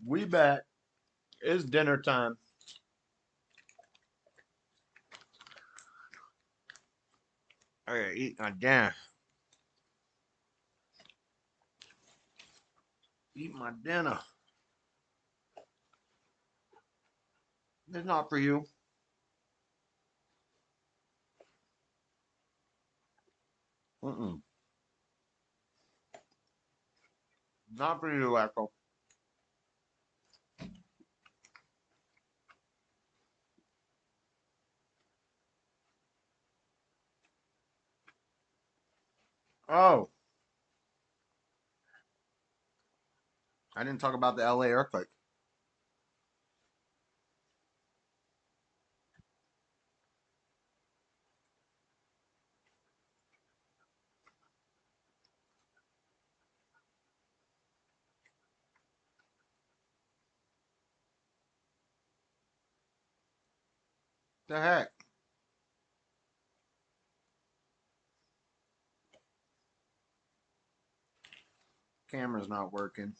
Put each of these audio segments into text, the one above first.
We back. It's dinner time. I gotta eat my dinner. Eat my dinner. It's not for you. Not for you, Echo. Oh. I didn't talk about the LA earthquake. The heck? Camera's not working.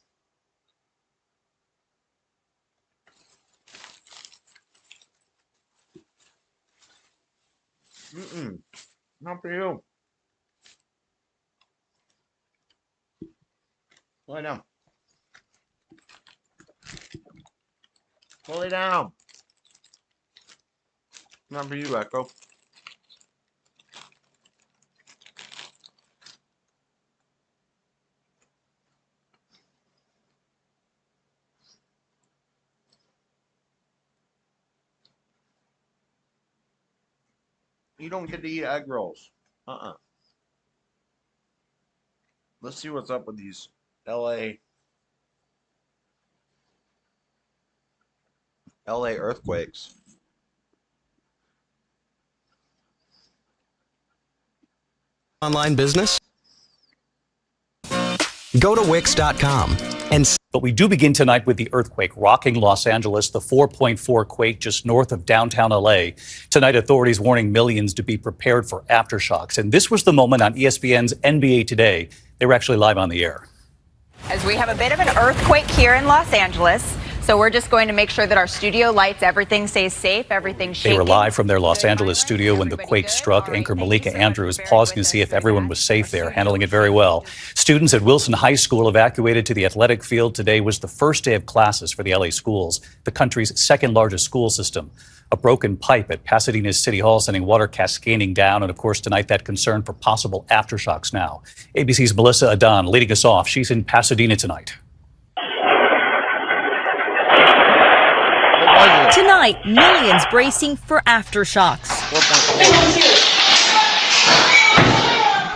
Not for you. Lay down. Lay down. Not for you, Echo. You don't get to eat egg rolls. Let's see what's up with these LA earthquakes. Online business? Go to Wix.com and... But we do begin tonight with the earthquake rocking Los Angeles, the 4.4 quake just north of downtown LA. Tonight, authorities warning millions to be prepared for aftershocks. And this was the moment on ESPN's NBA Today. They were actually live on the air. As we have a bit of an earthquake here in Los Angeles. So we're just going to make sure that our studio lights, everything stays safe, everything's shaking. They were live from their Los Angeles studio when the quake struck. Anchor Malika Andrews pausing to see if everyone was safe there, handling it very well. Students at Wilson High School evacuated to the athletic field. Today was the first day of classes for the LA schools, the country's second largest school system. A broken pipe at Pasadena's City Hall sending water cascading down. And of course, tonight, that concern for possible aftershocks now. ABC's Melissa Adan leading us off. She's in Pasadena tonight. Tonight, millions bracing for aftershocks.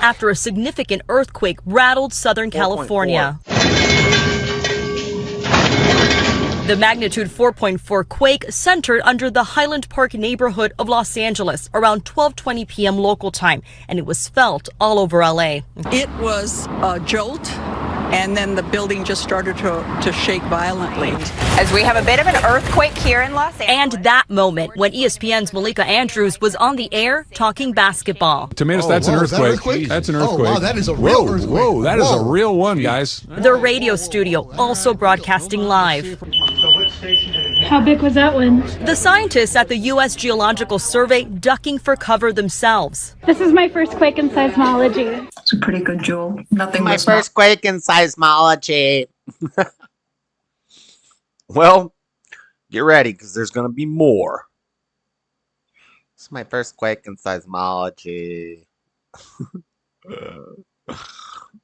After a significant earthquake rattled Southern California. The magnitude 4.4 quake centered under the Highland Park neighborhood of Los Angeles around 12:20 p.m. local time, and it was felt all over LA. It was a jolt, and then the building just started to shake violently. As we have a bit of an earthquake here in Los Angeles. And that moment when ESPN's Malika Andrews was on the air talking basketball. Tomatoes, that's an earthquake. That's an earthquake. Oh, wow, that is a real earthquake. Whoa, that is a real one, guys. The radio studio also broadcasting live. How big was that one? The scientists at the U.S. Geological Survey ducking for cover themselves. This is my first quake in seismology. It's a pretty good jewel. Nothing. My first quake in seismology. Well, get ready because there's going to be more. It's my first quake in seismology.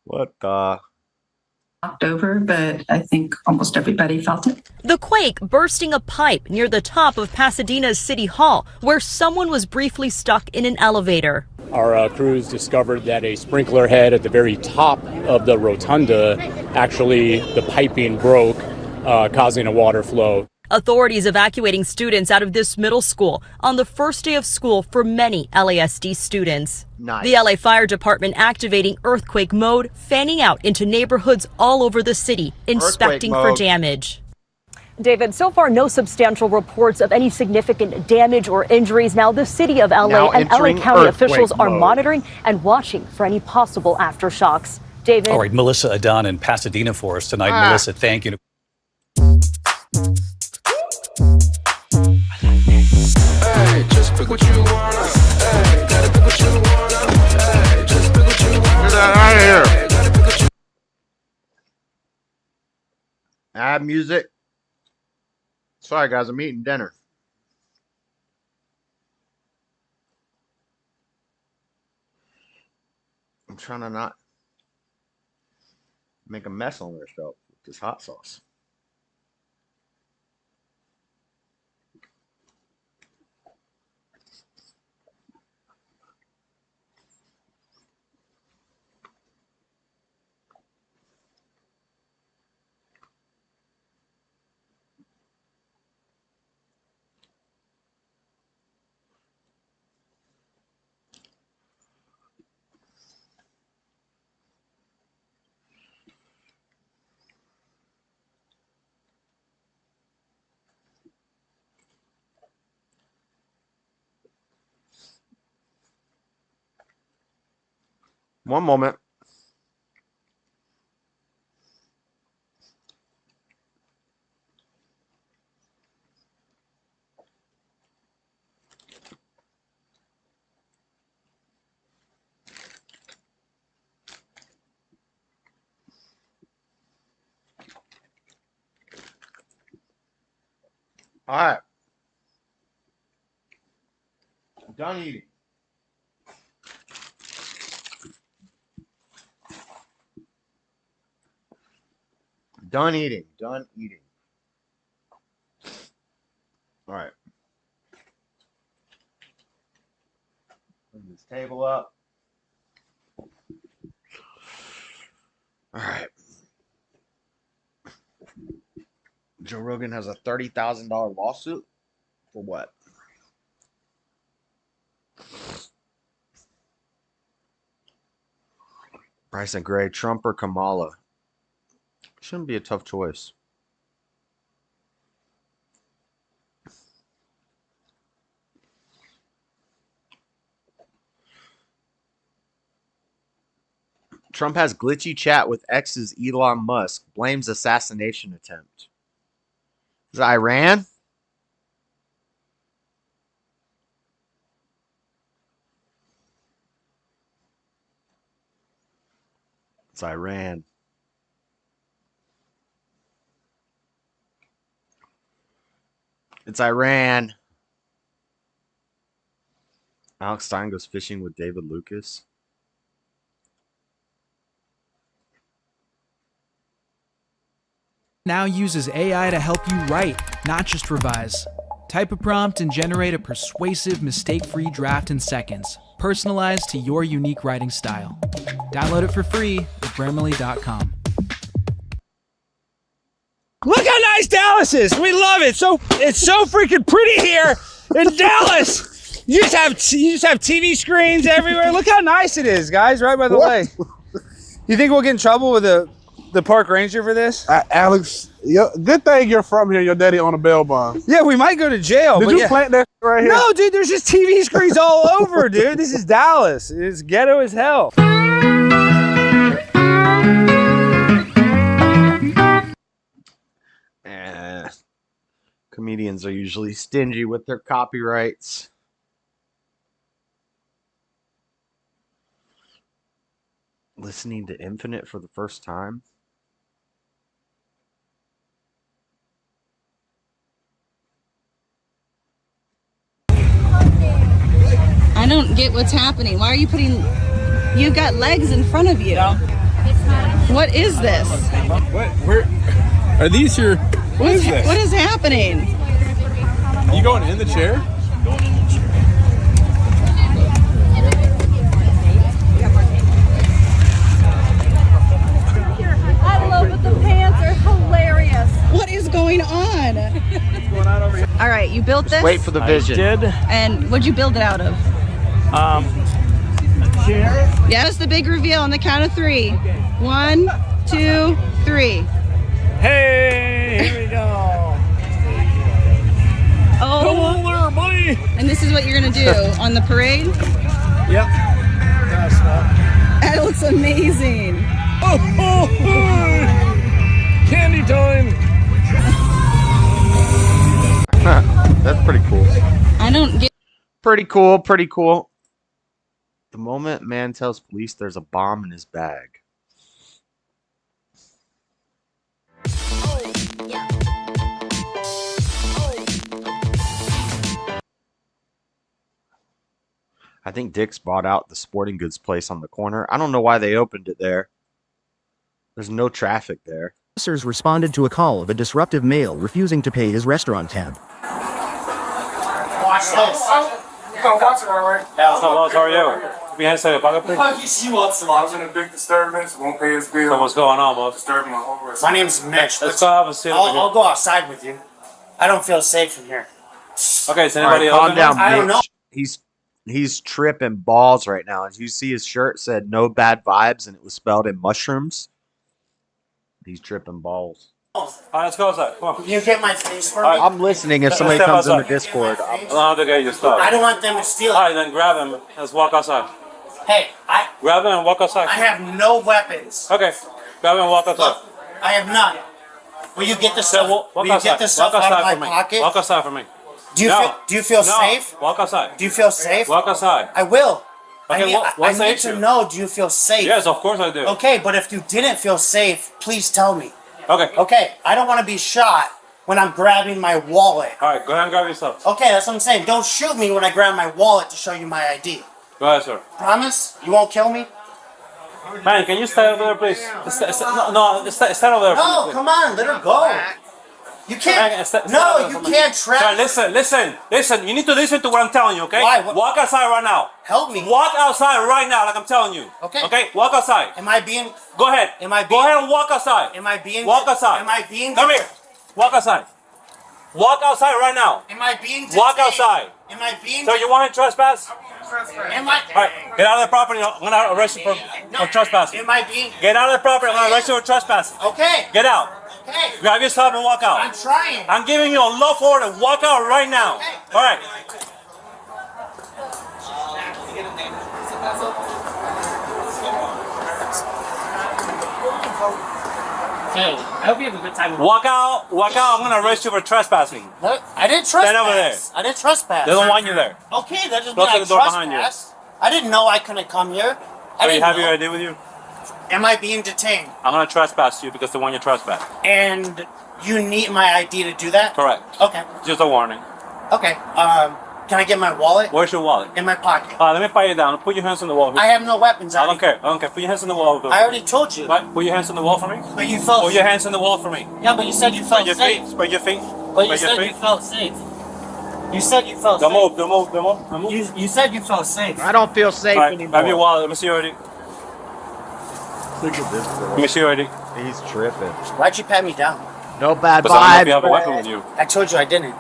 What the? Knocked over, but I think almost everybody felt it. The quake bursting a pipe near the top of Pasadena's City Hall, where someone was briefly stuck in an elevator. Our crews discovered that a sprinkler head at the very top of the rotunda, actually the piping broke, causing a water flow. Authorities evacuating students out of this middle school on the first day of school for many LASD students. Nice. The LA Fire Department activating earthquake mode, fanning out into neighborhoods all over the city, inspecting for damage. David, so far no substantial reports of any significant damage or injuries. Now the city of LA and LA County officials are monitoring and watching for any possible aftershocks. David. All right, Melissa Adan in Pasadena for us tonight. Melissa, thank you. pick what you wanna. Hey, gotta pick what you wanna. Hey, just pick what you wanna. Get that out of here. Gotta pick what you Add music. Sorry, guys, I'm eating dinner. I'm trying to not make a mess on this show with this hot sauce. One moment. All right. I'm done eating. Done eating. Done eating. All right. Bring this table up. All right. Joe Rogan has a $30,000 lawsuit for what? Bryson Gray, Trump or Kamala? Shouldn't be a tough choice. Trump has glitchy chat with ex's Elon Musk. Blames assassination attempt. Is it Iran? It's Iran. It's Iran. Alex Stein goes fishing with David Lucas. Now uses AI to help you write, not just revise. Type a prompt and generate a persuasive, mistake-free draft in seconds, personalized to your unique writing style. Download it for free at Grammarly.com. Look how nice Dallas is. We love it. It's so freaking pretty here in Dallas. You just have TV screens everywhere. Look how nice it is, guys, right by the lake. You think we'll get in trouble with the park ranger for this? Alex, good thing you're from here. Your daddy on a bail bond. Yeah, we might go to jail. Did you plant that right here? No, dude, there's just TV screens all over, dude. This is Dallas. It's ghetto as hell. Comedians are usually stingy with their copyrights. Listening to Infinite for the first time. I don't get what's happening. Why are you putting... You've got legs in front of you. What is this? What? Where? Are these your... What is this? What is happening? You going in the chair? I love it. The pants are hilarious. What is going on? What's going on over here? All right, you built this? Wait for the vision. I did. And what'd you build it out of? A chair. Yes, the big reveal on the count of 3. 1, 2, 3. Hey, here we go. Oh, come on there, buddy. And this is what you're gonna do on the parade? Yep. That looks amazing. Oh, candy time. That's pretty cool. I don't get. Pretty cool, pretty cool. The moment man tells police there's a bomb in his bag. I think Dick's bought out the sporting goods place on the corner. I don't know why they opened it there. There's no traffic there. Officers responded to a call of a disruptive male refusing to pay his restaurant tab. Watch this. How are you? Behind the pocket, please. He wants some. I was in a big disturbance. Won't pay his bill. So what's going on, boss? Disturbing my whole rest. My name's Mitch. Let's go have a seat. I'll go outside with you. I don't feel safe in here. Okay, is anybody else? Calm down, I don't know. He's tripping balls right now. As you see, his shirt said "No bad vibes" and it was spelled in mushrooms. He's tripping balls. All right, let's go outside. Come on. Can you get my face for me? I'm listening. If somebody comes in the Discord, I don't have to get your stuff. I don't want them to steal it. All right, then grab him. Let's walk outside. Hey, grab him and walk outside. I have no weapons. Okay, grab him and walk outside. Look, I have none. Will you get the stuff? Walk Will you outside. get the stuff Walk out outside of for my me. pocket? Walk outside for me. Do you feel safe? Walk outside. Do you feel safe? Walk outside. I will. Okay, I need to know. Do you feel safe? Yes, of course I do. Okay, but if you didn't feel safe, please tell me. Okay. Okay, I don't want to be shot when I'm grabbing my wallet. All right, go ahead and grab your stuff. Okay, that's what I'm saying. Don't shoot me when I grab my wallet to show you my ID. Go ahead, sir. Promise? You won't kill me? Man, can you stand over there, please? Stand over there. No, come on, let her go. You can't. No, you can't trap. Sir, listen. You need to listen to what I'm telling you, okay? Why? Walk outside right now. Help me. Walk outside right now, like I'm telling you. Okay. Okay, walk outside. Am I being? Go ahead. Am I being? Go ahead and walk outside. Am I being? Walk outside. Am I being? Come here. Walk outside. Walk outside right now. Am I being? Walk outside. Am I being? So you want to trespass? Am I? All right, get out of the property. I'm gonna arrest you for trespassing. Am I being? Get out of the property. I'm gonna arrest you for trespassing. Okay. Get out. Okay. Grab your stuff and walk out. I'm trying. I'm giving you a lawful order. Walk out right now. Okay. All right. Hey, I hope you have a good time. Walk out. Walk out. I'm gonna arrest you for trespassing. What? I didn't trespass. Stand over there. I didn't trespass. They don't want you there. Okay, that doesn't Close mean I the door behind you. trespassed. I didn't know I couldn't come here. So you have your ID with you? Am I being detained? I'm gonna trespass you because they want you to trespass. And you need my ID to do that? Correct. Okay. Just a warning. Okay. Can I get my wallet? Where's your wallet? In my pocket. Let me pat you down. Put your hands on the wall. I have no weapons. I don't care. I don't care. Put your hands on the wall. I already told you. What? Put your hands on the wall for me. But you felt. Put your hands on the wall for me. Yeah, but you said you felt Spread your safe. feet. Spread your feet. But you Spread your said you feet. felt safe. You said you felt Don't safe. move. Don't move. Don't move. Don't move. You said you felt safe. I don't feel safe All right, anymore. grab your wallet. Let me see your ID. Look at this boy. Let me see your ID. He's tripping. Why'd you pat me down? No bad Because I don't know if you vibes. have a weapon with you. I told you I didn't.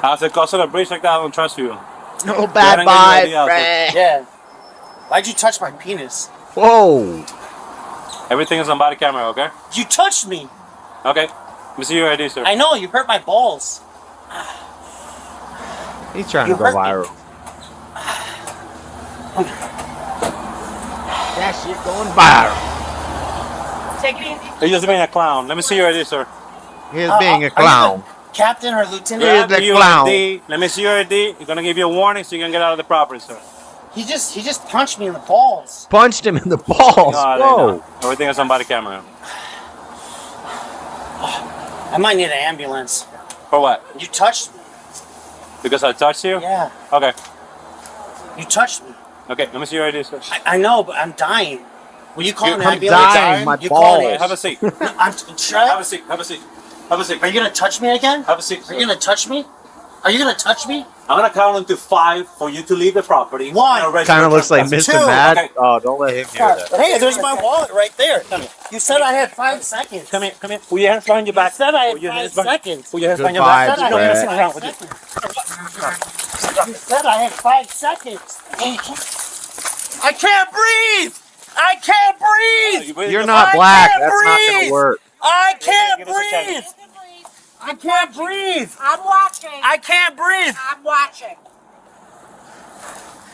After crossing a bridge like that, I don't trust you. No bad vibes, bruh. Yeah. Why'd you touch my penis? Whoa. Everything is on body camera, okay? You touched me. Okay. Let me see your ID, sir. I know, you hurt my balls. He's trying You to go hurt me. viral. That shit going viral. Take it easy. You're just being a clown. Let me see your ID, sir. He's being a clown. Captain or lieutenant? He's the Your clown. ID. Let me see your ID. You're gonna give you a warning so you can get out of the property, sir. He just punched me in the balls. Punched him in the balls. Whoa. Everything is on body camera. I might need an ambulance. For what? You touched me. Because I touched you? Yeah. Okay. You touched me. Okay, let me see your ID, sir. I know, but I'm dying. Will you call an I'm ambulance? dying, my You call an balls. Have a seat. I'm shut Have up. a seat. Have a seat. Have a seat. Are you gonna touch me again? Have a seat, Are you gonna touch me? Are you gonna touch me? I'm gonna count until 5 for you to leave the property. One. Kind of looks like Mr. Mr. Mad. Okay. Oh, don't let him hear that. Hey, there's my wallet right there. You said I had 5 seconds. Come here, come here. Put your hands behind your back. You said I had Put your 5 hands behind- seconds. Put your hands Good behind your back. vibes, You don't need to sit Brad. around with you. You said I had 5 seconds. I can't breathe. I can't breathe. You're not I black. can't That's not going breathe. to work. I can't Give us a check. breathe. I can't breathe. I'm watching. I can't breathe. I'm watching.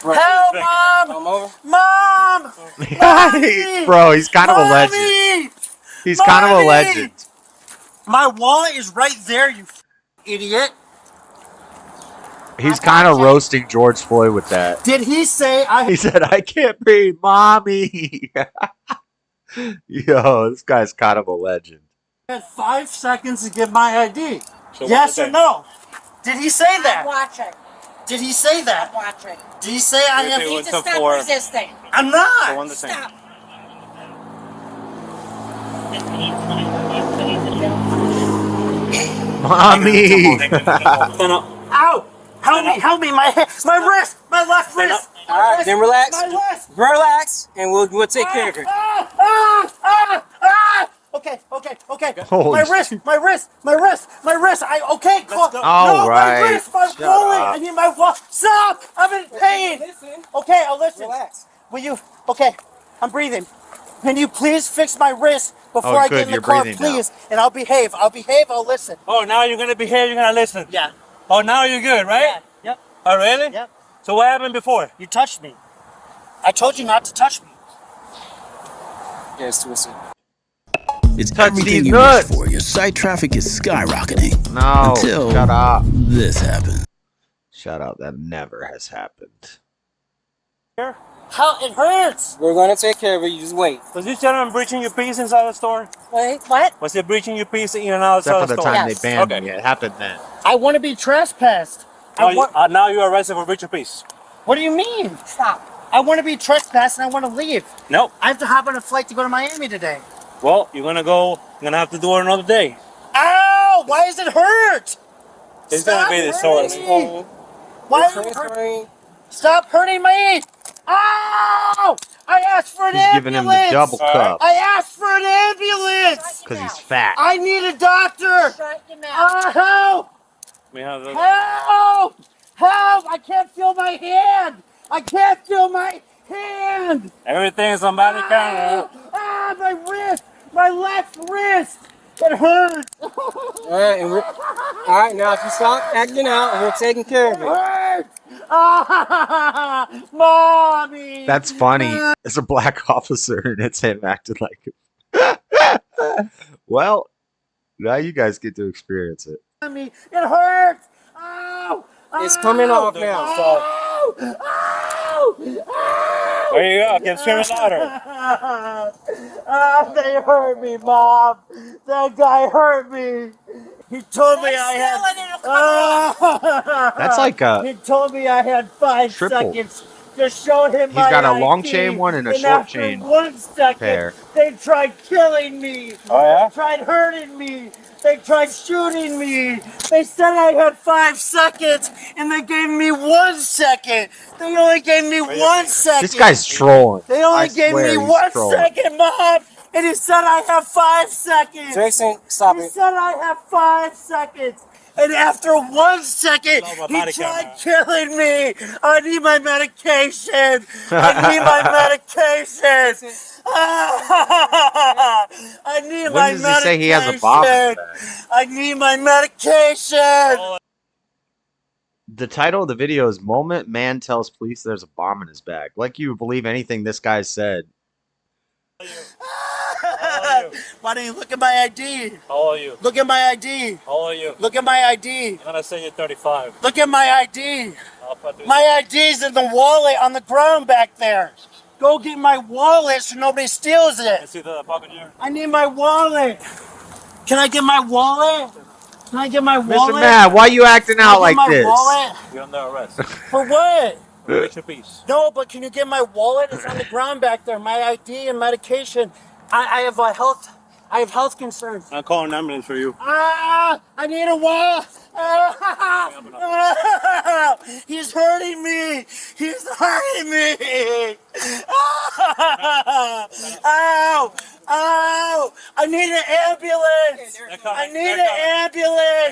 Help, Mom! Come over. Mom! Bro, he's kind of a legend. Mommy! He's kind of a Mommy! legend. My wallet is right there, you idiot. He's kind of roasting George Floyd with that. Did he say He said, "I can't breathe, mommy." Yo, this guy's kind of a legend. had 5 seconds to give my ID? So Yes or no? Did he say that? I'm watching. Did he say that? I'm watching. Did he say I have? You need to stop resisting. I'm not. Stop. Mommy. Ow! Help me! My wrist! My left wrist! All right, then relax. My wrist! Relax, and we'll take care of it. Okay. Holy My wrist! Okay, call. All no, right. my wrist! My Shut wallet! up. I need my wallet! Stop! I'm in pain! Okay, I'll listen. Relax. Will you? Okay, I'm breathing. Can you please fix my wrist before Oh, I good, get in the you're car, breathing now. please? And I'll behave. I'll listen. Oh, now you're gonna behave. You're gonna listen. Yeah. Oh, now you're good, right? Yeah. Yep. Oh, really? Yep. So what happened before? You touched me. I told you not to touch me. Yes, listen. It's Touch everything these you nuts. wish for. Your site traffic is skyrocketing. No, Until shut up. this happened. Shut up. That never has happened. How it hurts. We're gonna take care of it. You just wait. Was this gentleman breaching your peace inside the store? Wait, what? Was he breaching your peace in and out Except for outside the the store? time Yes. they banned Okay. me. It happened then. I want to be trespassed. Now you're arrested for breach of peace. What do you mean? Stop. I want to be trespassed and I want to leave. Nope. I have to hop on a flight to go to Miami today. Well, you're gonna have to do it another day. Ow! Why does it hurt? It's Stop gonna be the hurting source. me. Why does it hurt? Stop hurting me! Ow! I asked for an He's ambulance. giving him the double cup I asked for an ambulance. because he's fat. I need a doctor. Shut your mouth. Help! We have the Help! Help! I can't feel my hand. I can't feel my hand. everything's on body camera. My wrist! My left wrist! It hurts! All right, all right. Now, if you stop acting out, and we're taking care of it. Hurts! Mommy! That's funny. It's a black officer and it's him acting like him. Well, now you guys get to experience it. Mommy, it hurts! Ow! It's coming off now. So. There you go. Keep screaming louder. They hurt me, Mom. That guy hurt me. He told me I had. That's like a He told me I had 5 triple. seconds to show him He's my got a long ID, chain one and a short after chain 1 second, pair. they tried killing me. Oh, yeah? They tried hurting me. They tried shooting me. They said I had 5 seconds, and they gave me 1 second. They only gave me 1 second. This guy's trolling. They only I gave swear me he's 1 trolling. second, Mom, and he said I have 5 seconds. Jason, stop He it. said I have 5 seconds. And after 1 second, he tried killing me. I need my medication. I need my medication. I need my When does medication. he say he has a bomb in his bag? I need my medication. The title of the video is "Moment Man Tells Police There's a Bomb in His Bag." Like you would believe anything this guy said. Why don't you look at my ID? How old are you? Look at my ID. How old are you? Look at my ID. I'm gonna say you're 35. Look at my ID. I'll put this. My ID's in the wallet on the ground back there. Go get my wallet so nobody steals it. See the pocket here? I need my wallet. Can I get my wallet? Can I get my wallet? Mr. Matt, why you acting Can I out get like my this? wallet? You're under arrest. For what? Breach of peace. No, but can you get my wallet? It's on the ground back there. My ID and medication. I have health concerns. I'll call an ambulance for you. I need a wallet. He's hurting me. He's hurting me. Ow! Ow! I need an ambulance. I need an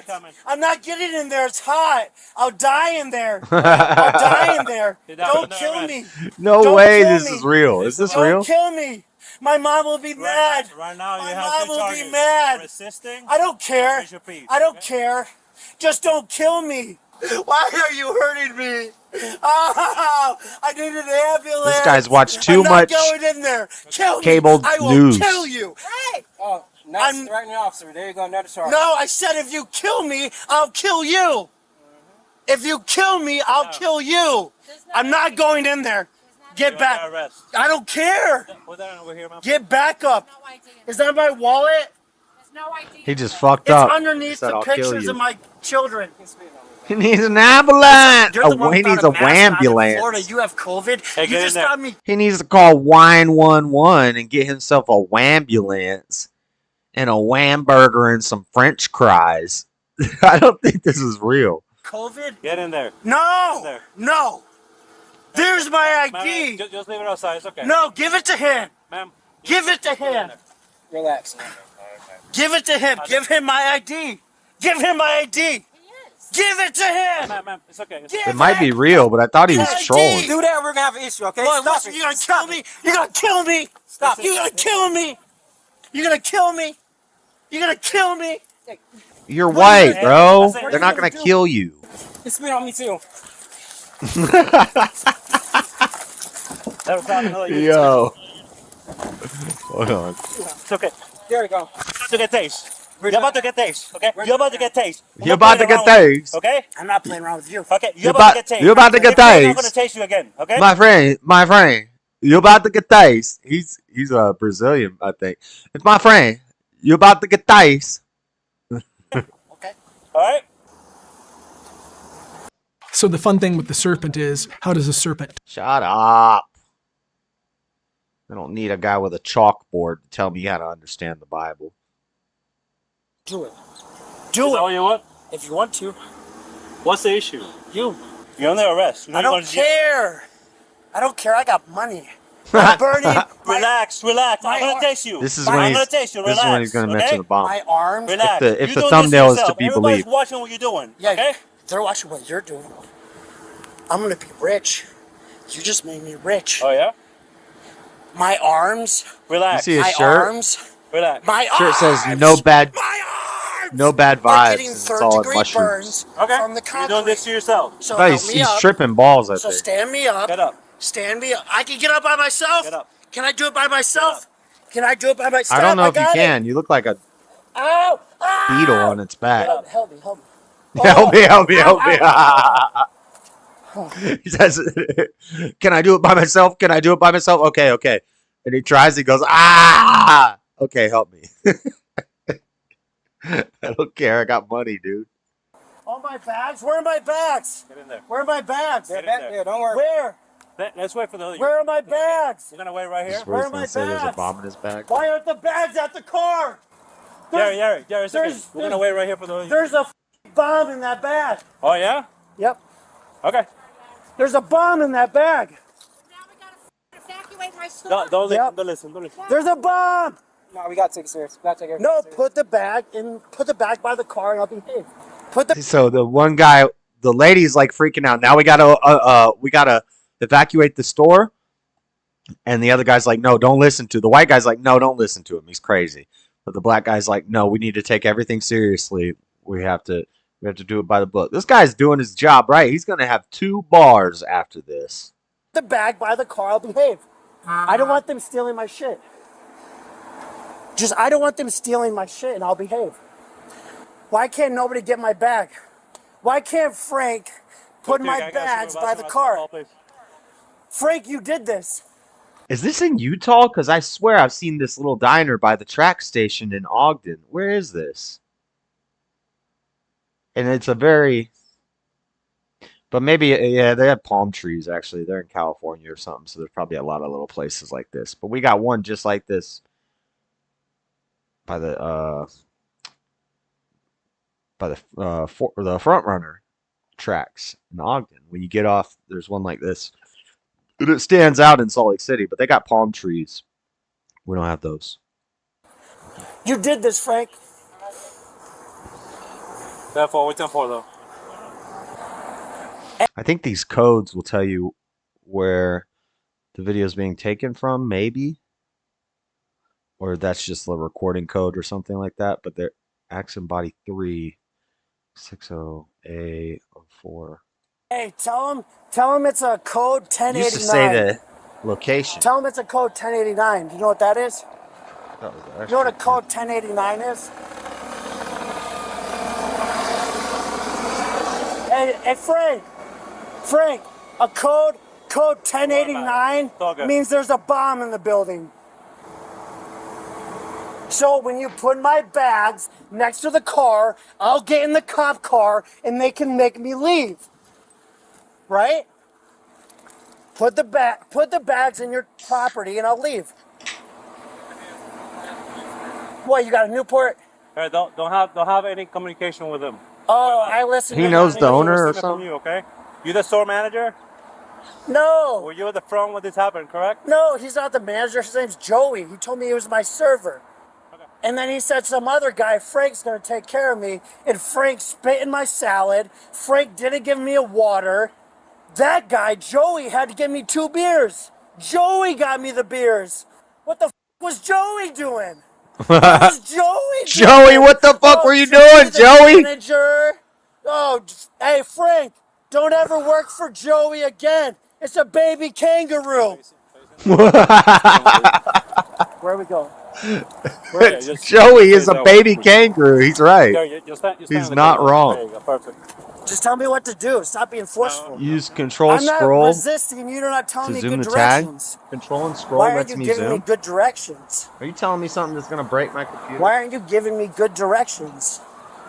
ambulance. I'm not getting in there. It's hot. I'll die in there. I'll die in there. Don't kill me. No Don't way kill this me. is real. Is this Don't real? kill me. My mom will be mad. Right now, My you mom have two will charges. be mad. Resisting. I don't care. Breach of peace. I don't care. Just don't kill me. Why are you hurting me? Oh, I need an ambulance. This guy's watched too I'm not much going in there. Kill cable me. I will news. kill you. Hey. Oh, nice threatening officer. There you go, another charge. No, I said if you kill me, I'll kill you. If you kill me, I'll kill you. I'm not going in there. Get back. I don't care. Get back up. Is that my wallet? He just fucked It's up. underneath Said, the "I'll kill pictures you." of my children. He needs an ambulance. You're the one He without needs a a mask out in Florida. ambulance. You have COVID. Hey, You get in just there. got me. He needs to call 911 and get himself a wambulance and a Whamburger and some French fries. I don't think this is real. COVID? Get in there. No. No. There's my ID. Ma'am, just leave it outside. It's okay. No, give it to him. Ma'am. Give it to him. Relax. Give it to him. Give him my ID. Give him my ID. Give it to him. Ma'am, it's okay. It might be real, but I thought he was trolling. Do that, we're gonna have an issue, okay? Look, Stop listen, it. you're gonna kill me. You're gonna kill me. Stop. You're gonna kill me. You're gonna kill me. You're gonna kill me. You're white, bro. They're not going to kill you. You spit on me too. Yo. Hold on. It's okay. There we go. You're about to get taste. You're about to get taste, okay? You're about to get taste. You're about to get taste. Okay? I'm not playing around with you. Okay? You're about to get taste. You're about to get If you're not taste. gonna taste you again, okay? My friend, you're about to get taste. He's a Brazilian, I think. It's my friend. You're about to get taste. All right? So the fun thing with the serpent is, how does a serpent? Shut up. I don't need a guy with a chalkboard to tell me how to understand the Bible. Do it. Is Do that all it. you want? If you want to. What's the issue? You. You're under arrest. I don't care. I don't care. I got money. I'm burning. Relax. I'm gonna taste you. This is I'm when gonna he's, taste you. this is Relax, when he's going to okay? mention the bomb. My arms. Relax. If You're the doing thumbnail this is to yourself. be Everybody's believed. watching what you're doing. Yeah, Okay? they're watching what you're doing. I'm gonna be rich. You just made me rich. Oh yeah? My arms. Relax. You see his My shirt? arms. Relax. My Shirt arms. says no bad are vibes. getting And it's all in third-degree mushrooms. burns Okay. from the You're concrete. doing this to yourself. So No, help me he's up. tripping balls, I So think. stand me up. Get up. Stand me up. I can get up by myself. Get up. Can I do it by myself? Can I do it by myself? I don't know if you got it. can. You look like a Ow! Ow! beetle on its back. Help me! Help me! Help me. He says, can I do it by myself? Can I do it by myself? Okay. And he tries, he goes, ah! Okay, help me. I don't care. I got money, dude. All my bags? Where are my bags? Get in there. Where are my bags? Get in there. Yeah, don't worry. Where? Let's wait for the other. Where are my bags? You're gonna wait right here. This is where Where he's are going my to say there's a bags? bomb in his bag. Why aren't the bags at the car? Jerry, it's okay. there's- We're gonna wait right here for the other. There's a bomb in that bag. Oh yeah? Yep. Okay. There's a bomb in that bag. Don't Yep. listen. There's a bomb. No, we gotta take it serious. We gotta take it No, serious. put the bag by the car and I'll behave. Put the So the one guy, the lady's like freaking out. Now we gotta evacuate the store. And the other guy's like, no, don't listen to. The white guy's like, no, don't listen to him. He's crazy. But the black guy's like, no, we need to take everything seriously. We have to do it by the book. This guy's doing his job right. He's gonna have 2 bars after this. bag by the car, I'll behave. I don't want them stealing my shit. I don't want them stealing my shit and I'll behave. Why can't nobody get my bag? Why can't Frank put my bags by the car? Frank, you did this. Is this in Utah? Because I swear I've seen this little diner by the track station in Ogden. Where is this? And it's a very... But maybe, yeah, they have palm trees, actually. They're in California or something, so there's probably a lot of little places like this. But we got one just like this by the front runner tracks in Ogden. When you get off, there's one like this. And it stands out in Salt Lake City, but they got palm trees. We don't have those. You did this, Frank. Therefore, what's 10-4 though? I think these codes will tell you where the video is being taken from, maybe. Or that's just the recording code or something like that. But they're Axon Body 3 60A04. Hey, tell him it's a code 1089. Used to say the location. Tell him it's a code 1089. Do you know what that is? That was You know what a code 1089 is? Hey, Hey, Frank, a code 1089 means there's a bomb in the building. So when you put my bags next to the car, I'll get in the cop car and they can make me leave. Right? Put the bags in your property and I'll leave. What, you got a Newport? Hey, don't have any communication with him. Oh, I listen. He knows the owner or From something. you, okay? You the store manager? No. Were you at the front when this happened, correct? No, he's not the manager. His name's Joey. He told me he was my server. And then he said some other guy, Frank's going to take care of me. And Frank spit in my salad. Frank didn't give me a water. That guy, Joey, had to give me 2 beers. Joey got me the beers. What the was Joey doing? What was Joey doing? Joey, what the fuck were you doing, Joey? Manager. Oh, hey, Frank, don't ever work for Joey again. It's a baby kangaroo. Where are we going? Joey is a baby kangaroo. He's right. He's not wrong. Just tell me what to do. Stop being forceful. Use control I'm not scroll resisting. You're not telling to me zoom good the tag. directions. Control and scroll Why aren't lets you me giving me zoom. good directions? Are you telling me something that's gonna break my computer? Why aren't you giving me good directions?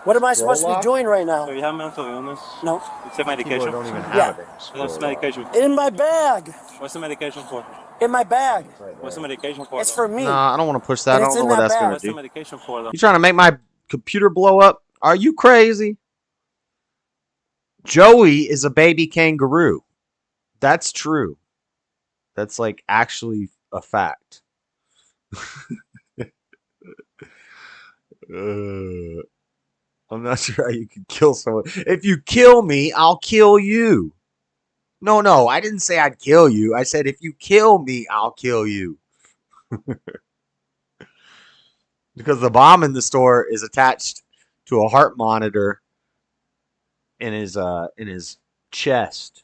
What am I supposed to be doing right now? So you have mental illness? No. It's a medication? Don't even have Yeah. it. What's the medication? In my bag. What's the medication for? In my bag. What's the medication for? It's for me. Nah, I don't want to push that. And I it's don't know in what that that's bag. gonna What's the do. medication for, though? You trying to make my computer blow up? Are you crazy? Joey is a baby kangaroo. That's true. That's like actually a fact. I'm not sure how you could kill someone. If you kill me, I'll kill you. No, I didn't say I'd kill you. I said if you kill me, I'll kill you. Because the bomb in the store is attached to a heart monitor in his chest.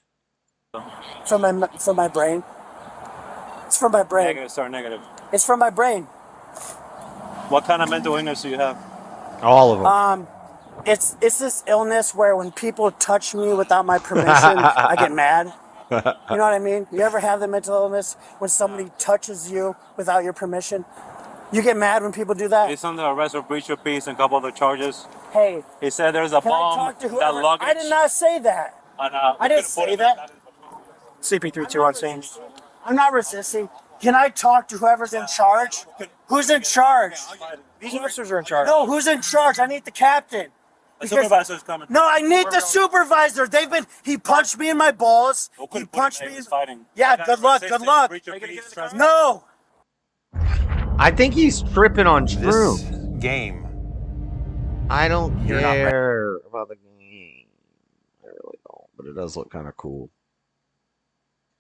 From my brain. It's from my brain. Negative, sorry, negative. It's from my brain. What kind of mental illness do you have? All of them. It's this illness where when people touch me without my permission, I get mad. You know what I mean? You ever have the mental illness when somebody touches you without your permission? You get mad when people do that? He's under arrest for breach of peace and a couple other charges. Hey. He said there's a Can bomb. I talk to That whoever? luggage. I did not say that. I didn't say that. CP32 on scene. I'm not resisting. Can I talk to whoever's in charge? Who's in charge? These officers are in charge. No, who's in charge? I need the captain. The supervisor's coming. No, I need the supervisor. He punched me in my balls. He punched me. Fighting. Yeah, good luck. No. I think he's tripping on shrooms. This game. I don't You're not care about the game. I really don't, but it does look kind of cool.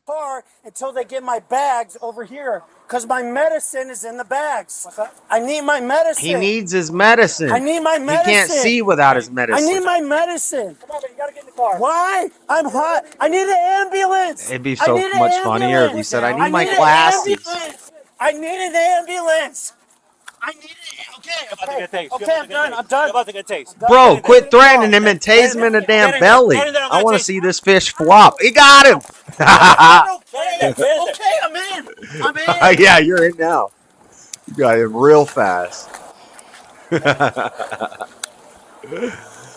Car until they get my bags over here because my medicine is in the bags. I need my medicine. He needs his medicine. I need my medicine. He can't see without his medicine. I need my medicine. Come on, man, you gotta get in the car. Why? I'm hot. I need an ambulance. It'd be so much funnier if he said, "I need my glasses." I need an ambulance. I need it. Okay, I'm done. I'm done. You're about to get tased. Bro, quit threatening him and tase him in the damn belly. I want to see this fish flop. He got him. Okay, I'm in. I'm in. Yeah, you're in now. You got him real fast.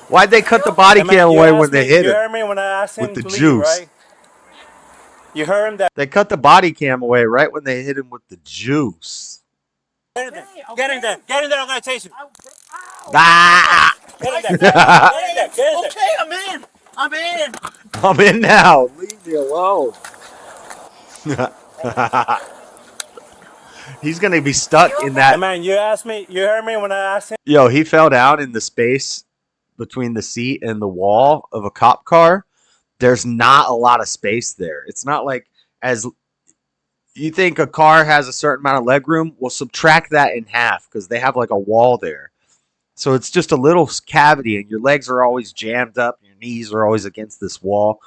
Why'd they cut the body cam away when they hit You him? heard me when I asked him With the to leave, juice. right? You heard him that. They cut the body cam away right when they hit him with the juice. Get in there. Get in there. Get in there. I'm gonna taste you. Ah! Get in there. Get in there. Get in there. Okay, I'm in. I'm in. I'm in now. Leave me alone. He's gonna be stuck in that. Hey, man, you asked me. You heard me when I asked him. Yo, he fell down in the space between the seat and the wall of a cop car. There's not a lot of space there. It's not like as you think a car has a certain amount of leg room. We'll subtract that in half because they have like a wall there. So it's just a little cavity and your legs are always jammed up. Your knees are always against this wall.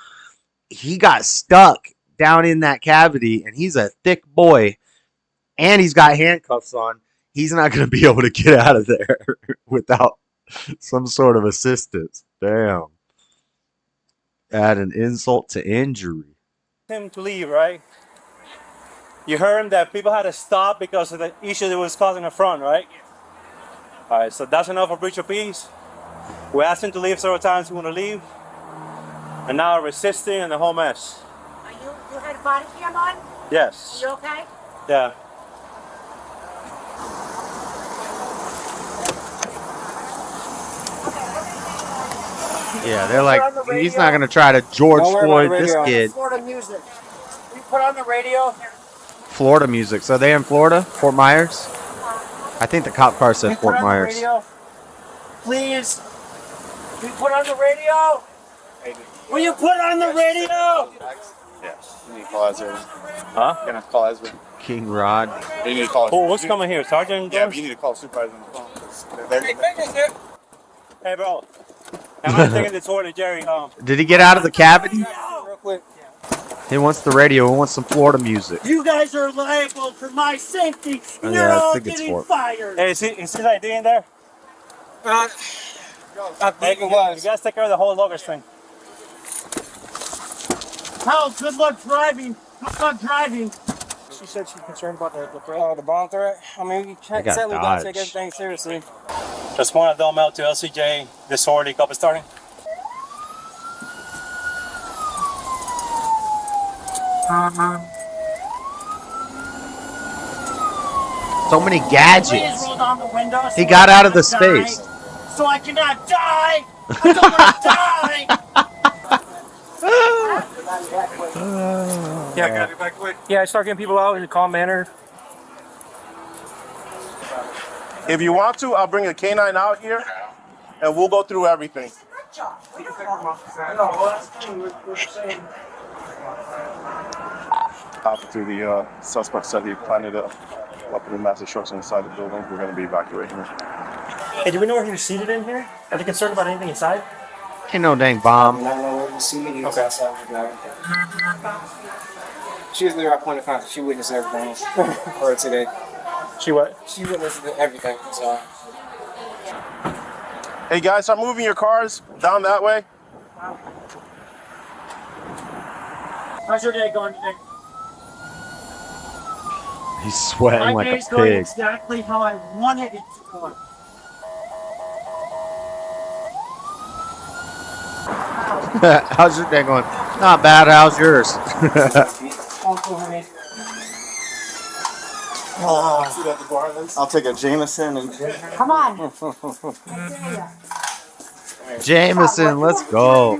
He got stuck down in that cavity and he's a thick boy and he's got handcuffs on. He's not going to be able to get out of there without some sort of assistance. Damn. Add an insult to injury. Him to leave, right? You heard him that people had to stop because of the issue that was causing the front, right? All right, so that's enough for breach of peace. We asked him to leave several times. He wanted to leave, and now resisting and the whole mess. You had a body cam on? Yes. You okay? Yeah. Yeah, they're like, he's not gonna try to George Floyd this kid. Florida music. You put on the radio. Florida music. So they in Florida? Fort Myers? I think the cop car said Fort Myers. Radio? Please. You put on the radio. Will you put on the radio? Yes. You need to call Ezra. Huh? You're gonna call Ezra. King Rod. You need to call. Oh, what's coming here, Sergeant? Yeah, but you need to call supervisor on the phone. Hey, bro. Am I taking the tour to Jerry home? Did he get out of the cabin? Real quick. He wants the radio. He wants some Florida music. You guys are liable for my safety, and Yeah, you're I all think it's getting Fort. fired. Hey, is his ID in there? I think it was. You guys take care of the whole luggage thing. Hal, good luck driving. Good luck driving. She said she's concerned about the threat. The bomb threat. I mean, we They got said we gotta take dodged. everything seriously. Just want to dumb out to LCJ. Disorderly cup is starting. So many Please gadgets. roll down the window so He got I out of the cannot die. space. So I cannot die. I don't want to die. Yeah, got it back quick. Yeah, start getting people out in a calm manner. If you want to, I'll bring a K9 out here, and we'll go through everything. After the suspect said he planted a weapon of mass destruction inside the building, we're going to be evacuating him. Hey, do we know where he was seated in here? Are they concerned about anything inside? Ain't no dang bomb. I don't know where he was seated. He was outside with the She was there at point of contact. She witnessed everything for today. She what? She witnessed everything. So. Hey guys, start moving your cars down that way. How's your day going today? He's sweating My like day's a going pig. exactly how I wanted it to go. How's your day going? Not bad. How's yours? I'll take a Jameson and. Come on. Jameson, let's go.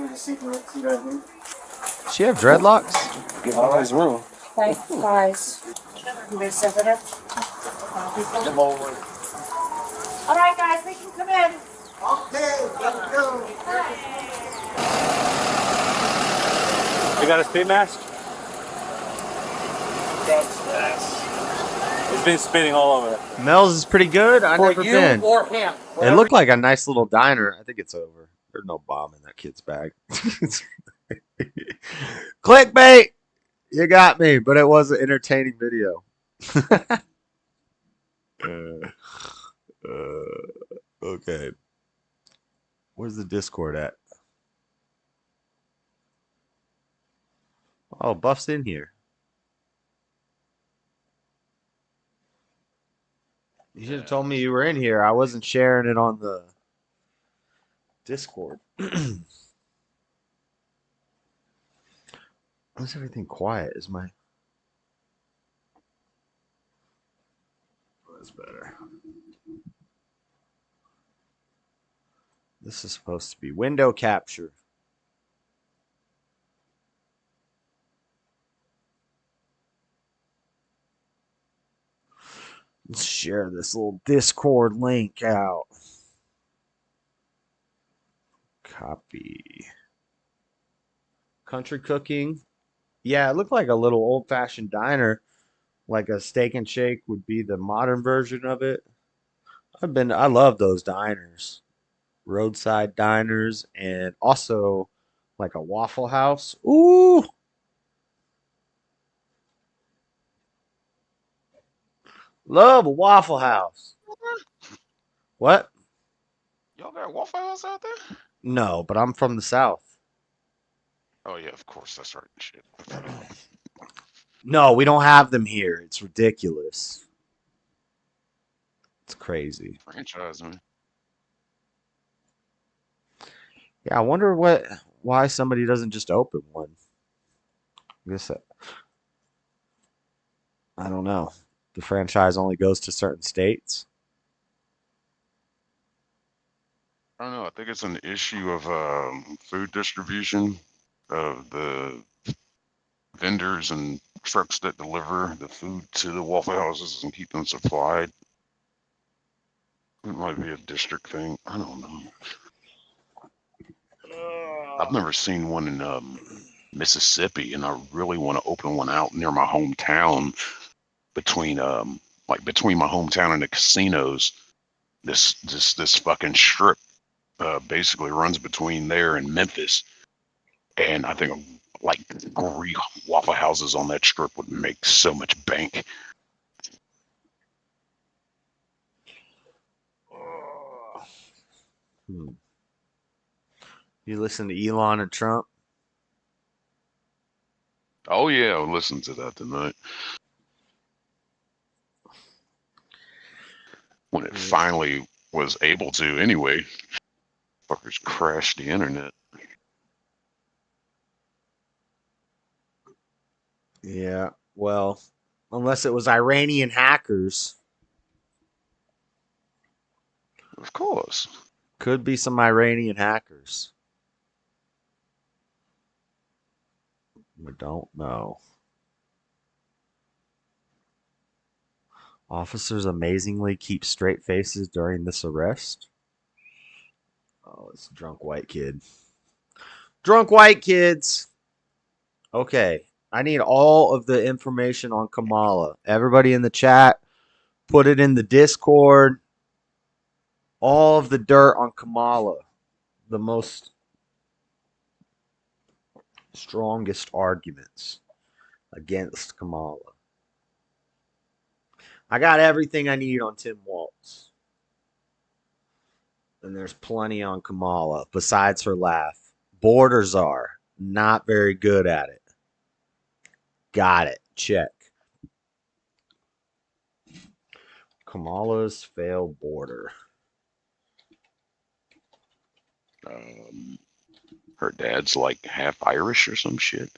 She have dreadlocks? Oh, his room. Thanks, guys. All right, guys, we can come in. You got a speed mask? It's been spitting all over it. Mel's is pretty good. I've never been. or him. It looked like a nice little diner. I think it's over. There's no bomb in that kid's bag. Clickbait! You got me, but it was an entertaining video. Okay. Where's the Discord at? Oh, Buff's in here. You should have told me you were in here. I wasn't sharing it on the Discord. Why's everything quiet? Is my... That's better. This is supposed to be window capture. Let's share this little Discord link out. Copy. Country cooking. Yeah, it looked like a little old-fashioned diner. Like a Steak and Shake would be the modern version of it. I love those diners. Roadside diners, and also like a Waffle House. Ooh! Love a Waffle House. What? Y'all got a Waffle House out there? No, but I'm from the South. Oh yeah, of course, that's right. Shit. No, we don't have them here. It's ridiculous. It's crazy. Franchise, man. Yeah, I wonder why somebody doesn't just open one. I guess I don't know. The franchise only goes to certain states. I don't know. I think it's an issue of food distribution of the vendors and trucks that deliver the food to the Waffle Houses and keep them supplied. It might be a district thing. I don't know. I've never seen one in Mississippi, and I really want to open one out near my hometown between between my hometown and the casinos. This fucking strip basically runs between there and Memphis, and I think like 3 Waffle Houses on that strip would make so much bank. You listen to Elon and Trump? Oh yeah, I'll listen to that tonight. When it finally was able to anyway. Fuckers crashed the internet. Yeah, well, unless it was Iranian hackers. Of course. Could be some Iranian hackers. We don't know. Officers amazingly keep straight faces during this arrest. Oh, it's a drunk white kid. Drunk white kids! Okay, I need all of the information on Kamala. Everybody in the chat, put it in the Discord. All of the dirt on Kamala. The most strongest arguments against Kamala. I got everything I need on Tim Walz. And there's plenty on Kamala, besides her laugh. Borders are not very good at it. Got it. Check. Kamala's failed border. Her dad's like half Irish or some shit.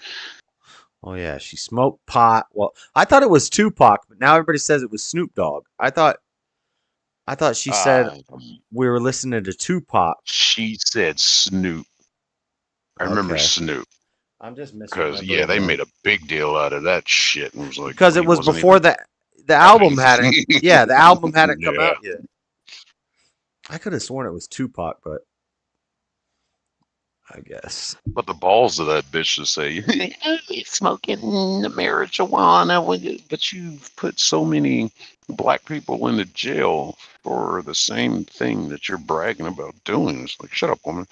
Oh yeah, she smoked pot. Well, I thought it was Tupac, but now everybody says it was Snoop Dogg. I thought she said we were listening to Tupac. She said Snoop. I remember Snoop. I'm just because they made a big deal out of that shit and was like because it was before the album hadn't. Yeah, the album hadn't come out yet. I could have sworn it was Tupac, but I guess. But the balls of that bitch to say smoking the marijuana, but you've put so many black people into jail for the same thing that you're bragging about doing. It's like, shut up, woman.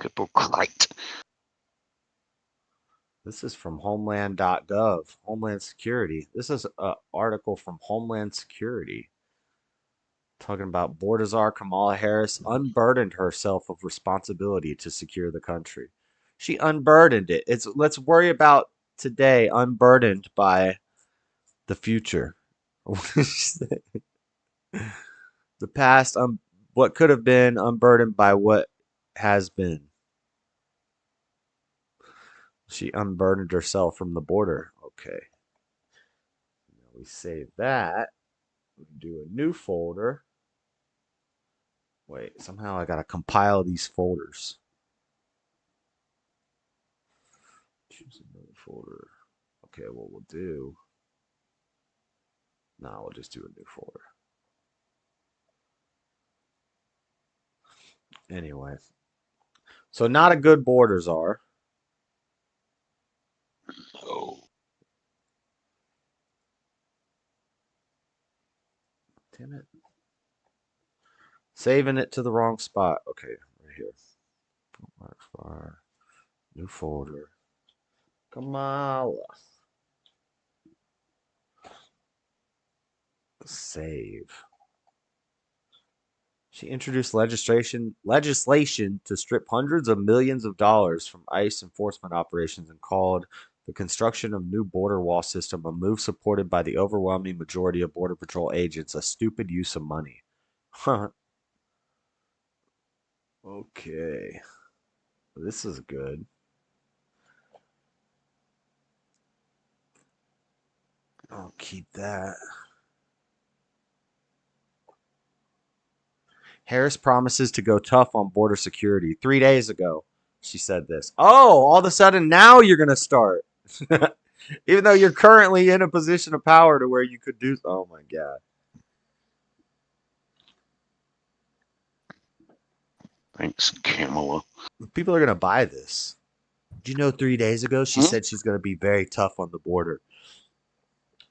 Hypocrite. This is from Homeland.gov, Homeland Security. This is an article from Homeland Security talking about Bordazar Kamala Harris unburdened herself of responsibility to secure the country. She unburdened it. Let's worry about today, unburdened by the future. The past, what could have been unburdened by what has been. She unburdened herself from the border. Okay. Now we save that. We do a new folder. Wait, somehow I gotta compile these folders. Choose another folder. Okay, what we'll do. No, we'll just do a new folder. Anyway. So not a good borders are. No. Damn it. Saving it to the wrong spot. Okay, right here. Fire. New folder. Kamala. Save. She introduced legislation to strip hundreds of millions of dollars from ICE enforcement operations and called the construction of new border wall system a move supported by the overwhelming majority of Border Patrol agents, a stupid use of money. Okay. This is good. I'll keep that. Harris promises to go tough on border security. 3 days ago, she said this. Oh, all of a sudden now you're going to start. Even though you're currently in a position of power to where you could do. Oh, my God. Thanks, Kamala. People are going to buy this. Did you know 3 days ago she said she's going to be very tough on the border?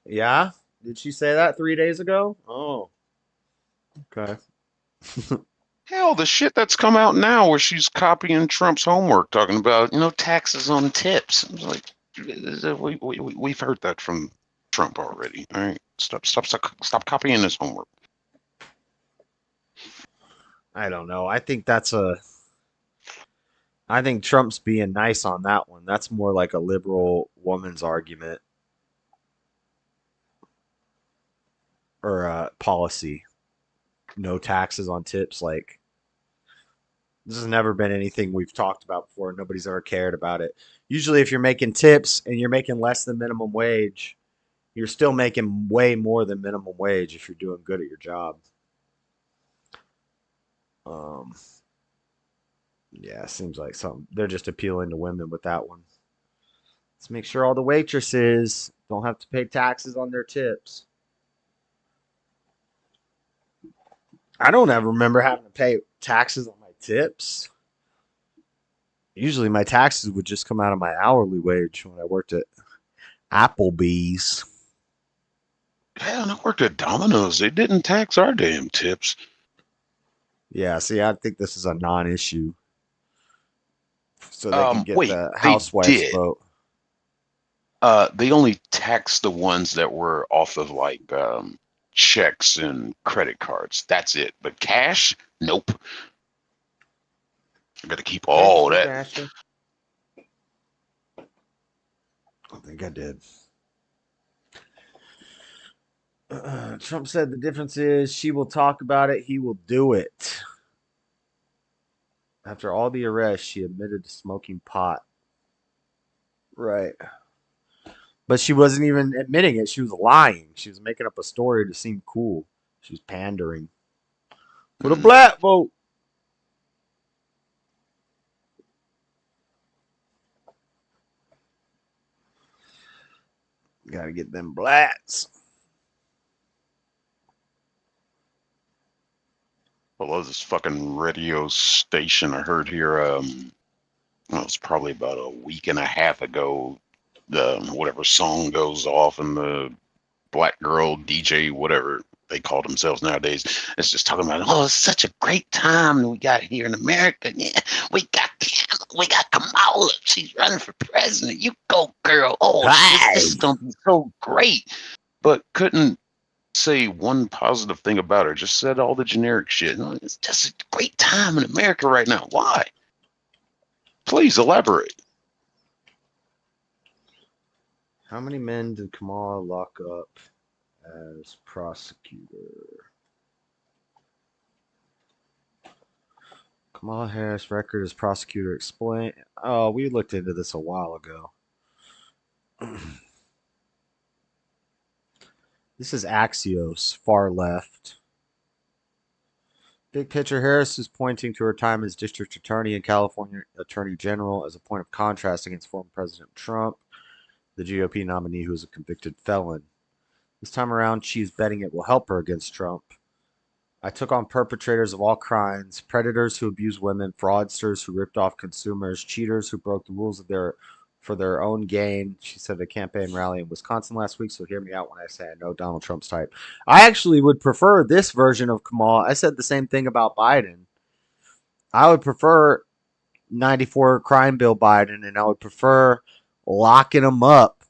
Yeah? Did she say that 3 days ago? Oh. Okay. Hell, the shit that's come out now where she's copying Trump's homework, talking about, taxes on tips. I was like, we've heard that from Trump already. All right, stop copying his homework. I don't know. I think Trump's being nice on that one. That's more like a liberal woman's argument or policy. No taxes on tips. Like, this has never been anything we've talked about before. Nobody's ever cared about it. Usually if you're making tips and you're making less than minimum wage, you're still making way more than minimum wage if you're doing good at your job. Yeah, seems like something. They're just appealing to women with that one. Let's make sure all the waitresses don't have to pay taxes on their tips. I don't ever remember having to pay taxes on my tips. Usually my taxes would just come out of my hourly wage when I worked at Applebee's. Yeah, and I worked at Domino's. They didn't tax our damn tips. Yeah, see, I think this is a non-issue. So they can get the they housewives did. vote. They only taxed the ones that were off of like checks and credit cards. That's it. But cash, nope. I got to keep all that. Ashley? I think I did. Trump said the difference is she will talk about it, he will do it. After all the arrests, she admitted to smoking pot. Right. But she wasn't even admitting it. She was lying. She was making up a story to seem cool. She was pandering. For the black vote. Gotta get them blacks. Well, this fucking radio station I heard here, it was probably about a week and a half ago, whatever song goes off and the black girl DJ, whatever they call themselves nowadays, it's just talking about, oh, it's such a great time we got here in America. Yeah, we got Kamala. She's running for president. You go, girl. Oh, this is going to be so great. But couldn't say one positive thing about her. Just said all the generic shit. It's just a great time in America right now. Why? Please elaborate. How many men did Kamala lock up as prosecutor? Kamala Harris record as prosecutor explain. Oh, we looked into this a while ago. This is Axios, far left. Big picture, Harris is pointing to her time as district attorney and California attorney general as a point of contrast against former President Trump, the GOP nominee who is a convicted felon. This time around, she's betting it will help her against Trump. I took on perpetrators of all crimes, predators who abuse women, fraudsters who ripped off consumers, cheaters who broke the rules for their own gain, she said at a campaign rally in Wisconsin last week, so hear me out when I say I know Donald Trump's type. I actually would prefer this version of Kamala. I said the same thing about Biden. I would prefer 94 crime bill Biden, and I would prefer locking him up,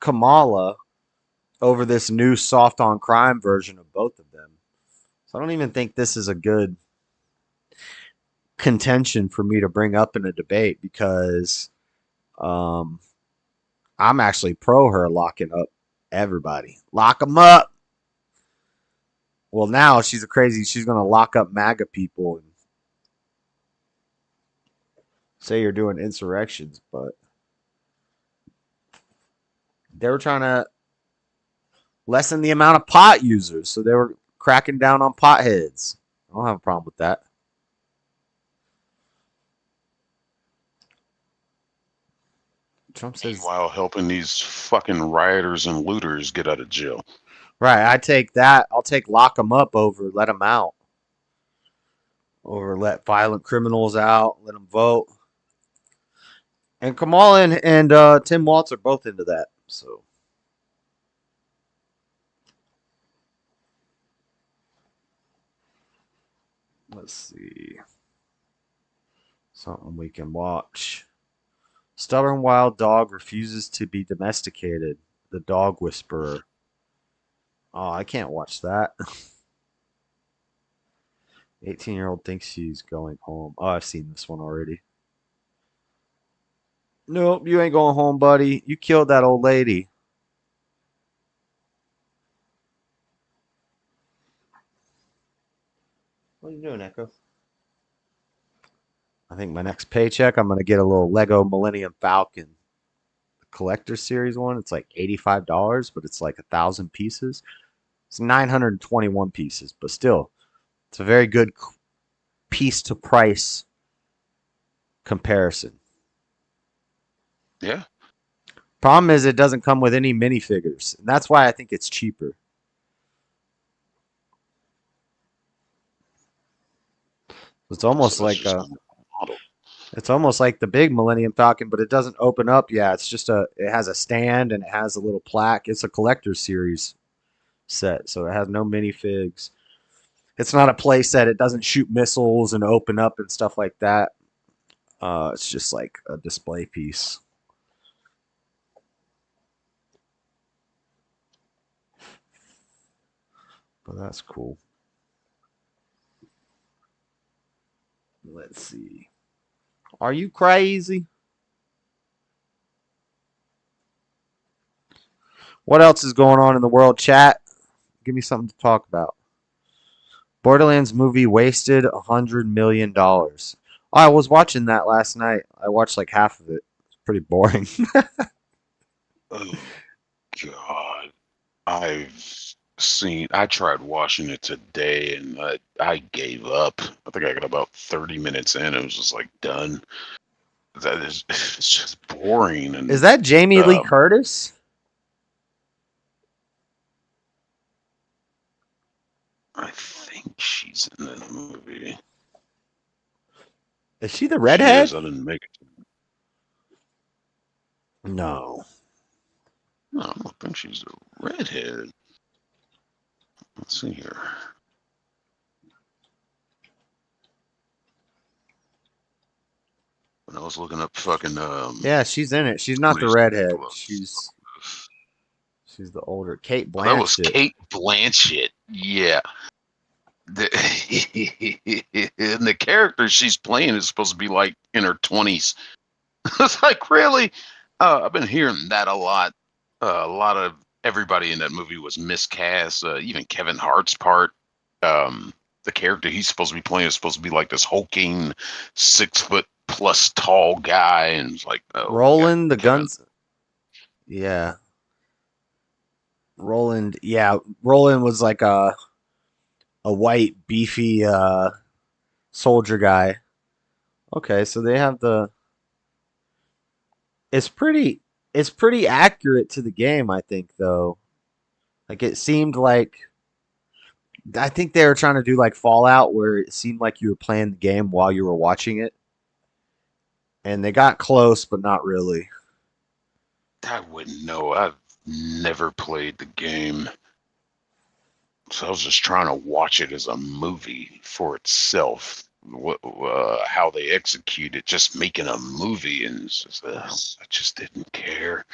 Kamala, over this new soft on crime version of both of them. So I don't even think this is a good contention for me to bring up in a debate because I'm actually pro her locking up everybody. Lock them up. Well, now she's she's going to lock up MAGA people and say you're doing insurrections, but they were trying to lessen the amount of pot users, so they were cracking down on potheads. I don't have a problem with that. Trump says, Meanwhile, helping these fucking rioters and looters get out of jail. right, I take that. I'll take lock them up over let them out. Over let violent criminals out, let them vote. And Kamal and Tim Waltz are both into that. So let's see. Something we can watch. Stubborn wild dog refuses to be domesticated. The Dog Whisperer. Oh, I can't watch that. 18-year-old thinks she's going home. Oh, I've seen this one already. Nope, you ain't going home, buddy. You killed that old lady. What are you doing, Echo? I think my next paycheck, I'm going to get a little Lego Millennium Falcon collector series one. It's like $85, but it's like 1,000 pieces. It's 921 pieces, but still, it's a very good piece to price comparison. Yeah. Problem is, it doesn't come with any minifigures, and that's why I think it's cheaper. It's almost like it's almost like the big Millennium Falcon, but it doesn't open up. Yeah, it's just it has a stand and it has a little plaque. It's a collector's series set, so it has no minifigs. It's not a play set. It doesn't shoot missiles and open up and stuff like that. It's just like a display piece. But that's cool. Let's see. Are you crazy? What else is going on in the world, chat? Give me something to talk about. Borderlands movie wasted $100 million. Oh, I was watching that last night. I watched like half of it. It's pretty boring. Oh, God. I tried watching it today and I gave up. I think I got about 30 minutes in. It was just like done. It's just boring. And is that Jamie Lee Curtis? I think she's in the movie. Is she the redhead? She is. I didn't make it. No. No, I don't think she's the redhead. Let's see here. When I was looking up fucking yeah, she's in it. She's not the redhead. She's the older Kate Blanchett. That was Kate Blanchett. Yeah. And the character she's playing is supposed to be like in her 20s. It's like, really? I've been hearing that a lot. A lot of everybody in that movie was miscast. Even Kevin Hart's part. The character he's supposed to be playing is supposed to be like this hulking 6-foot+ tall guy, and it's like Roland the guns. Yeah. Roland was like a white beefy soldier guy. Okay, so they have it's pretty accurate to the game, I think, though. Like, it seemed like I think they were trying to do like Fallout, where it seemed like you were playing the game while you were watching it. And they got close, but not really. I wouldn't know. I've never played the game. So I was just trying to watch it as a movie for itself. How they execute it, just making a movie, and it's just, I just didn't care.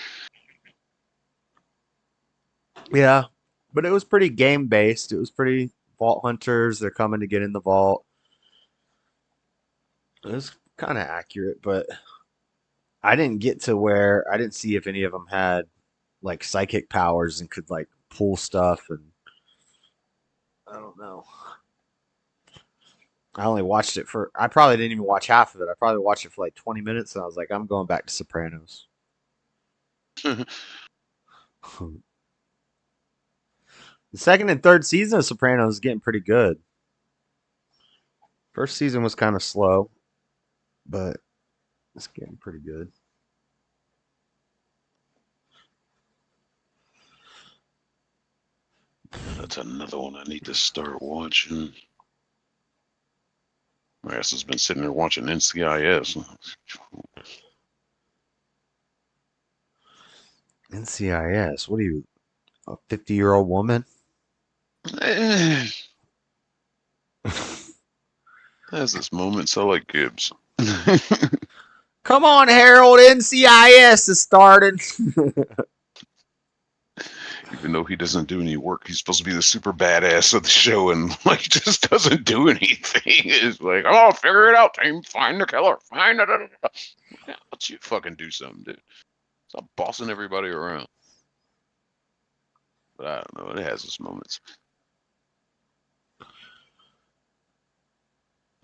Yeah, but it was pretty game based. It was pretty vault hunters. They're coming to get in the vault. It was kind of accurate, but I didn't get to where I didn't see if any of them had like psychic powers and could like pull stuff, and I don't know. I only watched it for, I probably didn't even watch half of it. I probably watched it for like 20 minutes and I was like, I'm going back to Sopranos. The second and third season of Sopranos is getting pretty good. First season was kind of slow, but it's getting pretty good. That's another one I need to start watching. My ass has been sitting there watching NCIS. NCIS? What are you, a 50-year-old woman? There's this moment, so like Gibbs. Come on, Harold, NCIS is starting. Even though he doesn't do any work, he's supposed to be the super badass of the show, and like just doesn't do anything. It's like, oh, figure it out, team. Find the killer. Find it. Yeah, let you fucking do something, dude. Stop bossing everybody around. But I don't know. It has its moments.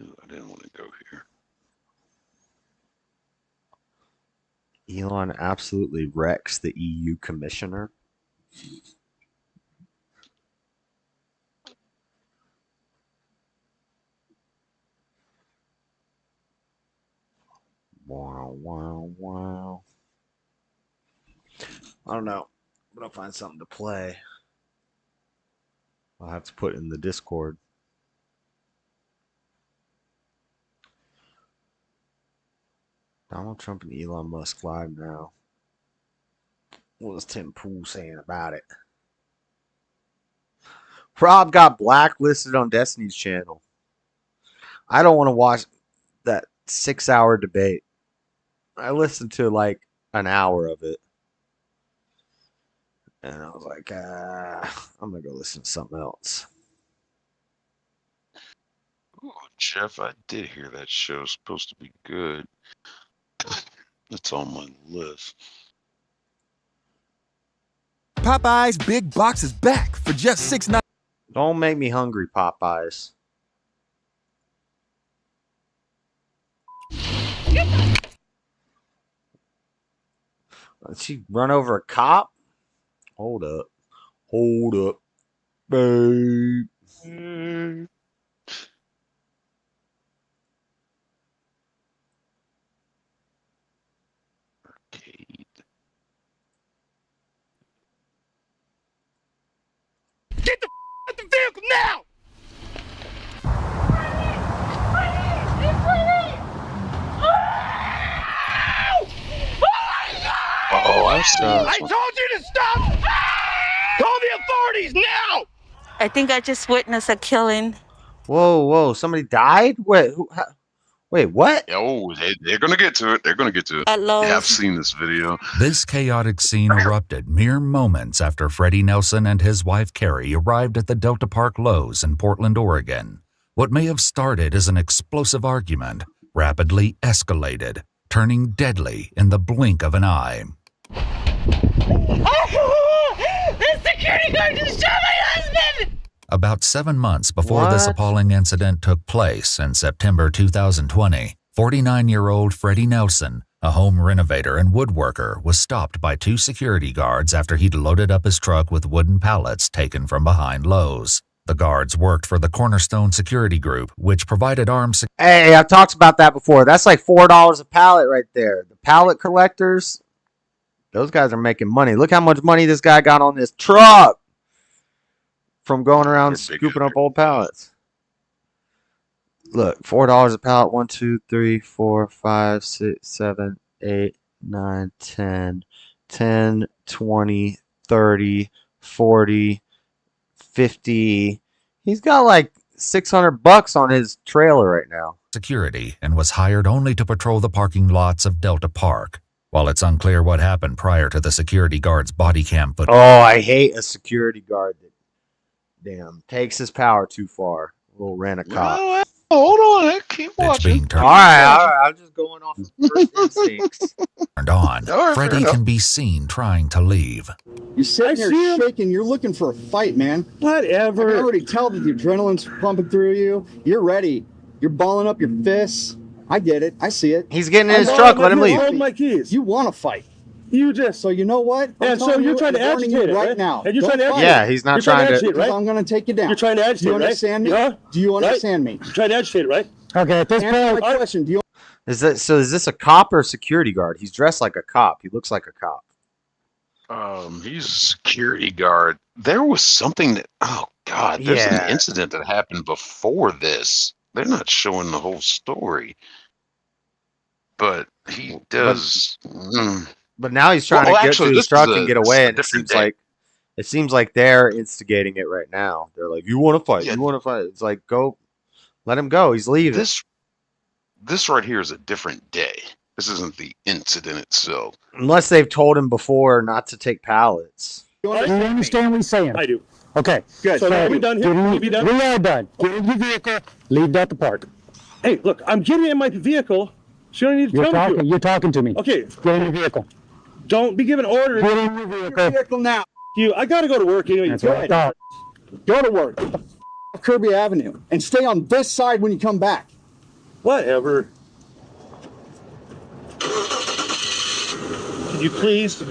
Ooh, I didn't want to go here. Elon absolutely wrecks the EU commissioner. Wow, wow, wow. I don't know, but I'll find something to play. I'll have to put it in the Discord. Donald Trump and Elon Musk live now. What was Tim Pool saying about it? Rob got blacklisted on Destiny's channel. I don't want to watch that 6-hour debate. I listened to like an hour of it. And I was like, I'm going to go listen to something else. Ooh, Jeff, I did hear that show's supposed to be good. It's on my list. Popeye's Big Box is back for just $6.99. Don't make me hungry, Popeyes. Did she run over a cop? Hold up. Hold up. Babe. Get the out the vehicle now! Oh, I've seen this I one. told you to stop! Call the authorities now! I think I just witnessed a killing. Whoa, whoa. Somebody died? Wait, wait, what? Oh, they're going to get to it. They're going to get to it. At Lowe's. Yeah, I've seen this video. This chaotic scene erupted mere moments after Freddie Nelson and his wife Carrie arrived at the Delta Park Lowe's in Portland, Oregon. What may have started as an explosive argument rapidly escalated, turning deadly in the blink of an eye. The security guard just shot my husband! About 7 months before this appalling incident took place in September 2020, 49-year-old Freddie Nelson, a home renovator and woodworker, was stopped by 2 security guards after he'd loaded up his truck with wooden pallets taken from behind Lowe's. The guards worked for the Cornerstone Security Group, which provided armed security. Hey, I've talked about that before. That's like $4 a pallet right there. The pallet collectors, those guys are making money. Look how much money this guy got on this truck from going around scooping up old pallets. Look, $4 a pallet. 1, 2, 3, 4, 5, 6, 7, 8, 9, 10, 10, 20, 30, 40, 50. He's got like $600 on his trailer right now. Security and was hired only to patrol the parking lots of Delta Park. While it's unclear what happened prior to the security guard's body cam footage. Oh, I hate a security guard that Damn, takes his power too far. We'll rent a cop. Well, hold on, keep It's watching. being turned All right. I'm just going off of first instincts. on. All right, fair Freddy enough. can be seen trying to leave. You're sitting here shaking. You're looking for a fight, man. Whatever. I can already tell that the adrenaline's pumping through you. You're ready. You're balling up your fists. I get it. I see it. He's getting in his truck. Let him leave. Hold my keys. You want to fight. You just. So you know what? And so you're trying to agitate it, right now. And you're trying to agitate. Yeah, he's not trying to. Agitate, right? I'm going to take you down. You're trying to agitate, Do you understand me? Right? Do you understand me? You're trying to agitate, right? Okay. At this point, my question. Do you? Is this a cop or a security guard? He's dressed like a cop. He looks like a cop. He's a security guard. There was something that, oh God, there's an incident that happened before this. They're not showing the whole story, but he does. But now he's trying to get to his truck and get away, and it seems like they're instigating it right now. They're like, "You want to fight? You want to fight?" It's like, go, let him go. He's leaving. This right here is a different day. This isn't the incident itself. Unless they've told him before not to take pallets. Do you understand what he's saying? I do. Okay. Good. So are we done here? Are we done? We are done. Get in your vehicle. Leave that to park. Hey, look, I'm getting in my vehicle. So you don't need to tell me to. You're talking to me. Okay. Get in your vehicle. Don't be giving orders. Get in your vehicle now. I gotta go to work anyway. That's right. Go to work. Kirby Avenue and stay on this side when you come back. Whatever. Can you please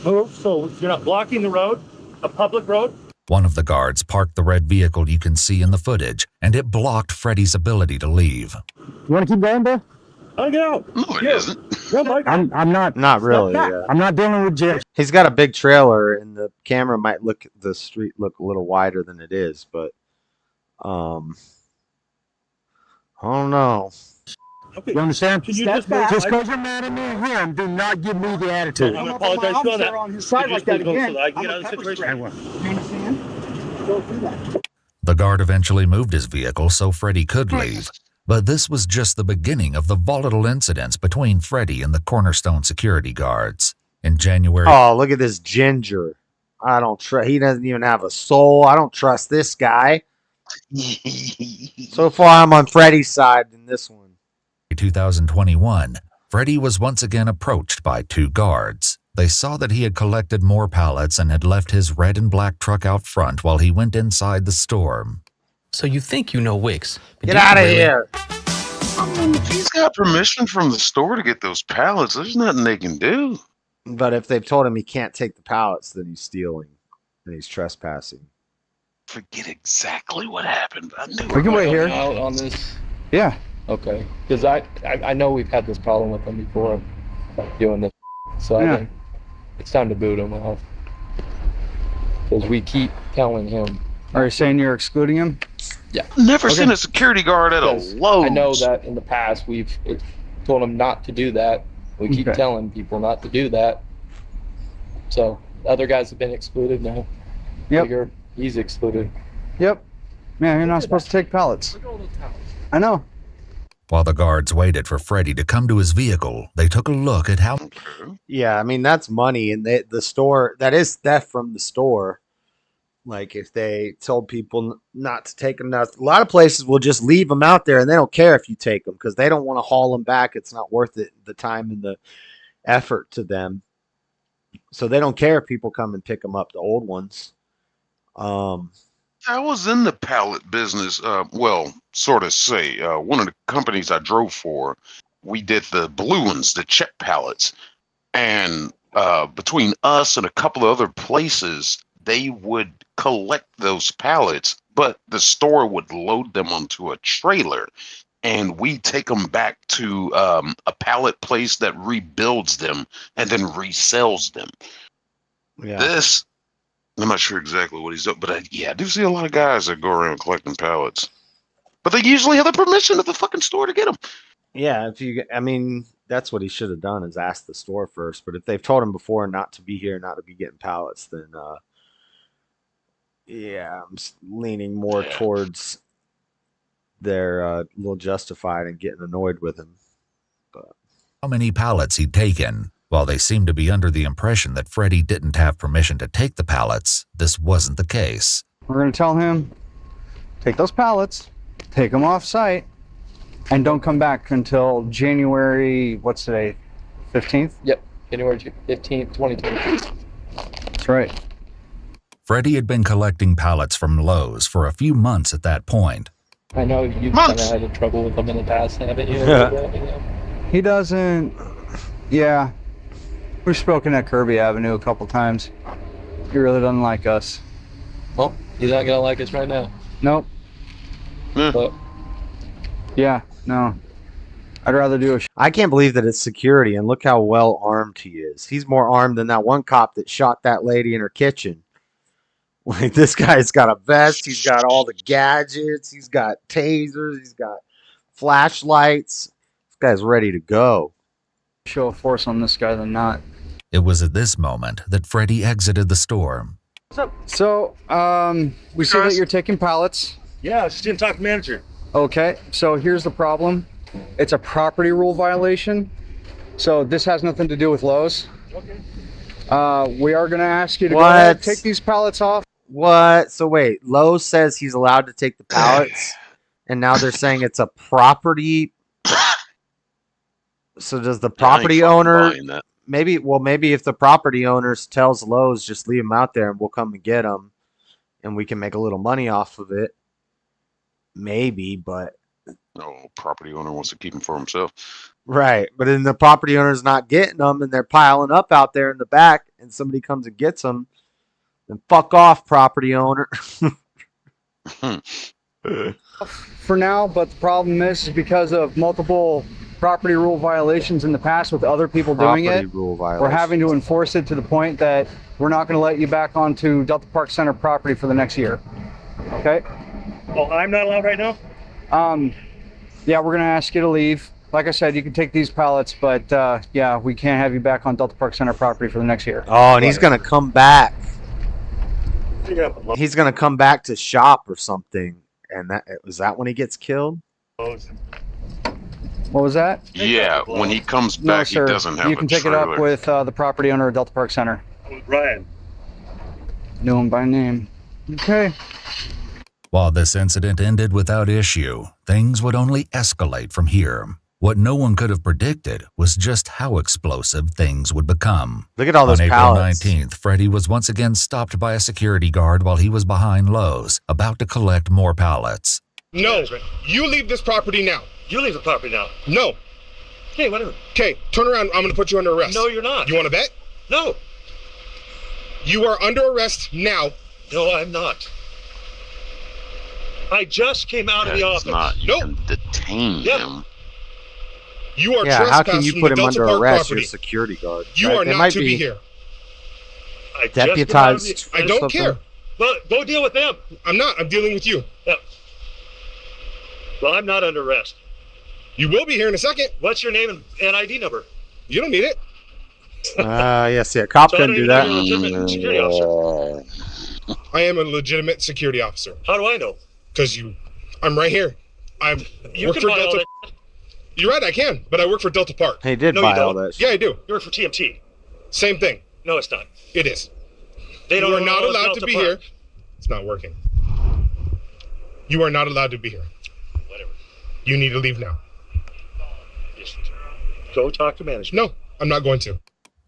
move so you're not blocking the road, a public road? One of the guards parked the red vehicle you can see in the footage, and it blocked Freddy's ability to leave. You want to keep going, bro? I'll get out. No, it isn't. Yeah, Mike. I'm not. Not really. Yeah. I'm not dealing with Jeff. He's got a big trailer, and the camera might look the street look a little wider than it is, but I don't know. Okay. You understand? Can you Just because you're mad at me and him, do not give me the attitude. I'm gonna apologize for that. On his side like that again. So that I can get out of the situation. You understand? Don't do that. The guard eventually moved his vehicle so Freddy could leave, but this was just the beginning of the volatile incidents between Freddy and the Cornerstone security guards. In January... Oh, look at this ginger. I don't trust. He doesn't even have a soul. I don't trust this guy. So far, I'm on Freddy's side in this one. 2021, Freddy was once again approached by two guards. They saw that he had collected more pallets and had left his red and black truck out front while he went inside the store. So you think you know Wicks? Get out of here. I mean, if he's got permission from the store to get those pallets, there's nothing they can do. But if they've told him he can't take the pallets, then he's stealing and he's trespassing. Forget exactly what happened. I knew We can wait here. Out on this? Yeah. Okay. Because I know we've had this problem with him before doing this. So I think it's time to boot him off. Because we keep telling him. Are you saying you're excluding him? Yeah. Never seen a security guard at a Lowe's. I know that in the past we've told him not to do that. We keep telling people not to do that. So the other guys have been excluded now. Yep. He's excluded. Yep. Man, you're not supposed to take pallets. I know. While the guards waited for Freddy to come to his vehicle, they took a look at how... Yeah, I mean, that's money, and the store, that is theft from the store. Like, if they told people not to take them, a lot of places will just leave them out there, and they don't care if you take them, because they don't want to haul them back. It's not worth it, the time and the effort to them. So they don't care if people come and pick them up, the old ones. I was in the pallet business. Well, sort of say one of the companies I drove for, we did the blue ones, the check pallets, and between us and a couple of other places, they would collect those pallets, but the store would load them onto a trailer, and we take them back to a pallet place that rebuilds them and then resells them. Yeah. This. I'm not sure exactly what he's doing, but I do see a lot of guys that go around collecting pallets. But they usually have the permission of the fucking store to get them. Yeah, I mean, that's what he should have done, is ask the store first. But if they've told him before not to be here, not to be getting pallets, then yeah, I'm leaning more towards they're a little justified and getting annoyed with him. But how many pallets he'd taken. While they seemed to be under the impression that Freddy didn't have permission to take the pallets, this wasn't the case. We're going to tell him, take those pallets, take them off site, and don't come back until January, what's today, 15th? Yep, January 15th, 2020. That's right. Freddie had been collecting pallets from Lowe's for a few months at that point. I know you've kind of had trouble with them in the past, haven't you? He doesn't, yeah. We've spoken at Kirby Avenue a couple times. He really doesn't like us. Well, he's not gonna like us right now. Nope. But yeah, no. I'd rather do a I can't believe that it's security, and look how well armed he is. He's more armed than that one cop that shot that lady in her kitchen. Like, this guy's got a vest, he's got all the gadgets, he's got tasers, he's got flashlights. This guy's ready to go. show of force on this guy than not. It was at this moment that Freddie exited the store. What's up? So, we see that you're taking pallets. Yeah, I was just gonna talk to the manager. Okay, so here's the problem. It's a property rule violation. So this has nothing to do with Lowe's. Okay. We are gonna ask you to go ahead and take these pallets off. What? So wait, Lowe's says he's allowed to take the pallets, and now they're saying it's a property. So does the property owner maybe if the property owner tells Lowe's just leave them out there and we'll come and get them and we can make a little money off of it. Maybe, but property owner wants to keep them for himself. Right, but then the property owner's not getting them and they're piling up out there in the back and somebody comes and gets them, then fuck off, property owner. For now, but the problem is because of multiple property rule violations in the past with other people doing it, we're having to enforce it to the point that we're not going to let you back onto Delta Park Center property for the next year. Okay? Well, I'm not allowed right now? Yeah, we're going to ask you to leave. Like I said, you can take these pallets, but yeah, we can't have you back on Delta Park Center property for the next year. Oh, and he's going to come back. He's going to come back to shop or something. And is that when he gets killed? What was that? Yeah, when he comes back, no, he doesn't have you can a take it trailer. up with the property owner of Delta Park Center. Ryan. Know him by name. Okay. While this incident ended without issue, things would only escalate from here. What no one could have predicted was just how explosive things would become. Look at all those On April pallets. 19th, Freddie was once again stopped by a security guard while he was behind Lowe's, about to collect more pallets. No, you leave this property now. You leave the property now. No. Okay, whatever. Okay, turn around. I'm going to put you under arrest. No, you're not. You want to bet? No. You are under arrest now. No, I'm not. I just came out of the office. Not. You can detain him. You are Yeah, how can trespassing you from put the him Delta under Park arrest? property. You're a security guard. You right? are They not might to be here. I just came out of Deputized. the- I don't care. Well, go deal with them. I'm not. I'm dealing with you. Yeah. Well, I'm not under arrest. You will be here in a second. What's your name and ID number? You don't need it. Yes, yeah. Cop So I couldn't don't do even know that. you're a legitimate security officer. I am a legitimate security officer. How do I know? Because I'm right here. You work can for buy all Delta. that. You're right, I can, but I work for Delta Park. He did No, buy you all don't. that shit. Yeah, I do. You work for TMT. Same thing. No, it's not. It is. They don't You are own not all of allowed Delta to be Park. here. It's not working. You are not allowed to be here. Whatever. You need to leave now. Just go talk to management. No, I'm not going to.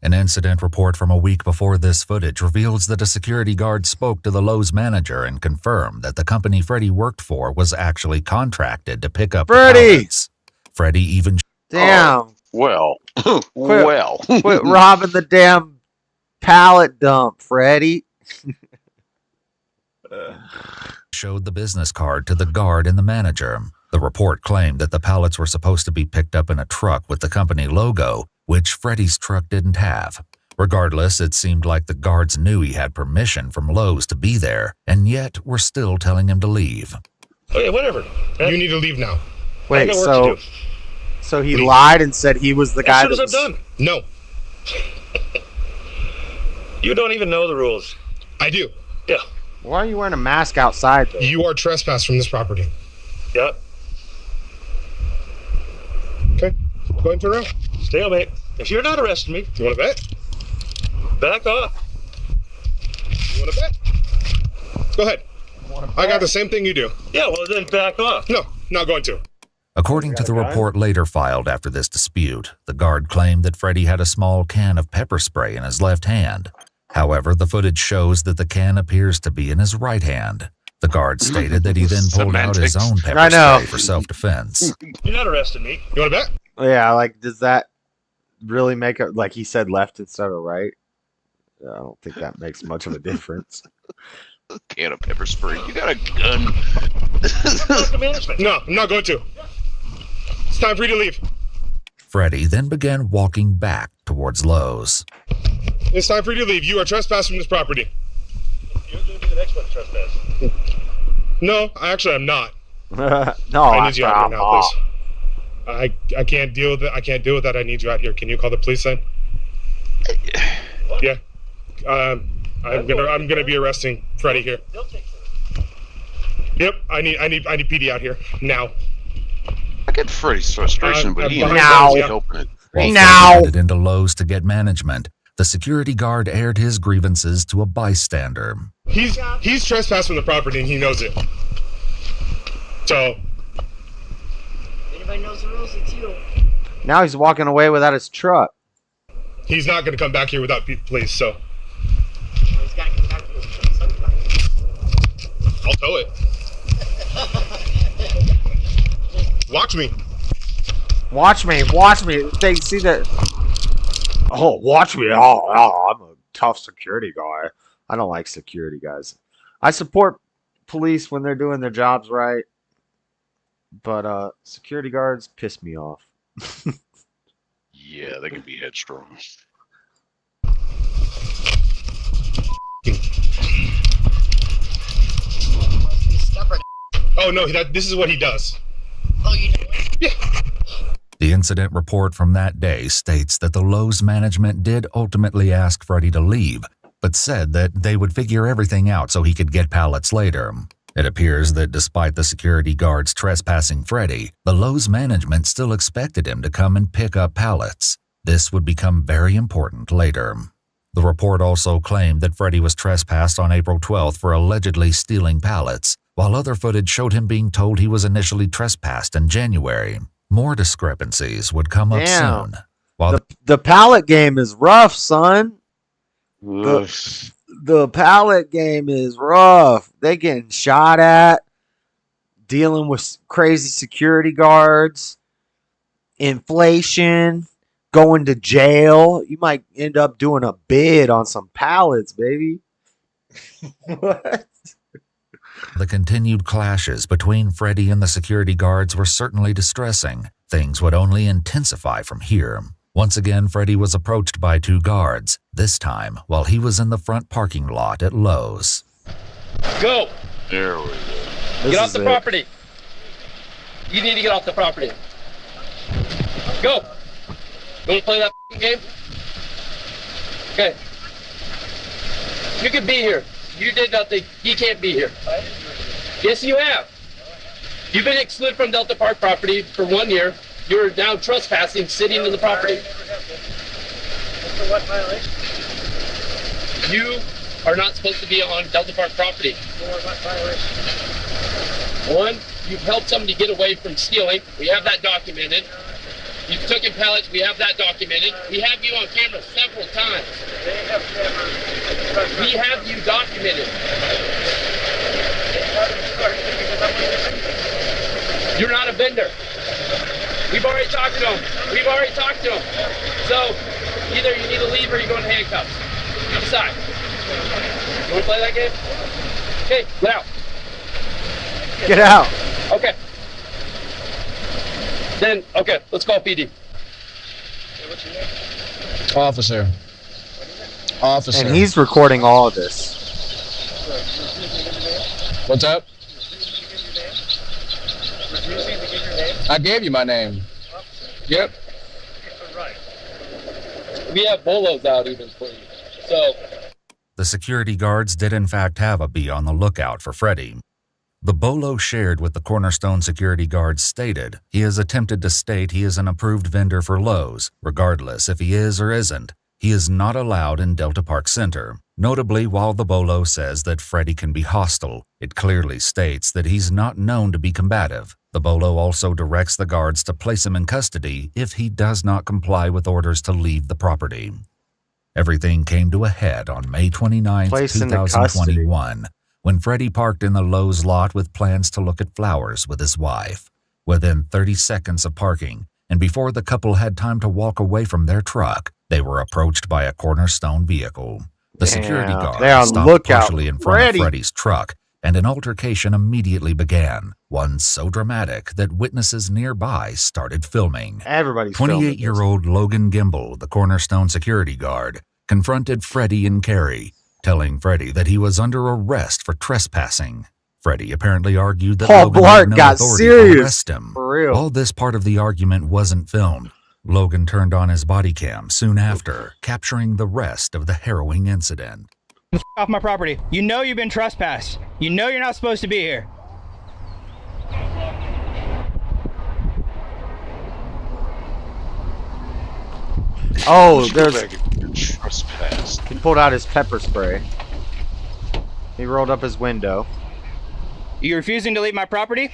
An incident report from a week before this footage reveals that a security guard spoke to the Lowe's manager and confirmed that the company Freddie worked for was actually contracted to pick up the Freddie! pallets. Freddie even Damn. Well, Quit robbing the damn pallet dump, Freddie. showed the business card to the guard and the manager. The report claimed that the pallets were supposed to be picked up in a truck with the company logo, which Freddie's truck didn't have. Regardless, it seemed like the guards knew he had permission from Lowe's to be there, and yet were still telling him to leave. Okay, whatever. You need to leave now. Wait, I got work to do. so he lied and said he was the guy As soon that as I'm was... done. No, You don't even know the rules. I do. Yeah. Why are you wearing a mask outside, though? You are trespassed from this property. Yeah. Okay, go ahead and turn around. Stalemate. If you're not arresting me, You want to bet? back off. You want to bet? Go ahead. I got the same thing you do. Yeah, well then back off. No, not going to. According to the report later filed after this dispute, the guard claimed that Freddie had a small can of pepper spray in his left hand. However, the footage shows that the can appears to be in his right hand. The guard stated that he then pulled out his own pepper spray for self-defense. You're not arresting me. You want to bet? Yeah, like, does that really make it, like he said, left instead of right? I don't think that makes much of a difference. Can of pepper spray. You got a gun. No, I'm not going to. It's time for you to leave. Freddie then began walking back towards Lowe's. It's time for you to leave. You are trespassing from this property. You're going to be the next one to trespass. No, actually, I'm not. No, I need you out here now, please. I can't deal with it. I can't deal with that. I need you out here. Can you call the police then? Yeah. I'm gonna be arresting Freddie here. Yep. I need PD out here now. I get Freddie's frustration, but he now. helping it. While Freddie headed into Lowe's to get management, the security guard aired his grievances to a bystander. He's trespassing the property and he knows it. So. Anybody knows the rules, it's you. Now he's walking away without his truck. He's not going to come back here without police, so. He's got to come back to his truck sometime. I'll tow it. Watch me. Watch me. Watch me. They see that. Oh, watch me. Oh, I'm a tough security guy. I don't like security guys. I support police when they're doing their jobs right. But security guards piss me off. Yeah, they can be headstrong. Oh no, this is what he does. Oh, you know it? Yeah. The incident report from that day states that the Lowe's management did ultimately ask Freddie to leave, but said that they would figure everything out so he could get pallets later. It appears that despite the security guards trespassing Freddie, the Lowe's management still expected him to come and pick up pallets. This would become very important later. The report also claimed that Freddie was trespassed on April 12th for allegedly stealing pallets, while other footage showed him being told he was initially trespassed in January. More discrepancies would come up soon. While the pallet game is rough, son. The pallet game is rough. They getting shot at, dealing with crazy security guards, inflation, going to jail. You might end up doing a bid on some pallets, baby. What? The continued clashes between Freddie and the security guards were certainly distressing. Things would only intensify from here. Once again, Freddie was approached by two guards, this time while he was in the front parking lot at Lowe's. Go! There we go. Get off the property. You need to get off the property. Go! You want to play that game? Okay. You could be here. You did nothing. You can't be here. Yes, you have. You've been excluded from Delta Park property for 1 year. You're now trespassing, sitting in the property. For what violation? You are not supposed to be on Delta Park property. For what violation? One, you've helped somebody get away from stealing. We have that documented. You've taken pallets. We have that documented. We have you on camera several times. We have you documented. You're not a vendor. We've already talked to him. We've already talked to him. So either you need to leave or you're going to handcuffs. You decide. You want to play that game? Okay, get out. Get out. Okay. Then, okay, let's call PD. Officer. Officer. And he's recording all of this. What's up? I gave you my name. Yep. We have bolos out even for you. So. The security guards did in fact have a bee on the lookout for Freddie. The bolo shared with the Cornerstone security guards stated he has attempted to state he is an approved vendor for Lowe's. Regardless if he is or isn't, he is not allowed in Delta Park Center. Notably, while the bolo says that Freddy can be hostile, it clearly states that he's not known to be combative. The bolo also directs the guards to place him in custody if he does not comply with orders to leave the property. Everything came to a head on May 29, 2021, when Freddy parked in the Lowe's lot with plans to look at flowers with his wife. Within 30 seconds of parking, and before the couple had time to walk away from their truck, they were approached by a Cornerstone vehicle. The security guard stopped partially in front of Freddy's truck, and an altercation immediately began, one so dramatic that witnesses nearby started filming. Everybody's 28-year-old Logan Gimble, the Cornerstone security guard, confronted Freddy and Carrie, telling Freddy that he was under arrest for trespassing. Freddy apparently argued that Logan had no authority to arrest him. For real. All this part of the argument wasn't filmed. Logan turned on his body cam soon after, capturing the rest of the harrowing incident. Off my property. You know you've been trespassed. You know you're not supposed to be here. Oh, there's... Trespassed. He pulled out his pepper spray. He rolled up his window. You refusing to leave my property?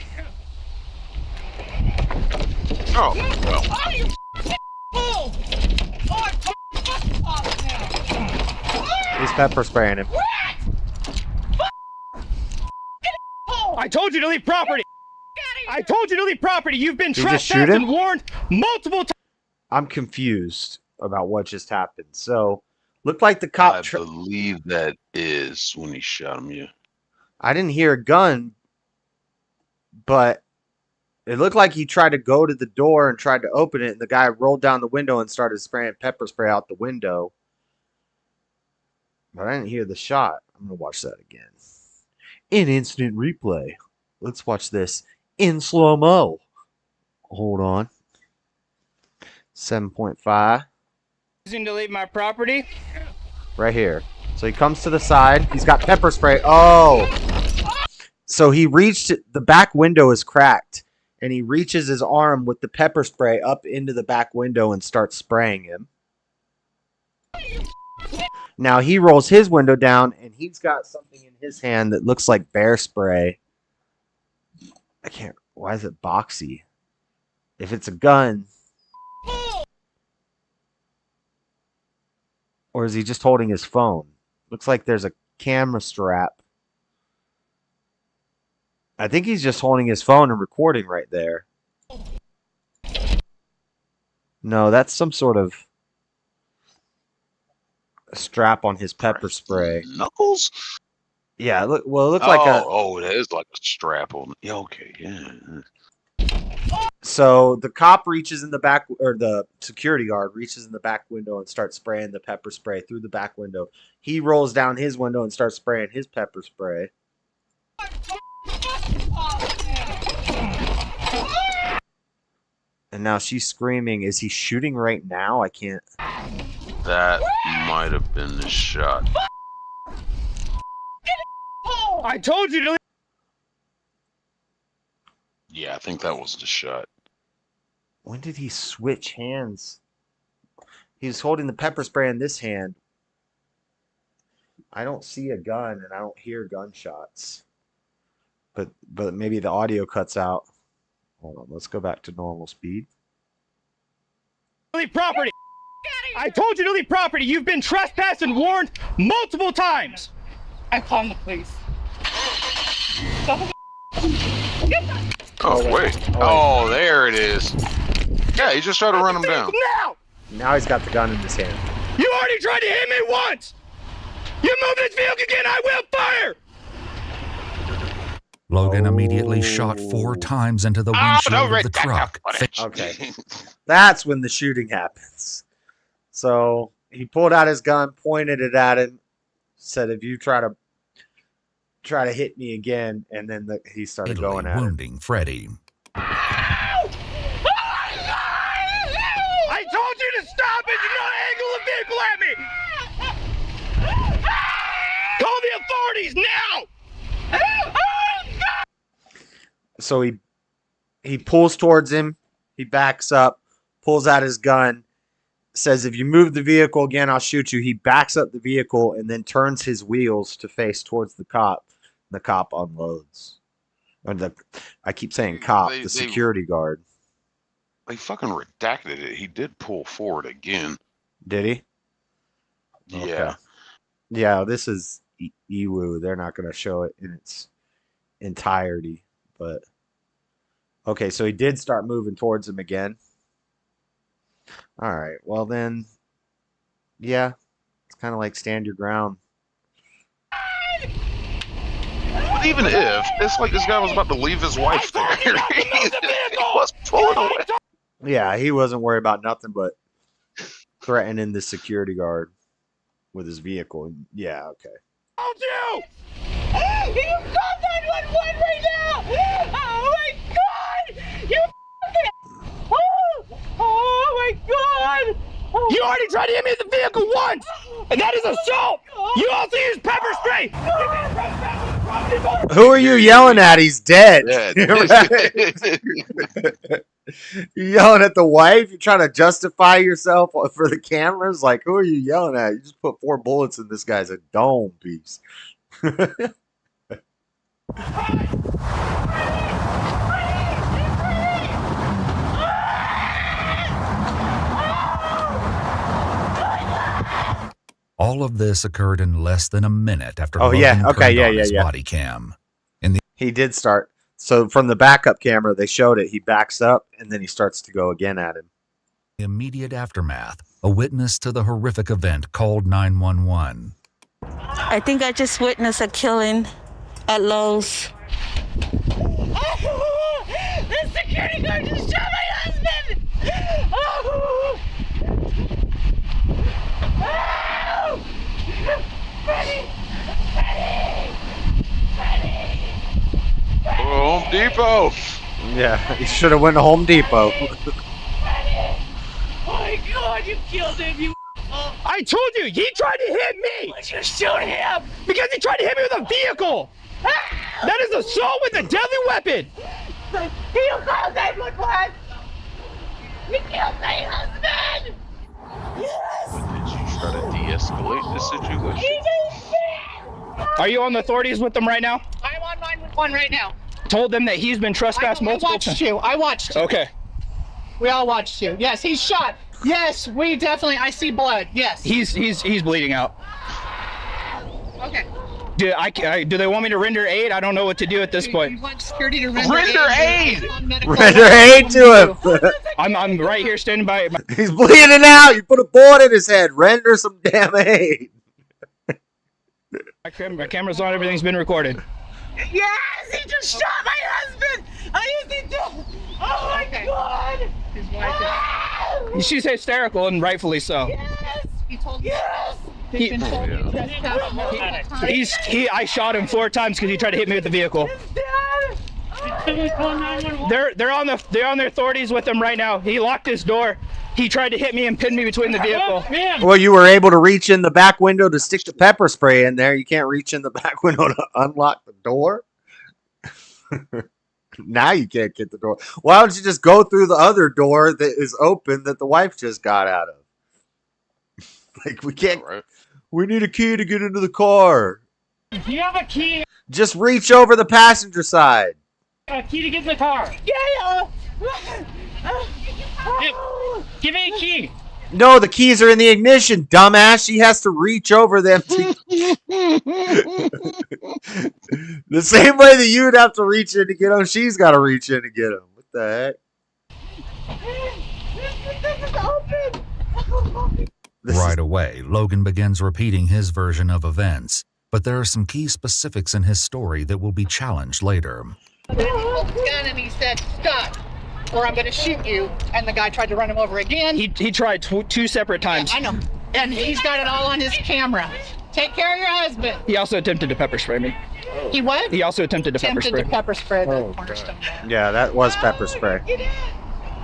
Oh, well. He's pepper spraying him. I told you to leave property. I told you to leave property. You've been Did you just shoot trespassed him? and warned multiple times. I'm confused about what just happened. So, looked like the cop... I believe that is when he shot him, yeah. I didn't hear a gun, but it looked like he tried to go to the door and tried to open it, and the guy rolled down the window and started spraying pepper spray out the window. But I didn't hear the shot. I'm going to watch that again. In instant replay. Let's watch this in slow-mo. Hold on. 7.5. Refusing to leave my property? Right here. So he comes to the side. He's got pepper spray. Oh! So he reached... The back window is cracked. And he reaches his arm with the pepper spray up into the back window and starts spraying him. Now he rolls his window down and he's got something in his hand that looks like bear spray. I can't... Why is it boxy? If it's a gun... Or is he just holding his phone? Looks like there's a camera strap. I think he's just holding his phone and recording right there. No, that's some sort of strap on his pepper spray. Knuckles? Yeah, look. Well, it looked like a... Oh, it is like a strap on. Yeah, okay, yeah. So the cop reaches in the back, or the security guard reaches in the back window and starts spraying the pepper spray through the back window. He rolls down his window and starts spraying his pepper spray. And now she's screaming. Is he shooting right now? I can't. That might have been the shot. I told you to leave. Yeah, I think that was the shot. When did he switch hands? He was holding the pepper spray in this hand. I don't see a gun and I don't hear gunshots. But maybe the audio cuts out. Hold on, let's go back to normal speed. Leave property. I told you to leave property. You've been trespassed and warned multiple times. I'm calling the police. Oh, wait. Oh, there it is. Yeah, he just tried to run him down. Now he's got the gun in his hand. You already tried to hit me once. You move this vehicle again, I will fire. Logan immediately shot 4 times into the windshield of the truck. Okay. That's when the shooting happens. So he pulled out his gun, pointed it at him, said, if you try to hit me again, and then he started going at him. Wounding Freddy. I told you to stop it. You not angle the vehicle at me. Call the authorities now. So he pulls towards him. He backs up, pulls out his gun, says, if you move the vehicle again, I'll shoot you. He backs up the vehicle and then turns his wheels to face towards the cop. The cop unloads. I keep saying cop, the security guard. They fucking redacted it. He did pull forward again. Did he? Yeah. Okay. Yeah, this is Ewu. They're not going to show it in its entirety, but okay, so he did start moving towards him again. All right, well then, yeah, it's kind of like stand your ground. But even if, it's like this guy was about to leave his wife there. He was pulling away. Yeah, he wasn't worried about nothing but threatening the security guard with his vehicle. Yeah, okay. Told you! You called 911 right now! Oh my god! You oh my god! You already tried to hit me with the vehicle once! And that is assault! You also used pepper spray! Who are you yelling at? He's dead. You're yelling at the wife? You're trying to justify yourself for the cameras? Like, who are you yelling at? You just put 4 bullets in this guy's a dome piece. All of this occurred in less than a minute after Oh, yeah. Logan Okay, turned yeah. on his body cam. He did start. So from the backup camera, they showed it. He backs up, and then he starts to go again at him. The immediate aftermath, a witness to the horrific event called 911. I think I just witnessed a killing at Lowe's. Oh, the security guard just shot my husband! Oh! Oh! Freddie! Home Depot. Yeah, he should have went to Home Depot. Oh my god, you killed him, you I told you, he tried to hit me! Why'd you shoot him? Because he tried to hit me with a vehicle! That is assault with a deadly weapon! You called 911! You killed my husband! Yes! Did you try to de-escalate the situation? Are you on the authorities with them right now? I'm on 911 right now. Told them that he's been trespassed multiple times. I watched you. Okay. We all watched you. Yes, he's shot. Yes, we definitely. I see blood. Yes. He's bleeding out. Okay. Do they want me to render aid? I don't know what to do at this point. You want security to render aid? Render aid to him. I'm right here standing by. He's bleeding out. You put a bullet in his head. Render some damn aid. My camera's on. Everything's been recorded. Yes, he just shot my husband. Oh my god. His wife She's hysterical and rightfully so. Yes, he told me. Yes. He's been told me I shot him 4 times because he tried to hit me with the vehicle. They're on their authorities with him right now. He locked his door. He tried to hit me and pin me between the vehicle. Well, you were able to reach in the back window to stick the pepper spray in there. You can't reach in the back window to unlock the door. Now you can't get the door. Why don't you just go through the other door that is open that the wife just got out of? Like, we can't. Right. We need a key to get into the car. Do you have a key? Just reach over the passenger side. A key to get in the car. Yeah. Give me a key. No, the keys are in the ignition, dumbass. She has to reach over them. The same way that you'd have to reach in to get them, she's got to reach in to get them. What the heck? Right away, Logan begins repeating his version of events, but there are some key specifics in his story that will be challenged later. He pulled his gun and he said, "Stop, or I'm going to shoot you." And the guy tried to run him over again. He tried 2 separate times. Yeah, I know. And he's got it all on his camera. Take care of your husband. He also attempted to pepper spray me. He what? He also attempted to pepper spray. The cornerstone. Yeah, that was pepper spray.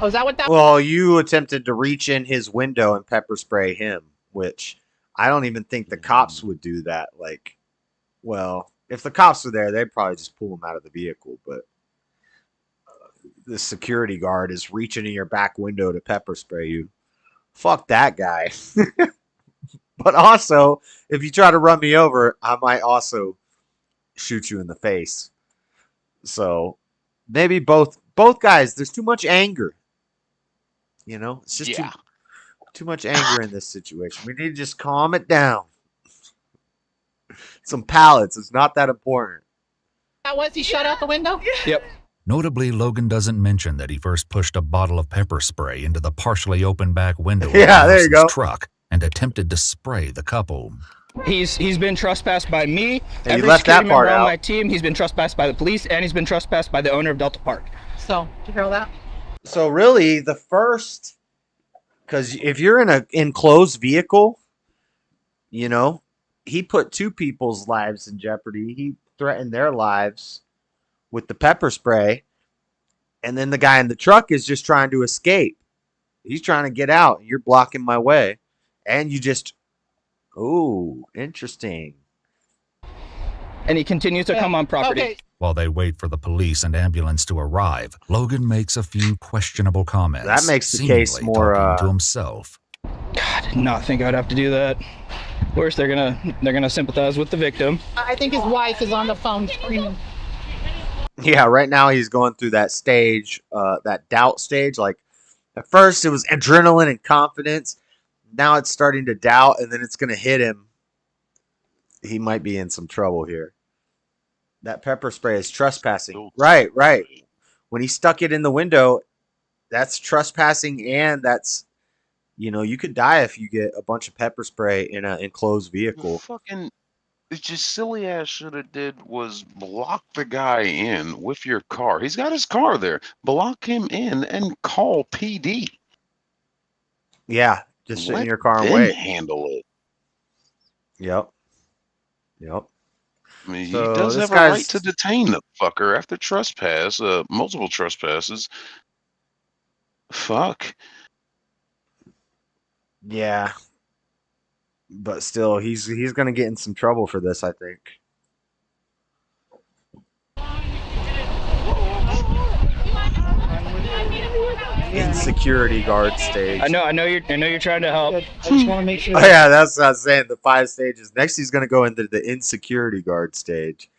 Oh, is that what that Well, you attempted to reach in his window and pepper spray him, which I don't even think the cops would do that. Like, well, if the cops were there, they'd probably just pull him out of the vehicle, but the security guard is reaching in your back window to pepper spray you. fuck that guy. But also, if you try to run me over, I might also shoot you in the face. So maybe both guys. There's too much anger. You know, it's just too much anger in this situation. We need to just calm it down. Some pallets. It's not that important. That was he shot out the window? Yep. Notably, Logan doesn't mention that he first pushed a bottle of pepper spray into the partially open back window of the truck and attempted to spray the couple. He's been trespassed by me. And you left that part on out. my team. He's been trespassed by the police, and he's been trespassed by the owner of Delta Park. So, did you hear all that? So really, the first, because if you're in an enclosed vehicle, you know, he put 2 people's lives in jeopardy. He threatened their lives with the pepper spray, and then the guy in the truck is just trying to escape. He's trying to get out, and you're blocking my way, and you just, ooh, interesting. And he continues to come on property. Okay. While they wait for the police and ambulance to arrive, Logan makes a few questionable comments. That makes the case seemingly more talking to himself. God, I did not think I'd have to do that. Of course, they're gonna sympathize with the victim. I think his wife is on the phone screaming. Yeah, right now he's going through that stage, that doubt stage. Like, at first it was adrenaline and confidence. Now it's starting to doubt, and then it's going to hit him. He might be in some trouble here. That pepper spray is trespassing. Right. When he stuck it in the window, that's trespassing, and that's, you know, you could die if you get a bunch of pepper spray in an enclosed vehicle. Fucking, it's just silly ass should have did was block the guy in with your car. He's got his car there. Block him in and call PD. Yeah, just sit in your car and them wait. Handle it. Yep. I mean, So he does this have a right guy's- to detain the fucker after trespass, multiple trespasses. Fuck. Yeah. But still, he's going to get in some trouble for this, I think. In security guard stage. I know you're trying to help. I just want to make sure. Oh yeah, that's what I was saying. The 5 stages. Next, he's going to go into the insecurity guard stage.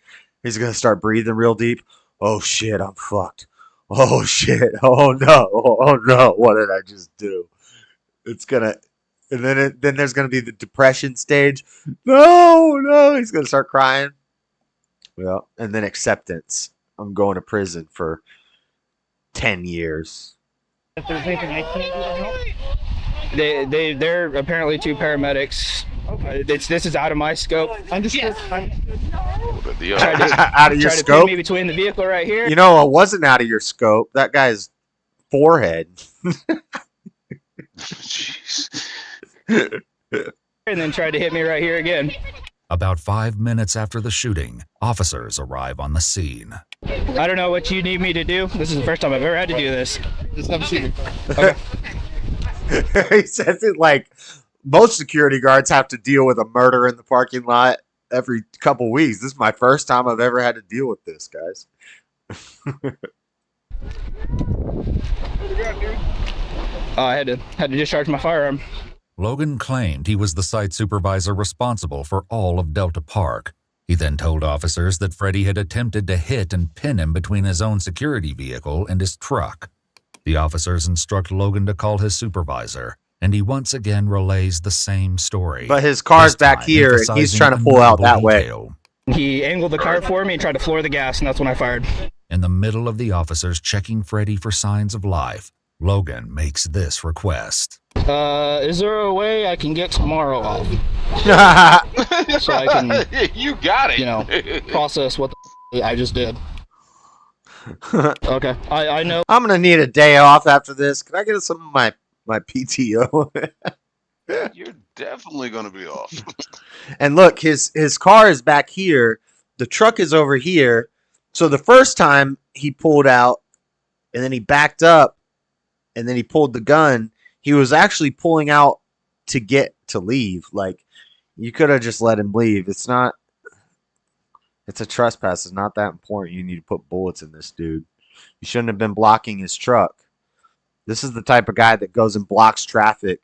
He's going to start breathing real deep. Oh shit, I'm fucked. Oh shit. Oh no. Oh no. What did I just do? It's gonna, and then there's going to be the depression stage. No. He's going to start crying. Well, and then acceptance. I'm going to prison for 10 years. If there's anything I can't do to help. They're apparently 2 paramedics. This is out of my scope. Understood. Out of your Try to scope? pin me between the vehicle right here. You know, it wasn't out of your scope. That guy's forehead. Jeez. And then tried to hit me right here again. About 5 minutes after the shooting, officers arrive on the scene. I don't know what you need me to do. This is the first time I've ever had to do this. Just have a shooter. Okay. He says it like most security guards have to deal with a murder in the parking lot every couple weeks. This is my first time I've ever had to deal with this, guys. I had to discharge my firearm. Logan claimed he was the site supervisor responsible for all of Delta Park. He then told officers that Freddie had attempted to hit and pin him between his own security vehicle and his truck. The officers instruct Logan to call his supervisor, and he once again relays the same story. But his car's this back time here, and he's emphasizing trying to a pull out notable that way. detail. He angled the car for me and tried to floor the gas, and that's when I fired. In the middle of the officers checking Freddie for signs of life, Logan makes this request. Is there a way I can get tomorrow off? So I can, you got it. you know, process what the I just did. Okay, I know. I'm gonna need a day off after this. Can I get some of my PTO? You're definitely going to be off. And look, his car is back here. The truck is over here. So the first time he pulled out, and then he backed up, and then he pulled the gun. He was actually pulling out to get to leave. Like, you could have just let him leave. It's a trespass. It's not that important. You need to put bullets in this dude. You shouldn't have been blocking his truck. This is the type of guy that goes and blocks traffic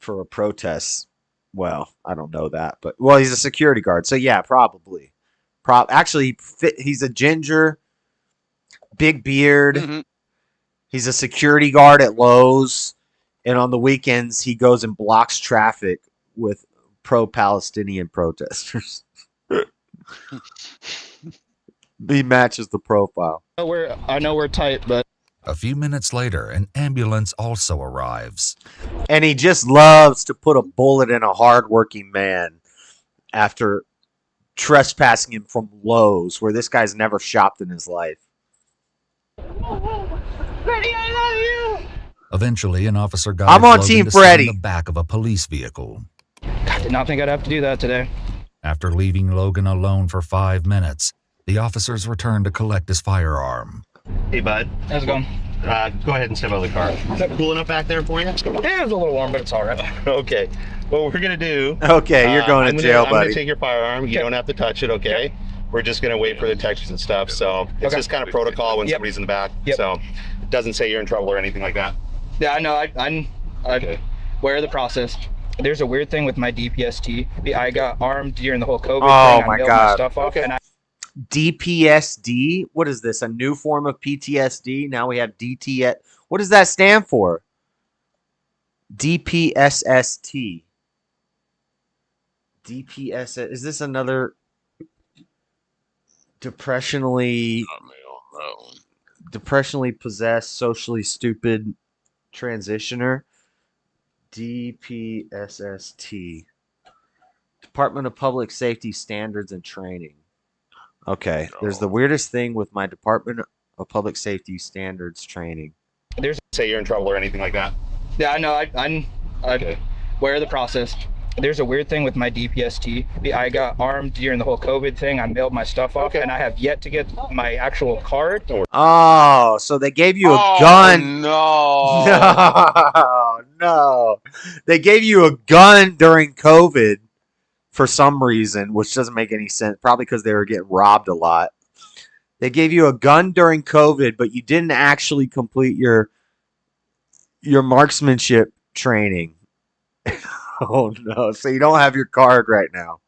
for a protest. Well, I don't know that, but well, he's a security guard, so yeah, probably. Actually, he's a ginger, big beard. Mm-hmm. He's a security guard at Lowe's, and on the weekends he goes and blocks traffic with pro-Palestinian protesters. He matches the profile. I know we're tight, but A few minutes later, an ambulance also arrives. And he just loves to put a bullet in a hardworking man after trespassing him from Lowe's, where this guy's never shopped in his life. Freddie, I love you. Eventually, an officer guides I'm on Logan Team to sit Freddy. in the back of a police vehicle. I did not think I'd have to do that today. After leaving Logan alone for 5 minutes, the officers return to collect his firearm. Hey, bud. How's it going? Go ahead and step out of the car. Is that cool enough back there for you? Yeah, it was a little warm, but it's all right. Okay. What we're going to do... Okay, you're going to jail, I'm buddy. going to take your firearm. You don't have to touch it, okay? We're just going to wait for the detectives and stuff. So it's just kind of protocol when somebody's in the back. So it doesn't say you're in trouble or anything like that. Yeah, I know. I'm aware of the process. There's a weird thing with my DPST. I got armed during the whole COVID thing. Oh, my I mailed God. my stuff off, and DPSD? What is this? A new form of PTSD? Now we have DTS. What does that stand for? DPSST. DPS. Is this another depressionally possessed, socially stupid transitioner? DPSST. Department of Public Safety Standards and Training. Okay, there's the weirdest thing with my Department of Public Safety Standards training. There's say you're in trouble or anything like that. Yeah, I know. I'm aware of the process. There's a weird thing with my DPST. I got armed during the whole COVID thing. I mailed my stuff off, and I have yet to get my actual card. Oh, so they gave you a gun. No. No. They gave you a gun during COVID for some reason, which doesn't make any sense. Probably because they were getting robbed a lot. They gave you a gun during COVID, but you didn't actually complete your marksmanship training. Oh no! So you don't have your card right now.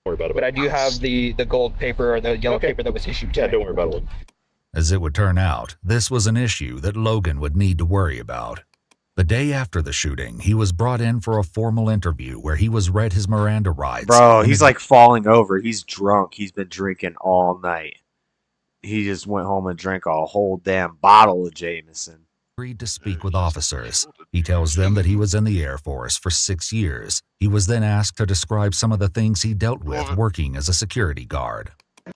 Don't worry about it. But I do have the gold paper or the yellow paper that was issued to me. Don't worry about it. As it would turn out, this was an issue that Logan would need to worry about. The day after the shooting, he was brought in for a formal interview where he was read his Miranda rights. Bro, he's like falling over. He's drunk. He's been drinking all night. He just went home and drank a whole damn bottle of Jameson. Agreed to speak with officers. He tells them that he was in the Air Force for 6 years. He was then asked to describe some of the things he dealt with working as a security guard.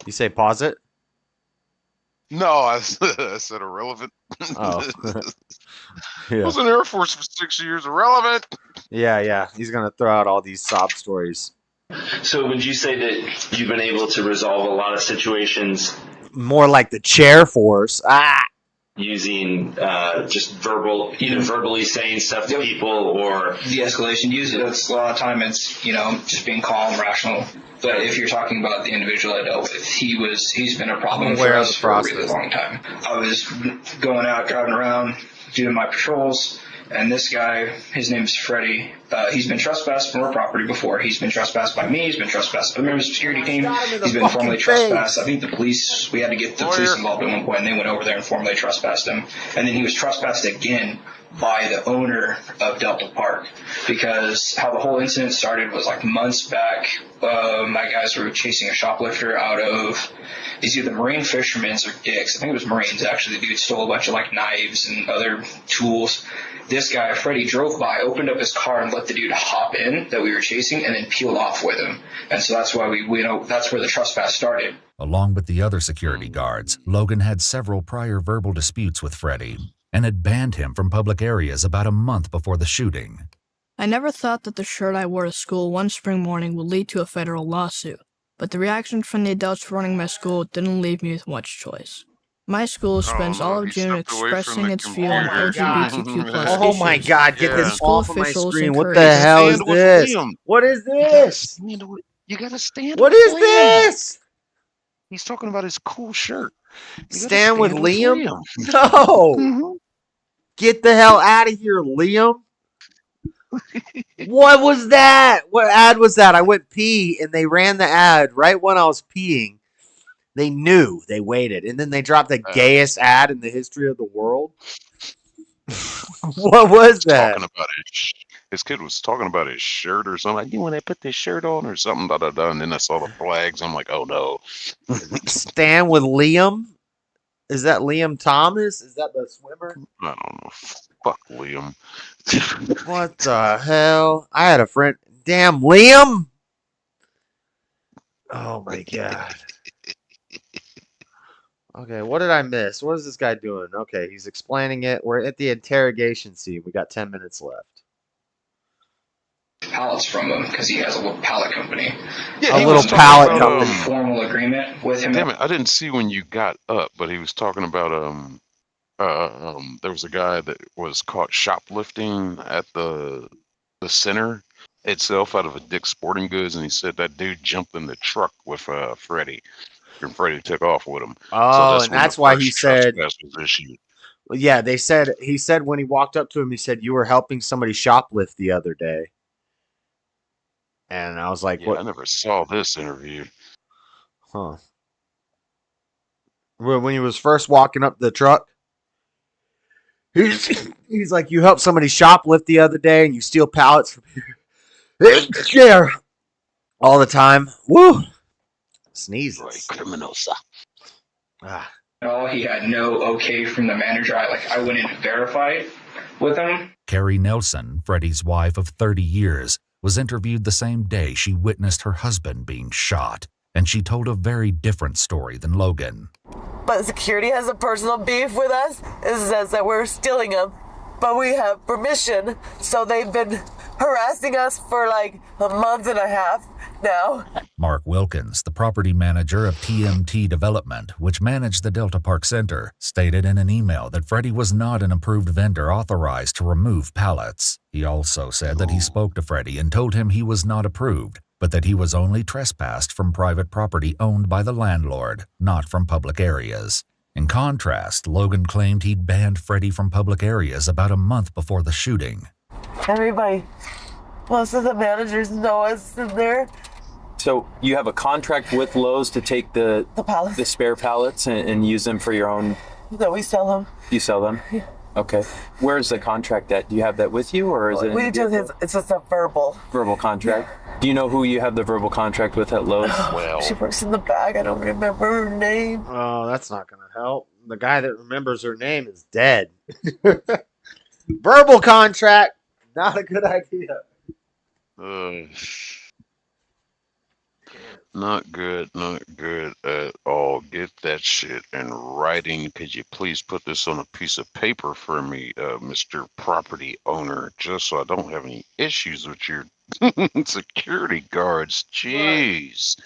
You say pause it? No, I said irrelevant. Oh. I was in the Air Force for 6 years. Irrelevant. Yeah. He's going to throw out all these sob stories. So would you say that you've been able to resolve a lot of situations more like the chair force? using just either verbally saying stuff to people or de-escalation? Usually that's a lot of time it's, just being calm, rational. But if you're talking about the individual I dealt with, he's been a problem for us for a really long time. I was going out, driving around, doing my patrols, and this guy, his name's Freddie, he's been trespassed from our property before. He's been trespassed by me. He's been trespassed by the members of the security team. He's been formally trespassed. I think the police, we had to get the police involved at one point, and they went over there and formally trespassed him. And then he was trespassed again by the owner of Delta Park, because how the whole incident started was like months back. My guys were chasing a shoplifter out of, it's either Marine Fishermen's or Dick's. I think it was Marines, actually. The dude stole a bunch of like knives and other tools. This guy, Freddie, drove by, opened up his car, and let the dude hop in that we were chasing, and then peeled off with him. And so that's why that's where the trespass started. Along with the other security guards, Logan had several prior verbal disputes with Freddie and had banned him from public areas about a month before the shooting. I never thought that the shirt I wore to school one spring morning would lead to a federal lawsuit, but the reaction from the adults running my school didn't leave me with much choice. My school spends all of June expressing its view on LGBTQ+ Oh my God, get this school off of my officials screen. What encourage the hell is this? What is this? You gotta stand. What with is Liam. this? He's talking about his cool shirt. Stand with Liam? No. Get the hell out of here, Liam. What was that? What ad was that? I went pee and they ran the ad right when I was peeing. They knew. They waited. And then they dropped the gayest ad in the history of the world. What was that? Talking about his kid was talking about his shirt or something. Like, you want to put this shirt on or something? Da, da, da. And then I saw the flags. I'm like, oh no. Stand with Liam? Is that Liam Thomas? Is that the swimmer? I don't know. Fuck Liam. What the hell? I had a friend. Damn, Liam! Oh my god. Okay, what did I miss? What is this guy doing? Okay, he's explaining it. We're at the interrogation scene. We got 10 minutes left. Pallets from him because he has a little pallet company. Yeah, a little pallet company. Formal agreement with him. Damn it, I didn't see when you got up, but he was talking about there was a guy that was caught shoplifting at the center itself out of a Dick's Sporting Goods, and he said that dude jumped in the truck with Freddie, and Freddie took off with him. Oh, so and that's why he said. Was issued. Well, yeah, he said when he walked up to him, he said, "You were helping somebody shoplift the other day." And I was like, yeah, "What?" I never saw this interview. Huh. When he was first walking up the truck, he's like, "You helped somebody shoplift the other day, and you steal pallets from here all the time." Woo! Sneezes. Criminals. No, he had no okay from the manager. I went in and verified with him. Carrie Nelson, Freddie's wife of 30 years, was interviewed the same day she witnessed her husband being shot, and she told a very different story than Logan. But security has a personal beef with us. It says that we're stealing them, but we have permission, so they've been harassing us for like a month and a half now. Mark Wilkins, the property manager of TMT Development, which managed the Delta Park Center, stated in an email that Freddie was not an approved vendor authorized to remove pallets. He also said that he spoke to Freddie and told him he was not approved, but that he was only trespassed from private property owned by the landlord, not from public areas. In contrast, Logan claimed he'd banned Freddie from public areas about a month before the shooting. Everybody, most of the managers know us in there. So you have a contract with Lowe's to take the spare pallets and use them for your own? No, we sell them. You sell them? Yeah. Okay. Where's the contract at? Do you have that with you, or is it? We do this. It's just a verbal Contract. Yeah. Do you know who you have the verbal contract with at Lowe's? Well, she works in the back. I don't remember her name. Oh, that's not going to help. The guy that remembers her name is dead. Verbal contract. Not a good idea. Not good at all. Get that shit in writing. Could you please put this on a piece of paper for me, Mr. Property Owner, just so I don't have any issues with your security guards. Jeez.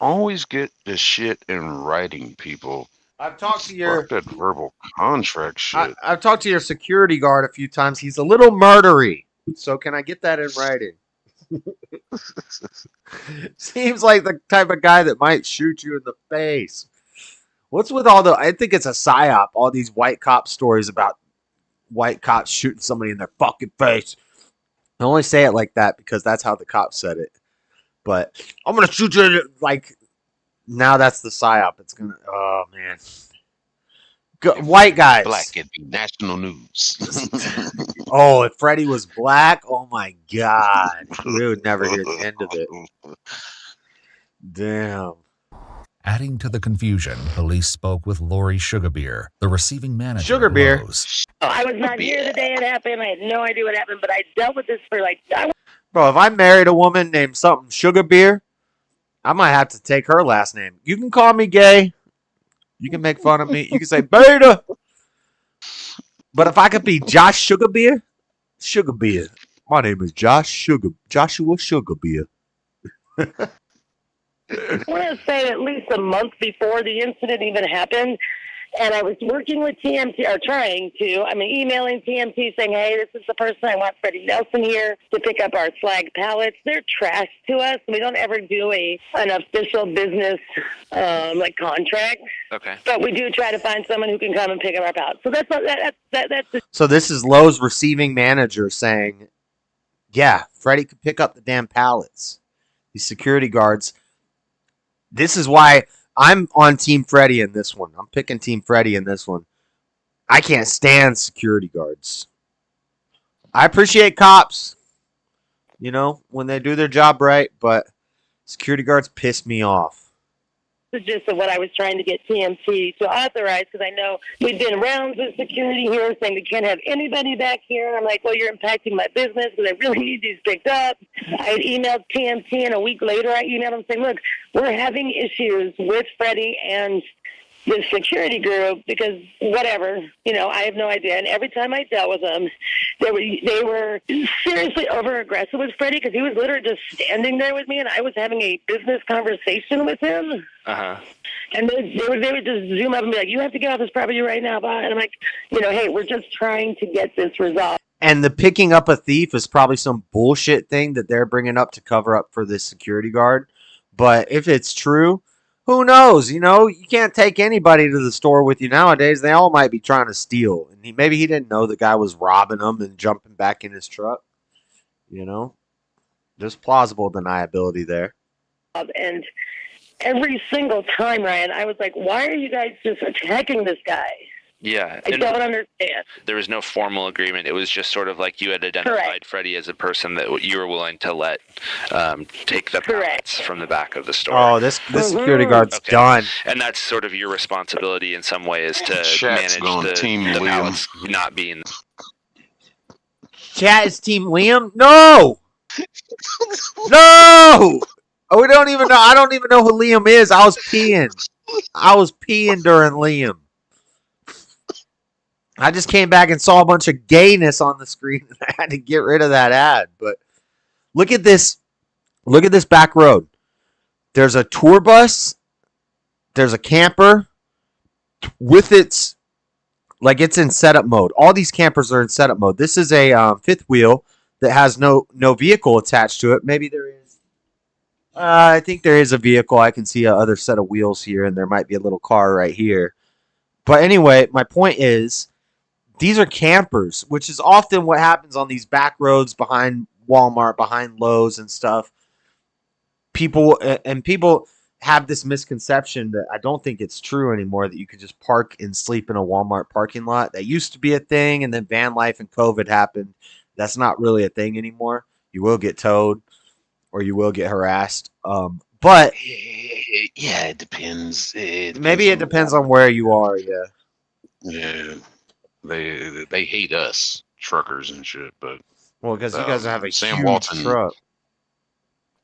Always get the shit in writing, people. I've talked to your... Fuck that verbal contract shit. I've talked to your security guard a few times. He's a little murdery. So can I get that in writing? Seems like the type of guy that might shoot you in the face. What's with all the... I think it's a psyop. All these white cop stories about white cops shooting somebody in their fucking face. I only say it like that because that's how the cops said it. But I'm going to shoot you like... Now that's the psyop. It's going to... Oh, man. White guys. Black, it'd be national news. Oh, if Freddie was black, oh my God. We would never hear the end of it. Damn. Adding to the confusion, police spoke with Lori Sugarbeer, the receiving manager. Sugarbeer. I was not here the day it happened. I had no idea what happened, but I dealt with this for like... Bro, if I married a woman named something Sugarbeer, I might have to take her last name. You can call me gay. You can make fun of me. You can say beta. But if I could be Josh Sugarbeer, my name is Joshua Sugarbeer. I want to say at least a month before the incident even happened, and I was working with TMT, or trying to, emailing TMT saying, hey, this is the person I want Freddie Nelson here to pick up our slag pallets. They're trash to us. We don't ever do an official business contract. Okay. But we do try to find someone who can come and pick up our pallets. So that's So this is Lowe's receiving manager saying, Yeah, Freddie could pick up the damn pallets. These security guards. This is why I'm on Team Freddie in this one. I'm picking Team Freddie in this one. I can't stand security guards. I appreciate cops, when they do their job right, but security guards piss me off. The gist of what I was trying to get TMT to authorize, because I know we've been rounds with security here saying we can't have anybody back here. And I'm like, well, you're impacting my business because I really need these picked up. I had emailed TMT, and a week later I emailed them saying, look, we're having issues with Freddie and the security group because whatever, I have no idea. And every time I dealt with them, they were seriously over aggressive with Freddie because he was literally just standing there with me, and I was having a business conversation with him. And they would just zoom up and be like, "You have to get off this property right now, bye." And I'm like, hey, we're just trying to get this resolved. And the picking up a thief is probably some bullshit thing that they're bringing up to cover up for this security guard. But if it's true, who knows? You can't take anybody to the store with you nowadays. They all might be trying to steal. And maybe he didn't know the guy was robbing them and jumping back in his truck. There's plausible deniability there. And every single time, Ryan, I was like, why are you guys just attacking this guy? Yeah. I don't understand. There was no formal agreement. It was just sort of like you had identified Freddie as a person that you were willing to let take the pallets from the back of the store. Oh, this security guard's done. And that's sort of your responsibility in some ways to manage the pallets not being. Chat is Team Liam? No! No! We don't even know. I don't even know who Liam is. I was peeing during Liam. I just came back and saw a bunch of gayness on the screen, and I had to get rid of that ad. But look at this. Look at this back road. There's a tour bus. There's a camper with it's in setup mode. All these campers are in setup mode. This is a fifth wheel that has no vehicle attached to it. Maybe there is. I think there is a vehicle. I can see another set of wheels here, and there might be a little car right here. But anyway, my point is, these are campers, which is often what happens on these back roads behind Walmart, behind Lowe's and stuff. People have this misconception that I don't think it's true anymore, that you could just park and sleep in a Walmart parking lot. That used to be a thing, and then van life and COVID happened. That's not really a thing anymore. You will get towed, or you will get harassed. But yeah, it depends. Maybe it depends on where you are. Yeah. Yeah, they hate us truckers and shit, but because you guys have a Sam huge Walton truck.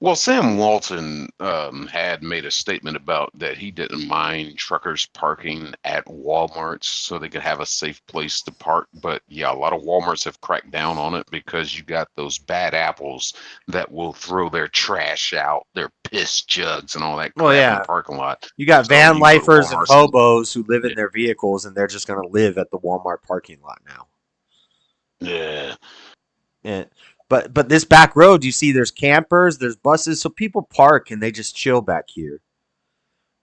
Well, Sam Walton had made a statement about that he didn't mind truckers parking at Walmarts so they could have a safe place to park. But yeah, a lot of Walmarts have cracked down on it because you got those bad apples that will throw their trash out, their piss jugs and all that crap in the parking lot. You got van lifers and hobos who live in their vehicles, and they're just going to live at the Walmart parking lot now. Yeah. Yeah. But this back road, you see there's campers, there's buses, so people park and they just chill back here.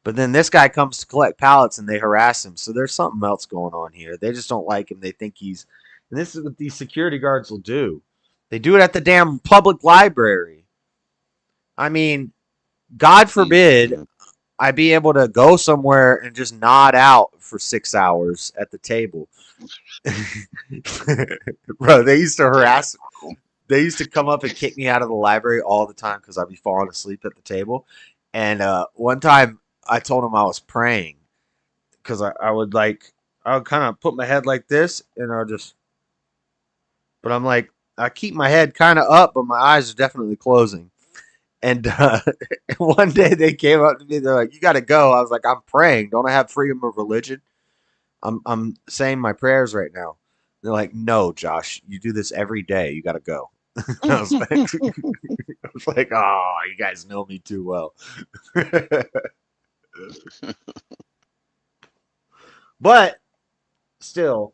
But then this guy comes to collect pallets and they harass him. So there's something else going on here. They just don't like him. They think he's... And this is what these security guards will do. They do it at the damn public library. I mean, God forbid I be able to go somewhere and just nod out for 6 hours at the table. Bro, they used to harass... They used to come up and kick me out of the library all the time because I'd be falling asleep at the table. And one time I told them I was praying because I would kind of put my head like this and but I'm like, I keep my head kind of up, but my eyes are definitely closing. And one day they came up to me, they're like, "You got to go." I was like, "I'm praying. Don't I have freedom of religion? I'm saying my prayers right now." They're like, "No, Josh, you do this every day. You got to go." I was like, "Oh, you guys know me too well." But still,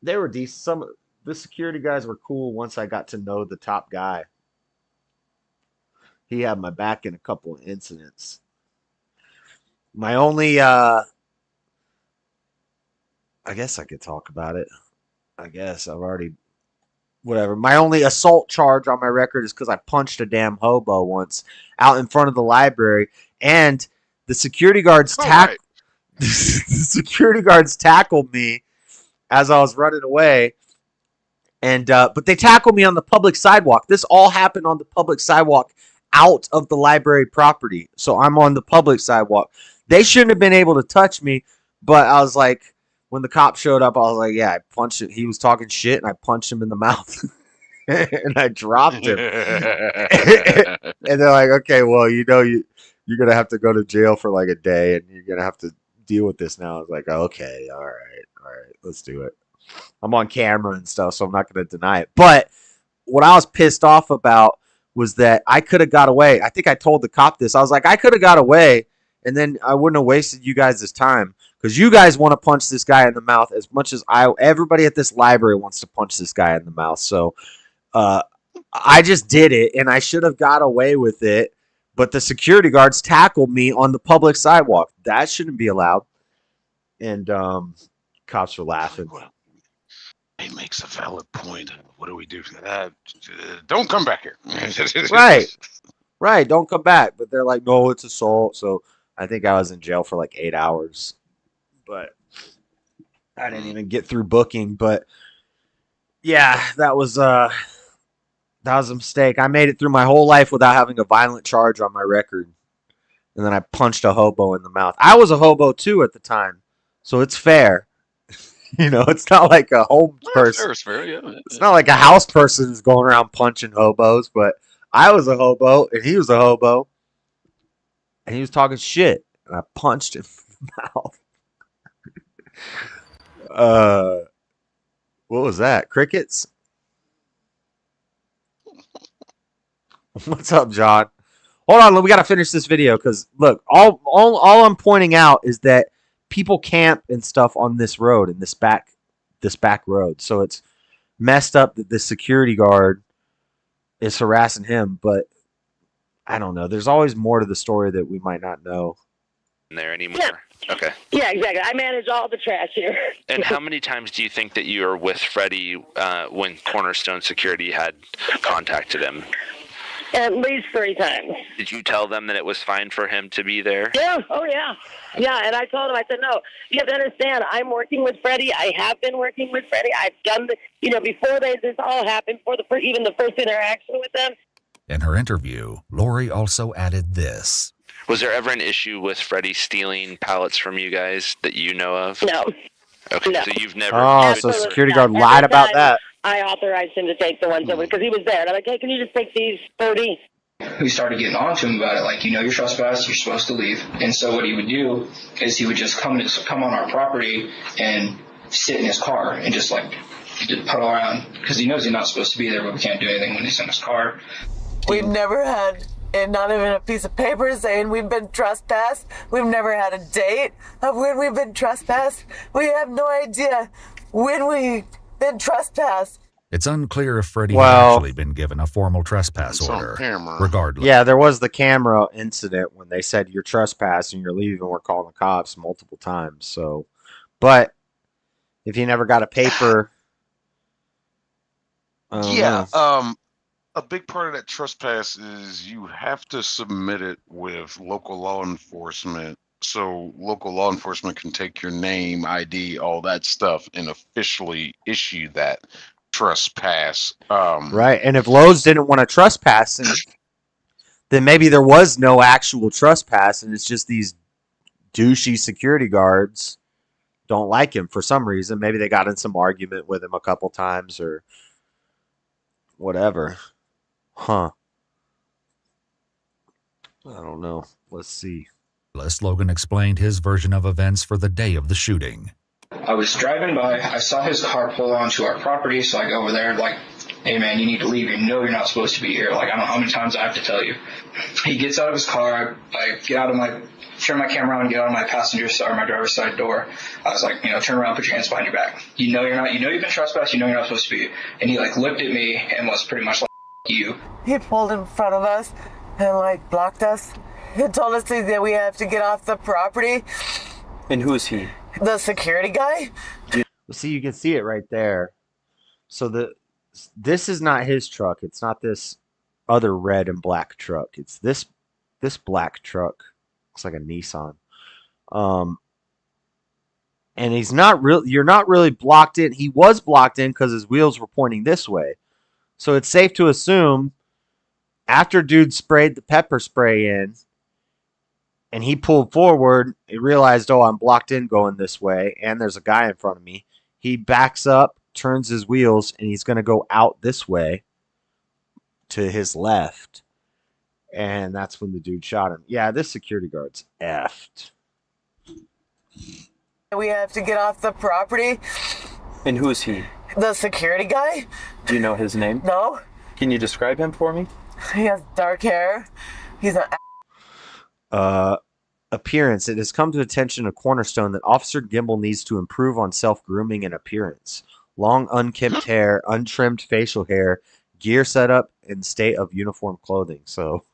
they were decent. Some of the security guys were cool once I got to know the top guy. He had my back in a couple of incidents. My only, I guess I could talk about it. I guess I've already whatever. My only assault charge on my record is because I punched a damn hobo once out in front of the library, and the security guards the security guards tackled me as I was running away, and but they tackled me on the public sidewalk. This all happened on the public sidewalk out of the library property, so I'm on the public sidewalk. They shouldn't have been able to touch me, but I was like, when the cop showed up, I was like, yeah, I punched him. He was talking shit, and I punched him in the mouth, and I dropped him. And they're like, okay, well, you're gonna have to go to jail for like a day, and you're gonna have to deal with this now. I was like, okay, all right, let's do it. I'm on camera and stuff, so I'm not gonna deny it. But what I was pissed off about was that I could have got away. I think I told the cop this. I was like, I could have got away, and then I wouldn't have wasted you guys' time, because you guys want to punch this guy in the mouth as much as everybody at this library wants to punch this guy in the mouth. So I just did it, and I should have got away with it, but the security guards tackled me on the public sidewalk. That shouldn't be allowed. And cops were laughing. He makes a valid point. What do we do? Don't come back here. Right. Don't come back. But they're like, no, it's assault. So I think I was in jail for like 8 hours. But I didn't even get through booking. But yeah, that was a mistake. I made it through my whole life without having a violent charge on my record. And then I punched a hobo in the mouth. I was a hobo too at the time. So it's fair. It's not like a home person. It's fair, yeah. It's not like a house person who's going around punching hobos, but I was a hobo, and he was a hobo, and he was talking shit, and I punched him in the mouth. What was that? Crickets? What's up, John? Hold on, we got to finish this video, because, look, all I'm pointing out is that people camp and stuff on this road, in this back road. So it's messed up that the security guard is harassing him, but I don't know. There's always more to the story that we might not know. There anymore? Yeah. Okay. Yeah, exactly. I manage all the trash here. And how many times do you think that you were with Freddie when Cornerstone Security had contacted him? At least 3 times. Did you tell them that it was fine for him to be there? Yeah. Oh, yeah. Yeah, and I told him, I said, no, you have to understand, I'm working with Freddie. I have been working with Freddie. I've done before this all happened, even the first interaction with them. In her interview, Lori also added this. Was there ever an issue with Freddie stealing pallets from you guys that you know of? No. Okay, no. so you've never... Oh, so security guard lied about that. I authorized him to take the ones over because he was there. And I'm like, hey, can you just take these 30? We started getting on to him about it, like, you're trespassed, you're supposed to leave. And so what he would do is he would just come on our property and sit in his car and just puddle around, because he knows he's not supposed to be there, but we can't do anything when he's in his car. We've never had, and not even a piece of paper saying we've been trespassed. We've never had a date of when we've been trespassed. We have no idea when we've been trespassed. It's unclear if Freddie had actually been given a formal trespass order. Regardless. Yeah, there was the camera incident when they said you're trespassing, you're leaving, we're calling the cops multiple times. So, but if you never got a paper, a big part of that trespass is you have to submit it with local law enforcement, so local law enforcement can take your name, ID, all that stuff, and officially issue that trespass. Right, and if Lowe's didn't want to trespass, then maybe there was no actual trespass, and it's just these douchey security guards don't like him for some reason. Maybe they got in some argument with him a couple times or whatever. Huh. I don't know. Let's see. Logan explained his version of events for the day of the shooting. I was driving by, I saw his car pull onto our property, so I go over there like, hey man, you need to leave. You're not supposed to be here. Like, I don't know how many times I have to tell you. He gets out of his car, I get out of turn my camera on, get out of my passenger side, my driver's side door. I was like, turn around, put your hands behind your back. You've been trespassed, you're not supposed to be. And he looked at me and was pretty much like, you. He pulled in front of us and blocked us. He told us that we have to get off the property. And who is he? The security guy. See, you can see it right there. So this is not his truck. It's not this other red and black truck. It's this black truck. Looks like a Nissan. And he's not real. You're not really blocked in. He was blocked in because his wheels were pointing this way. So it's safe to assume after dude sprayed the pepper spray in and he pulled forward, he realized, oh, I'm blocked in going this way and there's a guy in front of me. He backs up, turns his wheels, and he's going to go out this way to his left. And that's when the dude shot him. Yeah, this security guard's effed. We have to get off the property. And who is he? The security guy. Do you know his name? No. Can you describe him for me? He has dark hair. He's an appearance. It has come to attention of Cornerstone that Officer Gimble needs to improve on self-grooming and appearance. Long, unkempt hair, untrimmed facial hair, gear setup, and state of uniform clothing. So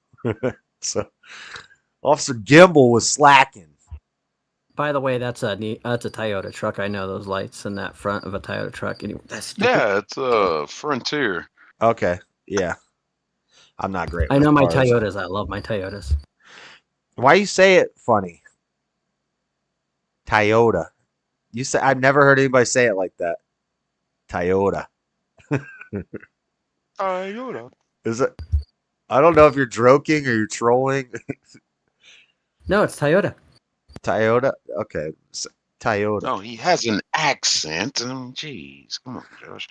Officer Gimble was slacking. By the way, that's a Toyota truck. I know those lights in that front of a Toyota truck. Anyway, yeah, it's a Frontier. Okay, yeah. I'm not great. I know my Toyotas. I love my Toyotas. Why you say it funny? Toyota. You say I've never heard anybody say it like that. Toyota. Toyota. Is it? I don't know if you're joking or you're trolling. No, it's Toyota. Toyota? Okay. Toyota. No, he has an accent. Jeez, come on, Josh.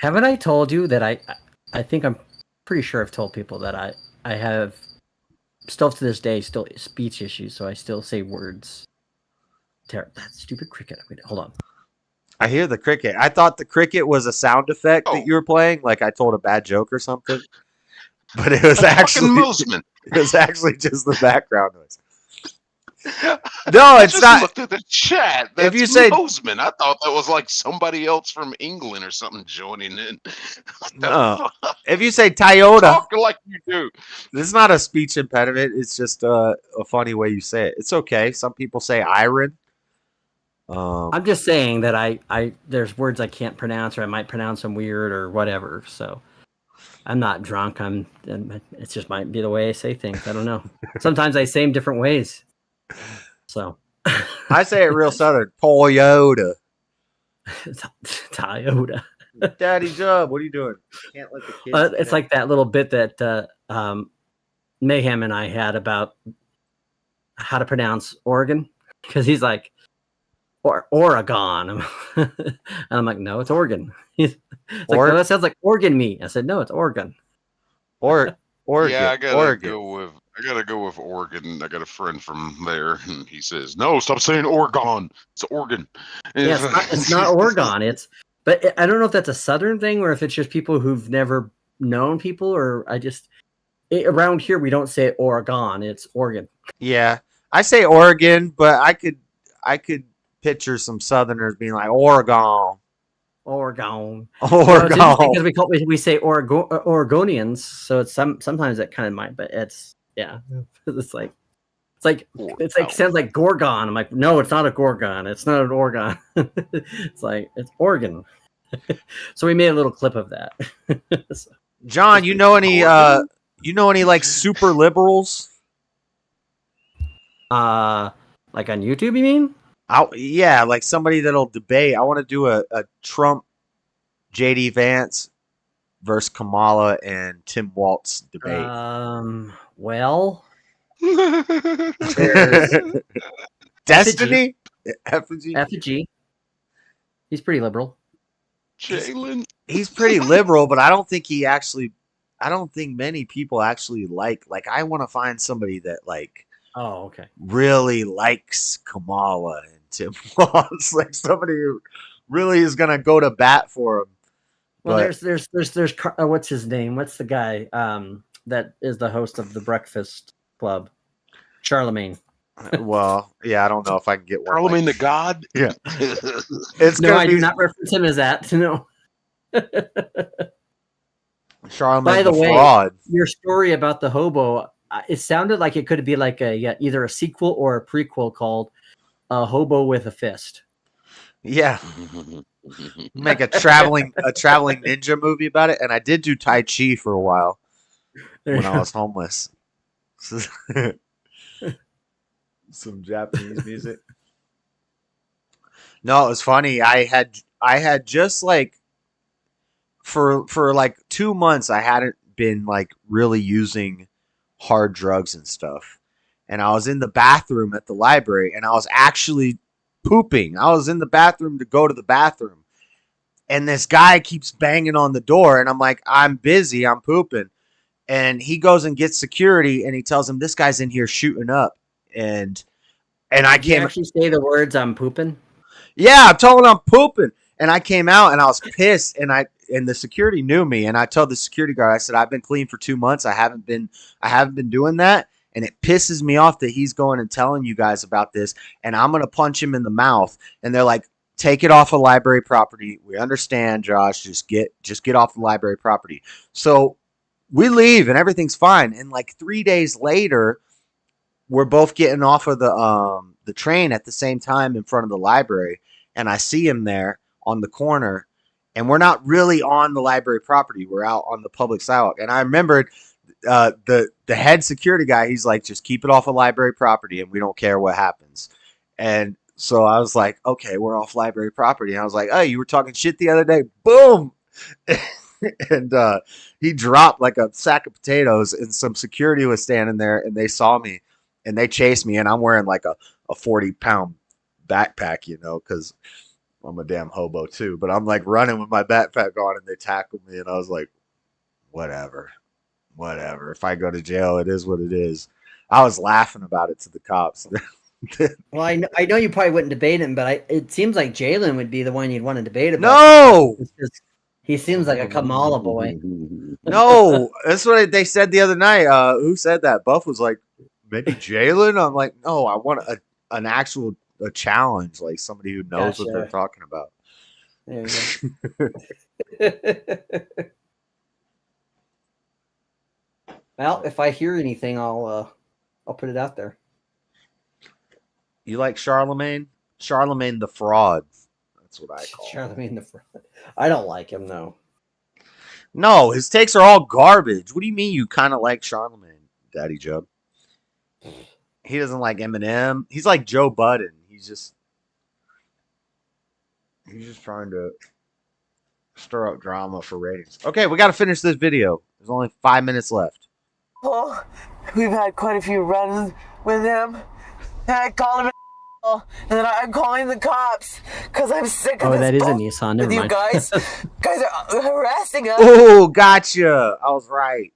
Haven't I told you that I think I'm pretty sure I've told people that I have still to this day still speech issues, so I still say words. That stupid cricket. Wait, hold on. I hear the cricket. I thought the cricket was a sound effect that you were playing, like I told a bad joke or something. But it was actually it was actually just the background noise. No, it's just not. Looked at the chat. That's If you say Mosman, I thought that was like somebody else from England or something joining in. No. If you say Toyota, Talk like you do. This is not a speech impediment. It's just a funny way you say it. It's okay. Some people say iron. I'm just saying that I there's words I can't pronounce, or I might pronounce them weird or whatever. So I'm not drunk. It's just might be the way I say things. I don't know. Sometimes I say them different ways. So I say it real southern. Toyota. Toyota. Daddy Job, what are you doing? Can't let the kids. It's like that little bit that Mayhem and I had about how to pronounce Oregon, because he's like, Oregon. And I'm like, no, it's Oregon. He's like, no, that sounds like organ meat. I said, no, it's Oregon. Oregon. Yeah, I gotta go with Oregon. I got a friend from there, and he says, "No, stop saying Oregon. It's Oregon." Yeah, it's not Oregon. But I don't know if that's a Southern thing or if it's just people who've never known people, or around here we don't say Oregon. It's Oregon. Yeah, I say Oregon, but I could picture some Southerners being like Oregon. Because we say Oregonians, so it's sometimes that kind of might, but it's sounds like Gorgon. I'm like, no, it's not a Gorgon. It's not an Oregon. It's Oregon. So we made a little clip of that. John, you know any like super liberals? Like on YouTube, you mean? Yeah, like somebody that'll debate. I want to do a Trump, JD Vance versus Kamala and Tim Walz debate. Well, Destiny, Effigy. He's pretty liberal. Jalen. He's pretty liberal, but I don't think many people actually like. I want to find somebody that Oh, okay. really likes Kamala and Tim Walz, like somebody who really is gonna go to bat for him. Well, there's what's his name? What's the guy that is the host of the Breakfast Club? Charlemagne. Well, yeah, I don't know if I can get one. Charlemagne the God. Yeah, I do not reference him as that. No. Charlemagne By the way, fraud. Your story about the hobo, it sounded like it could be like either a sequel or a prequel called "A Hobo with a Fist." Yeah, Make a traveling ninja movie about it. And I did do Tai Chi for a while when I was homeless. Some Japanese music. No, it was funny. I had just like for like 2 months I hadn't been like really using hard drugs and stuff. And I was in the bathroom at the library and I was actually pooping. I was in the bathroom to go to the bathroom. And this guy keeps banging on the door and I'm like, I'm busy, I'm pooping. And he goes and gets security and he tells him this guy's in here shooting up. And I Did you came actually say the words "I'm pooping"? Yeah, I'm telling him I'm pooping. And I came out and I was pissed and the security knew me and I told the security guard, I said, I've been clean for 2 months. I haven't been doing that. And it pisses me off that he's going and telling you guys about this and I'm gonna punch him in the mouth. And they're like, take it off of library property. We understand, Josh. Just get off the library property. So we leave and everything's fine. And like 3 days later, we're both getting off of the train at the same time in front of the library, and I see him there on the corner, and we're not really on the library property. We're out on the public sidewalk. And I remembered the head security guy. He's like, just keep it off of library property, and we don't care what happens. And so I was like, okay, we're off library property. And I was like, oh, you were talking shit the other day. Boom. And he dropped like a sack of potatoes, and some security was standing there, and they saw me. And they chased me, and I'm wearing like a 40-pound backpack, you know, because I'm a damn hobo too. But I'm like running with my backpack on, and they tackled me, and I was like, whatever. If I go to jail, it is what it is. I was laughing about it to the cops. Well, I know you probably wouldn't debate him, but it seems like Jalen would be the one you'd want to debate about. No! He seems like a Kamala boy. No, that's what they said the other night. Who said that? Buff was like, maybe Jalen? I'm like, no, I want an actual challenge, like somebody who knows what they're talking about. There you go. Well, if I hear anything, I'll put it out there. You like Charlemagne? Charlemagne the fraud. That's what I call Charlemagne the fraud. I don't like him, no. No, his takes are all garbage. What do you mean you kind of like Charlemagne, Daddy Jub? He doesn't like Eminem. He's like Joe Budden. He's just trying to stir up drama for ratings. Okay, we got to finish this video. There's only 5 minutes left. Oh, we've had quite a few runs with him. And I call him and then I'm calling the cops because I'm sick of this. Oh, that is a Nissan. Never mind. You guys are harassing us. Oh, gotcha. I was right.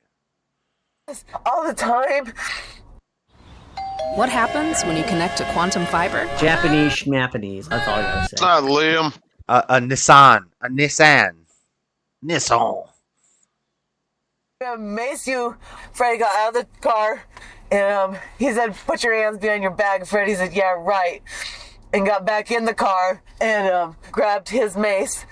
All the time. What happens when you connect to quantum fiber? Japanese schmapanese. That's all I gotta say. Liam. A Nissan. Nissan. I'm gonna mace you. Freddie got out of the car and he said, put your hands behind your back. Freddie said, yeah, right. And got back in the car and grabbed his mace.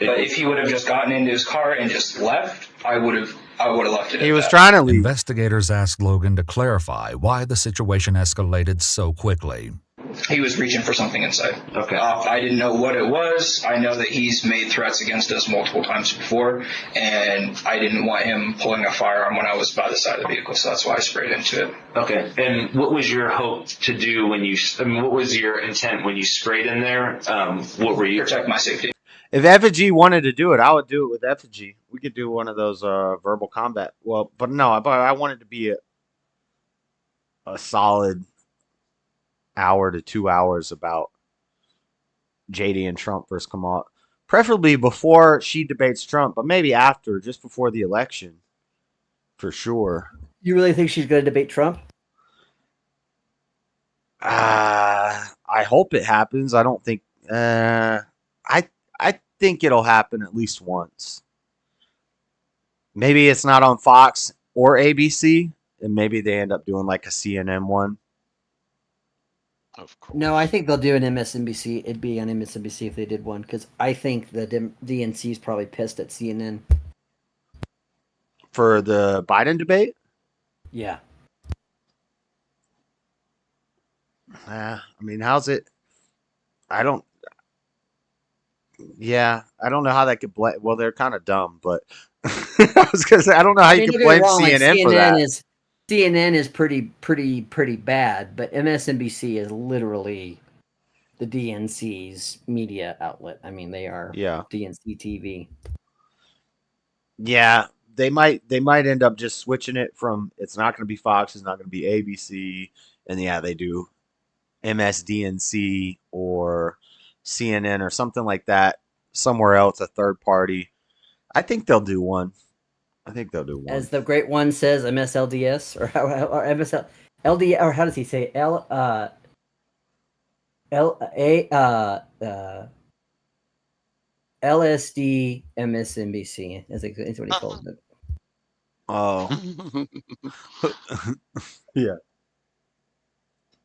If he would have just gotten into his car and just left, I would have left it. He was trying to leave. Investigators asked Logan to clarify why the situation escalated so quickly. He was reaching for something inside. Okay. I didn't know what it was. I know that he's made threats against us multiple times before, and I didn't want him pulling a firearm when I was by the side of the vehicle, so that's why I sprayed into it. Okay. And what was your hope to do when you? I mean, what was your intent when you sprayed in there? What were you? Protect my safety. If Effigy wanted to do it, I would do it with Effigy. We could do one of those verbal combat. Well, but no, I wanted to be a solid hour to 2 hours about JD and Trump versus Kamala. Preferably before she debates Trump, but maybe after, just before the election. For sure. You really think she's going to debate Trump? I hope it happens. I don't think... I think it'll happen at least once. Maybe it's not on Fox or ABC, and maybe they end up doing like a CNN one. Of course. No, I think they'll do an MSNBC. It'd be on MSNBC if they did one, because I think the DNC is probably pissed at CNN. For the Biden debate? Yeah. I mean, how's it? I don't... Yeah, I don't know how that could blame. Well, they're kind of dumb, but I was gonna say I don't know how you could blame CNN for that. CNN is pretty bad, but MSNBC is literally the DNC's media outlet. I mean, they are DNC TV. Yeah, they might end up just switching it from it's not going to be Fox, it's not going to be ABC, and yeah, they do MSDNC or CNN or something like that somewhere else, a third party. I think they'll do one. As the great one says, MSLDS or MSLD or how does he say LSD MSNBC is what he calls it. Oh. Yeah.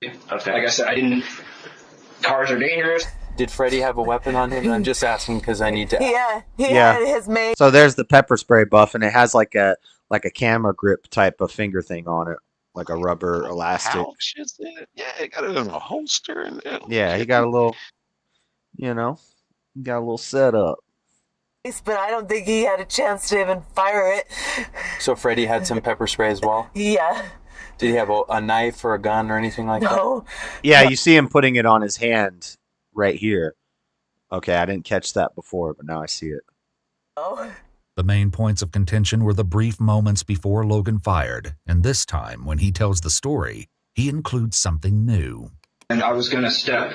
Okay. Like I said, cars are dangerous. Did Freddie have a weapon on him? I'm just asking because I need to. Yeah, he had his main. So there's the pepper spray buff, and it has like a camera grip type of finger thing on it, like a rubber elastic. Pouch, is it? Yeah, it got it in a holster. Yeah, he got a little, setup. But I don't think he had a chance to even fire it. So Freddie had some pepper spray as well? Yeah. Did he have a knife or a gun or anything like that? Yeah, you see him putting it on his hand right here. Okay, I didn't catch that before, but now I see it. Oh. The main points of contention were the brief moments before Logan fired, and this time, when he tells the story, he includes something new. And I was going to step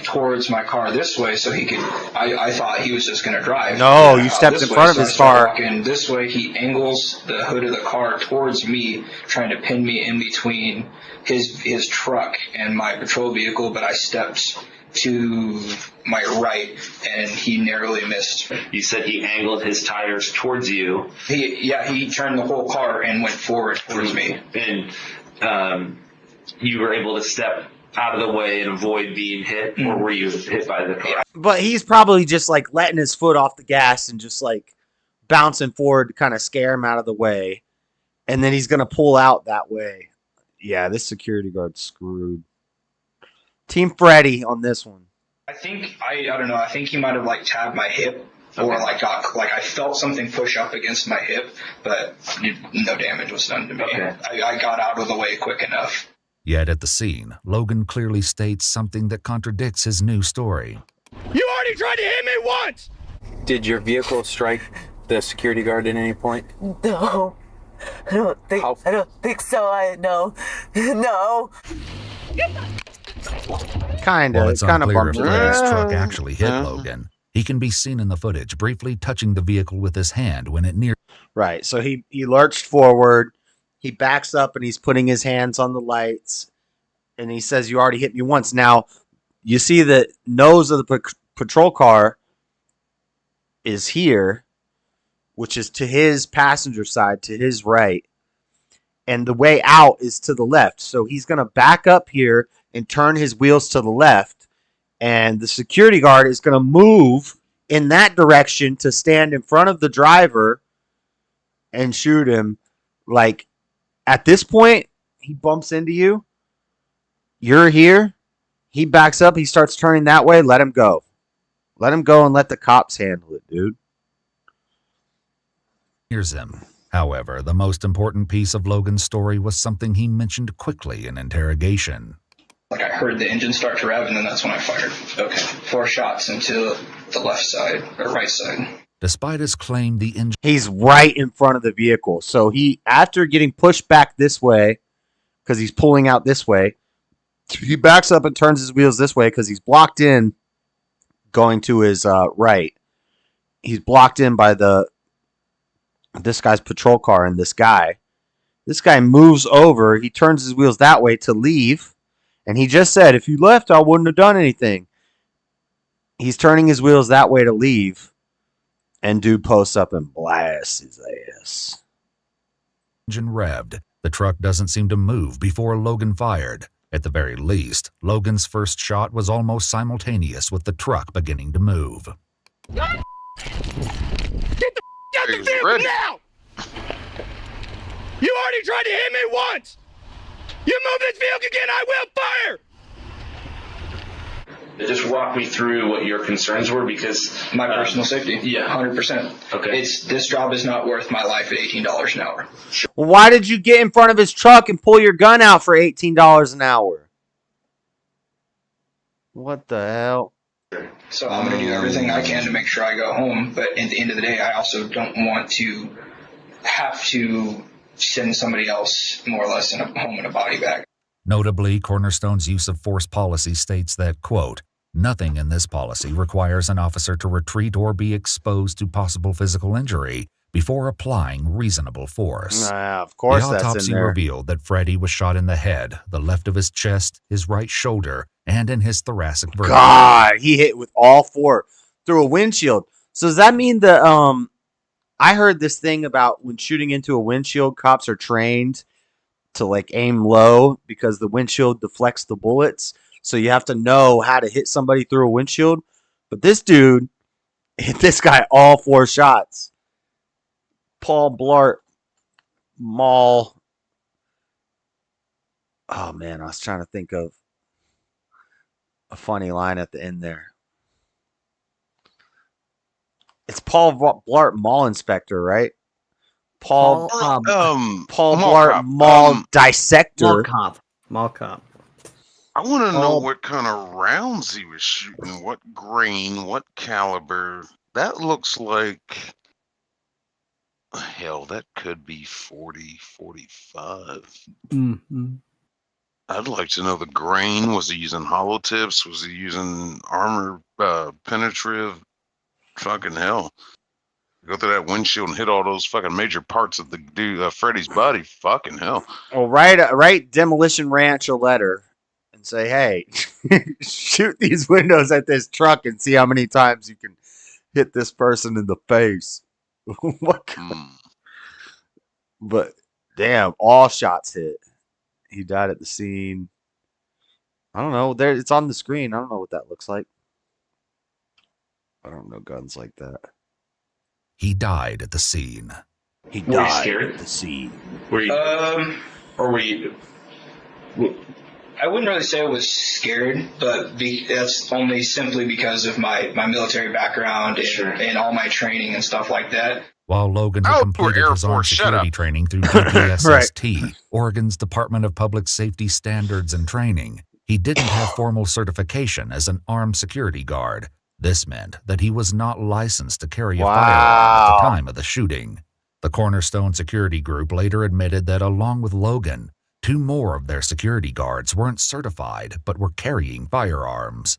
towards my car this way so he could. I thought he was just going to drive. No, you stepped in front of his car. And this way, he angles the hood of the car towards me, trying to pin me in between his truck and my patrol vehicle. But I stepped to my right, and he narrowly missed. You said he angled his tires towards you. He turned the whole car and went forward towards me. And you were able to step out of the way and avoid being hit, or were you hit by the car? But he's probably just letting his foot off the gas and just bouncing forward to kind of scare him out of the way, and then he's gonna pull out that way. Yeah, this security guard's screwed. Team Freddy on this one. I think I don't know. I think he might have tabbed my hip, or I felt something push up against my hip, but no damage was done to me. Okay. I got out of the way quick enough. Yet at the scene, Logan clearly states something that contradicts his new story. You already tried to hit me once! Did your vehicle strike the security guard at any point? No. I don't think so. No. Kinda. While it's kind of unclear if bumped Freddy's truck actually hit Logan, he can be seen in the footage briefly touching the vehicle with his hand when it near. Right. So he lurched forward. He backs up and he's putting his hands on the lights, and he says, "You already hit me once." Now, you see the nose of the patrol car is here, which is to his passenger side, to his right, and the way out is to the left. So he's going to back up here and turn his wheels to the left, and the security guard is going to move in that direction to stand in front of the driver and shoot him. At this point, he bumps into you. You're here. He backs up. He starts turning that way. Let him go. Let him go and let the cops handle it, dude. Here's him. However, the most important piece of Logan's story was something he mentioned quickly in interrogation. I heard the engine start to rev, and then that's when I fired. Okay. 4 shots into the left side, or right side. Despite his claim, the engine... He's right in front of the vehicle. So he, after getting pushed back this way, because he's pulling out this way, he backs up and turns his wheels this way because he's blocked in going to his right. He's blocked in by this guy's patrol car and this guy. This guy moves over. He turns his wheels that way to leave. And he just said, if you left, I wouldn't have done anything. He's turning his wheels that way to leave. And dude posts up and blasts his ass. Engine revved. The truck doesn't seem to move before Logan fired. At the very least, Logan's first shot was almost simultaneous with the truck beginning to move. Get the out the vehicle now! You already tried to hit me once! You move this vehicle again, I will fire! Just walk me through what your concerns were, because my personal safety. Yeah, 100%. Okay. This job is not worth my life at $18 an hour. Well, why did you get in front of his truck and pull your gun out for $18 an hour? What the hell? So I'm going to do everything I can to make sure I go home. But at the end of the day, I also don't want to have to send somebody else more or less home in a body bag. Notably, Cornerstone's use of force policy states that, quote, nothing in this policy requires an officer to retreat or be exposed to possible physical injury before applying reasonable force. Of course the that's autopsy in there. revealed that Freddie was shot in the head, the left of his chest, his right shoulder, and in his thoracic vertebra. God, he hit with all four through a windshield. So does that mean that I heard this thing about when shooting into a windshield, cops are trained to like aim low because the windshield deflects the bullets. So you have to know how to hit somebody through a windshield. But this dude hit this guy all four shots. Paul Blart Mall. Oh man, I was trying to think of a funny line at the end there. It's Paul Blart Mall Inspector, right? Paul Blart Mall Dissector. Mall cop. I want to know what kind of rounds he was shooting, what grain, what caliber. That looks like, hell, that could be 40, 45. Mm-hmm. I'd like to know the grain. Was he using hollow tips? Was he using armor penetrative? Fucking hell. Go through that windshield and hit all those fucking major parts of the dude, Freddy's body. Fucking hell. Well, write Demolition Ranch a letter and say, hey, shoot these windows at this truck and see how many times you can hit this person in the face. What? But damn, all shots hit. He died at the scene. I don't know. There, it's on the screen. I don't know what that looks like. I don't know guns like that. He died at the scene. He Were you died scared? at the scene. Were you? Or were you? I wouldn't really say I was scared, but that's only simply because of my military background and all my training and stuff like that. While Logan had completed his armed security training through DPSST, Oregon's Department of Public Safety Standards and Training, he didn't have formal certification as an armed security guard. This meant that he was not licensed to carry a firearm at the time of the shooting. The Cornerstone Security Group later admitted that along with Logan, 2 more of their security guards weren't certified but were carrying firearms.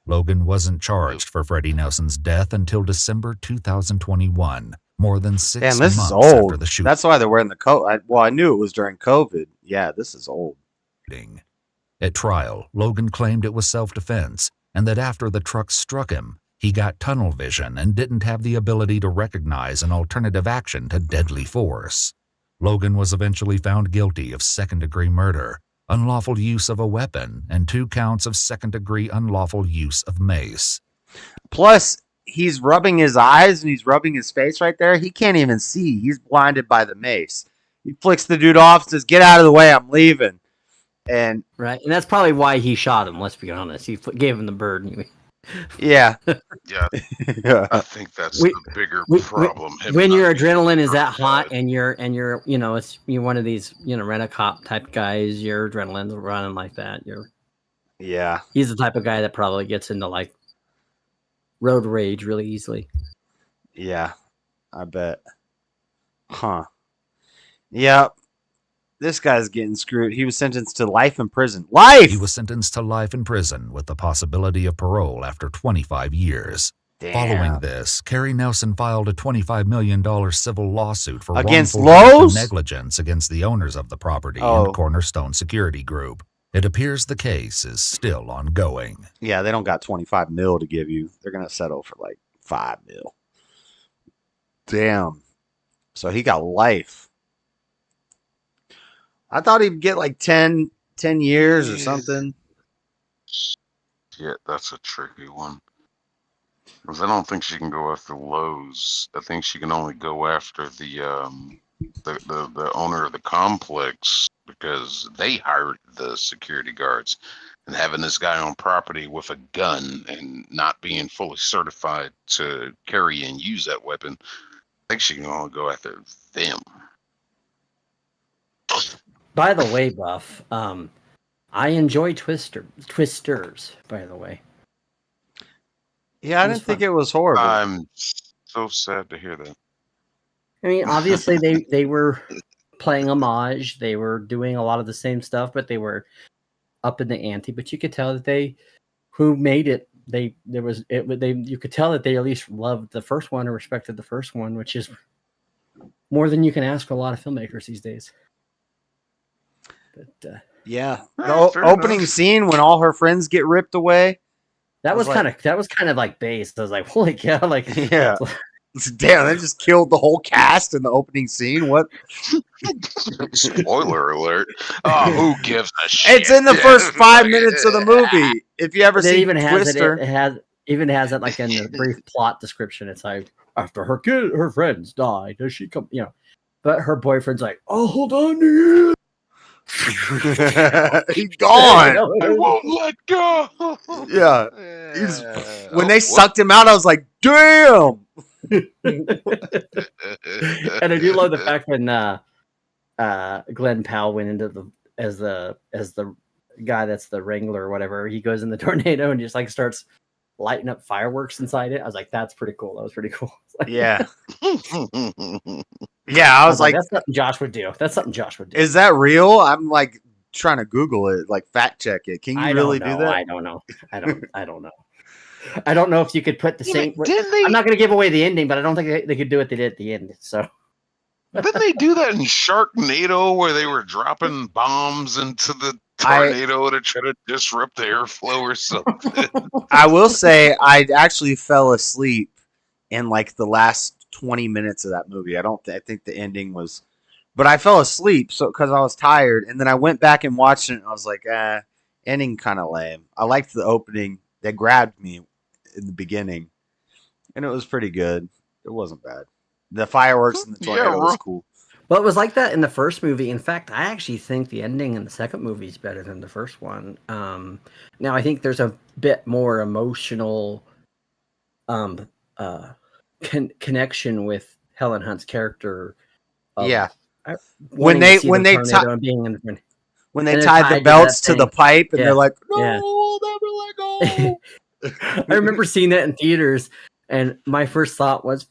Logan wasn't charged for Freddie Nelson's death until December 2021, more than 6 Damn, this months is old. after the shooting. That's why they're wearing the coat. I knew it was during COVID. Yeah, this is old. At trial, Logan claimed it was self-defense and that after the truck struck him, he got tunnel vision and didn't have the ability to recognize an alternative action to deadly force. Logan was eventually found guilty of second-degree murder, unlawful use of a weapon, and 2 counts of second-degree unlawful use of mace. Plus, he's rubbing his eyes and he's rubbing his face right there. He can't even see. He's blinded by the mace. He flicks the dude off, says, "Get out of the way, I'm leaving." And right, and that's probably why he shot him. Let's be honest. He gave him the bird. Yeah. Yeah. I think that's the bigger problem. When your adrenaline is that hot and you're you're one of these rent-a-cop type guys, your adrenaline's running like that. He's the type of guy that probably gets into like road rage really easily. Yeah, I bet. Huh. Yep. This guy's getting screwed. He was sentenced to life in prison. Life! He was sentenced to life in prison with the possibility of parole after 25 years. Damn. Following this, Kerry Nelson filed a $25 million civil lawsuit for against wrongful death and Lowe's? negligence against the owners of the property and Cornerstone Security Group. It appears the case is still ongoing. Yeah, they don't got 25 mil to give you. They're going to settle for like 5 mil. Damn. So he got life. I thought he'd get like 10 years or something. Yeah, that's a tricky one. Because I don't think she can go after Lowe's. I think she can only go after the owner of the complex because they hired the security guards. and having this guy on property with a gun and not being fully certified to carry and use that weapon, I think she can only go after them. By the way, Buff, I enjoy Twisters, by the way. Yeah, I didn't think it was horrible. I'm so sad to hear that. I mean, obviously they were playing homage. They were doing a lot of the same stuff, but they were up in the ante. But you could tell that who made it, you could tell that they at least loved the first one or respected the first one, which is more than you can ask for a lot of filmmakers these days. But yeah, the opening scene when all her friends get ripped away. That was kind of like base. I was like, holy cow! Like, yeah, damn, they just killed the whole cast in the opening scene. What? Spoiler alert! Oh, who gives a shit? It's in the first 5 minutes of the movie. If you ever see Twister, it has it like in the brief plot description. It's like after her friends die, does she come? You know, but her boyfriend's like, oh, hold on to you. He's gone. I won't let go. Yeah. When they sucked him out, I was like, damn. And I do love the fact when Glenn Powell went into as the guy that's the wrangler or whatever, he goes in the tornado and just like starts lighting up fireworks inside it. I was like, that's pretty cool. That was pretty cool. Yeah. Yeah, I was like, that's something Josh would do. That's something Josh would do. Is that real? I'm like trying to Google it, like fact check it. Can you really do that? I don't know. I don't know. I don't know if you could put the same. I'm not going to give away the ending, but I don't think they could do what they did at the end. So. Didn't they do that in Sharknado where they were dropping bombs into the tornado to try to disrupt the airflow or something? I will say I actually fell asleep in like the last 20 minutes of that movie. I think the ending was, but I fell asleep because I was tired, and then I went back and watched it, and I was like, ending kind of lame. I liked the opening. They grabbed me in the beginning, and it was pretty good. It wasn't bad. The fireworks and the tornado was cool. Well, it was like that in the first movie. In fact, I actually think the ending in the second movie is better than the first one. Now, I think there's a bit more emotional connection with Helen Hunt's character. Yeah, when they tied the belts to the pipe, and they're like, "No, we'll never let go." I remember seeing that in theaters, and my first thought was,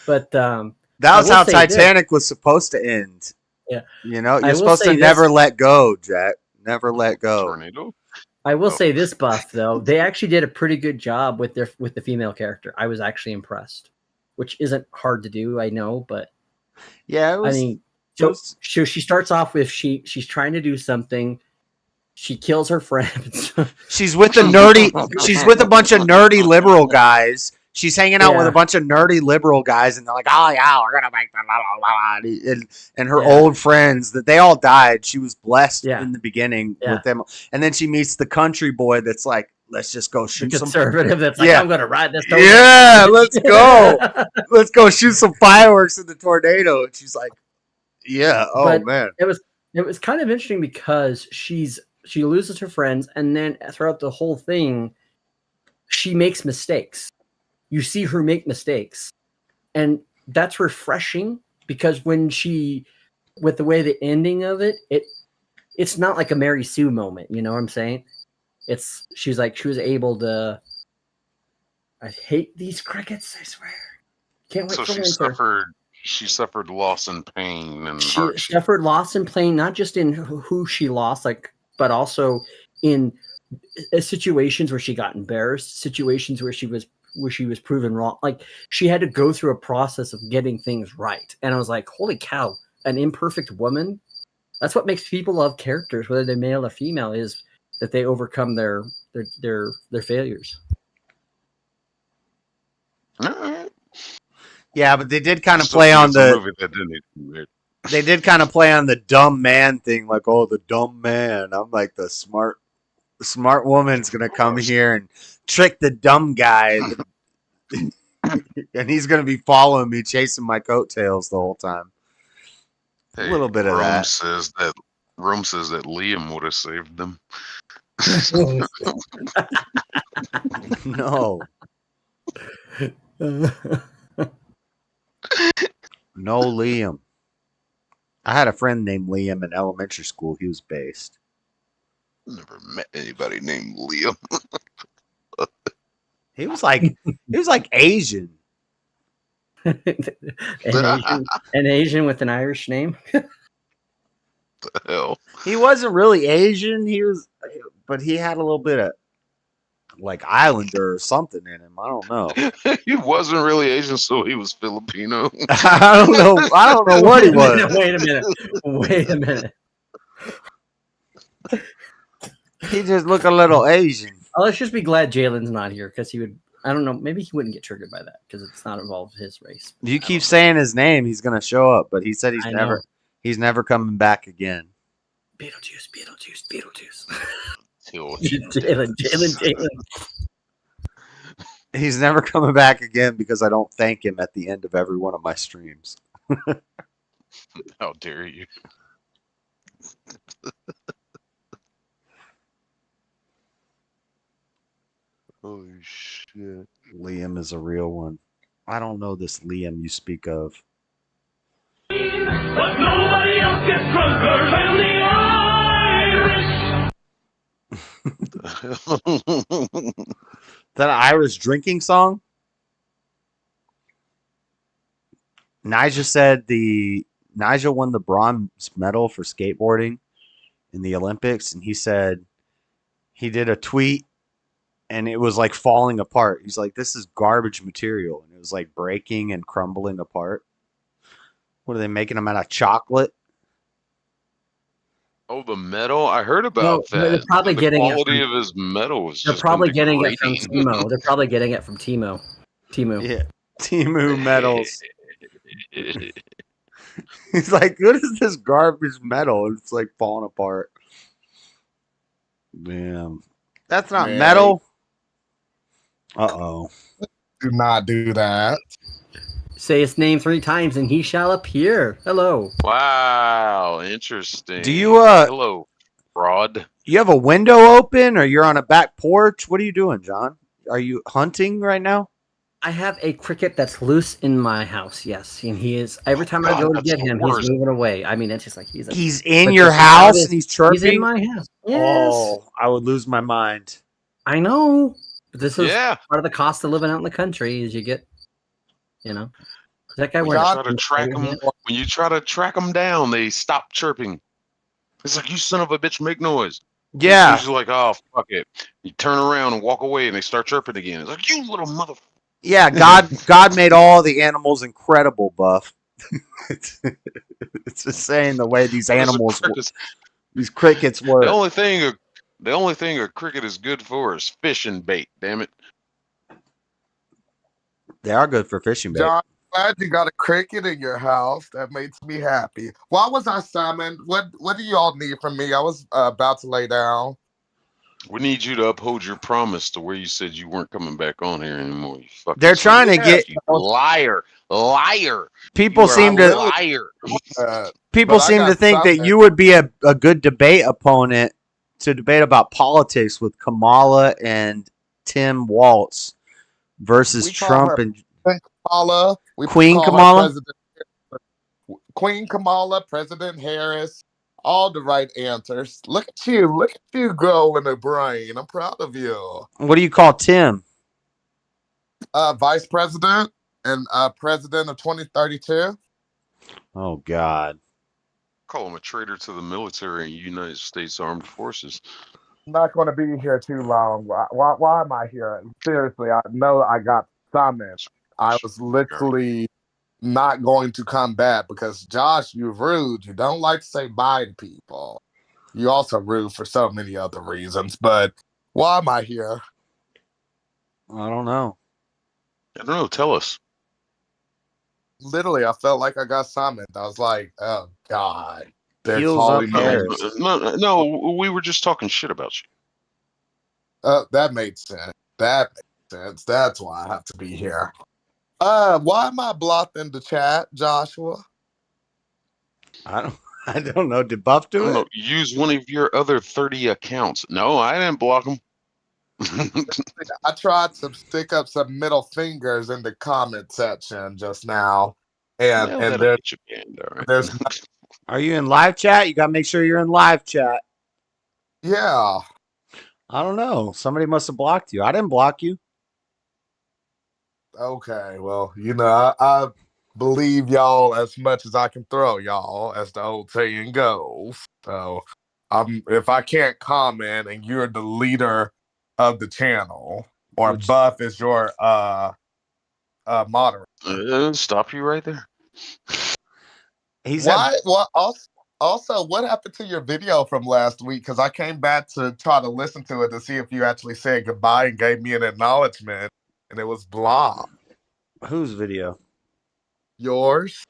but that was how Titanic was supposed to end. Yeah, you know, you're supposed to never let go, Jack. Never let go. Tornado. I will say this, Buff, though, they actually did a pretty good job with the female character. I was actually impressed, which isn't hard to do, I know, but yeah, it was, I mean, so she starts off with she's trying to do something. She kills her friends. She's with a bunch of nerdy liberal guys. She's hanging out with a bunch of nerdy liberal guys, and they're like, "Oh yeah, we're gonna make the la la la." And her old friends that they all died. She was blessed in the beginning with them, and then she meets the country boy that's like, "Let's just go shoot some conservative." That's like, "I'm gonna ride this." Yeah, let's go. Let's go shoot some fireworks in the tornado. And she's like, "Yeah, man." It was kind of interesting because she loses her friends, and then throughout the whole thing, she makes mistakes. You see her make mistakes, and that's refreshing because with the way the ending of it's not like a Mary Sue moment. You know what I'm saying? She was able to. I hate these crickets. I swear. Can't wait for winter. She suffered loss and pain, and she suffered loss and pain, not just in who she lost, but also in situations where she got embarrassed, situations where she was proven wrong. Like, she had to go through a process of getting things right. And I was like, holy cow, an imperfect woman. That's what makes people love characters, whether they're male or female, is that they overcome their failures. Yeah, but they did kind of play on they did kind of play on the dumb man thing, like, oh, the dumb man. I'm like, the smart woman's gonna come here and trick the dumb guy, and he's gonna be following me, chasing my coattails the whole time. A little bit of Rome that. says that Liam would have saved them. No. No, Liam. I had a friend named Liam in elementary school. He was based. Never met anybody named Liam. He was like Asian. an Asian with an Irish name. The hell? He wasn't really Asian. But he had a little bit of like Islander or something in him. I don't know. He wasn't really Asian, so he was Filipino. I don't know what he was. Wait a minute. He just looked a little Asian. Oh, let's just be glad Jalen's not here because he would. I don't know. Maybe he wouldn't get triggered by that because it's not involved his race. You keep saying his name, he's gonna show up, but he said he's never coming back again. Beetlejuice. Jalen. He's never coming back again because I don't thank him at the end of every one of my streams. How dare you? Holy shit. Liam is a real one. I don't know this Liam you speak of. But nobody else gets drunker than the Irish. That Irish drinking song? Nigel said Nigel won the bronze medal for skateboarding in the Olympics, and he said he did a tweet and it was like falling apart. He's like, this is garbage material, and it was like breaking and crumbling apart. What are they making them out of chocolate? Oh, the metal! I heard about that. They're probably getting the quality of his metal was. They're probably getting it from Timo. They're probably getting it from Timo. Yeah, Timo metals. He's like, what is this garbage metal? It's like falling apart. Damn, that's not metal. Uh-oh. Do not do that. Say his name 3 times and he shall appear. Hello. Wow, interesting. Do you hello, fraud? You have a window open or you're on a back porch? What are you doing, John? Are you hunting right now? I have a cricket that's loose in my house, yes. And he is every time I go to get him, he's moving away. I mean, it's just like he's in your house and he's chirping. He's in my house. Yes. Oh, I would lose my mind. I know. But this is part of the cost of living out in the country is you get, that guy when you try to track them down, they stop chirping. It's like, you son of a bitch, make noise. Yeah. It's usually like, oh, fuck it. You turn around and walk away and they start chirping again. It's like, you little mother. Yeah, God made all the animals incredible, Buff. It's just saying the way these animals, these crickets work. The only thing a cricket is good for is fishing bait. Damn it. They are good for fishing bait. John, glad you got a cricket in your house. That makes me happy. Why was I summoned? What do you all need from me? I was about to lay down. We need you to uphold your promise to where you said you weren't coming back on here anymore. You fucking They're trying to get you liar. People seem to liar. People seem to think that you would be a good debate opponent to debate about politics with Kamala and Tim Waltz versus Trump and Kamala. Queen Kamala. Queen Kamala, President Harris. All the right answers. Look at you grow in the brain. I'm proud of you. What do you call Tim? Vice President and President of 2032. Oh God. Call him a traitor to the military and United States Armed Forces. I'm not going to be here too long. Why am I here? Seriously, I know I got summoned. I was literally not going to come back because Josh, you're rude. You don't like to say bye to people. You also rude for so many other reasons. But why am I here? I don't know. Tell us. Literally, I felt like I got summoned. I was like, oh God. No, we were just talking shit about you. That made sense. That's why I have to be here. Why am I blocked in the chat, Joshua? I don't know. Did Buff do it? No, use one of your other 30 accounts. No, I didn't block them. I tried to stick up some middle fingers in the comment section just now, and there's Are you in live chat? You gotta make sure you're in live chat. Yeah. I don't know. Somebody must have blocked you. I didn't block you. Okay, well, I believe y'all as much as I can throw y'all, as the old saying goes. So, if I can't comment and you're the leader of the channel, or Buff is your moderator, stop you right there. Well, also, what happened to your video from last week? Because I came back to try to listen to it to see if you actually said goodbye and gave me an acknowledgement, and it was blocked. Whose video? Yours.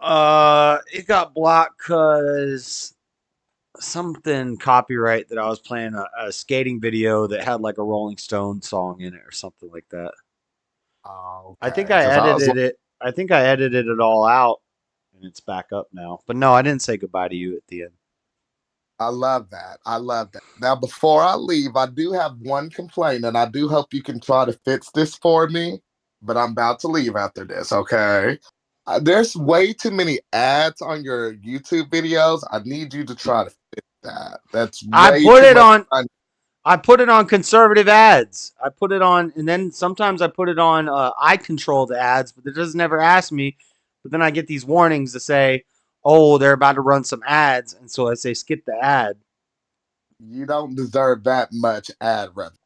It got blocked because something copyright that I was playing a skating video that had like a Rolling Stone song in it or something like that. Oh, I think I edited it. I think I edited it all out, and it's back up now. But no, I didn't say goodbye to you at the end. I love that. Now, before I leave, I do have one complaint, and I do hope you can try to fix this for me. But I'm about to leave after this, okay? There's way too many ads on your YouTube videos. I need you to try to fix that. I put it on conservative ads. I put it on, and then sometimes I put it on. I control the ads, but it doesn't ever ask me. But then I get these warnings to say, "Oh, they're about to run some ads," and so I say, "Skip the ad." You don't deserve that much ad revenue.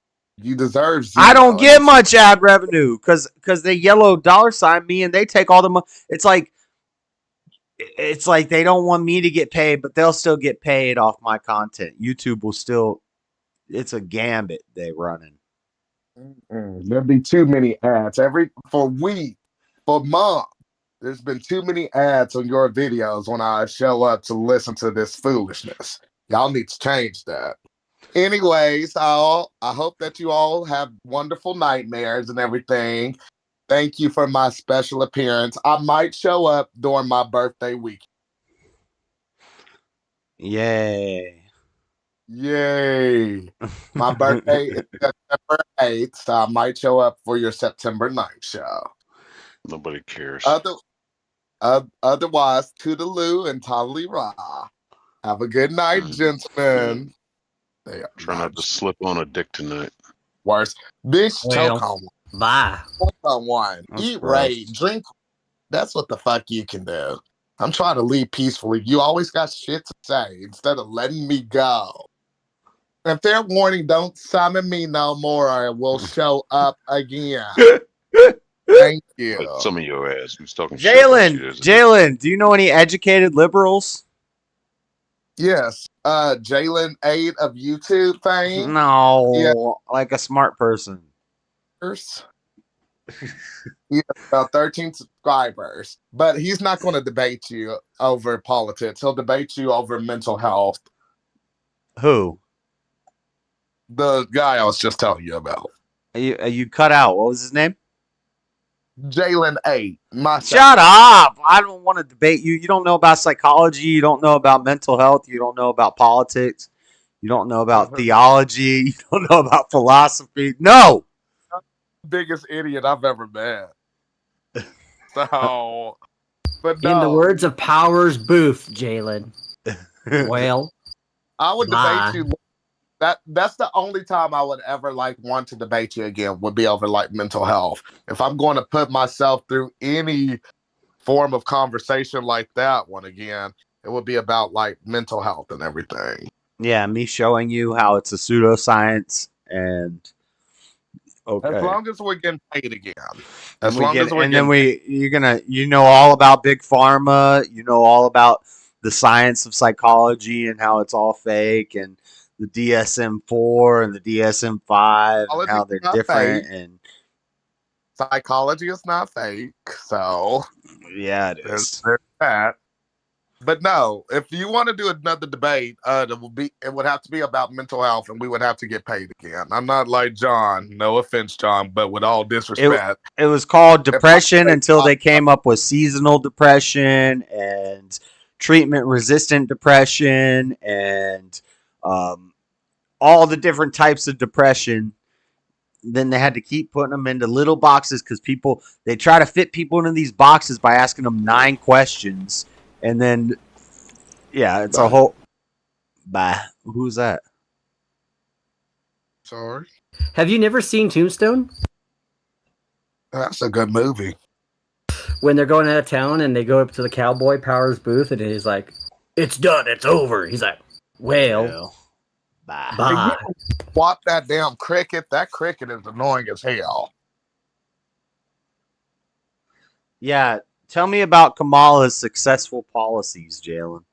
You deserve zero. I don't get much ad revenue because they yellow $ me and they take all the money. It's like they don't want me to get paid, but they'll still get paid off my content. YouTube will still. It's a gambit they running. There'll be too many ads for month. There's been too many ads on your videos when I show up to listen to this foolishness. Y'all need to change that. Anyways, I hope that you all have wonderful nightmares and everything. Thank you for my special appearance. I might show up during my birthday week. Yay. My birthday is September 8th, so I might show up for your September 9th show. Nobody cares. Otherwise, toodaloo and toddly rah. Have a good night, gentlemen. Try not to slip on a dick tonight. Worse. Bitch, choke on one. Bye. Choke on one. Eat right. Drink. That's what the fuck you can do. I'm trying to leave peacefully. You always got shit to say instead of letting me go. And fair warning, don't summon me no more or I will show up again. Thank you. Like some of your ass who's talking Jalen, do you know any educated liberals? Yes. Jalen 8 of YouTube fame. No, like a smart person. He has about 13 subscribers, but he's not going to debate you over politics. He'll debate you over mental health. Who? The guy I was just telling you about. You cut out. What was his name? Jalen 8. Shut up! I don't want to debate you. You don't know about psychology. You don't know about mental health. You don't know about politics. You don't know about theology. You don't know about philosophy. No! Biggest idiot I've ever met. So, but no. In the words of Powers Booth, Jalen. Well, I would debate you. That's the only time I would ever want to debate you again would be over mental health. If I'm going to put myself through any form of conversation like that one again, it would be about mental health and everything. Yeah, me showing you how it's a pseudoscience and okay. As long as we're getting paid again. You know all about big pharma, you know all about the science of psychology and how it's all fake and the DSM-4 and the DSM-5 and how they're different and psychology is not fake, so yeah, it is. There's that. But no, if you want to do another debate, it would have to be about mental health, and we would have to get paid again. I'm not like John. No offense, John, but with all disrespect, it was called depression until they came up with seasonal depression and treatment-resistant depression and all the different types of depression. Then they had to keep putting them into little boxes because they try to fit people into these boxes by asking them 9 questions. And then, yeah, it's a whole. Bah. Who's that? Sorry. Have you never seen Tombstone? That's a good movie. When they're going out of town and they go up to the Cowboy Powers booth and he's like, "It's done. It's over." He's like, "Well, bye." Swap that damn cricket. That cricket is annoying as hell. Yeah. Tell me about Kamala's successful policies, Jalen.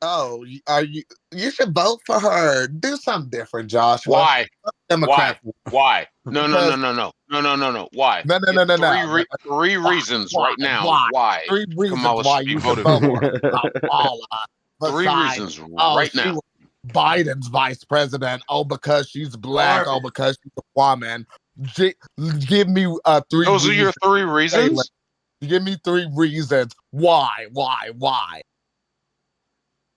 Oh, you should vote for her. Do something different, Joshua. Why? Democrat. Why? No. Why? No. Three reasons right now. Why? 3 reasons Kamala why should be you should voted vote for. for Kamala. 3 reasons right she now. was Biden's vice president. Oh, because she's black. Oh, because she's a woman. Give me 3. Those are your 3 reasons. Give me 3 reasons. Why?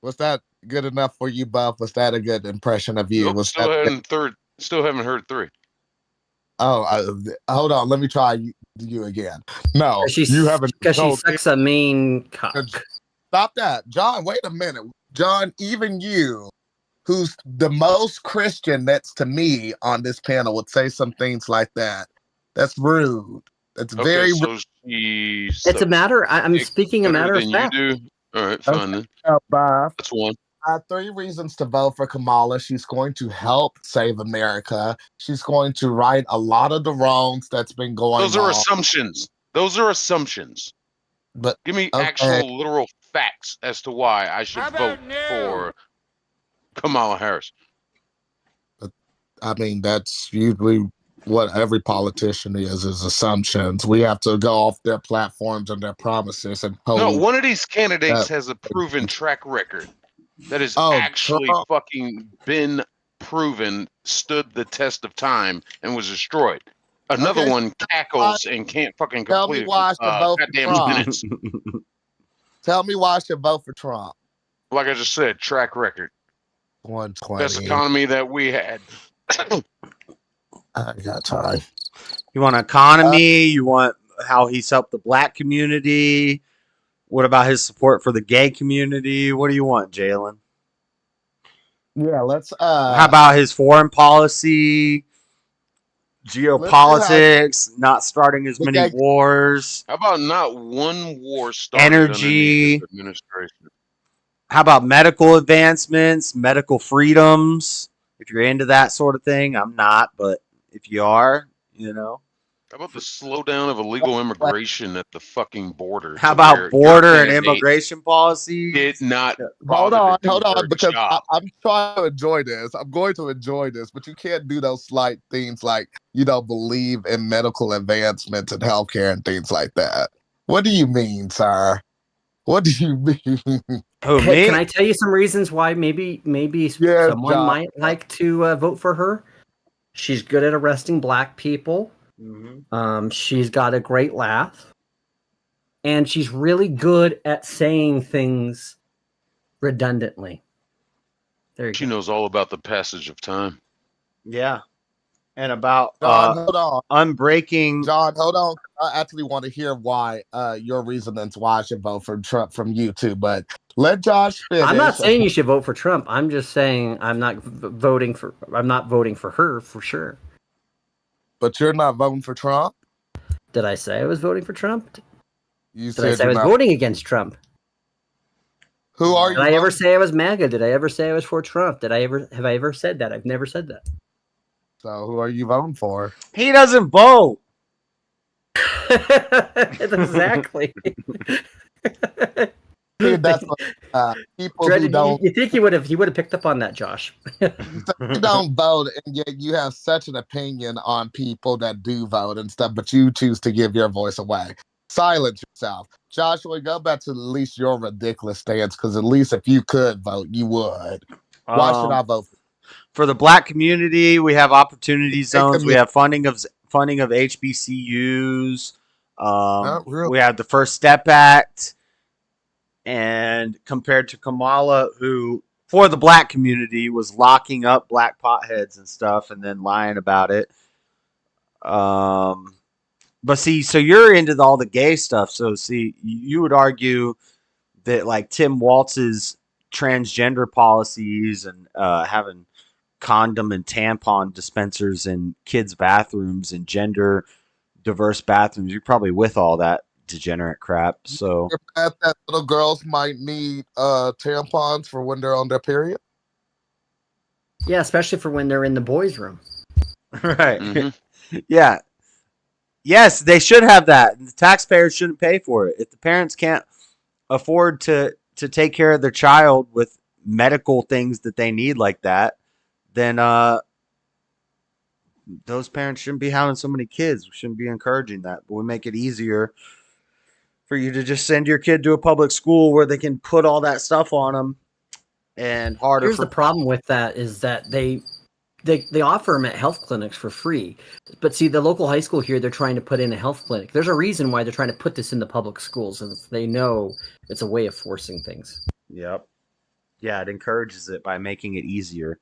Was that good enough for you, Buff? Was that a good impression of you? Nope, still haven't heard 3. Oh, hold on. Let me try you again. No, you haven't. Because she sucks a mean cock. Stop that, John. Wait a minute, John. Even you, who's the most Christian next to me on this panel, would say some things like that. That's rude. That's very rude. It's a matter. I'm speaking a matter of fact. You do. All right, fine then. That's 1. 3 reasons to vote for Kamala. She's going to help save America. She's going to right a lot of the wrongs that's been going on. Those are assumptions. But give me actual literal facts as to why I should vote for Kamala Harris. I mean, that's usually what every politician is assumptions. We have to go off their platforms and their promises and hope. No, one of these candidates has a proven track record that has actually fucking been proven, stood the test of time, and was destroyed. Another one cackles and can't fucking complete goddamn minutes. Tell me why I should vote for Trump. Like I just said, track record. 120. Best economy that we had. I got time. You want economy? You want how he's helped the black community? What about his support for the gay community? What do you want, Jalen? Yeah, let's. How about his foreign policy, geopolitics, not starting as many wars? How about not one war started energy under his administration? How about medical advancements, medical freedoms? If you're into that sort of thing, I'm not, but if you are, you know. How about the slowdown of illegal immigration at the fucking border? How about border and immigration policy? Did not. Hold on, because I'm trying to enjoy this. I'm going to enjoy this, but you can't do those slight things like you don't believe in medical advancements and healthcare and things like that. What do you mean, sir? What do you mean? Hey, can I tell you some reasons why maybe someone might like to vote for her? She's good at arresting black people. Mm-hmm. She's got a great laugh, and she's really good at saying things redundantly. She knows all about the passage of time. Yeah, and about John, hold on. Unbreaking. John, hold on. I actually want to hear why your reasons why I should vote for Trump from you too, but let Josh finish. I'm not saying you should vote for Trump. I'm just saying I'm not voting for her for sure. But you're not voting for Trump? Did I say I was voting for Trump? Did I say I was voting against Trump? Who are you? Did I ever say I was MAGA? Did I ever say I was for Trump? Have I ever said that? I've never said that. So who are you voting for? He doesn't vote. Exactly. That's people who don't. You think he would have picked up on that, Josh? You don't vote, and yet you have such an opinion on people that do vote and stuff, but you choose to give your voice away. silence yourself. Joshua, go back to at least your ridiculous stance, because at least if you could vote, you would. Why should I vote for the black community? We have opportunity zones. We have funding of HBCUs. We have the First Step Act. And compared to Kamala, who for the black community was locking up black potheads and stuff and then lying about it. But see, so you're into all the gay stuff. So see, you would argue that like Tim Walz's transgender policies and having condom and tampon dispensers in kids' bathrooms and gender diverse bathrooms, you're probably with all that degenerate crap. So that little girls might need tampons for when they're on their period. Yeah, especially for when they're in the boys' room. Right. Mm-hmm. Yeah. Yes, they should have that. The taxpayers shouldn't pay for it. If the parents can't afford to take care of their child with medical things that they need like that, then those parents shouldn't be having so many kids. We shouldn't be encouraging that. But we make it easier for you to just send your kid to a public school where they can put all that stuff on them, and harder. Here's the problem with that is that they offer them at health clinics for free. But see, the local high school here, they're trying to put in a health clinic. There's a reason why they're trying to put this in the public schools, and they know it's a way of forcing things. Yep. Yeah, it encourages it by making it easier.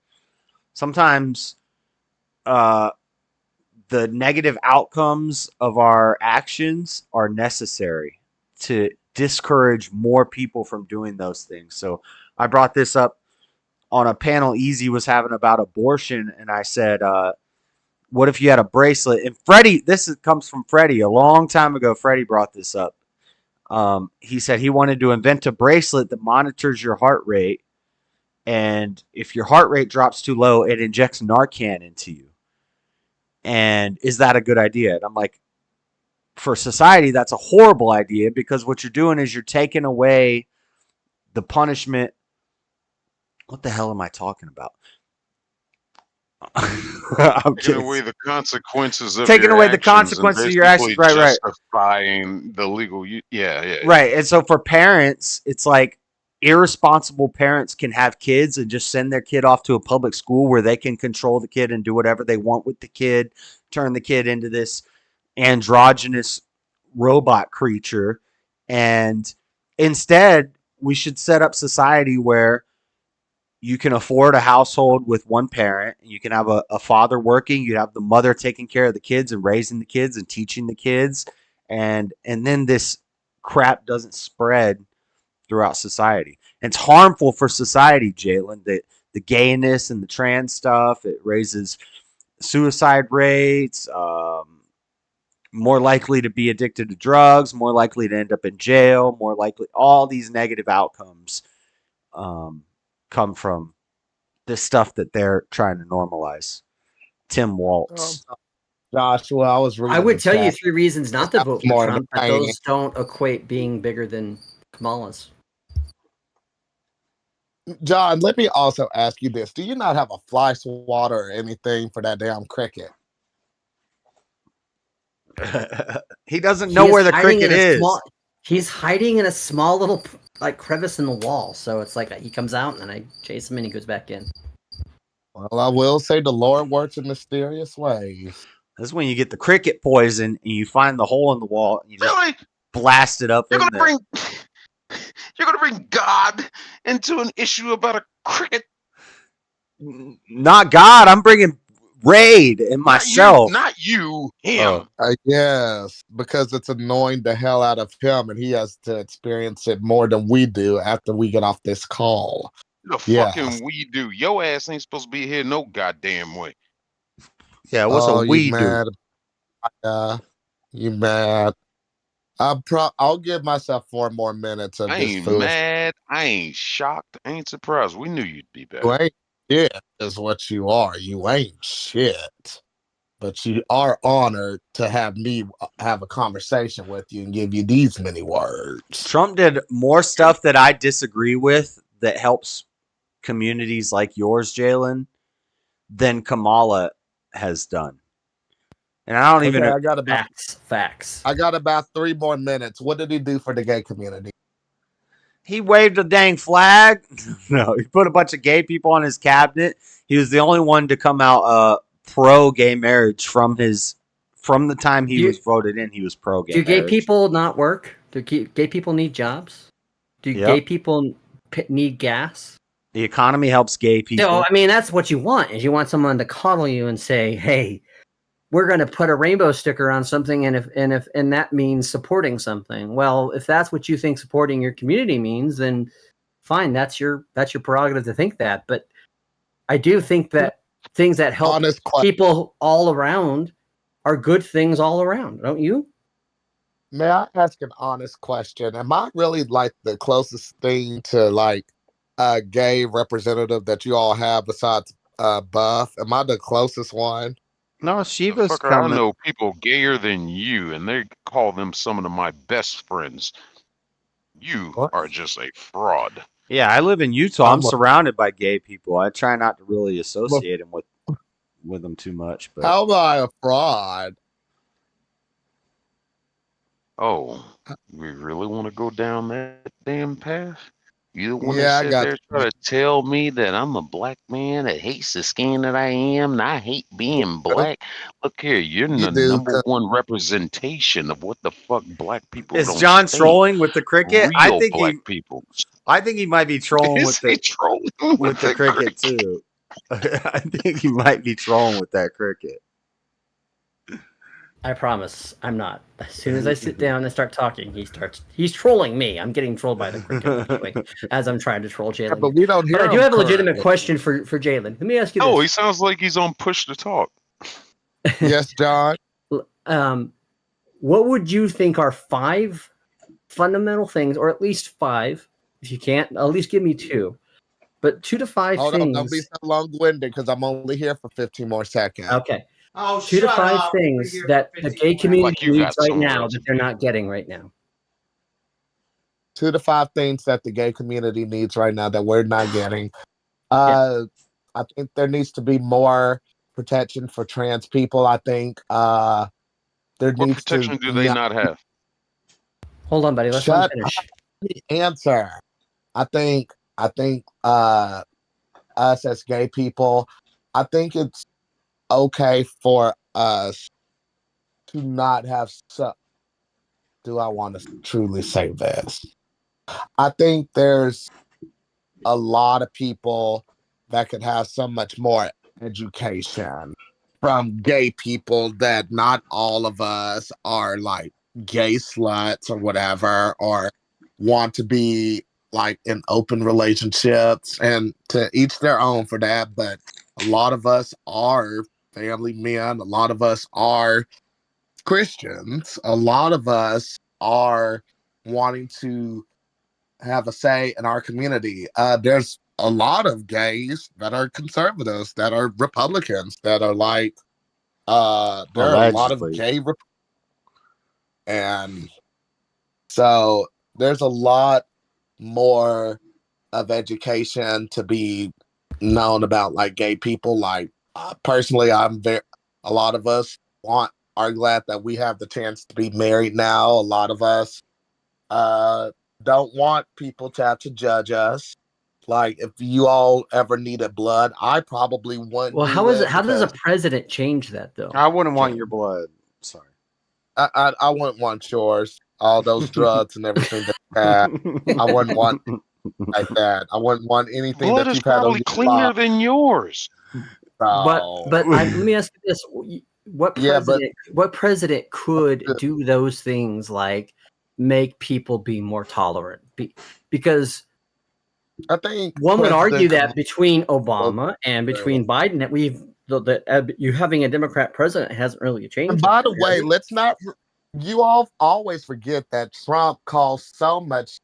Sometimes the negative outcomes of our actions are necessary to discourage more people from doing those things. So I brought this up on a panel Easy was having about abortion, and I said, what if you had a bracelet? And Freddie, comes from Freddie. A long time ago, Freddie brought this up. He said he wanted to invent a bracelet that monitors your heart rate, and if your heart rate drops too low, it injects Narcan into you. And is that a good idea? And I'm like, for society, that's a horrible idea, because what you're doing is you're taking away the punishment. What the hell am I talking about? Taking away the consequences of taking away the consequences of your actions. Right. Justifying the legal. Yeah. Right. And so for parents, it's like irresponsible parents can have kids and just send their kid off to a public school where they can control the kid and do whatever they want with the kid, turn the kid into this androgynous robot creature. And instead, we should set up society where you can afford a household with one parent. You can have a father working. You have the mother taking care of the kids and raising the kids and teaching the kids. And then this crap doesn't spread throughout society. And it's harmful for society, Jalen, the gayness and the trans stuff. It raises suicide rates, more likely to be addicted to drugs, more likely to end up in jail, more likely, all these negative outcomes come from this stuff that they're trying to normalize. Tim Walz. Joshua, I would tell you 3 reasons not to vote for Trump, but those don't equate being bigger than Kamala's. John, let me also ask you this. Do you not have a fly swatter or anything for that damn cricket? He doesn't know where the cricket is. He's hiding in a small little crevice in the wall. So it's like he comes out and then I chase him and he goes back in. Well, I will say the Lord works in mysterious ways. This is when you get the cricket poison and you find the hole in the wall and you just blast it up in there. You're going to bring God into an issue about a cricket? Not God. I'm bringing Raid and myself. Not you, him. Yes, because it's annoying the hell out of him, and he has to experience it more than we do after we get off this call. The fucking we do. Your ass ain't supposed to be here no goddamn way. Yeah, what's a we do? You mad? I'll give myself 4 more minutes of I this ain't food. mad. I ain't shocked. I ain't surprised. We knew you'd be better. You ain't shit is what you are. You ain't shit. But you are honored to have me have a conversation with you and give you these many words. Trump did more stuff that I disagree with that helps communities like yours, Jalen, than Kamala has done. And I don't even. I got about facts. I got about 3 more minutes. What did he do for the gay community? He waved a dang flag. No, he put a bunch of gay people on his cabinet. He was the only one to come out pro gay marriage from the time he was voted in. He was pro gay. Do gay people not work? Do gay people need jobs? Do gay people need gas? The economy helps gay people. No, I mean that's what you want. Is you want someone to coddle you and say, "Hey, we're going to put a rainbow sticker on something," and that means supporting something. Well, if that's what you think supporting your community means, then fine. That's your prerogative to think that. But I do think that things that help people all around are good things all around. Don't you? May I ask an honest question? Am I really like the closest thing to like a gay representative that you all have besides Buff? Am I the closest one? No, Shiva's Fucker, coming. I know people gayer than you, and they call them some of my best friends. You are just a fraud. Yeah, I live in Utah. I'm surrounded by gay people. I try not to really associate them with them too much. But how am I a fraud? Oh, we really want to go down that damn path? You the one that sit there trying to tell me that I'm a black man that hates the skin that I am, and I hate being black? Look here, you're the number one representation of what the fuck black people is don't John think. trolling with the cricket? Real black people. I think he might be trolling with the cricket too. I think he might be trolling with that cricket. I promise I'm not. As soon as I sit down and start talking, he's trolling me. I'm getting trolled by the cricket anyway, as I'm trying to troll Jalen. Yeah, but we don't hear I do have a legitimate question for Jalen. Let me ask you this. Oh, he sounds like he's on push to talk. Yes, John. What would you think are 5 fundamental things, or at least 5, if you can't, at least give me 2, but 2 to 5 Hold things. on, don't be so long-winded because I'm only here for 15 more seconds. Okay. Oh, 2 to 5 things that the gay community needs right now that they're not getting right now. 2 to 5 things that the gay community needs right now that we're not getting. I think there needs to be more protection for trans people. I think what protection do they not have? Hold on, buddy. Let's let him finish. Answer. I think us as gay people, I think it's okay for us to not have do I want to truly say this? I think there's a lot of people that could have so much more education from gay people that not all of us are like gay sluts or whatever, or want to be like in open relationships, and to each their own for that. But a lot of us are family men. A lot of us are Christians. A lot of us are wanting to have a say in our community. There's a lot of gays that are conservatives, that are Republicans, that are like, there are a lot of gay, and so there's a lot more of education to be known about like gay people. Like personally, a lot of us are glad that we have the chance to be married now. A lot of us don't want people to have to judge us. Like if you all ever needed blood, I probably wouldn't. Well, how does a president change that though? I wouldn't want your blood. Sorry. I wouldn't want yours. All those drugs and everything that I wouldn't want like that. I wouldn't want anything blood that is you've had on probably your cleaner body. than yours. But let me ask you this: what president could do those things like make people be more tolerant? Because I think one would argue that between Obama and between Biden, that you having a Democrat president hasn't really changed. And by the way, let's not. You all always forget that Trump caused so much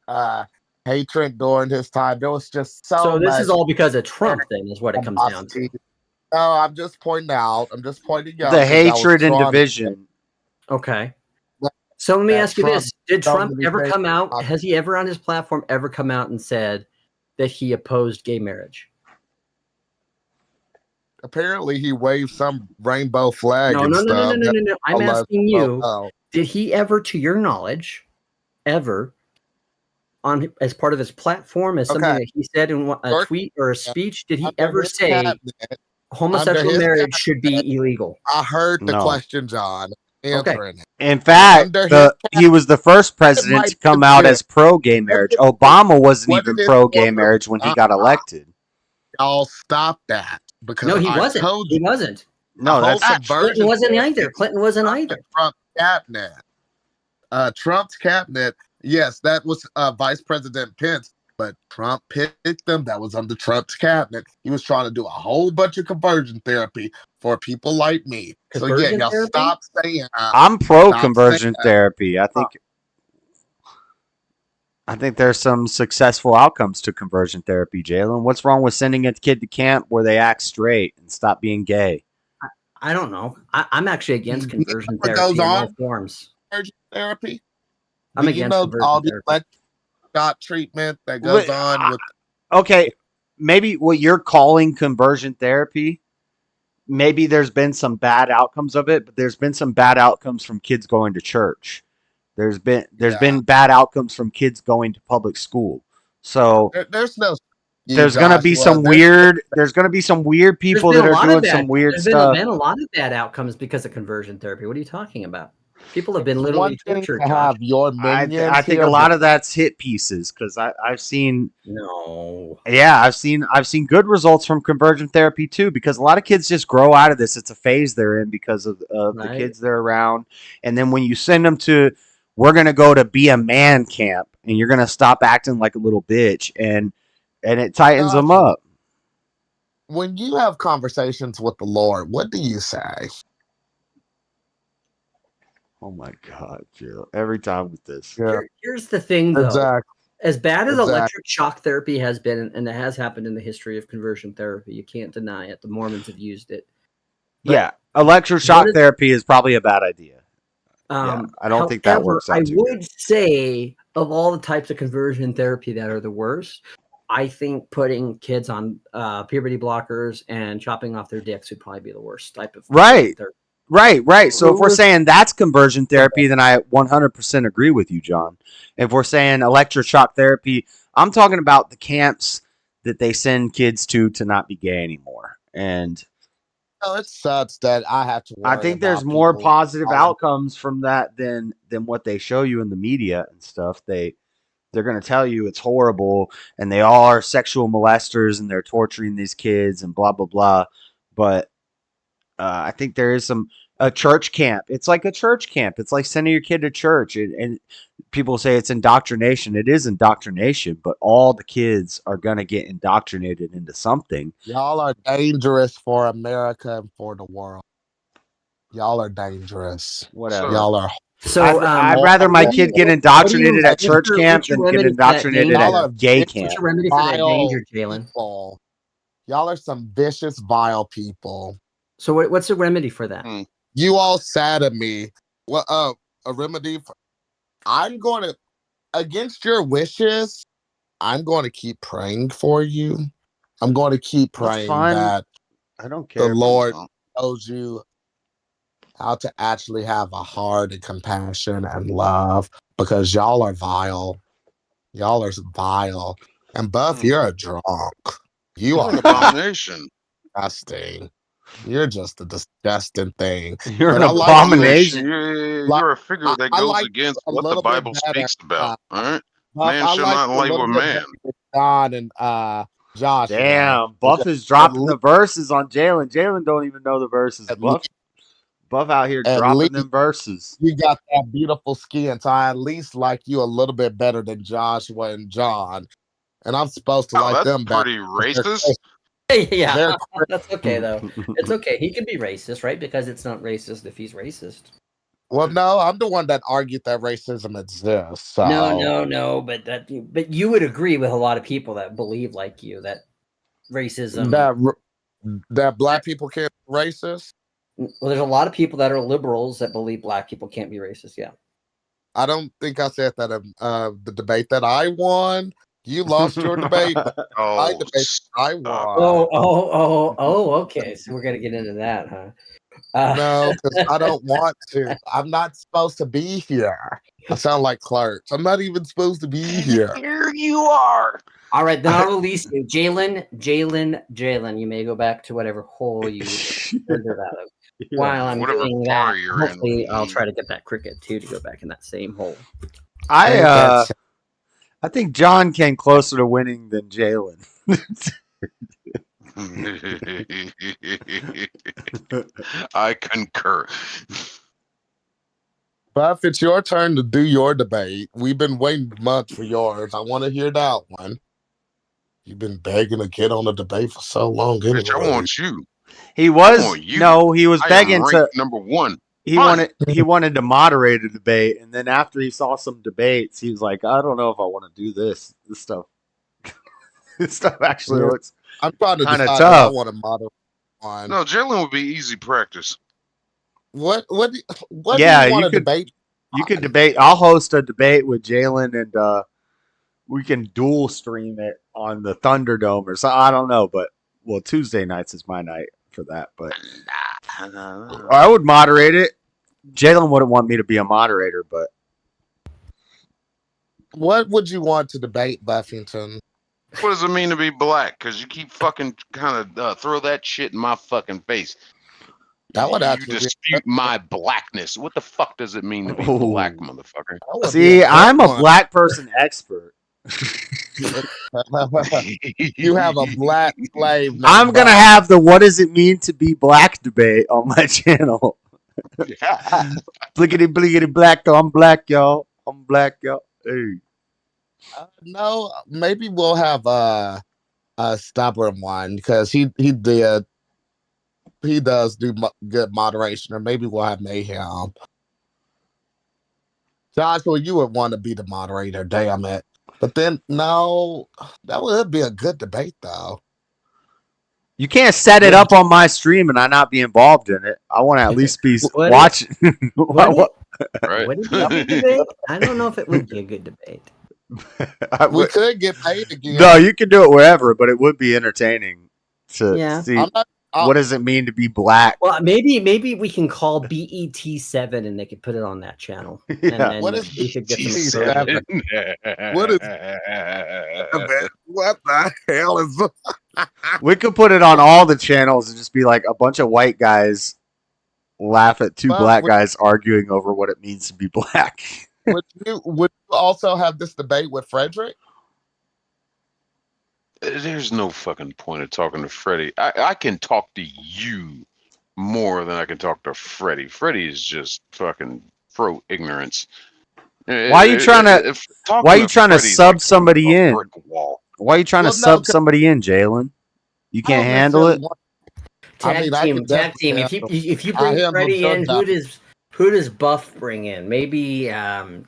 hatred during his time. There was just so much. So this is all because of Trump, then, is what it comes down to. No, I'm just pointing out. The hatred and division. Okay. So let me ask you this: did Trump ever come out? Has he ever on his platform ever come out and said that he opposed gay marriage? Apparently, he waved some rainbow flag No, and no, no, no, no, stuff. no, no, no. I'm asking you, Oh. did he ever, to your knowledge, ever, as part of his platform, as something that he said in a tweet or a speech, did he ever say homosexual marriage should be illegal? I heard the No. question, John. Answering it. In fact, he was the first president to come out as pro-gay marriage. Obama wasn't even pro-gay marriage when he got elected. Y'all stop that. Because No, he I wasn't. told He you. wasn't. No, The whole that's Clinton wasn't either. Clinton wasn't either. Trump cabinet. Trump's cabinet, yes, that was Vice President Pence, but Trump picked them. That was under Trump's cabinet. He was trying to do a whole bunch of conversion therapy for people like me. So yeah, Conversion y'all therapy? stop saying. I'm pro-conversion therapy. I think there's some successful outcomes to conversion therapy, Jalen. What's wrong with sending a kid to camp where they act straight and stop being gay? I don't know. I'm actually against conversion What therapy goes in all on? forms. Conversion therapy. I'm Do against you know conversion all the therapy. electric shot treatment that goes on with? Okay, maybe what you're calling conversion therapy, maybe there's been some bad outcomes of it, but there's been some bad outcomes from kids going to church. There's been bad outcomes from kids going to public school. So There's no. there's gonna be some weird. There's gonna be some weird people that are doing some weird stuff. There's been a lot of bad outcomes because of conversion therapy. What are you talking about? People have been It's literally one thing tortured. to have your I minions think here, a lot but of that's hit pieces because I've seen. No. Yeah, I've seen good results from conversion therapy too because a lot of kids just grow out of this. It's a phase they're in because of the kids they're around, and then when you send them to, we're gonna go to be a man camp, and you're gonna stop acting like a little bitch, and it tightens them up. when you have conversations with the Lord, what do you say? Oh my God, Jill! Every time with this. Here's the thing, though. Exactly. As bad as Exactly. electric shock therapy has been, and it has happened in the history of conversion therapy, you can't deny it. The Mormons have used it. Yeah, electroshock therapy is probably a bad idea. Yeah, I don't think that works out I too would good. say of all the types of conversion therapy that are the worst, I think putting kids on puberty blockers and chopping off their dicks would probably be the worst type of Right. therapy. Right. So if we're saying that's conversion therapy, then I 100% agree with you, John. If we're saying electroshock therapy, I'm talking about the camps that they send kids to not be gay anymore. And it sucks that I have to worry I think there's about more people positive calling- outcomes from that than what they show you in the media and stuff. They're going to tell you it's horrible and they all are sexual molesters and they're torturing these kids and blah, blah, blah. But I think there is a church camp. It's like a church camp. It's like sending your kid to church. And people say it's indoctrination. It is indoctrination, but all the kids are going to get indoctrinated into something. Y'all are dangerous for America and for the world. Y'all are dangerous. Whatever. Y'all are. So I'd rather my kid get indoctrinated at church camp than get indoctrinated at gay camp. What's your remedy for that danger, Jalen? Y'all are some vicious, vile people. So what's the remedy for that? You all sadden me. Well, a remedy. I'm going to, against your wishes, I'm going to keep praying for you. I'm going to keep praying that I don't care. the Lord shows you how to actually have a heart and compassion and love, because y'all are vile. Y'all are vile. And Buff, you're a drunk. You are an abomination. Disgusting. You're just a disgusting thing. You're But an I like abomination. You're a figure that I goes like against a what the little bit Bible better, speaks about. All right, Buff, man I shall like not a labor little bit man. better with John and Josh. Damn, Buff is dropping the verses on Jalen. Jalen don't even know the verses. Buff out here dropping them verses. You got that beautiful skin, so I at least like you a little bit better than Joshua and John. And I'm supposed to like that's them better. pretty racist. Yeah, that's okay though. It's okay. He can be racist, right? Because it's not racist if he's racist. Well, no, I'm the one that argued that racism exists. So. No. But you would agree with a lot of people that believe like you that racism. That black people can't be racist. Well, there's a lot of people that are liberals that believe black people can't be racist. Yeah. I don't think I said that in the debate that I won. You lost your debate. I debate. I won. Okay. So we're gonna get into that, huh? No, because I don't want to. I'm not supposed to be here. I sound like Clark. I'm not even supposed to be here. Here you are. All right, then I'll release you, Jalen. You may go back to whatever hole you entered out of. While I'm doing that, hopefully I'll try to get that cricket too to go back in that same hole. I think John came closer to winning than Jalen. I concur. Buff, it's your turn to do your debate. We've been waiting months for yours. I want to hear that one. You've been begging to get on a debate for so long. Bitch, I want you. He was he was I begging am to number one. He wanted to moderate a debate, and then after he saw some debates, he was like, I don't know if I want to do this. This stuff actually looks I'm trying to kind of decide tough. if I want to moderate on. No, Jalen would be easy practice. What do you want to debate? You could debate. I'll host a debate with Jalen, and we can dual stream it on the Thunderdome or so. I don't know, but Tuesday nights is my night for that. But I would moderate it. Jalen wouldn't want me to be a moderator, but what would you want to debate, Buffington? What does it mean to be black? Because you keep fucking kind of throw that shit in my fucking face. That would you dispute my blackness. What the fuck does it mean to be black, motherfucker? See, I'm a black person expert. You have a black slave. I'm gonna have the "What does it mean to be black" debate on my channel. Blickety blickety black. I'm black, y'all. I'm black, y'all. Hey. No, maybe we'll have a stubborn one because he does do good moderation, or maybe we'll have Mayhem. Joshua, you would want to be the moderator, damn it. But then, no, that would be a good debate, though. You can't set it up on my stream and I not be involved in it. I want to at least be watching. What would be a good debate? I don't know if it would be a good debate. We could get paid again. No, you can do it wherever, but it would be entertaining to see. What does it mean to be black? Well, maybe we can call BET7 and they could put it on that channel. And then what is we could get BET7? What is? What the hell is? We could put it on all the channels and just be like a bunch of white guys laugh at two black guys arguing over what it means to be black. Would you also have this debate with Frederick? There's no fucking point of talking to Freddie. I can talk to you more than I can talk to Freddie. Freddie is just fucking pro ignorance. Why are you trying to sub somebody in? Why are you trying to sub somebody in, Jalen? You can't handle it. Tag team. If you bring Freddie in, who does Buff bring in? Maybe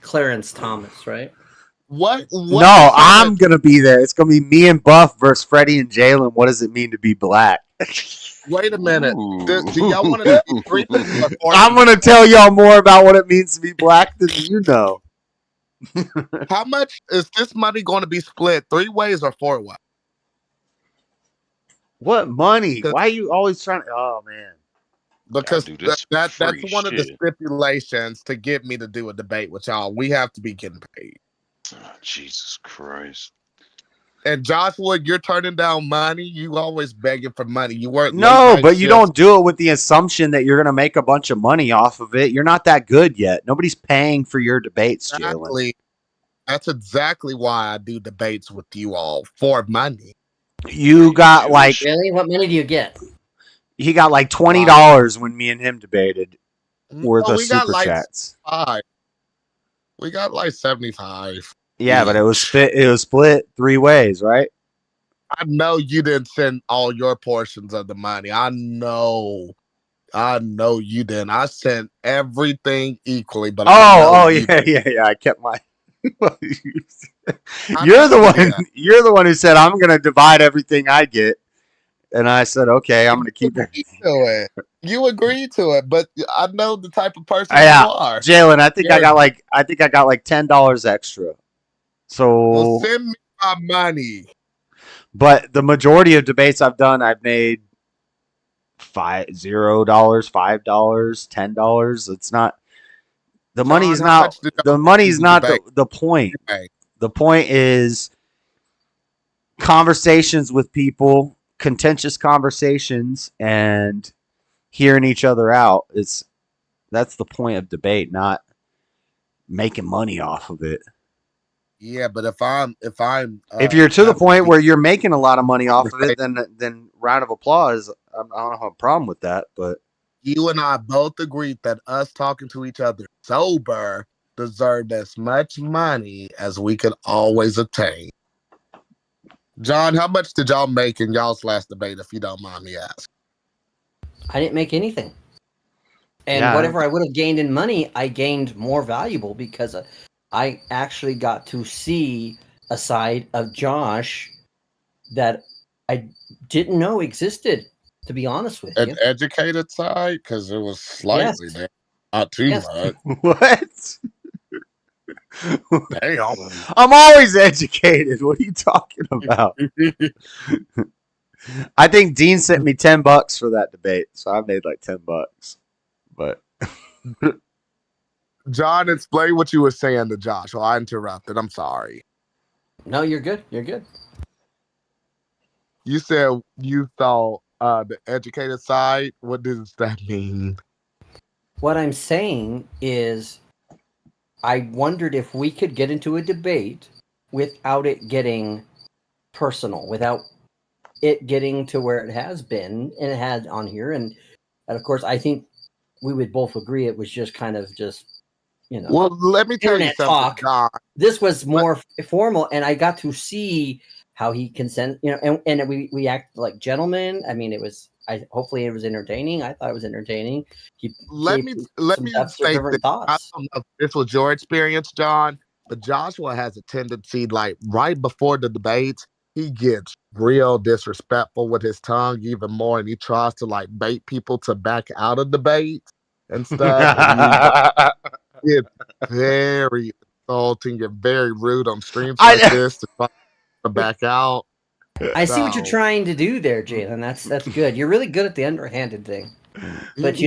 Clarence Thomas, right? What no, I'm gonna be there. It's gonna be me and Buff versus Freddie and Jalen. What does it mean to be black? Wait a minute. Do y'all want to do 3 weeks? I'm gonna tell y'all more about what it means to be black than you know. How much is this money going to be split? 3 ways or 4 ways? What money? Why are you always trying to? Oh man. Because that's one of the stipulations to get me to do a debate with y'all. We have to be getting paid. Oh, Jesus Christ. And Joshua, you're turning down money. You always begging for money. You weren't. No, but you don't do it with the assumption that you're going to make a bunch of money off of it. You're not that good yet. Nobody's paying for your debates, Jalen. That's exactly why I do debates with you all, for money. You got like... Really? What money do you get? He got like $20 when me and him debated worth of super chats. We got like 75. Yeah, but it was split 3 ways, right? I know you didn't send all your portions of the money. I know you didn't. I sent everything equally, but yeah. I kept my. You're the one who said I'm gonna divide everything I get, and I said okay, I'm gonna keep it. You agreed to it, but I know the type of person you are. Jalen, I think I got like $10 extra. So send me my money. But the majority of debates I've done, I've made $0, $5, $10. It's not the John, money's how not much did the y'all money's do not debate? the point. Okay. The point is conversations with people, contentious conversations, and hearing each other out. That's the point of debate, not making money off of it. Yeah, but if I'm If you're to the having point the where you're making a lot of money off of it, conversation, then round of applause. I don't have a problem with that, but you and I both agreed that us talking to each other sober deserved as much money as we could always attain. John, how much did y'all make in y'all's last debate, if you don't mind me asking? I didn't make anything. And Yeah. whatever I would have gained in money, I gained more valuable because I actually got to see a side of Josh that I didn't know existed, to be honest with An you. educated side? Because it was slightly there. Not too much. What? Damn. I'm always educated. What are you talking about? I think Dean sent me $10 for that debate, so I made like $10. But John, explain what you were saying to Josh. Well, I interrupted. I'm sorry. No, you're good. You're good. You said you thought the educated side. What does that mean? What I'm saying is, I wondered if we could get into a debate without it getting personal, without it getting to where it has been and it had on here. And of course, I think we would both agree it was just kind of Well, let me tell you internet something, talk. John. This was more formal, and I got to see how he consent, and we act like gentlemen. I mean, hopefully it was entertaining. I thought it was entertaining. Let me state that I don't know if this was your experience, John, but Joshua has a tendency, like right before the debates, he gets real disrespectful with his tongue even more, and he tries to like bait people to back out of debates and stuff. And you get very insulting and very rude on streams like this to try to back out. I see what you're trying to do there, Jalen. That's good. You're really good at the underhanded thing. But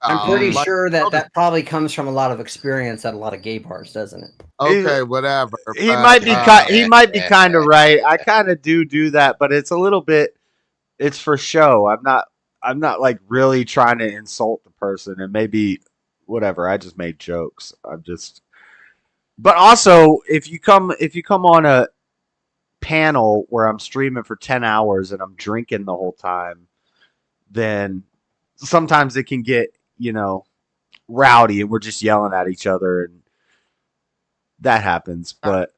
I'm pretty sure that probably comes from a lot of experience at a lot of gay bars, doesn't it? Okay, whatever. He might be kind of right. I kind of do that, but it's a little bit. It's for show. I'm not like really trying to insult the person, and maybe whatever. I just made jokes. But also, if you come on a panel where I'm streaming for 10 hours and I'm drinking the whole time, then sometimes it can get, rowdy and we're just yelling at each other, and that happens. But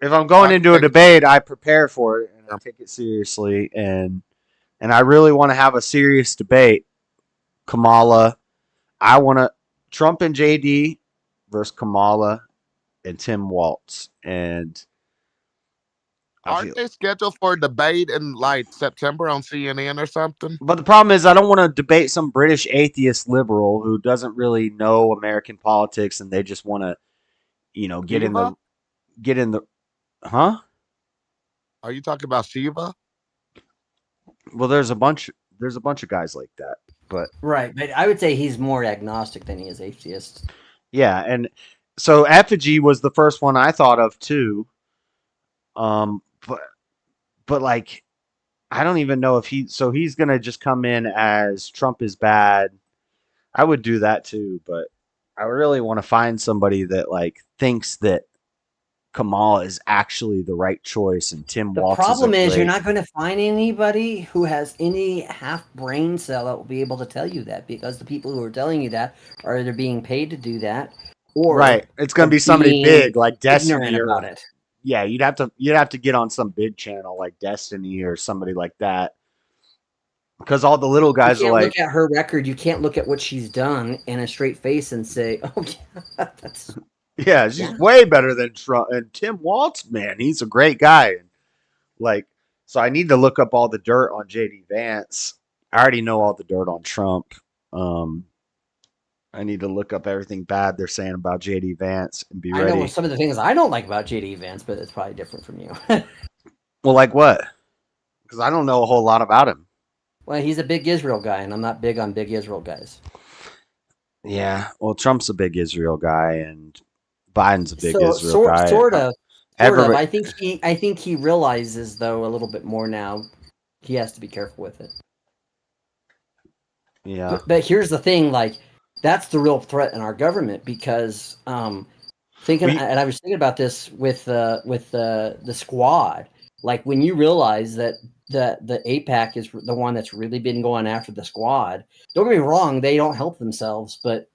if I'm going into a debate, I prepare for it and I take it seriously, and I really want to have a serious debate. Kamala, I want to Trump and JD versus Kamala and Tim Walz, and aren't they scheduled for a debate in like September on CNN or something? But the problem is, I don't want to debate some British atheist liberal who doesn't really know American politics, and they just want to, get in the, huh? Are you talking about Shiva? Well, there's a bunch of guys like that, but right. But I would say he's more agnostic than he is atheist. Yeah, and so Effigy was the first one I thought of too. But like, I don't even know if he's gonna just come in as Trump is bad. I would do that too, but I really want to find somebody that like thinks that Kamala is actually the right choice and Tim Walz. The problem is you're not going to find anybody who has any half brain cell that will be able to tell you that, because the people who are telling you that are either being paid to do that, or right. It's going to be somebody big like Destiny about it. Yeah, you'd have to get on some big channel like Destiny or somebody like that. Because all the little guys are like, look at her record. You can't look at what she's done in a straight face and say, "Oh, yeah, that's." Yeah, she's way better than Trump. And Tim Walz, man, he's a great guy. And like, so I need to look up all the dirt on JD Vance. I already know all the dirt on Trump. I I need to look up everything bad they're saying about JD Vance and be I ready. know some of the things I don't like about JD Vance, but it's probably different from you. Well, like what? Because I don't know a whole lot about him. Well, he's a big Israel guy, and I'm not big on big Israel guys. Yeah, well, Trump's a big Israel guy, and Biden's a big Israel guy. Sort of. I think he realizes though a little bit more now. He has to be careful with it. Yeah. But here's the thing, like that's the real threat in our government because and I was thinking about this with the squad. Like when you realize that the AIPAC is the one that's really been going after the squad. Don't get me wrong, they don't help themselves, but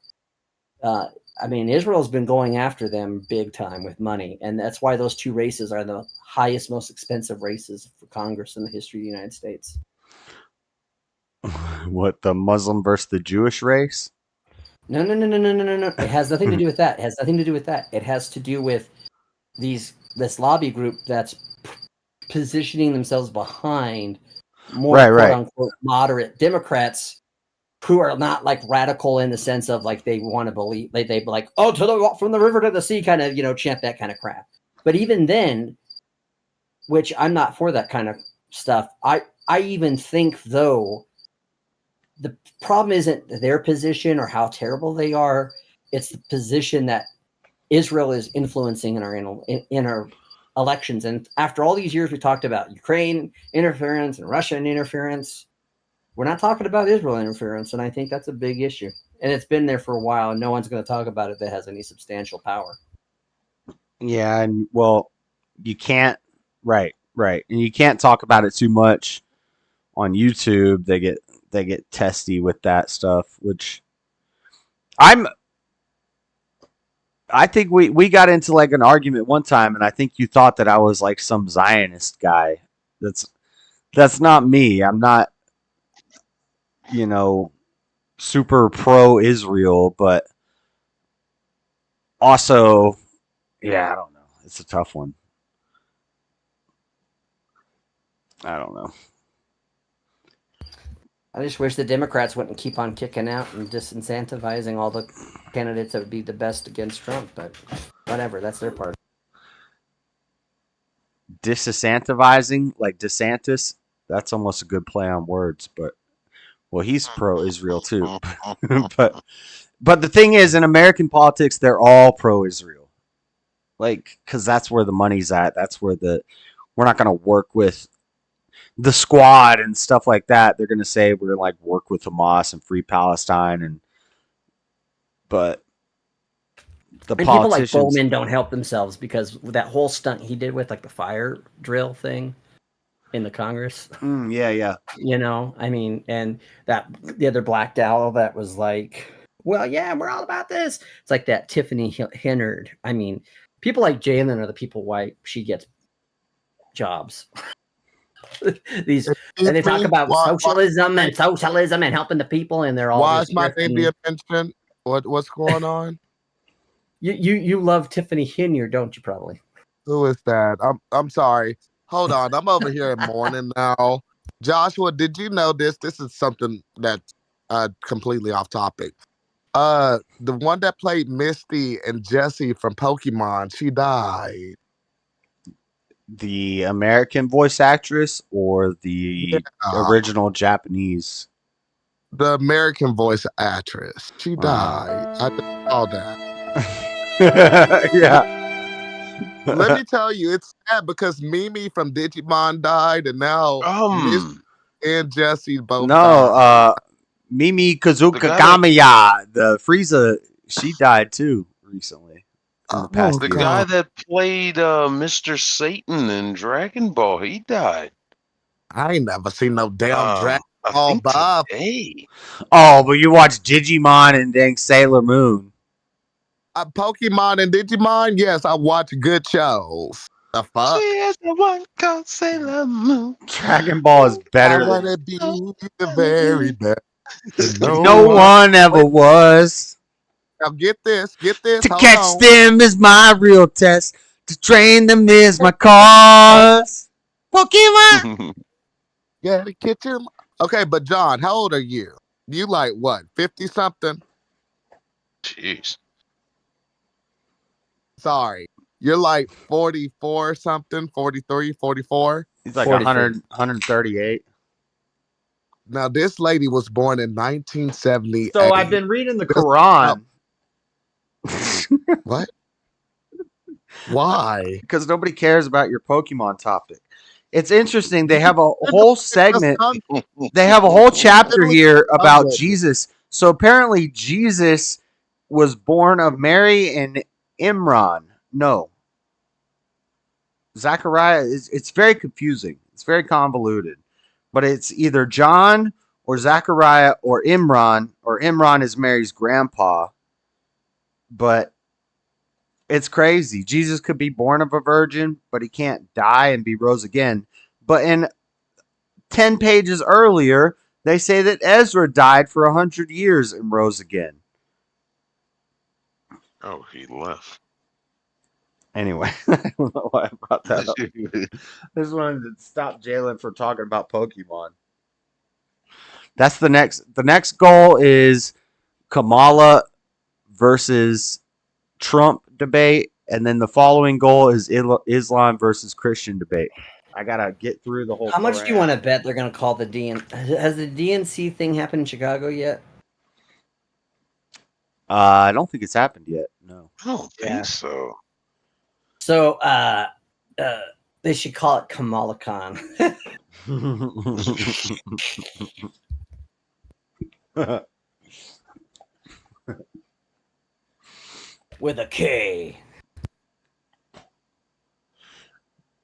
I mean, Israel's been going after them big time with money, and that's why those two races are the highest, most expensive races for Congress in the history of the United States. What, the Muslim versus the Jewish race? No. It has nothing to do with that. It has nothing to do with that. It has to do with this lobby group that's positioning themselves behind more quote unquote moderate Democrats who are not like radical in the sense of like they want to believe they like, oh, from the river to the sea, kind of, chant that kind of crap. But even then, which I'm not for that kind of stuff. I even think though the problem isn't their position or how terrible they are. It's the position that Israel is influencing in our elections. And after all these years, we talked about Ukraine interference and Russian interference. We're not talking about Israel interference, and I think that's a big issue. And it's been there for a while, and no one's going to talk about it that has any substantial power. Yeah, and well, you can't. Right. And you can't talk about it too much on YouTube. They get testy with that stuff, which I think we got into like an argument one time, and I think you thought that I was like some Zionist guy. That's not me. I'm not, super pro-Israel, but also, yeah, I don't know. It's a tough one. I don't know. I just wish the Democrats wouldn't keep on kicking out and disincentivizing all the candidates that would be the best against Trump, but whatever, that's their part. Disincentivizing, like DeSantis, that's almost a good play on words, but well, he's pro-Israel too. but the thing is, in American politics, they're all pro-Israel. Like, because that's where the money's at. That's where we're not going to work with the squad and stuff like that. They're going to say we're going to like work with Hamas and free Palestine, but the and people like Bowman don't help themselves because that whole stunt he did with like the fire drill thing in the Congress. Yeah. I mean, and that the other black owl that was like, well, yeah, we're all about this. It's like that Tiffany Hennard. I mean, people like Jalen are the people why she gets jobs. And they talk about socialism and helping the people, and they're all. Why is my name being mentioned? What's going on? You love Tiffany Hennard, don't you? Probably. Who is that? I'm sorry. Hold on, I'm over here in mourning now. Joshua, did you know this? This is something that's completely off topic. The one that played Misty and Jessie from Pokemon, she died. The American voice actress or the original Japanese? The American voice actress. She died. I didn't know that. Yeah. Let me tell you, it's sad because Mimi from Digimon died, and now Miss and Jessie both died. Mimi Kazuka Kamiya, the Frieza, she died too recently. The guy that played Mr. Satan in Dragon Ball, he died. I ain't never seen no damn Dragon Ball, Bob. Oh, but you watch Digimon and dang Sailor Moon. Pokemon and Digimon, yes, I watch good shows. The fuck? She is the one called Sailor Moon. Dragon Ball is better. I wanna be the very best. No one ever was. Now get this. To catch them is my real test. To train them is my cause. Pokemon. Yeah, to catch them. Okay, but John, how old are you? You like what? 50 something? Jeez. Sorry. You're like 44 something, 43, 44. He's like 100, 138. Now, this lady was born in 1978. So I've been reading the Quran. What? Why? Because nobody cares about your Pokemon topic. It's interesting. They have a whole segment. They have a whole chapter here about Jesus. So apparently Jesus was born of Mary and Imran. No. Zachariah, it's very confusing. It's very convoluted. But it's either John or Zachariah or Imran is Mary's grandpa. But it's crazy. Jesus could be born of a virgin, but he can't die and be rose again. But in 10 pages earlier, they say that Ezra died for 100 years and rose again. Oh, he left. Anyway, I don't know why I brought that up. I just wanted to stop Jalen from talking about Pokemon. That's the next goal is Kamala versus Trump debate, and then the following goal is Islam versus Christian debate. I gotta get through the whole. How much do you want to bet they're gonna call the DNC? Has the DNC thing happened in Chicago yet? I don't think it's happened yet. No. I don't think so. So, they should call it Kamala Khan. With a K.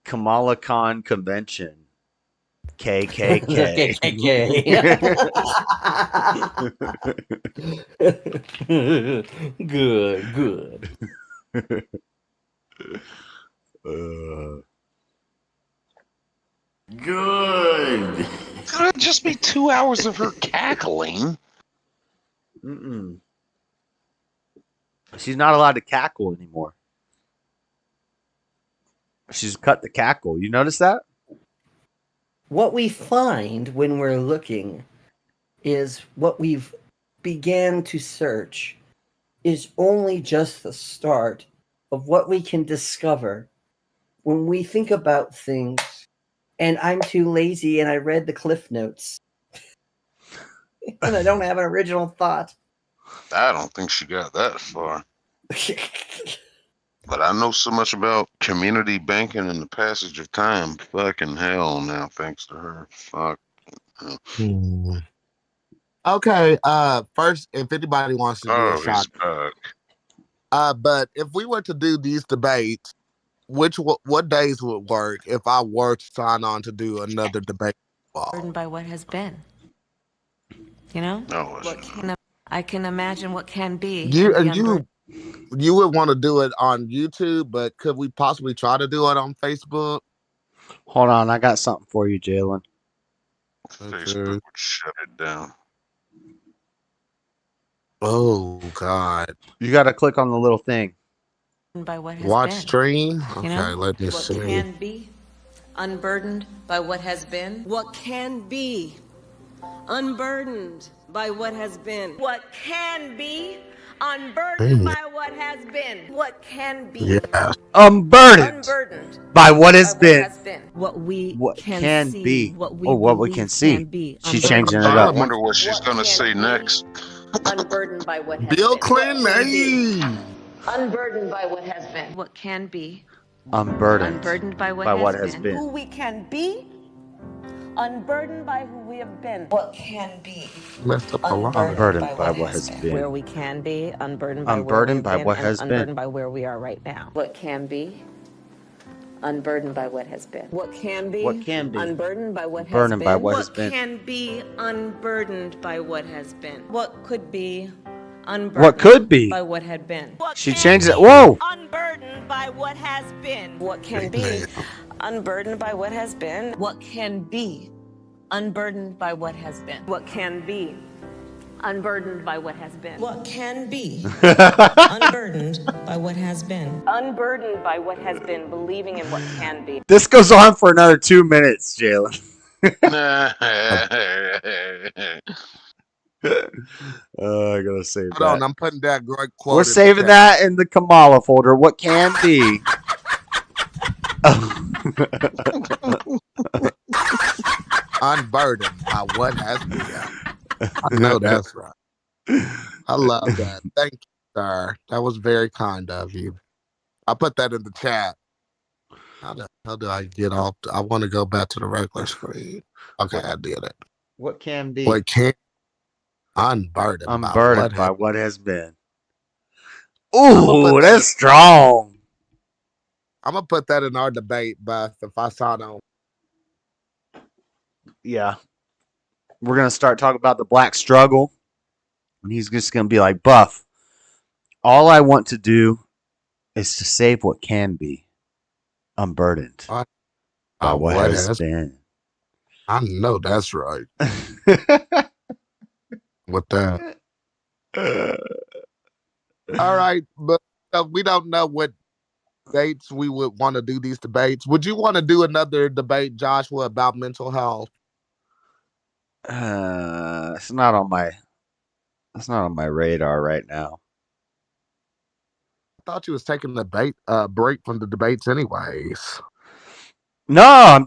Kamala Khan Convention. KKK. Good. Good. Could it just be 2 hours of her cackling? Mm-mm. She's not allowed to cackle anymore. She's cut the cackle. You notice that? What we find when we're looking is what we've began to search is only just the start of what we can discover when we think about things. And I'm too lazy and I read the Cliff Notes. And I don't have an original thought. I don't think she got that far. But I know so much about community banking and the passage of time. Fucking hell now, thanks to her. Fuck. Okay, first, if anybody wants to do a shot. But if we were to do these debates, what days would work if I were to sign on to do another debate? Burdened by what has been. You know? I can imagine what can be. You would want to do it on YouTube, but could we possibly try to do it on Facebook? Hold on, I got something for you, Jalen. Facebook would shut it down. Oh God! You got to click on the little thing. By what has Watch been. stream. You Okay, know? let me What see. can be unburdened by what has been. What can be unburdened by what has been. What can be unburdened by what has been. What can be Unburdened by what has been. What we What can can see, be. what we what we believe can see. be. She's Unburdened changing it I up. wonder what she's gonna say next. Unburdened by what has Bill been. Clinton, What can hey! be. Unburdened by what has been. What can be. Unburdened by what has been. Who we can be. Unburdened by who we have been. What can be. Messed up a lot. Unburdened by what has Where been. we can be. Unburdened by Unburdened where by we've what been, has and been. unburdened by where we are right now. What can be. Unburdened by what has been. What can be. What can be. Unburdened by what has Burdened been. by what has been. can be unburdened by what has been. What could be unburdened What could be. by what had been. She changed it. Whoa! Unburdened by what has been. What can be unburdened by what has been. What can be unburdened by what has been. What can be unburdened by what has been. What can be unburdened by what has been. Unburdened by what has been, believing in what can be. This goes on for another 2 minutes, Jalen. I gotta save Hold that. on, I'm putting that great quote. We're saving that in the Kamala folder. What can be? Unburdened by what has been. I know that's right. I love that. Thank you, sir. That was very kind of you. I put that in the chat. How the hell do I get off? I want to go back to the regular screen. Okay, I did it. What can be? What can unburdened by what has been. Ooh, that's strong. I'm gonna put that in our debate, Beth. If I saw them. Yeah. We're gonna start talking about the black struggle. And he's just gonna be like, Buff, all I want to do is to save what can be, unburdened by what has been. I know that's right. With that. All right, but we don't know what dates we would want to do these debates. Would you want to do another debate, Joshua, about mental health? It's not on my radar right now. I thought you was taking the break from the debates anyways. No, I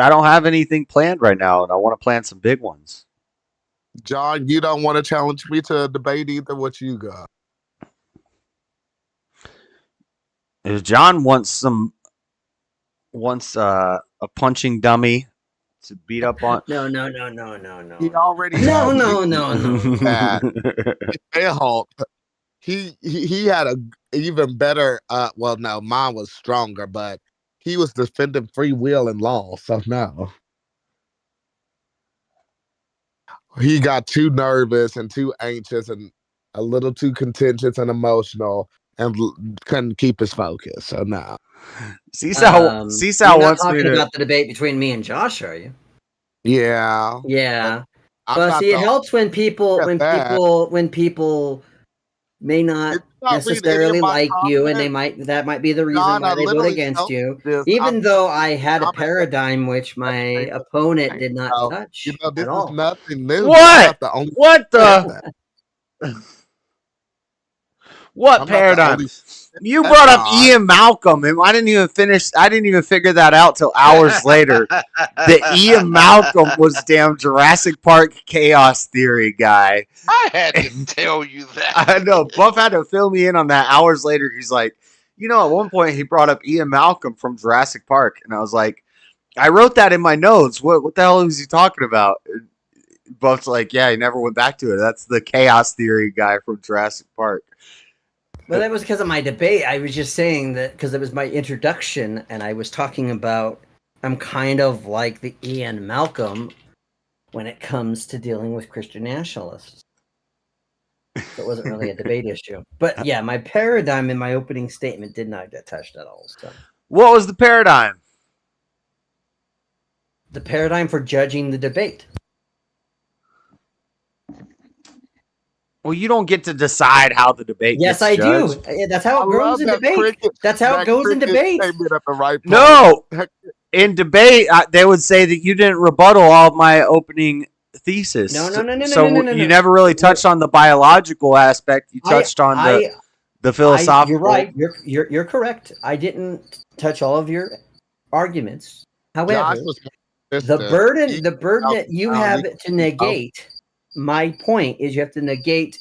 don't have anything planned right now, and I want to plan some big ones. John, you don't want to challenge me to a debate either. What you got? If John wants a punching dummy to beat up on. No. He already No. failed. He had a even better. Well, no, mine was stronger, but he was defending free will and law. So no, he got too nervous and too anxious and a little too contentious and emotional and couldn't keep his focus. So no. Seesaw You're not wants me talking to. about the debate between me and Josh, are you? Yeah. Yeah. But see, it helps when people may not necessarily like you, and that might be the reason why they vote against you. Even though I had a paradigm which my opponent did not touch at all. Nothing new. What? What the? What paradigm? You brought up Ian Malcolm, and I didn't even figure that out till hours later. That Ian Malcolm was damn Jurassic Park chaos theory guy. I had to tell you that. I know. Buff had to fill me in on that hours later. He's like, at one point he brought up Ian Malcolm from Jurassic Park, and I was like, I wrote that in my notes. What the hell was he talking about? And Buff's like, yeah, he never went back to it. That's the chaos theory guy from Jurassic Park. Well, that was because of my debate. I was just saying that because it was my introduction, and I was talking about I'm kind of like the Ian Malcolm when it comes to dealing with Christian nationalists. So it wasn't really a debate issue. But yeah, my paradigm in my opening statement did not get touched at all. So what was the paradigm? The paradigm for judging the debate. Well, you don't get to decide how the debate gets judged. Do. That's how it goes in debate. That's how it goes in debate. No. In debate, they would say that you didn't rebuttal all of my opening thesis. No. So you never really touched on the biological aspect. You touched on the philosophical. You're right. You're correct. I didn't touch all of your arguments. However, the burden that you have to negate. My point is you have to negate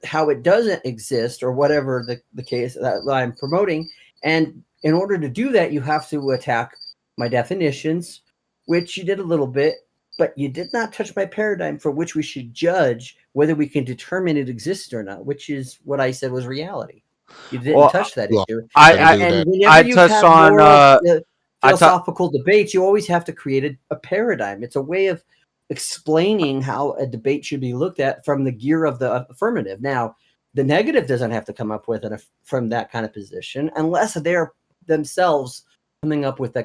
how it doesn't exist or whatever the case that I'm promoting. And in order to do that, you have to attack my definitions, which you did a little bit, but you did not touch my paradigm for which we should judge whether we can determine it exists or not, which is what I said was reality. You didn't touch that issue. I touched on the philosophical debates. You always have to create a paradigm. It's a way of explaining how a debate should be looked at from the gear of the affirmative. Now, the negative doesn't have to come up with it from that kind of position unless they're themselves coming up with a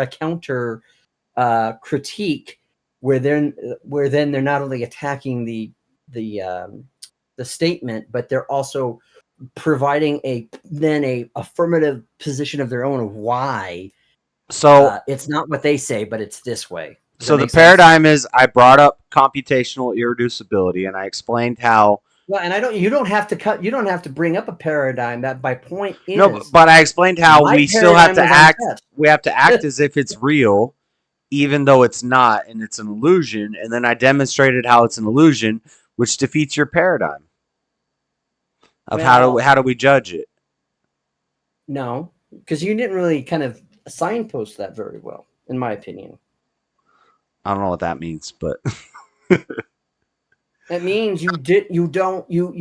counter critique where then they're not only attacking the statement, but they're also providing a affirmative position of their own of why. So it's not what they say, but it's this way. So the paradigm is I brought up computational irreducibility, and I explained how. Well, and you don't have to bring up a paradigm. That my point is. No, but I explained how we still have to act. We have to act as if it's real, even though it's not, and it's an illusion. And then I demonstrated how it's an illusion, which defeats your paradigm of how do we judge it. No, because you didn't really kind of signpost that very well, in my opinion. I don't know what that means, but it means you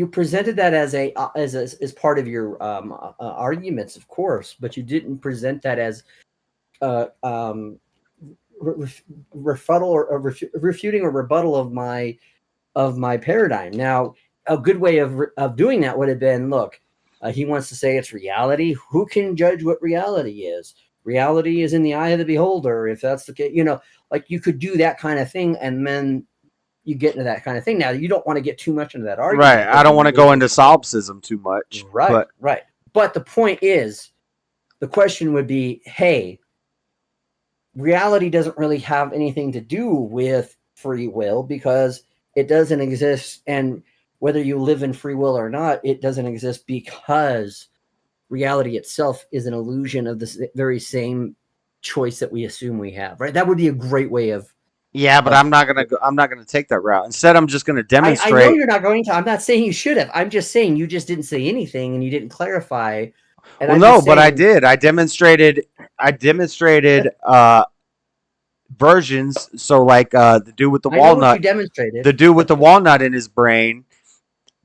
presented that as part of your arguments, of course, but you didn't present that as rebuttal or refuting or rebuttal of my paradigm. Now, a good way of doing that would have been, look, he wants to say it's reality. Who can judge what reality is? Reality is in the eye of the beholder. If that's the case, like you could do that kind of thing, and then you get into that kind of thing. Now, you don't want to get too much into that argument. Right. I don't want to go into solipsism too much. Right. Right. But the point is, the question would be, hey, reality doesn't really have anything to do with free will because it doesn't exist. And whether you live in free will or not, it doesn't exist because reality itself is an illusion of this very same choice that we assume we have, right? That would be a great way of. Yeah, but I'm not gonna take that route. Instead, I'm just gonna demonstrate. I know you're not going to. I'm not saying you should have. I'm just saying you just didn't say anything and you didn't clarify. And but I did. I demonstrated versions. So, like the dude with the walnut. You demonstrated. The dude with the walnut in his brain.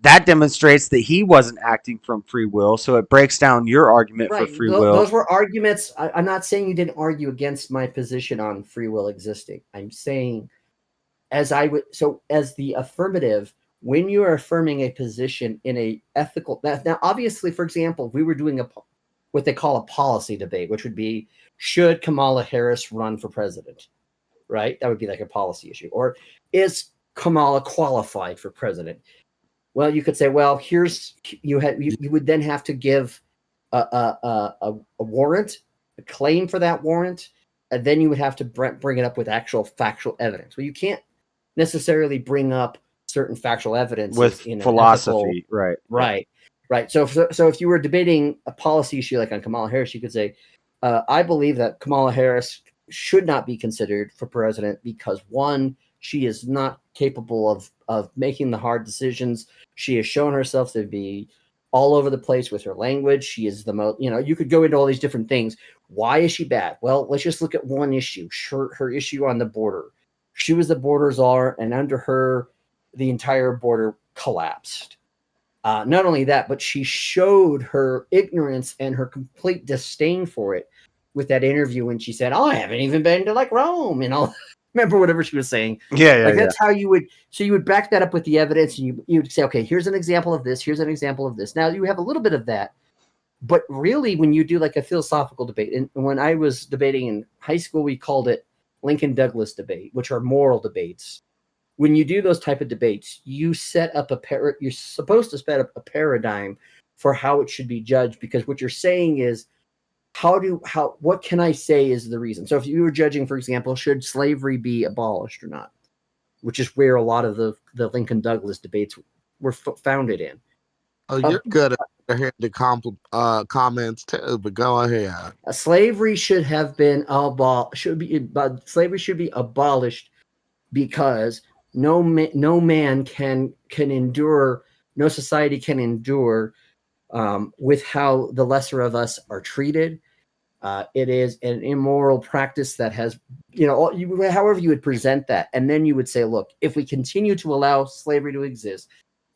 That demonstrates that he wasn't acting from free will, so it breaks down your argument for free will. Those were arguments. I'm not saying you didn't argue against my position on free will existing. I'm saying, as the affirmative, when you are affirming a position in a ethical. Now, obviously, for example, if we were doing what they call a policy debate, which would be, should Kamala Harris run for president? Right, that would be like a policy issue. Or is Kamala qualified for president? Well, you could say, well, you would then have to give a warrant, a claim for that warrant, and then you would have to bring it up with actual factual evidence. Well, you can't necessarily bring up certain factual evidence with philosophy, right. So if you were debating a policy issue like on Kamala Harris, you could say, I believe that Kamala Harris should not be considered for president because, one, she is not capable of making the hard decisions. She has shown herself to be all over the place with her language. She is the most, you could go into all these different things. Why is she bad? Well, let's just look at one issue, her issue on the border. She was the border czar, and under her, the entire border collapsed. Not only that, but she showed her ignorance and her complete disdain for it with that interview when she said, "Oh, I haven't even been to like Rome," remember whatever she was saying. That's how you would. So you would back that up with the evidence, and you would say, "Okay, here's an example of this. Here's an example of this." Now you have a little bit of that, but really, when you do like a philosophical debate, and when I was debating in high school, we called it Lincoln Douglas debate, which are moral debates. When you do those type of debates, you set up you're supposed to set up a paradigm for how it should be judged, because what you're saying is, what can I say is the reason? So if you were judging, for example, should slavery be abolished or not, which is where a lot of the Lincoln Douglas debates were founded in. Oh, you're good at hearing the comments too, but go ahead. Slavery should have been slavery should be abolished because no man can endure, no society can endure with how the lesser of us are treated. It is an immoral practice that has, however you would present that. And then you would say, look, if we continue to allow slavery to exist,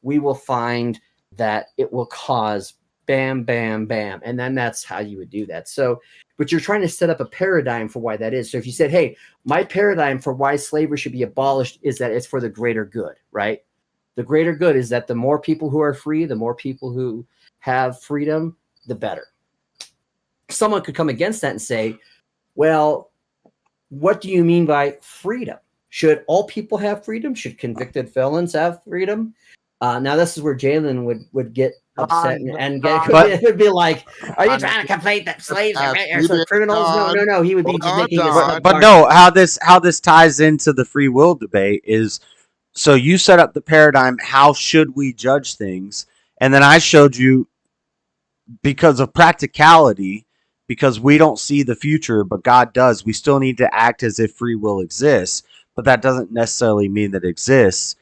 we will find that it will cause bam, bam, bam. And then that's how you would do that. So, but you're trying to set up a paradigm for why that is. So if you said, hey, my paradigm for why slavery should be abolished is that it's for the greater good, right? The greater good is that the more people who are free, the more people who have freedom, the better. Someone could come against that and say, well, what do you mean by freedom? Should all people have freedom? Should convicted felons have freedom? Now this is where Jalen would get upset and But- would be like, "Are you trying to conflate that slaves are criminals?" No. He would be just making But no, how this ties into the free will debate is, so you set up the paradigm. How should we judge things? And then I showed you, because of practicality, because we don't see the future, but God does. We still need to act as if free will exists, but that doesn't necessarily mean that it exists.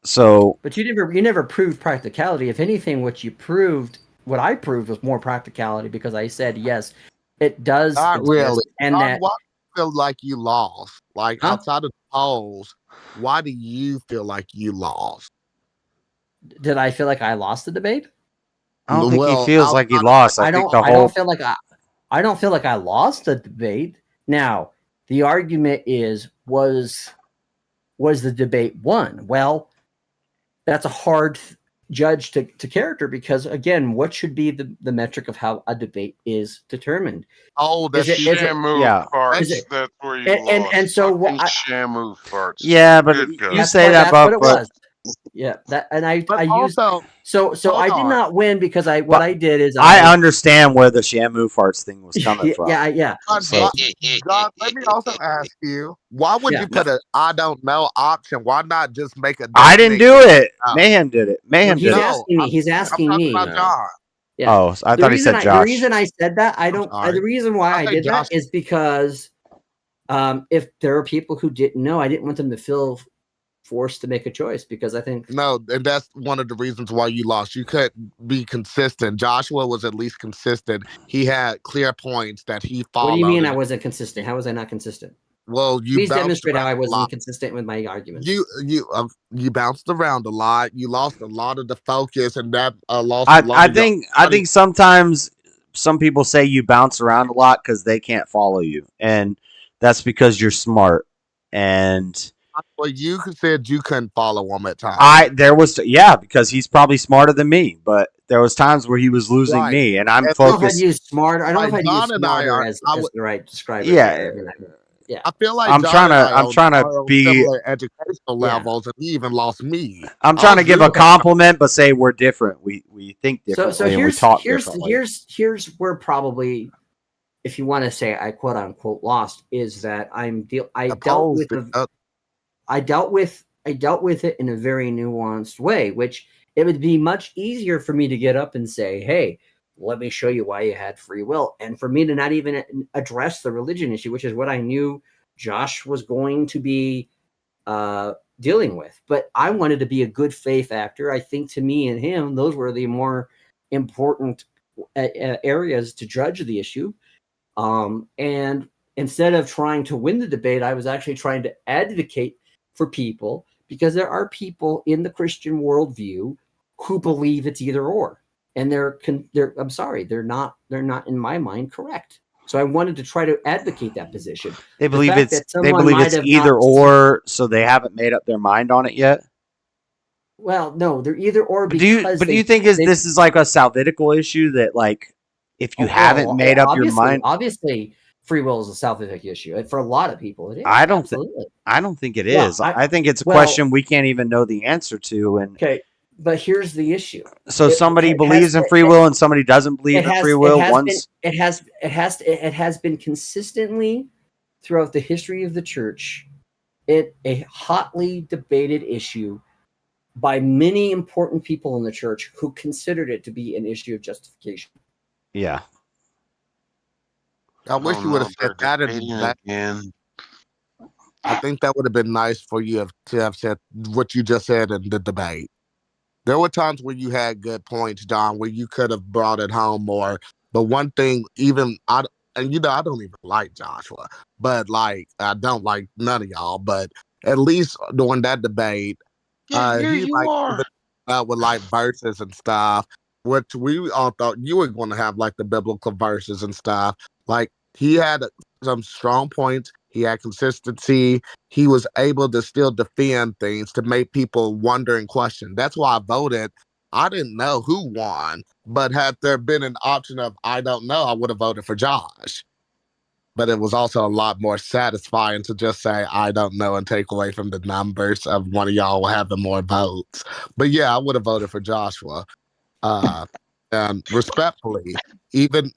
So, but you never proved practicality. If anything, what I proved was more practicality, because I said yes, it does. Not really. And why that do you feel like you lost? Like outside of the polls, why do you feel like you lost? Did I feel like I lost the debate? I don't think he feels like he lost. I don't feel like I lost the debate. Now, the argument is, was the debate won? Well, that's a hard judge to character, because again, what should be the metric of how a debate is determined? Oh, that's Shamu farts. That's where you lost. And so what? Shamu farts. Yeah, but you say that, but it was. Yeah, that, and I used so I did not win, because what I did is I understand where the Shamu farts thing was coming from. Yeah. God, let me also ask you, why would you put an I don't know option? Why not just make a? I didn't do it. Mayhem did it. He's asking me. About John. Yeah. Oh, I thought he said Josh. The reason I said that, the reason why I did that is because if there are people who didn't know, I didn't want them to feel forced to make a choice, because I think and that's one of the reasons why you lost. You couldn't be consistent. Joshua was at least consistent. He had clear points that he followed. What do you mean I wasn't consistent? How was I not consistent? Well, please demonstrate how I wasn't consistent with my arguments. You bounced around a lot. You lost a lot of the focus, and that lost. I think sometimes some people say you bounce around a lot because they can't follow you, and that's because you're smart. And well, you said you couldn't follow him at times. Because he's probably smarter than me, but there was times where he was losing me, and I'm focused. I don't know if I'd use smarter. I don't know if I'd use smarter as the right describer. Yeah. I feel like I'm trying to be educational levels, and he even lost me. I'm trying to give a compliment, but say we're different. We think differently. So and we talk differently. Here's where probably, if you want to say I quote unquote lost, is that I dealt with it in a very nuanced way, which it would be much easier for me to get up and say, hey, let me show you why you had free will. And for me to not even address the religion issue, which is what I knew Josh was going to be dealing with. But I wanted to be a good faith actor. I think to me and him, those were the more important areas to judge the issue. And instead of trying to win the debate, I was actually trying to advocate for people, because there are people in the Christian worldview who believe it's either or, and they're not in my mind correct. So I wanted to try to advocate that position. They believe it's either or, so they haven't made up their mind on it yet. Well, no, they're either or. Do you think this is like a salvitical issue that, like, if you haven't made up your mind, obviously free will is a salvific issue. For a lot of people, it is. I don't think it is. I think it's a question we can't even know the answer to. And okay, but here's the issue. So somebody believes in free will and somebody doesn't believe in free will. It has been consistently throughout the history of the church, a hotly debated issue by many important people in the church who considered it to be an issue of justification. Yeah. I wish you would have said that again. I think that would have been nice for you to have said what you just said in the debate. There were times where you had good points, John, where you could have brought it home more. But one thing, I don't even like Joshua, but like I don't like none of y'all. But at least during that debate, he with like verses and stuff, which we all thought you were going to have like the biblical verses and stuff. Like he had some strong points. He had consistency. He was able to still defend things to make people wonder and question. That's why I voted. I didn't know who won, but had there been an option of I don't know, I would have voted for Josh. but it was also a lot more satisfying to just say, I don't know, and take away from the numbers of one of y'all having more votes. But yeah, I would have voted for Joshua. And respectfully, even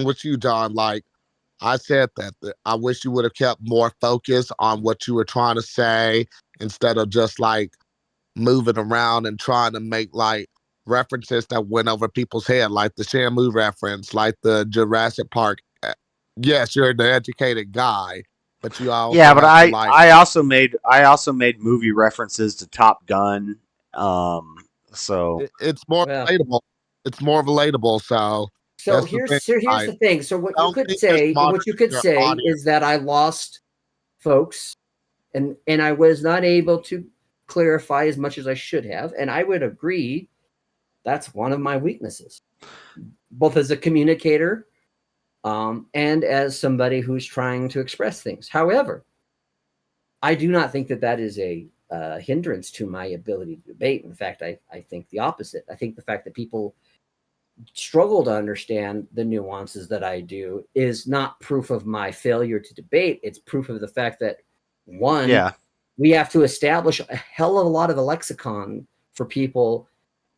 with you, John, like I said that I wish you would have kept more focus on what you were trying to say instead of just like moving around and trying to make like references that went over people's head, like the Shamu reference, like the Jurassic Park. Yes, you're the educated guy, but you also yeah, but I also made movie references to Top Gun. So it's more relatable. It's more relatable. So here's the thing. So what you could say is that I lost folks, and I was not able to clarify as much as I should have, and I would agree that's one of my weaknesses, both as a communicator and as somebody who's trying to express things. However, I do not think that is a hindrance to my ability to debate. In fact, I think the opposite. I think the fact that people struggle to understand the nuances that I do is not proof of my failure to debate. It's proof of the fact that, one, we have to establish a hell of a lot of a lexicon for people,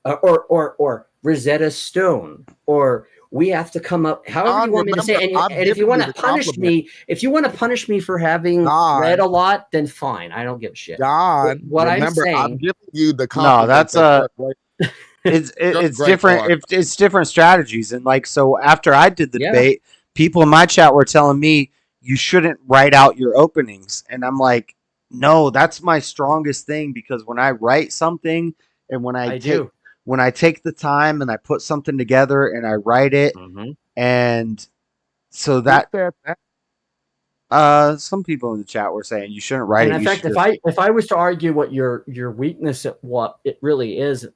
or Rosetta Stone, or we have to come up however you want me to say. And if you want to punish me, for having read a lot, then fine. I don't give a shit. John, what I'm saying, I'm giving you the compliment. No, that's it's different. It's different strategies, and like so. After I did the debate, people in my chat were telling me you shouldn't write out your openings, and I'm like, no, that's my strongest thing, because when I write something and when I take the time and I put something together and I write it, and so that some people in the chat were saying you shouldn't write it. In fact, if I was to argue what your weakness at what it really is,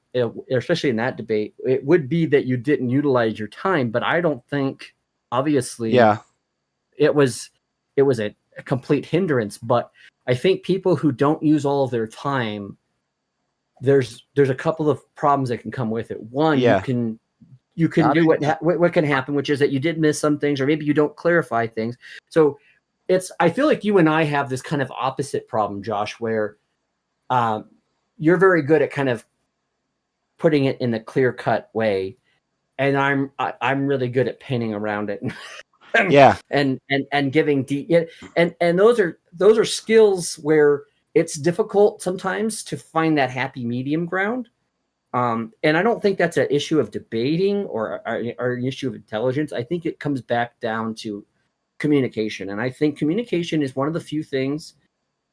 especially in that debate, it would be that you didn't utilize your time. But I don't think, obviously, it was a complete hindrance. But I think people who don't use all of their time, there's a couple of problems that can come with it. One, you can do what can happen, which is that you did miss some things, or maybe you don't clarify things. So I feel like you and I have this kind of opposite problem, Josh, where you're very good at kind of putting it in a clear-cut way, and I'm really good at painting around it. and giving and those are skills where it's difficult sometimes to find that happy medium ground. And I don't think that's an issue of debating or an issue of intelligence. I think it comes back down to communication. And I think communication is one of the few things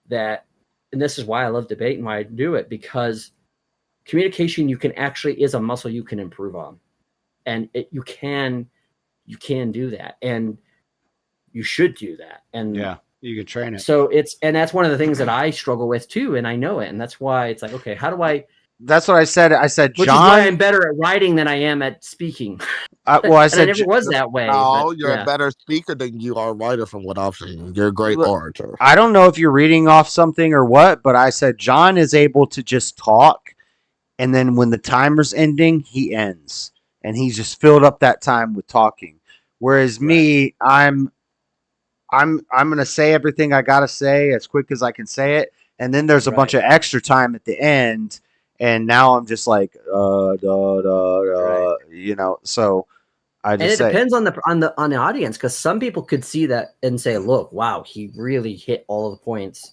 that, and this is why I love debate and why I do it, because communication is a muscle you can improve on. And you can do that. And you should do that. And you can train it. So that's one of the things that I struggle with too. And I know it. And that's why it's like, okay, how do I, that's what I said. I said, which John, is why I'm better at writing than I am at speaking. I said, I never was that way. No, you're a better speaker than you are a writer, from what I've seen. You're a great orator. I don't know if you're reading off something or what, but I said John is able to just talk, and then when the timer's ending, he ends, and he's just filled up that time with talking. Whereas me, I'm gonna say everything I gotta say as quick as I can say it, and then there's a bunch of extra time at the end. And now I'm just like, you know. So I just depends on the audience, because some people could see that and say, "Look, wow, he really hit all of the points."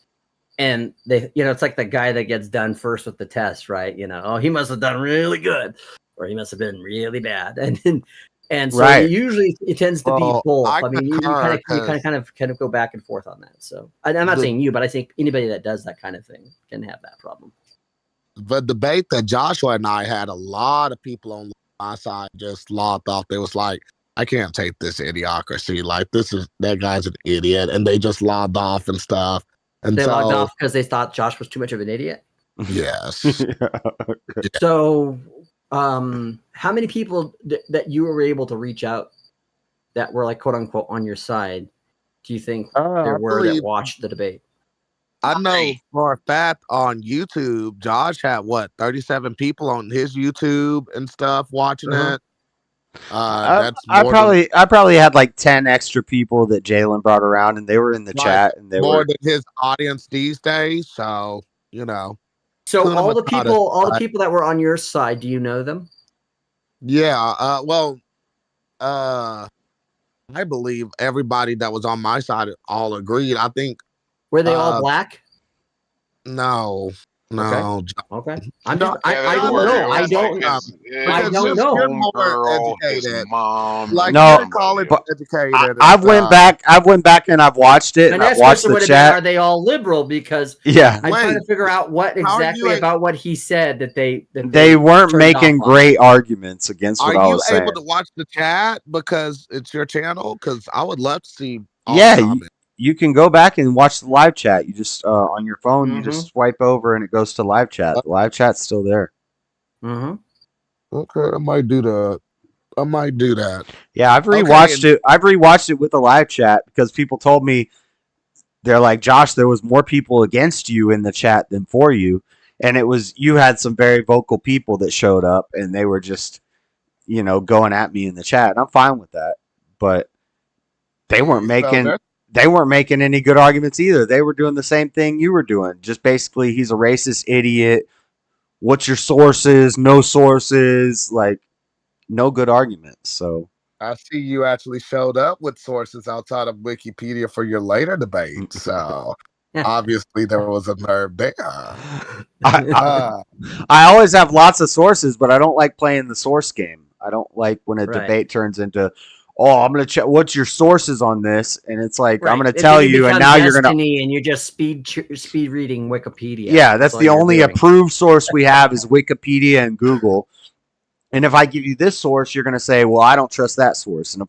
And they, it's like the guy that gets done first with the test, right? Oh, he must have done really good, or he must have been really bad, and so usually it tends to be both. I mean, you kind of go back and forth on that. So I'm not saying you, but I think anybody that does that kind of thing can have that problem. The debate that Joshua and I had, a lot of people on my side just logged off. They was like, I can't take this idiocracy. Like, that guy's an idiot. And they just logged off and stuff. And they logged off because they thought Josh was too much of an idiot? Yes. So, how many people that you were able to reach out that were like, quote unquote, on your side, do you think there were that watched the debate? I know for a fact on YouTube, Josh had 37 people on his YouTube and stuff watching it. I probably had like 10 extra people that Jalen brought around, and they were in the chat, and they more were than his audience these days. So So all the people that were on your side, do you know them? Yeah. I believe everybody that was on my side all agreed. I think. Were they all black? No. Okay. I don't know. I don't know. You're more educated. Like you're college educated. I've went back and I've watched it. My And I've next watched question the would have chat. been, are they all liberal? Because I'm trying to figure out what exactly about what he said that they weren't making great arguments against what I was saying. Are you able to watch the chat because it's your channel? Because I would love to see all the comments. You can go back and watch the live chat. You just on your phone, you just swipe over and it goes to live chat. The live chat's still there. Okay, I might do that. Yeah, I've rewatched it. I've rewatched it with the live chat because people told me they're like, Josh, there was more people against you in the chat than for you, and you had some very vocal people that showed up, and they were just going at me in the chat, and I'm fine with that, but they weren't making any good arguments either. They were doing the same thing you were doing. Just basically, he's a racist idiot. What's your sources? No sources. Like, no good arguments. So I see you actually showed up with sources outside of Wikipedia for your later debate. So obviously there was a nerve there. I always have lots of sources, but I don't like playing the source game. I don't like when a debate turns into, I'm going to check what's your sources on this, and it's like I'm going to tell you, and now you're going to, and you're just speed reading Wikipedia. Yeah, that's the only approved source we have is Wikipedia and Google. And if I give you this source, you're going to say, "Well, I don't trust that source." And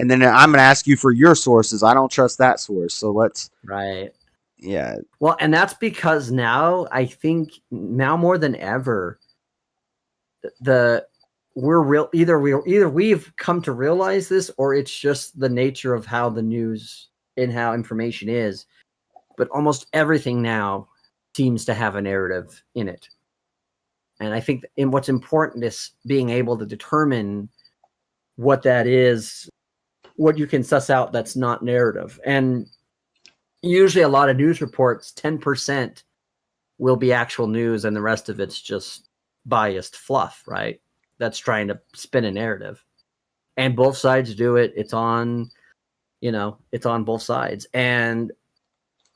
then I'm going to ask you for your sources. I don't trust that source. So let's Yeah. Well, and that's because now I think now more than ever, either we've come to realize this, or it's just the nature of how the news and how information is. But almost everything now seems to have a narrative in it. And I think what's important is being able to determine what that is, what you can suss out that's not narrative. And usually a lot of news reports, 10% will be actual news and the rest of it's just biased fluff, right? That's trying to spin a narrative. And both sides do it. It's on both sides. And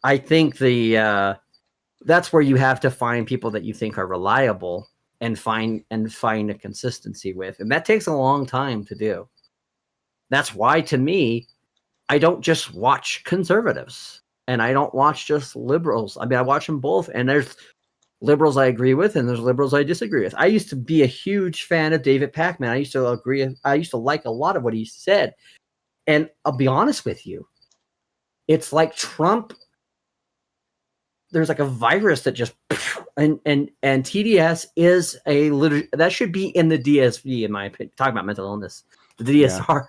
I think that's where you have to find people that you think are reliable and find a consistency with. And that takes a long time to do. That's why, to me, I don't just watch conservatives and I don't watch just liberals. I mean, I watch them both, and there's liberals I agree with and there's liberals I disagree with. I used to be a huge fan of David Pakman. I used to like a lot of what he said. And I'll be honest with you, it's like Trump. There's like a virus that just and TDS is that should be in the DSV, in my opinion. Talking about mental illness, the DSR,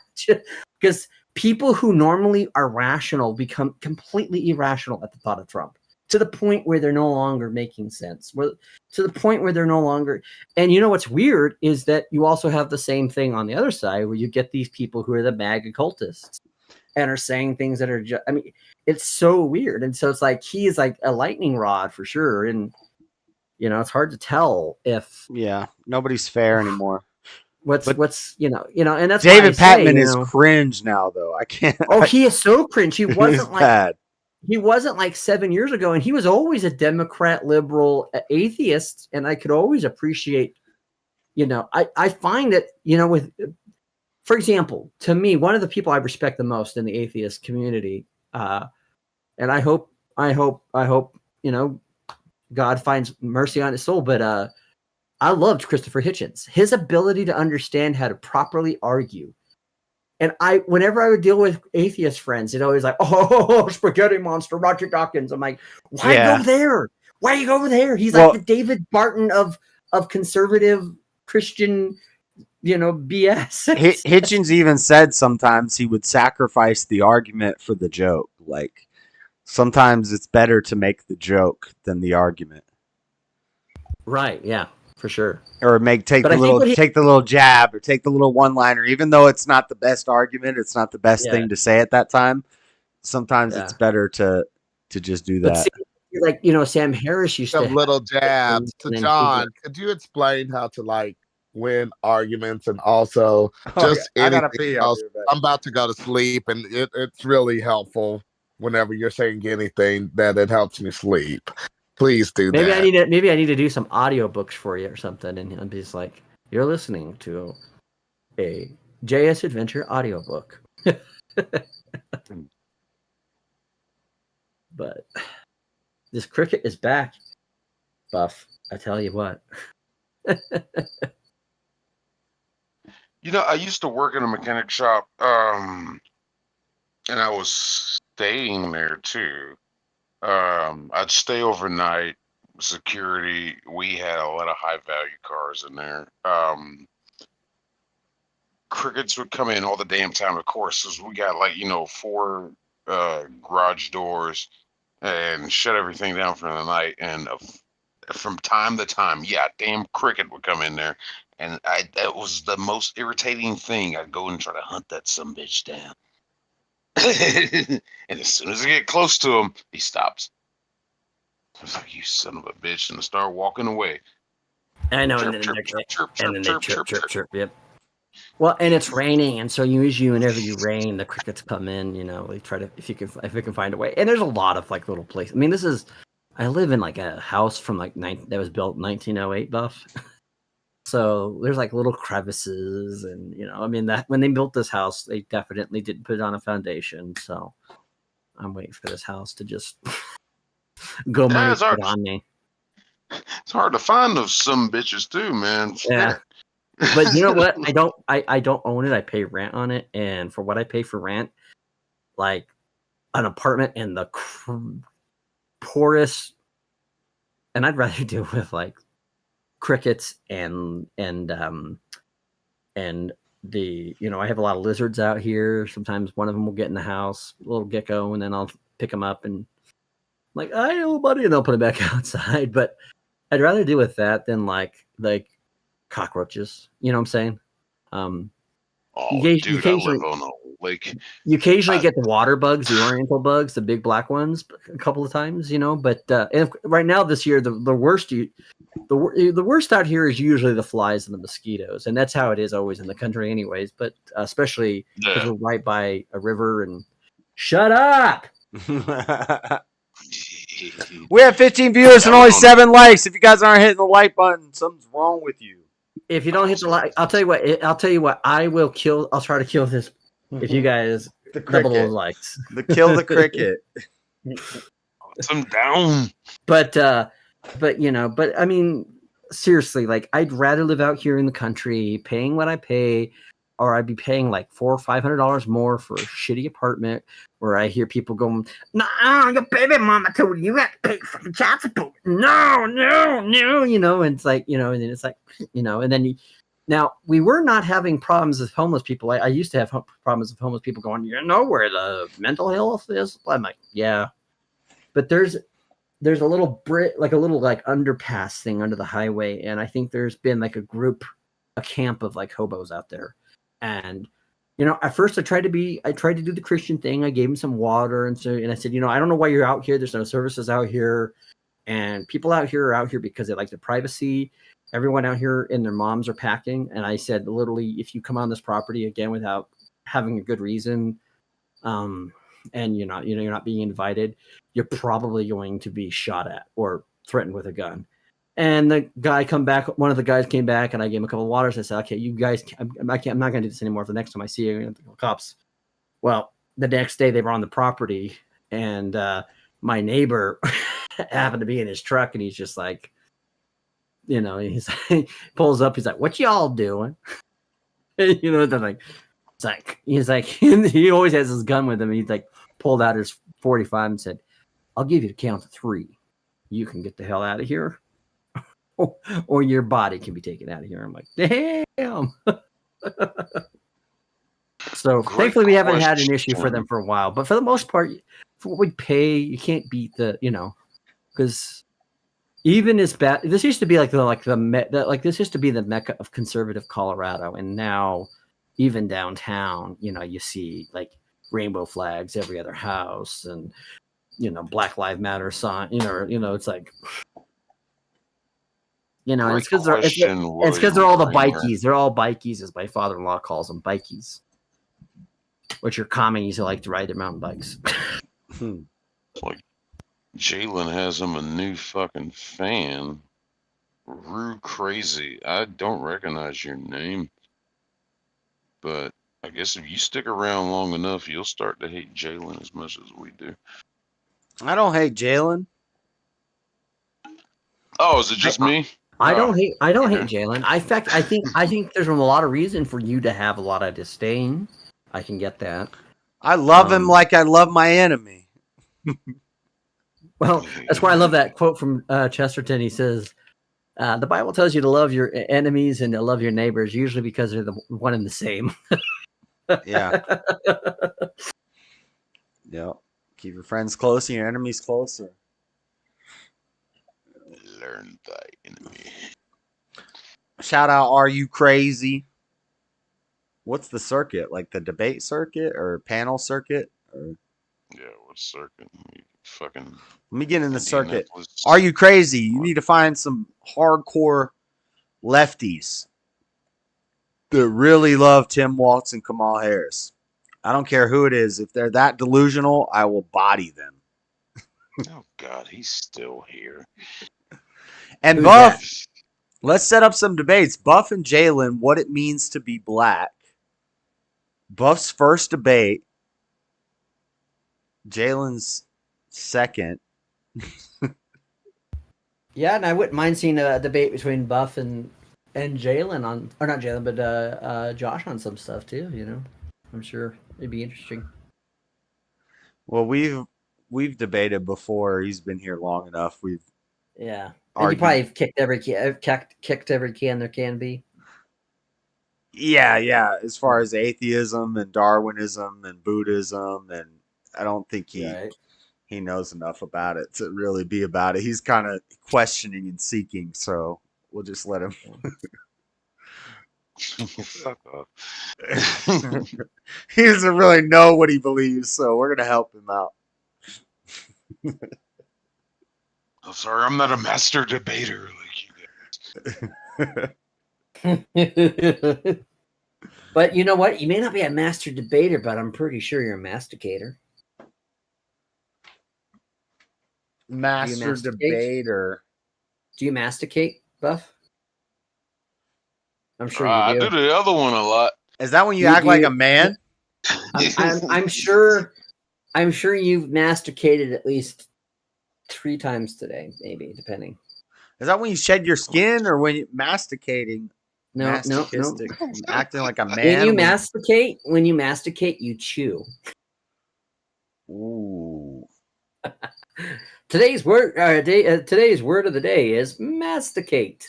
because people who normally are rational become completely irrational at the thought of Trump, to the point where they're no longer making sense. To the point where they're no longer. And you know what's weird is that you also have the same thing on the other side, where you get these people who are the MAGA cultists and are saying things that are just, I mean, it's so weird. And so it's like, he is like a lightning rod for sure. And, it's hard to tell if. Yeah. Nobody's fair anymore. And that's David Pakman is cringe now, though. I can't. Oh, he is so cringe. He wasn't bad. He wasn't like 7 years ago. And he was always a Democrat, liberal, atheist. And I could always appreciate, I find that, for example, to me, one of the people I respect the most in the atheist community, and I hope, God finds mercy on his soul, but I loved Christopher Hitchens. His ability to understand how to properly argue. And whenever I would deal with atheist friends, it always like, oh, spaghetti monster, Roger Dawkins. I'm like, why go there? Why you go there? He's like the David Barton of conservative Christian, BS. Hitchens even said sometimes he would sacrifice the argument for the joke. Like, sometimes it's better to make the joke than the argument. Right. Yeah, for sure. Or take the little jab or take the little one-liner, even though it's not the best argument, it's not the best thing to say at that time. Sometimes it's better to just do that. See, like Sam Harris used to little jabs to John. Could you explain how to win arguments and also just anything else? I'm about to go to sleep, and it's really helpful whenever you're saying anything that it helps me sleep. Please do that. Maybe I need to do some audiobooks for you or something, and I'll be just like, you're listening to a JS Adventure audiobook. But this cricket is back, Buff. I tell you what. I used to work in a mechanic shop, and I was staying there too. I'd stay overnight. Security. We had a lot of high value cars in there. Crickets would come in all the damn time, of course, because we got 4 garage doors and shut everything down for the night. And from time to time, damn cricket would come in there, and that was the most irritating thing. I'd go and try to hunt that sumbitch down. And as soon as I get close to him, he stops. I was like, "You son of a bitch," and I start walking away. I know, and then they chirp. Yep. Well, and it's raining, and so usually whenever you rain, the crickets come in. They try to if we can find a way. And there's a lot of little places. I mean, I live in a house from that was built in 1908, Buff. So there's little crevices, and that when they built this house, they definitely didn't put it on a foundation. So I'm waiting for this house to just go money on me. It's hard to find those some bitches too, man. Yeah. But you know what? I don't own it. I pay rent on it, and for what I pay for rent, an apartment in the poorest, and I'd rather deal with crickets and the I have a lot of lizards out here. Sometimes one of them will get in the house, a little gecko, and then I'll pick them up and I know, buddy, and I'll put it back outside. But I'd rather deal with that than cockroaches. You know what I'm saying? Dude, I live on a lake. You occasionally get the water bugs, the oriental bugs, the big black ones, a couple of times, But and right now this year, the worst out here is usually the flies and the mosquitoes, and that's how it is always in the country, anyways. But especially because we're right by a river. And shut up. We have 15 viewers and only 7 likes. If you guys aren't hitting the like button, something's wrong with you. If you don't hit the like, I'll tell you what. I will kill. I'll try to kill this. If you guys double those likes, kill the cricket. I'm down. But I mean, seriously, I'd rather live out here in the country, paying what I pay, or I'd be paying $400 or $500 more for a shitty apartment where I hear people going, "Nah, your baby mama told you got to pay for the child support." No, and it's and then now we were not having problems with homeless people. I used to have problems with homeless people going, where the mental health is? I'm like, yeah, but there's a little underpass thing under the highway, and I think there's been a camp of hobos out there. And at first I tried to do the Christian thing. I gave him some water, and I said, I don't know why you're out here. There's no services out here, and people out here are out here because they like the privacy. Everyone out here and their moms are packing. And I said, literally, if you come on this property again without having a good reason, and you're not being invited, you're probably going to be shot at or threatened with a gun. And the guy one of the guys came back, and I gave him a couple of waters. I said, "Okay, you guys, I'm not going to do this anymore. For the next time I see you, the cops." Well, the next day they were on the property, and my neighbor happened to be in his truck, and he's just he pulls up. He's like, "What y'all doing?" They're he always has his gun with him. He's pulled out his 45 and said, "I'll give you the count to 3. You can get the hell out of here, or your body can be taken out of here." I'm like, damn. So thankfully we haven't had an issue for them for a while. But for the most part, for what we pay, you can't beat because even as bad. This used to be this used to be the mecca of conservative Colorado, and now even downtown, you see like rainbow flags every other house, and Black Lives Matter sign. It's like. It's because they're all the bikies. They're all bikies, as my father-in-law calls them, bikies, which are commies who like to ride their mountain bikes. Like Jalen has him a new fucking fan. Rue Crazy. I don't recognize your name, but I guess if you stick around long enough, you'll start to hate Jalen as much as we do. I don't hate Jalen. Oh, is it just me? I don't hate Jalen. In fact, I think there's a lot of reason for you to have a lot of disdain. I can get that. I love him like I love my enemy. Well, that's why I love that quote from Chesterton. He says, "The Bible tells you to love your enemies and to love your neighbors, usually because they're the one and the same." Yeah. Yep. Keep your friends close and your enemies closer. Learn thy enemy. Shout out, Are You Crazy? What's the circuit? Like the debate circuit or panel circuit? Or... Yeah, what circuit? Fucking. Let me get in the circuit. Are You Crazy? You need to find some hardcore lefties that really love Tim Walz and Kamala Harris. I don't care who it is. If they're that delusional, I will body them. Oh, God, he's still here. And Who's Buff, that? Let's set up some debates. Buff and Jalen, what it means to be black. Buff's first debate. Jalen's second. Yeah, and I wouldn't mind seeing a debate between Buff and Jalen on, or not Jalen, but Josh on some stuff too. I'm sure it'd be interesting. Well, we've debated before. He's been here long enough. Yeah. And you probably have kicked every can there can be. Yeah. As far as atheism and Darwinism and Buddhism, and I don't think he knows enough about it to really be about it. He's kind of questioning and seeking, so we'll just let him. Fuck off. He doesn't really know what he believes, so we're gonna help him out. I'm sorry, I'm not a master debater like you guys. But you know what? You may not be a master debater, but I'm pretty sure you're a masticator. Master debater. Do you masticate, Buff? I'm sure you do. I do the other one a lot. Is that when you act like a man? I'm sure you've masticated at least 3 times today, maybe, depending. Is that when you shed your skin or when you're masticating? No. Acting like a man. When you masticate, you chew. Ooh. Today's word of the day is masticate.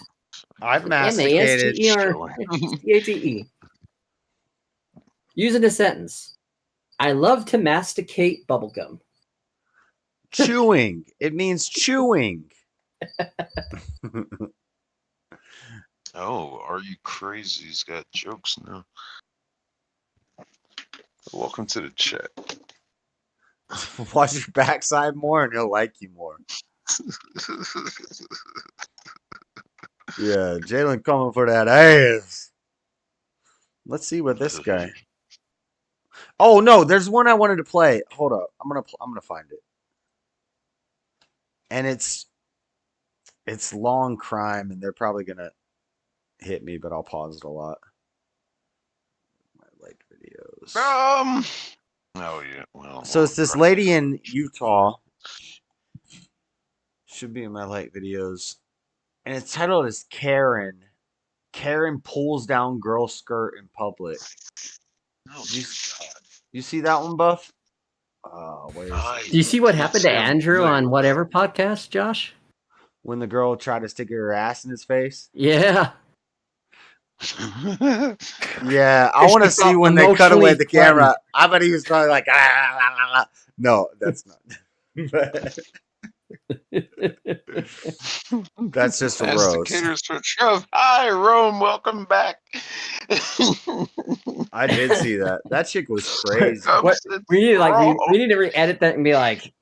I've masticated. M-A-S-T-E-R-C-A-T-E. Use in a sentence. I love to masticate bubblegum. Chewing. It means chewing. Oh, Are You Crazy? He's got jokes now. Welcome to the chat. Watch your backside more and he'll like you more. Yeah, Jalen coming for that ass. Let's see what this guy. Oh no, there's one I wanted to play. Hold up, I'm gonna find it. And it's long crime, and they're probably gonna hit me, but I'll pause it a lot. My liked videos. Oh yeah. Well. So it's this lady in Utah. Should be in my liked videos. And it's titled as Karen. Karen pulls down girl skirt in public. Oh, you see that one, Buff? Where is it? Do you see what happened to Andrew on whatever podcast, Josh? When the girl tried to stick her ass in his face? Yeah. Yeah, I want to see when they cut away the camera. I bet he was probably like, No, that's not. That's just a As the roast. caterers shove. Hi, Rome. Welcome back. I did see that. That chick was crazy. We need to re-edit that and be like,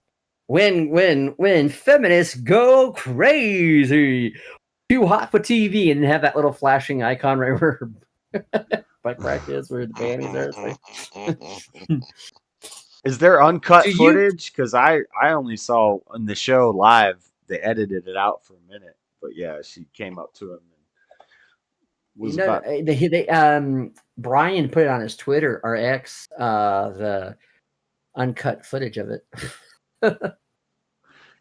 when feminists go crazy, too hot for TV, and have that little flashing icon right where butt crack is, where the panties are. Is there uncut footage? Because I only saw in the show live. They edited it out for a minute, but yeah, she came up to him and was about. Brian put it on his Twitter or X, the uncut footage of it.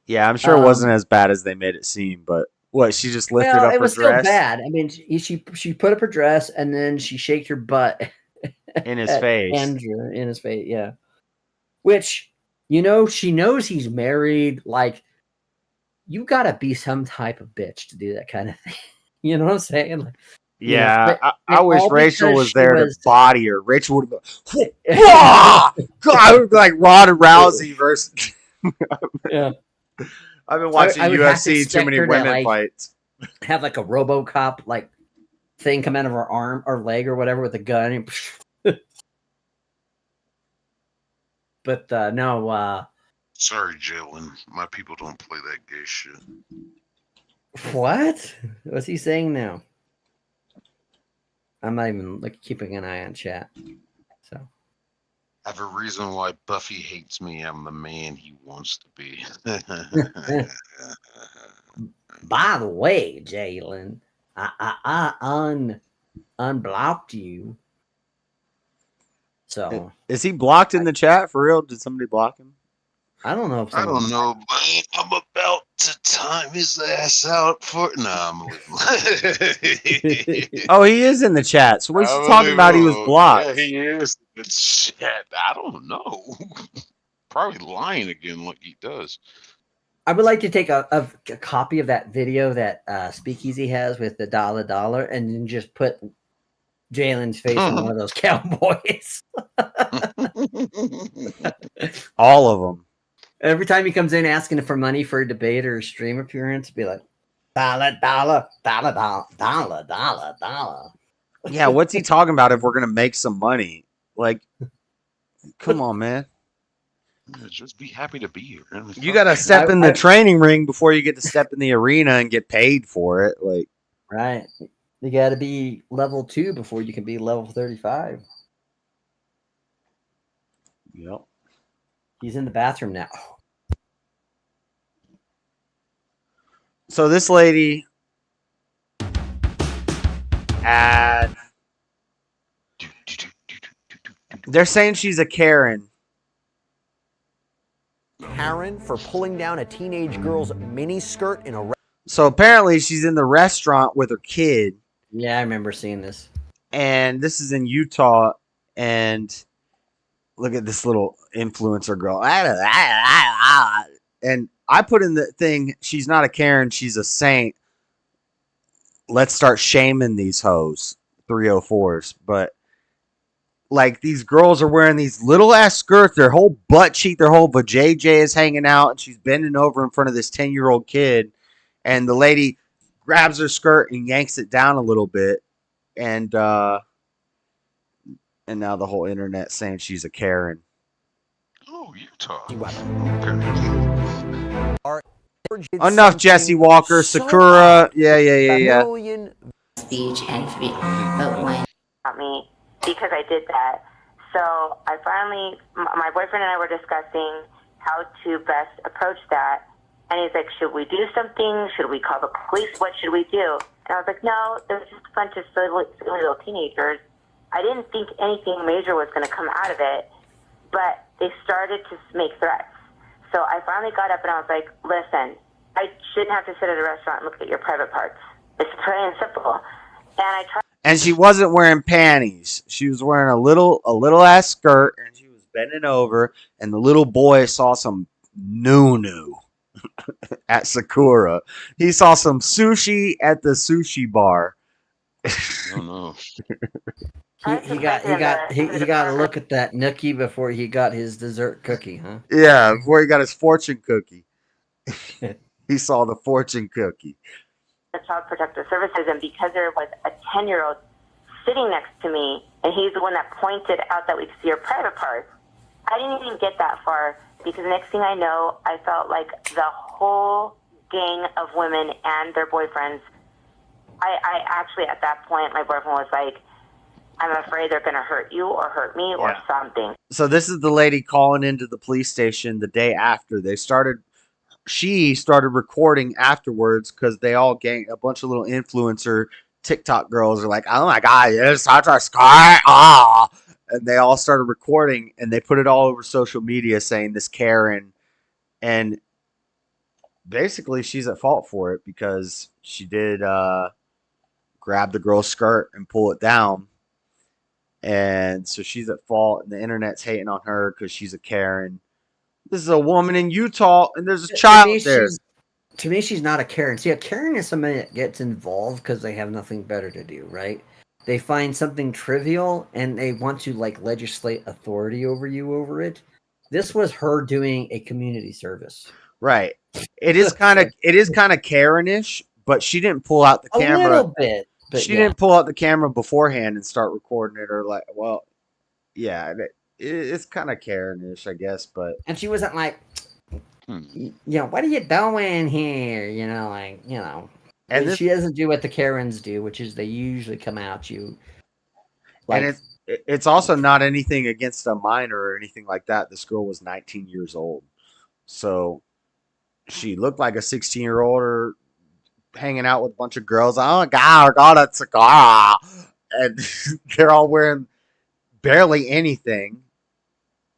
Yeah, I'm sure it wasn't as bad as they made it seem, but what, she just lifted up her dress? It was still bad. I mean, she put up her dress and then she shaked her butt in his face. Andrew, in his face, yeah. Which, she knows he's married. Like, you gotta be some type of bitch to do that kind of thing. You know what I'm saying? Like, yeah, I wish Rachel was there to body her. Rachel would have been, God, like Ronda Rousey versus. Yeah. I've been watching UFC, too many women fights. Have like a RoboCop like thing come out of her arm or leg or whatever with a gun. But no. Sorry, Jalen. My people don't play that gay shit. What? What's he saying now? I'm not even keeping an eye on chat. So. I have a reason why Buffy hates me. I'm the man he wants to be. By the way, Jalen, I unblocked you. So is he blocked in the chat for real? Did somebody block him? I don't know. I don't know, but I'm about to time his ass out for. Nah, I'm Oh, he is in the chat. So what's he talking about? He was blocked. Yeah, he is in the chat. I don't know. Probably lying again, like he does. I would like to take a copy of that video that Speakeasy has with the $1 and then just put Jalen's face on one of those cowboys. All of them. Every time he comes in asking for money for a debate or a stream appearance, be like, $1. Yeah, what's he talking about if we're going to make some money? Like, come on, man. Yeah, just be happy to be here. You got to step in the training ring before you get to step in the arena and get paid for it. Like, right. You got to be level 2 before you can be level 35. Yep. He's in the bathroom now. So this lady they're saying she's a Karen. Karen for pulling down a teenage girl's mini skirt in a. So apparently she's in the restaurant with her kid. Yeah, I remember seeing this. And this is in Utah. And look at this little influencer girl. And I put in the thing, she's not a Karen, she's a saint. Let's start shaming these hoes. 304s. But like these girls are wearing these little ass skirts, their whole butt cheek, their whole vajayjay is hanging out, and she's bending over in front of this 10-year-old kid. And the lady grabs her skirt and yanks it down a little bit. And now the whole internet saying she's a Karen. Oh, Utah. Enough Jesse Walker, Sakura. Yeah. Speech and free, but when me because I did that, so I finally, my boyfriend and I were discussing how to best approach that, and he's like, "Should we do something? Should we call the police? What should we do?" And I was like, "No, there's just a bunch of silly little teenagers. I didn't think anything major was going to come out of it, but they started to make threats." So I finally got up and I was like, "Listen, I shouldn't have to sit at a restaurant and look at your private parts. It's plain and simple." And I tried. And she wasn't wearing panties. She was wearing a little ass skirt, and she was bending over. And the little boy saw some new at Sakura. He saw some sushi at the sushi bar. Oh no. He got to look at that nookie before he got his dessert cookie, huh? Yeah, before he got his fortune cookie. He saw the fortune cookie. The Child Protective Services, and because there was a 10-year-old sitting next to me, and he's the one that pointed out that we could see her private parts, I didn't even get that far, because the next thing I know, I felt like the whole gang of women and their boyfriends, I actually, at that point, my boyfriend was like, I'm afraid they're going to hurt you or hurt me or something. So this is the lady calling into the police station the day after. She started recording afterwards because they all a bunch of little influencer TikTok girls are like, oh my God, you're such a skirt. Ah. And they all started recording and they put it all over social media saying this Karen. And basically she's at fault for it because she did grab the girl's skirt and pull it down. And so she's at fault and the internet's hating on her because she's a Karen. This is a woman in Utah and there's a child there. To me, she's not a Karen. See, a Karen is somebody that gets involved because they have nothing better to do, right? They find something trivial and they want to like legislate authority over you over it. This was her doing a community service. Right. It is kind of Karen-ish, but she didn't pull out the camera. A little bit. But she didn't pull out the camera beforehand and start recording it, or like, well, yeah, it's kind of Karen-ish, I guess. But and she wasn't like, you know, what are you doing here? You know, like, you know, and she doesn't do what the Karens do, which is they usually come at you. Like, and it's also not anything against a minor or anything like that. This girl was 19 years old, so she looked like a 16-year-old or hanging out with a bunch of girls. Oh my God, I got a cigar. And they're all wearing barely anything.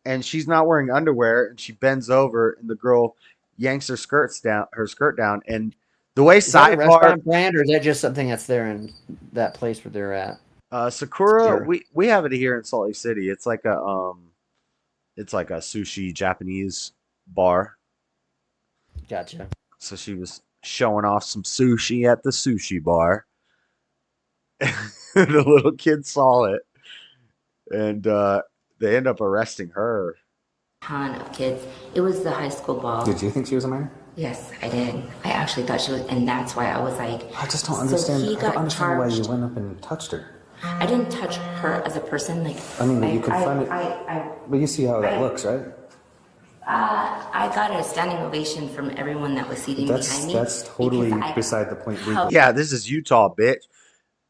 And she's not wearing underwear. And she bends over and the girl yanks her skirt down. And the way is that a restaurant brand, or is that just something that's there in that place where they're at? Sakura, we have it here in Salt Lake City. It's like a sushi Japanese bar. Gotcha. So she was showing off some sushi at the sushi bar. The little kid saw it. And they end up arresting her. Ton of kids. It was the high school ball. Did you think she was a minor? Yes, I did. I actually thought she was, and that's why I was like, I just don't understand. I don't understand why you went up and touched her. I didn't touch her as a person. Like, I mean, you could find it. But you see how that looks, right? I got a standing ovation from everyone that was seating behind me. That's totally beside the point. Yeah, this is Utah, bitch.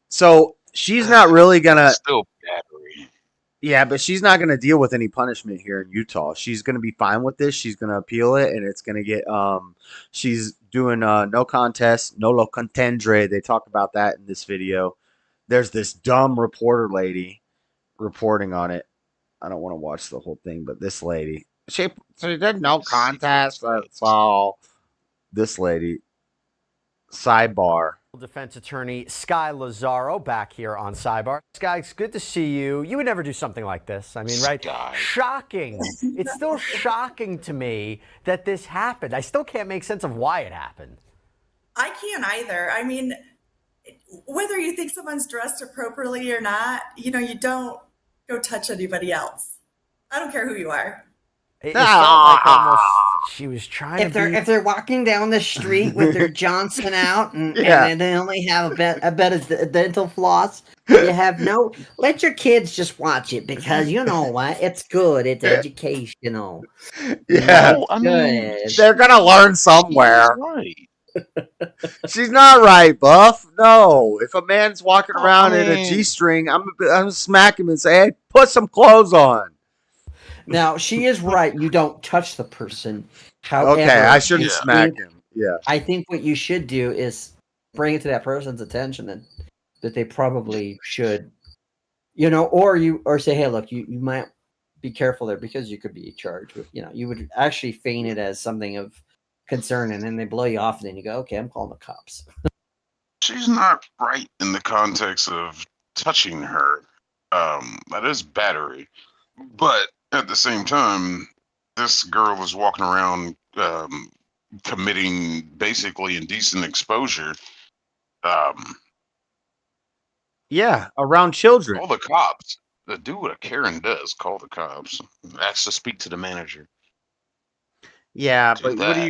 So she's not really gonna. Still battery. Yeah, but she's not gonna deal with any punishment here in Utah. She's gonna be fine with this. She's gonna appeal it, and it's gonna get. She's doing no contest, no lo contendere. They talk about that in this video. There's this dumb reporter lady reporting on it. I don't want to watch the whole thing, but this lady. She did no contest. That's all. This lady. Sidebar. Defense attorney Sky Lazaro back here on Sidebar. Sky, it's good to see you. You would never do something like this. I mean, right? Shocking. It's still shocking to me that this happened. I still can't make sense of why it happened. I can't either. I mean, whether you think someone's dressed appropriately or not, you know, you don't go touch anybody else. I don't care who you are. It felt like almost she was trying if they're walking down the street with their Johnson out and they only have a bit of dental floss, you have let your kids just watch it because you know what, it's good, it's educational. Yeah, I mean, they're gonna learn somewhere. Right. She's not right, Buff. No, if a man's walking around in a G-string, I'm smack him and say, "Hey, put some clothes on." Now, she is right. You don't touch the person. However, okay, I shouldn't smack him. Yeah. I think what you should do is bring it to that person's attention that they probably should, you know, or say, hey, look, you might be careful there because you could be charged with, you know, you would actually feign it as something of concern and then they blow you off and then you go, okay, I'm calling the cops. She's not right in the context of touching her. That is battery. But at the same time, this girl was walking around committing basically indecent exposure. Yeah, around children. Call the cops. Do what a Karen does. Call the cops. Ask to speak to the manager. Yeah, but what are you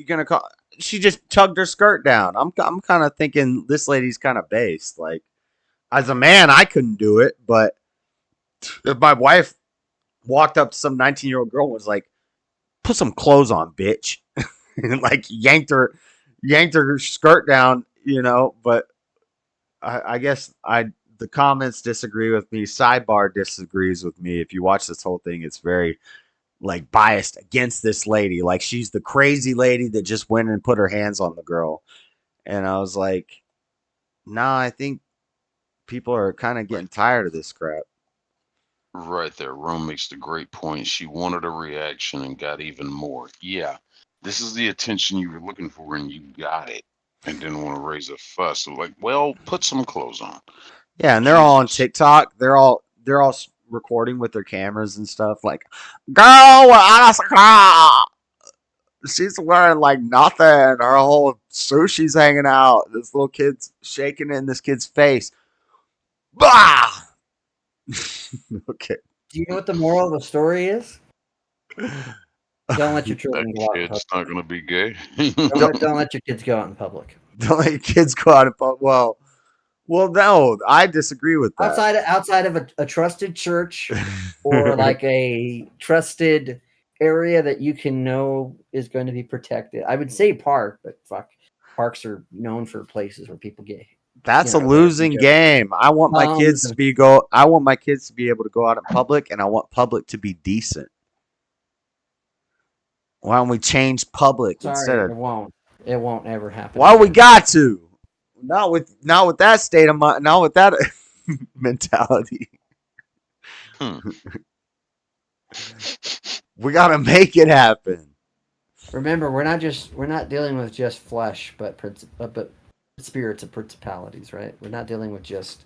gonna call? She just tugged her skirt down. I'm kind of thinking this lady's kind of based. Like, as a man, I couldn't do it, but if my wife walked up to some 19-year-old girl and was like, "Put some clothes on, bitch," and like yanked her skirt down, But I guess the comments disagree with me. Sidebar disagrees with me. If you watch this whole thing, it's very like biased against this lady. Like she's the crazy lady that just went and put her hands on the girl. And I was like, nah, I think people are kind of getting tired of this crap. Right there. Rome makes the great point. She wanted a reaction and got even more. Yeah. This is the attention you were looking for and you got it. And didn't want to raise a fuss. So like, well, put some clothes on. Yeah, and they're all on TikTok. They're all recording with their cameras and stuff. Like, girl, she's wearing like nothing. Her whole sushi's hanging out. This little kid's shaking it in this kid's face. Bah! Okay. Do you know what the moral of the story is? Don't let your children go out in Kid's public. not going to be gay. Don't let your kids go out in public. Don't let your kids go out in public. Well, no, I disagree with that. Outside of a trusted church or like a trusted area that you can know is going to be protected. I would say park, but fuck, parks are known for places where people get. That's a losing game. I want my kids to be I want my kids to be able to go out in public, and I want public to be decent. Why don't we change public instead of? It won't ever happen. Why we got to? Not with that state of mind. Not with that mentality. We gotta make it happen. Remember, we're not dealing with just flesh, but spirits and principalities, right? We're not dealing with just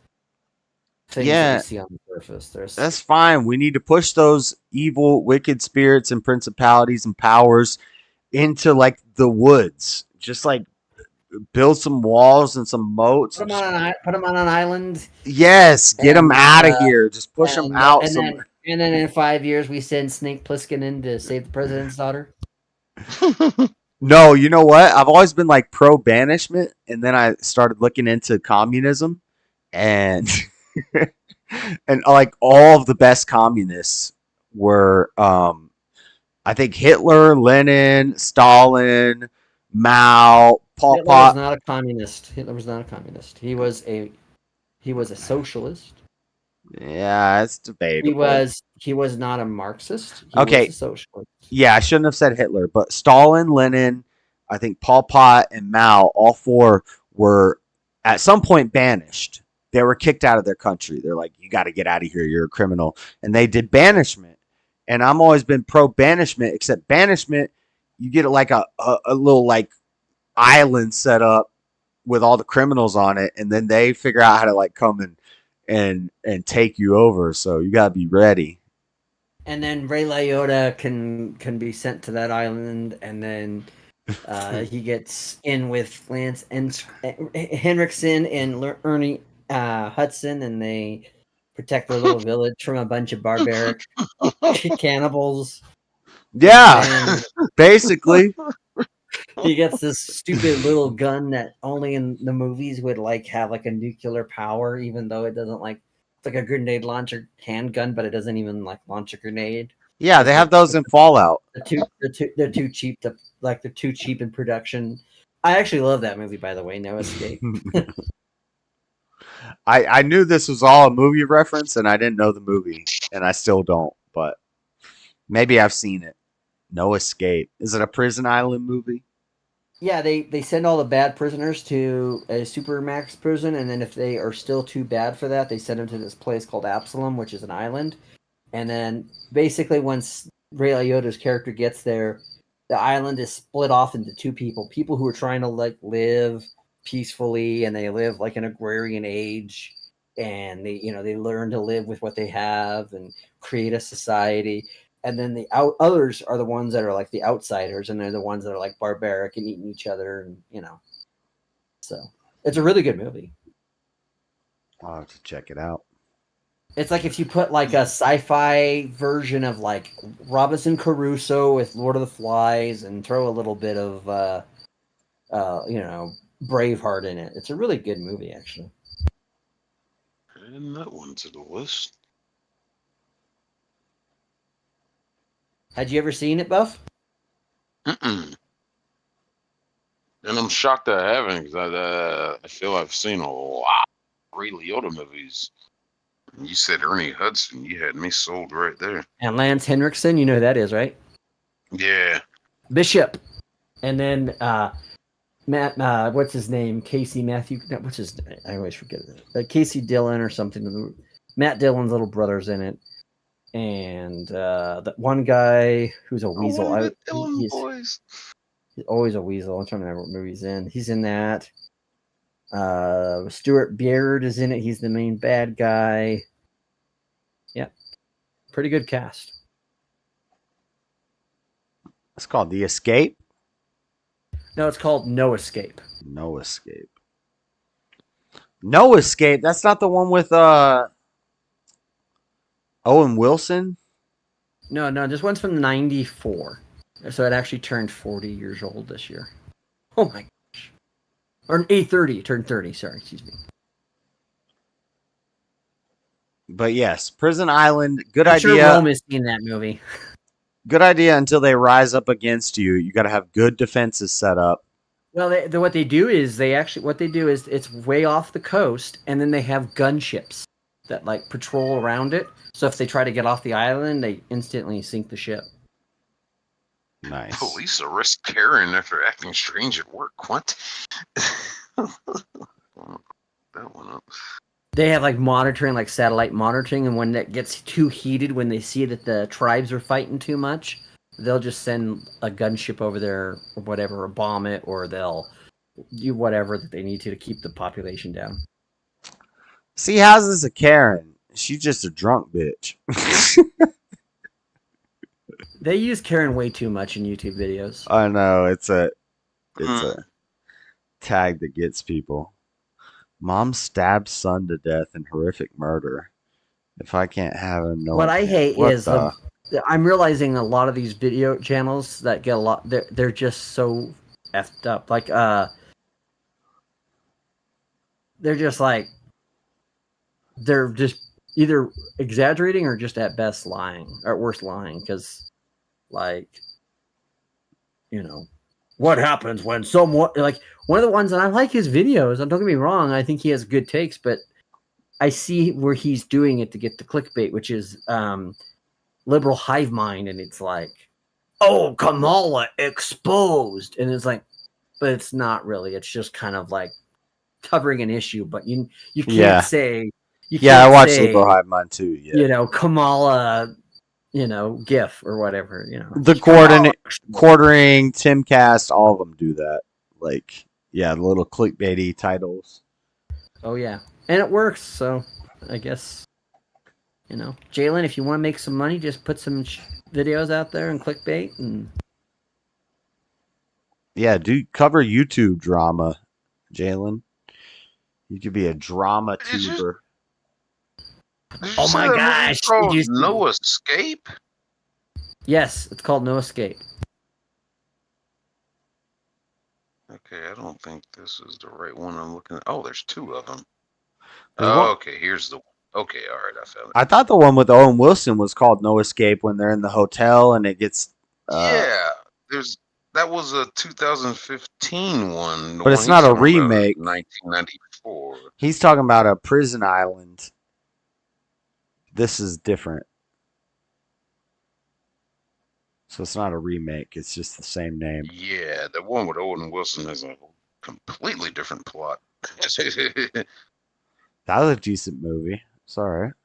things that we see on the surface. That's fine. We need to push those evil, wicked spirits and principalities and powers into like the woods. Just like build some walls and some moats. Put them on an island. Yes, get them out of here. Just push them out. And then in 5 years, we send Snake Plissken in to save the president's daughter. No, you know what? I've always been like pro banishment, and then I started looking into communism, and and like all of the best communists were, I think Hitler, Lenin, Stalin, Mao, Pol Hitler Pot. was not a communist. Hitler was not a communist. He was a socialist. Yeah, it's debatable. He was not a Marxist. He Okay. was a socialist. Yeah, I shouldn't have said Hitler, but Stalin, Lenin, I think Pol Pot, and Mao, all four were at some point banished. They were kicked out of their country. They're like, you got to get out of here. You're a criminal. And they did banishment. And I've always been pro banishment, except banishment, you get like a little like island set up with all the criminals on it. And then they figure out how to like come and take you over. So you got to be ready. And then Ray Liotta can be sent to that island, and then he gets in with Lance Henriksen and Ernie Hudson, and they protect their little village from a bunch of barbaric cannibals. Yeah, basically. He gets this stupid little gun that only in the movies would like have like a nuclear power, even though it doesn't like. It's like a grenade launcher handgun, but it doesn't even like launch a grenade. Yeah, they have those in Fallout. They're too cheap to they're too cheap in production. I actually love that movie, by the way. No Escape. I knew this was all a movie reference, and I didn't know the movie, and I still don't. But maybe I've seen it. No Escape. Is it a prison island movie? Yeah, they send all the bad prisoners to a supermax prison, and then if they are still too bad for that, they send them to this place called Absalom, which is an island. And then basically once Ray Liotta's character gets there, the island is split off into two people. People who are trying to like live peacefully, and they live like an agrarian age, and they learn to live with what they have and create a society. And then the others are the ones that are like the outsiders, and they're the ones that are like barbaric and eating each other, and So it's a really good movie. I'll have to check it out. It's like if you put like a sci-fi version of like Robinson Crusoe with Lord of the Flies and throw a little bit of Braveheart in it. It's a really good movie, actually. Adding that one to the list. Had you ever seen it, Buff? Mm-mm. And I'm shocked I haven't, because I feel I've seen a lot of Ray Liotta movies. You said Ernie Hudson. You had me sold right there. And Lance Henriksen, you know who that is, right? Yeah. Bishop. And then Matt, what's his name? Casey Matthew. No, what's his name? I always forget it. Casey Dillon or something. Matt Dillon's little brother's in it. And that one guy who's a weasel. Boys. He's always a weasel. I'm trying to remember what movie he's in. He's in that. Stuart Beard is in it. He's the main bad guy. Yeah. Pretty good cast. It's called The Escape? No, it's called No Escape. No Escape. No Escape? That's not the one with Owen Wilson? No, this one's from 94. So it actually turned 40 years old this year. Oh my gosh. Or 830, turned 30, sorry, excuse me. But yes, Prison Island, good I'm idea. Sure Rome has seen that movie. Good idea until they rise up against you. You got to have good defenses set up. Well, what they do is it's way off the coast, and then they have gunships that like patrol around it. So if they try to get off the island, they instantly sink the ship. Nice. Police arrest Karen after acting strange at work. What? That one up. They have like monitoring, like satellite monitoring, and when that gets too heated, when they see that the tribes are fighting too much, they'll just send a gunship over there or whatever, or bomb it, or they'll do whatever that they need to keep the population down. See, how's this a Karen? She's just a drunk bitch. They use Karen way too much in YouTube videos. I know, it's a tag that gets people. Mom stabbed son to death in horrific murder. If I can't have him, no. What I hate is I'm realizing a lot of these video channels that get a lot. They're just so effed up. Like they're just like they're just either exaggerating or just at best lying, or at worst lying. Because like what happens when someone like one of the ones, and I like his videos. Don't get me wrong. I think he has good takes, but I see where he's doing it to get the clickbait, which is liberal hive mind, and it's like, oh, Kamala exposed, and it's like, but it's not really. It's just kind of like covering an issue, but you can't say I watched liberal hive mind too. Yeah, Kamala, GIF or whatever. The quartering, Timcast, all of them do that. Like, yeah, the little clickbaity titles. Oh yeah, and it works. So I guess. Jalen, if you want to make some money, just put some videos out there and clickbait. And yeah, cover YouTube drama, Jalen. You could be a drama tuber. Oh my gosh! No Escape? Yes, it's called No Escape. Okay, I don't think this is the right one I'm looking at. Oh, there's two of them. Okay, here's the one. Okay, all right, I found it. I thought the one with Owen Wilson was called No Escape when they're in the hotel and it gets. Yeah, that was a 2015 one. But it's not a remake. 1994. He's talking about a prison island. This is different. So it's not a remake. It's just the same name. Yeah, the one with Owen Wilson has a completely different plot. That was a decent movie. It's all right. A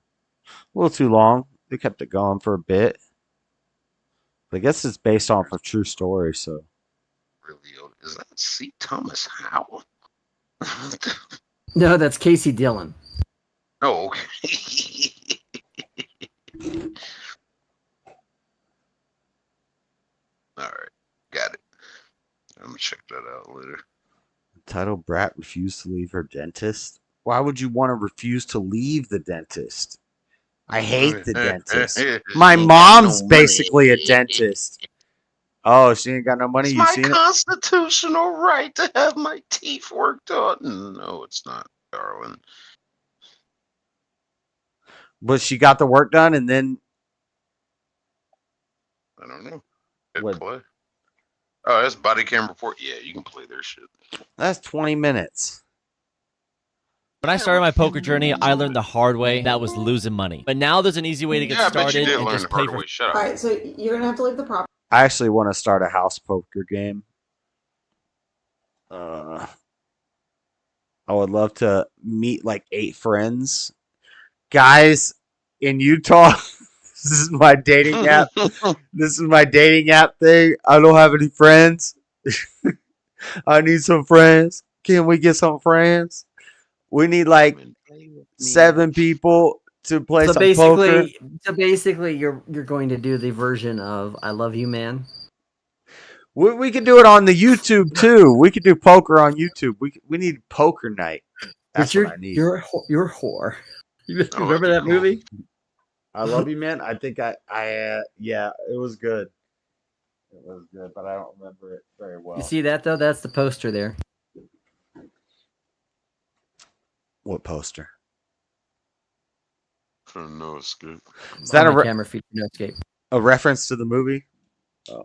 little too long. They kept it going for a bit. But I guess it's based off a true story, so. Really, is that C. Thomas Howell? No, that's Casey Dillon. Oh, okay. All right, got it. I'm gonna check that out later. Title Brat refused to leave her dentist. Why would you want to refuse to leave the dentist? I hate the dentist. My mom's basically a dentist. Oh, she ain't got no money. It's You my seen it? constitutional right to have my teeth worked on. No, it's not, darling. But she got the work done, and then I don't know. Hit play. Oh, that's body cam report. Yeah, you can play their shit. That's 20 minutes. When I started my poker journey, I learned the hard way that was losing money. But now there's an easy way to get started and just play for. Shut up. All right, so you're gonna have to leave the property. I actually want to start a house poker game. I would love to meet like 8 friends. Guys in Utah, this is my dating app. This is my dating app thing. I don't have any friends. I need some friends. Can we get some friends? We need like 7 people to play some poker. So basically, you're going to do the version of "I Love You, Man." We could do it on the YouTube too. We could do poker on YouTube. We need poker night. That's what I need. You're a whore. You remember that movie? I Love You, Man. I think yeah, it was good. It was good, but I don't remember it very well. You see that though? That's the poster there. What poster? From No Escape. Is that camera feature No Escape? A reference to the movie? Oh.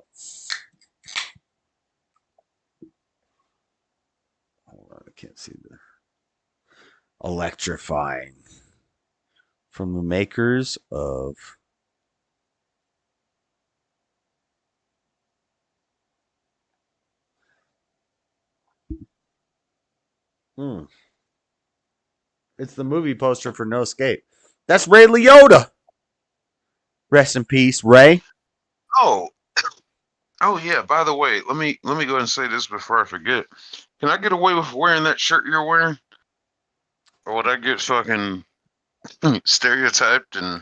Hold on, I can't see the electrifying. From the makers of It's the movie poster for No Escape. That's Ray Liotta. Rest in peace, Ray. Oh yeah. By the way, let me go ahead and say this before I forget. Can I get away with wearing that shirt you're wearing, or would I get fucking stereotyped? And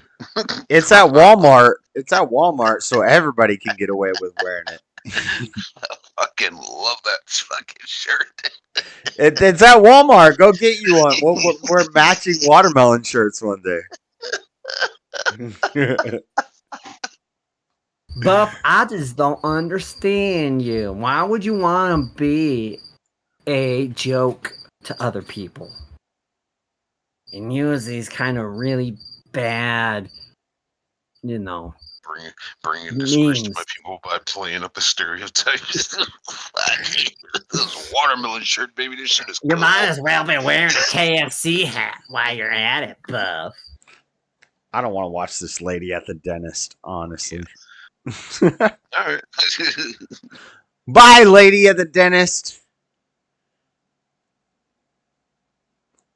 It's at Walmart. It's at Walmart, so everybody can get away with wearing it. I fucking love that fucking shirt. It's at Walmart. Go get you one. We're matching watermelon shirts one day. Buff, I just don't understand you. Why would you want to be a joke to other people and use these kind of really bad, bringing disgrace to my people by playing up the stereotypes. This watermelon shirt, baby. This shit is You might as well be wearing a KFC hat while you're at it, Buff. I don't want to watch this lady at the dentist, honestly. All right. Bye, lady at the dentist.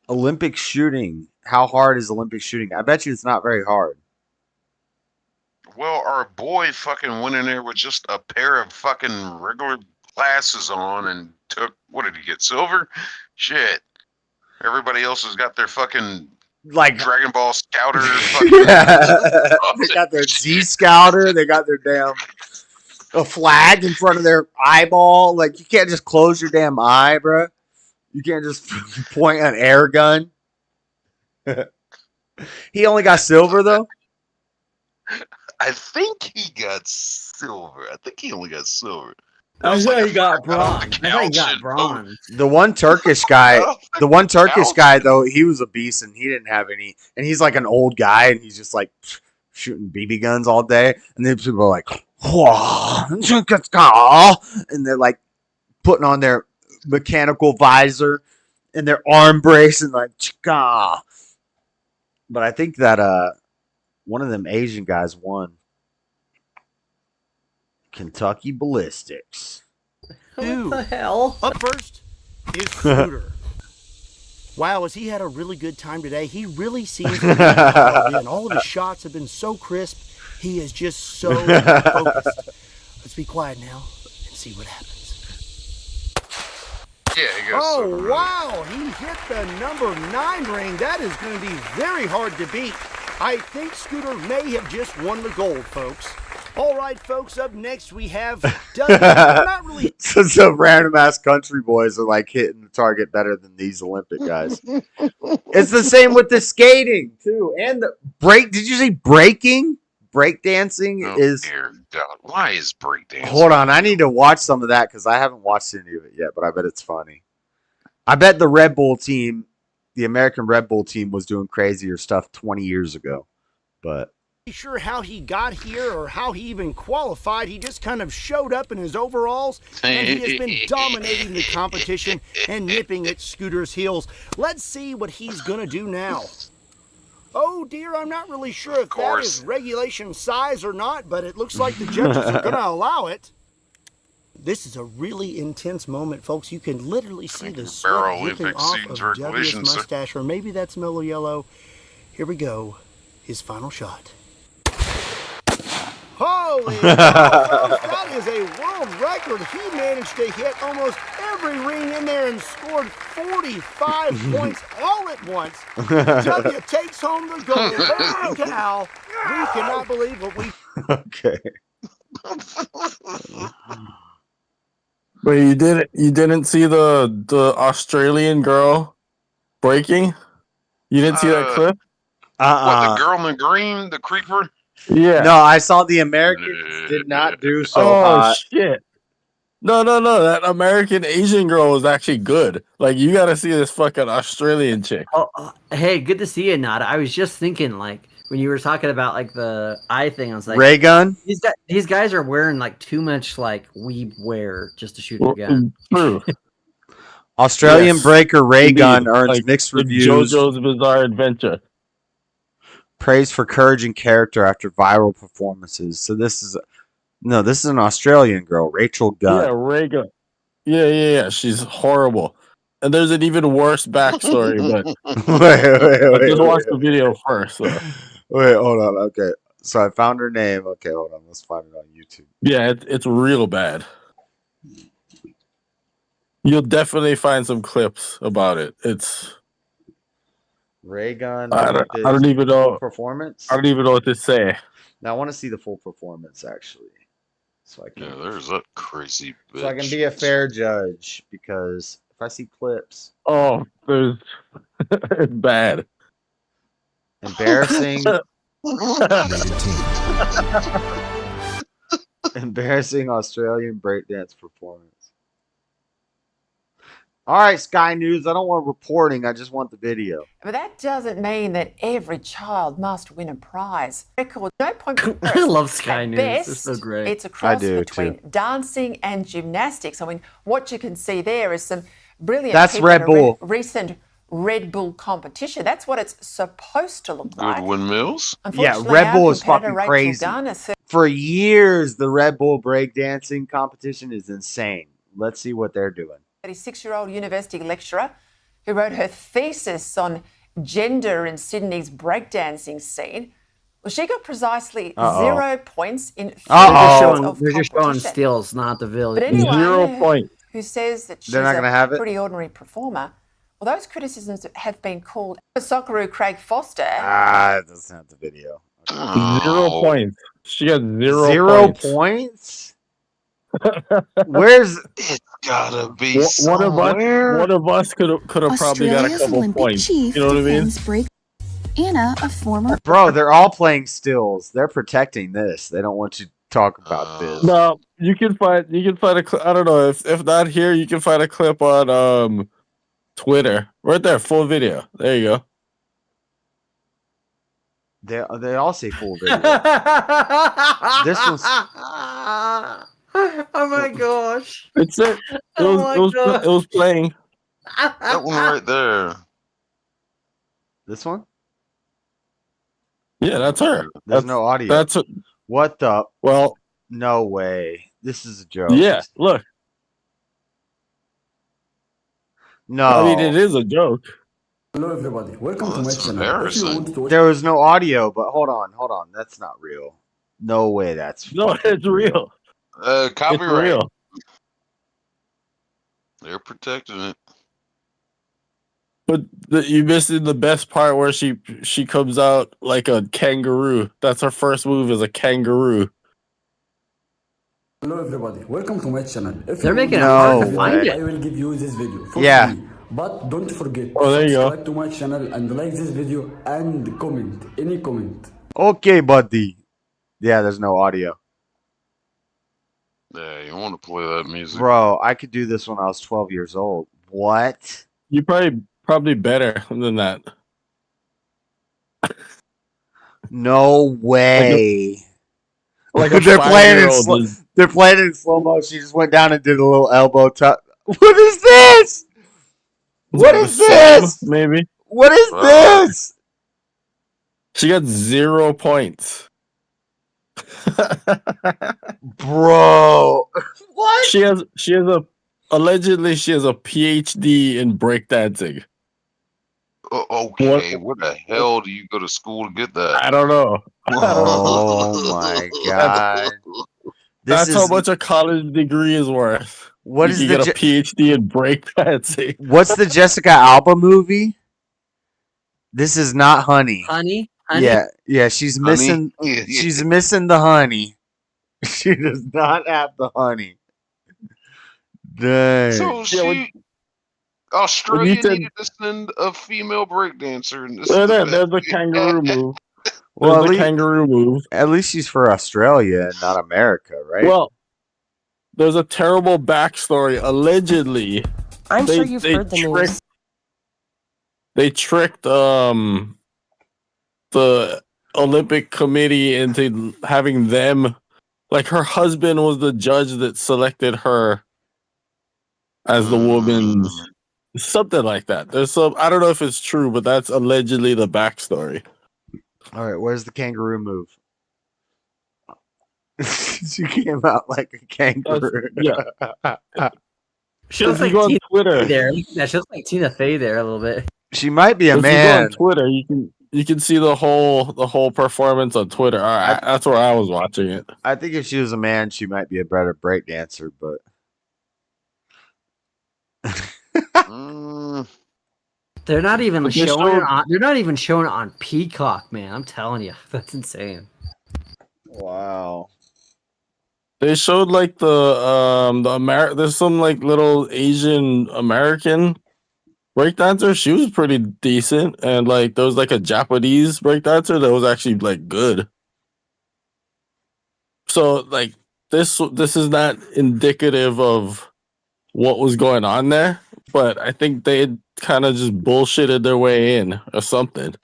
Olympic shooting. How hard is Olympic shooting? I bet you it's not very hard. Well, our boy fucking went in there with just a pair of fucking regular glasses on and took, what did he get, silver? Shit. Everybody else has got their fucking like Dragon Ball Scouter. They got their Z Scouter. They got their damn a flag in front of their eyeball. Like, you can't just close your damn eye, bro. You can't just point an air gun. He only got silver though. I think he got silver. I think he only got silver. I thought he got bronze. I thought he got bronze. The one Turkish guy, though, he was a beast and he didn't have any. And he's like an old guy and he's just like shooting BB guns all day. And then people are like, whoa, and they're like putting on their mechanical visor and their arm brace and like, Chika. But I think that one of them Asian guys won. Kentucky Ballistics. What the hell? Up first is Scooter. Wow, has he had a really good time today? He really seems to be dialed in. All of his shots have been so crisp. He is just so focused. Let's be quiet now and see what happens. Yeah, he goes. Oh, wow. He hit the number 9 ring. That is going to be very hard to beat. I think Scooter may have just won the gold, folks. All right, folks, up next we have Dougie. Not really. Some random ass country boys are like hitting the target better than these Olympic guys. It's the same with the skating too, and the break. Did you see breaking? Break dancing is. Dear God, why is break dancing? Hold on, I need to watch some of that because I haven't watched any of it yet, but I bet it's funny. I bet the Red Bull team, the American Red Bull team, was doing crazier stuff 20 years ago, but. Sure how he got here or how he even qualified. He just kind of showed up in his overalls, and he has been dominating the competition and nipping at Scooter's heels. Let's see what he's gonna do now. Oh dear, I'm not really sure if that is regulation size or not, but it looks like the judges are gonna allow it. This is a really intense moment, folks. You can literally see the sweat dripping off of W's mustache, or maybe that's Mellow Yellow. Here we go. His final shot. Holy cow, folks, that is a world record. He managed to hit almost every ring in there and scored 45 points all at once. W takes home the gold. Holy cow, we cannot believe what we... Okay. Wait, you didn't see the Australian girl breaking? You didn't see that clip? What, the girl in the green, the creeper? Yeah. No, I saw the Americans did not do so hot. Shit. No. That American Asian girl was actually good. Like, you got to see this fucking Australian chick. Hey, good to see you, Nada. I was just thinking, like, when you were talking about, like, the eye thing, I was like... Ray gun? These guys are wearing, like, too much, like, weeb wear just to shoot a gun. True. Australian breaker Ray gun earns like mixed reviews. JoJo's Bizarre Adventure. Praise for courage and character after viral performances. So this is an Australian girl, Rachel Gunn. Yeah, Ray Gun. Yeah. She's horrible. And there's an even worse backstory, but wait, just watch the video first. So. Wait, hold on. Okay, so I found her name. Okay, hold on. Let's find it on YouTube. Yeah, it's real bad. You'll definitely find some clips about it. It's Ray Gun. I don't even know performance. I don't even know what to say. Now I want to see the full performance actually, so I can. Yeah, there's that crazy bitch. So I can be a fair judge because if I see clips. Oh, it's bad. Embarrassing. Embarrassing Australian breakdance performance. All right, Sky News. I don't want reporting. I just want the video. But that doesn't mean that every child must win a prize. Record no point. I love Sky News. Best, It's so great. It's a cross between dancing and gymnastics. I mean, what you can see there is some brilliant. That's Red Bull. Recent Red Bull competition. That's what it's supposed to look like. Good windmills. Yeah, Red Bull is fucking crazy. For years, the Red Bull breakdancing competition is insane. Let's see what they're doing. 36-year-old university lecturer who wrote her thesis on gender in Sydney's breakdancing scene. Well, she got precisely 0 points in 3 rounds of They're just showing competition. stills, not the village. But anyone 0 points. who says that she's They're not gonna have it? pretty ordinary performer, well, those criticisms have been called. Socceroo Craig Foster. It doesn't have the video. 0 points. She got 0 points. Where's it? Gotta be one of us could have probably got a couple Olympic points. Chief You know what I mean? Break Anna, a former. Bro, they're all playing stills. They're protecting this. They don't want to talk about this. No, you can find a clip. I don't know if not here, you can find a clip on Twitter. Right there, full video. There you go. They all say full video. This one's. Oh my gosh! It's it. It was playing. That one right there. This one? Yeah, that's her. There's no audio. That's what the? Well, no way. This is a joke. Yeah, look. No, I mean it is a joke. Hello everybody, welcome to my channel. If you want to watch there was no audio, but hold on. That's not real. No way. That's it's real. Copyright. It's real. They're protecting it. But you missed the best part where she comes out like a kangaroo. That's her first move as a kangaroo. Hello everybody, welcome to my channel. If They're you making it want hard this to video, find it. I will give you this video for Yeah. free. But don't forget Oh, there to you go. subscribe to my channel and like this video and comment, any comment. Okay, buddy. Yeah, there's no audio. Yeah, you want to play that music? Bro, I could do this when I was 12 years old. What? You probably better than that. No way. Like a they're playing in 5-year-old is- they're playing in slow mo. She just went down and did a little elbow tuck. What is this? What like is the same, this? maybe. What is this? She got 0 points. Bro. What? She has allegedly she has a PhD in breakdancing. Okay, where the hell do you go to school to get that? I don't know. Oh my god. That's how much a college degree is worth. What you is can the get a PhD in breakdancing. What's the Jessica Alba movie? This is not Honey. Honey? Yeah, she's Honey? missing she's missing the honey. She does not have the honey. Dang. So Australia needed to send a female breakdancer. And this is There's the kangaroo move. Well, There's the kangaroo move. At least she's for Australia and not America, right? Well, there's a terrible backstory. Allegedly, I'm sure you've heard the news. They tricked the Olympic Committee into having them, like her husband was the judge that selected her as the woman, something like that. There's some, I don't know if it's true, but that's allegedly the backstory. All right, where's the kangaroo move? She came out like a kangaroo. She looks If like you go on Tina Twitter. Fey there. Yeah, she looks like Tina Fey there a little bit. She might be a If man. you go on Twitter, you can see the whole performance on Twitter. All right, that's where I was watching it. I think if she was a man, she might be a better breakdancer, but They're not even But they're showing so- it on. They're not even showing it on Peacock, man. I'm telling you, that's insane. wow. They showed like the there's some like little Asian American breakdancer. She was pretty decent, and like there was like a Japanese breakdancer that was actually like good. So like this is not indicative of what was going on there, but I think they had kind of just bullshitted their way in or something.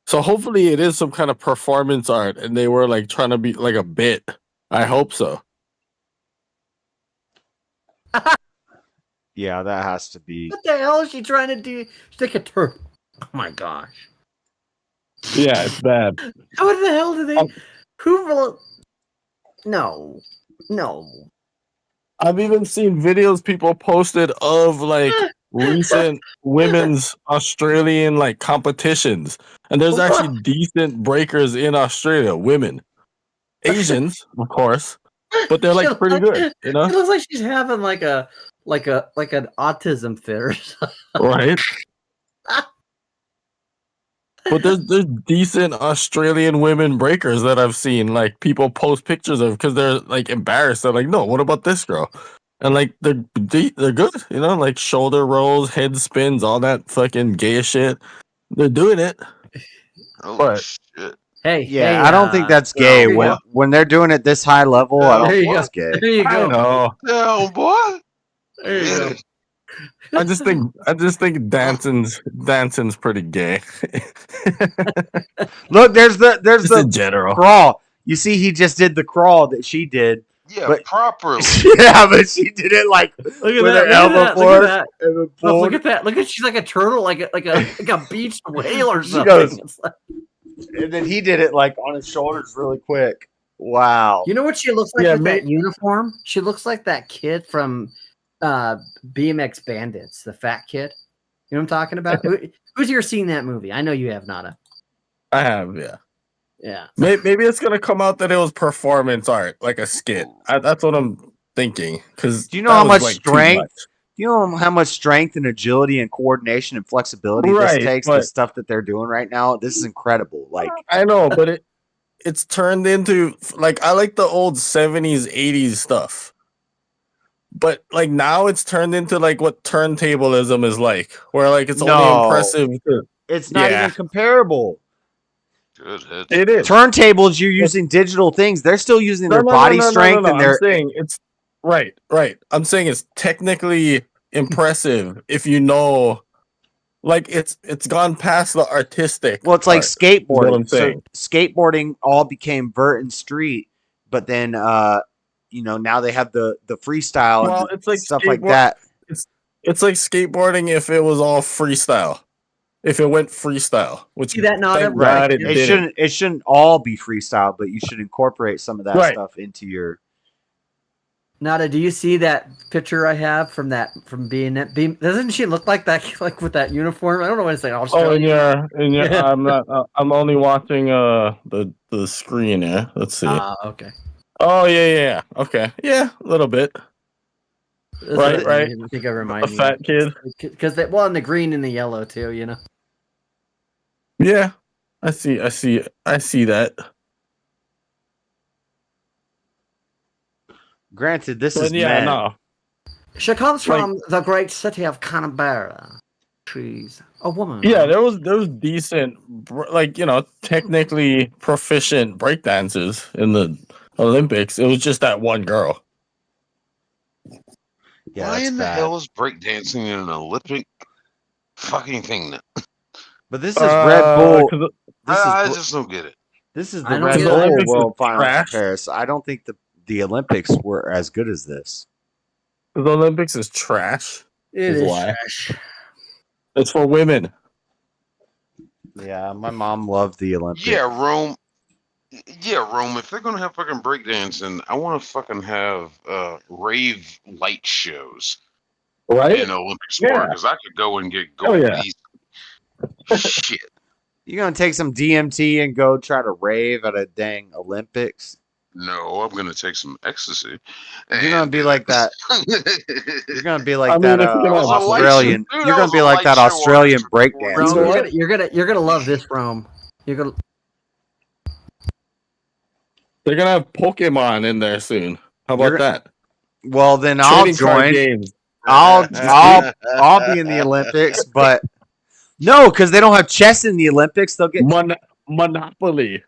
So hopefully it is some kind of performance art, and they were like trying to be like a bit. I hope so. Yeah, that has to be. What the hell is she trying to do? Stick a turtle. Oh my gosh. Yeah, it's bad. What the hell do they? Who will? No. I've even seen videos people posted of like recent women's Australian like competitions, and there's actually decent breakers in Australia, women, Asians, of course, but they're like pretty good, you know? It looks like she's having like an autism fit or something. Right? But there's decent Australian women breakers that I've seen, like people post pictures of because they're like embarrassed. They're like, no, what about this girl? And like they're good, you know, like shoulder rolls, head spins, all that fucking gay shit. They're doing it. But shit. Hey, Yeah, I don't think that's gay. When they're doing it this high level, I don't There you think go. it's gay. There you I go. know. Hell, boy. There you go. I just think dancing's pretty gay. Look, there's Just the in general. crawl. You see, he just did the crawl that she did. Yeah, but, properly. Yeah, but she did it like Look at with that! her elbow forward. Look at that! Look at she's like a turtle, like a beached whale or She something. goes- It's like- And then he did it like on his shoulders really quick. Wow. you know what she looks like Yeah, with that uniform? She looks like that kid from BMX Bandits, the fat kid. You know what I'm talking about? Who's here seen that movie? I know you have, Nada. I have, yeah. Yeah. Maybe it's gonna come out that it was performance art, like a skit. That's what I'm thinking. Because Do you know how much strength? Do you know how much strength and agility and coordination and flexibility Right, this takes? but- The stuff that they're doing right now, this is incredible. Like, I know, but it's turned into like I like the old 70s, 80s stuff. But like now it's turned into like what turntablism is like, where like it's only impressive. It's not even comparable. Good. It is. Turntables, you're using digital things. They're still using their body strength and their. I'm saying it's right. I'm saying it's technically impressive if you know, like it's gone past the artistic. Well, it's like part, skateboarding. is what I'm saying. So skateboarding all became vert and street, but then now they have the freestyle and it's like stuff like that. It's like skateboarding if it was all freestyle. If it went freestyle, which See that now thank that God it didn't. It shouldn't all be freestyle, but you should incorporate some of that stuff into your. Nada, do you see that picture I have from being that beam? Doesn't she look like that, like with that uniform? I don't know what it's like. Oh, and yeah. I'm not. I'm only watching the screen here. Let's see. Okay. Oh yeah. Okay, yeah, a little bit. Right. I think I remind you. A fat kid. Because and the green and the yellow too. You know. Yeah, I see that. Granted, this is men. No. She comes from the great city of Canberra. She's a woman. Yeah, there was decent, technically proficient breakdancers in the Olympics. It was just that one girl. Yeah, why in the hell is breakdancing in an Olympic fucking thing now? But this is Red Bull. I just don't get it. This is the Red Bull World Finals in Paris. I don't think the Olympics were as good as this. The Olympics is trash. It is trash. It's for women. Yeah, my mom loved the Olympics. Yeah, Rome. If they're gonna have fucking breakdancing, I want to fucking have rave light shows, right? In Olympic sport, because I could go and get gold. Shit. You gonna take some DMT and go try to rave at a dang Olympics? No, I'm gonna take some ecstasy. You're gonna be like that. You're gonna be like that Australian. You're gonna be like that Australian breakdancer. You're gonna love this, Rome. You're gonna. They're gonna have Pokemon in there soon. How about that? Well, then I'll join. I'll be in the Olympics, but no, because they don't have chess in the Olympics. They'll get Monopoly.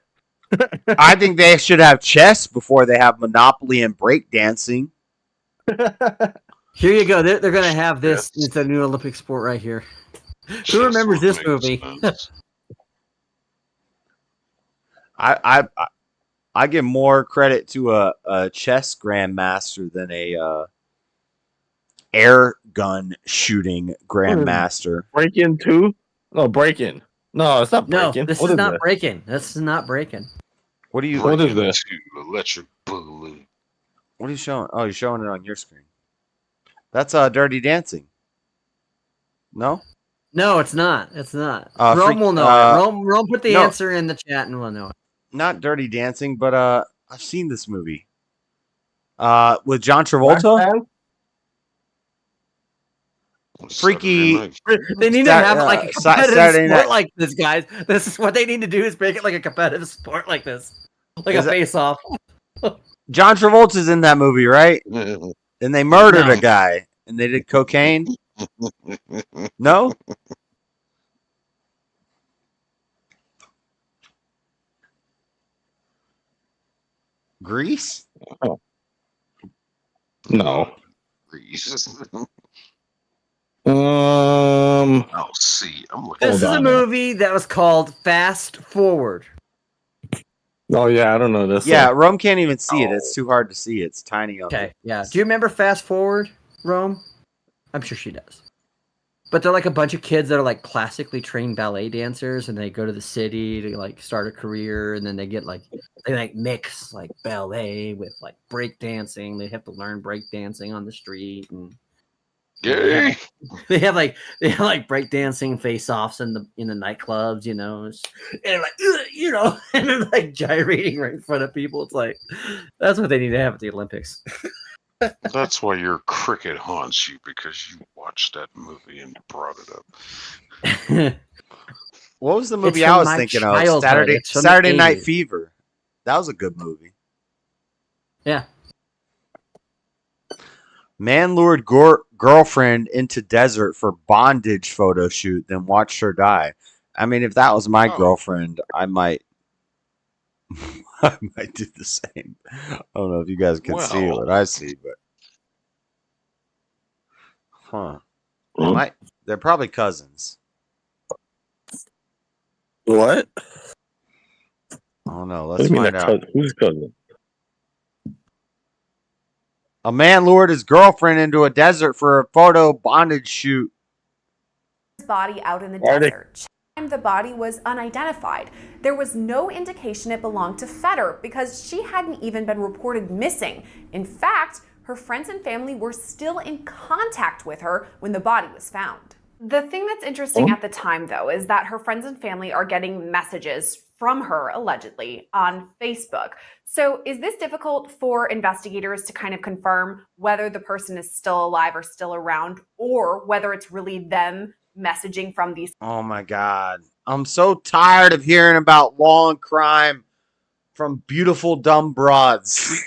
I think they should have chess before they have Monopoly and breakdancing. Here you go. They're going to have this. It's a new Olympic sport right here. Who remembers this movie? I give more credit to a chess grandmaster than a air gun shooting grandmaster. Break-in 2? No, break-in. No, it's not breaking. No, this is not breaking. This is not breaking. What are you? What is this? Electric boogaloo. What are you showing? Oh, you're showing it on your screen. That's Dirty Dancing. No. No, it's not. It's not. Rome will know it. Rome put the answer in the chat and we'll know it. Not Dirty Dancing, but I've seen this movie. With John Travolta. Freaky. They need to have like a competitive sport like this, guys. This is what they need to do is make it like a competitive sport like this, like a face-off. John Travolta's in that movie, right? And they murdered a guy, and they did cocaine. No. Grease? Oh. No. Grease. I'll see. I'm looking. This is a movie that was called Fast Forward. Oh yeah, I don't know this. Yeah, Rome can't even see it. It's too hard to see. It's tiny. Okay, yeah. Do you remember Fast Forward, Rome? I'm sure she does. But they're like a bunch of kids that are like classically trained ballet dancers, and they go to the city to like start a career, and then they get like mix like ballet with like break dancing. They have to learn break dancing on the street, and they have like breakdancing face-offs in the nightclubs, you know, and like and they're like gyrating right in front of people. It's like that's what they need to have at the Olympics. That's why your cricket haunts you, because you watched that movie and brought it up. What was the movie I was thinking of? Saturday Night Fever. That was a good movie. Yeah. Man lured girlfriend into desert for bondage photo shoot, then watched her die. I mean, if that was my girlfriend, I might I might do the same. I don't know if you guys can see what I see, but they're probably cousins. What? I don't know. Let's find out. Who's cousin? A man lured his girlfriend into a desert for a photo bondage shoot. Body out in the desert. The body was unidentified. There was no indication it belonged to Feder because she hadn't even been reported missing. In fact, her friends and family were still in contact with her when the body was found. The thing that's interesting at the time, though, is that her friends and family are getting messages from her, allegedly, on Facebook. So is this difficult for investigators to kind of confirm whether the person is still alive or still around, or whether it's really them messaging from these? Oh my God. I'm so tired of hearing about law and crime from beautiful dumb broads.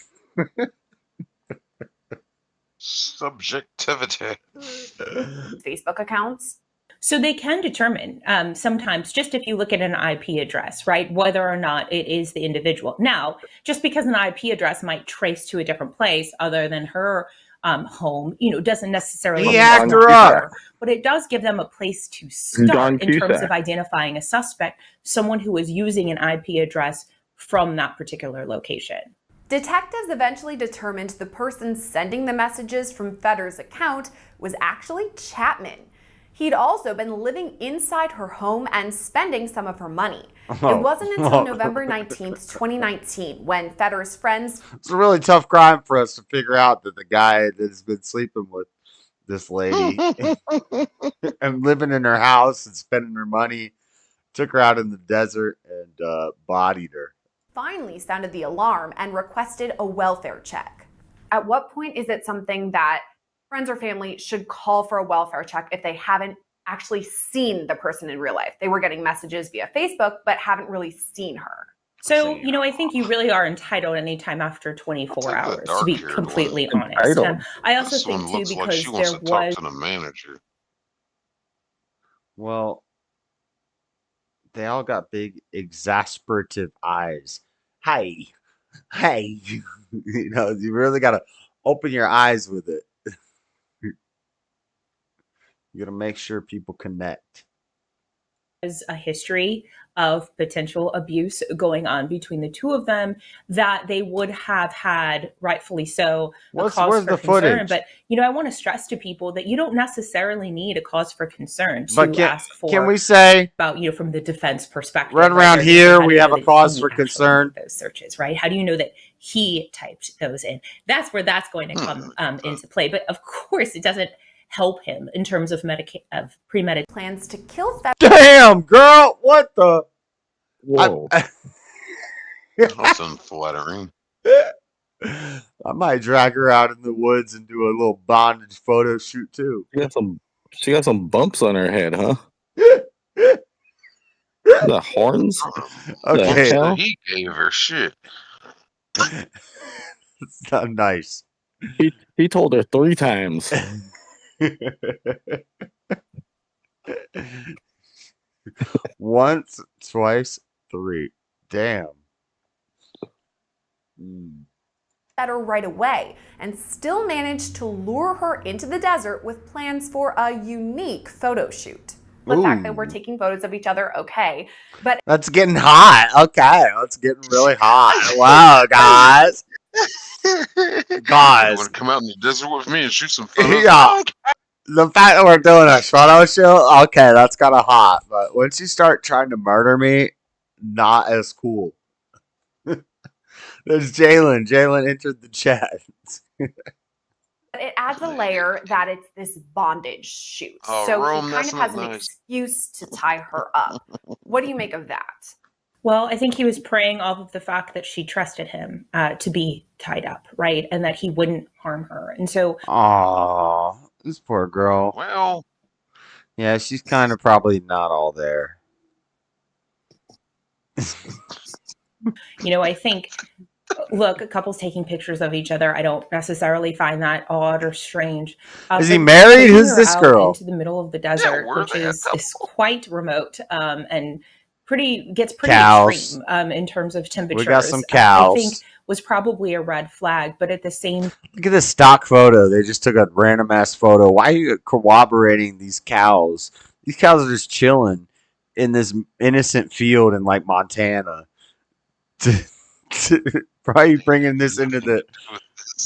Subjectivity. Facebook accounts. So they can determine sometimes, just if you look at an IP address, right, whether or not it is the individual. Now, just because an IP address might trace to a different place other than her home, doesn't necessarily he hacked her up. But it does give them a place to start in terms of identifying a suspect, someone who is using an IP address from that particular location. Detectives eventually determined the person sending the messages from Feder's account was actually Chapman. He'd also been living inside her home and spending some of her money. It wasn't until November 19th, 2019, when Feder's friends... It's a really tough crime for us to figure out that the guy that's been sleeping with this lady and living in her house and spending her money took her out in the desert and bodied her. Finally sounded the alarm and requested a welfare check. At what point is it something that friends or family should call for a welfare check if they haven't actually seen the person in real life? They were getting messages via Facebook, but haven't really seen her. So, I think you really are entitled anytime after 24 hours, to be completely honest. I also think, too, because there was... to the manager. Well, they all got big, exasperative eyes. Hey, you really got to open your eyes with it. You got to make sure people connect. There's a history of potential abuse going on between the two of them that they would have had, rightfully so, a cause for concern. But, I want to stress to people that you don't necessarily need a cause for concern to ask for. Can we say about, from the defense perspective? Right around here, we have a cause for concern. Those searches, right? How do you know that he typed those in? That's where that's going to come into play. But of course, it doesn't help him in terms of premeditated plans to kill Feder. Damn, girl, what the? Whoa. That's unflattering. I might drag her out in the woods and do a little bondage photo shoot too. She got some bumps on her head, huh? The horns. Okay. He gave her shit. It's not nice. He told her 3 times. Once, twice, 3. Damn. Feder right away and still managed to lure her into the desert with plans for a unique photo shoot. The fact that we're taking photos of each other, okay, but that's getting hot. Okay, that's getting really hot. Wow, guys. You want to come out in the desert with me and shoot some photos? Yeah. The fact that we're doing a photo shoot, okay, that's kind of hot. But once you start trying to murder me, not as cool. There's Jalen. Jalen entered the chat. it adds a layer that it's this bondage shoot. So he kind of has an excuse to tie her up. What do you make of that? Well, I think he was preying off of the fact that she trusted him to be tied up, right? And that he wouldn't harm her. And so... Aww, this poor girl. Well... Yeah, she's kind of probably not all there. You know, I think, look, couples taking pictures of each other, I don't necessarily find that odd or strange. Is he married? Who's this girl? Into the middle of the desert, which is quite remote and gets pretty cows. extreme in terms of temperatures. We got some cows. I think was probably a red flag, but at the same look at this stock photo. They just took a random ass photo. Why are you corroborating these cows? These cows are just chilling in this innocent field in like Montana. Why are you bringing this into the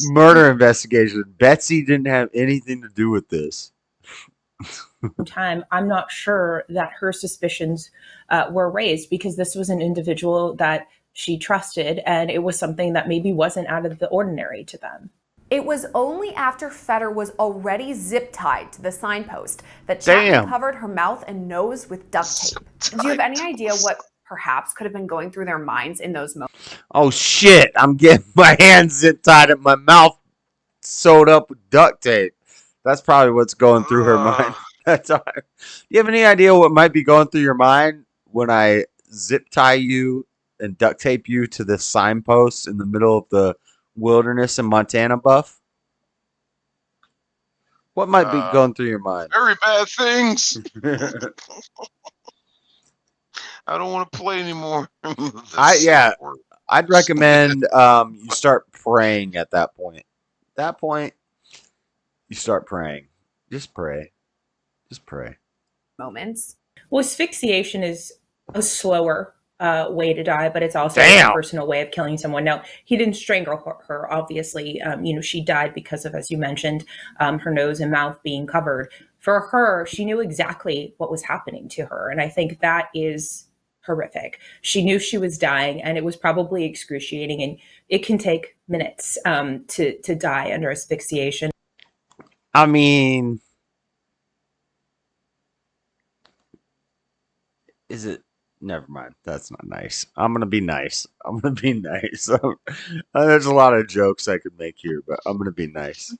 murder investigation? Betsy didn't have anything to do with this. Time, I'm not sure that her suspicions were raised because this was an individual that she trusted, and it was something that maybe wasn't out of the ordinary to them. It was only after Feder was already zip-tied to the signpost that Chapman covered her mouth and nose with duct tape. Do you have any idea what perhaps could have been going through their minds in those moments? Oh shit, I'm getting my hands zip-tied and my mouth sewed up with duct tape. That's probably what's going through her mind that time. Do you have any idea what might be going through your mind when I zip tie you and duct tape you to this signpost in the middle of the wilderness in Montana, Buff? What might be going through your mind? Very bad things. I don't want to play anymore. I'd recommend you start praying at that point. At that point, you start praying. Just pray. Just pray. Moments. Well, asphyxiation is a slower way to die, but it's also a personal way of killing someone. Now, he didn't strangle her, obviously. She died because of, as you mentioned, her nose and mouth being covered. For her, she knew exactly what was happening to her, and I think that is horrific. She knew she was dying, and it was probably excruciating, and it can take minutes to die under asphyxiation. I mean, is it? Never mind. That's not nice. I'm going to be nice. I'm going to be nice. There's a lot of jokes I could make here, but I'm going to be nice.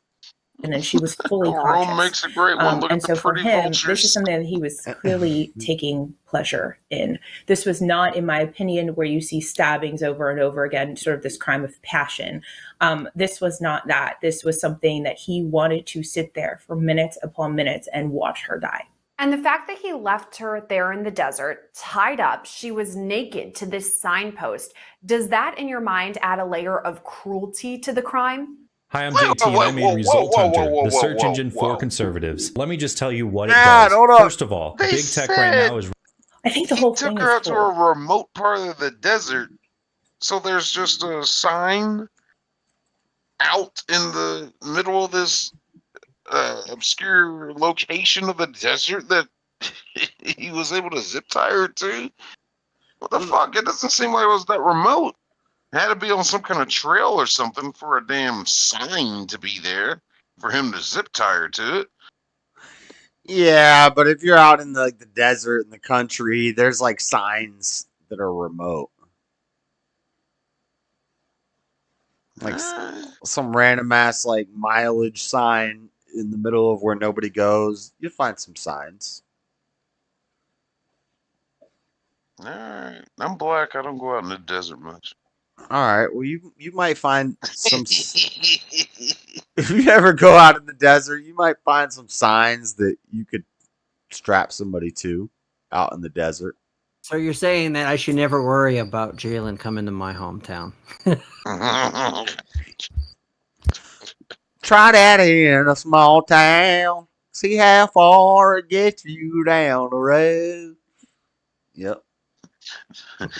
And then she was fully conscious. Rome makes a great one. Look and at so the for pretty him, vultures. this is something that he was clearly taking pleasure in. This was not, in my opinion, where you see stabbings over and over again, sort of this crime of passion. This was not that. This was something that he wanted to sit there for minutes upon minutes and watch her die. And the fact that he left her there in the desert, tied up, she was naked to this signpost, does that in your mind add a layer of cruelty to the crime? Hi, I'm JT, and I'm a Result Hunter, the search engine for conservatives. Let me just tell you what it does. First of all, big tech right now is... I think the whole thing took her out to a remote part of the desert, so there's just a sign out in the middle of this obscure location of the desert that he was able to zip tie her to. What the fuck? It doesn't seem like it was that remote. It had to be on some kind of trail or something for a damn sign to be there for him to zip tie her to it. Yeah, but if you're out in the desert in the country, there's like signs that are remote. Like some random ass like mileage sign in the middle of where nobody goes. You'll find some signs. Alright. I'm black. I don't go out in the desert much. Alright, well you might find some if you ever go out in the desert, you might find some signs that you could strap somebody to out in the desert. So you're saying that I should never worry about Jalen coming to my hometown? Try that in a small town. See how far it gets you down the road. Yep.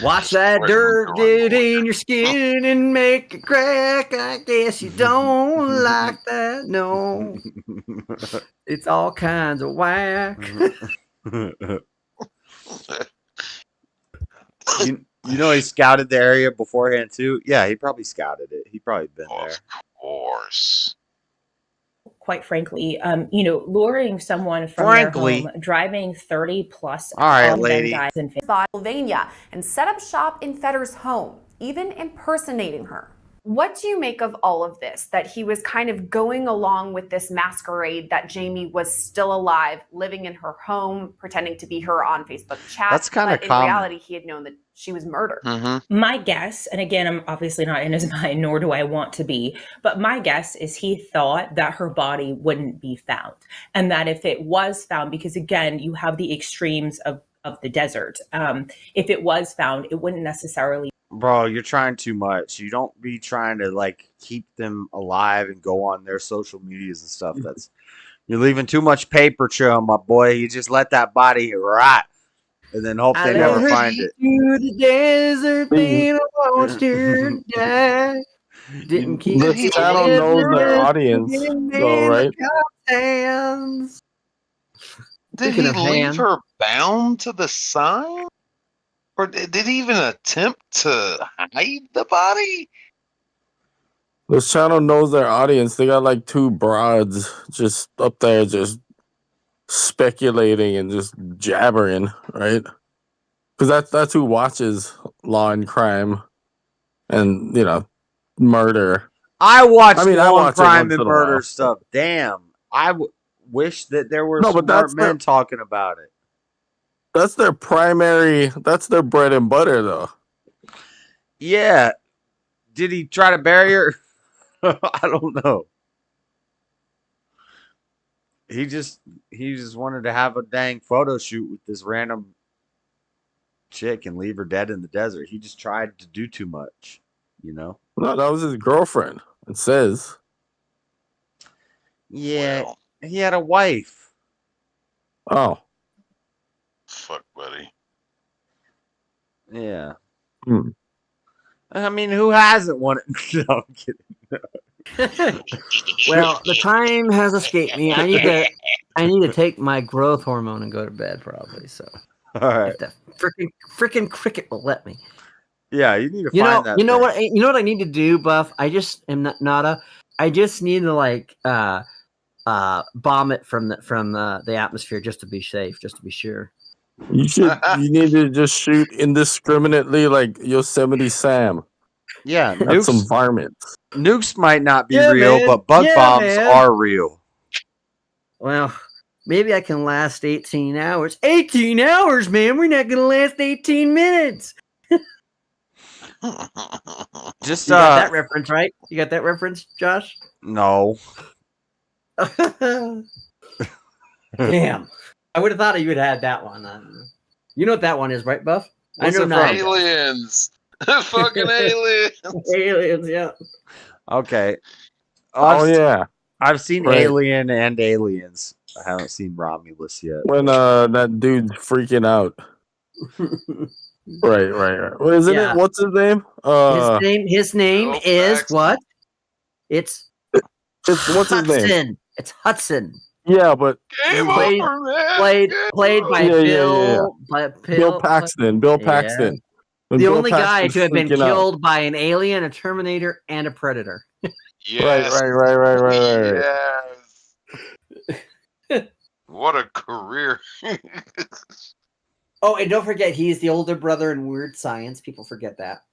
Watch that dirt get in your skin and make it crack. I guess you don't like that. No. It's all kinds of whack. You know he scouted the area beforehand too? Yeah, he probably scouted it. He probably been there. Of course. Quite frankly, luring someone from their home, driving 30 plus. All right, lady. In Pennsylvania and set up shop in Feder's home, even impersonating her. What do you make of all of this? That he was kind of going along with this masquerade that Jamie was still alive, living in her home, pretending to be her on Facebook chat. That's kind of in common. reality, he had known that she was murdered. My guess, and again, I'm obviously not in his mind, nor do I want to be, but my guess is he thought that her body wouldn't be found. And that if it was found, because again, you have the extremes of the desert. If it was found, it wouldn't necessarily. Bro, you're trying too much. You don't be trying to like keep them alive and go on their social medias and stuff. You're leaving too much paper trail, my boy. You just let that body rot, and then hope they never find it. To the desert, then I watched her die. Didn't keep the channel knows their audience, though, right? Hands. Did he leave her bound to the sign? Or did he even attempt to hide the body? This channel knows their audience. They got like 2 broads just up there just speculating and just jabbering, right? Because that's who watches Law and Crime and, murder. I watch Law and watch Crime and murder stuff. Damn. I wish that there were smart men talking about it. That's their bread and butter, though. Yeah. Did he try to bury her? I don't know. He just wanted to have a dang photo shoot with this random chick and leave her dead in the desert. He just tried to do too much, No, that was his girlfriend. It says. Yeah, he had a wife. Oh. Fuck, buddy. Yeah. I mean, who hasn't won it? No, I'm kidding. Well, the time has escaped me. I need to take my growth hormone and go to bed, probably. So, all right. If that freaking cricket will let me. Yeah, you need to find that. You know what I need to do, Buff? I just am not nada. I just need to like bomb it from the atmosphere just to be safe, just to be sure. You need to just shoot indiscriminately like Yosemite Sam. Yeah, that's some varmints. Nukes might not be real, man. But bug bombs are real. Well, maybe I can last 18 hours. 18 hours, man. We're not going to last 18 minutes. Just you got that reference, right? You got that reference, Josh? No. Damn. I would have thought you would have had that one. You know what that one is, right, Buff? What's I know not. Aliens. Fucking aliens. Aliens, yeah. Okay. Yeah. I've seen Alien and Aliens. I haven't seen Romulus yet. When that dude's freaking out. Right. What is it? What's his name? His name is what? It's what's Hudson. His name? It's Hudson. Yeah, but played by Bill Paxton. Bill Paxton. The Bill only guy to have been killed by an alien, a Terminator, and a Predator. Yes. Right. Yes. What a career. Oh, and don't forget, he's the older brother in Weird Science. People forget that.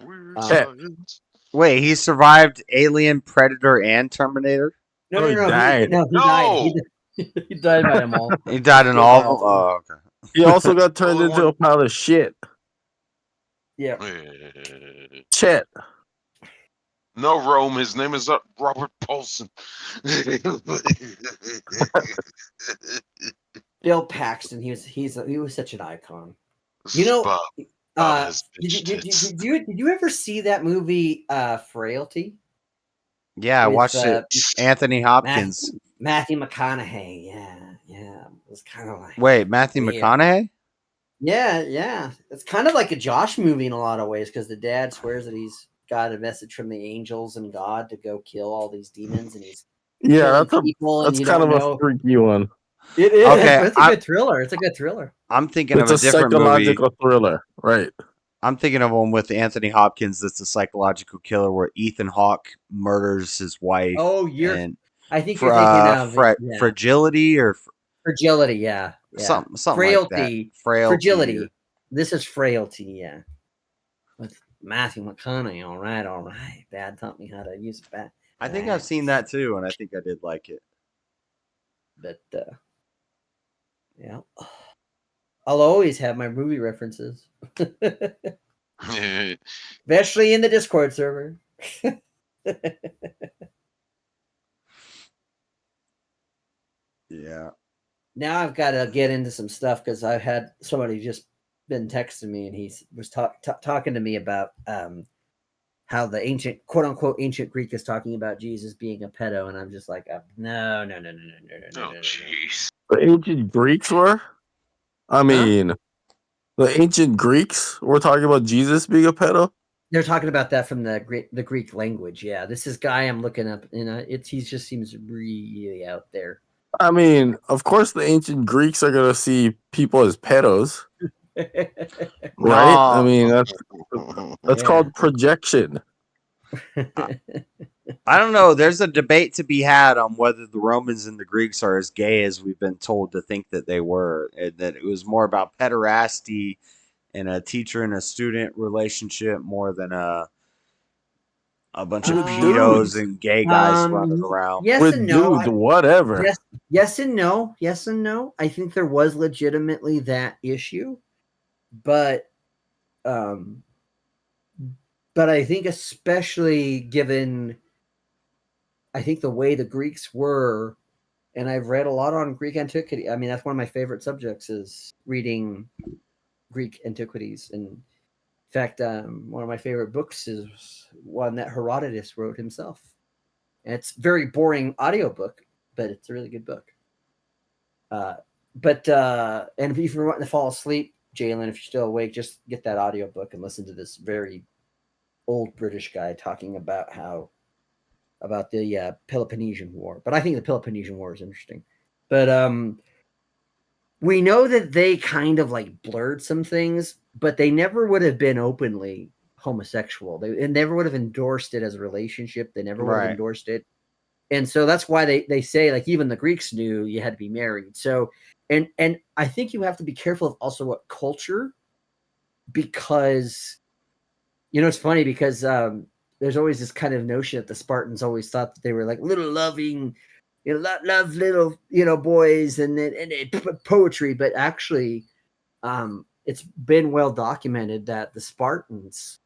Weird Science. Wait, he survived Alien, Predator, and Terminator? No, he died. He died. He died by them all. He died in all of them? Oh, okay. He also got turned into a pile of shit. Yeah. Chet. No, Rome. His name is Robert Paulson. Bill Paxton. He was such an icon. Did you ever see that movie Frailty? Yeah, I watched it. Anthony Hopkins. Matthew McConaughey. Yeah. It was kind of like. Wait, Matthew McConaughey? Yeah. It's kind of like a Josh movie in a lot of ways because the dad swears that he's got a message from the angels and God to go kill all these demons, and he's that's kind of a freaky one. It is. Okay, it's a good thriller. It's a good thriller. I'm thinking of a different psychological thriller, right? I'm thinking of one with Anthony Hopkins. That's a psychological killer where Ethan Hawke murders his wife. Oh, I think you're thinking of Fragility or Fragility. Yeah. Something Frailty. like that. Frailty. Fragility. This is Frailty. Yeah. Matthew McConaughey. All right. Dad taught me how to use that. I think I've seen that too, and I think I did like it. But yeah, I'll always have my movie references, especially in the Discord server. Yeah. Now I've got to get into some stuff because I've had somebody just been texting me, and he was talking to me about how the ancient, quote unquote, ancient Greek is talking about Jesus being a pedo, and I'm just like, no. Oh, jeez. The ancient Greeks were? I mean, the ancient Greeks were talking about Jesus being a pedo? They're talking about that from the Greek language. Yeah, this is guy I'm looking up, and he just seems really out there. I mean, of course, the ancient Greeks are gonna see people as pedos, right? I mean, that's called projection. I don't know. There's a debate to be had on whether the Romans and the Greeks are as gay as we've been told to think that they were, and that it was more about pederasty and a teacher and a student relationship more than a bunch of pedos and gay guys running around. Yes with and no. dudes, whatever. Yes and no. Yes and no. I think there was legitimately that issue, but I think especially given, I think the way the Greeks were, and I've read a lot on Greek antiquity. I mean, that's one of my favorite subjects is reading Greek antiquities. And in fact, one of my favorite books is one that Herodotus wrote himself. And it's a very boring audiobook, but it's a really good book. And if you're wanting to fall asleep, Jalen, if you're still awake, just get that audiobook and listen to this very old British guy talking about the Peloponnesian War. But I think the Peloponnesian War is interesting. But we know that they kind of like blurred some things, but they never would have been openly homosexual. They never would have endorsed it as a relationship. They never would have endorsed it. And so that's why they say, like, even the Greeks knew you had to be married. So, and I think you have to be careful of also what culture, because, you know, it's funny because there's always this kind of notion that the Spartans always thought that they were like little loving, love little, boys and poetry. But actually, it's been well documented that the Spartans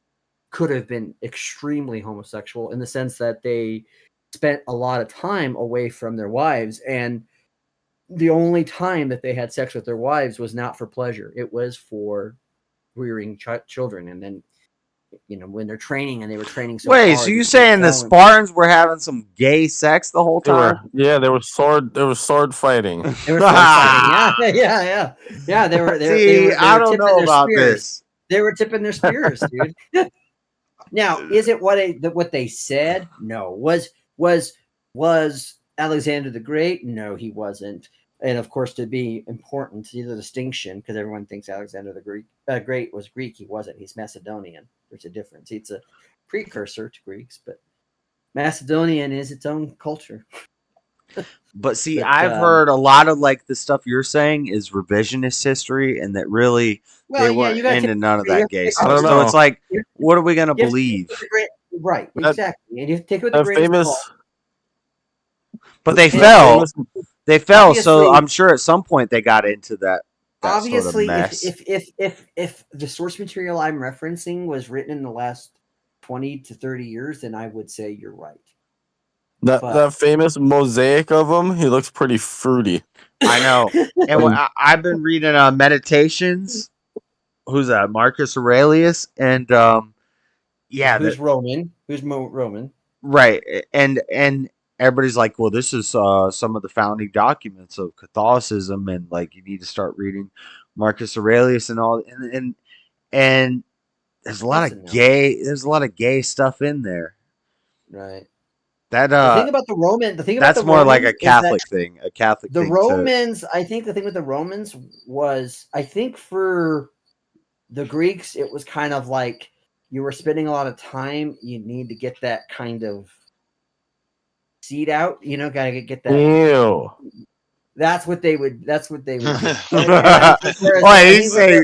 could have been extremely homosexual in the sense that they spent a lot of time away from their wives, and the only time that they had sex with their wives was not for pleasure. It was for rearing children. And then, when they're training, and they were training so hard. Wait, so you saying the Spartans were having some gay sex the whole time? There was sword fighting. They were sword fighting. Yeah. They were. See, I don't know about this. They were tipping their spears, dude. Now, is it what they said? No. Was Alexander the Great? No, he wasn't. And of course, to be important, to the distinction, because everyone thinks Alexander the Great was Greek. He wasn't. He's Macedonian. There's a difference. It's a precursor to Greeks, but Macedonian is its own culture. But see, I've heard a lot of like the stuff you're saying is revisionist history, and that really they weren't into none of that gay stuff. So it's like, what are we going to believe? Right, exactly. And you take it with the grain of salt. But they fell. They fell. Obviously, so I'm sure at some point they got into that obviously, sort of mess. If the source material I'm referencing was written in the last 20 to 30 years, then I would say you're right. That famous mosaic of him, he looks pretty fruity. I know. And I've been reading Meditations. Who's that? Marcus Aurelius. And who's Roman? Who's Roman? Right. And everybody's like, well, this is some of the founding documents of Catholicism, and like you need to start reading Marcus Aurelius and all, and there's a lot of gay stuff in there. Right. That the thing about the Roman, that's more like a Catholic thing. A Catholic thing. The Romans, I think the thing with the Romans was, I think for the Greeks, it was kind of like you were spending a lot of time. You need to get that kind of seed out, gotta get that. Ew. That's what they would do.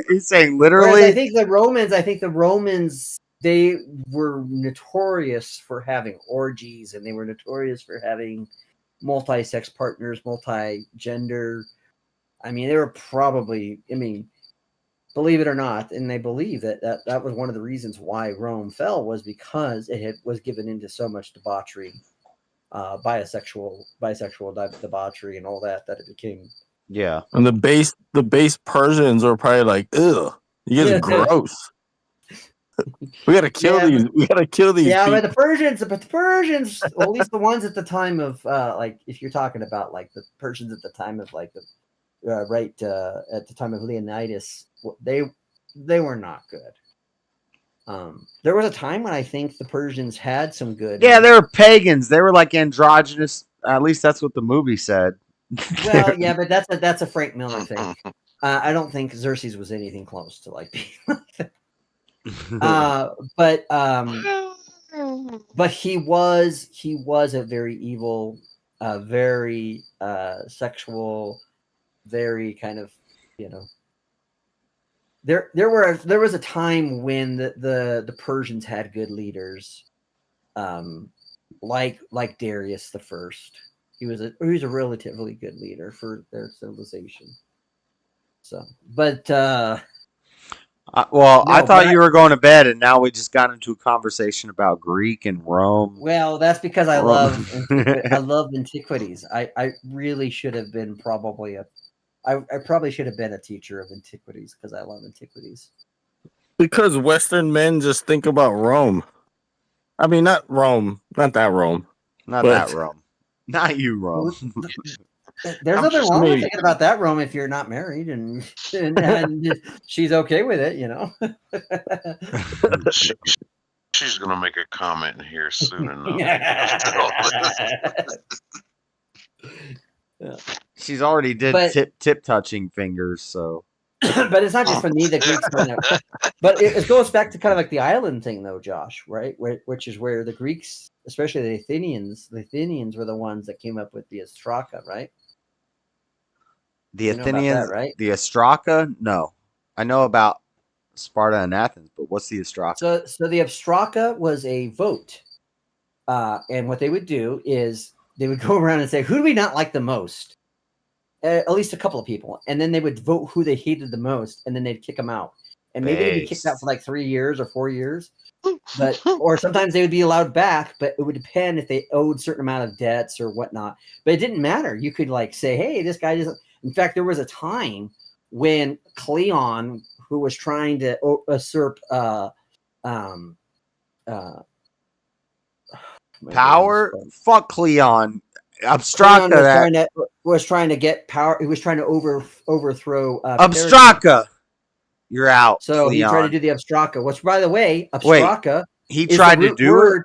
He's saying literally. I think the Romans they were notorious for having orgies, and they were notorious for having multi-sex partners, multi-gender. I mean, they were probably, I mean, believe it or not, and they believe that was one of the reasons why Rome fell, was because it was given into so much debauchery, bisexual debauchery and all that it became. Yeah. And the base Persians are probably like, ugh, you guys are gross. We gotta kill these. We gotta kill these. Yeah, people. but the Persians, well, at least the ones at the time of, like, if you're talking about like the Persians at the time of like the at the time of Leonidas, they were not good. There was a time when I think the Persians had some good. Yeah, they were pagans. They were like androgynous. At least that's what the movie said. Well, yeah, but that's a Frank Miller thing. I don't think Xerxes was anything close to like being like that. But he was a very evil, very sexual, very kind of, you know. There was a time when the Persians had good leaders, like Darius the First. He was a relatively good leader for their civilization. So, but I thought you were going to bed, and now we just got into a conversation about Greek and Rome. Well, that's because I love antiquities. I really should have been I probably should have been a teacher of antiquities because I love antiquities. Because Western men just think about Rome. I mean, not Rome, not that Rome, that Rome, not you, Rome. There's nothing wrong with thinking about that, Rome, if you're not married and she's okay with it, you know. She's gonna make a comment here soon enough. Yeah. She's already did tip touching fingers, so. But it's not just for me, the Greeks. But it goes back to kind of like the island thing, though, Josh, right? Which is where the Greeks, especially the Athenians were the ones that came up with the Ostraka, right? The Athenians, right? The Ostraka? No. I know about Sparta and Athens, but what's the Ostraka? So the Ostraka was a vote. And what they would do is they would go around and say, who do we not like the most? At least a couple of people. And then they would vote who they hated the most, and then they'd kick them out. And maybe they'd be kicked out for like 3 years or 4 years. Or sometimes they would be allowed back, but it would depend if they owed a certain amount of debts or whatnot. But it didn't matter. You could like say, hey, this guy doesn't. In fact, there was a time when Cleon, who was trying to usurp power? Fuck Cleon. Abstraka was trying to get power. He was trying to overthrow Abstraka. You're out. So Cleon. he tried to do the Abstraka. Which, by the way, Abstraka. He tried to do it.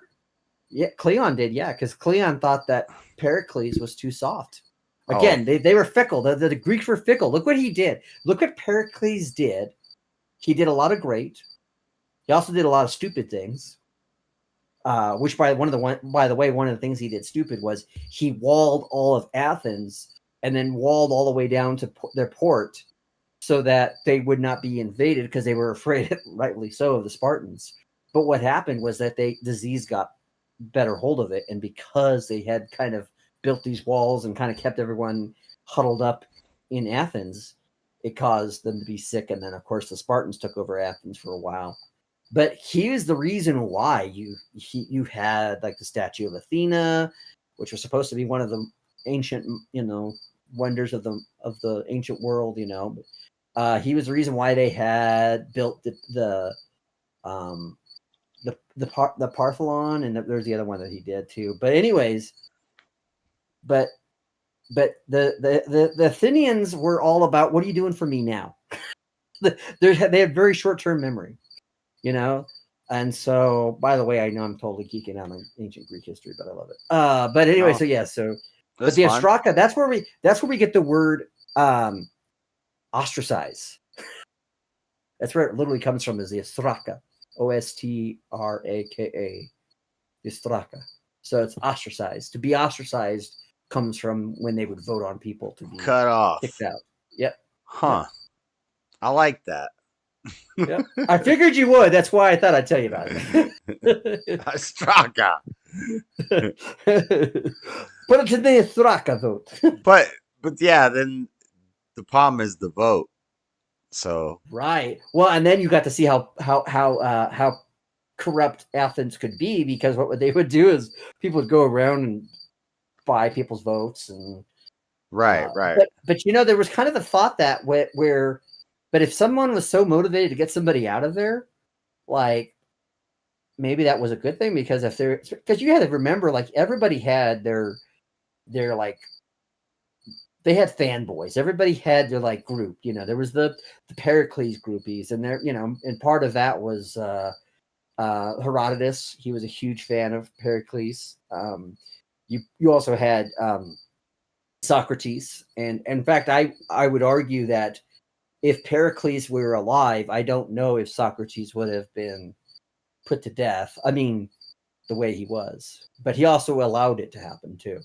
Yeah, Cleon did. Yeah, because Cleon thought that Pericles was too soft. Again, they were fickle. The Greeks were fickle. Look what he did. Look what Pericles did. He did a lot of great. He also did a lot of stupid things. Which by the way, one of the things he did stupid was he walled all of Athens and then walled all the way down to their port so that they would not be invaded because they were afraid, rightly so, of the Spartans. But what happened was that disease got better hold of it, and because they had kind of built these walls and kind of kept everyone huddled up in Athens, it caused them to be sick. And then, of course, the Spartans took over Athens for a while. But here's the reason why you had like the statue of Athena, which was supposed to be one of the ancient, wonders of the ancient world. He was the reason why they had built the Partholon, and there's the other one that he did too. But anyways, but the Athenians were all about, what are you doing for me now? They had very short-term memory. And so, by the way, I know I'm totally geeking out on ancient Greek history, but I love it. But anyway, but the Ostraka, that's where we get the word ostracize. That's where it literally comes from, is the Ostraka, Ostraka, the Ostraka. So it's ostracized. To be ostracized comes from when they would vote on people to be cut off, kicked out. Yep. Huh. I like that. Yeah. I figured you would. That's why I thought I'd tell you about it. Straka. Put it to the Straka vote. but yeah, then the problem is the vote. So right. Well, and then you got to see how corrupt Athens could be, because what they would do is people would go around and buy people's votes and right. But there was kind of the thought that where but if someone was so motivated to get somebody out of there, like maybe that was a good thing, because because you had to remember, like, everybody had their like, they had fanboys. Everybody had their like group. There was the Pericles groupies, and and part of that was Herodotus. He was a huge fan of Pericles. You also had Socrates, and in fact, I would argue that if Pericles were alive, I don't know if Socrates would have been put to death. I mean, the way he was, but he also allowed it to happen too.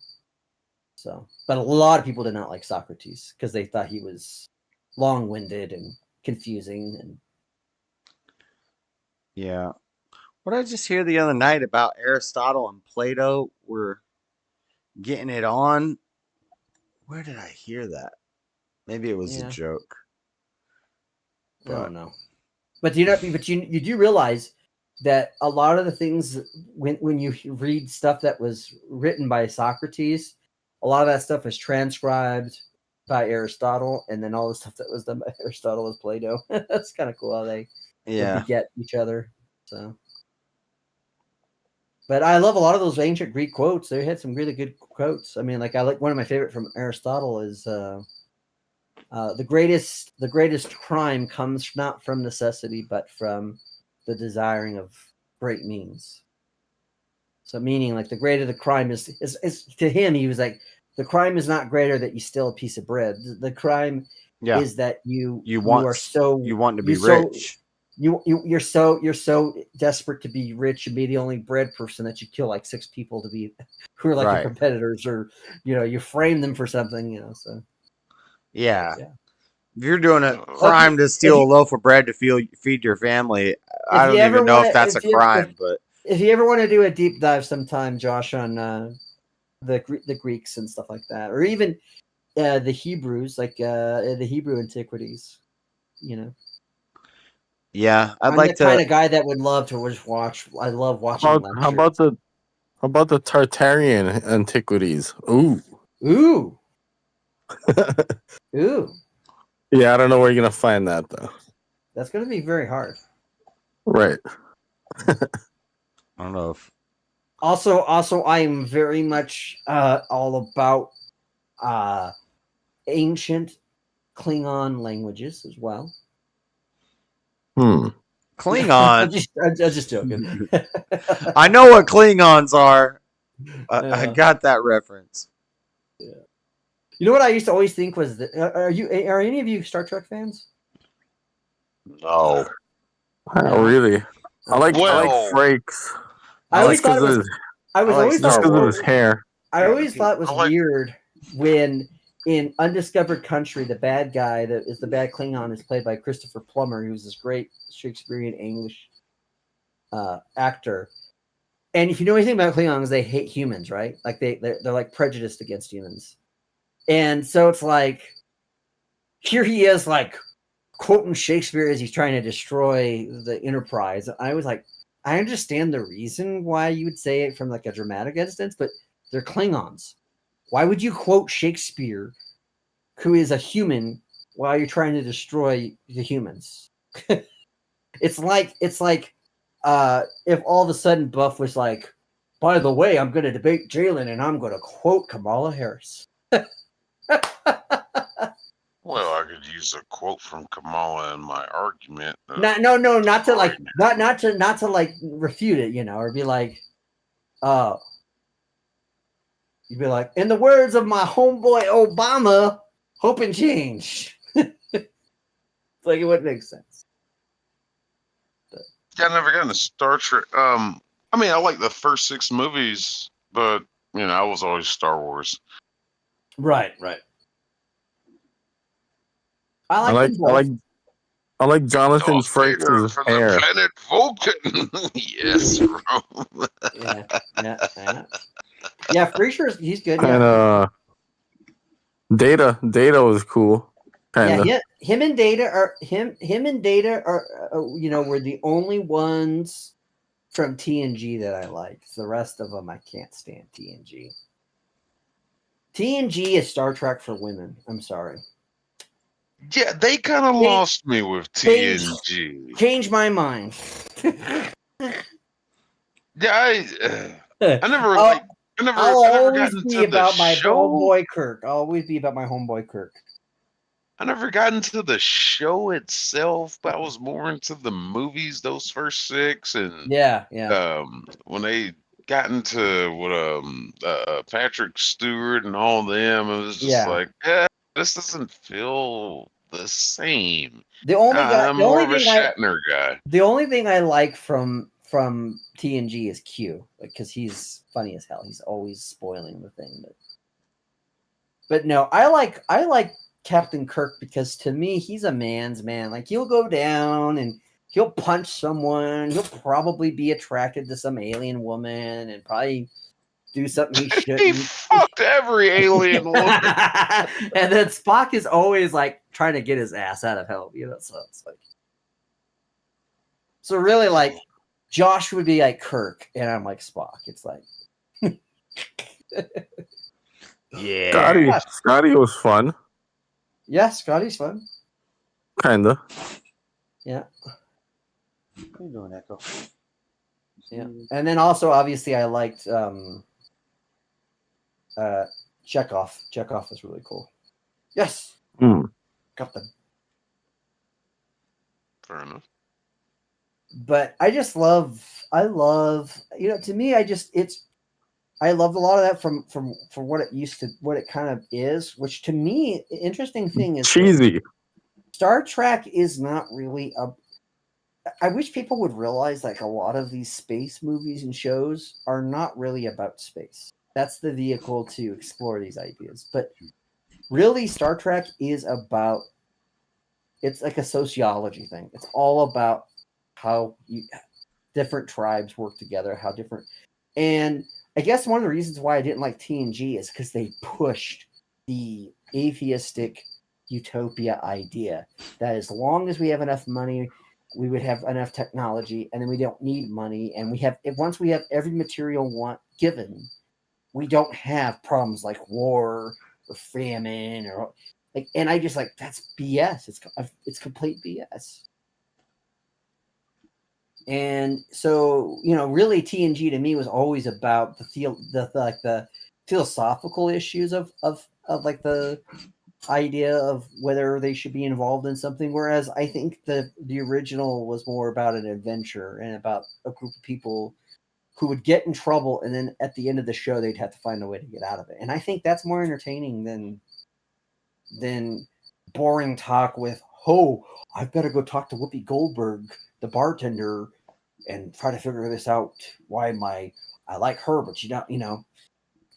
So, but a lot of people did not like Socrates because they thought he was long-winded and confusing. And yeah, what did I just hear the other night about Aristotle and Plato were getting it on? Where did I hear that? Maybe it was a joke. I don't know. But you do realize that a lot of the things, when you read stuff that was written by Socrates, a lot of that stuff is transcribed by Aristotle, and then all the stuff that was done by Aristotle was Plato. That's kind of cool how they beget each other. So, but I love a lot of those ancient Greek quotes. They had some really good quotes. I mean, like, I like one of my favorite from Aristotle is the greatest crime comes not from necessity, but from the desiring of great means. So, meaning, like, the greater the crime is to him, he was like, the crime is not greater that you steal a piece of bread. The crime is that you want to be rich. You're so desperate to be rich and be the only bread person that you kill like 6 people to be who are like your competitors, or you frame them for something. So yeah. If you're doing a crime to steal a loaf of bread to feed your family, I don't even know if that's a crime. But if you ever want to do a deep dive sometime, Josh, on the Greeks and stuff like that, or even the Hebrews, like the Hebrew antiquities, Yeah, I'm the kind of guy that would love to just watch. I love watching. How about the Tartarian antiquities? Ooh. Yeah, I don't know where you're gonna find that though. That's gonna be very hard. Right. I don't know if. Also, I am very much all about ancient Klingon languages as well. Klingon. I'm just joking. I know what Klingons are. I got that reference. Yeah. You know what I used to always think was that are any of you Star Trek fans? No. Not really. I like Frakes. I always thought it was. I always thought because of his hair. I always thought it was weird when in Undiscovered Country, the bad guy that is the bad Klingon is played by Christopher Plummer, who's this great Shakespearean English actor. And if you know anything about Klingons, they hate humans, right? Like they're like prejudiced against humans. And so it's like, here he is, like quoting Shakespeare as he's trying to destroy the Enterprise. I was like, I understand the reason why you would say it from like a dramatic instance, but they're Klingons. Why would you quote Shakespeare, who is a human, while you're trying to destroy the humans? It's like if all of a sudden Buff was like, by the way, I'm going to debate Jalen and I'm going to quote Kamala Harris. Well, I could use a quote from Kamala in my argument. Not to like refute it, or be like, you'd be like, in the words of my homeboy Obama, hope and change. It's like, it wouldn't make sense. Yeah, I never got into Star Trek. I mean, I like the first 6 movies, but I was always Star Wars. Right. I like I like Jonathan Darth Vader Frakes' from hair. the planet Vulcan. Yes, bro. Yeah, Frasier's he's good. And Yeah. Data was cool. Kinda. Yeah, him and Data are were the only ones from TNG that I liked. The rest of them I can't stand TNG. TNG is Star Trek for women. I'm sorry. Yeah, they kind of lost me with TNG. Change my mind. Yeah, I never I'll got always into be the about my show. homeboy Kirk. I'll always be about my homeboy Kirk. I never got into the show itself, but I was more into the movies, those first 6, and when they got into what Patrick Stewart and all them, it was just like, this doesn't feel the same. I'm more of a Shatner guy. The only thing I like from TNG is Q, because he's funny as hell. He's always spoiling the thing. But no, I like Captain Kirk because to me he's a man's man. Like he'll go down and he'll punch someone. He'll probably be attracted to some alien woman and probably do something he shouldn't. He fucked every alien woman. And then Spock is always like trying to get his ass out of hell, so it's like, so really like Josh would be like Kirk and I'm like Spock. It's like yeah. Scotty was fun. Yeah, Scotty's fun. Kinda. Yeah. What are you doing, Echo? Yeah. And then also obviously I liked Chekhov. Chekhov was really cool. Yes. Got them. Fair enough. But I love, to me, I loved a lot of that from what it used to, what it kind of is, which to me, the interesting thing is cheesy. Star Trek is not really I wish people would realize like a lot of these space movies and shows are not really about space. That's the vehicle to explore these ideas. But really, Star Trek is about, it's like a sociology thing. It's all about how different tribes work together, and I guess one of the reasons why I didn't like TNG is because they pushed the atheistic utopia idea that as long as we have enough money, we would have enough technology, and then we don't need money, and once we have every material given, we don't have problems like war or famine or like. And I just like, that's BS. It's complete BS. And so, really TNG to me was always about the philosophical issues of like the idea of whether they should be involved in something. Whereas I think the original was more about an adventure and about a group of people who would get in trouble. And then at the end of the show, they'd have to find a way to get out of it. And I think that's more entertaining than boring talk with, I've got to go talk to Whoopi Goldberg, the bartender, and try to figure this out. Why I like her, but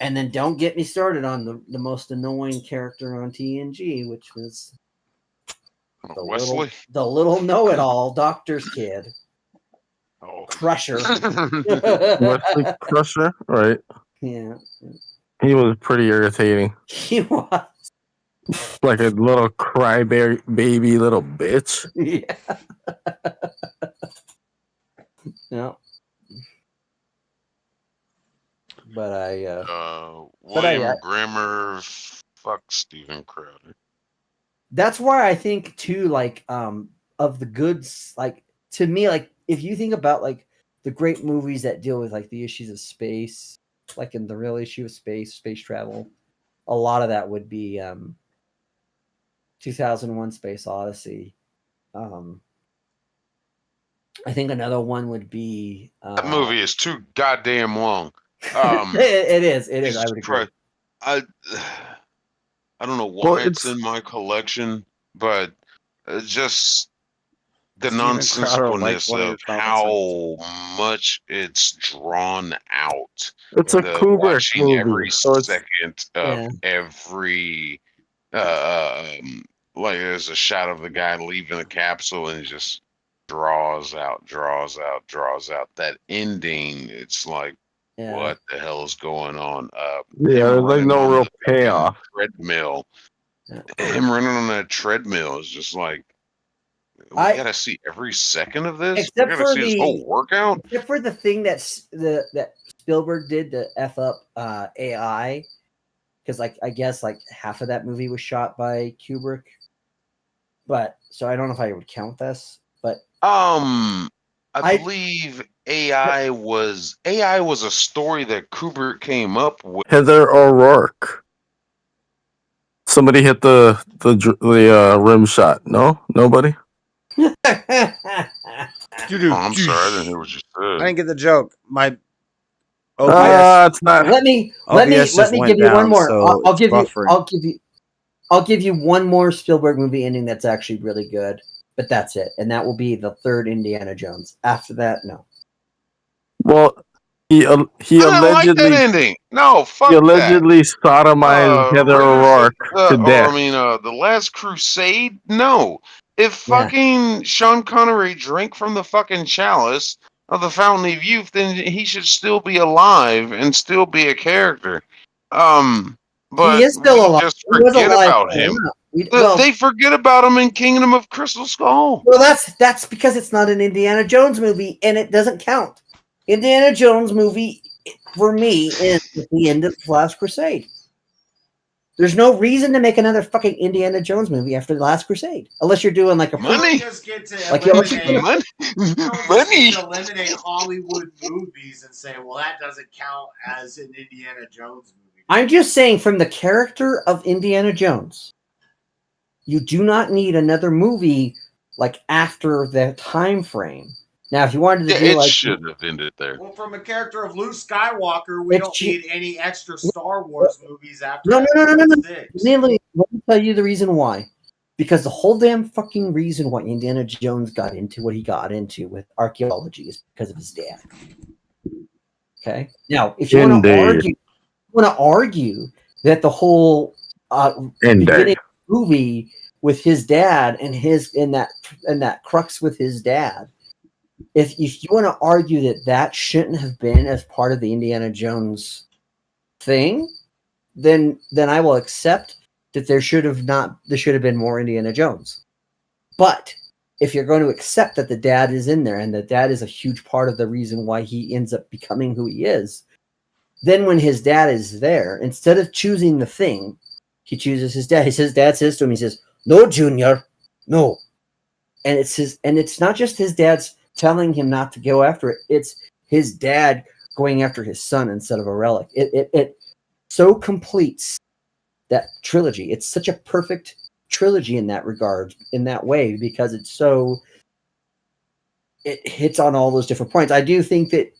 and then don't get me started on the most annoying character on TNG, which was Wesley, the little know-it-all doctor's kid. Crusher. Wesley Crusher, right? Yeah. He was pretty irritating. He was. Like a little crybaby little bitch. Yeah. No. But William Grammer, fuck Steven Crowder. That's why I think too, like, of the goods, like, to me, like, if you think about like the great movies that deal with like the issues of space, like in the real issue of space travel, a lot of that would be 2001 Space Odyssey. I think another one would be that movie is too goddamn long. It is. I would agree. I don't know why it's in my collection, but just the nonsensicalness of how much it's drawn out. It's a Kubrick movie, every second of every like there's a shot of the guy leaving the capsule and it just draws out. That ending, it's like, what the hell is going on? There's like no real payoff. Treadmill. Him running on that treadmill is just like, we gotta see every second of this. We gotta see his whole workout. Except for the thing that Spielberg did to f up AI, because I guess half of that movie was shot by Kubrick. But so I don't know if I would count this, but I believe AI was a story that Kubrick came up with. Heather O'Rourke. Somebody hit the rim shot. No, nobody. I'm sorry, I didn't hear what you said. I didn't get the joke. My it's not. Let me give you one more. I'll give you one more Spielberg movie ending that's actually really good, but that's it, and that will be the third Indiana Jones. After that, no. Well, he allegedly like that ending. No, fuck he allegedly sodomized Heather O'Rourke to death. The Last Crusade. No, if fucking Sean Connery drank from the fucking chalice of the Fountain of Youth, then he should still be alive and still be a character. But he is still alive. Just forget about him. They forget about him in Kingdom of Crystal Skull. Well, that's because it's not an Indiana Jones movie, and it doesn't count. Indiana Jones movie, for me, is at the end of The Last Crusade. There's no reason to make another fucking Indiana Jones movie after The Last Crusade, unless you're doing like a money. Just get to eliminate Hollywood movies and say, well, that doesn't count as an Indiana Jones movie. I'm just saying, from the character of Indiana Jones, you do not need another movie like after the time frame. Now, if you wanted to do it should have ended there. Well, from a character of Luke Skywalker, we don't need any extra Star Wars movies after. No. Let me tell you the reason why. Because the whole damn fucking reason why Indiana Jones got into what he got into with archaeology is because of his dad. Okay. Now, if you want to argue that the whole beginning movie with his dad and that crux with his dad. If you want to argue that shouldn't have been as part of the Indiana Jones thing, then I will accept that there should have been more Indiana Jones. But if you're going to accept that the dad is in there and the dad is a huge part of the reason why he ends up becoming who he is, then when his dad is there, instead of choosing the thing, he chooses his dad. Dad says to him, he says, "No, Junior, no." And it's not just his dad's telling him not to go after it. It's his dad going after his son instead of a relic. It so completes that trilogy. It's such a perfect trilogy in that regard, in that way, because it hits on all those different points. I do think that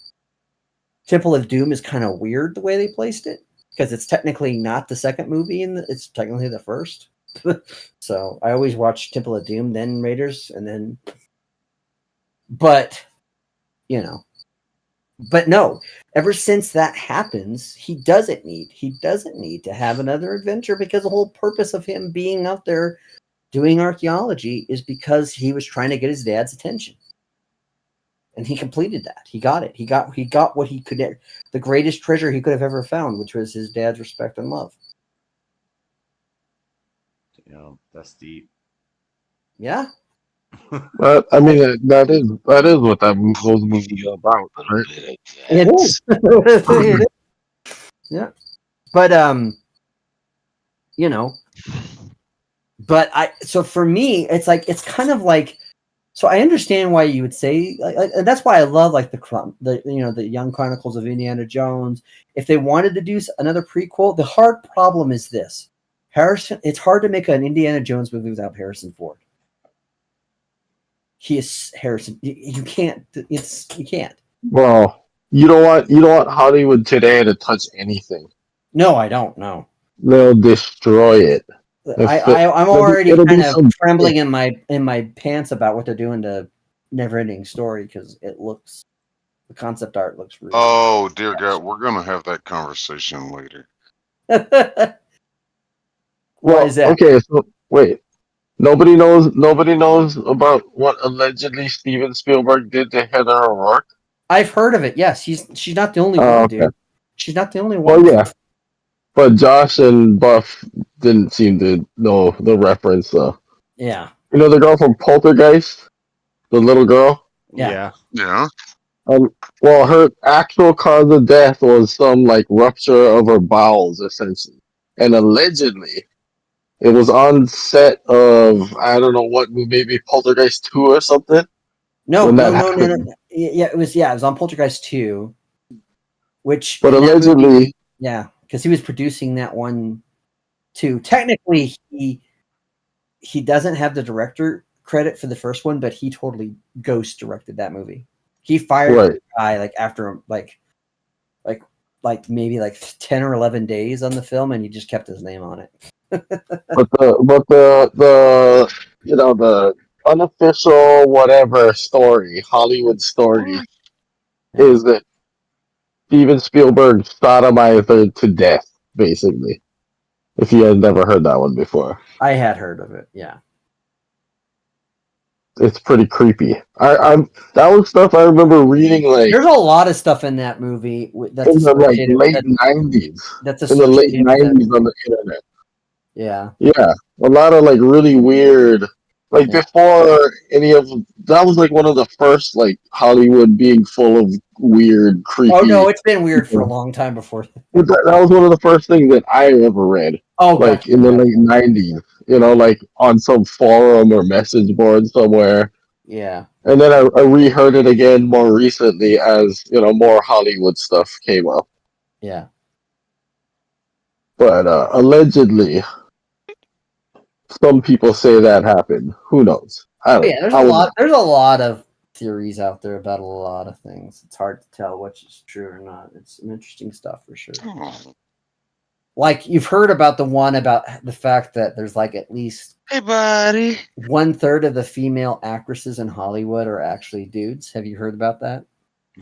Temple of Doom is kind of weird the way they placed it, because it's technically not the second movie, and it's technically the first. So I always watch Temple of Doom, then Raiders, and then. But no, ever since that happens, he doesn't need to have another adventure, because the whole purpose of him being out there doing archaeology is because he was trying to get his dad's attention. And he completed that. He got it. He got what he could, the greatest treasure he could have ever found, which was his dad's respect and love. That's deep. Yeah. But I mean, that is what those movies are about, right? It is. It is. Yeah. But so for me, it's kind of like, so I understand why you would say, and that's why I love the Young Chronicles of Indiana Jones. If they wanted to do another prequel, the hard problem is this: it's hard to make an Indiana Jones movie without Harrison Ford. He is Harrison. You can't. You can't. Well, you don't want Hollywood today to touch anything. No, I don't. No, they'll destroy it. I'm already kind of trembling in my pants about what they're doing to Neverending Story, because the concept art looks really. Oh dear God, we're gonna have that conversation later. Why is that? Okay, so wait. Nobody knows. Nobody knows about what allegedly Steven Spielberg did to Heather O'Rourke. I've heard of it. Yes, she's not the only one, Okay. dude. She's not the only one. Well, yeah, but Josh and Buff didn't seem to know the reference, though. Yeah. You know the girl from Poltergeist, the little girl. Yeah. Yeah. Well, her actual cause of death was some like rupture of her bowels, essentially, and allegedly, it was on set of I don't know what maybe Poltergeist 2 or something. No. Yeah, it was on Poltergeist 2, which. But allegedly, movie, yeah, because he was producing that one too. Technically, he doesn't have the director credit for the first one, but he totally ghost directed that movie. He fired the guy like after like maybe like 10 or 11 days on the film, and he just kept his name on it. but the you know the unofficial whatever story, Hollywood story, is that Steven Spielberg sodomized her to death, basically. If you had never heard that one before, I had heard of it. Yeah. It's pretty creepy. That was stuff I remember reading. Like, there's a lot of stuff in that movie that's in the late 90s. That's in the late 90s on the internet. Yeah. Yeah, a lot of like really weird. Like before any of that was like one of the first like Hollywood being full of weird, creepy. Oh no, it's been weird for a long time before. That was one of the first things that I ever read. Oh, like in the late 90s, you know, like on some forum or message board somewhere. Yeah. And then I reheard it again more recently as, you know, more Hollywood stuff came up. Yeah. But allegedly, some people say that happened. Who knows? I don't know. There's a lot of theories out there about a lot of things. It's hard to tell which is true or not. It's some interesting stuff for sure. Like you've heard about the one about the fact that there's like at least 1/3 of the female actresses in Hollywood are actually dudes. Have you heard about that?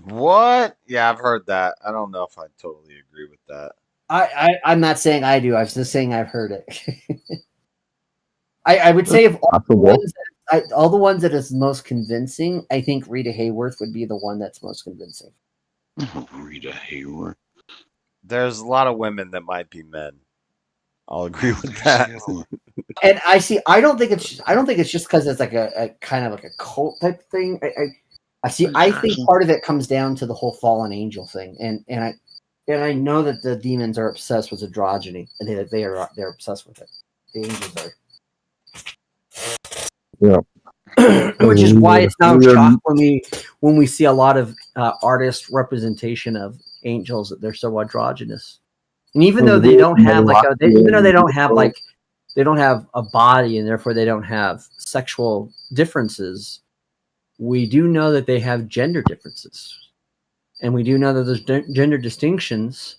What? Yeah, I've heard that. I don't know if I totally agree with that. I'm not saying I do. I'm just saying I've heard it. I would say of all the ones that is most convincing, I think Rita Hayworth would be the one that's most convincing. Rita Hayworth. There's a lot of women that might be men. I'll agree with that. And I don't think it's just because it's like a kind of like a cult type thing. I think part of it comes down to the whole fallen angel thing, and I know that the demons are obsessed with androgyny, and they're obsessed with it. The angels are. Yeah. Which is why it's not shocked when we see a lot of artist representation of angels that they're so androgynous, and even though they don't have they don't have a body and therefore they don't have sexual differences, we do know that they have gender differences, and we do know that those gender distinctions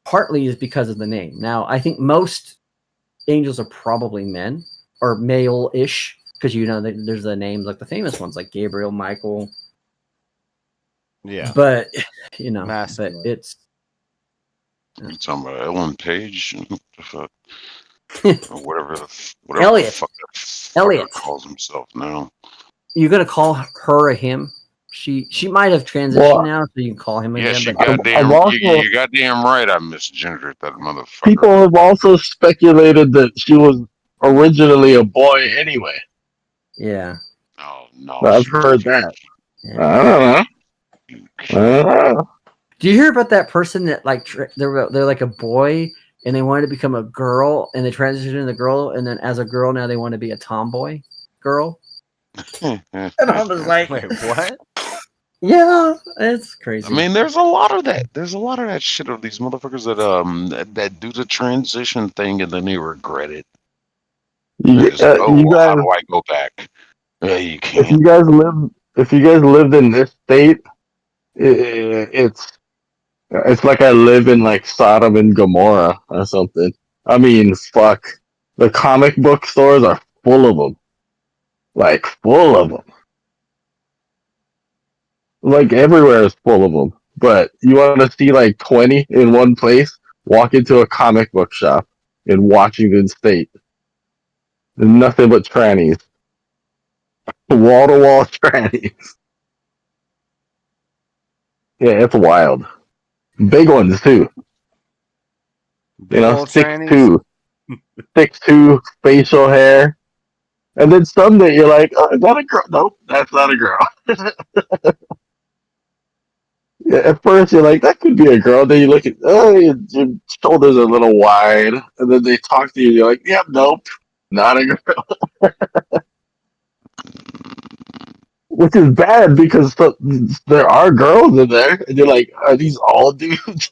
partly is because of the name. Now, I think most angels are probably men or male-ish, because you know there's the names like the famous ones like Gabriel, Michael. Yeah, but you know, masculine. But it's. You're talking about Ellen Page, or whatever Elliot. the fuck Elliot calls himself now. You're gonna call her a him? She might have transitioned now, so you can call him again. Yeah, But you're goddamn right. I misgendered that motherfucker. People have also speculated that she was originally a boy anyway. Yeah. Oh no, I've heard that. Yeah. I don't know. Do you hear about that person that like they're like a boy and they wanted to become a girl and they transitioned into the girl, and then as a girl now they want to be a tomboy girl? And I was like, wait, what? Yeah, it's crazy. I mean, there's a lot of that. There's a lot of that shit of these motherfuckers that do the transition thing and then they regret it. You guys, how do I go back? You can't. If you guys lived in this state, it's like I live in like Sodom and Gomorrah or something. I mean, fuck. The comic book stores are full of them. Like, full of them. Like, everywhere is full of them. But you want to see like 20 in one place? Walk into a comic book shop in Washington State. Nothing but trannies. Wall to wall trannies. Yeah, it's wild. Big ones too. Big old 6'2", 6'2", facial hair, and then someday you're like, "Oh, is that a girl?" Nope, that's not a girl. Yeah, at first you're like, "That could be a girl." Then you look at, oh, your shoulders are a little wide, and then they talk to you. You're like, "Yep, nope, not a girl." Which is bad because there are girls in there, and you're like, "Are these all dudes?"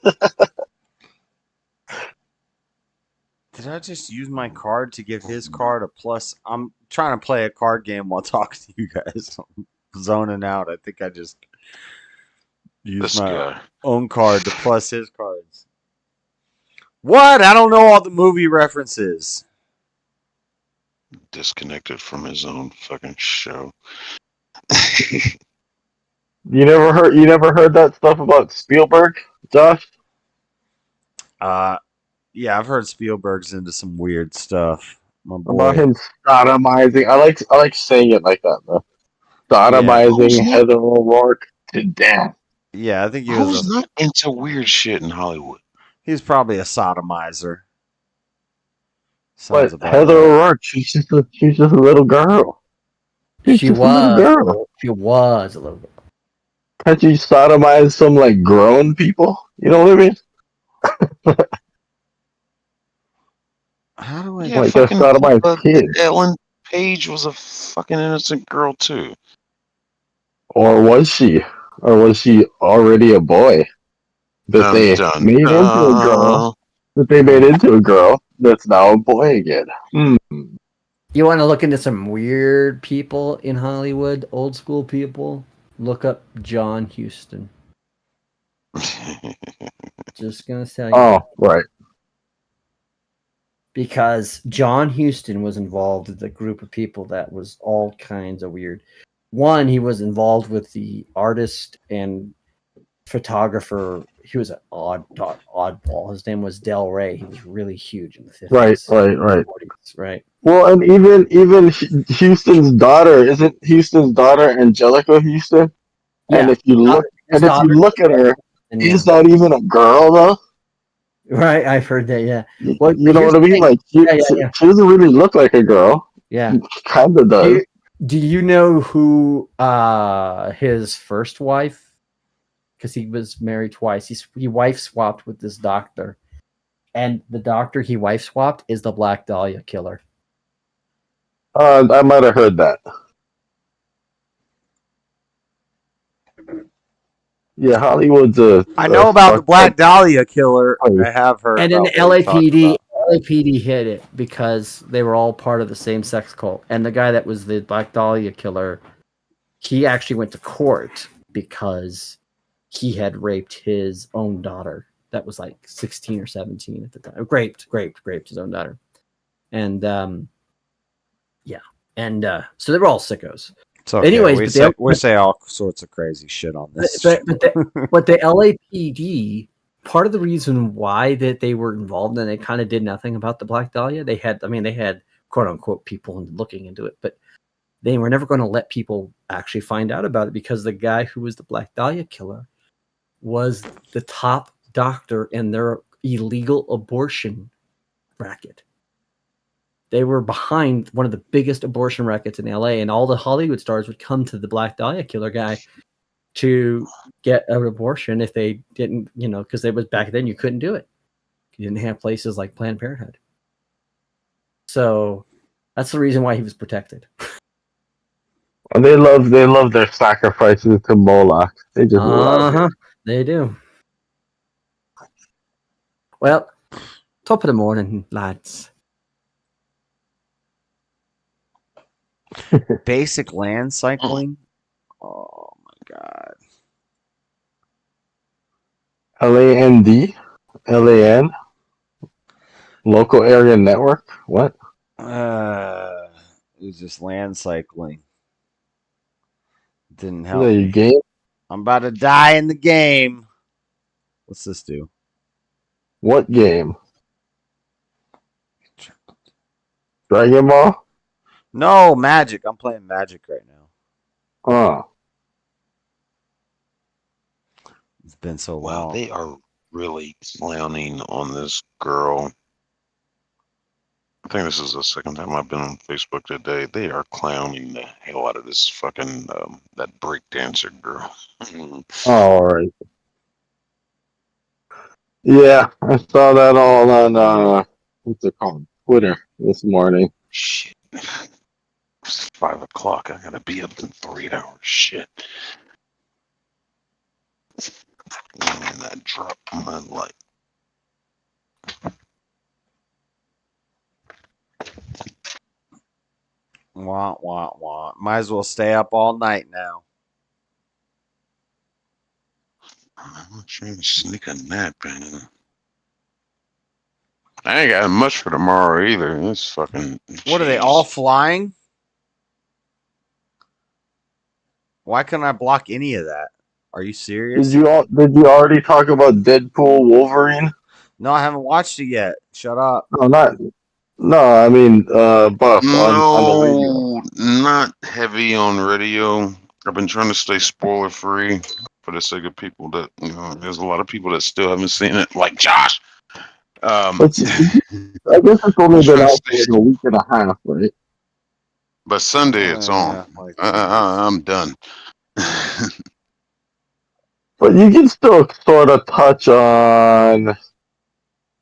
Did I just use my card to give his card a plus? I'm trying to play a card game while talking to you guys. I'm zoning out. I think I just used my own card to plus his cards. What? I don't know all the movie references. Disconnected from his own fucking show. You never heard that stuff about Spielberg, Josh? Yeah, I've heard Spielberg's into some weird stuff. My boy. About him sodomizing. I like saying it like that though. Sodomizing Heather O'Rourke to death. Yeah, I think he was not into weird shit in Hollywood. He's probably a sodomizer. But Heather O'Rourke, she's just a little girl. She was a little girl. Can't you sodomize some like grown people? You know what I mean? How do I like a sodomized kid? Ellen Page was a fucking innocent girl too. Or was she? Or was she already a boy that they made into a girl? That they made into a girl that's now a boy again. You want to look into some weird people in Hollywood, old school people? Look up John Huston. Just gonna tell you. Oh, right. Because John Huston was involved with a group of people that was all kinds of weird. One, he was involved with the artist and photographer. He was an oddball. His name was Del Rey. He was really huge in the 50s. Right. 40s, right. Well, and even Houston's daughter, isn't Houston's daughter Angelica Houston? Yeah. And if you look at her, is that even a girl though? Right, I've heard that. Yeah. Well, you know what I mean? Like she doesn't really look like a girl. Yeah, kind of does. Do you know who his first wife? Because he was married twice. He wife swapped with this doctor, and the doctor he wife swapped is the Black Dahlia killer. I might have heard that. Yeah, Hollywood's I know about the Black Dahlia killer. I have heard. And then the LAPD hit it because they were all part of the same sex cult. And the guy that was the Black Dahlia killer, he actually went to court because he had raped his own daughter. That was like 16 or 17 at the time. Raped his own daughter. And so they were all sickos. Okay. Anyways, we say all sorts of crazy shit on this. But the LAPD, part of the reason why that they were involved and they kind of did nothing about the Black Dahlia, they had quote unquote people looking into it, but they were never going to let people actually find out about it because the guy who was the Black Dahlia killer was the top doctor in their illegal abortion racket. They were behind one of the biggest abortion rackets in LA, and all the Hollywood stars would come to the Black Dahlia killer guy to get an abortion if they didn't, because it was back then you couldn't do it. You didn't have places like Planned Parenthood. So that's the reason why he was protected. And they love their sacrifices to Moloch. They just love it. They do. Well, top of the morning, lads. Basic land cycling. Oh my god. LAND? LAN? Local area network? What? It was just land cycling. Didn't help. Is that your game? I'm about to die in the game. What's this do? What game? Dragon Ball? No, Magic. I'm playing Magic right now. Oh. It's been so long. Wow, they are really clowning on this girl. I think this is the second time I've been on Facebook today. They are clowning the hell out of this fucking that breakdancer girl. All right. Yeah, I saw that all on what's it called? Twitter this morning. Shit. It's 5 o'clock. I gotta be up in 3 hours. Shit. Man, that dropped my light. Wah, wah, wah. Might as well stay up all night now. I'm trying to sneak a nap in. I ain't got much for tomorrow either. It's fucking. What are they all flying? Why couldn't I block any of that? Are you serious? Did you already talk about Deadpool Wolverine? No, I haven't watched it yet. Shut up. No, I mean Buff on the radio. No, not heavy on radio. I've been trying to stay spoiler free for the sake of people that there's a lot of people that still haven't seen it, like Josh. I guess it's only been out for like a week and a half, right? But Sunday it's on. I'm done. But you can still sort of touch on,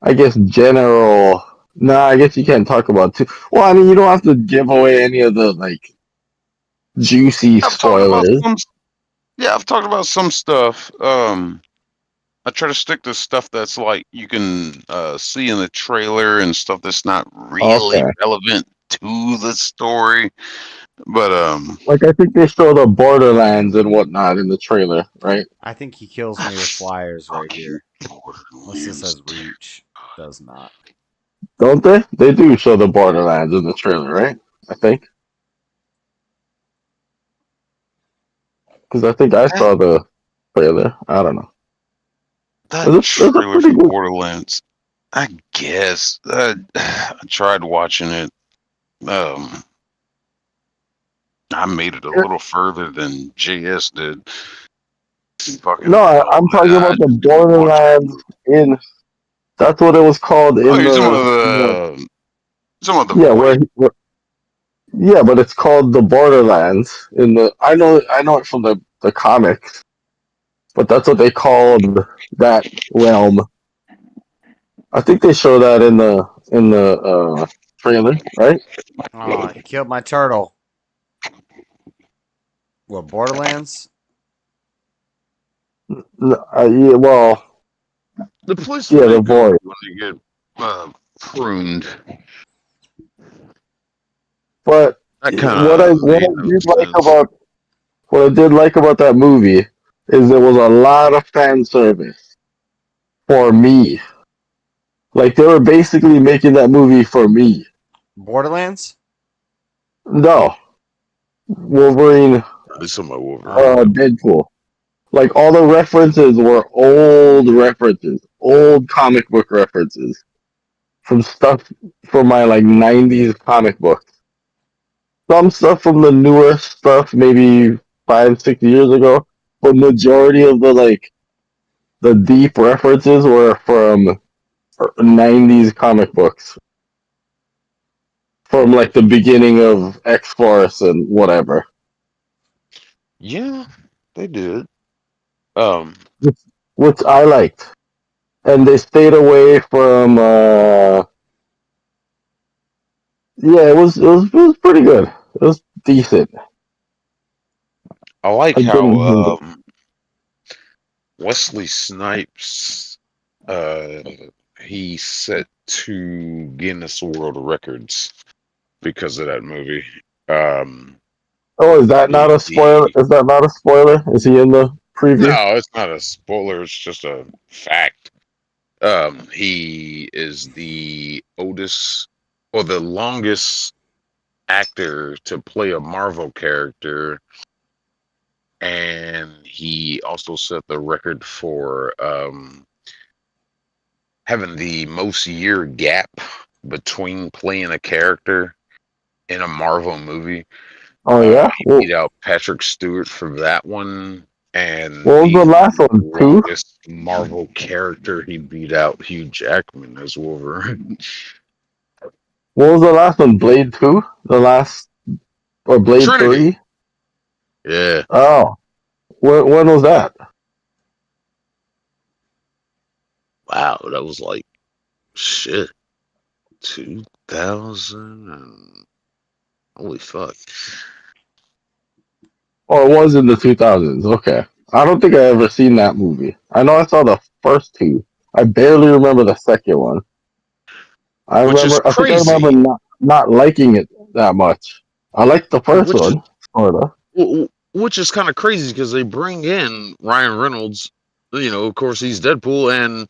I guess, general. No, I guess you can't talk about too. Well, I mean, you don't have to give away any of the like juicy spoilers. I've talked about some stuff. I try to stick to stuff that's like you can see in the trailer and stuff that's not really relevant to the story. But like I think they show the Borderlands and whatnot in the trailer, right? I think he kills me with flyers right here. Unless this has reach. It does not. Don't they? They do show the Borderlands in the trailer, right? I think. Because I think I saw the trailer. I don't know. That trailer for Borderlands, I guess. I tried watching it. I made it a little further than JS did. No, I'm talking about the Borderlands in. That's what it was called in yeah, but it's called the Borderlands in the. I know it from the comics, but that's what they called that realm. I think they show that in the trailer, right? Oh, he killed my turtle. What, Borderlands? Yeah, well, the place the boy. When you get pruned. But what I did like about that movie is there was a lot of fan service for me. Like they were basically making that movie for me. Borderlands? No. Wolverine. Deadpool. Like all the references were old references, old comic book references from stuff from my like 90s comic books. Some stuff from the newer stuff, maybe 5-6 years ago, but majority of the deep references were from 90s comic books. From like the beginning of X-Force and whatever. Yeah, they did. Which I liked. And they stayed away from it was pretty good. It was decent. I like how Wesley Snipes he set 2 Guinness World Records because of that movie. Is that not a spoiler? Is that not a spoiler? Is he in the preview? No, it's not a spoiler. It's just a fact. He is the oldest or the longest actor to play a Marvel character, and he also set the record for having the most year gap between playing a character in a Marvel movie. Oh yeah, he beat out Patrick Stewart for that one, and what was the last one? Two. Longest Marvel character, he beat out Hugh Jackman as Wolverine. What was the last one? Blade 2? The last, or Blade Trinity. 3? Yeah. Oh, when was that? Wow, that was like shit. 2000 and holy fuck. Oh, it was in the 2000s. Okay. I don't think I ever seen that movie. I know I saw the first two. I barely remember the second one. I think I remember not liking it that much. I liked the first one, sorta. Which is kind of crazy because they bring in Ryan Reynolds. You know, of course, he's Deadpool, and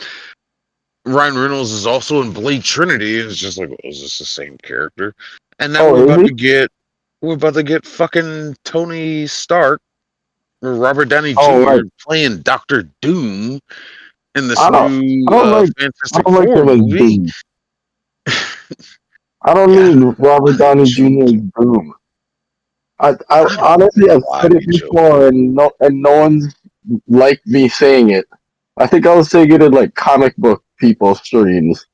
Ryan Reynolds is also in Blade Trinity. It's just like, is this the same character? And now we're about to get fucking Tony Stark or Robert Downey Jr. playing Doctor Doom in this new Fantastic Four movie. I don't need Robert Downey Jr. as Doom. I honestly, I've said it before, and no one's liked me saying it. I think I was saying it in like comic book people streams,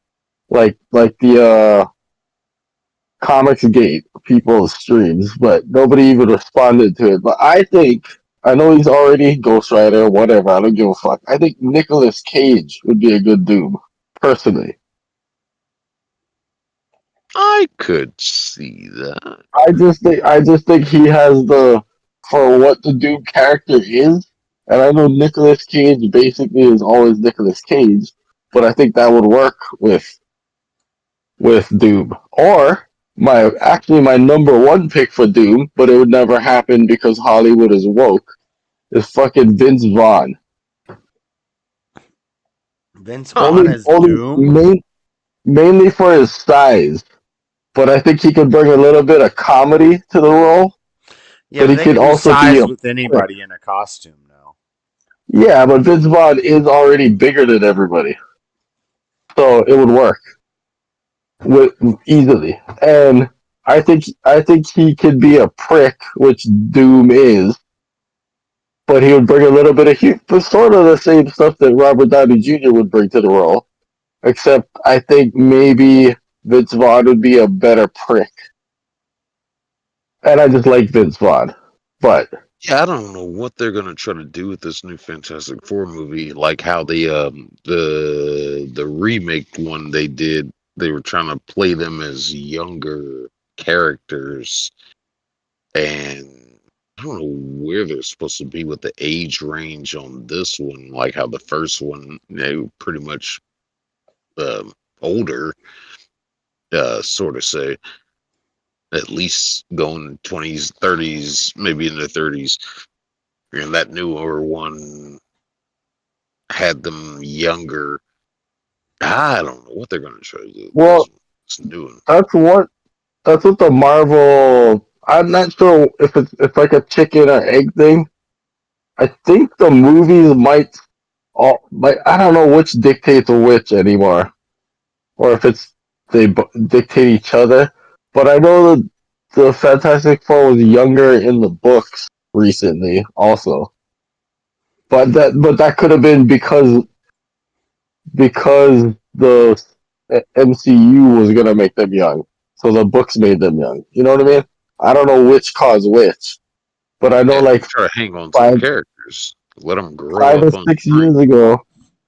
like the Comics Gate people's streams, but nobody even responded to it. But I know he's already Ghost Rider, whatever. I don't give a fuck. I think Nicolas Cage would be a good Doom, personally. I could see that. I just think he has for what the Doom character is, and I know Nicolas Cage basically is always Nicolas Cage, but I think that would work with Doom. Or my number one pick for Doom, but it would never happen because Hollywood is woke, is fucking Vince Vaughn. Vince Vaughn is Doom? Mainly for his size. But I think he could bring a little bit of comedy to the role. Yeah, but he could also size with anybody in a costume now. Yeah, but Vince Vaughn is already bigger than everybody, so it would work easily. And I think he could be a prick, which Doom is, but he would bring a little bit of sort of the same stuff that Robert Downey Jr. would bring to the role, except I think maybe Vince Vaughn would be a better prick. And I just like Vince Vaughn. But yeah, I don't know what they're gonna try to do with this new Fantastic Four movie. Like how the remake one they did, they were trying to play them as younger characters, and I don't know where they're supposed to be with the age range on this one. Like how the first one, they were pretty much older, sort of say. At least going 20s, 30s, maybe in the 30s. And that newer one had them younger. I don't know what they're going to try to do. Well, that's what the Marvel. I'm not sure if it's like a chicken or egg thing. I think the movies might I don't know which dictates which anymore, or if they dictate each other. But I know that the Fantastic Four was younger in the books recently, also. But that could have been because the MCU was gonna make them young, so the books made them young. You know what I mean? I don't know which caused which, but I know try to hang on to the characters, let them grow 5 or 6 years ago.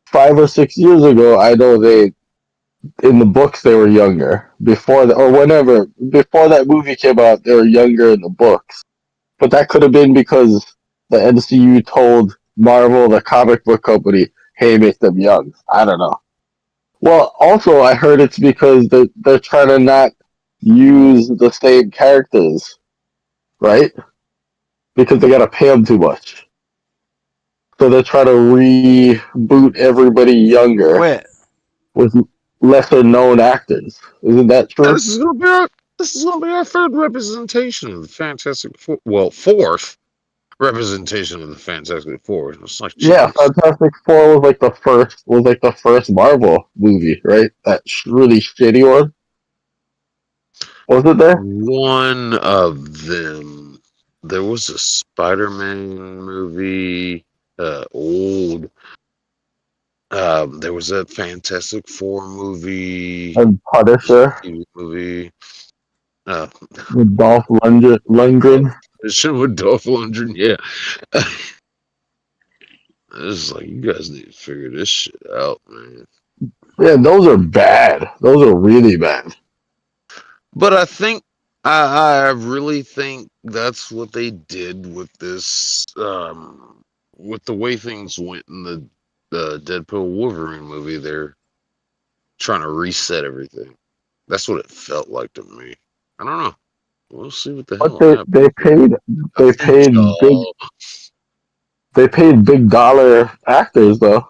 5 or 6 years ago, I know in the books they were younger before that movie came out. They were younger in the books, but that could have been because the MCU told Marvel, the comic book company, "Hey, make them young." I don't know. Well, also I heard it's because they're trying to not use the same characters, right? Because they gotta pay them too much, so they're trying to reboot everybody younger with lesser known actors. Isn't that true? This is gonna be our third representation of the Fantastic Four. Well, fourth representation of the Fantastic Four. It's like yeah, Fantastic Four was like the first Marvel movie, right? That really shitty one. Was it there? One of them. There was a Spider-Man movie, old. There was a Fantastic Four movie. And Punisher. Movie. With Dolph Lundgren. Punisher with Dolph Lundgren, yeah. It's like, you guys need to figure this shit out, man. Yeah, those are bad. Those are really bad. But I think I really think that's what they did with this, with the way things went in the Deadpool Wolverine movie. They're trying to reset everything. That's what it felt like to me. I don't know. We'll see what the hell happens. They paid big dollar actors though.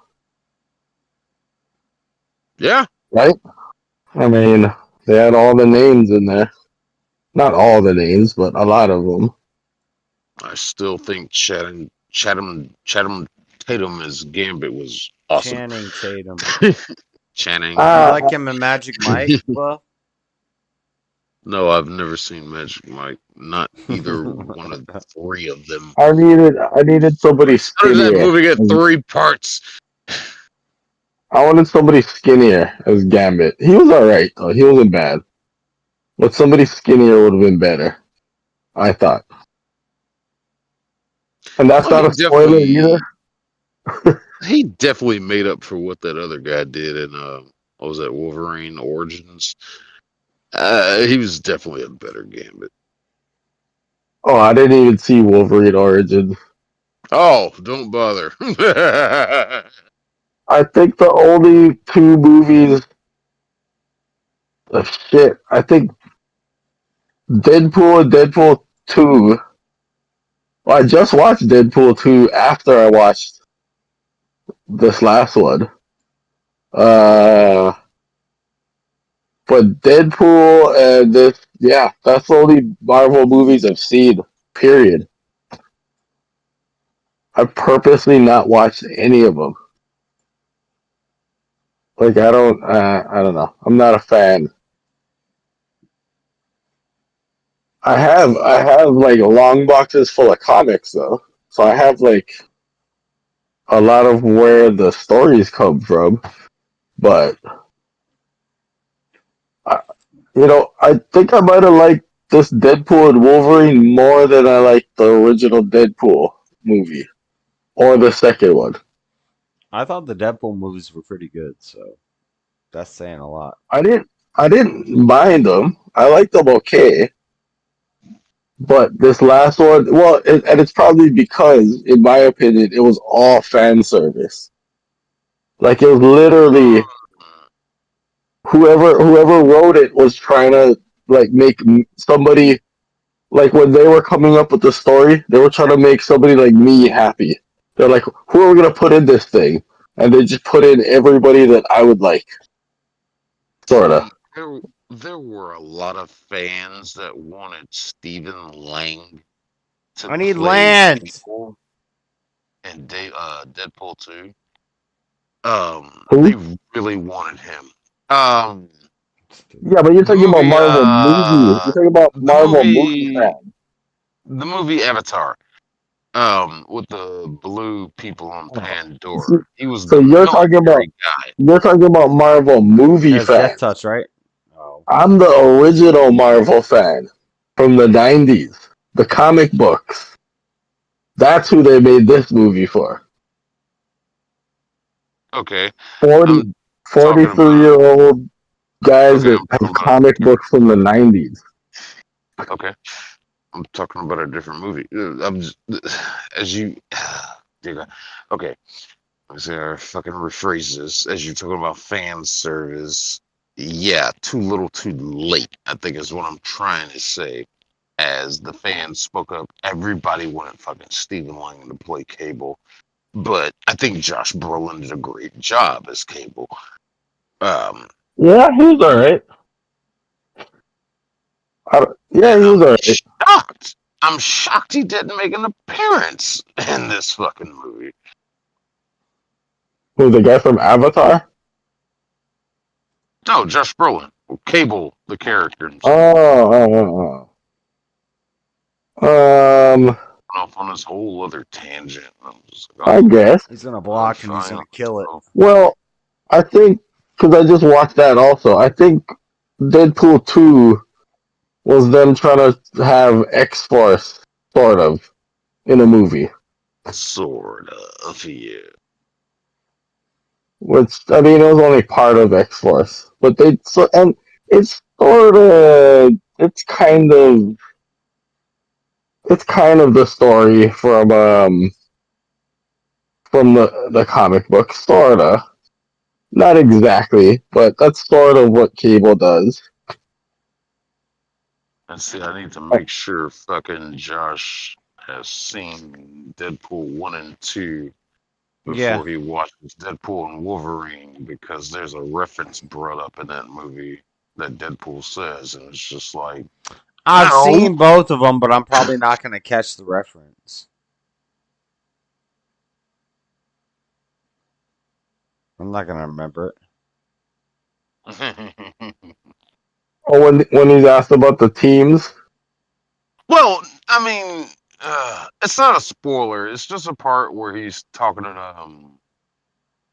Yeah. Right? I mean, they had all the names in there. Not all the names, but a lot of them. I still think Chatham Tatum as Gambit was awesome. Channing Tatum. Channing. You like him in Magic Mike? Well, no, I've never seen Magic Mike. Not either one of the three of them. I needed somebody How skinnier. did that movie get 3 parts? I wanted somebody skinnier as Gambit. He was alright though. He wasn't bad. But somebody skinnier would have been better. I thought. And that's not a spoiler either. He definitely made up for what that other guy did in what was that, Wolverine Origins? He was definitely a better Gambit. Oh, I didn't even see Wolverine Origins. Oh, don't bother. I think the only 2 movies shit. I think Deadpool and Deadpool 2. Well, I just watched Deadpool 2 after I watched this last one. But Deadpool and this, yeah, that's the only Marvel movies I've seen, period. I've purposely not watched any of them. Like, I don't know. I'm not a fan. I have like long boxes full of comics though. So I have like a lot of where the stories come from. But I think I might have liked this Deadpool and Wolverine more than I liked the original Deadpool movie. Or the second one. I thought the Deadpool movies were pretty good, so that's saying a lot. I didn't mind them. I liked them okay. But this last one, and it's probably because, in my opinion, it was all fan service. Like, it was literally whoever wrote it was trying to like make somebody, like when they were coming up with the story, they were trying to make somebody like me happy. They're like, who are we gonna put in this thing? And they just put in everybody that I would like. Sorta. There were a lot of fans that wanted Stephen Lang to I need play land Deadpool and Deadpool 2. They really wanted him. Yeah, but you're talking about Marvel movies. You're talking about Marvel movie fans. The movie Avatar. With the blue people on Pandora. He was so the you're talking about guy. You're talking about Marvel movie fans. Death Touch, right? Oh. I'm the original Marvel fan from the 90s. The comic books. That's who they made this movie for. Okay. 43-year-old guys that have comic books from the 90s. Okay. I'm talking about a different movie. I'm just, okay. Let's see, I fucking rephrase this. As you're talking about fan service, yeah, too little, too late, I think is what I'm trying to say. As the fans spoke up, everybody wanted fucking Stephen Lang to play Cable. But I think Josh Brolin did a great job as Cable. Yeah, he was alright. He was alright. I'm shocked he didn't make an appearance in this fucking movie. Who, the guy from Avatar? No, Josh Brolin. Cable, the character. Off on this whole other tangent. I guess he's gonna block and he's gonna kill it. Well, I think because I just watched that also. I think Deadpool 2 was them trying to have X-Force sort of in a movie. Sort of, yeah. Which I mean, it was only part of X-Force, but and it's sort of it's kind of the story from the comic book, sorta. Not exactly, but that's sort of what Cable does. And see, I need to make sure fucking Josh has seen Deadpool 1 and 2 before he watches Deadpool and Wolverine, because there's a reference brought up in that movie that Deadpool says, and it's just like... I've seen both of them, but I'm probably not going to catch the reference. I'm not going to remember it. Oh, when he's asked about the teams? Well, I mean, it's not a spoiler. It's just a part where he's talking to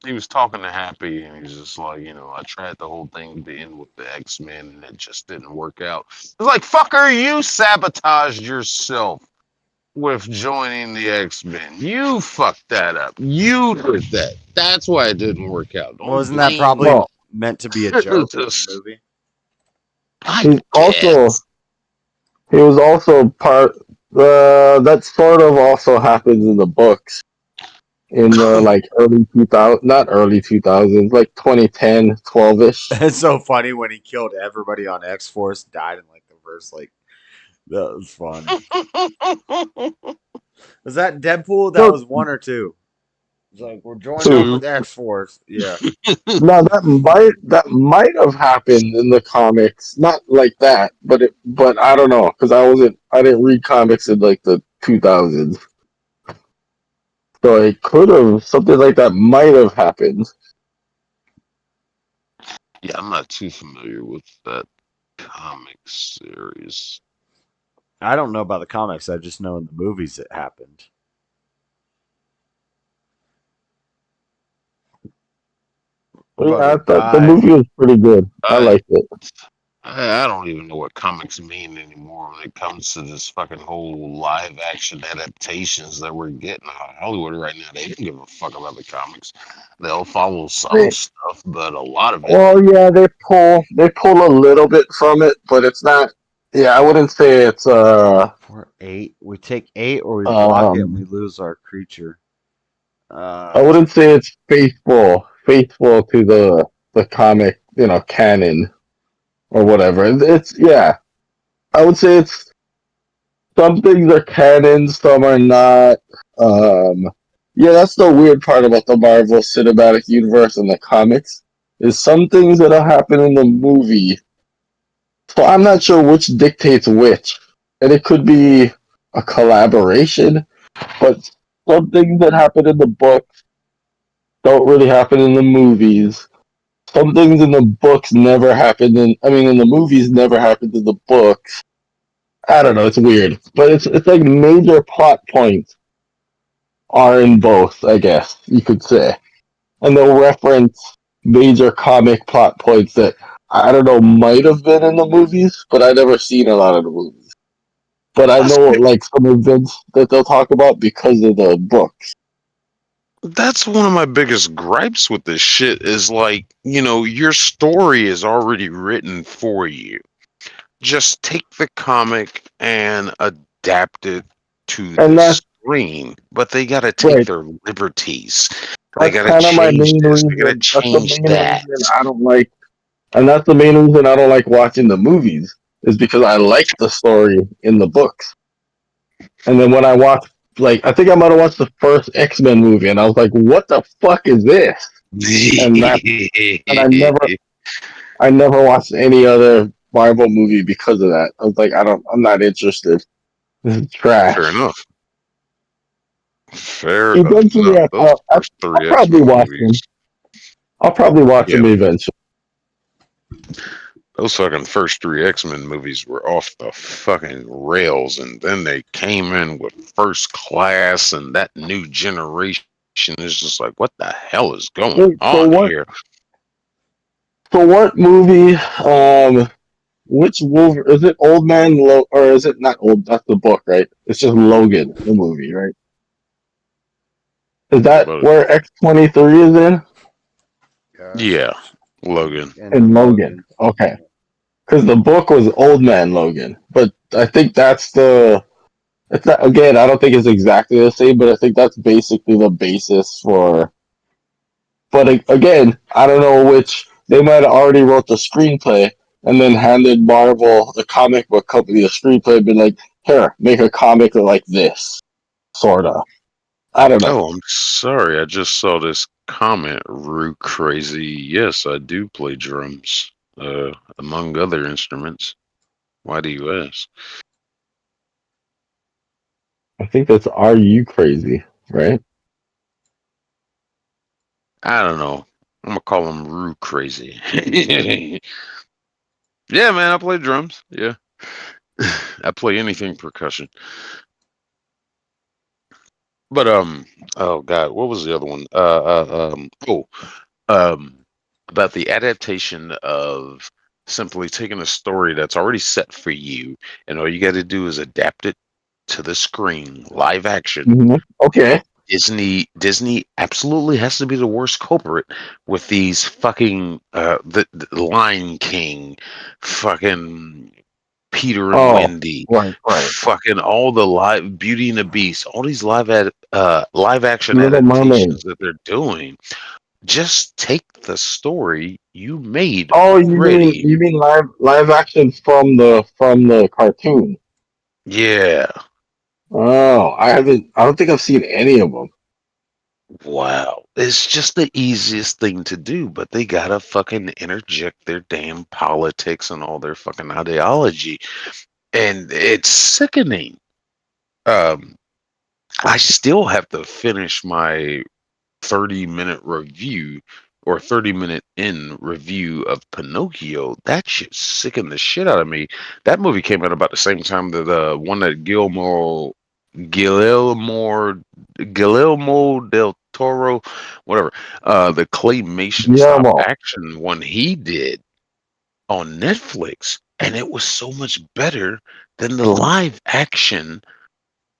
he was talking to Happy, and he's just like, I tried the whole thing to end with the X-Men, and it just didn't work out. It's like, fucker, you sabotaged yourself with joining the X-Men. You fucked that up. You did that. That's why it didn't work out. Well, isn't that probably meant to be a joke in the movie? He was also part. That sort of also happens in the books in the early 2000s, not early 2000s, like 2010, 12ish. It's so funny when he killed everybody on X-Force, died in the first that was fun. Was that Deadpool? That was 1 or 2. It's like, we're joining up with X-Force. Yeah. No, that might have happened in the comics, not like that, but I don't know, because I didn't read comics in the 2000s, so it could have, something like that might have happened. Yeah, I'm not too familiar with that comic series. I don't know about the comics. I just know in the movies it happened. Yeah, I thought the movie was pretty good. I liked it. I don't even know what comics mean anymore when it comes to this fucking whole live action adaptations that we're getting out of Hollywood right now. They don't give a fuck about the comics. They'll follow some stuff, but a lot of it. Well, yeah, they pull a little bit from it, but it's not. Yeah, I wouldn't say it's We're 8. We take 8, or we block it and we lose our creature. I wouldn't say it's faithful to the comic, canon or whatever. It's I would say it's some things are canon, some are not. That's the weird part about the Marvel Cinematic Universe and the comics, is some things that'll happen in the movie. So I'm not sure which dictates which, and it could be a collaboration, but some things that happen in the books don't really happen in the movies. Some things in the books never happened in the movies never happened in the books. I don't know, it's weird. But it's like major plot points are in both, I guess you could say. And they'll reference major comic plot points that, I don't know, might have been in the movies, but I've never seen a lot of the movies. But I know some events that they'll talk about because of the books. That's one of my biggest gripes with this shit is your story is already written for you. Just take the comic and adapt it to the screen. But they got to take their liberties. They got to change this. They got to change that. I don't like, and that's the main reason I don't like watching the movies, is because I like the story in the books. And then when I watch, I think I might have watched the first X-Men movie, and I was like, "What the fuck is this?" And I never watched any other Marvel movie because of that. I was like, I'm not interested. This is trash. Fair enough. Eventually, I'll probably watch them. I'll probably watch them eventually. those fucking first 3 X-Men movies were off the fucking rails, and then they came in with First Class, and that new generation is just like, what the hell is going on here? So what movie? Which Wolver is it? Old Man or is it not old? That's the book, right? It's just Logan, the movie, right? Is that where X-23 is in? Yeah, Logan. In Logan. Okay. Because the book was Old Man Logan, but I think that's the. It's not, again, I don't think it's exactly the same, but I think that's basically the basis for. But again, I don't know which. They might have already wrote the screenplay and then handed Marvel, the comic book company, the screenplay, and been like, here, make a comic like this. Sorta. I don't know. Oh, I'm sorry. I just saw this comment. Rue Crazy. Yes, I do play drums, among other instruments. Why do you ask? I think that's Are You Crazy, right? I don't know. I'm gonna call him Rue Crazy. Yeah, man, I play drums. Yeah. I play anything percussion. But oh god, what was the other one? About the adaptation of simply taking a story that's already set for you, and all you got to do is adapt it to the screen, live action. Mm-hmm. Okay. Disney absolutely has to be the worst culprit with these fucking the Lion King, fucking Peter and Wendy, right. fucking all the live Beauty and the Beast, all these live action Little adaptations that they're doing. Just take the story you made. Oh, already. you mean live action from the cartoon? Yeah. Oh, I don't think I've seen any of them. Wow. It's just the easiest thing to do, but they gotta fucking interject their damn politics and all their fucking ideology. And it's sickening. I still have to finish my 30-minute review or 30-minute in review of Pinocchio. That shit sickened the shit out of me. That movie came out about the same time that the one that Guillermo del Toro, whatever, the claymation stop action one he did on Netflix, and it was so much better than the live action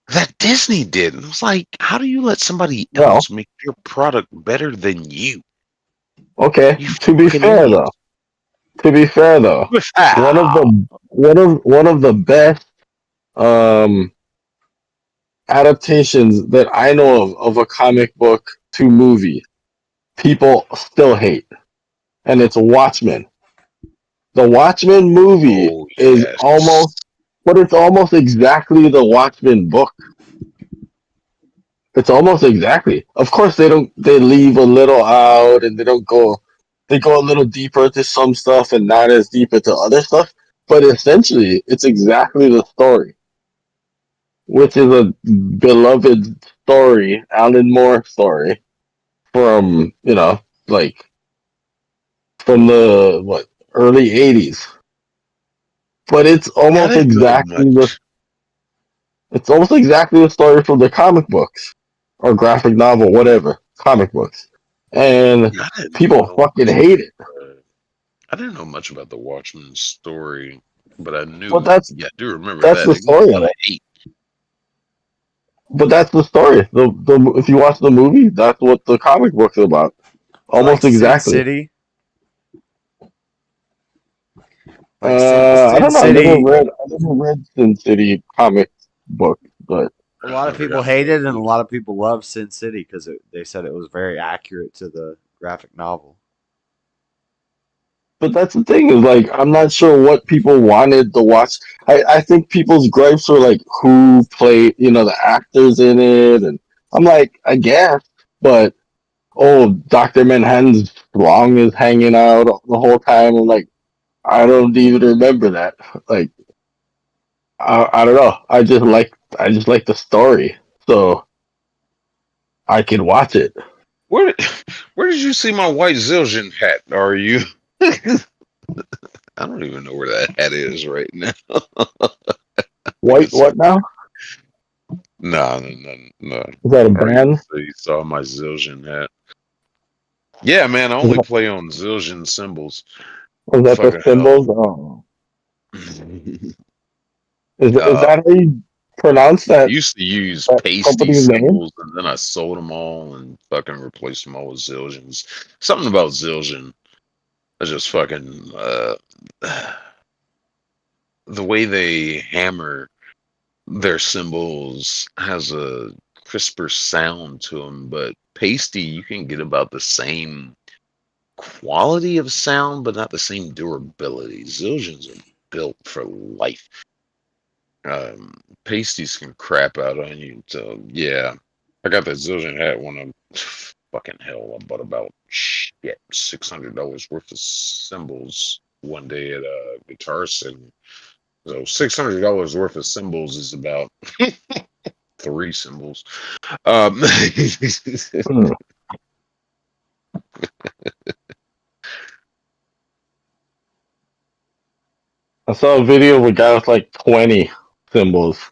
that Disney did. And I was like, how do you let somebody else make your product better than you? Okay. To be fair though, one of the best adaptations that I know of a comic book to movie, people still hate, and it's Watchmen. The Watchmen movie is it's almost exactly the Watchmen book. It's almost exactly. Of course, they leave a little out, and they go a little deeper into some stuff and not as deep into other stuff. But essentially, it's exactly the story, which is a beloved story, Alan Moore story, from from the early '80s. But it's almost exactly the story from the comic books or graphic novel, whatever, comic books, and people fucking hate it. I didn't know much about the Watchmen story, but I knew. Well, I do remember that's that. the story of it. But that's the story. The if you watch the movie, that's what the comic book's about. Almost like exactly. Sin City. I don't know. I never read Sin City comic book, but a lot of people hate it, and a lot of people love Sin City because they said it was very accurate to the graphic novel. But that's the thing is like I'm not sure what people wanted to watch. I think people's gripes were like who played the actors in it, and I'm like I guess, but Dr. Manhattan's Strong is hanging out the whole time. I'm like I don't even remember that. Like I don't know. I just like the story, so I can watch it. Where did you see my white Zildjian hat? Are you? I don't don't even know where that hat is right now. What now? No. Is that a band? You saw my Zildjian hat. Yeah, man, I only play on Zildjian cymbals. Is that the symbols? Oh. Is that how you pronounce that? I used to use pasty symbols, and then I sold them all and fucking replaced them all with Zildjians. Something about Zildjian. I just fucking the way they hammer their cymbals has a crisper sound to them, but pasty you can get about the same quality of sound, but not the same durability. Zildjians are built for life. Pasties can crap out on you. So yeah, I got that Zildjian hat when I'm fucking hell. I bought about $600 worth of cymbals one day at a guitar center. So $600 worth of cymbals is about 3 cymbals. I saw a video of a guy with like 20 cymbals.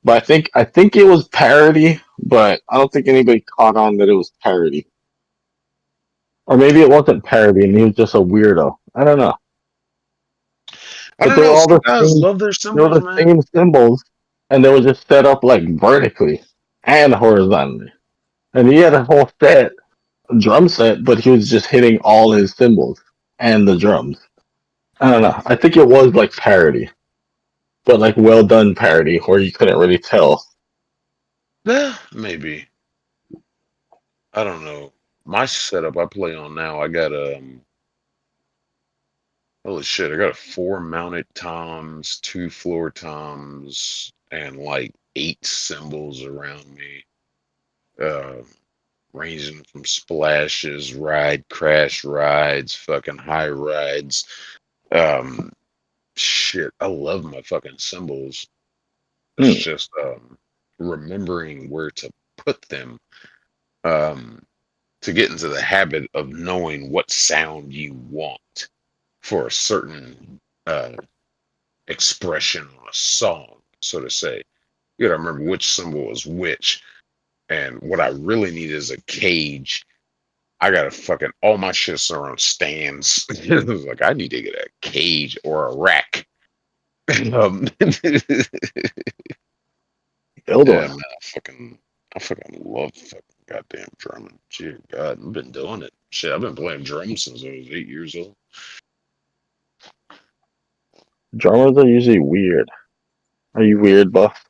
But I think it was parody, but I don't think anybody caught on that it was parody. Or maybe it wasn't parody and he was just a weirdo. I don't know. I don't know. Some guys love their cymbals, they were the same symbols, and they were just set up like vertically and horizontally. And he had a whole drum set, but he was just hitting all his cymbals and the drums. I don't know. I think it was like parody, but like well done parody, where you couldn't really tell. Yeah, maybe. I don't know. My setup I play on now, I got holy shit, I got 4 mounted toms, 2 floor toms, and like 8 cymbals around me. Ranging from splashes, crash rides, fucking high rides. Shit, I love my fucking cymbals. It's just remembering where to put them. To get into the habit of knowing what sound you want for a certain expression on a song, so to say. You gotta remember which cymbal is which. And what I really need is a cage. I gotta fucking all my shit's are on stands. Like I need to get a cage or a rack. Build man, I fucking love fucking goddamn drumming. Gee, God, I've been doing it. Shit, I've been playing drums since I was 8 years old. Drummers are usually weird. Are you weird, Buff?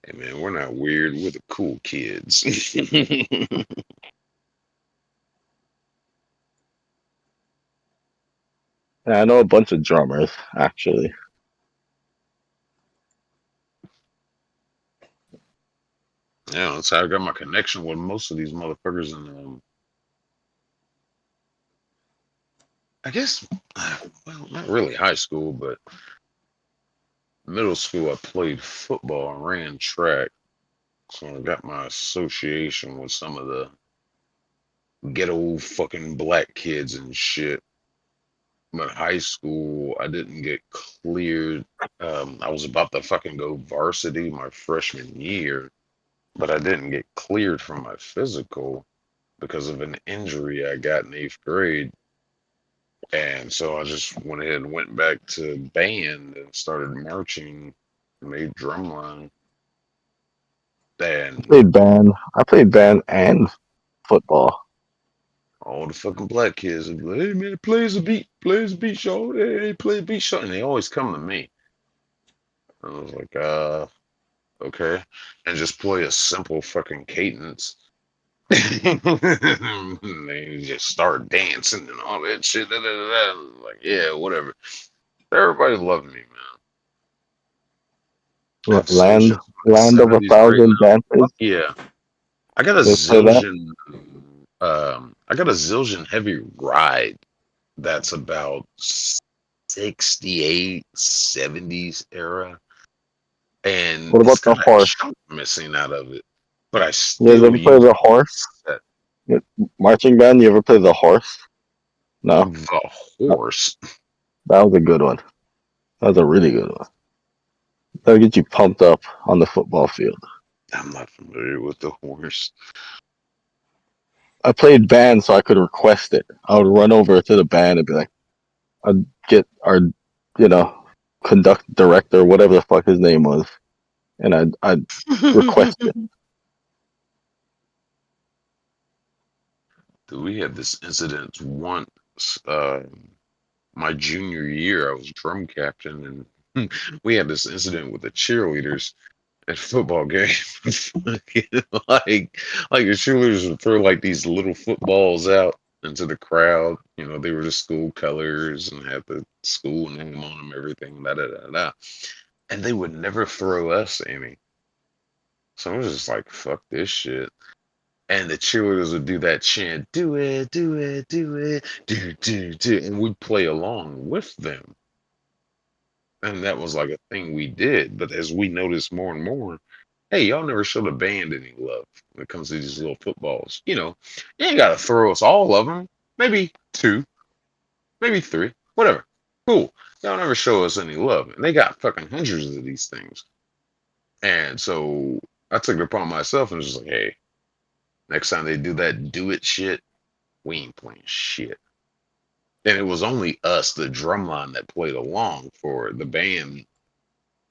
Hey man, we're not weird. We're the cool kids. Yeah, I know a bunch of drummers, actually. Yeah, that's how I got my connection with most of these motherfuckers in I guess well, not really high school, but middle school I played football and ran track. So I got my association with some of the ghetto fucking black kids and shit. But high school, I didn't get cleared. I was about to fucking go varsity my freshman year, but I didn't get cleared from my physical because of an injury I got in 8th grade. And so I just went ahead and went back to band and started marching, made drumline. And I played band and football. All the fucking black kids would be like, hey man, plays a beat, show. Hey, play a beat, show. And they always come to me. And I was like, okay. And just play a simple fucking cadence. And they just start dancing and all that shit. Like, yeah, whatever. Everybody loved me, man. Land of 1,000 dances. Yeah. I got a Zildjian. I got a Zildjian heavy ride that's about 68, 70s era. And what about the horse? Missing out of it. But I still you ever play the horse? Marching band, you ever play the horse? No. The horse. That was a good one. That was a really good one. That'll get you pumped up on the football field. I'm not familiar with the horse. I played band, so I could request it. I would run over to the band and be like, I'd get our, director, whatever the fuck his name was, and I'd request it. We had this incident once. My junior year, I was drum captain, and we had this incident with the cheerleaders at a football game. like the cheerleaders would throw like these little footballs out into the crowd. They were the school colors and had the school name on them, everything, da da da da. And they would never throw us any. So I was just like, fuck this shit. And the cheerleaders would do that chant, do it, do it, do it, do, and we'd play along with them. And that was like a thing we did. But as we noticed more and more, hey, y'all never show the band any love when it comes to these little footballs. You ain't got to throw us all of them. Maybe 2, maybe 3, whatever. Cool. Y'all never show us any love. And they got fucking hundreds of these things. And so I took it upon myself and was just like, hey, next time they do that do it shit, we ain't playing shit. And it was only us, the drum line, that played along. For the band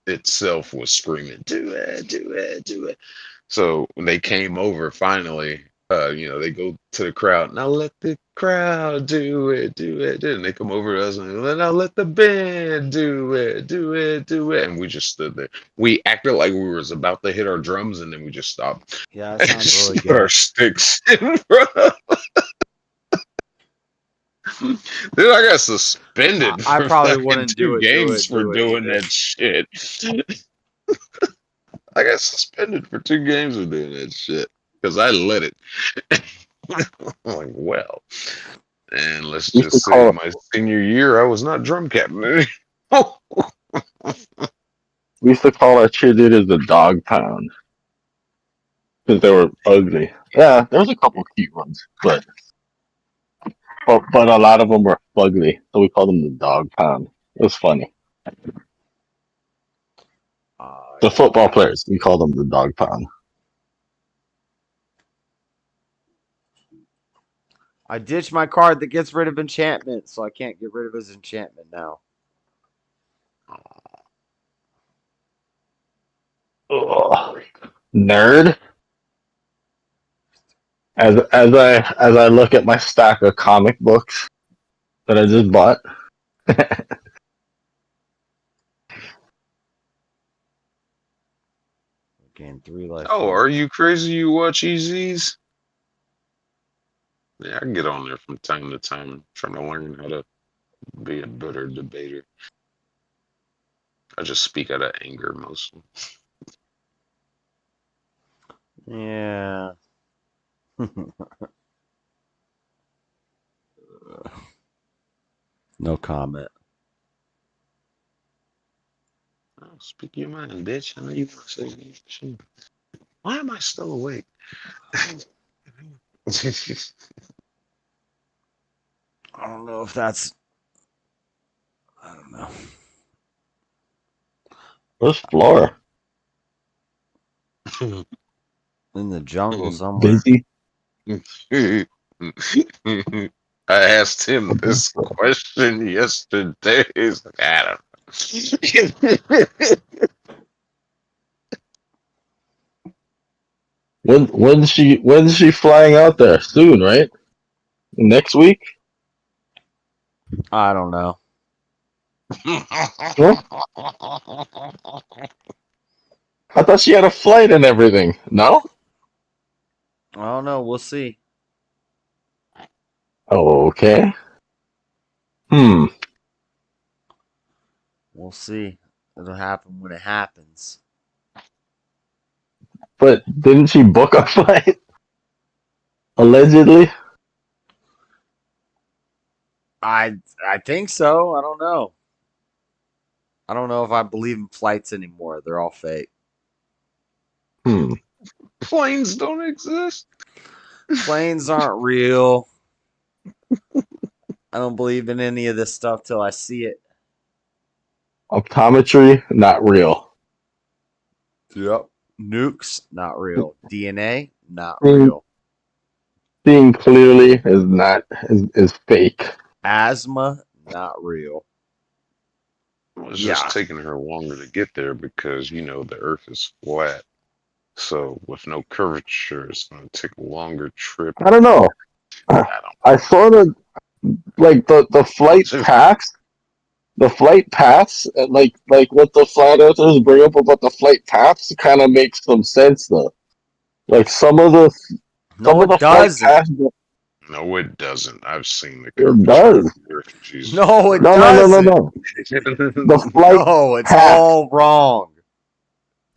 itself was screaming, do it, do it, do it. So when they came over finally, they go to the crowd, now let the crowd do it, do it. And they come over to us and now let the band do it, do it, do it. And we just stood there. We acted like we was about to hit our drums, and then we just stopped. Yeah, that sounds really Put good. our sticks in front of Dude, I got suspended. I for probably fucking wouldn't 2 games for doing either. that shit. I got suspended for 2 games for doing that shit because I let it. I'm like, well, and let's just say my senior year, I was not drum captain. We used to call our cheerleaders the dog pound because they were ugly. Yeah, there was a couple cute ones, but a lot of them were ugly, so we called them the dog pound. It was funny. The football players, we called them the dog pound. I ditched my card that gets rid of enchantment, so I can't get rid of his enchantment now. Ugh. Nerd. As I look at my stack of comic books that I just bought. Gain 3 life. Oh, are you crazy? You watch EZs? Yeah, I can get on there from time to time, trying to learn how to be a better debater. I just speak out of anger mostly. Yeah. No comment. Oh, speak your mind, bitch. I know you want to say shit. Why am I still awake? I don't know if that's. I don't know. Where's Flora? In the jungle somewhere. Busy. I asked him this question yesterday. He's like, I don't know. When's she flying out there? Soon, right? Next week? I don't know. Huh? I thought she had a flight and everything. No? I don't know. We'll see. Okay. We'll see. It'll happen when it happens. But didn't she book a flight? Allegedly? I think so. I don't know. I don't know if I believe in flights anymore. They're all fake. Planes don't exist. Planes aren't real. I don't believe in any of this stuff till I see it. Optometry, not real. Yep. Nukes, not real. DNA, not Seeing- real. Seeing clearly is fake. Asthma, not real. It's just taking her longer to get there because, the Earth is flat. So with no curvature, it's going to take a longer trip. I don't know. I sort of like the flight paths. The flight paths, like what the flat earthers bring up about the flight paths, kind of makes some sense though. Like some of the doesn't. flight paths. No, it doesn't. I've seen the It does. No, it No. The flight No, it's path, all wrong.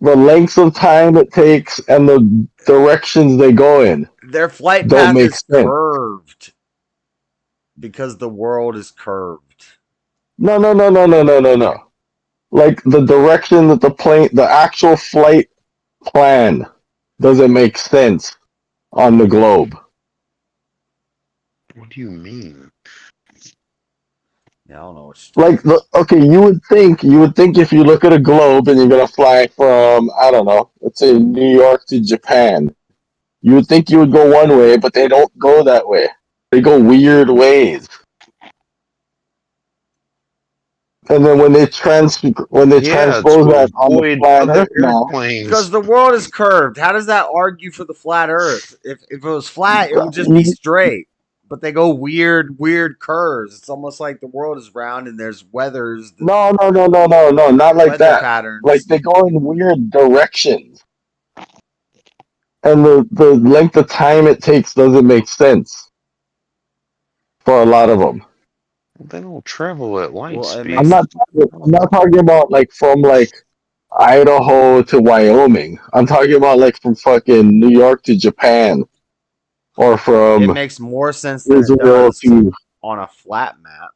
the length of time it takes and the directions they go in Their flight don't path make is sense. curved because the world is curved. No. Like the direction that the actual flight plan doesn't make sense on the globe. What do you mean? Yeah, I don't know. You would think if you look at a globe and you're gonna fly from, I don't know, let's say New York to Japan, you would think you would go one way, but they don't go that way. They go weird ways. And then when they transpose that on the flat Earth now, because the world is curved. How does that argue for the flat Earth? If it was flat, it would just be straight. But they go weird curves. It's almost like the world is round and there's weathers. No, not like that. Patterns. Like they go in weird directions. And the length of time it takes doesn't make sense for a lot of them. They don't travel at light speed. I'm not talking about like from like Idaho to Wyoming. I'm talking about like from fucking New York to Japan, or from it makes more sense than Israel it does on a flat map.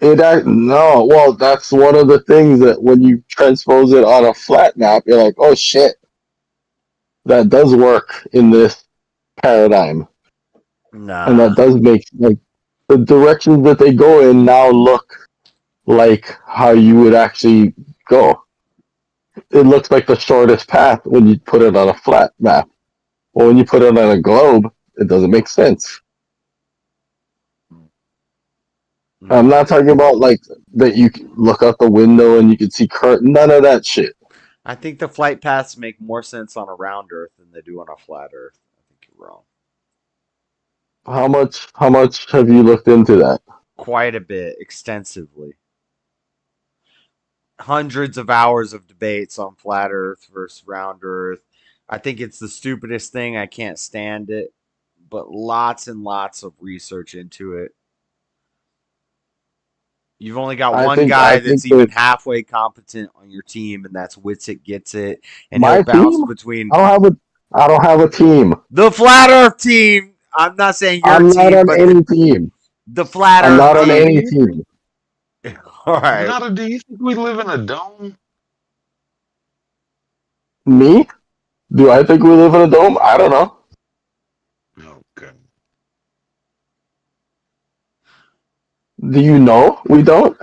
Well, that's one of the things that when you transpose it on a flat map, you're like, oh shit, that does work in this paradigm. Nah. And that does make like the directions that they go in now look like how you would actually go. It looks like the shortest path when you put it on a flat map. Well, when you put it on a globe, it doesn't make sense. I'm not talking about like that you can look out the window and you can see none of that shit. I think the flight paths make more sense on a round Earth than they do on a flat Earth. I think you're wrong. How much have you looked into that? Quite a bit, extensively. Hundreds of hours of debates on flat Earth versus round Earth. I think it's the stupidest thing. I can't stand it. But lots and lots of research into it. You've only got one guy that's even halfway competent on your team, and that's Witsit Gets It. And he'll bounce between. I don't have a team. The Flat Earth team. I'm not saying your team. I'm not on any team. The Flat Earth. I'm not on any team. All right. Do you think we live in a dome? Me? Do I think we live in a dome? I don't know. Okay. Do you know? We don't?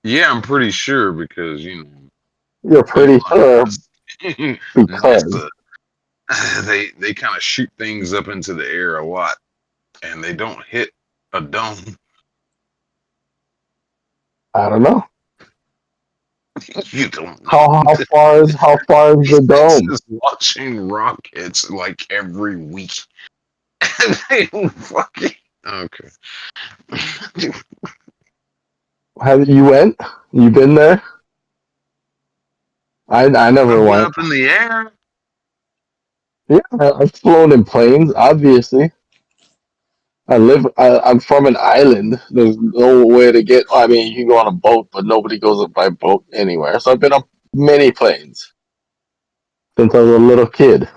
Yeah, I'm pretty sure because, You're pretty sure because they kind of shoot things up into the air a lot, and they don't hit a dome. I don't know. You don't. How far is the dome? Just watching rockets like every week. And they fucking okay. Have you went? You been there? I never went. Up in the air. Yeah, I've flown in planes. Obviously, I'm from an island. There's no way to get. I mean, you can go on a boat, but nobody goes up by boat anywhere. So I've been on many planes since I was a little kid.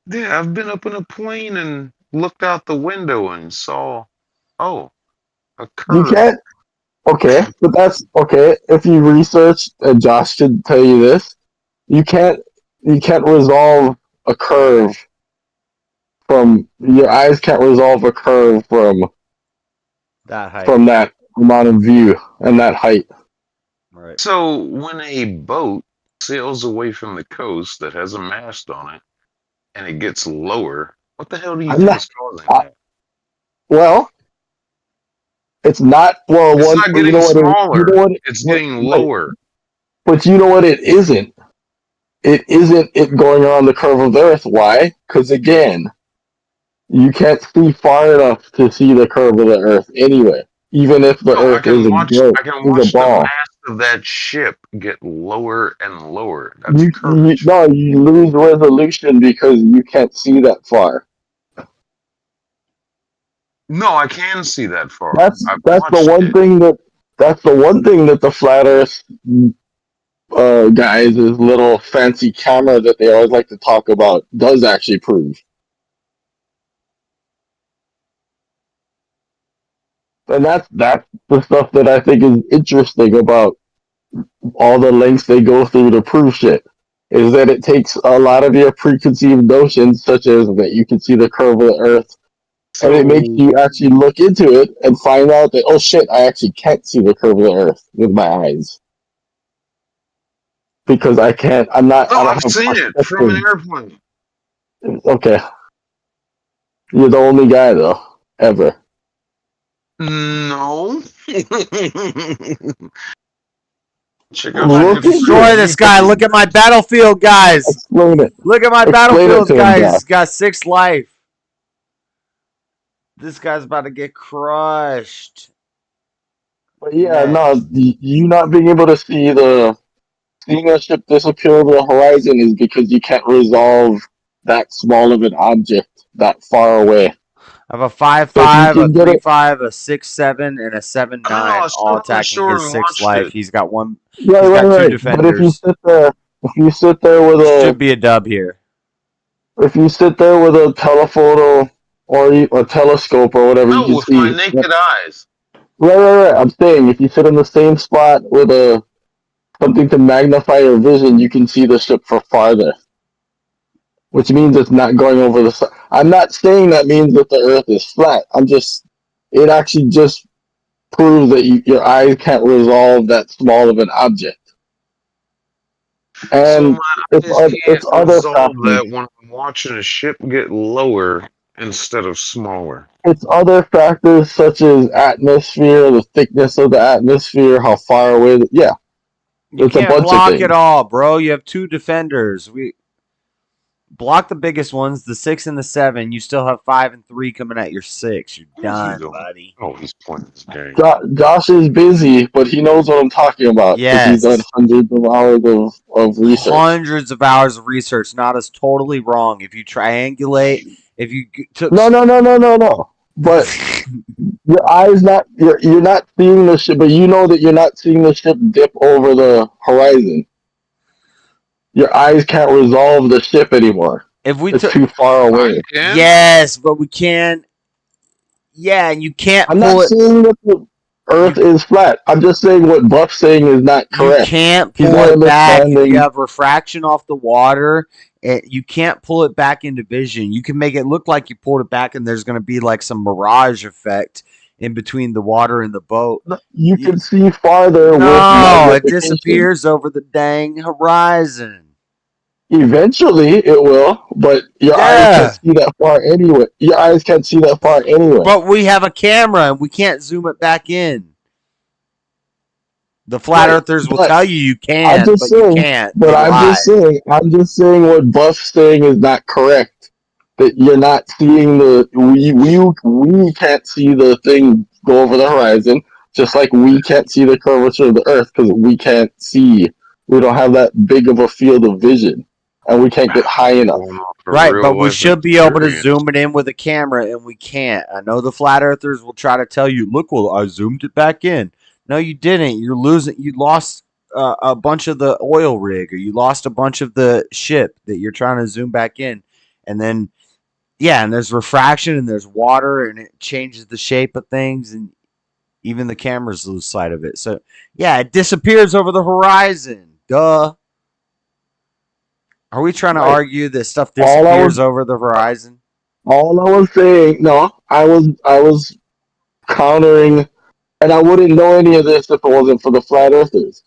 Yeah, I've been up in a plane and looked out the window and saw, a curve. You can't. Okay, but that's okay. If you research, and Josh should tell you this, you can't resolve a curve from your eyes can't resolve a curve from that height, from that amount of view and that height. Right. So when a boat sails away from the coast that has a mast on it and it gets lower, what the hell do you think is causing that? Well, it's not. Well, It's one. not You getting know what? smaller. It's getting lower. But you know what? It isn't. It isn't it going around the curve of the Earth. Why? Because again, you can't see far enough to see the curve of the Earth anyway. Even if the Earth is a I can watch the mast of that ship get lower and lower. That's curvature. you lose resolution because you can't see that far. No, I can see that far. That's the one thing that the flat Earth guys' little fancy camera that they always like to talk about does actually prove. And that's the stuff that I think is interesting about all the lengths they go through to prove shit. Is that it takes a lot of your preconceived notions, such as that you can see the curve of the Earth, and it makes you actually look into it and find out that, oh shit, I actually can't see the curve of the Earth with my eyes. Because I can't, I'm not. No, I've seen it from an airplane. Okay. You're the only guy, though, ever. No. Destroy this guy. Look at my battlefield, guys. Explain it. Look at my battlefield, guys. He's got 6 life. This guy's about to get crushed. But yeah, no, you not being able to seeing a ship disappear over the horizon is because you can't resolve that small of an object that far away. I have a 5-5, a 3-5, a 6-7, and a 7-9, all attacking his 6 life. He's got one. He's got 2 defenders. But if you sit there with should be a dub here. If you sit there with a telephoto or a telescope or whatever, you can with see. my naked eyes. Right. I'm saying if you sit in the same spot with something to magnify your vision, you can see the ship for farther. Which means it's not going over the sun. I'm not saying that means that the Earth is flat. It actually just proves that your eyes can't resolve that small of an object. And it's other factors. That when I'm watching a ship get lower instead of smaller. It's other factors such as atmosphere, the thickness of the atmosphere, how far away. You can't block it all, bro. You have 2 defenders. Block the biggest ones, the 6 and the 7. You still have 5 and 3 coming at your 6. You're done, buddy. Oh, he's playing this game. Josh is busy, but he knows what I'm talking about. Yes. He's done hundreds of hours of research. Hundreds of hours of research. Not as totally wrong. If you triangulate, if you took... No. But your eyes you're not seeing the ship, but you know that you're not seeing the ship dip over the horizon. Your eyes can't resolve the ship anymore. It's too far away. Yes, but we can. Yeah, and you can't. I'm not saying that the Earth is flat. I'm just saying what Buff's saying is not correct. You can't pull it back. If you have refraction off the water, you can't pull it back into vision. You can make it look like you pulled it back, and there's going to be like some mirage effect in between the water and the boat. You can see farther. No, it disappears over the dang horizon. Eventually, it will, but your eyes can't see that far anyway. Your eyes can't see that far anyway. But we have a camera, and we can't zoom it back in. The flat earthers will tell you can, but you can't. But I'm just saying what Buff's saying is not correct. That you're not seeing we can't see the thing go over the horizon, just like we can't see the curvature of the Earth because we can't see. We don't have that big of a field of vision. And we can't get high enough. Right, but we should be able to zoom it in with a camera, and we can't. I know the flat earthers will try to tell you, look, well, I zoomed it back in. No, you didn't. You lost a bunch of the oil rig, or you lost a bunch of the ship that you're trying to zoom back in. And then, and there's refraction, and there's water, and it changes the shape of things, and even the cameras lose sight of it. So, it disappears over the horizon. Duh. Are we trying to argue that stuff disappears over the horizon? All I was saying, no, I was countering, and I wouldn't know any of this if it wasn't for the flat earthers.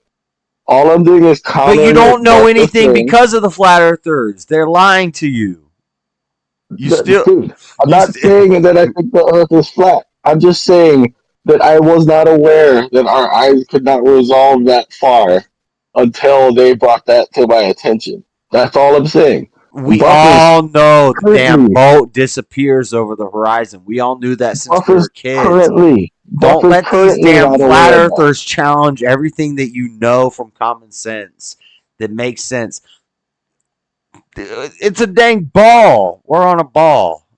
All I'm doing is countering. But you don't know anything because of the flat earthers. They're lying to you. Dude, I'm not saying that I think the earth is flat. I'm just saying that I was not aware that our eyes could not resolve that far until they brought that to my attention. That's all I'm saying. We all know the damn boat disappears over the horizon. We all knew that since we were kids. Don't let these damn flat earthers challenge everything that you know from common sense that makes sense. It's a dang ball. We're on a ball.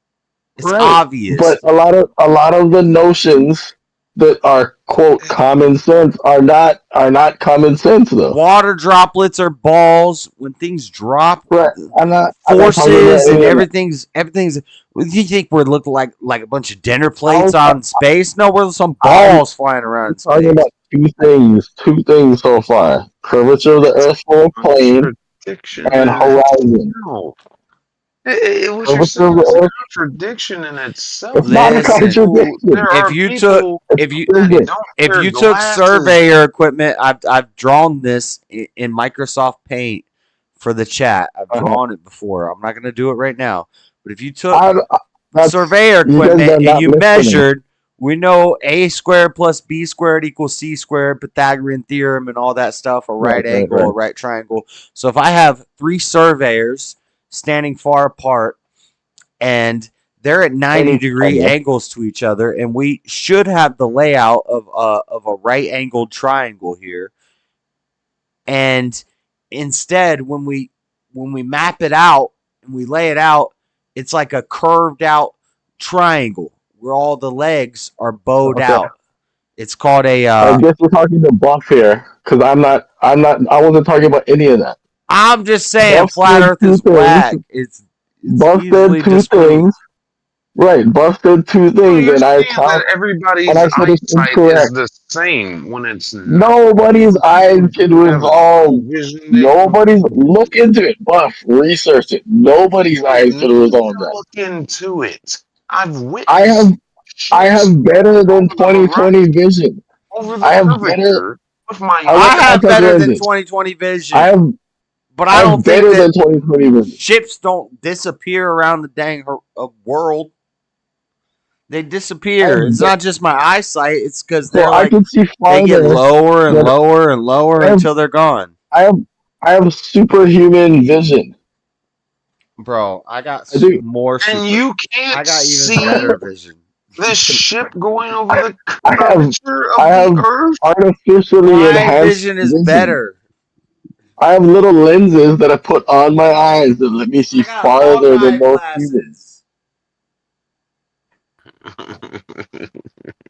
It's obvious. But a lot of the notions that are quote common sense are not common sense though. Water droplets are balls. When things drop, forces and everything's. You think we're looking like a bunch of dinner plates out in space? No, we're some balls flying around in space. Talking about two things so far: curvature of the Earth's whole plane and horizon. No. What you're saying is a contradiction in itself. It's not a contradiction. If you took surveyor equipment, I've drawn this in Microsoft Paint for the chat. I've drawn it before. I'm not going to do it right now. But if you took surveyor equipment and you measured, we know a squared plus b squared equals c squared, Pythagorean theorem, and all that stuff. A right angle, a right triangle. So if I have 3 surveyors standing far apart and they're at 90-degree angles to each other, and we should have the layout of a right-angled triangle here. And instead, when we map it out and we lay it out, it's like a curved out triangle where all the legs are bowed out. It's called a. I guess we're talking to Buff here because I wasn't talking about any of that. I'm just saying, flat Earth is whack. It's Buff said 2 things. Right, Buff said 2 things, and I that everybody's eyesight is the same when it's nobody's eyes can resolve. Nobody's look into it, Buff. Research it. Nobody's eyes can resolve that. Look into it. I've witnessed. I have better than 20/20 vision. I have better. I have better than 20/20 vision. But I don't think that 20/20 vision. Ships don't disappear around the dang world. They disappear. It's not just my eyesight. It's because they're they get lower and lower and lower until they're gone. I have superhuman vision. Bro, I got more. And you can't I got even see better vision. This ship going over the curvature of the Earth. Artificially enhanced vision is better. I have little lenses that I put on my eyes that let me see farther than most humans.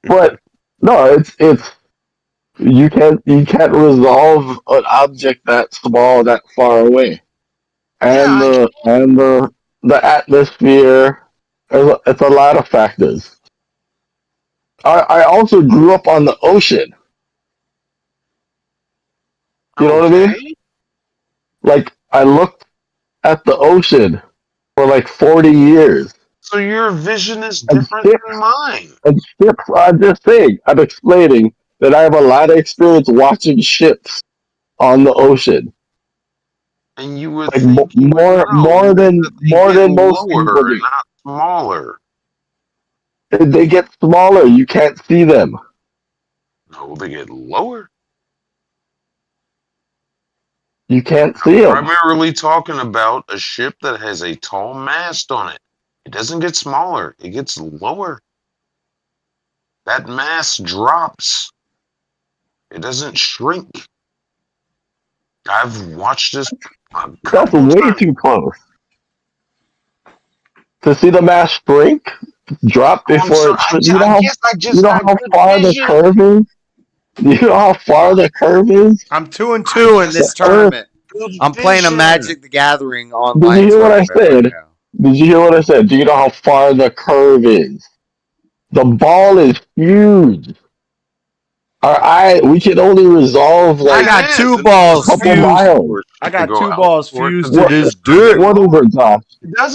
But no, it's you can't resolve an object that small that far away, and the atmosphere. It's a lot of factors. I also grew up on the ocean. You know what I mean? Like, I looked at the ocean for like 40 years. So your vision is different than mine. And ships, I'm just saying, I'm explaining that I have a lot of experience watching ships on the ocean. And you would like think more than most people do. Not smaller. They get smaller. You can't see them. No, they get lower. You can't see them. I'm primarily talking about a ship that has a tall mast on it. It doesn't get smaller. It gets lower. That mast drops. It doesn't shrink. I've watched this. That's way too close. To see the mast shrink, drop before it. You know how far the curve is? You know how far the curve is? I'm 2-2 in this tournament. I'm playing a Magic the Gathering online. Did you hear what I said? Did you hear what I said? Do you know how far the curve is? The ball is huge. We can only resolve like. I got 2 balls fused. I got 2 balls fused to this dick. What is it, Josh?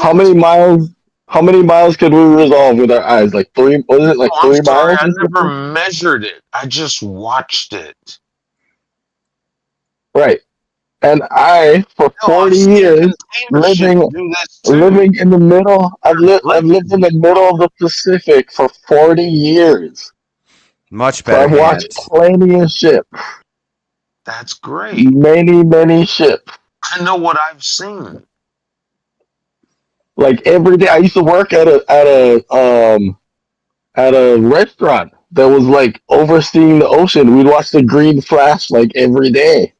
How many miles? How many miles could we resolve with our eyes? Like 3? Was it like 3 sorry, miles? I never measured it. I just watched it. Right. And I, for 40 years, living in the middle. I've lived in the middle of the Pacific for 40 years. Much So better. I've watched plenty of ships. That's great. Many ships. I know what I've seen. Like every day, I used to work at a restaurant that was like overseeing the ocean. We'd watch the green flash like every day.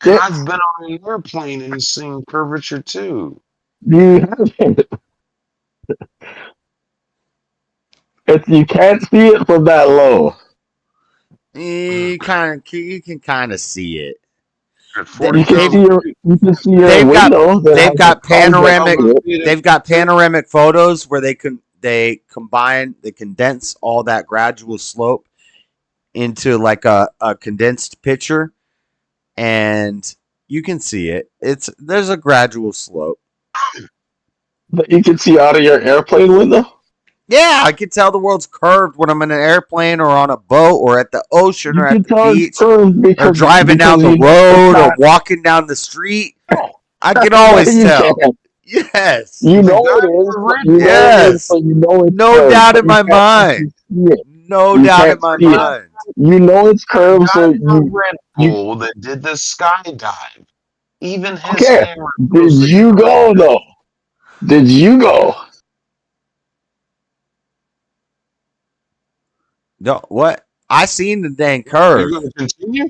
And I've been on an airplane and seen curvature too. You haven't. You can't see it from that low. You can kind of see it. You can see your window. They've got panoramic photos where they condense all that gradual slope into like a condensed picture, and you can see it. There's a gradual slope. But you can see out of your airplane window? Yeah, I can tell the world's curved when I'm in an airplane or on a boat or at the ocean or at the beach or driving down the road or walking down the street. I can always tell. Yes. You know it is. Yes. No doubt in my mind. No doubt in my mind. You know it's curved. So Red Bull that did the skydive. Even his camera. Did you go though? Did you go? No, what? I seen the dang curve. You gonna continue?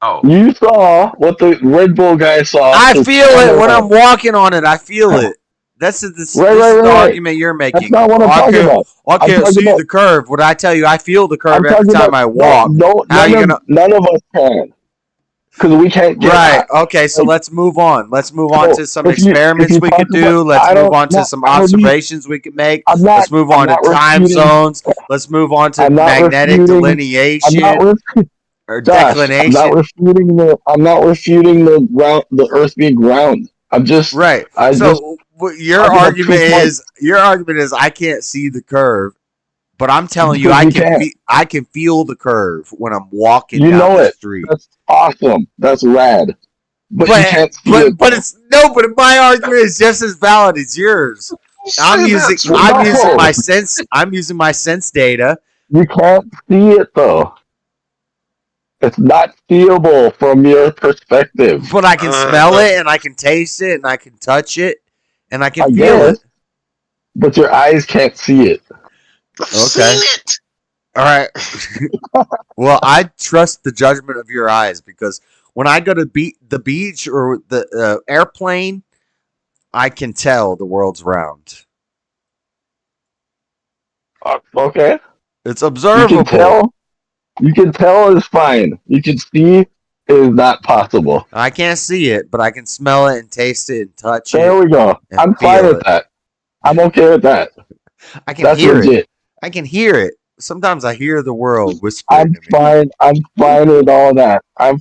Oh, you saw what the Red Bull guy saw. I feel it when I'm walking on it. I feel it. This is the argument you're making. That's not what I'm talking about. I can't see the curve. What I tell you, I feel the curve every time I walk. None of us can. Because we can't get right. Okay, so let's move on. Let's move on to some experiments we could do. Let's move on to some observations we could make. Let's move on to time zones. Let's move on to magnetic delineation or declination. I'm not refuting the Earth being round. I'm just right. Your argument is I can't see the curve. But I'm telling you, I can feel the curve when I'm walking down the street. That's awesome. That's rad. But you can't see it. But my argument is just as valid as yours. I'm using my sense data. You can't see it though. It's not seeable from your perspective. But I can smell it, and I can taste it, and I can touch it, and I can feel it. But your eyes can't see it. Okay. All right. Well, I trust the judgment of your eyes because when I go to the beach or the airplane, I can tell the world's round. Okay. It's observable. You can tell it's fine. You can see is not possible. I can't see it, but I can smell it and taste it and touch it. There we go. I'm fine with that. I'm okay with that. I can hear it. I can hear it. Sometimes I hear the world whispering to me. I'm fine with all that. I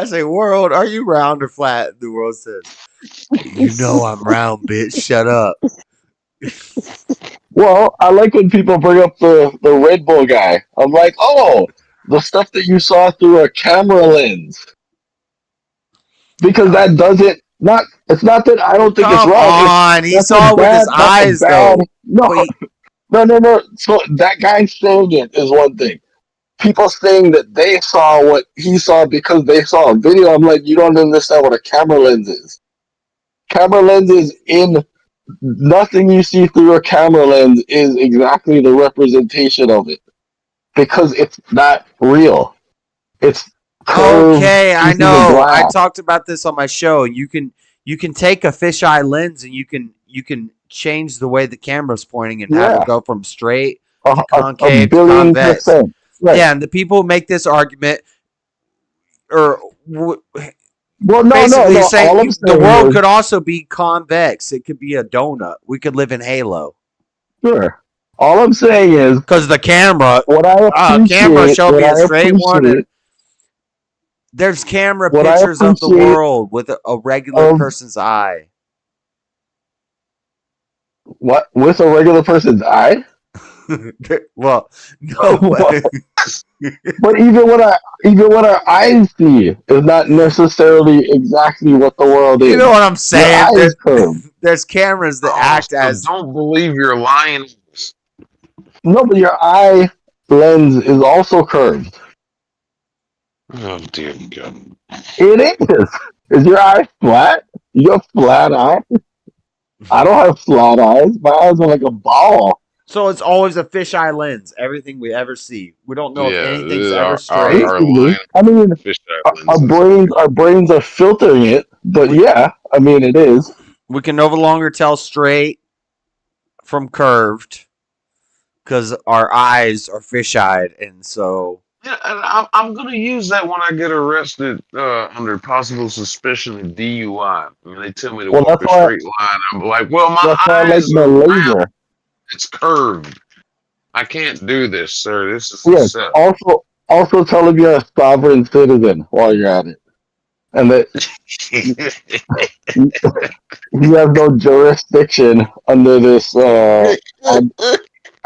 say, world, are you round or flat? The world says, you know I'm round, bitch. Shut up. Well, I like when people bring up the Red Bull guy. I'm like, oh, the stuff that you saw through a camera lens. Because that doesn't... It's not that I don't think it's wrong. He saw it with his eyes, though. No. So that guy saying it is one thing. People saying that they saw what he saw because they saw a video. I'm like, you don't understand what a camera lens is. Camera lens is in nothing you see through a camera lens is exactly the representation of it because it's not real. It's okay. I know. I talked about this on my show. You can take a fisheye lens and you can change the way the camera's pointing and have it go from straight to concave to convex. Right. Yeah, and the people who make this argument saying the world could also be convex. It could be a donut. We could live in Halo. Sure. All I'm saying is because the camera showed me a straight one. And there's camera pictures of the world with a regular person's eye. What? With a regular person's eye? Well, no. But even what our eyes see is not necessarily exactly what the world is. You know what I'm saying? There's cameras that act so as. Don't believe you're lying. No, but your eye lens is also curved. Oh dear God! It is. Is your eye flat? You have flat eyes? I don't have flat eyes. My eyes are like a ball. So it's always a fisheye lens. Everything we ever see, we don't know if anything's ever straight. I mean, our brains are filtering it, but yeah, I mean it is. We can no longer tell straight from curved because our eyes are fish-eyed, and so. Yeah, and I'm gonna use that when I get arrested under possible suspicion of DUI. I mean, they tell me to walk a straight line. I'm like, well, my eyes are round. It's curved. I can't do this, sir. This is yes. Also tell them you're a sovereign citizen while you're at it, and that you have no jurisdiction under this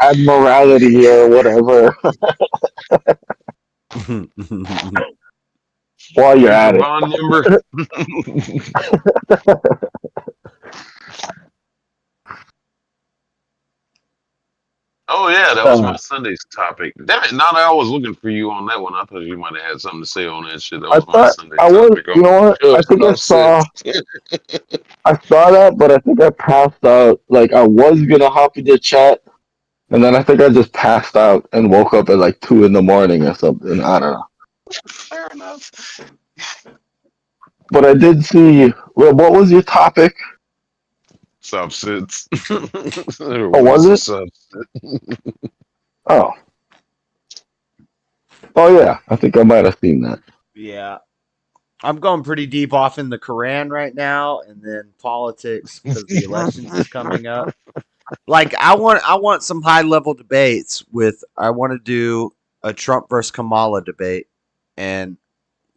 admiralty or whatever. While you're at it. Bond number. Oh yeah, that was my Sunday's topic. Damn it! Now that I was looking for you on that one, I thought you might have had something to say on that shit. That was my Sunday topic. You know what? I think I saw that, but I think I passed out. Like I was gonna hop into chat, and then I think I just passed out and woke up at like 2 a.m. or something. I don't know. Fair enough. But I did see. Well, what was your topic? Substance. Oh, was it? Oh. Oh yeah, I think I might have seen that. Yeah. I'm going pretty deep off in the Quran right now, and then politics because the elections is coming up. Like I want some high level debates with. I want to do a Trump versus Kamala debate, and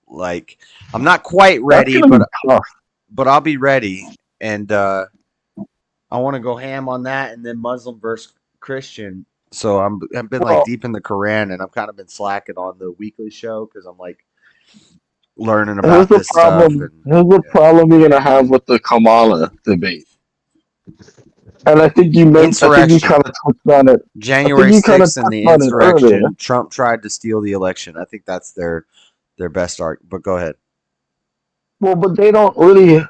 like I'm not quite ready, but I'll be ready, and I want to go ham on that, and then Muslim versus Christian. So I've been like deep in the Quran, and I've kind of been slacking on the weekly show because I'm like learning about this stuff. Here's the problem you're gonna have with the Kamala debate, and I think you kind of touched on it. January 6th and the insurrection. Trump tried to steal the election. I think that's their best argument. But go ahead. Well, but they don't really.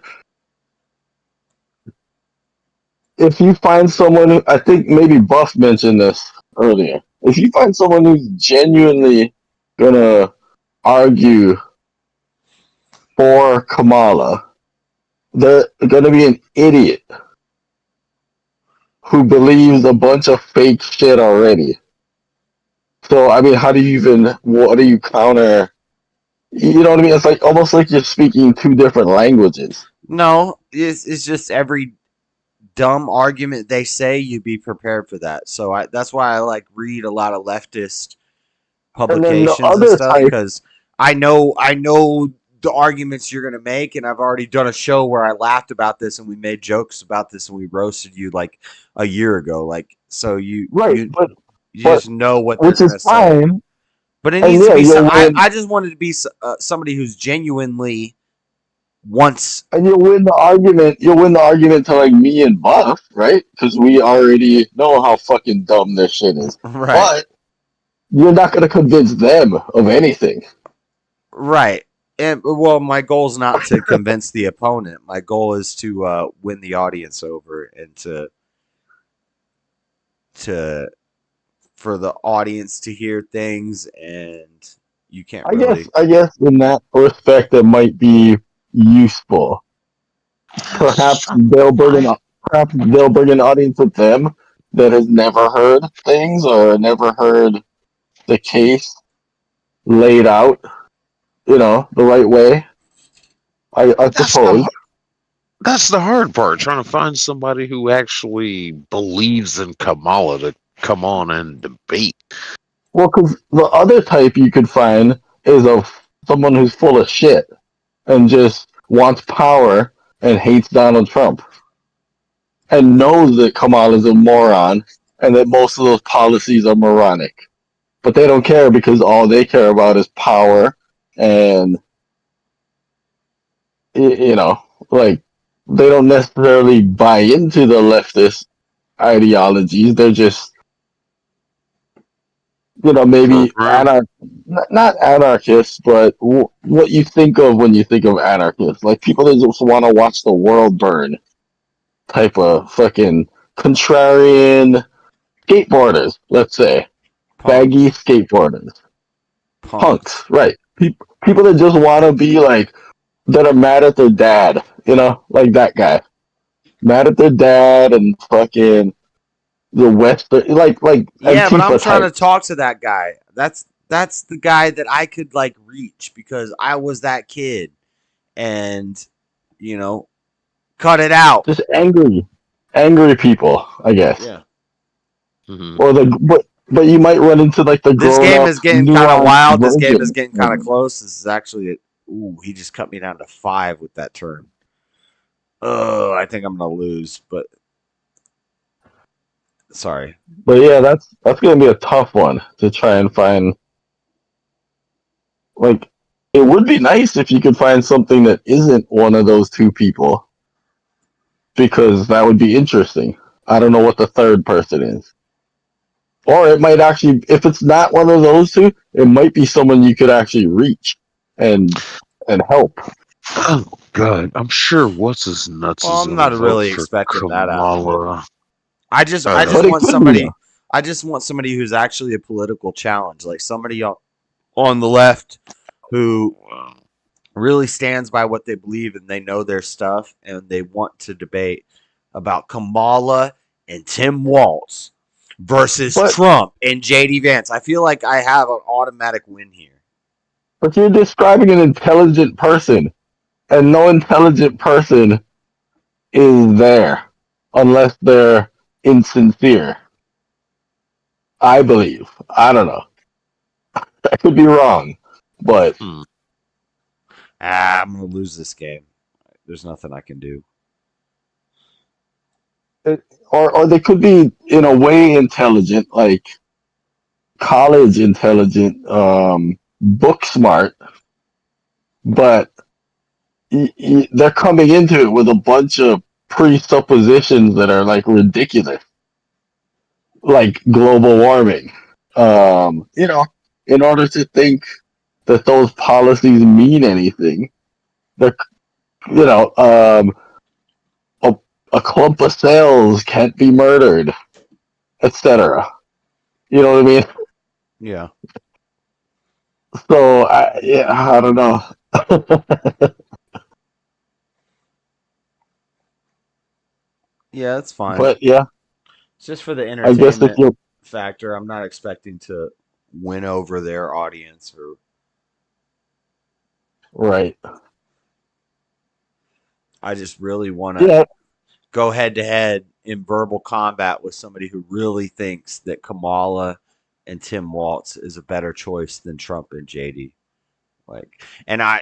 If you find someone who, I think maybe Buff mentioned this earlier. If you find someone who's genuinely gonna argue for Kamala, they're gonna be an idiot who believes a bunch of fake shit already. So I mean, what do you counter? You know what I mean? It's like almost like you're speaking two different languages. No, it's just every dumb argument they say, you be prepared for that. So that's why I like read a lot of leftist publications and stuff because I know the arguments you're gonna make, and I've already done a show where I laughed about this and we made jokes about this and we roasted you like a year ago. Like so you just know what they're gonna say. But it needs to be. I just wanted to be somebody who's genuinely. And you'll win the argument. You'll win the argument to like me and Buff, right? Because we already know how fucking dumb this shit is. Right. But you're not going to convince them of anything. Right. And well, my goal is not to convince the opponent. My goal is to win the audience over and for the audience to hear things, and you can't. I guess in that respect, it might be useful. Perhaps they'll bring an audience with them that has never heard things or never heard the case laid out, the right way. I suppose. That's the hard part, trying to find somebody who actually believes in Kamala to come on and debate. Well, because the other type you could find is someone who's full of shit and just wants power and hates Donald Trump. and knows that Kamala's a moron and that most of those policies are moronic. But they don't care because all they care about is power and, you know, like, they don't necessarily buy into the leftist ideologies. They're just, you know, maybe not anarchists, but what you think of when you think of anarchists. Like, people that just want to watch the world burn type of fucking contrarian skateboarders, let's say. Baggy skateboarders. Punks, right. People that just want to be like, that are mad at their dad, you know, like that guy. Mad at their dad and fucking the Western, like yeah, but I'm Antifa trying to type. talk to that guy. That's the guy that I could like reach because I was that kid, and you know, cut it out. Just angry people, I guess. Yeah. Or but you might run into like the This grown game up is getting kind of wild. This game is version. getting kind of close. This is actually ooh, he just cut me down to 5 with that turn. Oh, I think I'm gonna lose, but sorry. But yeah, that's gonna be a tough one to try and find. Like, it would be nice if you could find something that isn't one of those two people, because that would be interesting. I don't know what the third person is. Or it might actually, if it's not one of those two, it might be someone you could actually reach and help. Oh God, I'm sure what's his nuts Well, is I'm gonna not vote really for expecting that out of it. Kamala. I just want somebody. I just want somebody who's actually a political challenge, like somebody on the left who really stands by what they believe and they know their stuff and they want to debate about Kamala and Tim Walz versus Trump and JD Vance. I feel like I have an automatic win here. But you're describing an intelligent person, and no intelligent person is there unless they're insincere. I believe. I don't know. I could be wrong, but I'm gonna lose this game. There's nothing I can do. Or they could be in a way intelligent, like college intelligent, book smart, but they're coming into it with a bunch of presuppositions that are like ridiculous, like global warming. You know, in order to think that those policies mean anything, they're, you know, a clump of cells can't be murdered, etc. You know what I mean? Yeah. So I don't know. Yeah, that's fine. But yeah, it's just for the I guess if entertainment factor. I'm not expecting to win over their audience or right. I just really want to go head to head in verbal combat with somebody who really thinks that Kamala and Tim Walz is a better choice than Trump and JD. Like, and I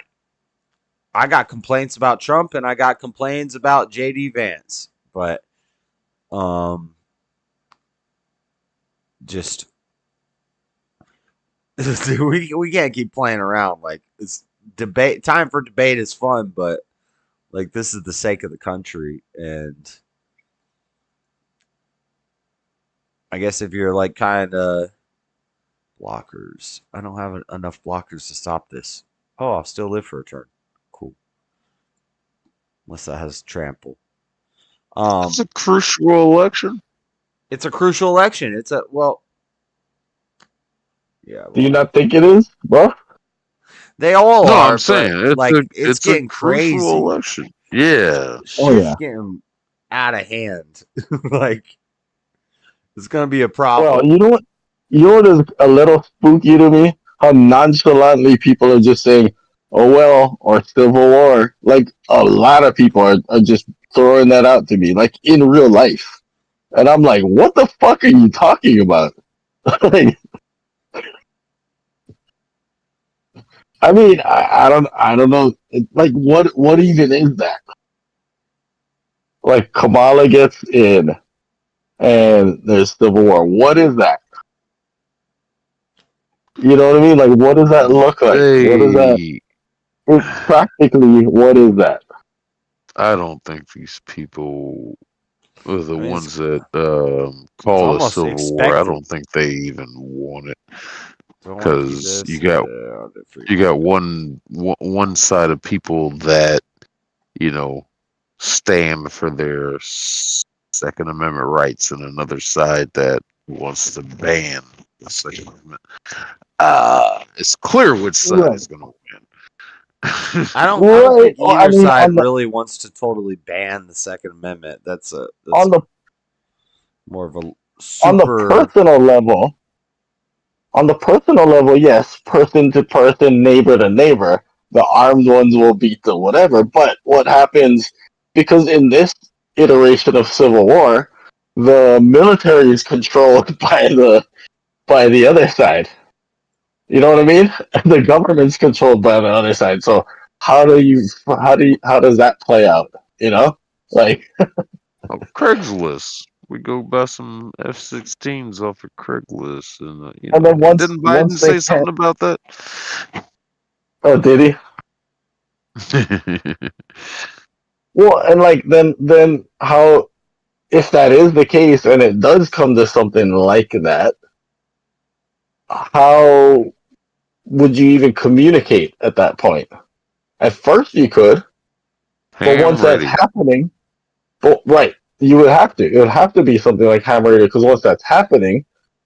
got complaints about Trump and I got complaints about JD Vance, but just we can't keep playing around. Like, it's debate time for debate is fun, but like, this is the sake of the country, and I guess if you're like kind of blockers, I don't have enough blockers to stop this. Oh, I'll still live for a turn. Cool. Unless that has trample. It's a crucial election. It's a crucial election. It's a yeah. Do you not think it is, bro? They all no, are. I'm saying it's getting a crucial crazy. election. Yeah. Shit's getting out of hand. Like, it's gonna be a problem. Well, you know what is a little spooky to me? How nonchalantly people are just saying, "Oh well," or "Civil War." Like, a lot of people are just throwing that out to me, like in real life, and I'm like, "What the fuck are you talking about?" Like, I mean, I don't know. Like, what even is that? like Kamala gets in, and there's civil war. What is that? You know what I mean? Like, what does that look like? What is that? It's practically, what is that? I don't think these people are the ones that call the Civil War. I don't think they even want it, because you got one side of people that stand for their Second Amendment rights, and another side that wants to ban the Second Amendment. It's clear which side is going to win. I don't think either side really wants to totally ban the Second Amendment. That's more of a super... On the personal level, yes, person to person, neighbor to neighbor, the armed ones will beat the whatever. But what happens, because in this iteration of Civil War, the military is controlled by the other side. You know what I mean? The government's controlled by the other side. So how does that play out? Like Craigslist. We go buy some F-16s off of Craigslist, and and then didn't Biden say something about that? Oh, did he? Well, and like then how, if that is the case and it does come to something like that, how would you even communicate at that point? At first you could, but once that's happening, right, you would have to. It would have to be something like hammer radio, because once that's happening,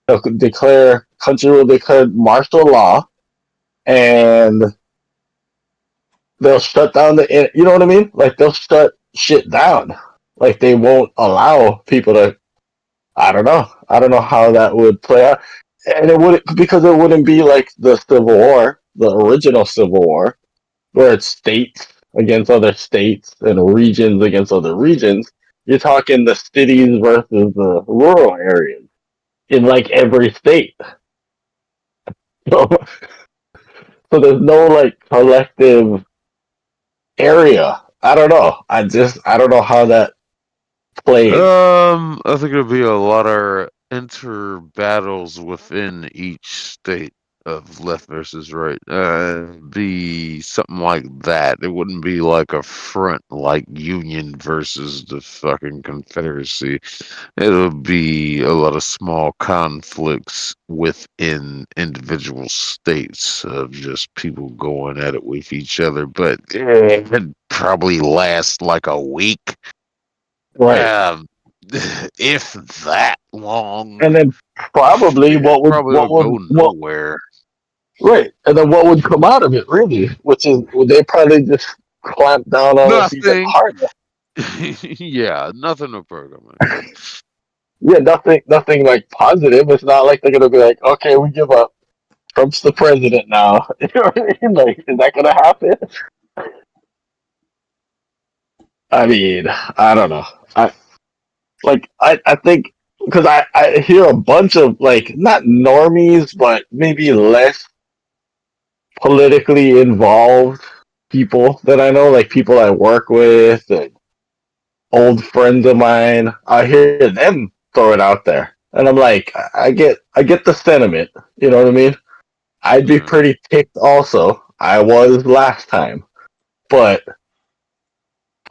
country will declare martial law, and they'll shut down you know what I mean? Like, they'll shut shit down. Like, they won't allow people to, I don't know how that would play out. And it wouldn't be like the Civil War, the original Civil War, where it's states against other states and regions against other regions. You're talking the cities versus the rural areas in like every state. So there's no like collective area. I don't know. I don't know how that plays. I think it'll be a lot of inter battles within each state of left versus right. Be something like that. It wouldn't be like a front like Union versus the fucking Confederacy. It'll be a lot of small conflicts within individual states of just people going at it with each other. But it'd probably last like a week. Right. If that long. And then probably what would go nowhere. Right. And then what would come out of it, really? Which is, would they probably just clamp down on us even harder? Yeah, nothing of program. Yeah, nothing like positive. It's not like they're gonna be like, okay, we give up. Trump's the president now. You know what I mean? Like, is that gonna happen? I mean, I don't know. I think, because I hear a bunch of, like, not normies, but maybe less politically involved people that I know, like people I work with and old friends of mine. I hear them throw it out there, and I'm like, I get the sentiment. You know what I mean? I'd be pretty ticked also. I was last time, but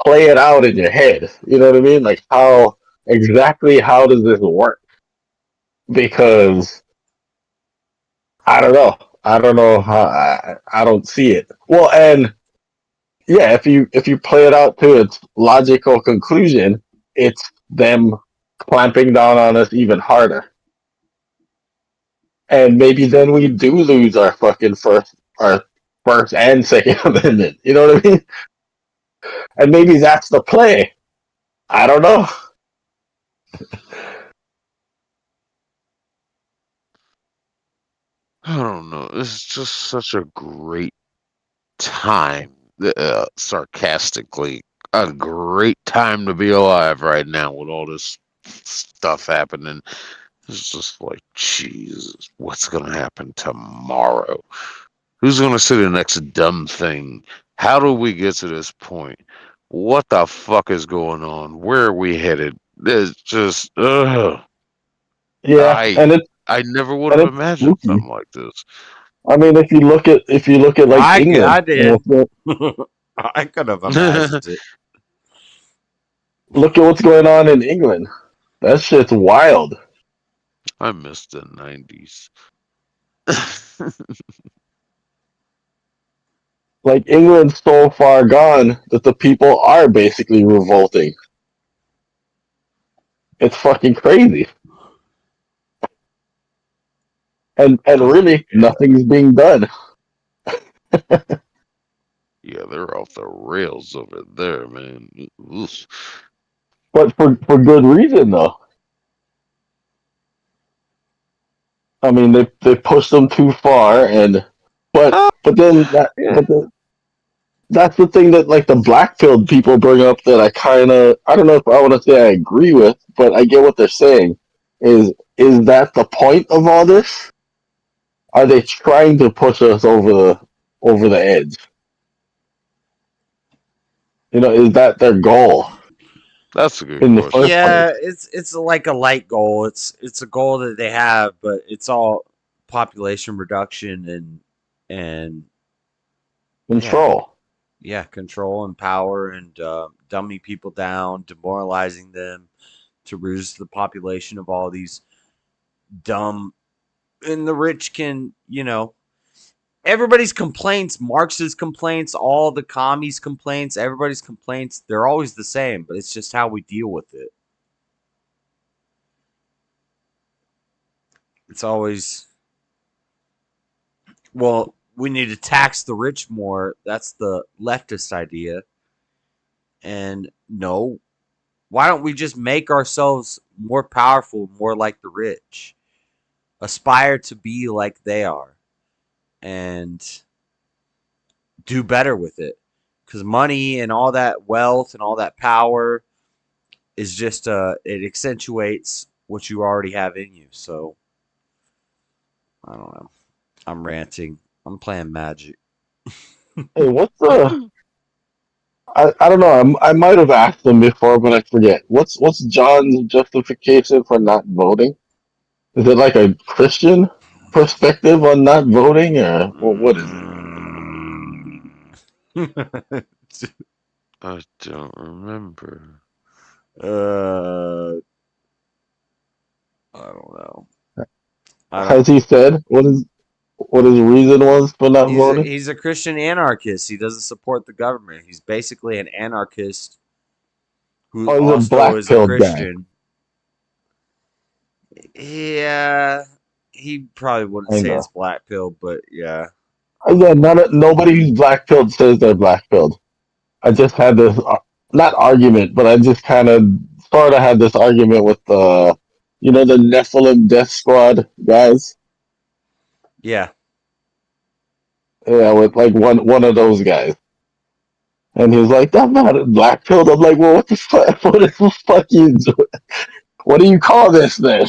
play it out in your head. You know what I mean? Like, how does this work? Because I don't know. I don't know how. I don't see it. Well, and yeah, if you play it out to its logical conclusion, it's them clamping down on us even harder. And maybe then we do lose our first and Second Amendment. You know what I mean? And maybe that's the play. I don't know. I don't know. It's just such a great time. Sarcastically, a great time to be alive right now with all this stuff happening. It's just like, Jesus, what's going to happen tomorrow? Who's going to say the next dumb thing? How do we get to this point what the fuck is going on? Where are we headed? It's just, ugh. Yeah, I never would have imagined something like this. I mean, if you look at like England, I did. I could have imagined it. Look at what's going on in England. That shit's wild. I miss the 90s. Like, England's so far gone that the people are basically revolting. It's fucking crazy. And really, nothing's being done. Yeah, they're off the rails over there, man. Oof. But for good reason, though. I mean, they pushed them too far, but then that's the thing that, like, the black-pilled people bring up that I don't know if I want to say I agree with, but I get what they're saying. Is that the point of all this? Are they trying to push us over the edge? You know, is that their goal? That's a good in the question. first Yeah, place. it's like a light goal. It's a goal that they have, but it's all population reduction and control. Yeah, control and power and dumbing people down, demoralizing them to reduce the population of all these dumb. And the rich can, everybody's complaints, Marx's complaints, all the commies' complaints, everybody's complaints, they're always the same, but it's just how we deal with it. It's always, well, we need to tax the rich more. That's the leftist idea. And no, why don't we just make ourselves more powerful, more like the rich? Aspire to be like they are. And do better with it. Because money and all that wealth and all that power is just, it accentuates what you already have in you. So, I don't know. I'm ranting. I'm playing Magic. Hey, what's the... I don't know. I might have asked them before, but I forget. What's John's justification for not voting? Is it like a Christian perspective on not voting, or what is it? I don't remember. I don't know. Has he said what his reason was for not voting? He's a Christian anarchist. He doesn't support the government. He's basically an anarchist who also is a Christian. Guy. Yeah, he probably wouldn't say it's black pilled, but yeah. Again, nobody who's black pilled says they're black pilled. I just had this not argument, but I just kind of sort of had this argument with the Nephilim Death Squad guys. Yeah. Yeah, with like one of those guys. And he was like, "I'm not black pilled." I'm like, "Well, what the fuck? What the fuck you doing? What do you call this then?"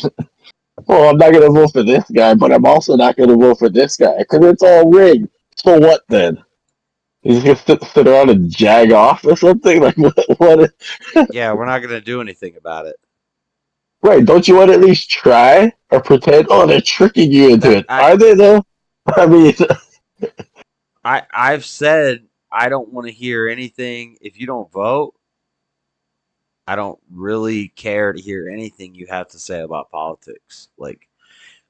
Well, I'm not gonna vote for this guy, but I'm also not gonna vote for this guy because it's all rigged. So what then? He's gonna sit around and jag off or something? Like what? Yeah, we're not gonna do anything about it. Right? Don't you want to at least try or pretend? Oh, they're tricking you into it. Are they though? I mean, I've said I don't want to hear anything. If you don't vote, I don't really care to hear anything you have to say about politics. Like,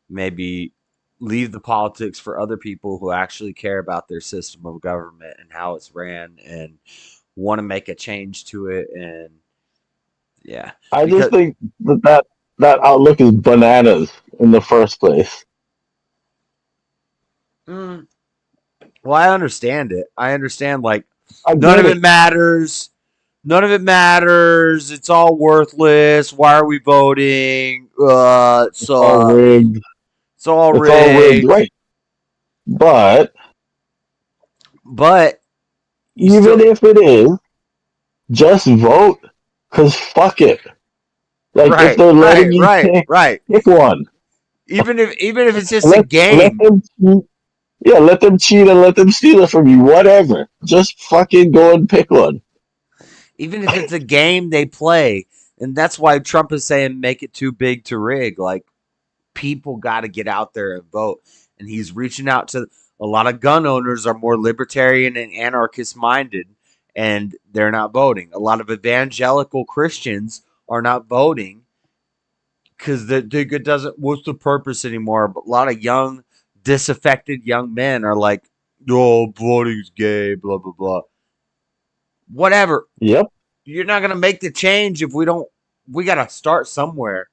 maybe leave the politics for other people who actually care about their system of government and how it's ran and want to make a change to it. And yeah, I just think that outlook is bananas in the first place. Well, I understand it. I understand, like, none of it matters. None of it matters. It's all worthless. Why are we voting? It's all rigged. It's all rigged. Right. But even if it is, just vote. Because fuck it. Like, if they're letting you pick one. Even if it's just a game. Let them cheat and let them steal it from you. Whatever. Just fucking go and pick one. Even if it's a game they play. And that's why Trump is saying make it too big to rig. Like, people got to get out there and vote. And he's reaching out to a lot of gun owners are more libertarian and anarchist minded, and they're not voting. A lot of evangelical Christians are not voting because it doesn't. What's the purpose anymore? But a lot of young, disaffected young men are like, "Oh, voting's gay." Blah blah blah. Whatever. Yep. You're not gonna make the change if we don't. We gotta start somewhere.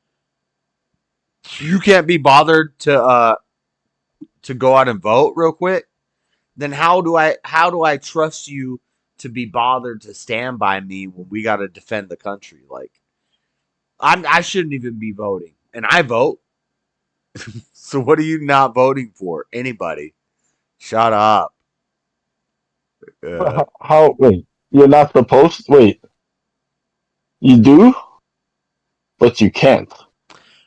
You can't be bothered to go out and vote real quick. Then how do I trust you to be bothered to stand by me when we got to defend the country? Like, I shouldn't even be voting, and I vote. So what are you not voting for? Anybody? Shut up. How? Wait, you're not supposed. Wait, you do, but you can't.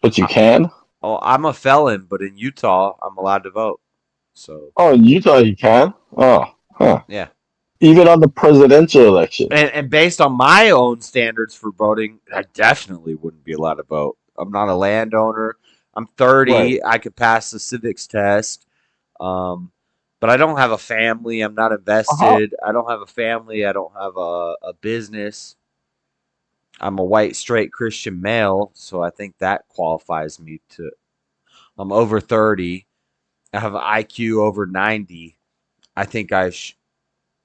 But you can. Oh, I'm a felon, but in Utah, I'm allowed to vote. So. Oh, in Utah, you can. Oh, huh. Yeah. Even on the presidential election. And based on my own standards for voting, I definitely wouldn't be allowed to vote. I'm not a landowner. I'm 30. Right. I could pass the civics test. But I don't have a family. I'm not invested. I don't have a family. I don't have a business. I'm a white, straight Christian male, so I think that qualifies me to... I'm over 30. I have an IQ over 90. I think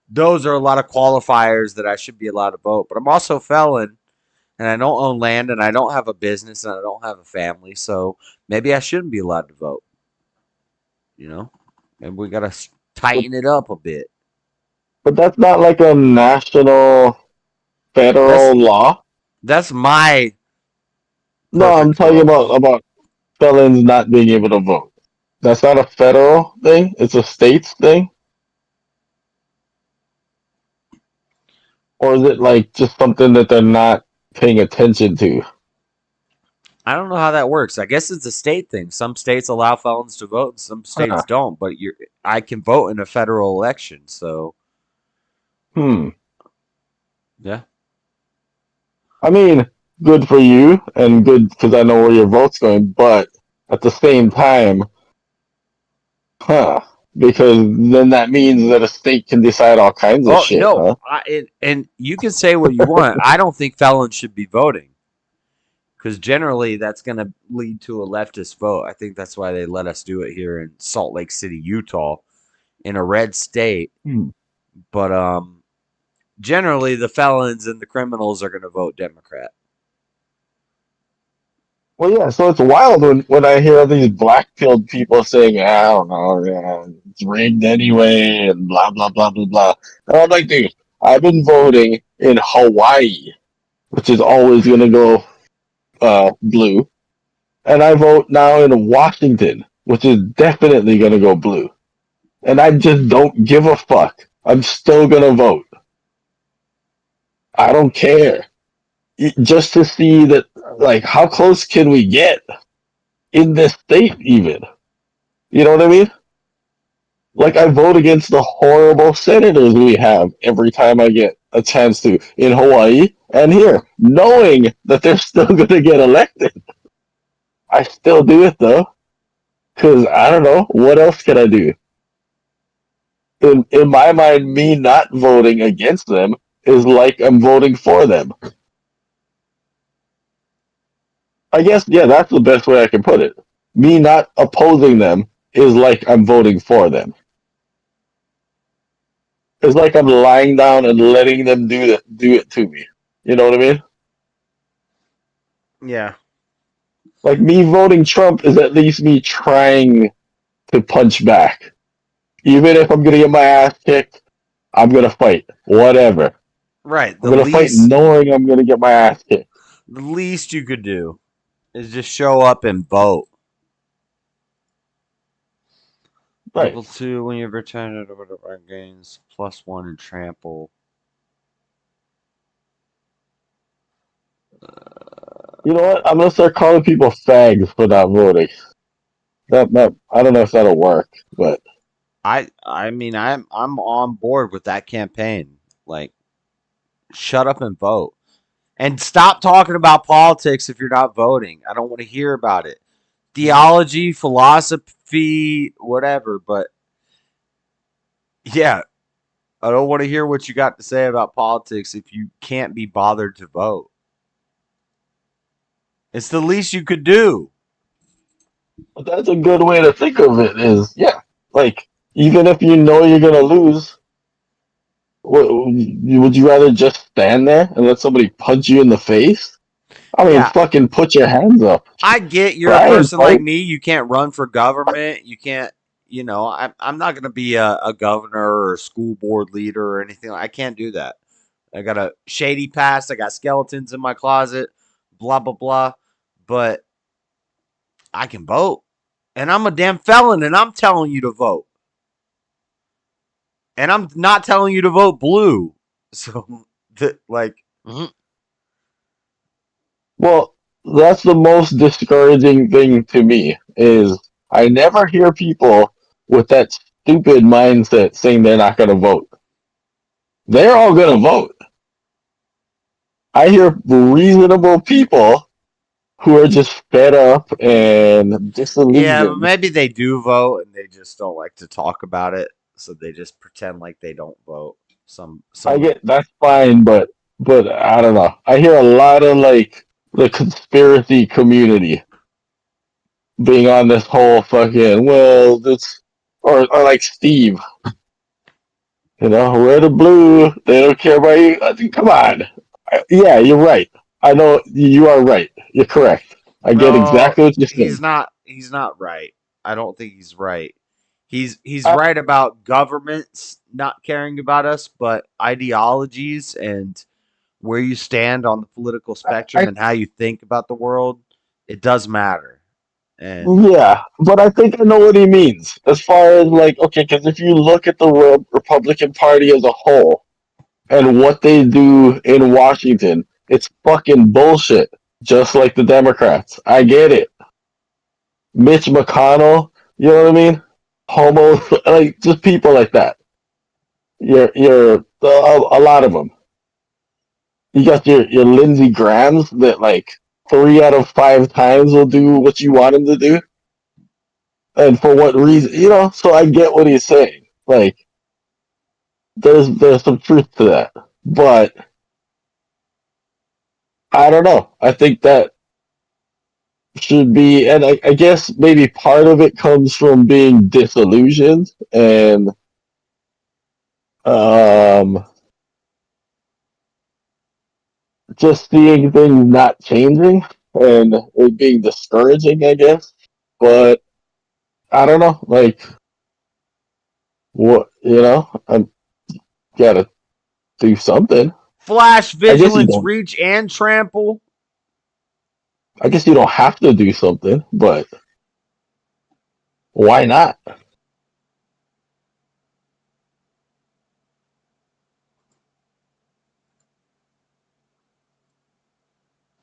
those are a lot of qualifiers that I should be allowed to vote. But I'm also a felon, and I don't own land, and I don't have a business, and I don't have a family, so maybe I shouldn't be allowed to vote. You know? And we got to tighten it up a bit. But that's not like a national, federal law? That's my... No, I'm talking about felons not being able to vote. That's not a federal thing? It's a state's thing? Or is it like just something that they're not paying attention to? I don't know how that works. I guess it's a state thing. Some states allow felons to vote and some states don't, but I can vote in a federal election, so... Yeah. I mean, good for you, and good because I know where your vote's going, but at the same time, because then that means that a state can decide all kinds of shit. No, and you can say what you want. I don't think felons should be voting, because generally that's going to lead to a leftist vote. I think that's why they let us do it here in Salt Lake City, Utah, in a red state. But generally, the felons and the criminals are going to vote Democrat. Well, yeah, so it's wild when I hear these black-pilled people saying, I don't know, it's rigged anyway, and blah, blah, blah, blah, blah. And I'm like, dude, I've been voting in Hawaii, which is always going to go blue. And I vote now in Washington, which is definitely going to go blue. And I just don't give a fuck. I'm still going to vote. I don't care. Just to see that, like, how close can we get in this state even? You know what I mean? Like, I vote against the horrible senators we have every time I get a chance to in Hawaii and here, knowing that they're still going to get elected. I still do it, though, because I don't know. What else can I do? In my mind, me not voting against them is like I'm voting for them. I guess, yeah, that's the best way I can put it. Me not opposing them is like I'm voting for them. It's like I'm lying down and letting them do it to me. You know what I mean? Yeah. Like, me voting Trump is at least me trying to punch back. Even if I'm going to get my ass kicked, I'm going to fight. Whatever. Right. I'm going to fight knowing I'm going to get my ass kicked. The least you could do is just show up and vote. Right. Level 2, when you've returned over gains, +1 in trample. You know what? I'm going to start calling people fags for not voting. That I don't know if that'll work, but... I mean, I'm on board with that campaign. Like, shut up and vote. And stop talking about politics if you're not voting. I don't want to hear about it. Theology, philosophy, whatever. But yeah, I don't want to hear what you got to say about politics if you can't be bothered to vote. It's the least you could do. But that's a good way to think of it. Is like even if you know you're gonna lose, would you rather just stand there and let somebody punch you in the face? I mean, fucking put your hands up. I get you're a person like me. You can't run for government. You can't, I'm not going to be a governor or a school board leader or anything. I can't do that. I got a shady past. I got skeletons in my closet, blah, blah, blah. But I can vote. And I'm a damn felon, and I'm telling you to vote. And I'm not telling you to vote blue. So, Well, that's the most discouraging thing to me is I never hear people with that stupid mindset saying they're not going to vote. They're all going to vote. I hear reasonable people who are just fed up and disillusioned. Yeah, but maybe they do vote and they just don't like to talk about it, so they just pretend like they don't vote. I get that's fine, but I don't know. I hear a lot of the conspiracy community being on this whole fucking or like Steve. We're the blue. They don't care about you. I think, come on. Yeah, you're right. I know you are right. You're correct. I get exactly what you're saying. He's not right. I don't think he's right. He's right about governments not caring about us, but ideologies and where you stand on the political spectrum and how you think about the world, it does matter. Yeah, but I think I know what he means. As far as because if you look at the Republican Party as a whole and what they do in Washington, it's fucking bullshit. Just like the Democrats. I get it. Mitch McConnell, you know what I mean? Homo, just people like that. You're a lot of them. You got your Lindsey Grahams that 3 out of 5 times will do what you want him to do. And for what reason, so I get what he's saying. There's some truth to that. But I don't know. I think that should be, and I guess maybe part of it comes from being disillusioned and just seeing things not changing and it being discouraging, I guess. But I don't know, what I'm gotta do something. Flash, vigilance, reach, and trample. I guess you don't have to do something, but why not?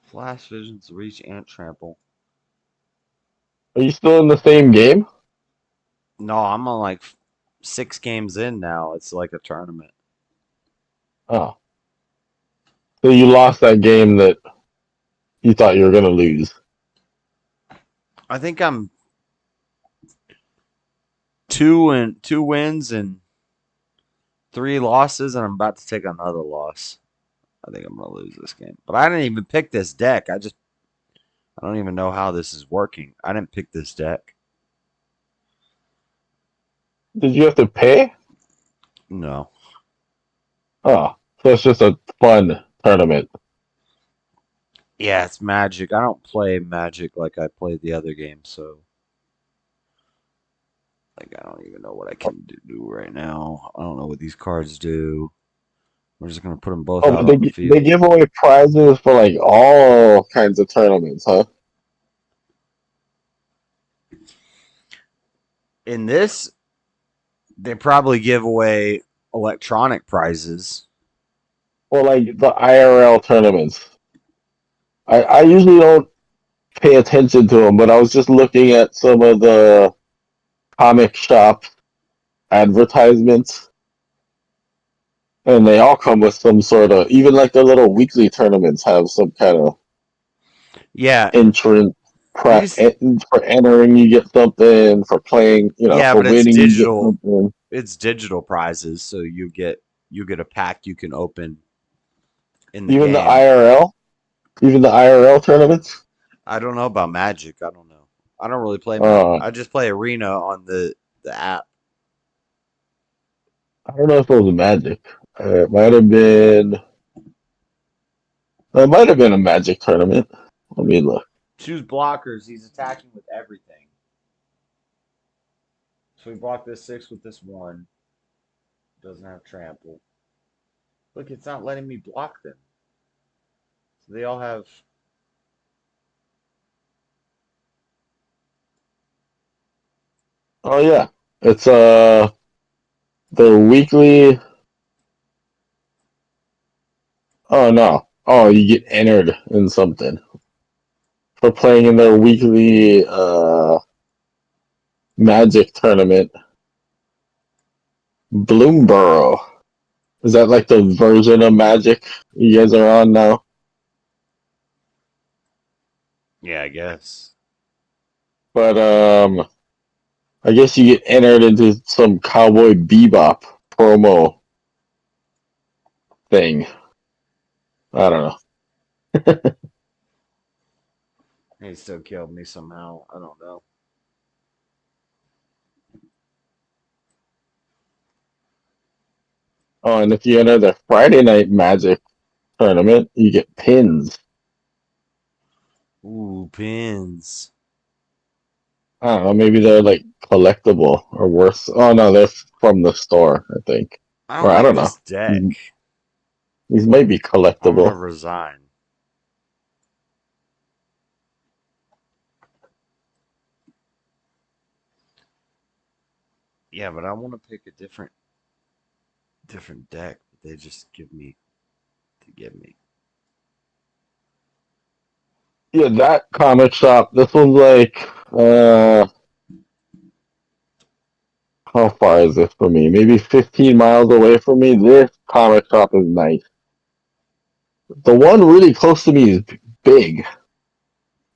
Flash, vigilance, reach, and trample. Are you still in the same game? No, I'm on 6 games in now. It's like a tournament. Oh. So you lost that game that you thought you were going to lose. I think I'm 2 wins and 3 losses, and I'm about to take another loss. I think I'm going to lose this game. But I didn't even pick this deck. I don't even know how this is working. I didn't pick this deck. Did you have to pay? No. Oh, so it's just a fun tournament. Yeah, it's Magic. I don't play Magic like I played the other game, so I don't even know what I can do right now. I don't know what these cards do. We're just gonna put them both out on the field. They give away prizes for all kinds of tournaments, huh? In this, they probably give away electronic prizes. Or the IRL tournaments. I usually don't pay attention to them, but I was just looking at some of the comic shop advertisements. And they all come with some sort of, even like the little weekly tournaments have some kind of entrance for entering you get something, for playing, for but it's winning you get digital. something. It's digital prizes, so you get a pack you can open in the Even game. Even the IRL tournaments. I don't know about Magic. I don't know. I don't really play Magic. I just play Arena on the app. I don't know if it was Magic. It might have been. It might have been a Magic tournament. Let me look. Choose blockers. He's attacking with everything. So we block this 6 with this 1. Doesn't have trample. Look, it's not letting me block them. So they all have. Oh yeah, it's their weekly. Oh no! Oh, you get entered in something for playing in their weekly Magic tournament. Bloomborough. Is that like the version of Magic you guys are on now? Yeah, I guess. But I guess you get entered into some Cowboy Bebop promo thing. I don't know. He still killed me somehow. I don't know. Oh, and if you enter the Friday Night Magic tournament, you get pins. Ooh, pins. I don't know, maybe they're like collectible or worth. Oh no, they're from the store, I think. Or I don't know. This deck. These might be collectible. I'm gonna resign. Yeah, but I want to pick a different deck that they just give me. Yeah, that comic shop. This one's like how far is this from me? Maybe 15 miles away from me. This comic shop is nice. The one really close to me is big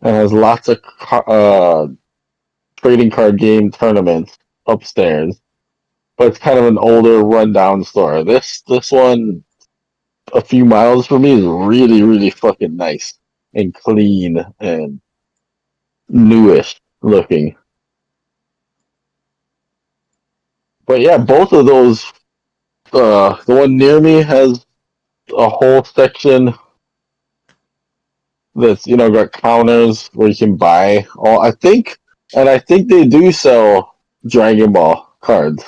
and has lots of trading card game tournaments upstairs. But it's kind of an older, rundown store. This one, a few miles from me, is really, really fucking nice and clean and newish looking. But yeah, both of those. The one near me has a whole section that's got counters where you can buy all. I think they do sell Dragon Ball cards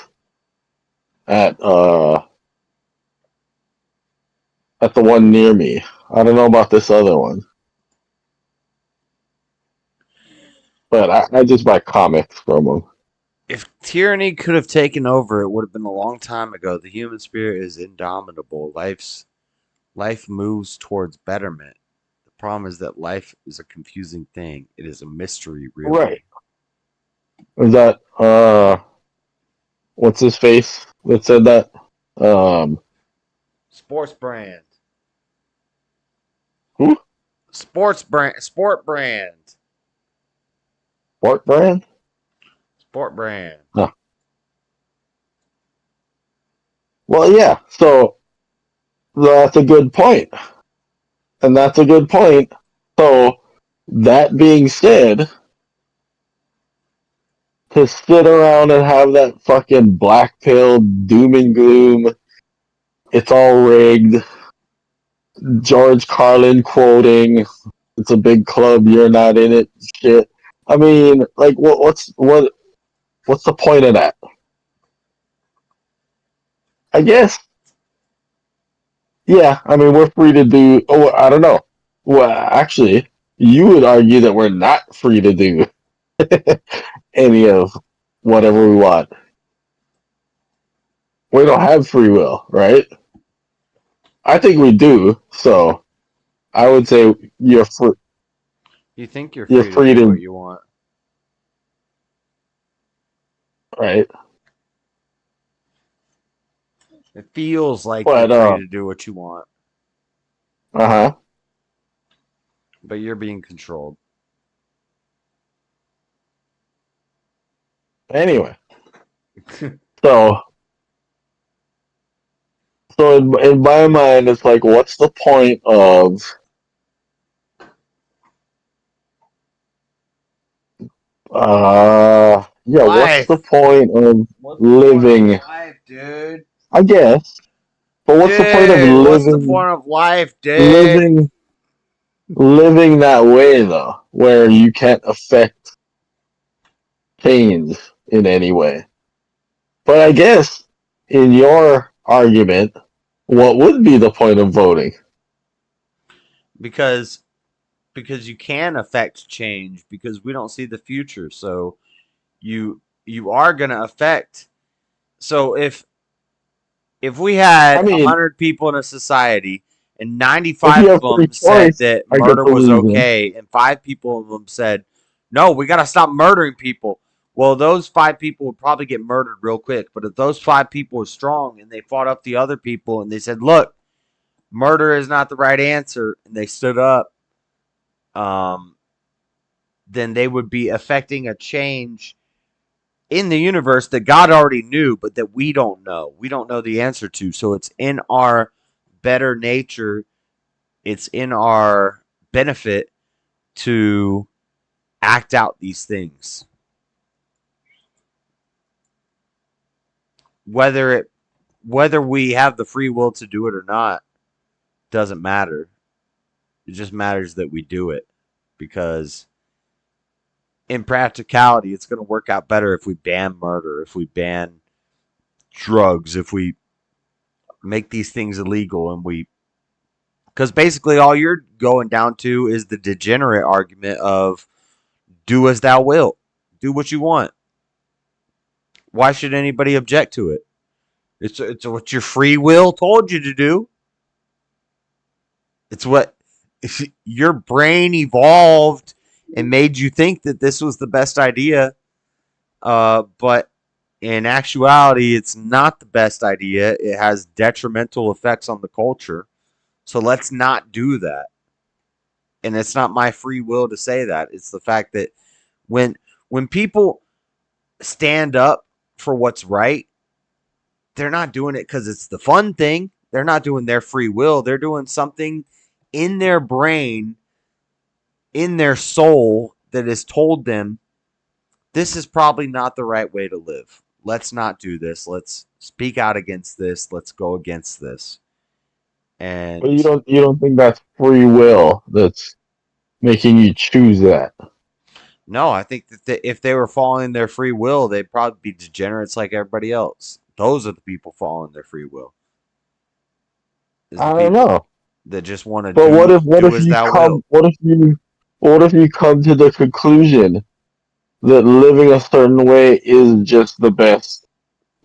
at the one near me. I don't know about this other one, but I just buy comics from them. If tyranny could have taken over, it would have been a long time ago. The human spirit is indomitable. Life moves towards betterment. The problem is that life is a confusing thing. It is a mystery, really. Right. Is that what's his face that said that? Sports brand. Who? Sport brand. Sport brand? Sport brand. Huh. Well, yeah. So that's a good point. And that's a good point. So that being said, to sit around and have that fucking black pill doom and gloom, it's all rigged, George Carlin quoting, it's a big club, you're not in it, shit. I mean, like, what's the point of that? I guess, yeah, I mean, we're free to do, I don't know. Well, actually, you would argue that we're not free to do any of whatever we want. We don't have free will, right? I think we do, so I would say you're free. You think you're free to do what you want. Right. It feels like you're free to do what you want. Uh-huh. But you're being controlled. Anyway. So in my mind, it's like, what's the point of life. What's the point of living? Life, dude. I guess. But what's the point of living? What's the point of life, dude? Living that way, though, where you can't affect change in any way. But I guess, in your argument, what would be the point of voting? Because you can affect change, because we don't see the future. So you are going to affect. So if we had 100 people in a society and 95 of them said that murder was okay, and 5 people of them said, no, we got to stop murdering people. Well, those 5 people would probably get murdered real quick. But if those 5 people were strong and they fought up the other people and they said, look, murder is not the right answer, and they stood up, then they would be affecting a change in the universe that God already knew, but that we don't know. We don't know the answer to. So it's in our better nature. It's in our benefit to act out these things. Whether we have the free will to do it or not doesn't matter. It just matters that we do it, because in practicality, it's going to work out better if we ban murder, if we ban drugs, if we make these things illegal, and because basically all you're going down to is the degenerate argument of do as thou wilt, do what you want. Why should anybody object to it? It's what your free will told you to do. It's what your brain evolved and made you think that this was the best idea. But in actuality, it's not the best idea. It has detrimental effects on the culture. So let's not do that. And it's not my free will to say that. It's the fact that when people stand up for what's right, they're not doing it because it's the fun thing. They're not doing their free will. They're doing something in their brain, in their soul, that has told them this is probably not the right way to live. Let's not do this. Let's speak out against this. Let's go against this. And but you don't think that's free will that's making you choose that? No, I think that if they were following their free will, they'd probably be degenerates like everybody else. Those are the people following their free will. I don't know. That just want to But do, what if you come to the conclusion that living a certain way is just the best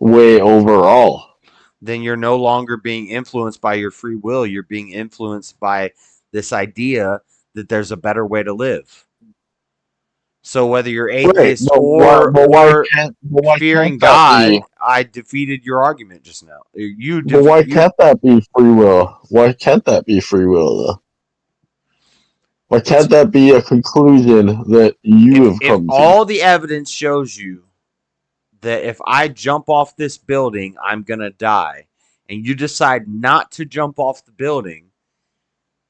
way overall? Then you're no longer being influenced by your free will. You're being influenced by this idea that there's a better way to live. So whether you're atheist or fearing God, I defeated your argument just now. But why can't that be free will? Why can't that be free will, though? Why can't that be a conclusion that you have come to? If all the evidence shows you that if I jump off this building, I'm going to die, and you decide not to jump off the building,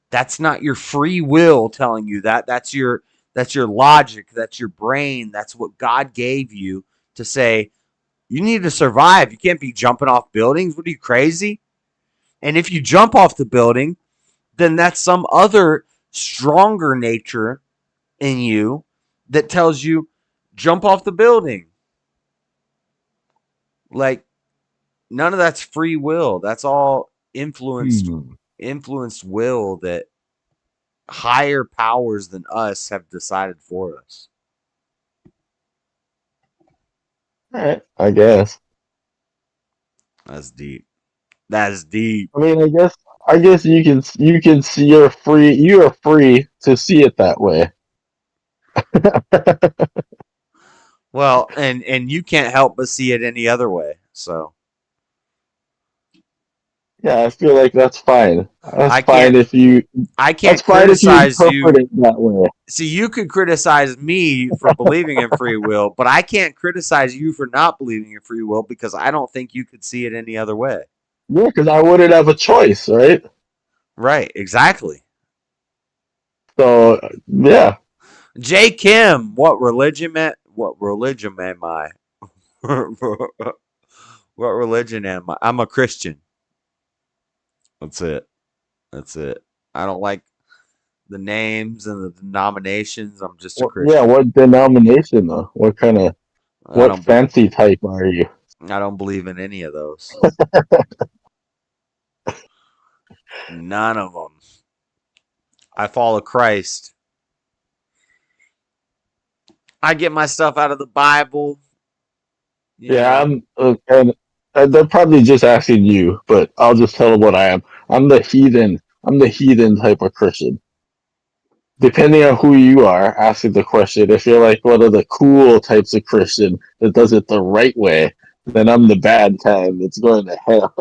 that's not your free will telling you that. That's your logic. That's your brain. That's what God gave you to say, you need to survive. You can't be jumping off buildings. What are you, crazy? And if you jump off the building, then that's some other stronger nature in you that tells you, jump off the building. Like, none of that's free will. That's all influenced will that higher powers than us have decided for us. All right, I guess. That's deep. That's deep. I mean, I guess you can see you're free to see it that way. Well, and you can't help but see it any other way. So Yeah, I feel like that's fine. That's I fine can't. if you. I can't That's fine if you criticize interpret you. it that way. See, you could criticize me for believing in free will, but I can't criticize you for not believing in free will because I don't think you could see it any other way. Yeah, because I wouldn't have a choice, right? Right, exactly. So, yeah. J. Kim, what religion am I? What religion am I? I'm a Christian. That's it. I don't like the names and the denominations. I'm just a Christian. Yeah, what denomination though? What fancy type are you? I don't believe in any of those. None of them. I follow Christ. I get my stuff out of the Bible. Yeah, and they're probably just asking you, but I'll just tell them what I am. I'm the heathen. I'm the heathen type of Christian. Depending on who you are asking the question, if you're like one of the cool types of Christian that does it the right way, then I'm the bad kind that's going to hell.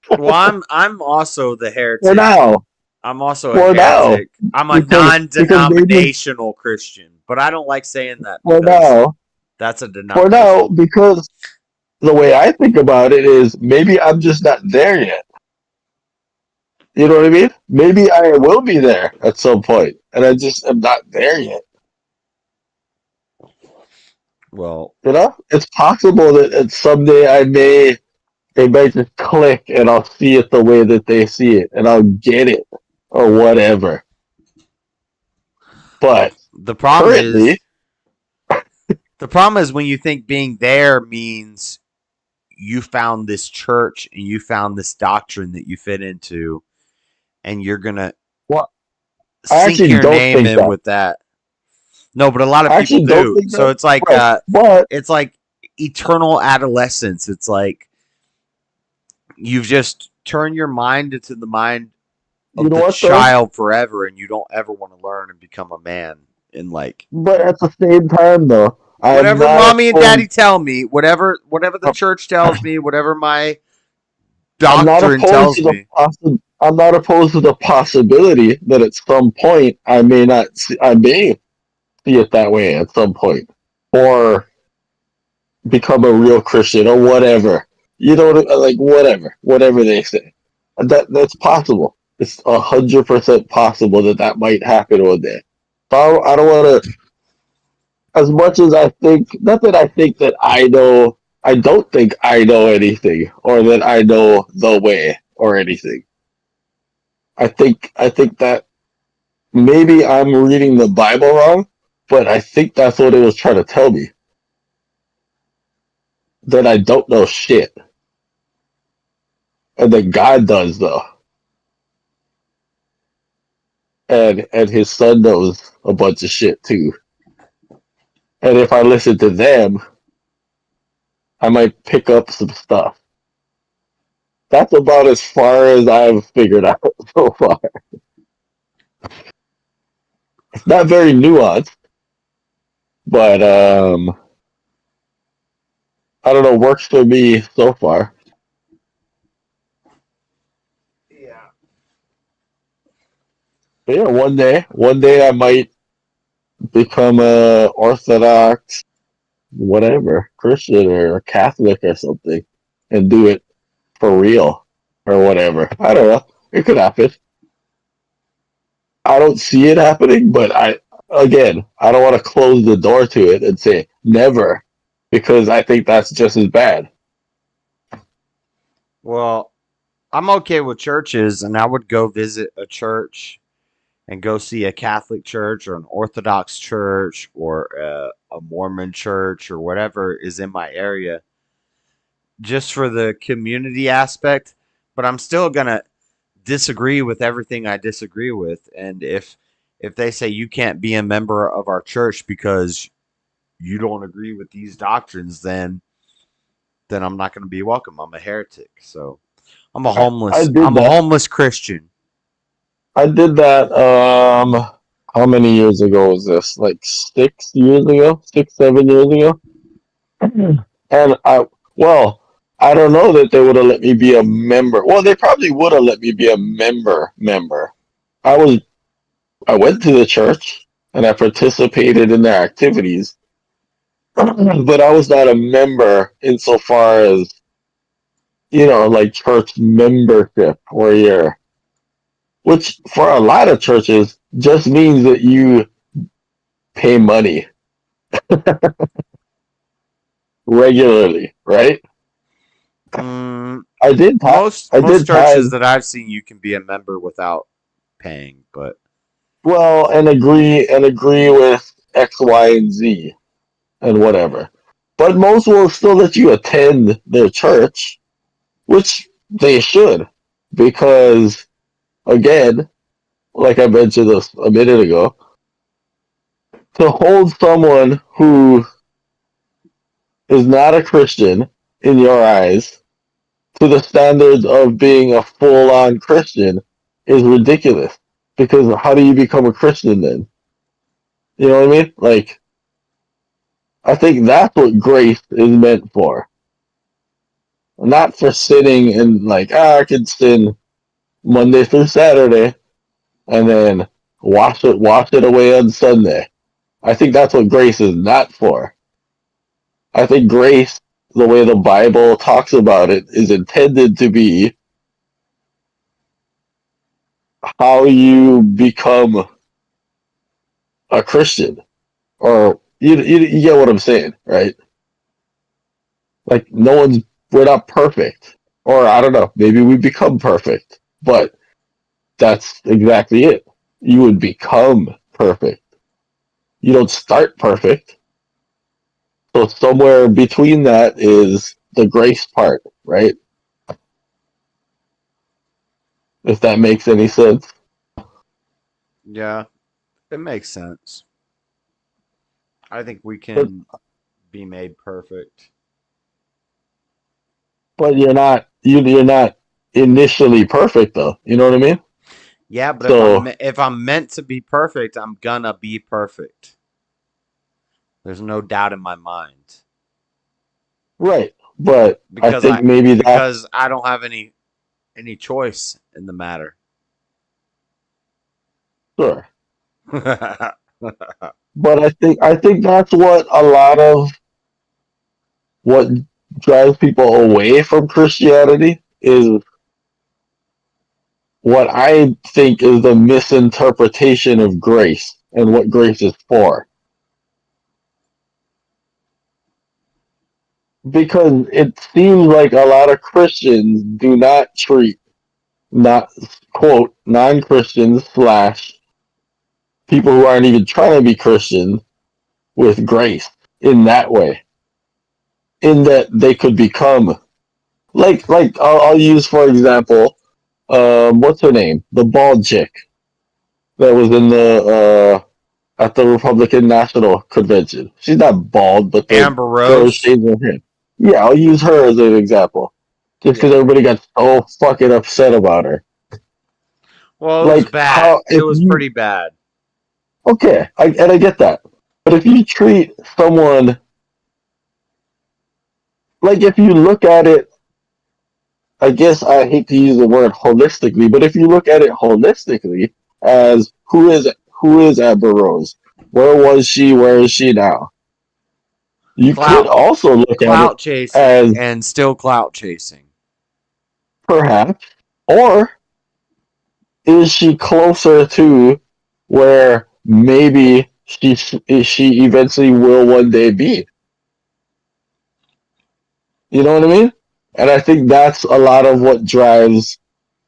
Well, I'm also the heretic. For now. I'm also a heretic. I'm a non-denominational Christian, but I don't like saying that because that's a denomination. For now, because the way I think about it is maybe I'm just not there yet. You know what I mean? Maybe I will be there at some point, and I just am not there yet. Well, you know, it's possible that someday it might just click, and I'll see it the way that they see it, and I'll get it or whatever. But the problem is when you think being there means you found this church and you found this doctrine that you fit into, and you're gonna sink your name in with that. No, but a lot of people do. So it's like it's like eternal adolescence. It's like you've just turned your mind into the mind of the child forever, and you don't ever want to learn and become a man. But at the same time, though, whatever mommy and daddy tell me, whatever the church tells me, whatever my doctrine tells me. I'm not opposed to the possibility that at some point I may see it that way at some point, or become a real Christian or whatever. You know, like whatever they say. That's possible. It's 100% possible that might happen one day. So I don't want to. As much as I think, not that I think that I know. I don't think I know anything, or that I know the way, or anything. I think that maybe I'm reading the Bible wrong, but I think that's what it was trying to tell me. That I don't know shit. And that God does, though. And his son knows a bunch of shit, too. And if I listen to them, I might pick up some stuff. That's about as far as I've figured out so far. It's not very nuanced, but I don't know, works for me so far. Yeah. But yeah, one day I might become a Orthodox, whatever, Christian or Catholic or something, and do it for real or whatever. I don't know. It could happen. I don't see it happening, but I don't want to close the door to it and say never, because I think that's just as bad. Well, I'm okay with churches, and I would go visit a church and go see a Catholic church or an Orthodox church or a Mormon church or whatever is in my area, just for the community aspect. But I'm still gonna disagree with everything I disagree with, and if they say you can't be a member of our church because you don't agree with these doctrines, then I'm not going to be welcome. I'm a heretic. So I'm a homeless Christian. I did that how many years ago was this? Like 6 years ago? 6, 7 years ago? And I I don't know that they would have let me be a member. Well, they probably would have let me be a member. I went to the church and I participated in their activities, but I was not a member insofar as, like church membership, which for a lot of churches just means that you pay money regularly, right? I did most churches that I've seen, you can be a member without paying, but and agree with X, Y, and Z, and whatever. But most will still let you attend their church, which they should, because again, like I mentioned this a minute ago, to hold someone who is not a Christian in your eyes to the standards of being a full-on Christian is ridiculous. Because how do you become a Christian then? You know what I mean? Like, I think that's what grace is meant for. Not for sitting and like, I can sin Monday through Saturday and then wash it away on Sunday. I think that's what grace is not for. I think grace, the way the Bible talks about it, is intended to be how you become a Christian. Or you get what I'm saying, right? Like we're not perfect. Or I don't know, maybe we become perfect. But that's exactly it. You would become perfect. You don't start perfect. So somewhere between that is the grace part, right? If that makes any sense. Yeah, it makes sense. I think we can be made perfect. But you're not initially perfect though. You know what I mean? Yeah, but if I'm meant to be perfect, I'm gonna be perfect. There's no doubt in my mind. Right. But because I don't have any choice in the matter. Sure. But I think that's what a lot of what drives people away from Christianity is what I think is the misinterpretation of grace and what grace is for. Because it seems like a lot of Christians do not treat quote non-Christians / people who aren't even trying to be Christian with grace in that way. In that they could become like I'll use for example, what's her name? The bald chick that was in the at the Republican National Convention. She's not bald, but the Amber Rose. Shades her hair. Yeah, I'll use her as an example, just because everybody got so fucking upset about her. Well, it was bad. It was pretty bad. Okay, I get that, but if you treat someone like, if you look at it, I guess I hate to use the word holistically, but if you look at it holistically as who is Amber Rose? Where was she? Where is she now? You could also look at it chasing as and still clout chasing. Perhaps. Or is she closer to where maybe she eventually will one day be? You know what I mean? And I think that's a lot of what drives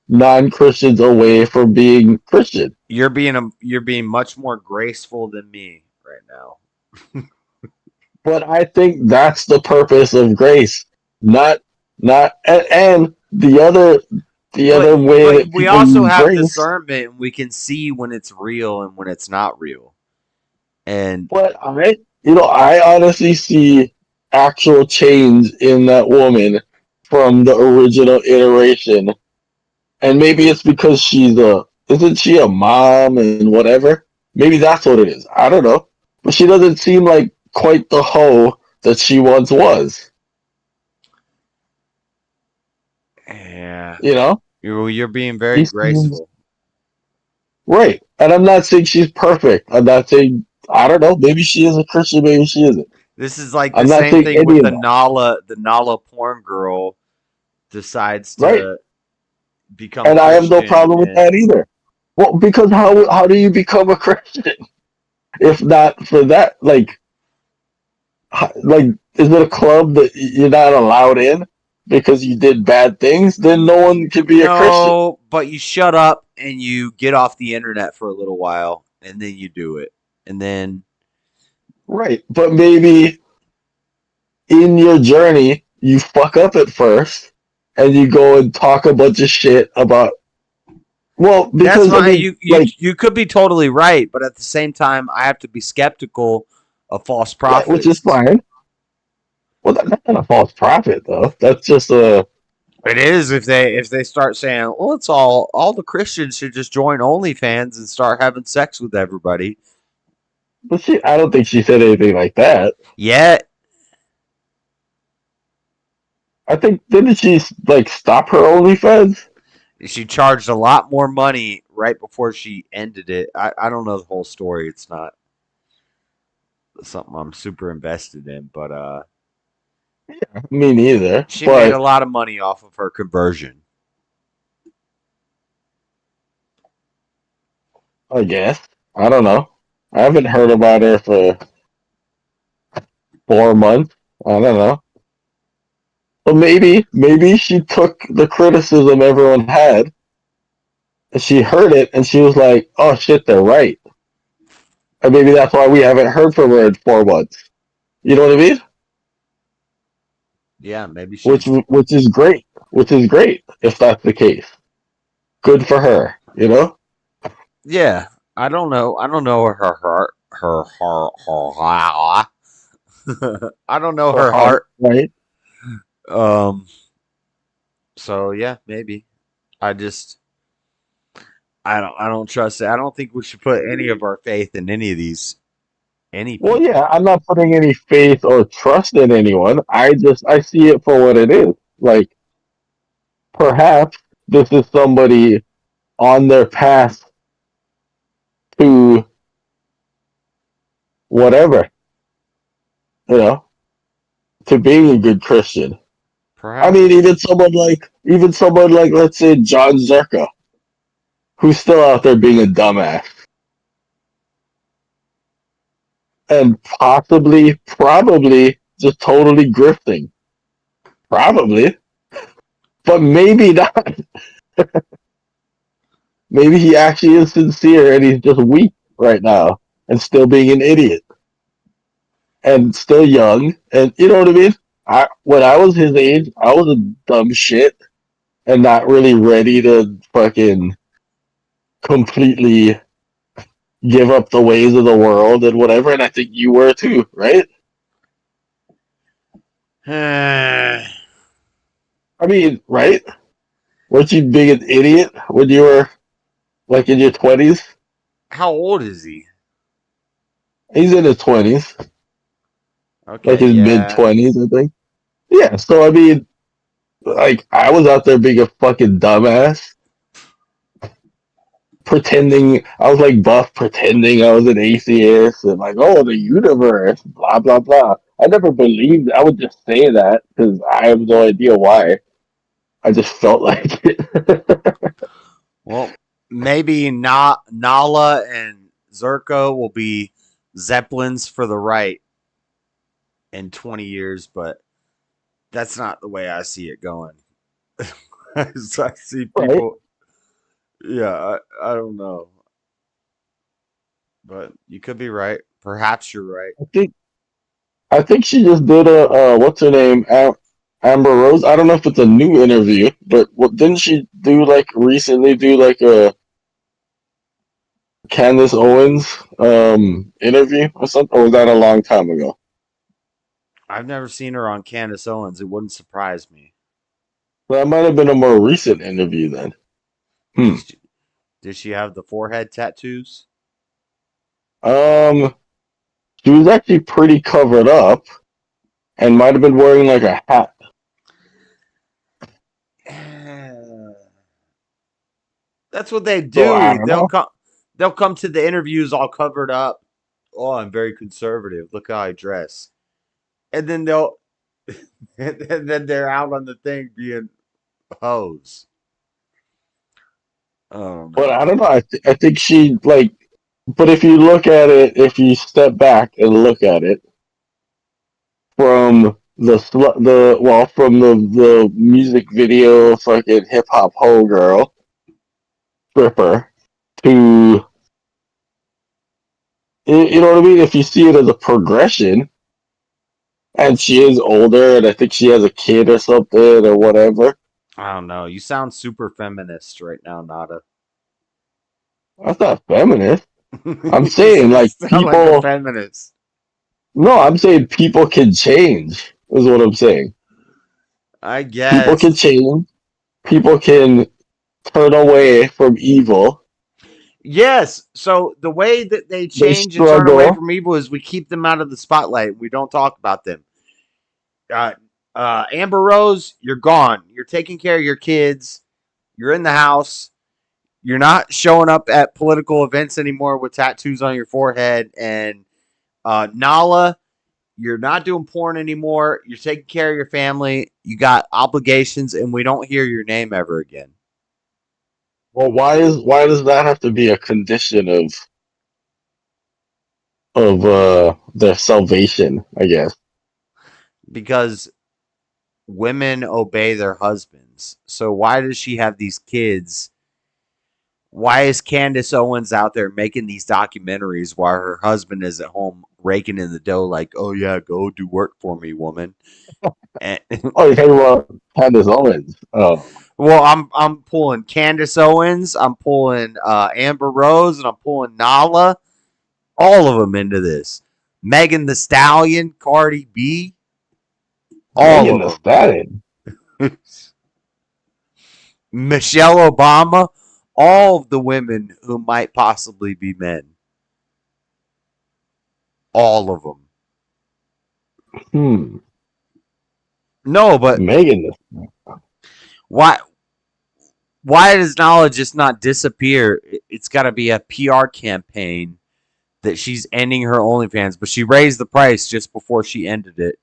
non-Christians away from being Christian. You're being much more graceful than me right now. But I think that's the purpose of grace. And the other way that we also have discernment, and we can see when it's real and when it's not real. But I honestly see actual change in that woman from the original iteration. And maybe it's because isn't she a mom and whatever? Maybe that's what it is. I don't know. But she doesn't seem like quite the hoe that she once was. Yeah. You know? You're being very graceful. Right. And I'm not saying she's perfect. I'm not saying, I don't know, maybe she is a Christian, maybe she isn't. This is like I'm the not same saying thing with any the of Nala porn girl decides that. Right. to become And I have no Christian. problem with that either. Well, because how do you become a Christian if not for that? Like, is it a club that you're not allowed in because you did bad things? Then no one can be a Christian. No, but you shut up and you get off the internet for a little while, and then you do it, and then. Right, but maybe in your journey you fuck up at first, and you go and talk a bunch of shit about. Well, because that's fine. I mean, You could be totally right, but at the same time, I have to be skeptical of false prophets, which is fine. Well, that's not a false prophet, though. That's just a. It is if they start saying, "Well, it's all the Christians should just join OnlyFans and start having sex with everybody." But I don't think she said anything like that. Yet. I think didn't she stop her OnlyFans? She charged a lot more money right before she ended it. I don't know the whole story. It's not something I'm super invested in, but yeah, me neither. She made a lot of money off of her conversion. I guess. I don't know. I haven't heard about her for 4 months. I don't know. But maybe she took the criticism everyone had, and she heard it, and she was like, "Oh shit, they're right." And maybe that's why we haven't heard from her in 4 months. You know what I mean? Yeah, maybe she. Which is great. Which is great if that's the case. Good for her. You know? Yeah, I don't know. I don't know her heart. I don't know her heart. Right. So yeah, maybe. I don't trust it. I don't think we should put any of our faith in any of these. Well, yeah, I'm not putting any faith or trust in anyone. I see it for what it is. Like, perhaps this is somebody on their path to whatever, to being a good Christian. Perhaps. I mean, even someone like, let's say, John Zerka, who's still out there being a dumbass. And probably just totally grifting. Probably. But maybe not. Maybe he actually is sincere and he's just weak right now and still being an idiot. And still young. And you know what I mean? When I was his age, I was a dumb shit and not really ready to fucking completely give up the ways of the world and whatever. And I think you were too, right? I mean, right? Weren't you being an idiot when you were in your 20s? How old is he? He's in his 20s. Okay, his mid-20s, I think. Yeah, so I mean, I was out there being a fucking dumbass. Pretending, I was Buff, pretending I was an atheist, and the universe, blah, blah, blah. I never believed, I would just say that, because I have no idea why. I just felt like it. Well, maybe Nala and Zerko will be Zeppelins for the right in 20 years, but that's not the way I see it going. I see people. Right. Yeah, I don't know. But you could be right. Perhaps you're right. I think she just did a what's her name? Amber Rose. I don't know if it's a new interview, but didn't she do recently do a Candace Owens interview or something? Or was that a long time ago? I've never seen her on Candace Owens. It wouldn't surprise me. That might have been a more recent interview then. Did she have the forehead tattoos? She was actually pretty covered up and might have been wearing a hat. That's what they do. So, they'll come to the interviews all covered up. Oh, I'm very conservative. Look how I dress. And then and then they're out on the thing being hoes. But I don't know. I think she like. But if you look at it, if you step back and look at it from the music video fucking hip hop hoe girl stripper to you know what I mean? If you see it as a progression, and she is older, and I think she has a kid or something or whatever. I don't know. You sound super feminist right now, Nada. That's not feminist. I'm saying like people like a feminist. No, I'm saying people can change. Is what I'm saying. I guess people can change. People can turn away from evil. Yes. So the way that they change and turn away from evil is we keep them out of the spotlight. We don't talk about them. Amber Rose, you're gone. You're taking care of your kids. You're in the house. You're not showing up at political events anymore with tattoos on your forehead. And Nala, you're not doing porn anymore. You're taking care of your family. You got obligations, and we don't hear your name ever again. Well, why does that have to be a condition of their salvation? I guess because women obey their husbands. So why does she have these kids? Why is Candace Owens out there making these documentaries while her husband is at home raking in the dough like, oh, yeah, go do work for me, woman? Oh, you're talking about Candace Owens. Oh. Well, I'm pulling Candace Owens, I'm pulling Amber Rose, and I'm pulling Nala. All of them into this. Megan Thee Stallion, Cardi B. All Megan of Thee Stallion. Michelle Obama. All of the women who might possibly be men. All of them. No, but Megan. Why does Nala just not disappear? It's got to be a PR campaign that she's ending her OnlyFans, but she raised the price just before she ended it.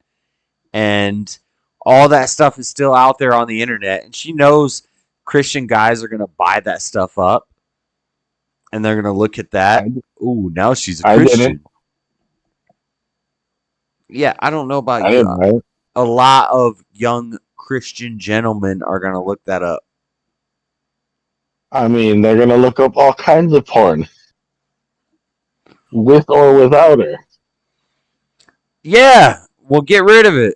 And all that stuff is still out there on the internet. And she knows Christian guys are going to buy that stuff up. And they're going to look at that. Ooh, now she's a Christian. Yeah, I don't know about you. A lot of young Christian gentlemen are going to look that up. I mean, they're going to look up all kinds of porn. With or without her. Yeah, well, get rid of it.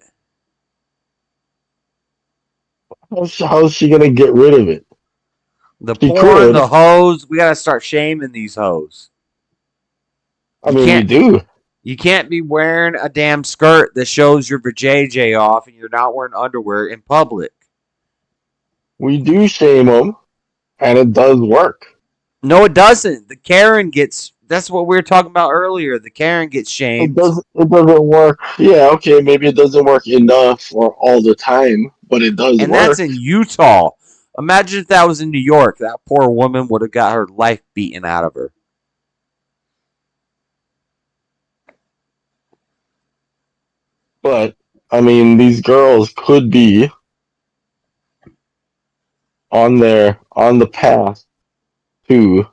How's she going to get rid of it? The porn, the hoes, we got to start shaming these hoes. I mean, we do. You can't be wearing a damn skirt that shows your vajayjay off and you're not wearing underwear in public. We do shame them, and it does work. No, it doesn't. The Karen gets... That's what we were talking about earlier. The Karen gets shamed. It doesn't work. Yeah, okay, maybe it doesn't work enough or all the time, but it does work. And that's in Utah. Imagine if that was in New York. That poor woman would have got her life beaten out of her. But, I mean, these girls could be on the path to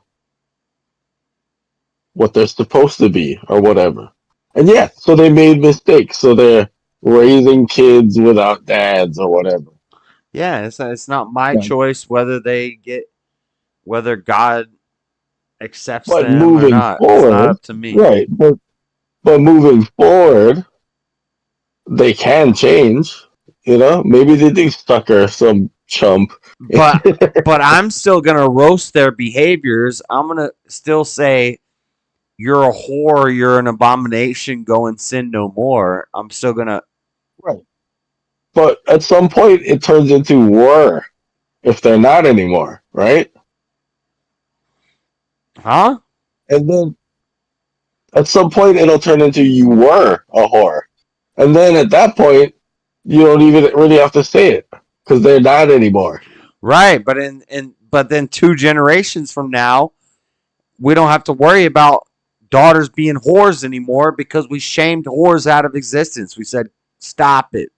what they're supposed to be or whatever. And yeah, so they made mistakes. So they're raising kids without dads or whatever. Yeah, it's not my choice whether God accepts them or not. It's not up to me. Right, but moving forward, they can change. You know, maybe they do sucker some chump. But I'm still gonna roast their behaviors. I'm gonna still say, you're a whore, you're an abomination, go and sin no more. I'm still gonna... Right. But at some point, it turns into were, if they're not anymore, right? Huh? And then, at some point, it'll turn into you were a whore. And then at that point, you don't even really have to say it, because they're not anymore. Right, but But then 2 generations from now, we don't have to worry about daughters being whores anymore because we shamed whores out of existence. We said, stop it.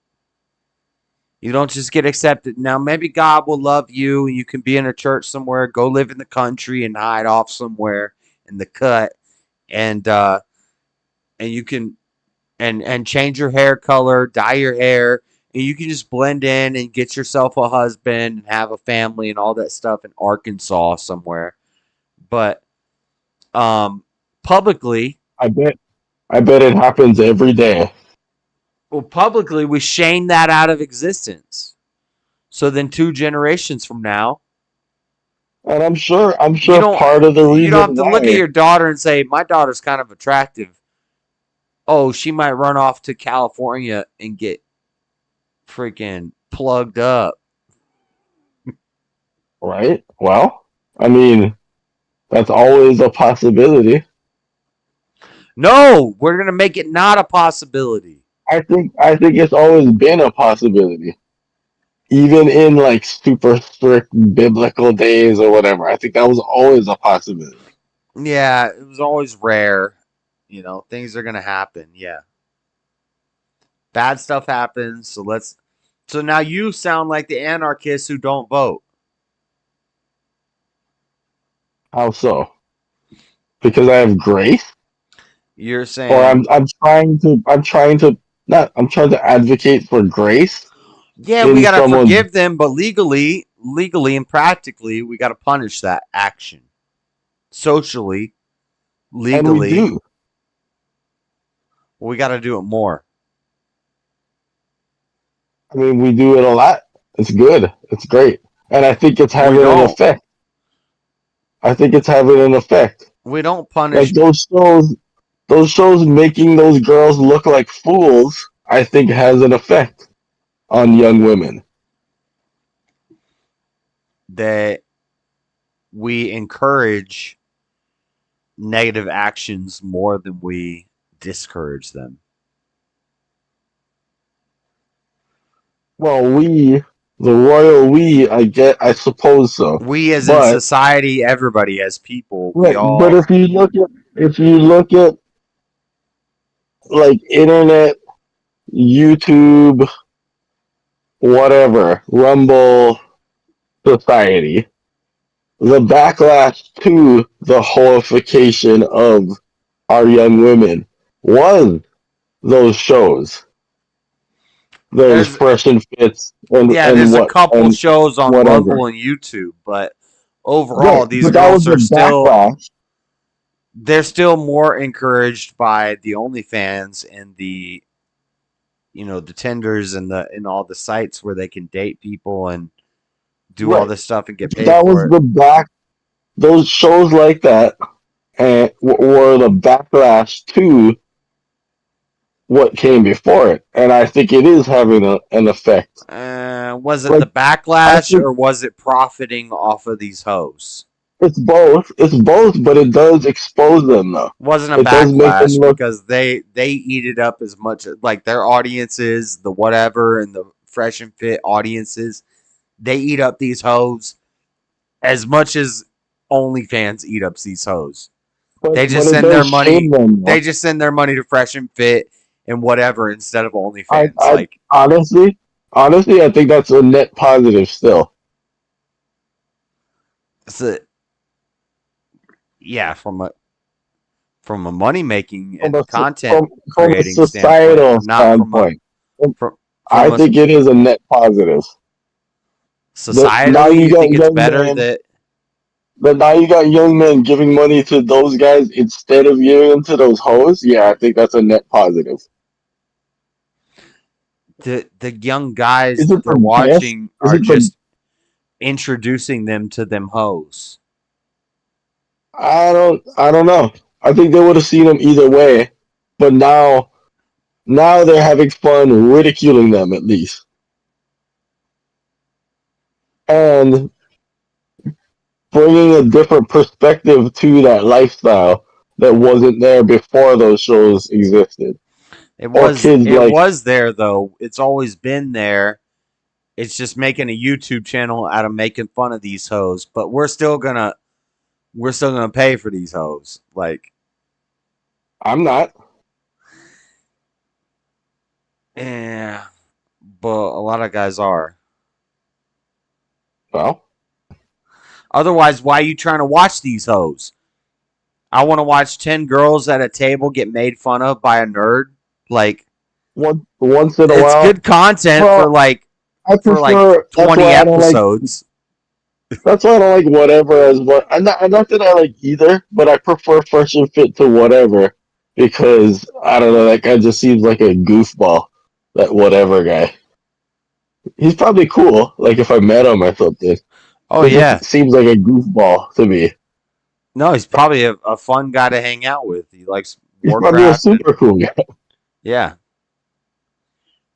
You don't just get accepted. Now, maybe God will love you and you can be in a church somewhere, go live in the country and hide off somewhere in the cut. And you can and change your hair color, dye your hair, and you can just blend in and get yourself a husband and have a family and all that stuff in Arkansas somewhere. But publicly, I bet it happens every day. Well, publicly, we shame that out of existence. So then 2 generations from now, and I'm sure part of the reason you don't have to look at your daughter and say, my daughter's kind of attractive. Oh, she might run off to California and get freaking plugged up. Right? Well, I mean, that's always a possibility. No, we're going to make it not a possibility. I think it's always been a possibility. Even in like super strict biblical days or whatever. I think that was always a possibility. Yeah, it was always rare. You know, things are going to happen. Yeah. Bad stuff happens. So now you sound like the anarchists who don't vote. How so? Because I have grace? You're saying, or I'm trying to advocate for grace. Yeah, we gotta forgive them, but legally and practically, we gotta punish that action. Socially, legally, and we do. We gotta do it more. I mean, we do it a lot. It's good. It's great, and I think it's having an effect. We don't punish like those shows making those girls look like fools. I think has an effect on young women. That we encourage negative actions more than we discourage them. Well, the royal we, I suppose so. We as in society, everybody as people, right, but if you look at like internet, YouTube, whatever, Rumble society, the backlash to the holification of our young women was those shows. There's Fresh and Fits. There's a couple shows on Rumble and YouTube, but overall, these girls are still... They're still more encouraged by the OnlyFans and the, the Tinders and all the sites where they can date people and do all this stuff and get paid for it. Those shows like that were the backlash to what came before it, and I think it is having an effect. Was it the backlash or was it profiting off of these hoes? It's both, but it does expose them though. Wasn't a backlash because they eat it up as much like their audiences, the whatever, and the Fresh and Fit audiences. They eat up these hoes as much as OnlyFans eat up these hoes. They just send their money. They just send their money to Fresh and Fit and whatever instead of OnlyFans. Honestly, I think that's a net positive still. Yeah, from a money making and from content from creating a societal standpoint, I think it is a net positive. Societally, you think it's better that now you got young men giving money to those guys instead of giving them to those hoes? Yeah, I think that's a net positive. The young guys that they're watching are just introducing them to them hoes. I don't know. I think they would have seen them either way, but now they're having fun ridiculing them at least, and bringing a different perspective to that lifestyle that wasn't there before those shows existed. It was there though. It's always been there. It's just making a YouTube channel out of making fun of these hoes, but we're still gonna pay for these hoes. Like, I'm not. Yeah, but a lot of guys are. Well, otherwise, why are you trying to watch these hoes? I want to watch 10 girls at a table get made fun of by a nerd. Like, once in a while, it's good content for like 20 episodes. That's why I don't like whatever as what. Not that I like either, but I prefer Fresh and Fit to whatever because I don't know. That guy just seems like a goofball. That whatever guy. He's probably cool. Like if I met him or something. Oh He yeah, just seems like a goofball to me. no, he's probably a fun guy to hang out with. He likes He's Warcraft. probably a super cool guy. Yeah,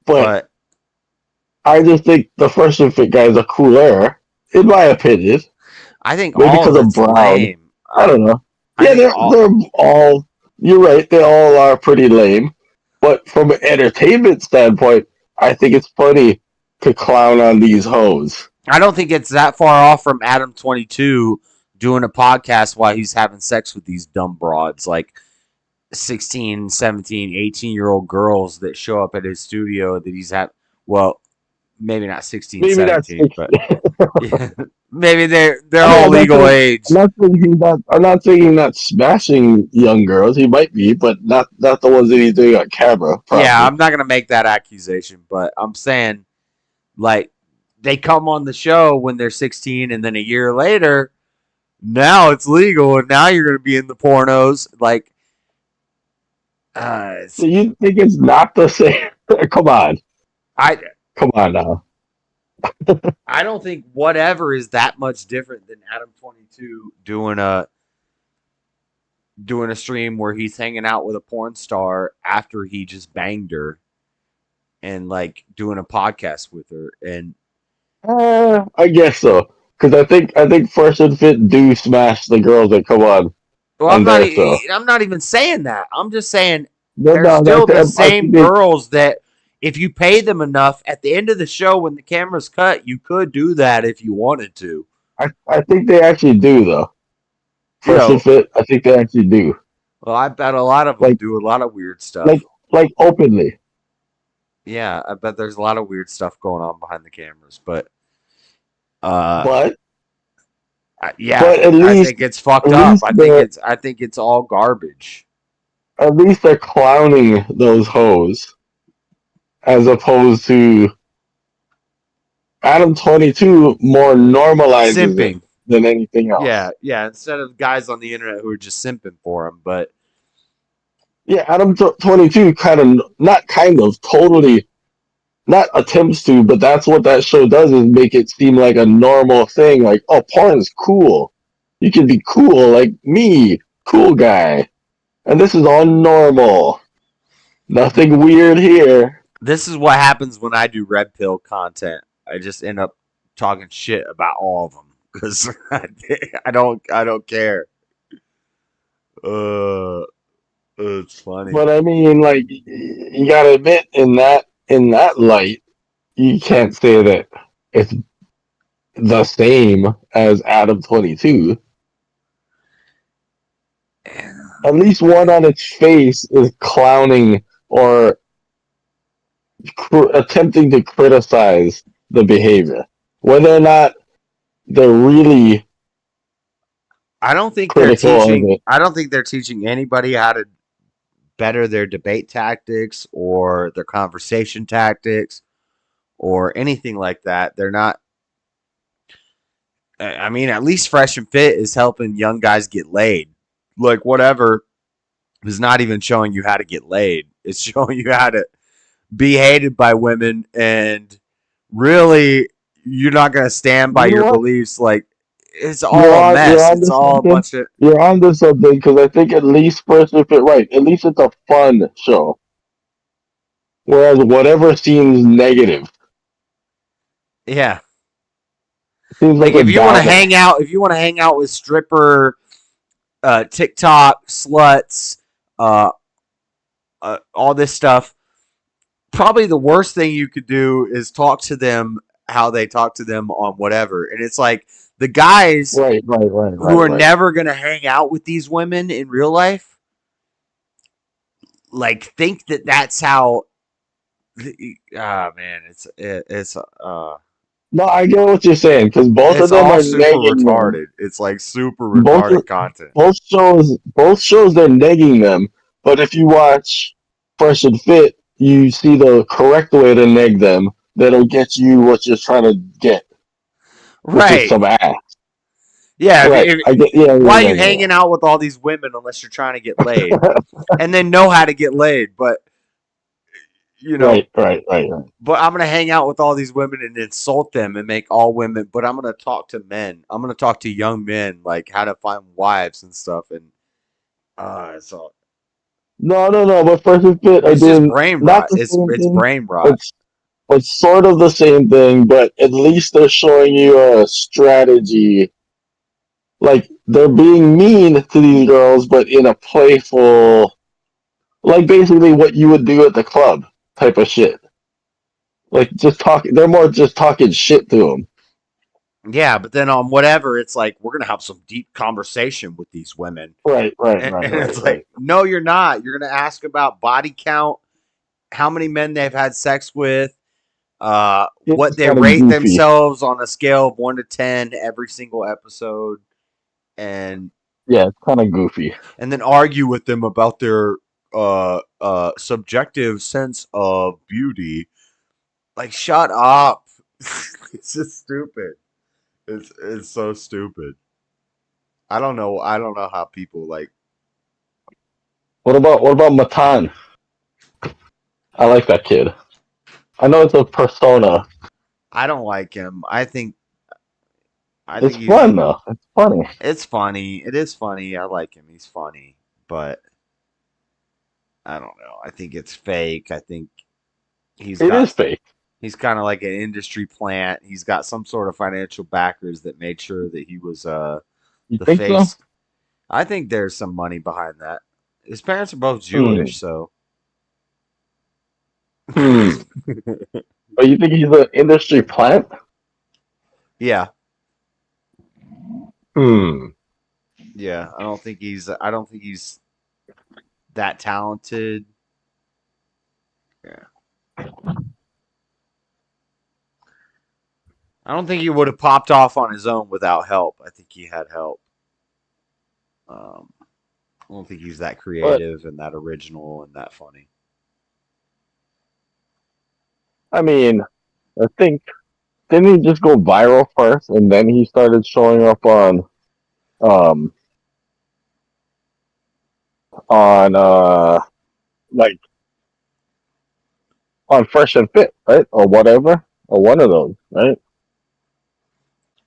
but I just think the Fresh and Fit guys are cooler, in my opinion. I think maybe all because of of it's Brown. lame. I don't know. I Yeah, think they're all. You're right. They all are pretty lame. But from an entertainment standpoint, I think it's funny to clown on these hoes. I don't think it's that far off from Adam 22 doing a podcast while he's having sex with these dumb broads, like 16, 17, 18-year-old girls that show up at his studio that he's had. Well, maybe not 16, Maybe not 17, but yeah, maybe they're all I'm not legal saying- age. I'm not saying he's not smashing young girls. He might be, but not the ones that he's doing on camera. Probably. Yeah, I'm not going to make that accusation, but I'm saying, like, they come on the show when they're 16, and then a year later, now it's legal, and now you're going to be in the pornos. Like, So you think it's not the same? Come on. Come on now. I don't think whatever is that much different than Adam 22 doing a stream where he's hanging out with a porn star after he just banged her and like doing a podcast with her. And I guess so. Because I think Fresh and Fit do smash the girls that come on. well, I'm not even saying that. I'm just saying they're still the same girls that if you pay them enough at the end of the show when the camera's cut, you could do that if you wanted to. I think they actually do though. Fresh and Fit, I think they actually do. Well, I bet a lot of them do a lot of weird stuff. Like openly. Yeah, I bet there's a lot of weird stuff going on behind the cameras, but yeah, but at least, I think it's fucked up. I think it's all garbage. At least they're clowning those hoes, as opposed to Adam 22 more normalizes Simping it than anything else. Yeah. Instead of guys on the internet who are just simping for him, but yeah, Adam 22 totally not attempts to, but that's what that show does is make it seem like a normal thing. Like, oh, porn's cool. You can be cool like me, cool guy. And this is all normal. Nothing weird here. This is what happens when I do red pill content. I just end up talking shit about all of them because I don't care. It's funny. But I mean, like, you gotta admit, in that light, you can't say that it's the same as Adam 22. At least one on its face is clowning or attempting to criticize the behavior. Whether or not they're really I don't think they're teaching anybody how to better their debate tactics or their conversation tactics or anything like that. They're not. I mean, at least Fresh and Fit is helping young guys get laid. Like, whatever is not even showing you how to get laid. It's showing you how to be hated by women, and really, you're not going to stand by your beliefs. Like, it's all a mess. It's all a bunch of... You're onto something, because I think at least Fresh and Fit, right, at least it's a fun show. Whereas whatever seems negative. Yeah. Seems like if you want to hang out with stripper, TikTok sluts, all this stuff, probably the worst thing you could do is talk to them how they talk to them on whatever. And it's like the guys who are never going to hang out with these women in real life, like, think that that's how. Man, it's No, I get what you're saying because both of them all are super negging retarded. them. It's like super retarded content. Both shows they're negging them. But if you watch Fresh and Fit, you see the correct way to neg them. That'll get you what you're trying to get, which is some ass. Yeah, right. I get. Yeah. Why are you hanging out with all these women unless you're trying to get laid, and then know how to get laid? But Right. But I'm gonna hang out with all these women and insult them and make all women. But I'm gonna talk to men. I'm gonna talk to young men, like how to find wives and stuff. And it's all. No. But Fresh and Fit are It's just doing brain not rot. the It's same thing. brain rot. It's sort of the same thing, but at least they're showing you a strategy. Like, they're being mean to these girls, but in a playful, like, basically what you would do at the club type of shit. Like, they're more just talking shit to them. Yeah, but then on whatever, it's like we're gonna have some deep conversation with these women. Right. And it's like, no, you're not. You're gonna ask about body count, how many men they've had sex with, what they rate themselves on a scale of 1 to 10 every single episode, and yeah, it's kind of goofy. And then argue with them about their subjective sense of beauty. Like, shut up. It's just stupid. It's so stupid. I don't know how people like. What about Matan? I like that kid. I know it's a persona. I don't like him. I think it's fun though. It's funny. It's funny. It is funny. I like him. He's funny, but I don't know. I think it's fake. I think it is fake. He's kind of like an industry plant. He's got some sort of financial backers that made sure that he was the think face. so? I think there's some money behind that. His parents are both Jewish, so. But you think he's an industry plant? Yeah. Yeah, I don't think he's that talented. Yeah. I don't think he would have popped off on his own without help. I think he had help. I don't think he's that creative and that original and that funny. I mean, I think didn't he just go viral first, and then he started showing up on like on Fresh and Fit, right, or whatever, or one of those, right?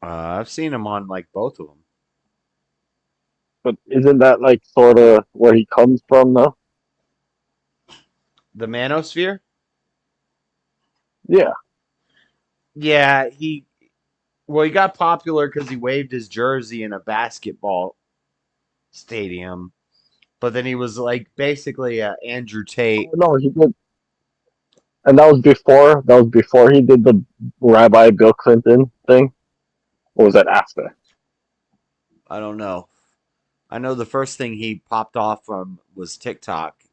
I've seen him on like both of them. But isn't that like sort of where he comes from, though? The Manosphere? Yeah. Yeah, he got popular because he waved his jersey in a basketball stadium, but then he was like basically Andrew Tate. Oh, no, he did, and that was before he did the Rabbi Bill Clinton thing, or was that after? I don't know. I know the first thing he popped off from was TikTok,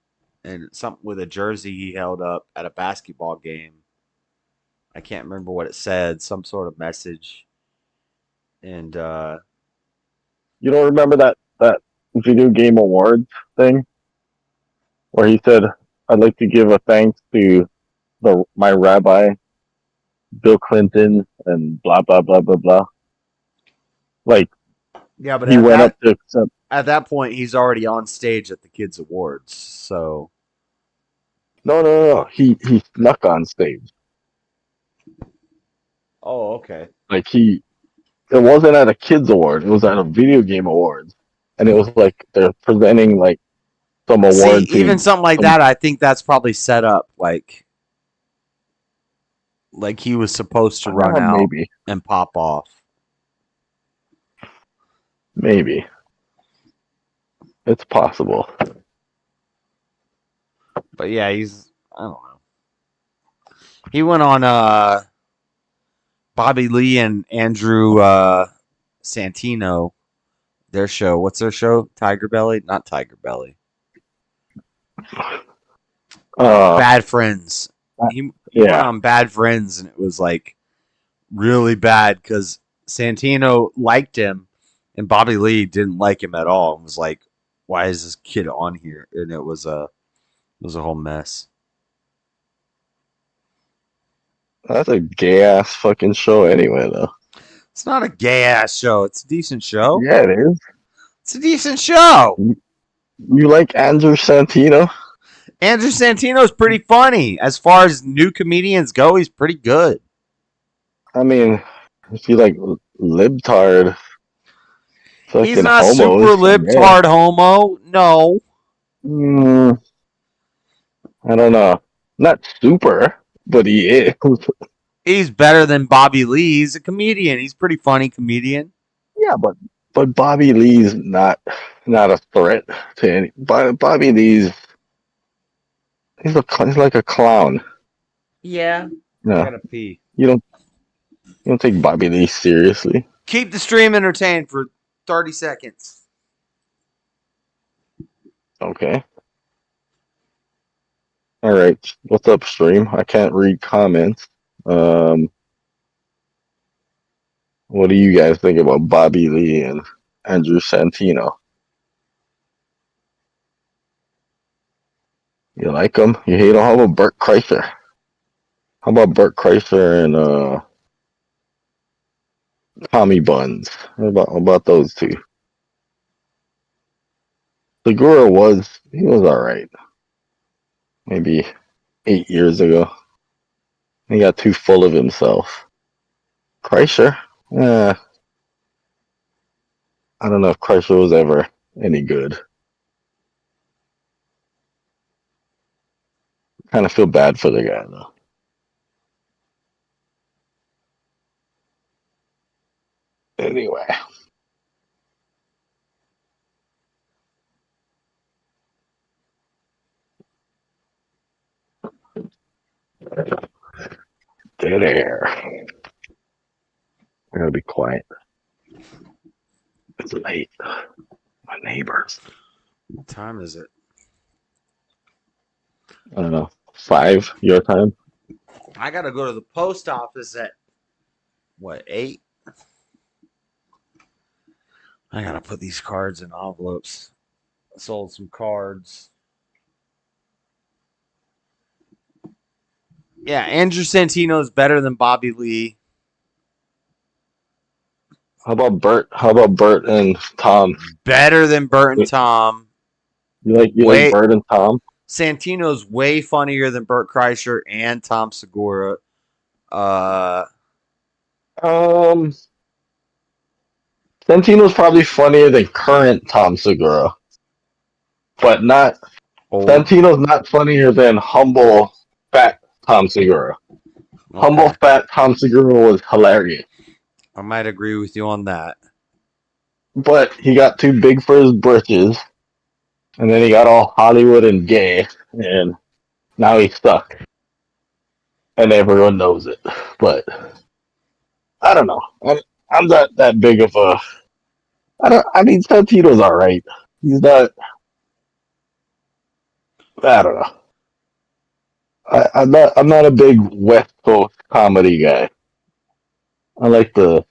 and something with a jersey he held up at a basketball game. I can't remember what it said, some sort of message. And you don't remember that video game awards thing where he said, "I'd like to give a thanks to my rabbi, Bill Clinton, and blah blah blah blah blah." Like, yeah, but he went up to accept. At that point, he's already on stage at the Kids Awards, so. No. He snuck on stage. Oh, okay. Like it wasn't at a kids award. It was at a video game awards, and it was like they're presenting like some award. Even something like that, I think that's probably set up. Like he was supposed to run out maybe. And pop off. Maybe it's possible. But yeah, I don't know. He went on Bobby Lee and Andrew Santino, their show. What's their show? Tiger Belly? Not Tiger Belly. Bad Friends. He went on Bad Friends, and it was like really bad because Santino liked him, and Bobby Lee didn't like him at all. And was like, "Why is this kid on here?" And it was a whole mess. That's a gay ass fucking show, anyway. Though it's not a gay ass show. It's a decent show. Yeah, it is. It's a decent show. You like Andrew Santino? Andrew Santino's pretty funny. As far as new comedians go, he's pretty good. I mean, if you like libtard, he's not homos, super libtard homo. No. I don't know. Not super, but he is. He's better than Bobby Lee. He's a comedian. He's a pretty funny comedian. Yeah, but Bobby Lee's not a threat to any. Bobby Lee's he's like a clown. Yeah. No. I gotta pee. You don't take Bobby Lee seriously. Keep the stream entertained for 30 seconds. Okay. All right. What's up, stream? I can't read comments. What do you guys think about Bobby Lee and Andrew Santino? You like them? You hate them? How about Bert Kreischer? How about Bert Kreischer and Tommy Buns? How about those two? Segura was all right. Maybe 8 years ago. He got too full of himself. Kreischer? I don't know if Kreischer was ever any good. Kind of feel bad for the guy, though. Anyway. Dead air. I gotta be quiet. It's late. My neighbors. What time is it? I don't know. 5 your time? I gotta go to the post office at 8? I gotta put these cards in envelopes. I sold some cards. Yeah, Andrew Santino is better than Bobby Lee. How about Bert and Tom? Better than Bert and Tom. You like Bert and Tom? Santino's way funnier than Bert Kreischer and Tom Segura. Santino's probably funnier than current Tom Segura, but not. Santino's not funnier than humble fat Tom Segura. Okay. Humble fat Tom Segura was hilarious. I might agree with you on that. But he got too big for his britches, and then he got all Hollywood and gay, and now he's stuck. And everyone knows it. But I don't know. I'm not that big of a. I mean, Santino's all right. He's not. I don't know. I'm not a big West Coast comedy guy. I like the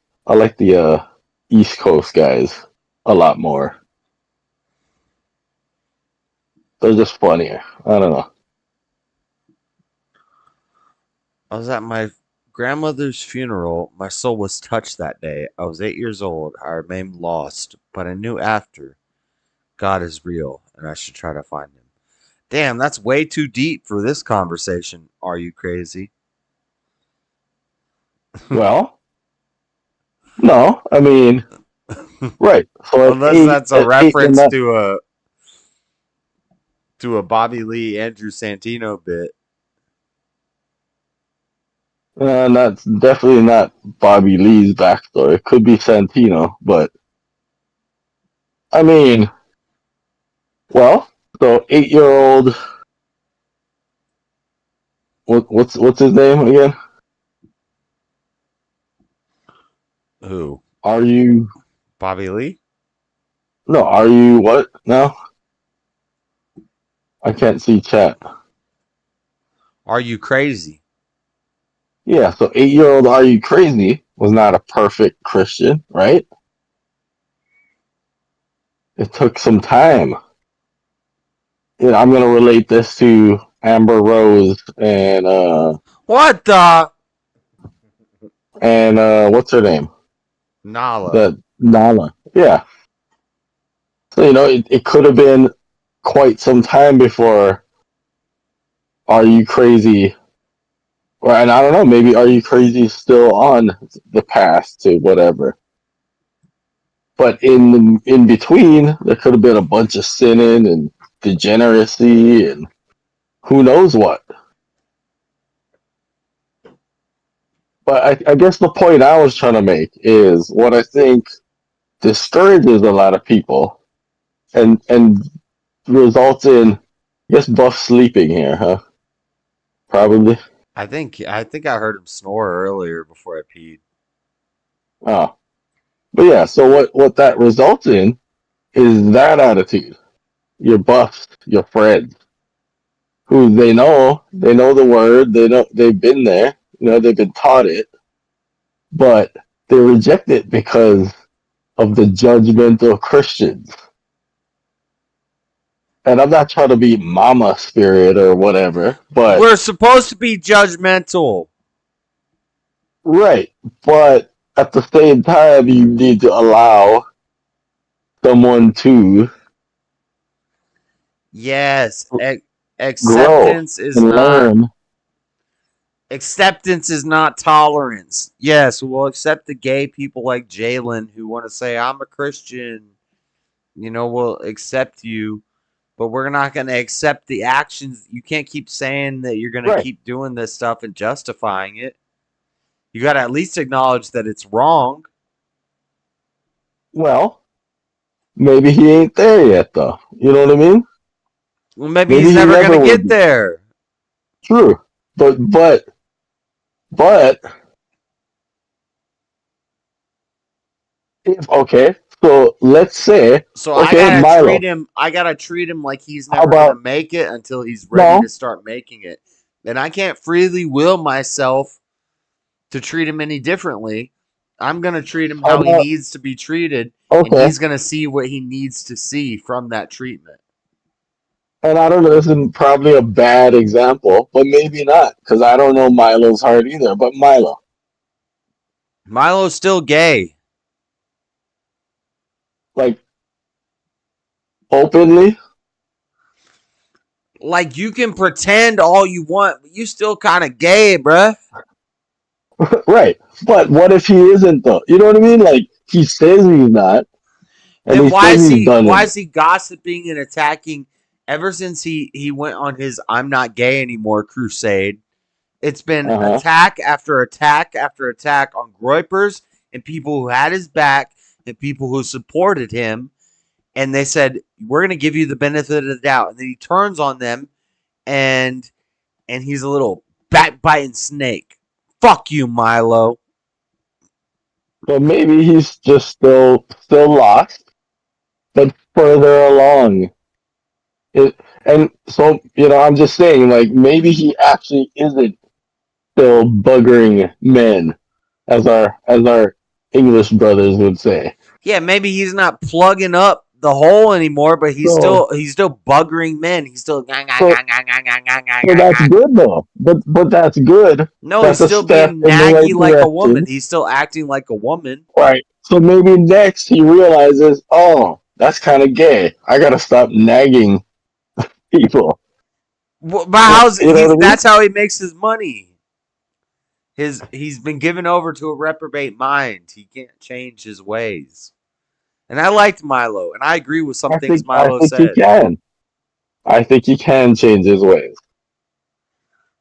East Coast guys a lot more. They're just funnier. I don't know. I was at my grandmother's funeral. My soul was touched that day. I was 8 years old. I remained lost, but I knew after God is real, and I should try to find him. Damn, that's way too deep for this conversation. Are you crazy? Well, no. I mean, right. So unless that's a reference to a Bobby Lee, Andrew Santino bit. That's definitely not Bobby Lee's backstory. It could be Santino, but I mean, well, so 8-year-old. What's his name again? Who? Are you Bobby Lee? No, are you what now? I can't see chat. Are you crazy? Yeah, so 8-year-old Are You Crazy was not a perfect Christian, right? It took some time. You know, I'm gonna relate this to Amber Rose and what the what's her name? Nala. Nala. Yeah. So you know, it could have been quite some time before Are You Crazy? Or, and I don't know, maybe Are You Crazy is still on the path to whatever. But in between, there could have been a bunch of sinning and degeneracy and who knows what. But I guess the point I was trying to make is what I think discourages a lot of people and results in, I guess, Buff sleeping here, huh? Probably. I think I heard him snore earlier before I peed. Oh. But yeah, so what that results in is that attitude. Your buffs, your friends, who they know the word, they've been there, you know, they've been taught it, but they reject it because of the judgmental Christians. And I'm not trying to be mama spirit or whatever, but we're supposed to be judgmental. Right. But at the same time, you need to allow someone to acceptance is and not learn. Acceptance is not tolerance. Yes, we'll accept the gay people like Jalen who want to say, I'm a Christian. You know, we'll accept you, but we're not going to accept the actions. You can't keep saying that you're going to keep doing this stuff and justifying it. You got to at least acknowledge that it's wrong. Well, maybe he ain't there yet, though. You know what I mean? Well, maybe he's never going to get there. True. But if, okay, so let's say, so okay, I gotta treat him like he's never gonna make it until he's ready to start making it. And I can't freely will myself to treat him any differently. I'm gonna treat him how he needs to be treated, and he's gonna see what he needs to see from that treatment. And I don't know, this is probably a bad example, but maybe not, because I don't know Milo's heart either. But Milo's still gay. Like, openly? Like, you can pretend all you want, but you still kind of gay, bruh. Right. But what if he isn't, though? You know what I mean? Like, he says he's not. And then why is he gossiping and attacking? Ever since he went on his I'm not gay anymore crusade, it's been attack after attack after attack on Groypers and people who had his back and people who supported him. And they said, we're going to give you the benefit of the doubt. And then he turns on them and he's a little backbiting snake. Fuck you, Milo. But maybe he's just still lost, but further along. And so, you know, I'm just saying, like, maybe he actually isn't still buggering men, as our English brothers would say. Yeah, maybe he's not plugging up the hole anymore, but he's still buggering men. He's still So that's good though. But that's good. No, that's he's still being naggy like a woman. He's still acting like a woman. Right. So maybe next he realizes, oh, that's kind of gay. I gotta stop nagging people. Well, but that's how he makes his money. He's been given over to a reprobate mind. He can't change his ways. And I liked Milo, and I agree with some things Milo said. I think he can change his ways.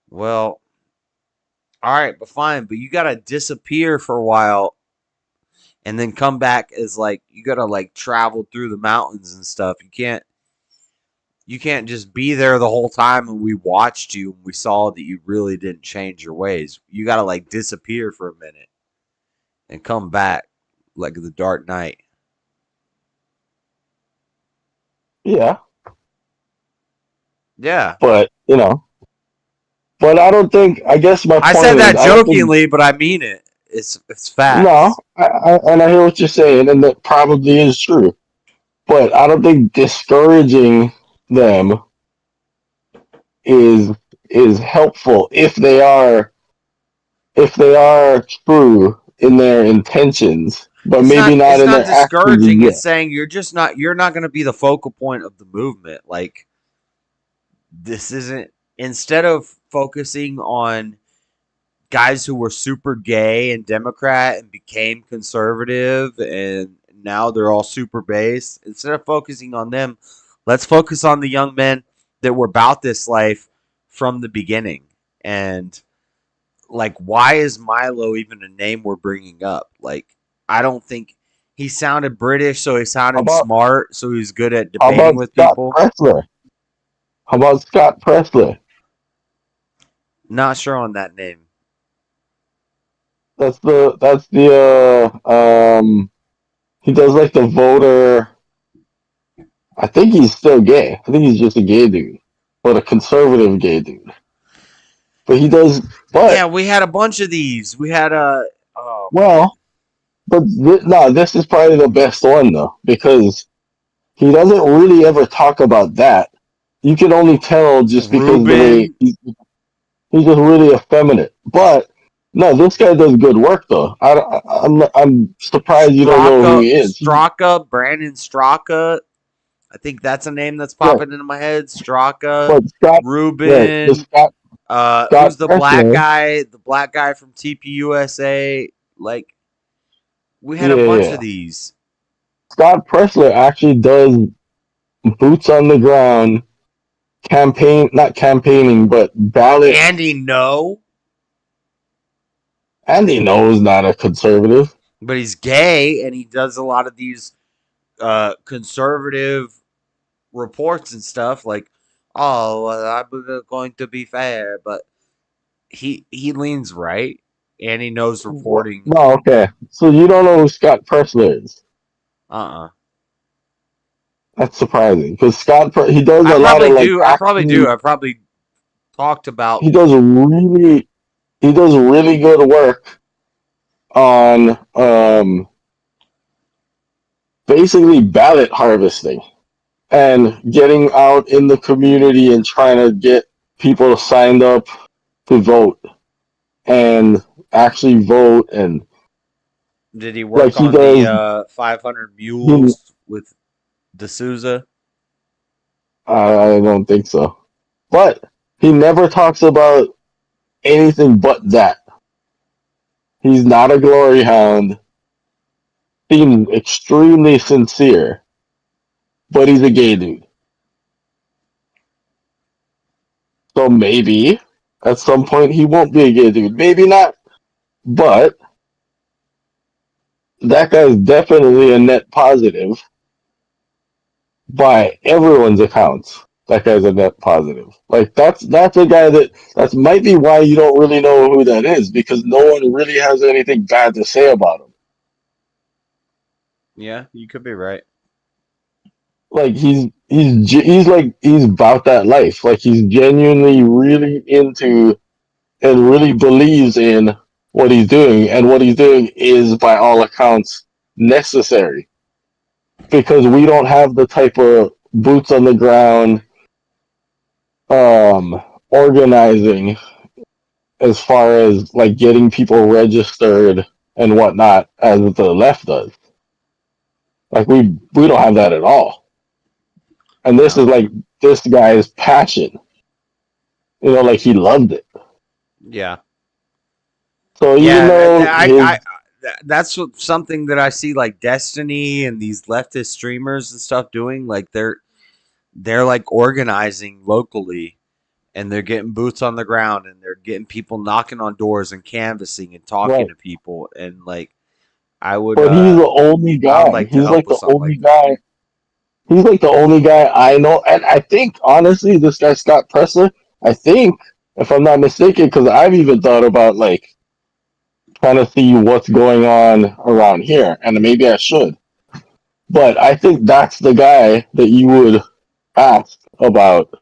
Well, all right, but fine. But you gotta disappear for a while, and then come back as like you gotta like travel through the mountains and stuff. You can't just be there the whole time and we watched you and we saw that you really didn't change your ways. You gotta like disappear for a minute and come back. like the Dark Knight. Yeah. Yeah. But, but I don't think, I guess my point I said that is, jokingly, but I mean it. It's facts. No, and I hear what you're saying, and that probably is true. But I don't think discouraging them is helpful if they are true in their intentions, but maybe not in their actions. It's not discouraging. It's saying you're not going to be the focal point of the movement. Like, this isn't, instead of focusing on guys who were super gay and Democrat and became conservative and now they're all super base, instead of focusing on them, let's focus on the young men that were about this life from the beginning. And like, why is Milo even a name we're bringing up? Like, I don't think he sounded British, so he sounded smart, so he's good at debating with people. How about Scott Presley? Not sure on that name. That's the he does like the voter. I think he's still gay. I think he's just a gay dude, but a conservative gay dude. But he does. But yeah, we had a bunch of these. We had this is probably the best one though, because he doesn't really ever talk about that. You can only tell just because the way he's just really effeminate. But no, this guy does good work though. I'm surprised you don't know who he is. Brandon Straka. I think that's a name that's popping into my head. Straka, Ruben. Who's the black guy? The black guy from TPUSA. Like, we had a bunch of these. Scott Presley actually does boots on the ground not campaigning, but ballot. Andy No. Andy No's not a conservative. But he's gay, and he does a lot of these conservative reports and stuff. Like, I'm going to be fair, but he leans right, and he knows reporting. No, okay. So you don't know who Scott Presley is? That's surprising, because he does a lot of like. I probably do. I probably talked about. He does really good work on basically ballot harvesting and getting out in the community and trying to get people signed up to vote and actually vote. And did he work on the 500 Mules with D'Souza? I don't think so, but he never talks about anything but that. He's not a glory hound. Seems extremely sincere, but he's a gay dude. So maybe at some point he won't be a gay dude. Maybe not, but that guy's definitely a net positive by everyone's accounts. That guy's a net positive. Like, that's a guy that might be why you don't really know who that is, because no one really has anything bad to say about him. Yeah, you could be right. Like, he's about that life. Like, he's genuinely really into and really believes in what he's doing, and what he's doing is, by all accounts, necessary. Because we don't have the type of boots on the ground organizing as far as like getting people registered and whatnot as the left does. Like, we don't have that at all. And this is like this guy's passion. Like, he loved it. Yeah. So even though that's something that I see like Destiny and these leftist streamers and stuff doing. Like, they're like organizing locally, and they're getting boots on the ground, and they're getting people knocking on doors and canvassing and talking to people. And like, I would. But he's the only guy. He's like the only guy. He's like the only guy I know, and I think honestly, this guy Scott Presley. I think, if I'm not mistaken, because I've even thought about like kind of see what's going on around here, and maybe I should. But I think that's the guy that you would ask about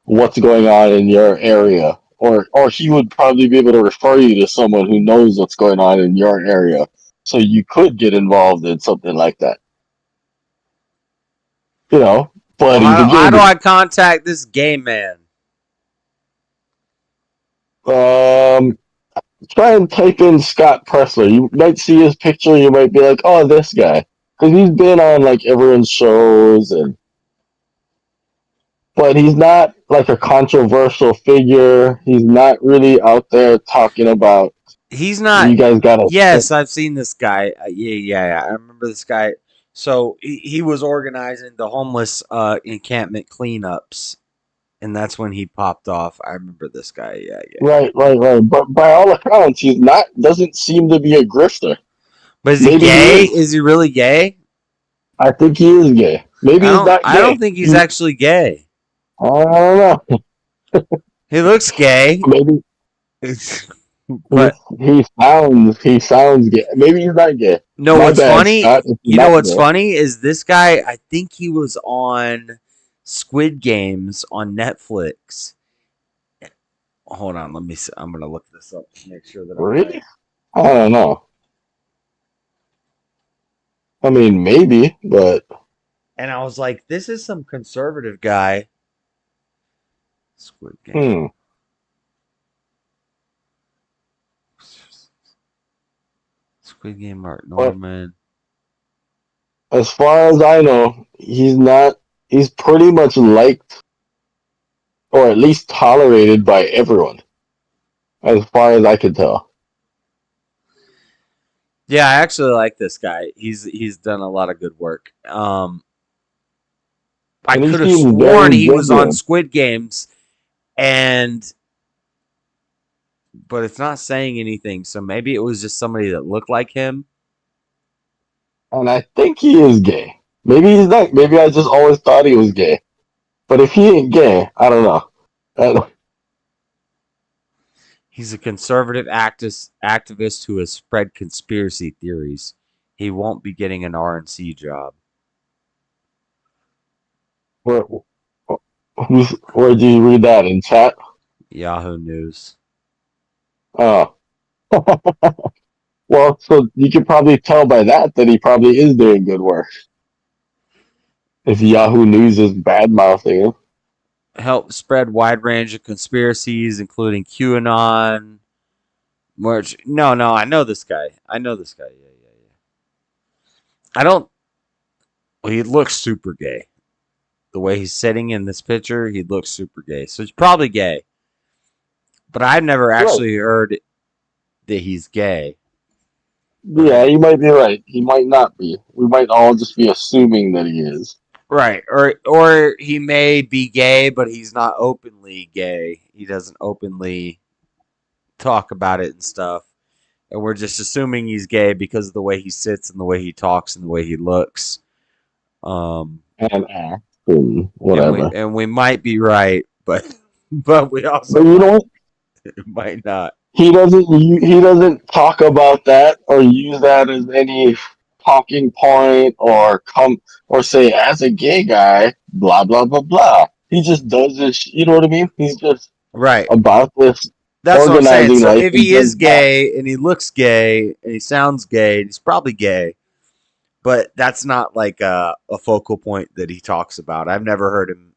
what's going on in your area, or he would probably be able to refer you to someone who knows what's going on in your area, so you could get involved in something like that. You know, but well, how do I contact this gay man? Try and type in Scott Pressler. You might see his picture. You might be like, "Oh, this guy," because he's been on like everyone's shows, but he's not like a controversial figure. He's not really out there talking about. He's not. You guys got to. Yes, I've seen this guy. Yeah. I remember this guy. So he was organizing the homeless encampment cleanups, and that's when he popped off. I remember this guy. Yeah. Right. But by all accounts, he's not. Doesn't seem to be a grifter. But is he gay? Is he really gay? I think he is gay. Maybe he's not gay. I don't think he's actually gay. I don't know. He looks gay. Maybe. But he sounds gay. Maybe he's not gay. No, what's funny? You know what's funny is this guy. I think he was on Squid Games on Netflix. Hold on, let me see. I'm gonna look this up to make sure that I'm really. right. I don't know. I mean, maybe, but. And I was like, this is some conservative guy. Squid Game. Squid Game, Mark Norman. As far as I know, he's not. He's pretty much liked, or at least tolerated by everyone. As far as I can tell. Yeah, I actually like this guy. He's done a lot of good work. I could have sworn he was on Squid Games, but it's not saying anything. So maybe it was just somebody that looked like him. And I think he is gay. Maybe he's not. Maybe I just always thought he was gay. But if he ain't gay, I don't know. He's a conservative activist who has spread conspiracy theories. He won't be getting an RNC job. Where do you read that in chat? Yahoo News. Oh. Well, so you can probably tell by that he probably is doing good work. If Yahoo News is bad-mouthing him. Help spread wide range of conspiracies, including QAnon. No, I know this guy. Yeah. I don't. Well, he looks super gay. The way he's sitting in this picture, he looks super gay. So he's probably gay. But I've never actually heard that he's gay. Yeah, you might be right. He might not be. We might all just be assuming that he is. Right, or he may be gay, but he's not openly gay. He doesn't openly talk about it and stuff. And we're just assuming he's gay because of the way he sits and the way he talks and the way he looks. And acts and whatever. And we might be right, but we also but you know what? Might not. He doesn't talk about that or use that as any talking point or say as a gay guy, blah blah blah blah. He just does this. You know what I mean? He's just right about this. That's what I'm saying. So if he is gay and he looks gay and he sounds gay, he's probably gay. But that's not like a focal point that he talks about. I've never heard him.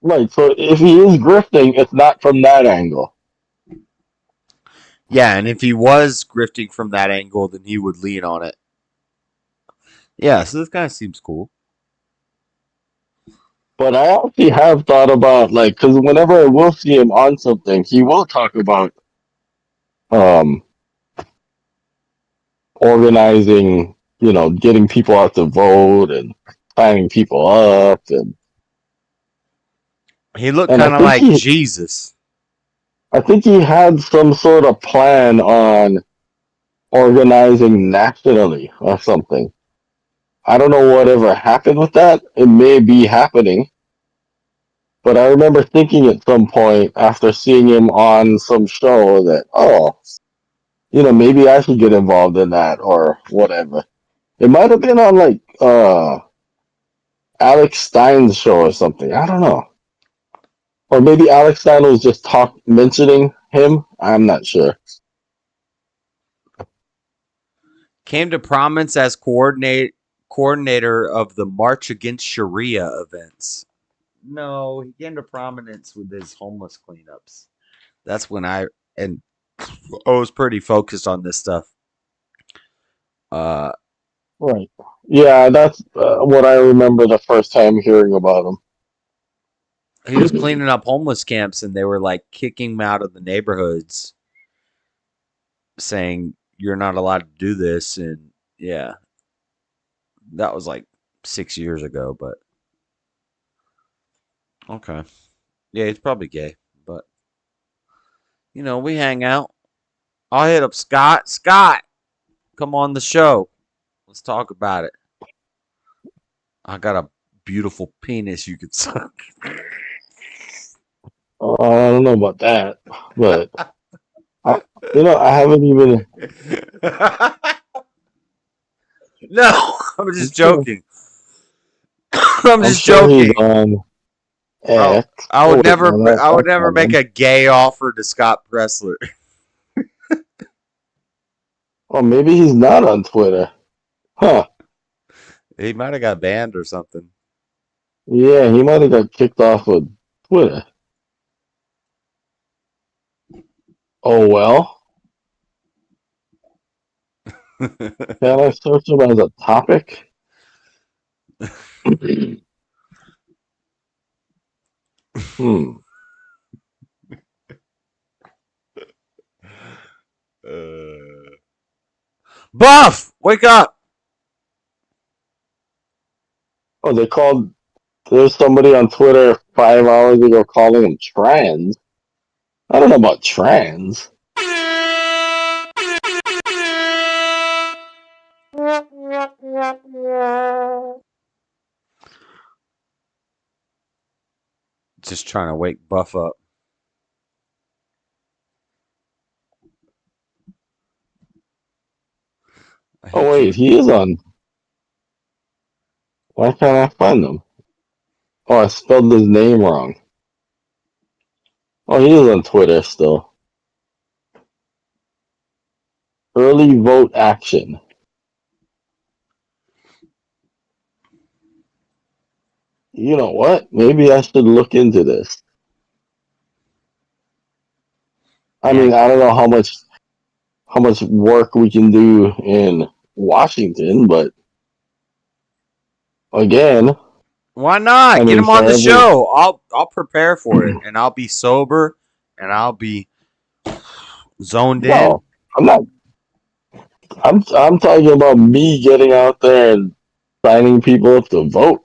Right. So if he is grifting, it's not from that angle. Yeah, and if he was grifting from that angle, then he would lean on it. Yeah, so this kind of seems cool. But I actually have thought about, because whenever I will see him on something, he will talk about organizing, getting people out to vote and signing people up. And he looked kind of like Jesus. I think he had some sort of plan on organizing nationally or something. I don't know whatever happened with that. It may be happening. But I remember thinking at some point after seeing him on some show that, maybe I should get involved in that or whatever. It might have been on like Alex Stein's show or something. I don't know. Or maybe Alex Stein was just mentioning him. I'm not sure. Came to prominence as coordinator of the March Against Sharia events. No, he came to prominence with his homeless cleanups. That's when I was pretty focused on this stuff. Right. Yeah, that's what I remember the first time hearing about him. He was cleaning up homeless camps, and they were like kicking him out of the neighborhoods, saying you're not allowed to do this. And yeah, that was like 6 years ago. But okay, yeah, he's probably gay. But we hang out. I'll hit up Scott. Scott, come on the show. Let's talk about it. I got a beautiful penis you could suck. I don't know about that, but I haven't even. No, I'm just joking. I'm just sure joking. He's on X. I would never make a gay offer to Scott Pressler. Well, maybe he's not on Twitter. Huh. He might have got banned or something. Yeah, he might have got kicked off of Twitter. Oh, well. Can I search him as a topic? Buff, wake up! Oh, there's somebody on Twitter 5 hours ago calling him trans. I don't know about trans. Just trying to wake Buff up. Oh, wait, he is on. Why can't I find him? Oh, I spelled his name wrong. Oh, he is on Twitter still. Early vote action. You know what? Maybe I should look into this. I mean, I don't know how much work we can do in Washington, but again, why not? Get him on the show. I'll prepare for it, and I'll be sober, and I'll be zoned in. I'm not. I'm talking about me getting out there and signing people up to vote.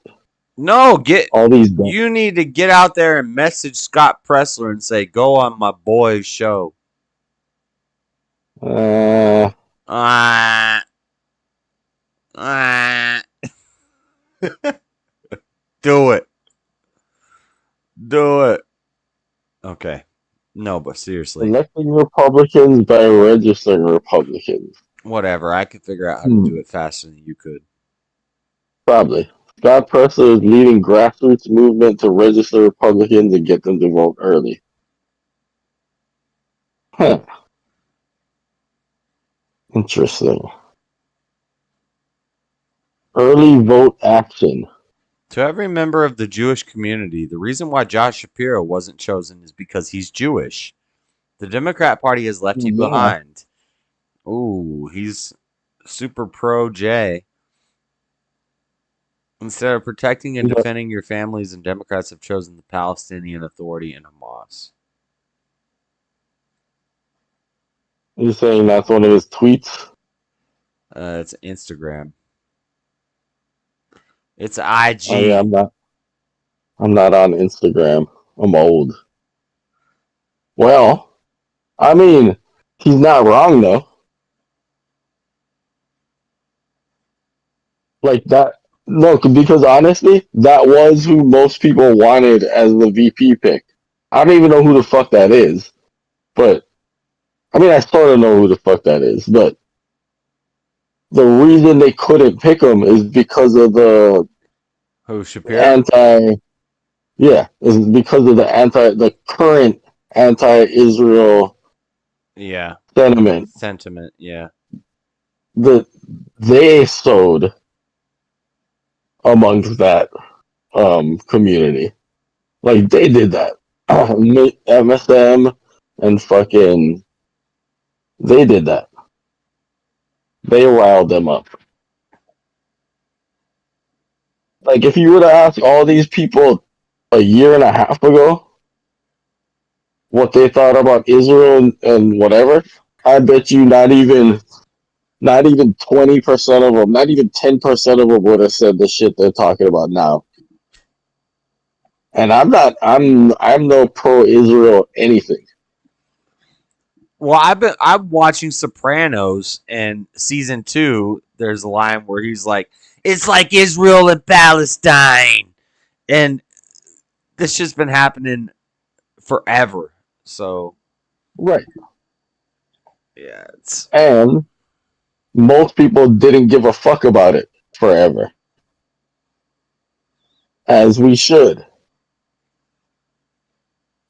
No, you need to get out there and message Scott Pressler and say, "Go on my boy's show." Do it. Okay. No, but seriously. Electing Republicans by registering Republicans. Whatever. I could figure out how to do it faster than you could. Probably. Scott Pressler is leading grassroots movement to register Republicans and get them to vote early. Huh. Interesting. Early vote action. To every member of the Jewish community, the reason why Josh Shapiro wasn't chosen is because he's Jewish. The Democrat Party has left you behind. Ooh, he's super pro-J. Instead of protecting and defending your families, and Democrats have chosen the Palestinian Authority and Hamas. You're saying that's one of his tweets? It's Instagram. It's IG. Oh, yeah, I'm not on Instagram. I'm old. Well, I mean, he's not wrong though. Like that. No, because honestly, that was who most people wanted as the VP pick. I don't even know who the fuck that is, but I mean, I sort of know who the fuck that is, but the reason they couldn't pick him is because of the Shapiro? is because of the current anti-Israel sentiment, yeah. That they sowed amongst that community. Like, they did that. MSM and fucking... They did that. They riled them up. Like, if you were to ask all these people a year and a half ago what they thought about Israel and whatever, I bet you not even 20% of them, not even 10% of them would have said the shit they're talking about now. And I'm no pro-Israel anything. Well, I'm watching Sopranos, and season 2, there's a line where he's like, "It's like Israel and Palestine," and this just been happening forever. So, right, yeah, and most people didn't give a fuck about it forever, as we should.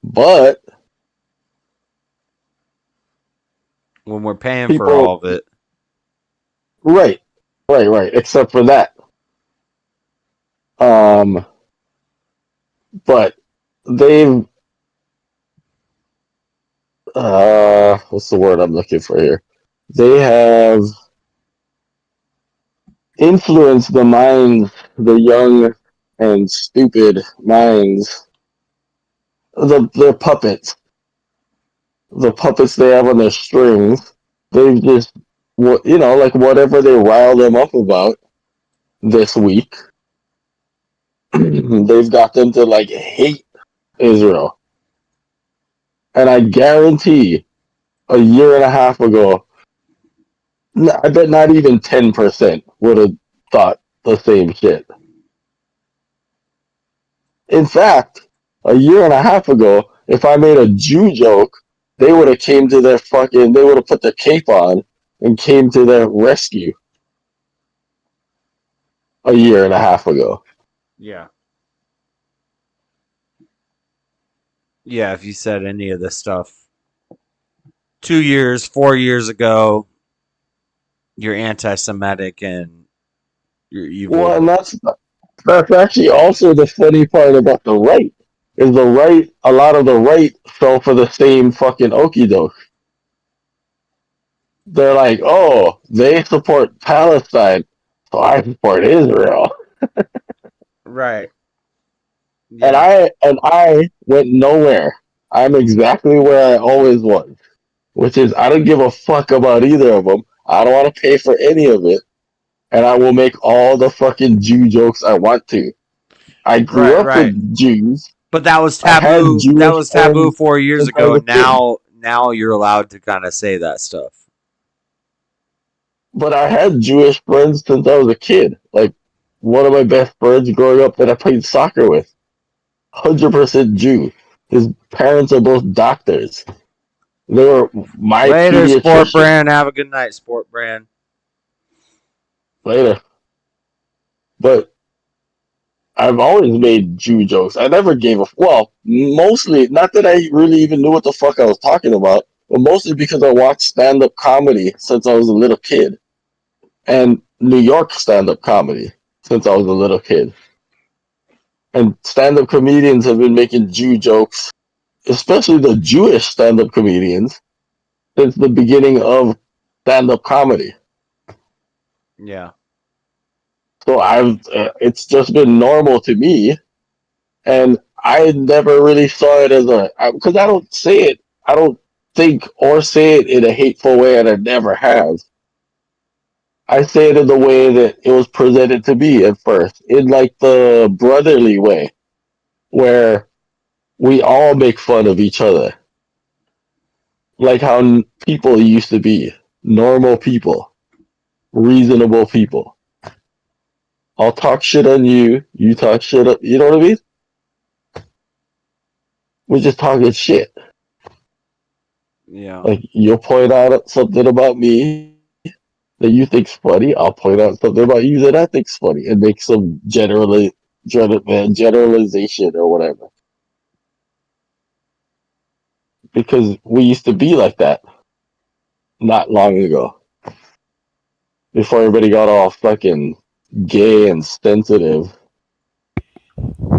But when we're paying for all of it, right, except for that. But they've what's the word I'm looking for here? They have influenced the minds, the young and stupid minds, the puppets. The puppets they have on their strings, they've just, like whatever they rile them up about this week, they've got them to like hate Israel. And I guarantee a year and a half ago, I bet not even 10% would have thought the same shit. In fact, a year and a half ago, if I made a Jew joke, they would have they would have put their cape on and came to their rescue a year and a half ago. Yeah. Yeah, if you said any of this stuff 2 years, 4 years ago, you're anti-Semitic and you're evil. Well, and that's actually also the funny part about the right. Is a lot of the right fell for the same fucking okie doke. They're like, oh, they support Palestine, so I support Israel. Right. Yeah. And I went nowhere. I'm exactly where I always was, which is I don't give a fuck about either of them. I don't want to pay for any of it, and I will make all the fucking Jew jokes I want to. I grew up with Jews. But that was taboo. That was taboo 4 years ago. Now you're allowed to kind of say that stuff. But I had Jewish friends since I was a kid. Like, one of my best friends growing up that I played soccer with, 100% Jew. His parents are both doctors. They were my Later, Sport Brand. Have a good night, Sport Brand. Later. But I've always made Jew jokes. I never gave a... Well, mostly, not that I really even knew what the fuck I was talking about, but mostly because I watched stand-up comedy since I was a little kid. And New York stand-up comedy since I was a little kid. And stand-up comedians have been making Jew jokes, especially the Jewish stand-up comedians, since the beginning of stand-up comedy. Yeah. So it's just been normal to me, and I never really saw it as because I don't say it, I don't think or say it in a hateful way, and I never have. I say it in the way that it was presented to me at first, in like the brotherly way, where we all make fun of each other. Like how people used to be. Normal people. Reasonable people. I'll talk shit on you, you talk shit up, you know what I mean? We're just talking shit. Yeah. Like you'll point out something about me that you think's funny. I'll point out something about you that I think's funny and make some generalization or whatever. Because we used to be like that not long ago. Before everybody got all fucking gay and sensitive.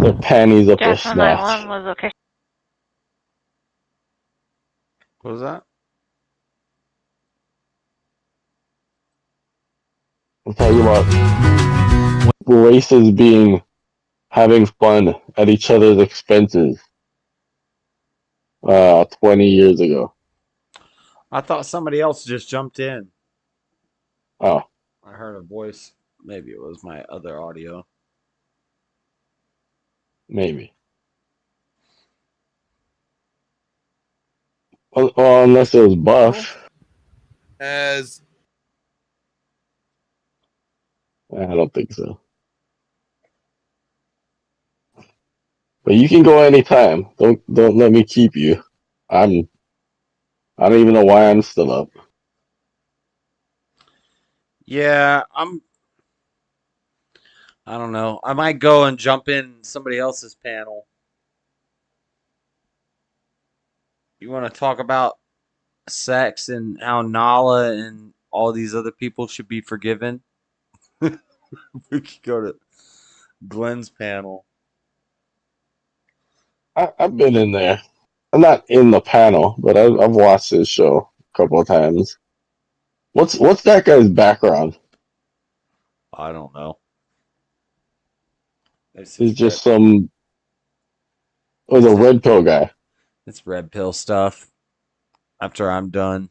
Their panties up their snatch. Was okay. What was that? I'm talking about races having fun at each other's expenses 20 years ago. I thought somebody else just jumped in. Oh. I heard a voice. Maybe it was my other audio. Maybe. Well, unless it was Buff. I don't think so. But you can go anytime. Don't let me keep you. I don't even know why I'm still up. Yeah, I don't know. I might go and jump in somebody else's panel. You want to talk about sex and how Nala and all these other people should be forgiven? We could go to Glenn's panel. I've been in there. I'm not in the panel, but I've watched his show a couple of times. What's that guy's background? I don't know. He's just some. Oh, the red pill guy. It's red pill stuff. After I'm done,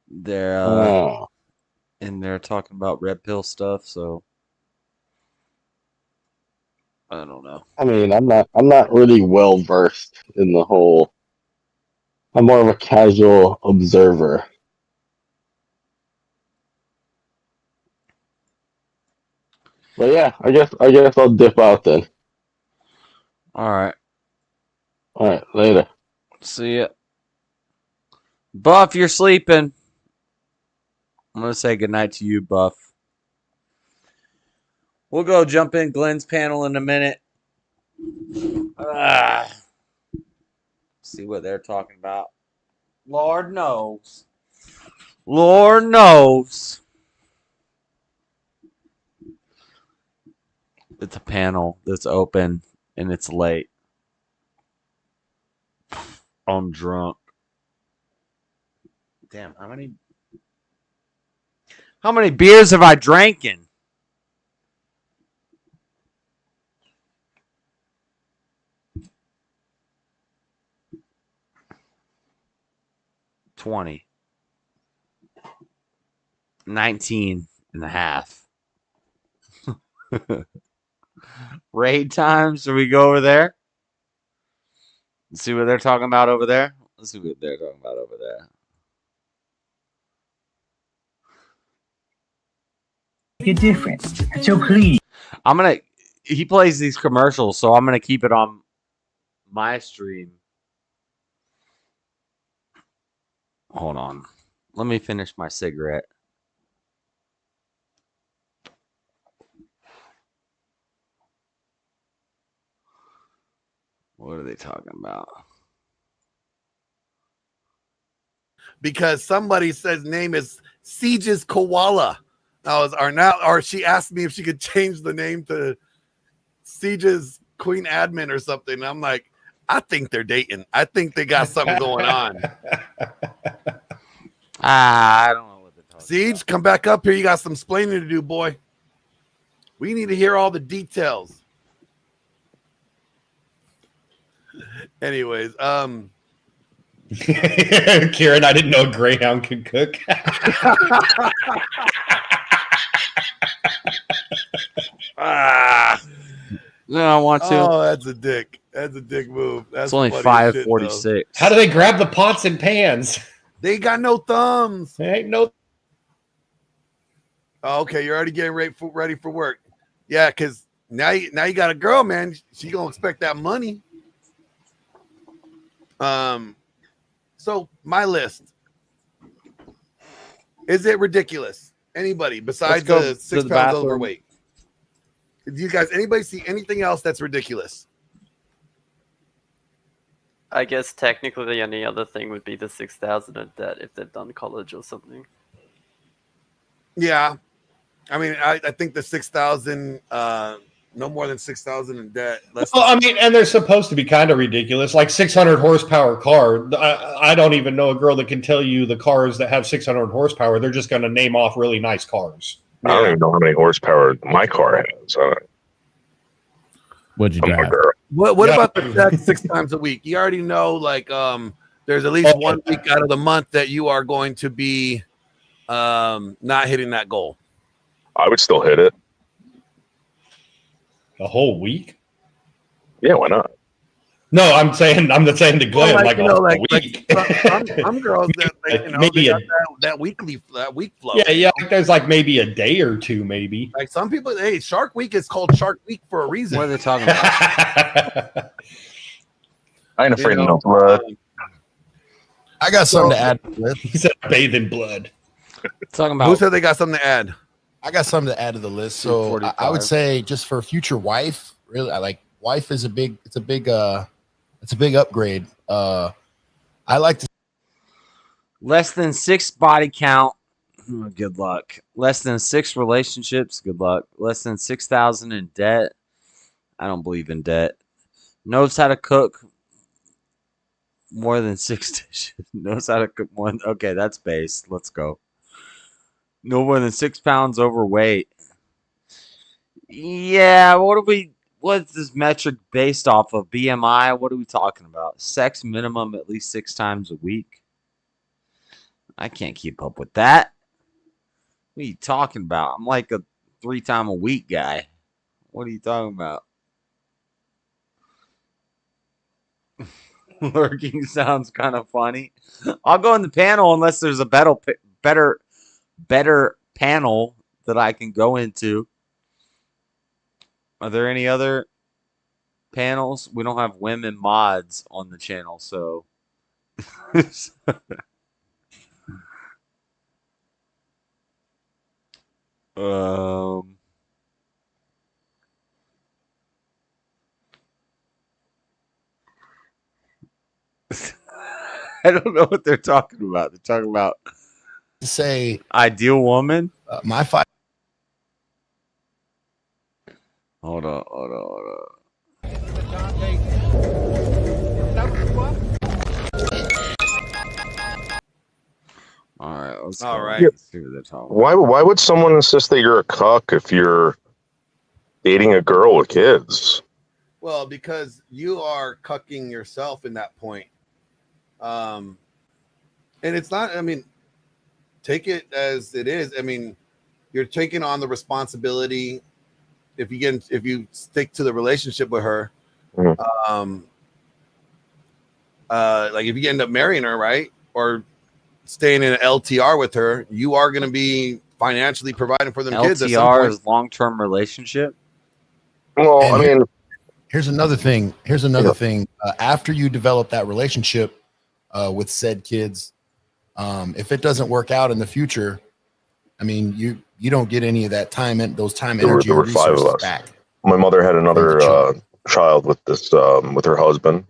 they're and they're talking about red pill stuff. So I don't know. I mean, I'm not really well versed in the whole. I'm more of a casual observer. But yeah, I guess I'll dip out then. All right. All right, later. See ya. Buff, you're sleeping. I'm gonna say goodnight to you, Buff. We'll go jump in Glenn's panel in a minute. See what they're talking about. Lord knows. Lord knows. It's a panel that's open and it's late. I'm drunk. Damn, how many beers have I drank in? $20. 19 and a half. Raid time. Should we go over there? Let's see what they're talking about over there. Let's see what they're talking about over there. Make a difference. So please. He plays these commercials, so I'm gonna keep it on my stream. Hold on. Let me finish my cigarette. What are they talking about? Because somebody says name is Siege's Koala. Or she asked me if she could change the name to Siege's Queen Admin or something. And I'm like, I think they're dating. I think they got something going on. I don't know what they're talking Siege, about. come back up here. You got some explaining to do, boy. We need to hear all the details. Anyways, Kieran, I didn't know a Greyhound could cook. No, I want to. Oh, that's a dick. That's a dick move. That's It's only 5:46. How do they grab the pots and pans? They got no thumbs. They ain't no. Oh, okay, you're already getting ready for work. Yeah, because now you got a girl, man. She gonna expect that money. So my list. Is it ridiculous? Anybody besides the 6 pounds overweight? Do you guys, anybody see anything else that's ridiculous? I guess technically any other thing would be the 6,000 in debt if they've done college or something. Yeah. I mean, I think the 6,000, no more than 6,000 in debt. Well, I mean, and they're supposed to be kind of ridiculous. Like 600 horsepower car. I don't even know a girl that can tell you the cars that have 600 horsepower. They're just going to name off really nice cars. I don't even know how many horsepower my car has. What'd you drive? What about the sex 6 times a week? You already know, like, there's at least 1 week out of the month that you are going to be not hitting that goal. I would still hit it. A whole week? Yeah, why not? No, I'm saying to Glenn, Well, like you know, a like week. some girls that Maybe they got that week flow. Yeah, like there's like maybe a day or two, maybe. Like some people, hey, Shark Week is called Shark Week for a reason. What are they talking about? I ain't afraid of no blood. I got something to add. He said bathe in blood. Talking about who said they got something to add? I got something to add to the list. So I would say just for a future wife, really, I like wife is a big upgrade. I like to less than 6 body count. Good luck. Less than 6 relationships. Good luck. Less than 6,000 in debt. I don't believe in debt. Knows how to cook more than 6 dishes. Knows how to cook more. Okay, that's base. Let's go. No more than 6 pounds overweight. Yeah, what's this metric based off of? BMI? What are we talking about? Sex minimum at least 6 times a week. I can't keep up with that. What are you talking about? I'm like a 3 time a week guy. What are you talking about? Lurking sounds kind of funny. I'll go in the panel unless there's a better panel that I can go into. Are there any other panels? We don't have women mods on the channel, so I don't know what they're talking about. They're talking about say ideal woman. My 5. Hold on. All right. All right. Let's see what they're talking about. Why would someone insist that you're a cuck if you're dating a girl with kids? Well, because you are cucking yourself in that point. And it's not, I mean, take it as it is. I mean, you're taking on the responsibility if you stick to the relationship with her. Mm-hmm. Like if you end up marrying her, right? Or staying in an LTR with her, you are going to be financially providing for them kids. LTR is long-term relationship. Well, And I mean, here's another thing. Thing. After you develop that relationship with said kids, if it doesn't work out in the future, I mean, you don't get any of that time and those time, energy, there were and 5 of resources us. back. My mother had another child with this with her husband,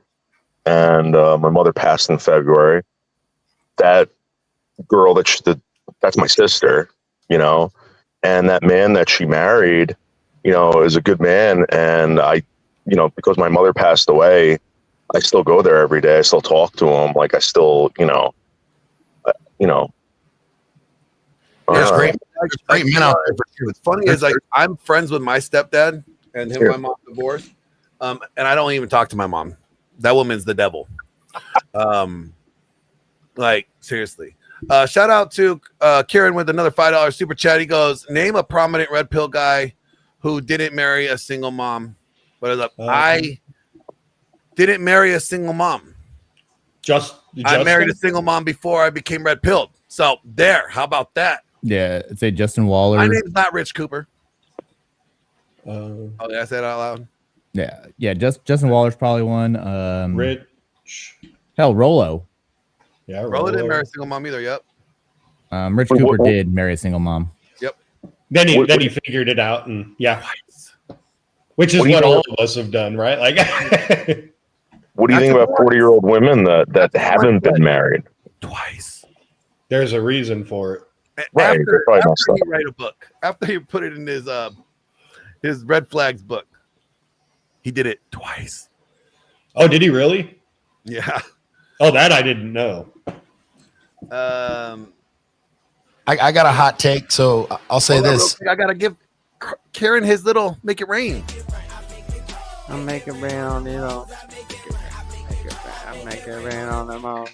and my mother passed in February. That girl that's my sister, you know, and that man that she married, you know, is a good man, and I, you know, because my mother passed away, I still go there every day. I still talk to him. Like I still, you know. There's great men out there for sure. What's funny is like I'm friends with my stepdad and him and my mom divorced. And I don't even talk to my mom. That woman's the devil. Like seriously. Shout out to Kieran with another $5 super chat. He goes, name a prominent red pill guy who didn't marry a single mom. But look, I didn't marry a single mom. I married a single mom before I became red pilled. So there, how about that? Yeah, I'd say Justin Waller. My name's not Rich Cooper. Did I say that out loud? Yeah. Justin Waller's probably one. Rich. Hell, Rolo. Yeah, Rolo didn't marry a single mom either. Yep. Rich Cooper did marry a single mom. Yep. Then he figured it out, and yeah, which is what all of us have done, right? Like, what do you think about 40-year-old women that haven't been married twice? There's a reason for it. Right. After he write a book, after he put it in his red flags book, he did it twice. Oh, did he really? Yeah. Oh, that I didn't know. I got a hot take, so I'll say this. I gotta give Karen his little make it rain. I'll make it rain on you know. I'll make it rain on them all.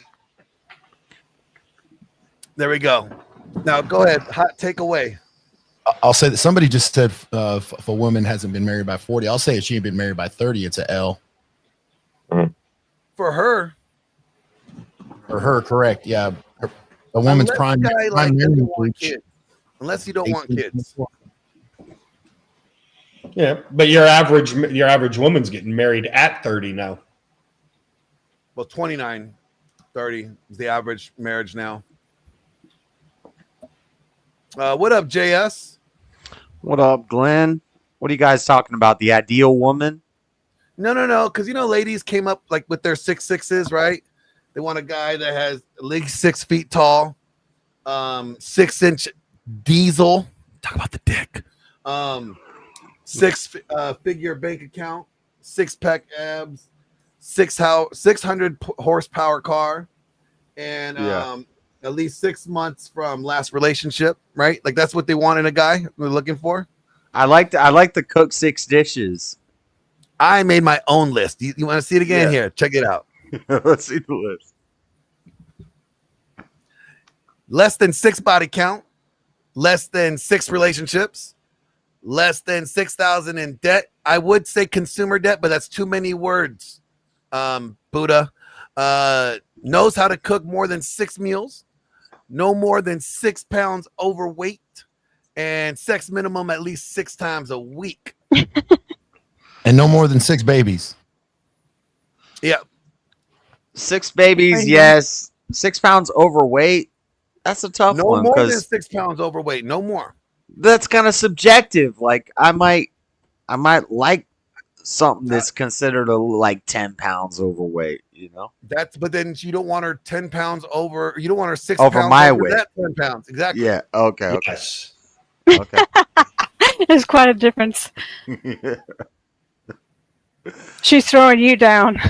There we go. Now go ahead. Hot takeaway. I'll say that somebody just said if a woman hasn't been married by 40, I'll say if she ain't been married by 30, it's a L. For her. For her, correct. Yeah. A woman's prime. Unless you don't want kids. Yeah, but your average woman's getting married at 30 now. Well, 29, 30 is the average marriage now. What up, JS? What up, Glenn? What are you guys talking about? The ideal woman? No. Because ladies came up like with their 6'6", right? They want a guy that has at least 6 feet tall, 6-inch diesel. Talk about the dick. 6-figure bank account, 6-pack abs, 600 horsepower car, and at least 6 months from last relationship, right? Like that's what they want in a guy they're looking for. I like to cook 6 dishes. I made my own list. You want to see it again? Here, check it out. Let's see the list. Less than 6 body count, less than 6 relationships, less than 6,000 in debt. I would say consumer debt, but that's too many words. Buddha knows how to cook more than 6 meals, no more than 6 pounds overweight, and sex minimum at least 6 times a week. And no more than 6 babies. Yeah. 6 babies, yes. 6 pounds overweight. That's a tough one. No more than 6 pounds overweight. No more. That's kind of subjective. Like I might like something that's considered like 10 pounds overweight. But then you don't want her 10 pounds over. You don't want her 6 over pounds my over weight. that 10 pounds. Exactly. Yeah. Okay. Yes. Okay. There's quite a difference. She's throwing you down.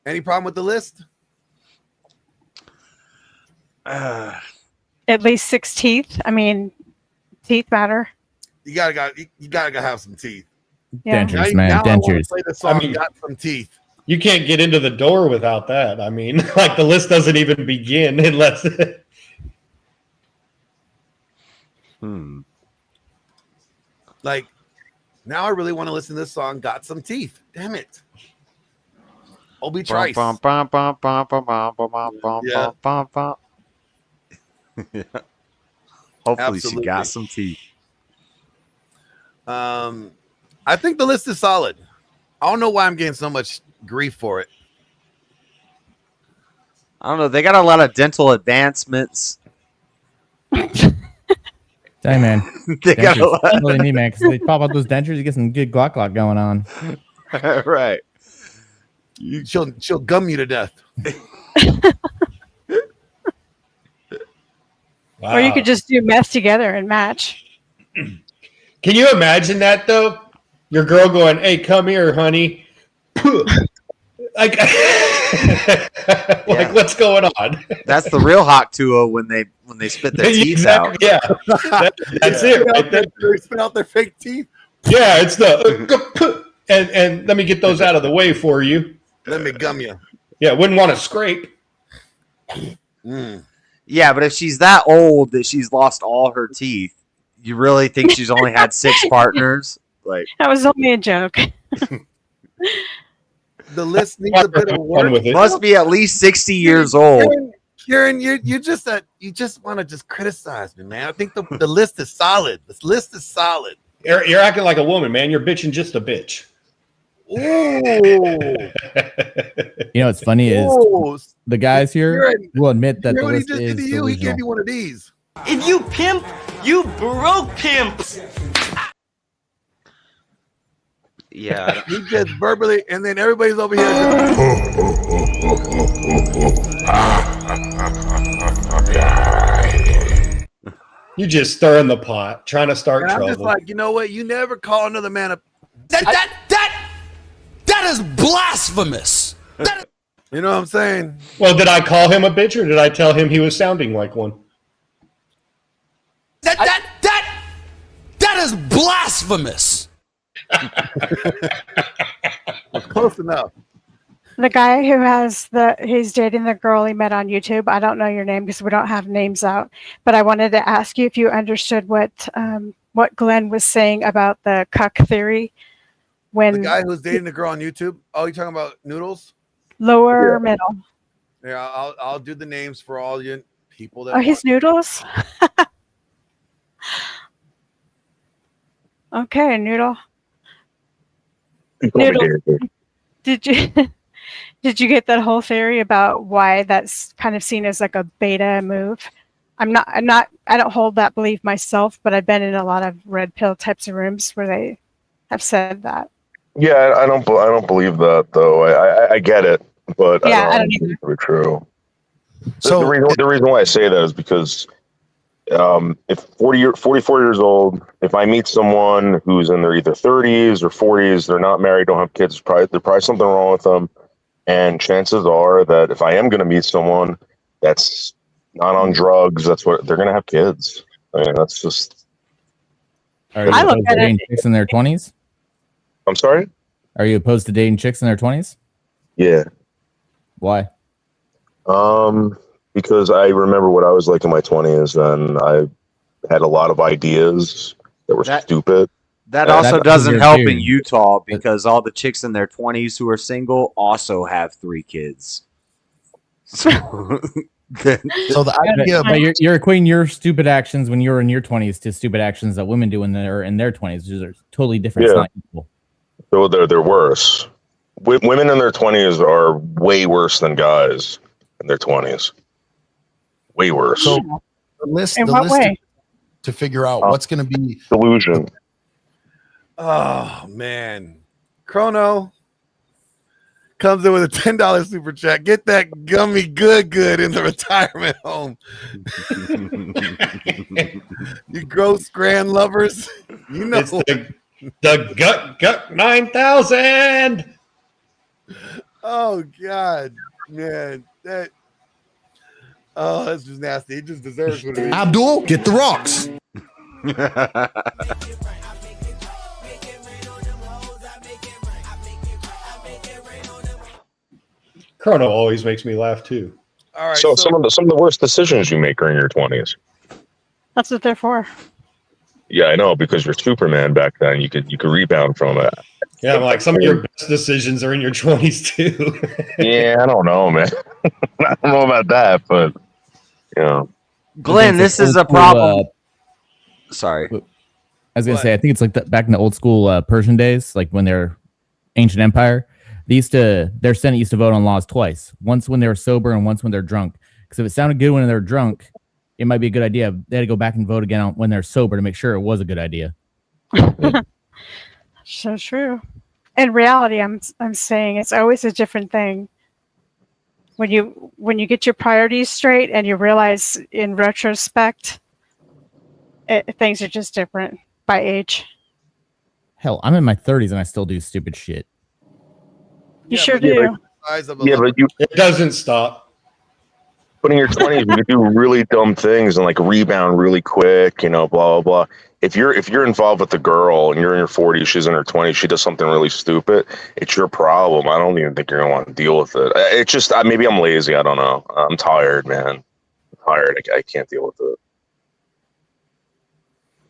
Any problem with the list? At least 6 teeth. I mean, teeth matter. You gotta have some teeth. Yeah. Dentures, man. Dentures. Play the song, got some teeth. You can't get into the door without that. I mean, like the list doesn't even begin unless. Like, now I really want to listen to this song. Got some teeth. Damn it. Obi Trice. Hopefully she got some teeth. I think the list is solid. I don't know why I'm getting so much grief for it. I don't know. They got a lot of dental advancements. Hey man, They got a dentures. lot. That's all they need, man. Because they pop out those dentures, you get some good glock going on. Right. She'll gum you to death. Or you could just do meth together and match. Can you imagine that though? Your girl going, "Hey, come here, honey." Like, what's going on? That's the real hot tuo when they spit their teeth out. Yeah, that's it. Right there. They spit out their fake teeth. Yeah, it's the and let me get those out of the way for you. Let me gum you. Yeah, wouldn't want to scrape. Yeah, but if she's that old that she's lost all her teeth, you really think she's only had 6 partners? Like That was only a joke. The list needs a bit of work. Must be at least 60 years old. Kieran, you just want to just criticize me, man. I think the list is solid. This list is solid. You're acting like a woman, man. You're bitching just a bitch. Ooh. You know what's funny is Ooh. the guys here will admit that You the know what he list just did is to you? He gave delusional. you one of these. If you pimp, you broke pimps. Yeah. He just verbally, and then everybody's over here. You just stirring the pot, trying to start And I'm trouble. just like, you know what? You never call another man a. That is blasphemous. You know what I'm saying? Well, did I call him a bitch, or did I tell him he was sounding like one? That is blasphemous. Close enough. The guy who he's dating the girl he met on YouTube. I don't know your name because we don't have names out, but I wanted to ask you if you understood what Glenn was saying about the cuck theory. When The guy who's dating the girl on YouTube. Oh, you talking about Noodles? Lower middle. Yeah, I'll do the names for all you people that. Oh, he's Noodles. Okay, Noodle. Noodle. Did you get that whole theory about why that's kind of seen as like a beta move? I don't hold that belief myself, but I've been in a lot of red pill types of rooms where they have said that. Yeah, I don't believe that though. I get it, but Yeah, I don't believe it's true. So the reason why I say that is because if 44 years old, if I meet someone who's in their either 30s or 40s, they're not married, don't have kids, there's probably something wrong with them. And chances are that if I am going to meet someone that's not on drugs, that's what they're going to have kids. I mean, that's just. Are you opposed to dating chicks in their 20s? I'm sorry? Are you opposed to dating chicks in their 20s? Yeah. Why? Because I remember what I was like in my 20s, and I had a lot of ideas that were stupid. That also doesn't help in Utah because all the chicks in their 20s who are single also have 3 kids. So the idea, but you're equating your stupid actions when you're in your 20s to stupid actions that women do when they're in their 20s, which are totally different. It's not equal. So they're worse. Women in their 20s are way worse than guys in their 20s. Way worse. So the list to figure out what's going to be delusion. Oh man, Chrono comes in with a $10 super chat. Get that gummy good in the retirement home. You gross grand lovers, you know It's the gut 9,000. Oh God, man, that's just nasty. It just deserves what it is. Abdul, get the rocks. Chrono always makes me laugh too. All right. So some of the worst decisions you make are in your 20s. That's what they're for. Yeah, I know, because you're Superman back then. You could rebound from it. Yeah, I'm like, some of your best decisions are in your 20s too. Yeah, I don't know, man. I don't know about that, but Glenn, this is a problem. Sorry. I was gonna say, I think it's like back in the old school Persian days, like when they're ancient empire. Their Senate used to vote on laws twice. Once when they were sober and once when they're drunk. Because if it sounded good when they're drunk, it might be a good idea. They had to go back and vote again when they're sober to make sure it was a good idea. So true. In reality, I'm saying it's always a different thing. When you get your priorities straight and you realize in retrospect, things are just different by age. Hell, I'm in my 30s and I still do stupid shit. You sure do. But it doesn't stop. But in your 20s, you can do really dumb things and like rebound really quick, blah blah blah. If you're involved with the girl and you're in your 40s, she's in her 20s, she does something really stupid, it's your problem. I don't even think you're gonna want to deal with it. It's just maybe I'm lazy. I don't know. I'm tired, man. I'm tired. I can't deal with it.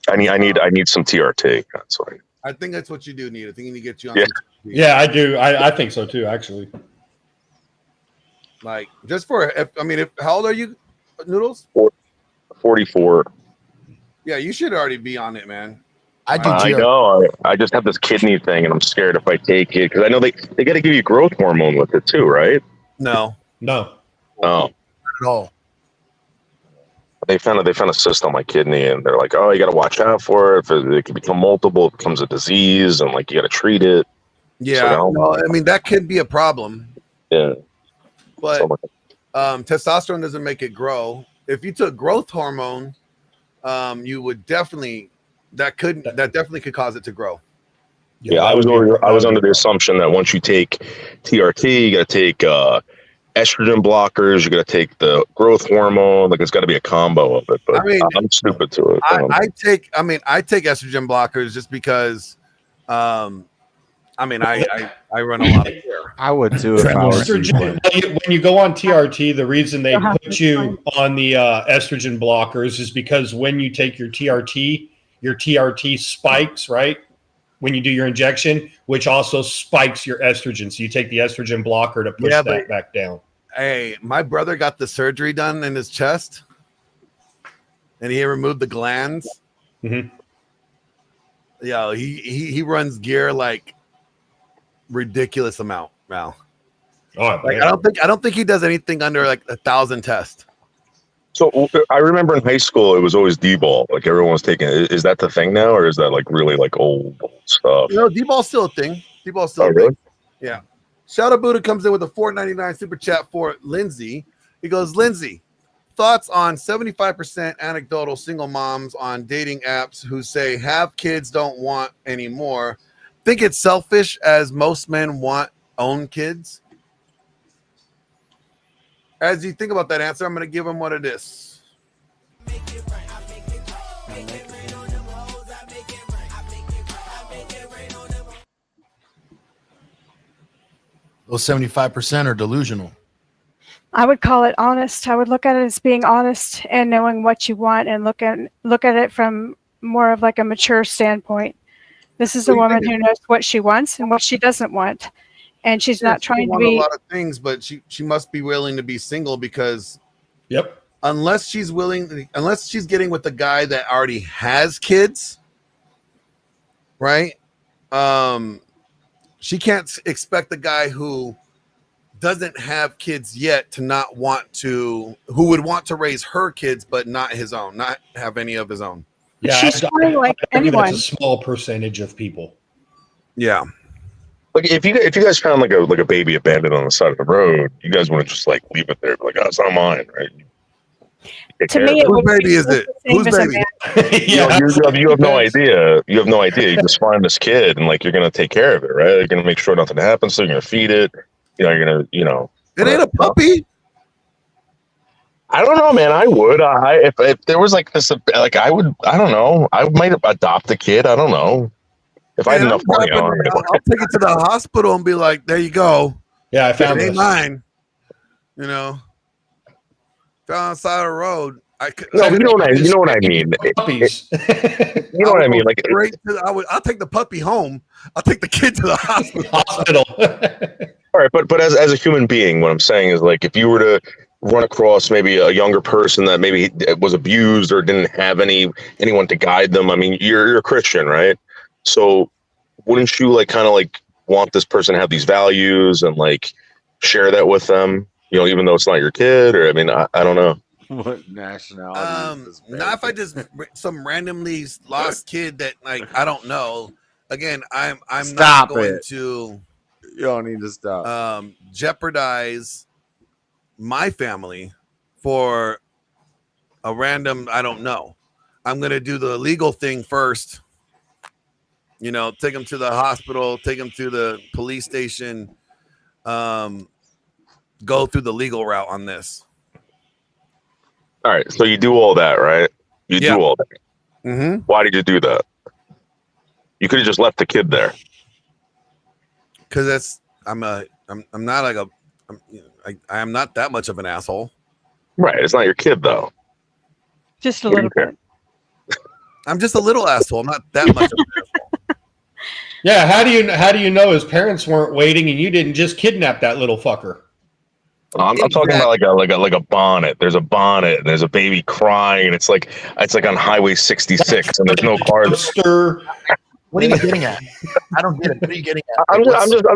I need some TRT. That's what I think that's what you do need. I think you need to get you on. Yeah. Yeah, I do. I think so too, actually. Like, just for, how old are you, Noodles? 44. Yeah, you should already be on it, man. I do. I know. I just have this kidney thing, and I'm scared if I take it because I know they got to give you growth hormone with it too, right? No. Oh, Not at all. they found a cyst on my kidney, and they're like, "Oh, you got to watch out for it. If it can become multiple, it becomes a disease, and like you got to treat it." Yeah, So, no, I mean that could be a problem. Yeah, but testosterone doesn't make it grow. If you took growth hormone, you would definitely that definitely could cause it to grow. Yeah, I was under the assumption that once you take TRT, you got to take estrogen blockers, you got to take the growth hormone. Like it's got to be a combo of it. But I mean, I'm stupid to it. I take estrogen blockers just because. I run a lot of care. I would too if I was estrogen. When you go on TRT, the reason they put you on the estrogen blockers is because when you take your TRT spikes, right? When you do your injection, which also spikes your estrogen. So you take the estrogen blocker to push that back down. Hey, my brother got the surgery done in his chest, and he removed the glands. Mm-hmm. Yeah, he runs gear like ridiculous amount now. Oh, like I don't think he does anything under like 1,000 tests. So I remember in high school it was always D-ball. Like everyone was taking. Is that the thing now, or is that like really like old stuff? No, D-ball's still a thing. D-ball's still a really? thing. Yeah. Shout out Buddha comes in with a $4.99 super chat for Lindsay. He goes, Lindsay, thoughts on 75% anecdotal single moms on dating apps who say have kids, don't want anymore. Think it's selfish as most men own kids? As you think about that answer, I'm going to give him what it is. Those 75% are delusional. I would call it honest. I would look at it as being honest and knowing what you want, and look at it from more of like a mature standpoint. This is a woman who knows what she wants and what she doesn't want, and she's not trying to be a lot of things, but she must be willing to be single because unless she's getting with the guy that already has kids, right? She can't expect the guy who doesn't have kids yet to not want to, who would want to raise her kids but not his own, not have any of his own. Yeah, she's trying like anyone. That's a small percentage of people. Yeah. Like if you guys found like a baby abandoned on the side of the road, you guys wouldn't just like leave it there, like, oh, it's not mine, right? To me, whose baby is it? Whose baby? You have no idea. You have no idea. You just find this kid, and like you're gonna take care of it, right? You're gonna make sure nothing happens. So you're gonna feed it. You're gonna, It ain't a puppy. I don't know, man. I would. If there was like this, like I would. I don't know. I might adopt a kid. I don't know. If I had enough money on it, I'll take it to the hospital and be like, "There you go." Yeah, I found it. Ain't this. mine. Found on the side of the road. No, you know what I mean. Puppies. You know what I mean. Like, I'll take the puppy home. I'll take the kid to the hospital. All right, but as a human being, what I'm saying is like if you were to run across maybe a younger person that maybe was abused or didn't have anyone to guide them. I mean, you're a Christian, right? So wouldn't you like kind of like want this person to have these values and like share that with them? Even though it's not your kid, or I mean, I don't know. What nationality? Not if I just some randomly lost kid that like I don't know. Again, I'm not going to. You don't need to stop. Jeopardize my family for a random. I don't know. I'm gonna do the legal thing first. Take them to the hospital, take them to the police station. Go through the legal route on this. All right, so you do all that, right? You do all that. Mm-hmm. Why did you do that? You could have just left the kid there. Because I'm not that much of an asshole. Right, it's not your kid though. Just a little bit. I'm just a little asshole. I'm not that much of an asshole. Yeah, how do you know his parents weren't waiting and you didn't just kidnap that little fucker? I'm talking about like a bonnet. There's a bonnet and there's a baby crying, and it's like on Highway 66, and there's no cars. What are you getting at? I don't get it. What are you getting at? I'm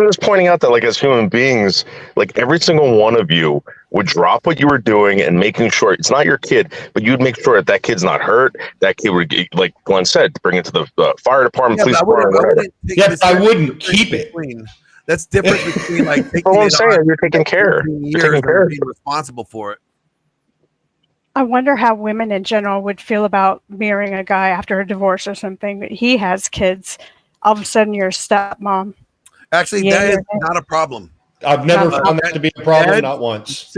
just pointing out that, like, as human beings, like, every single one of you would drop what you were doing and making sure it's not your kid, but you'd make sure that kid not hurt. That kid would, like Glenn said, bring it to the fire department, police department, whatever. Yes, I wouldn't keep it. That's different between like taking Well, I'm it saying on you're taking care. years You're taking care. and being responsible for it. I wonder how women in general would feel about marrying a guy after a divorce or something. He has kids. All of a sudden, you're a stepmom. Actually, Yeah, that is yeah. not a problem. I've never found that to be a problem, not once.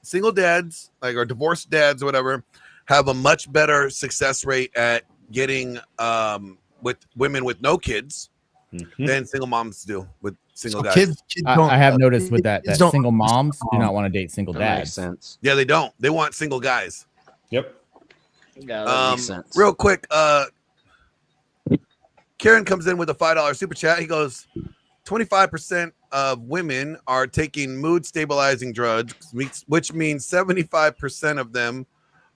Single dads, like, or divorced dads or whatever, have a much better success rate at getting with women with no kids than single moms do with single guys. Kids I have noticed with that kids don't- single moms do not want to date single That makes dads. sense. Yeah, they don't. They want single guys. Yep. Yeah, that makes sense. Real quick, Karen comes in with a $5 super chat. He goes, 25% of women are taking mood stabilizing drugs, which means 75% of them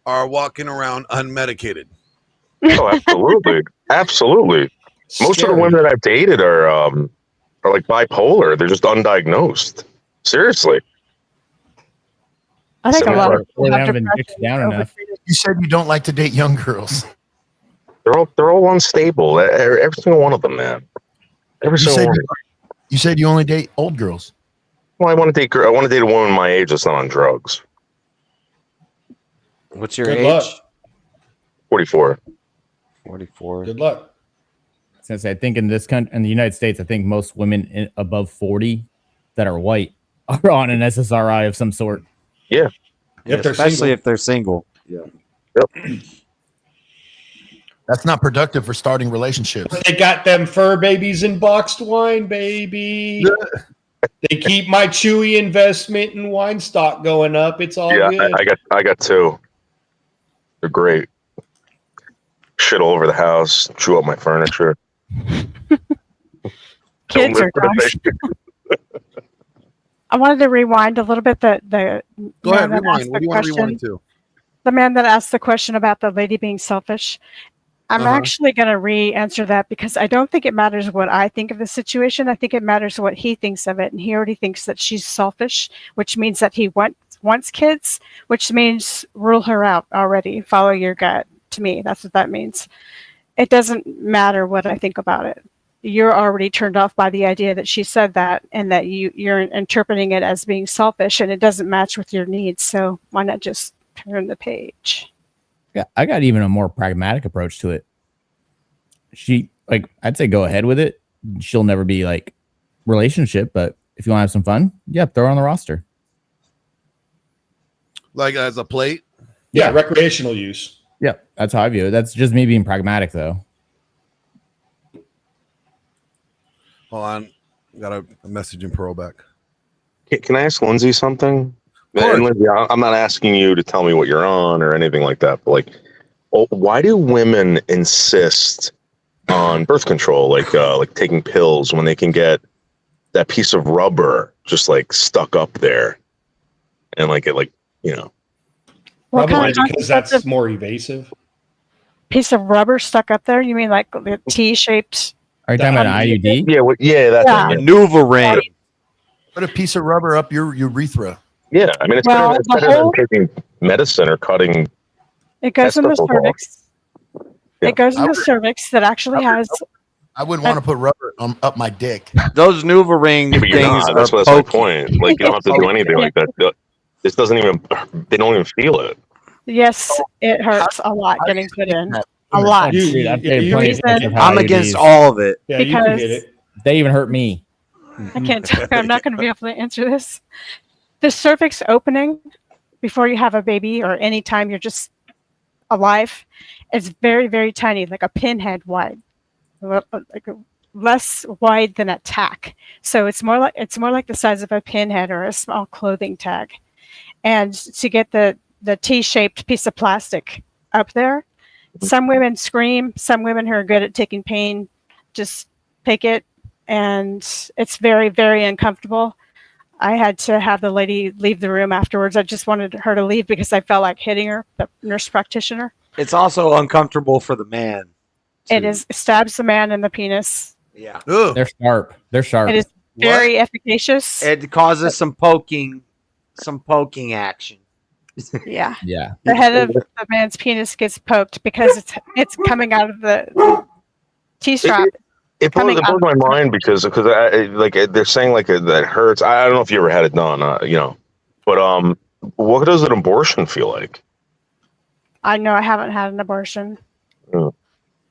are walking around unmedicated. Oh, absolutely, absolutely. Most of the women that I've dated are like bipolar. They're just undiagnosed. Seriously. I think a lot of people They have haven't been depression ditched down enough. You said you don't like to date young girls. They're all unstable. Every single one of them, man. Every single one. You said you only date old girls. Well, I want to date a woman my age that's not on drugs. What's your Good age? luck. 44. 44. Good luck. Since I think in this country, in the United States, I think most women above 40 that are white are on an SSRI of some sort. Yeah. If they're especially single. if they're single. Yeah. Yep. That's not productive for starting relationships. They got them fur babies in boxed wine, baby. They keep my Chewy investment in wine stock going up. It's all Yeah, good. I got two. They're great. Shit all over the house, chew up my furniture. Kids are gross. I wanted to rewind a little bit. The Go ahead, man that rewind. asked What do the you want to question- rewind to? The man that asked the question about the lady being selfish. I'm actually going to re-answer that because I don't think it matters what I think of the situation. I think it matters what he thinks of it, and he already thinks that she's selfish, which means that he wants kids, which means rule her out already. Follow your gut. To me, that's what that means. It doesn't matter what I think about it. You're already turned off by the idea that she said that, and that you're interpreting it as being selfish, and it doesn't match with your needs. So why not just turn the page? Yeah, I got even a more pragmatic approach to it. I'd say go ahead with it. She'll never be like relationship, but if you want to have some fun, yeah, throw her on the roster. Like as a plate? Yeah, recreational use. Yeah, that's how I view it. That's just me being pragmatic, though. Hold on. Got a message in Pearl back. Can I ask Lindsay something? And Lindsay, I'm not asking you to tell me what you're on or anything like that, but why do women insist on birth control, like taking pills, when they can get that piece of rubber just like stuck up there, and Probably because that's more evasive. Piece of rubber stuck up there? You mean like the T-shaped? Are you talking about an IUD? Yeah, that's Yeah. a maneuver ring. Put a piece of rubber up your urethra. Yeah, I mean, it's Well, better than taking medicine or cutting. It goes in the testicle cervix. Yeah. It goes in the cervix that actually has. I wouldn't want to put rubber up my dick. Those NuvaRing But you're things not. are That's my pokey. point. Like, you don't have to do anything like that. This doesn't even. They don't even feel it. Yes, it hurts a lot getting put in. A lot. Dude, I've paid plenty of attention to I'm IUDs. against all of it. Yeah, you can hit it. They even hurt me. I can't talk. I'm not going to be able to answer this. The cervix opening before you have a baby or any time you're just alive is very, very tiny, like a pinhead wide, like less wide than a tack. So it's more like the size of a pinhead or a small clothing tag. And to get the T-shaped piece of plastic up there, some women scream. Some women who are good at taking pain just take it, and it's very, very uncomfortable. I had to have the lady leave the room afterwards. I just wanted her to leave because I felt like hitting her, the nurse practitioner. It's also uncomfortable for the man. It is stabs the man in the penis. Yeah. They're sharp. They're sharp. It is very efficacious. It causes some poking action. Yeah. Yeah. The head of the man's penis gets poked because it's coming out of the T-strap. It blows my mind because like they're saying like that hurts. I don't know if you ever had it done, but what does an abortion feel like? I know I haven't had an abortion.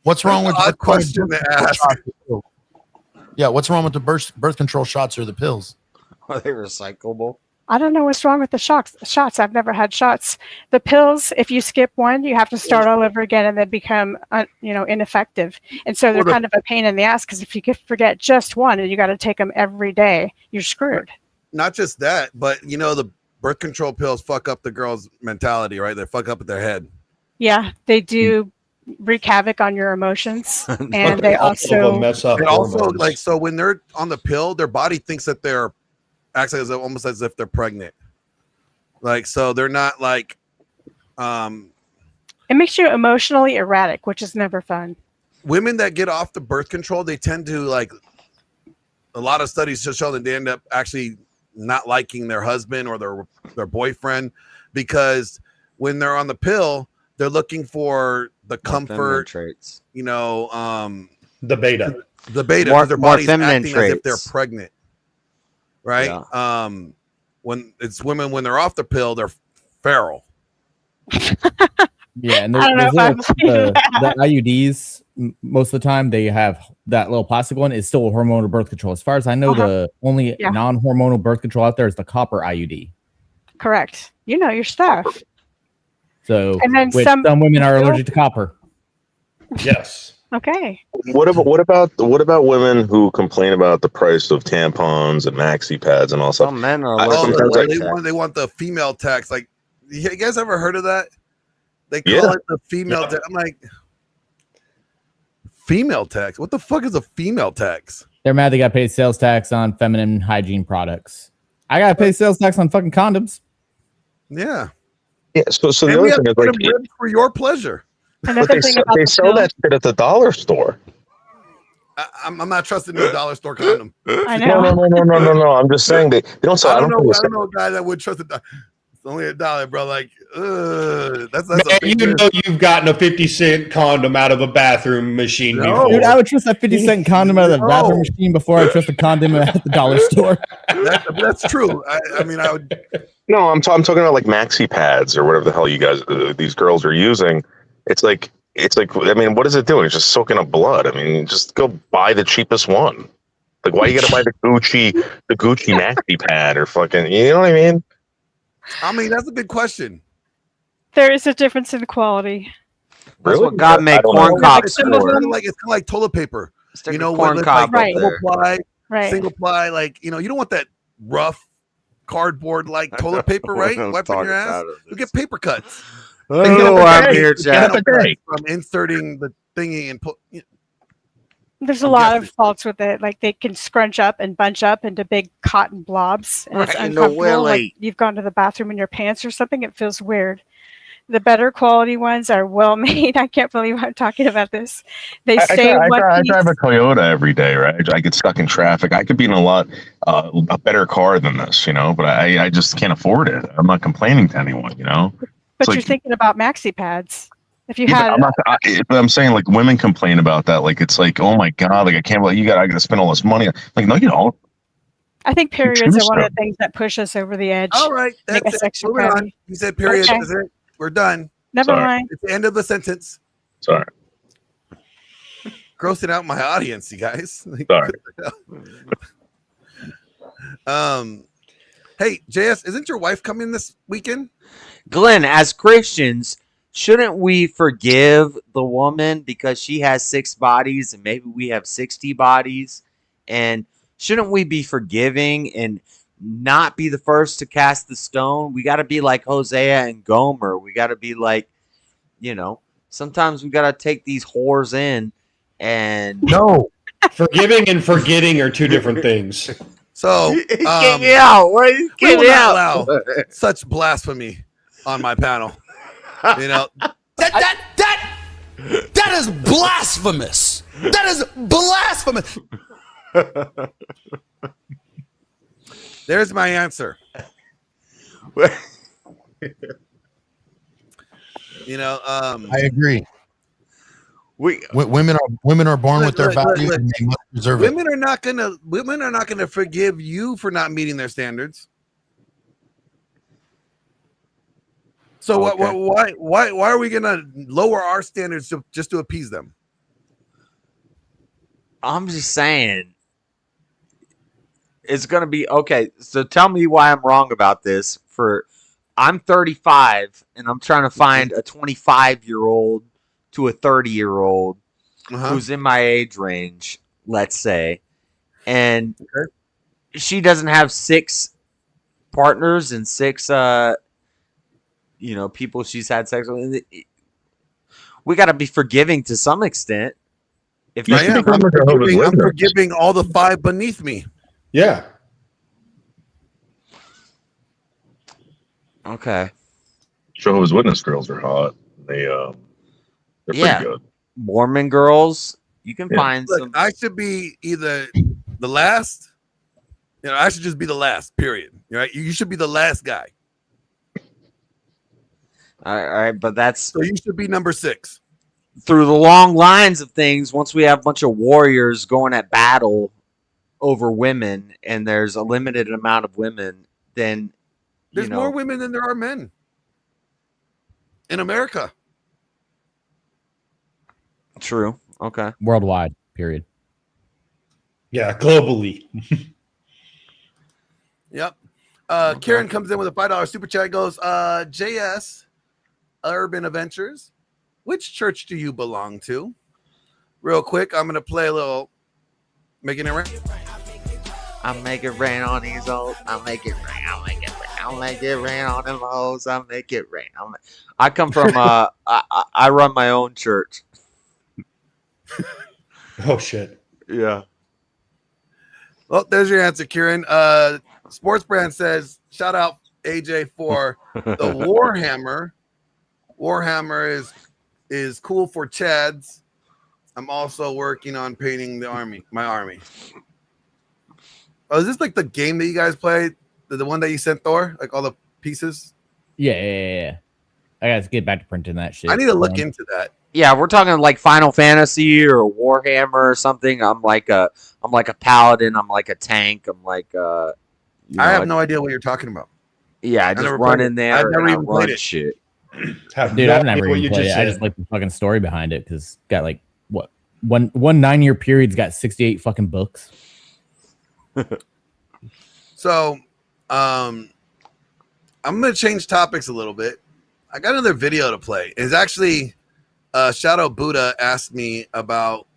What's wrong with the question to ask? Yeah, what's wrong with the birth control shots or the pills? Are they recyclable? I don't know what's wrong with the shots. I've never had shots. The pills, if you skip one, you have to start all over again and they become, ineffective. And so they're kind of a pain in the ass because if you forget just one and you got to take them every day, you're screwed. Not just that, but the birth control pills fuck up the girl's mentality, right? They fuck up their head. Yeah, they do wreak havoc on your emotions, and they also mess up. Also, so when they're on the pill, their body thinks that they're actually almost as if they're pregnant. So they're not like. It makes you emotionally erratic, which is never fun. Women that get off the birth control, they tend to a lot of studies just show that they end up actually not liking their husband or their boyfriend because when they're on the pill, they're looking for the comfort traits. The beta. The beta. More Their body's feminine acting traits. as if they're pregnant. Right? Yeah. When it's women when they're off the pill, they're feral. Yeah, and the IUDs, most of the time they have that little plastic one is still a hormonal birth control. As far as I know, the only non-hormonal birth control out there is the copper IUD. Correct. You know your stuff. So, and then some women are allergic to copper. Yes. Okay. What about women who complain about the price of tampons and maxi pads and all stuff? Some men are They want the female tax. Like, you guys ever heard of that? They call it the female tax. I'm like, female tax? What the fuck is a female tax? They're mad they got paid sales tax on feminine hygiene products. I got to pay sales tax on fucking condoms. Yeah. Yeah. So the other thing is like for your pleasure. But they sell that shit at the dollar store. I'm not trusting the dollar store condom. I know. No. I'm just saying they don't sell. I don't know a guy that would trust it. It's only $1, bro. Like, that's Man, you've gotten a 50-cent condom out of a bathroom machine before. Dude, I would trust a 50-cent condom out of the bathroom machine before I trust a condom at the dollar store. That's true. I mean, I would. No, I'm talking about like maxi pads or whatever the hell you guys, these girls are using. It's like. I mean, what is it doing? It's just soaking up blood. I mean, just go buy the cheapest one. Like, why you gotta buy the Gucci maxi pad or fucking? You know what I mean? I mean, that's a good question. There is a difference in quality. That's what God made corn cobs for. It's kind of like toilet paper. Corn cob like double ply, right. Single ply. Like, you don't want that rough cardboard like toilet paper, right? Wiping your ass. You get paper cuts. Oh, I'm here, Jack. From inserting the thingy and put. There's a lot of faults with it. Like they can scrunch up and bunch up into big cotton blobs, and it's uncomfortable. Like you've gone to the bathroom in your pants or something. It feels weird. The better quality ones are well made. I can't believe I'm talking about this. They stay I drive a Toyota every day, right? I get stuck in traffic. I could be in a better car than this, but I just can't afford it. I'm not complaining to anyone, But you're thinking about maxi pads. If you had, but I'm saying like women complain about that. Like it's like, oh my god, like I can't believe I got to spend all this money. Like no, you don't. I think periods are one of the things that push us over the edge. All right, make us extra on. You said periods. Okay. We're done. Never mind. It's the end of the sentence. Sorry. Grossing out my audience, you guys. Sorry. Hey, JS, isn't your wife coming this weekend? Glenn, as Christians, shouldn't we forgive the woman because she has 6 bodies and maybe we have 60 bodies? And shouldn't we be forgiving and not be the first to cast the stone? We got to be like Hosea and Gomer. We got to be like, sometimes we got to take these whores in and... No. Forgiving and forgetting are two different things. So get me out. We will not allow such blasphemy on my panel. You know, That is blasphemous. That is blasphemous. There's my answer. You know, I agree. Women are born with their values, and they must preserve it. Women are not gonna forgive you for not meeting their standards. So why are we gonna lower our standards just to appease them? I'm just saying it's gonna be okay. So tell me why I'm wrong about this. I'm 35 and I'm trying to find a 25-year-old to a 30-year-old who's in my age range, let's say, and she doesn't have 6 partners and 6 people she's had sex with. We got to be forgiving to some extent. If I'm forgiving all the 5 beneath me. Yeah. Okay. Jehovah's Witness girls are hot. They're pretty good. Mormon girls, you can find some. I should be either the last. I should just be the last. Period. Right? You should be the last guy. All right, but that's so you should be number 6. Through the long lines of things, once we have a bunch of warriors going at battle over women, and there's a limited amount of women, then there's more women than there are men in America. True. Okay. Worldwide. Period. Yeah, globally. Yep. Karen comes in with a $5 super chat. Goes, JS Urban Adventures. Which church do you belong to? Real quick, I'm gonna play a little Making It Rain. I make it rain on these old. I make it rain. I make it rain. I make it rain on them hoes. I make it rain. I come from. I run my own church. Oh shit. Yeah. Well, there's your answer, Kieran. Sports Brand says, shout out AJ for the Warhammer. Warhammer is cool for Chads. I'm also working on painting my army. Oh, is this like the game that you guys played? The one that you sent Thor? Like all the pieces? Yeah. I gotta get back to printing that shit. I need to look into that. Yeah, we're talking like Final Fantasy or Warhammer or something. I'm like a paladin. I'm like a tank. I'm like I have no idea what you're talking about. Yeah, I just run in there. I've never and even I run played it. shit. Dude, I've never even played it. I just like the fucking story behind it because it's got like what one 9-year period's got 68 fucking books. So, I'm gonna change topics a little bit. I got another video to play. It's actually Shadow Buddha asked me about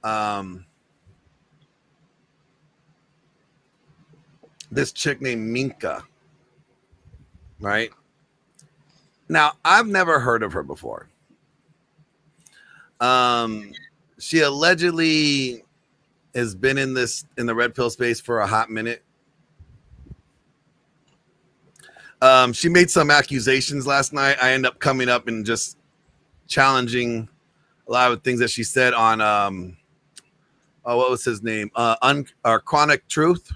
this chick named Minka. Right? Now, I've never heard of her before. She allegedly has been in the red pill space for a hot minute. She made some accusations last night. I end up coming up and just challenging a lot of things that she said on what was his name? Chaotic Truth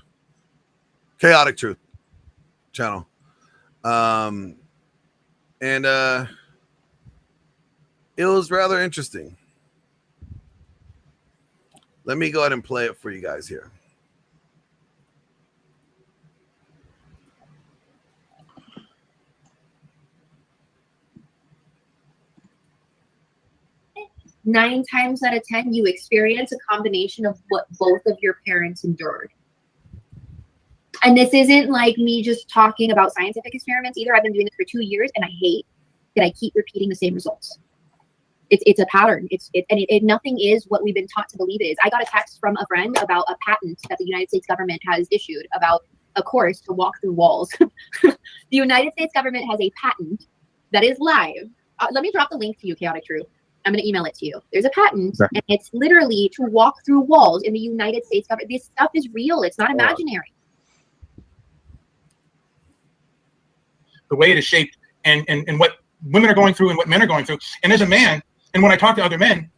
channel. And it was rather interesting. Let me go ahead and play it for you guys here. Nine times out of 10, you experience a combination of what both of your parents endured. And this isn't like me just talking about scientific experiments either. I've been doing this for 2 years, and I hate that I keep repeating the same results. It's a pattern. Nothing is what we've been taught to believe it is. I got a text from a friend about a patent that the United States government has issued about a course to walk through walls. The United States government has a patent that is live. Let me drop the link to you, Chaotic Truth. I'm going to email it to you. There's a patent, and it's literally to walk through walls in the United States government. This stuff is real. It's not imaginary. the way it is shaped, and what women are going through and what men are going through. And as a man, and when I talk to other men,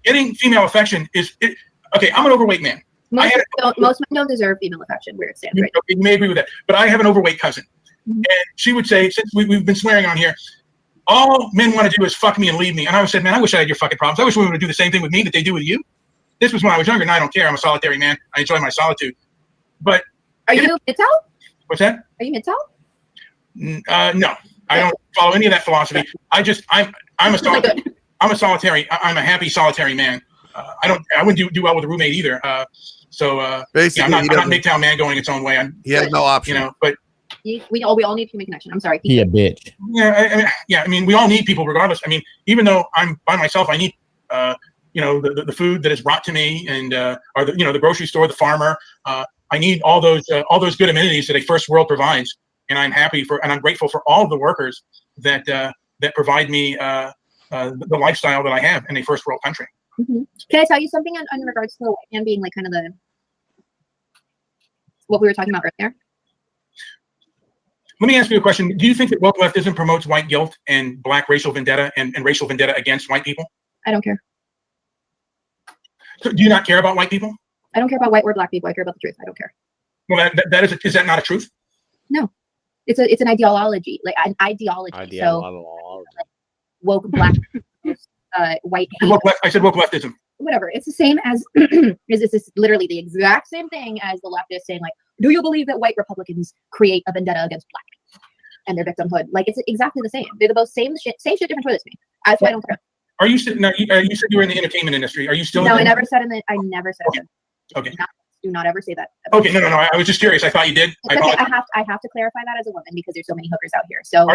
getting female affection okay. I'm an overweight man. Most men don't deserve female affection where it stands right now. You may agree with that, but I have an overweight cousin, and she would say, since we've been swearing on here, all men want to do is fuck me and leave me. And I always said, man, I wish I had your fucking problems. I wish women would do the same thing with me that they do with you. This was when I was younger, and I don't care. I'm a solitary man. I enjoy my solitude. But are you MGTOW? What's that? Are you MGTOW? No, I don't follow any of that philosophy. I'm a solitary. I'm a happy solitary man. I wouldn't do well with a roommate either. Basically, I'm not MGTOW man going its own way. He has no option. But we all need human connection. I'm sorry. He a bitch. Yeah, I mean, we all need people regardless. I mean, even though I'm by myself, I need the food that is brought to me, and or the grocery store, the farmer. I need all those good amenities that a first world provides, and I'm grateful for all of the workers that provide me the lifestyle that I have in a first world country. Mm-hmm. Can I tell you something in regards to the white man being like kind of what we were talking about earlier? Let me ask you a question. Do you think that woke leftism promotes white guilt and black racial vendetta and racial vendetta against white people? I don't care. So do you not care about white people? I don't care about white or black people. I care about the truth. I don't care. Well, is that not a truth? No, it's an ideology, like an ideology. So woke black, white. I said woke leftism. Whatever. It's the same as it's literally the exact same thing as the leftists saying, like, do you believe that white Republicans create a vendetta against black people and their victimhood? Like, it's exactly the same. They're the both same shit, different toilets to me. That's why I don't care. Are you still? No, you said you were in the entertainment industry. Are you still? No, I never said I never said it. Okay. Do not ever say that. Okay, no. I was just curious. I thought you did. Okay, I have to clarify that as a woman because there's so many hookers out here. So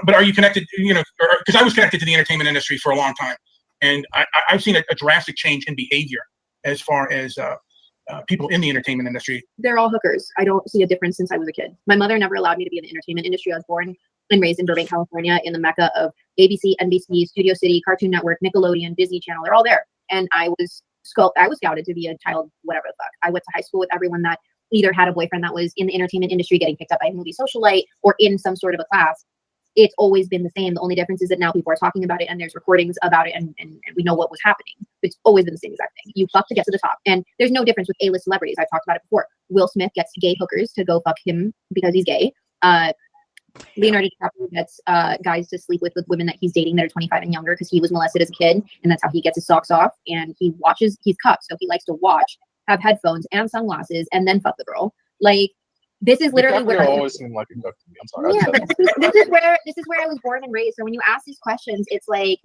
but are you connected? Because I was connected to the entertainment industry for a long time, and I've seen a drastic change in behavior as far as people in the entertainment industry. They're all hookers. I don't see a difference since I was a kid. My mother never allowed me to be in the entertainment industry. I was born and raised in Burbank, California, in the mecca of ABC, NBC, Studio City, Cartoon Network, Nickelodeon, Disney Channel. They're all there, and I was scouted to be a child, whatever the fuck. I went to high school with everyone that either had a boyfriend that was in the entertainment industry getting picked up by a movie socialite or in some sort of a class. It's always been the same. The only difference is that now people are talking about it and there's recordings about it and we know what was happening. It's always been the same exact thing. You fuck to get to the top. And there's no difference with A-list celebrities. I've talked about it before. Will Smith gets gay hookers to go fuck him because he's gay. Leonardo DiCaprio gets guys to sleep with women that he's dating that are 25 and younger because he was molested as a kid, and that's how he gets his socks off. And he's cuffed, so he likes to watch, have headphones and sunglasses, and then fuck the girl. Like, this is literally where always seemed like a duck to me. I'm sorry. Yeah, but this is where I was born and raised. So when you ask these questions, it's like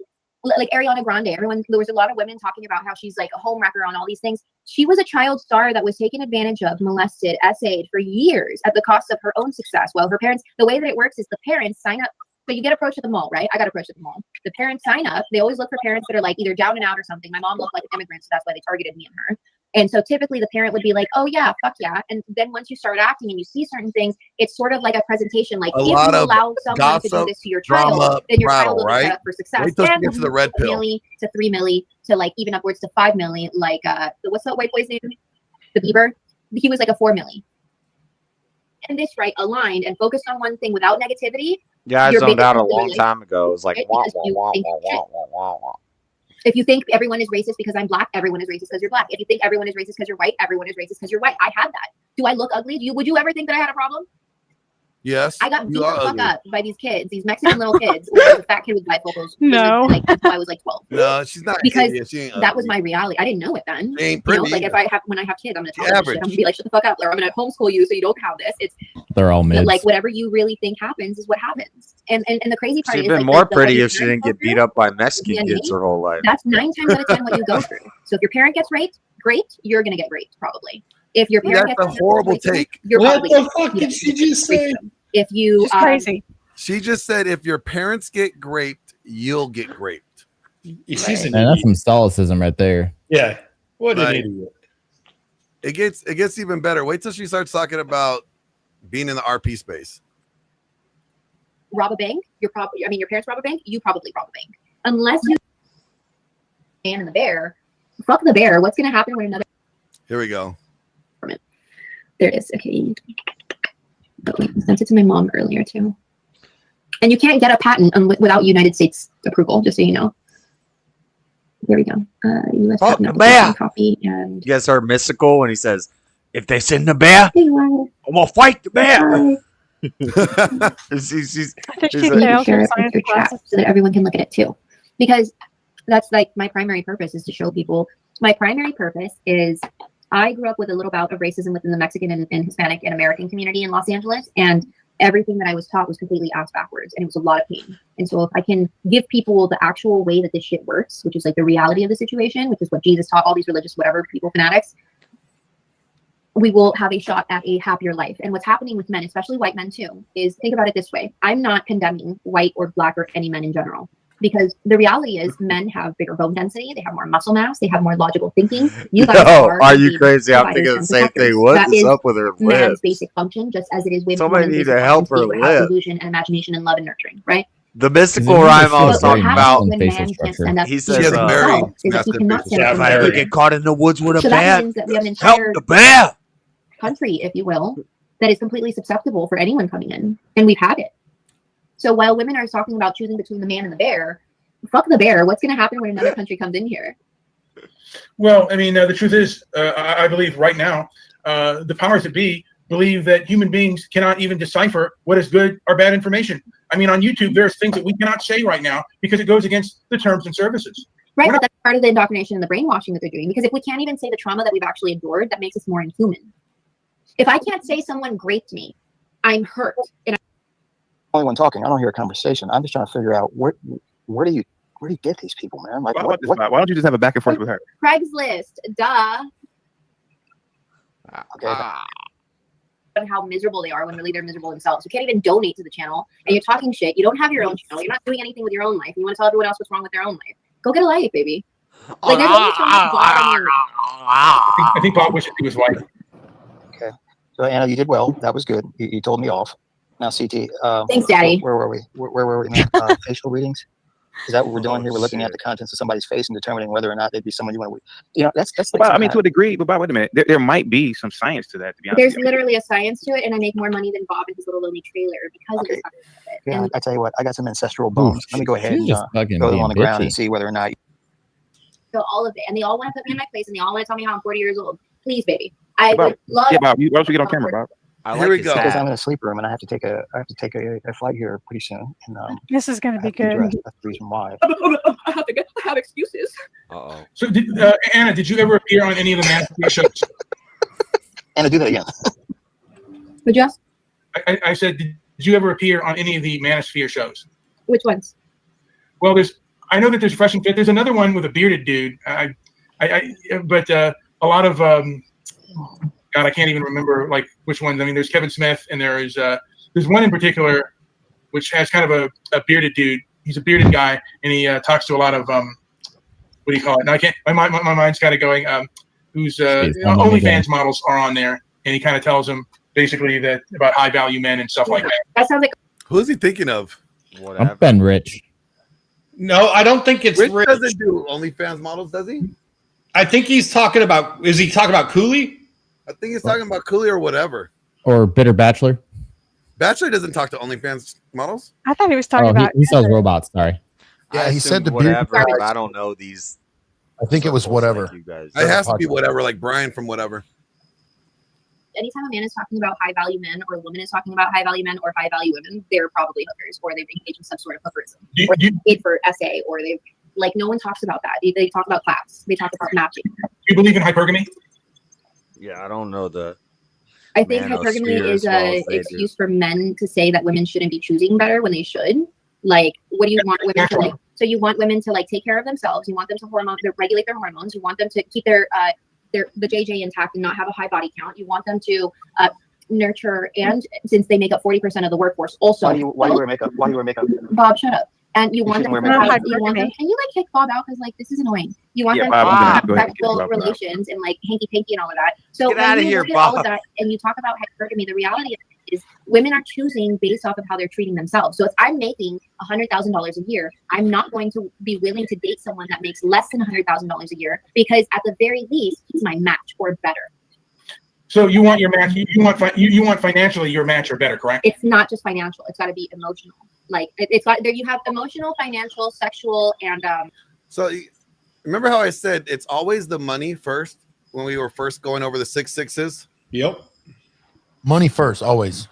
Ariana Grande. There was a lot of women talking about how she's like a homewrecker on all these things. She was a child star that was taken advantage of, molested, essayed for years at the cost of her own success. Well, her parents, the way that it works is the parents sign up. So you get approached at the mall, right? I got approached at the mall. The parents sign up. They always look for parents that are like either down and out or something. My mom looked like an immigrant, so that's why they targeted me and her. And so typically the parent would be like, oh yeah, fuck yeah. And then once you start acting and you see certain things, it's sort of like a presentation. Like if you allow someone to do this to your child, then your child will be set up for success. Wait till she gets to the red pill. Milli to 3 milli to like even upwards to 5 milli. Like what's that white boy's name? The Bieber. He was like a 4 milli. And this right aligned and focused on one thing without negativity. Yeah, I zoned out a long time ago. It was like wah, wah, wah. If you think everyone is racist because I'm black, everyone is racist because you're black. If you think everyone is racist because you're white, everyone is racist because you're white. I had that. Do I look ugly? Would you ever think that I had a problem? Yes. I got beat the fuck up by these kids, these Mexican little kids. The fat kid with bifocals. No. Like until I was like 12. No, she's not. Because she ain't that was my reality. I didn't know it then. She ain't pretty. Like when I have kids, I'm gonna tell them shit. I'm gonna be like, shut the fuck up, or I'm gonna homeschool you so you don't have this. They're all mids. Like whatever you really think happens is what happens. And the crazy part is she'd been like, more pretty if she didn't get beat up by Mexican DNA, kids her whole life. That's 9 times out of 10 what you go through. So if your parent gets raped, great, you're gonna get raped probably. If your parent That's gets a horrible take. You're What probably the fuck did she just say? If you She's crazy. She just said if your parents get raped, you'll get raped. She's an Man, that's some Stoicism right there. Yeah. What an idiot. It gets even better. Wait till she starts talking about being in the RP space. rob a bank, your parents rob a bank, you probably rob a bank. Unless you man and the bear, fuck the bear. What's gonna happen when another Here we go. There it is. Okay. I sent it to my mom earlier too. And you can't get a patent without United States approval, just so you know. There we go. U.S. patent application copy. And you guys heard Mystical when he says, "If they send the bear, I'm gonna fight the bear." Share it with your chat so that everyone can look at it too, because that's like my primary purpose is to show people. My primary purpose is I grew up with a little bout of racism within the Mexican and Hispanic and American community in Los Angeles, and everything that I was taught was completely ass backwards, and it was a lot of pain. And so if I can give people the actual way that this shit works, which is like the reality of the situation, which is what Jesus taught all these religious whatever people fanatics, we will have a shot at a happier life. And what's happening with men, especially white men too, is think about it this way. I'm not condemning white or black or any men in general, because the reality is men have bigger bone density, they have more muscle mass, they have more logical thinking. You guys are you crazy? I'm thinking the same thing. What is up with her lips? Man's basic function, just as it is women's. Somebody need to help her lip. Illusion and imagination and love and nurturing, right? The mystical rhyme I was talking about. He says, "You get caught in the woods with a bear. Help the bear." Country, if you will, that is completely susceptible for anyone coming in, and we've had it. So while women are talking about choosing between the man and the bear, fuck the bear. What's going to happen when another country comes in here? Well, I mean, the truth is, I believe right now, the powers that be believe that human beings cannot even decipher what is good or bad information. I mean, on YouTube, there's things that we cannot say right now because it goes against the terms and services. Right, but that's part of the indoctrination and the brainwashing that they're doing. Because if we can't even say the trauma that we've actually endured, that makes us more inhuman. If I can't say someone raped me, I'm hurt. And only one talking. I don't hear a conversation. I'm just trying to figure out where do you get these people, man? Like, why don't you just have a back and forth with her? Craigslist, duh. Okay. And how miserable they are when really they're miserable themselves. You can't even donate to the channel, and you're talking shit. You don't have your own channel. You're not doing anything with your own life. You want to tell everyone else what's wrong with their own life. Go get a life, baby. Like, there's only so much God on you. I think Bob wishes he was white. Okay. So Anna, you did well. That was good. You told me off. Now, CT. Thanks, Daddy. Where were we? Where were we, man? Facial readings. Is that what we're doing here? We're looking at the contents of somebody's face and determining whether or not they'd be someone you want to. You know, that's. Well, I mean, to a degree, but wait a minute. There might be some science to that. To be honest, there's literally a science to it, and I make more money than Bob in his little lonely trailer because of this. Yeah, I tell you what, I got some ancestral bones. Let me go ahead and go on the ground and see whether or not. So all of it, and they all want to put me in my place, and they all want to tell me how I'm 40 years old. Please, baby, I would love. Yeah, Bob. Why don't you get on camera, Bob? Here we go. Because I'm in a sleep room and I have to take a flight here pretty soon. And this is going to be good. That's the reason why. I have excuses. So, Anna, did you ever appear on any of the Manosphere shows? Anna, do that again. Would you ask? I said, did you ever appear on any of the Manosphere shows? Which ones? Well, I know that there's Fresh and Fit. There's another one with a bearded dude. But a lot of God, I can't even remember like which ones. I mean, there's Kevin Smith, and there's one in particular which has kind of a bearded dude. He's a bearded guy, and he talks to a lot of what do you call it? Now I can't. My mind's kind of going. Who's OnlyFans models are on there, and he kind of tells them basically that about high value men and stuff like that. That sounds like. Who is he thinking of? I'm Ben Rich. No, I don't think it's Rich. Doesn't do OnlyFans models, does he? I think he's talking about. Is he talking about Cooley? I think he's talking about Cooley or whatever. Or Bitter Bachelor. Bachelor doesn't talk to OnlyFans models. I thought he was talking about. He sells robots. Sorry. Yeah, he said the whatever, but I don't know these. I think it was whatever. It has to be whatever, like Brian from whatever. Anytime a man is talking about high value men, or a woman is talking about high value men or high value women, they're probably hookers, or they've engaged in some sort of hookerism, or they paid for SA, or they've like no one talks about that. They talk about class. They talk about matching. Do you believe in hypergamy? Yeah, I don't know the. I think hypergamy is an excuse for men to say that women shouldn't be choosing better when they should. Like, what do you want women to like? So you want women to like take care of themselves. You want them to regulate their hormones. You want them to keep their the JJ intact and not have a high body count. You want them to nurture, and since they make up 40% of the workforce, also. Why do you wear makeup? Why do you wear makeup? Bob, shut up. And you want them to have, can you like kick Bob out, because like this is annoying. You want them to have sexual relations and like hanky panky and all of that. So get out of here, Bob. All of that, and you talk about hypergamy, the reality is women are choosing based off of how they're treating themselves. So if I'm making $100,000 a year, I'm not going to be willing to date someone that makes less than $100,000 a year, because at the very least he's my match or better. So you want your match? You want financially your match or better, correct? It's not just financial. It's got to be emotional. Like it's got there. You have emotional, financial, sexual, and So remember how I said it's always the money first when we were first going over the 6 6s? Yep. Money first, always.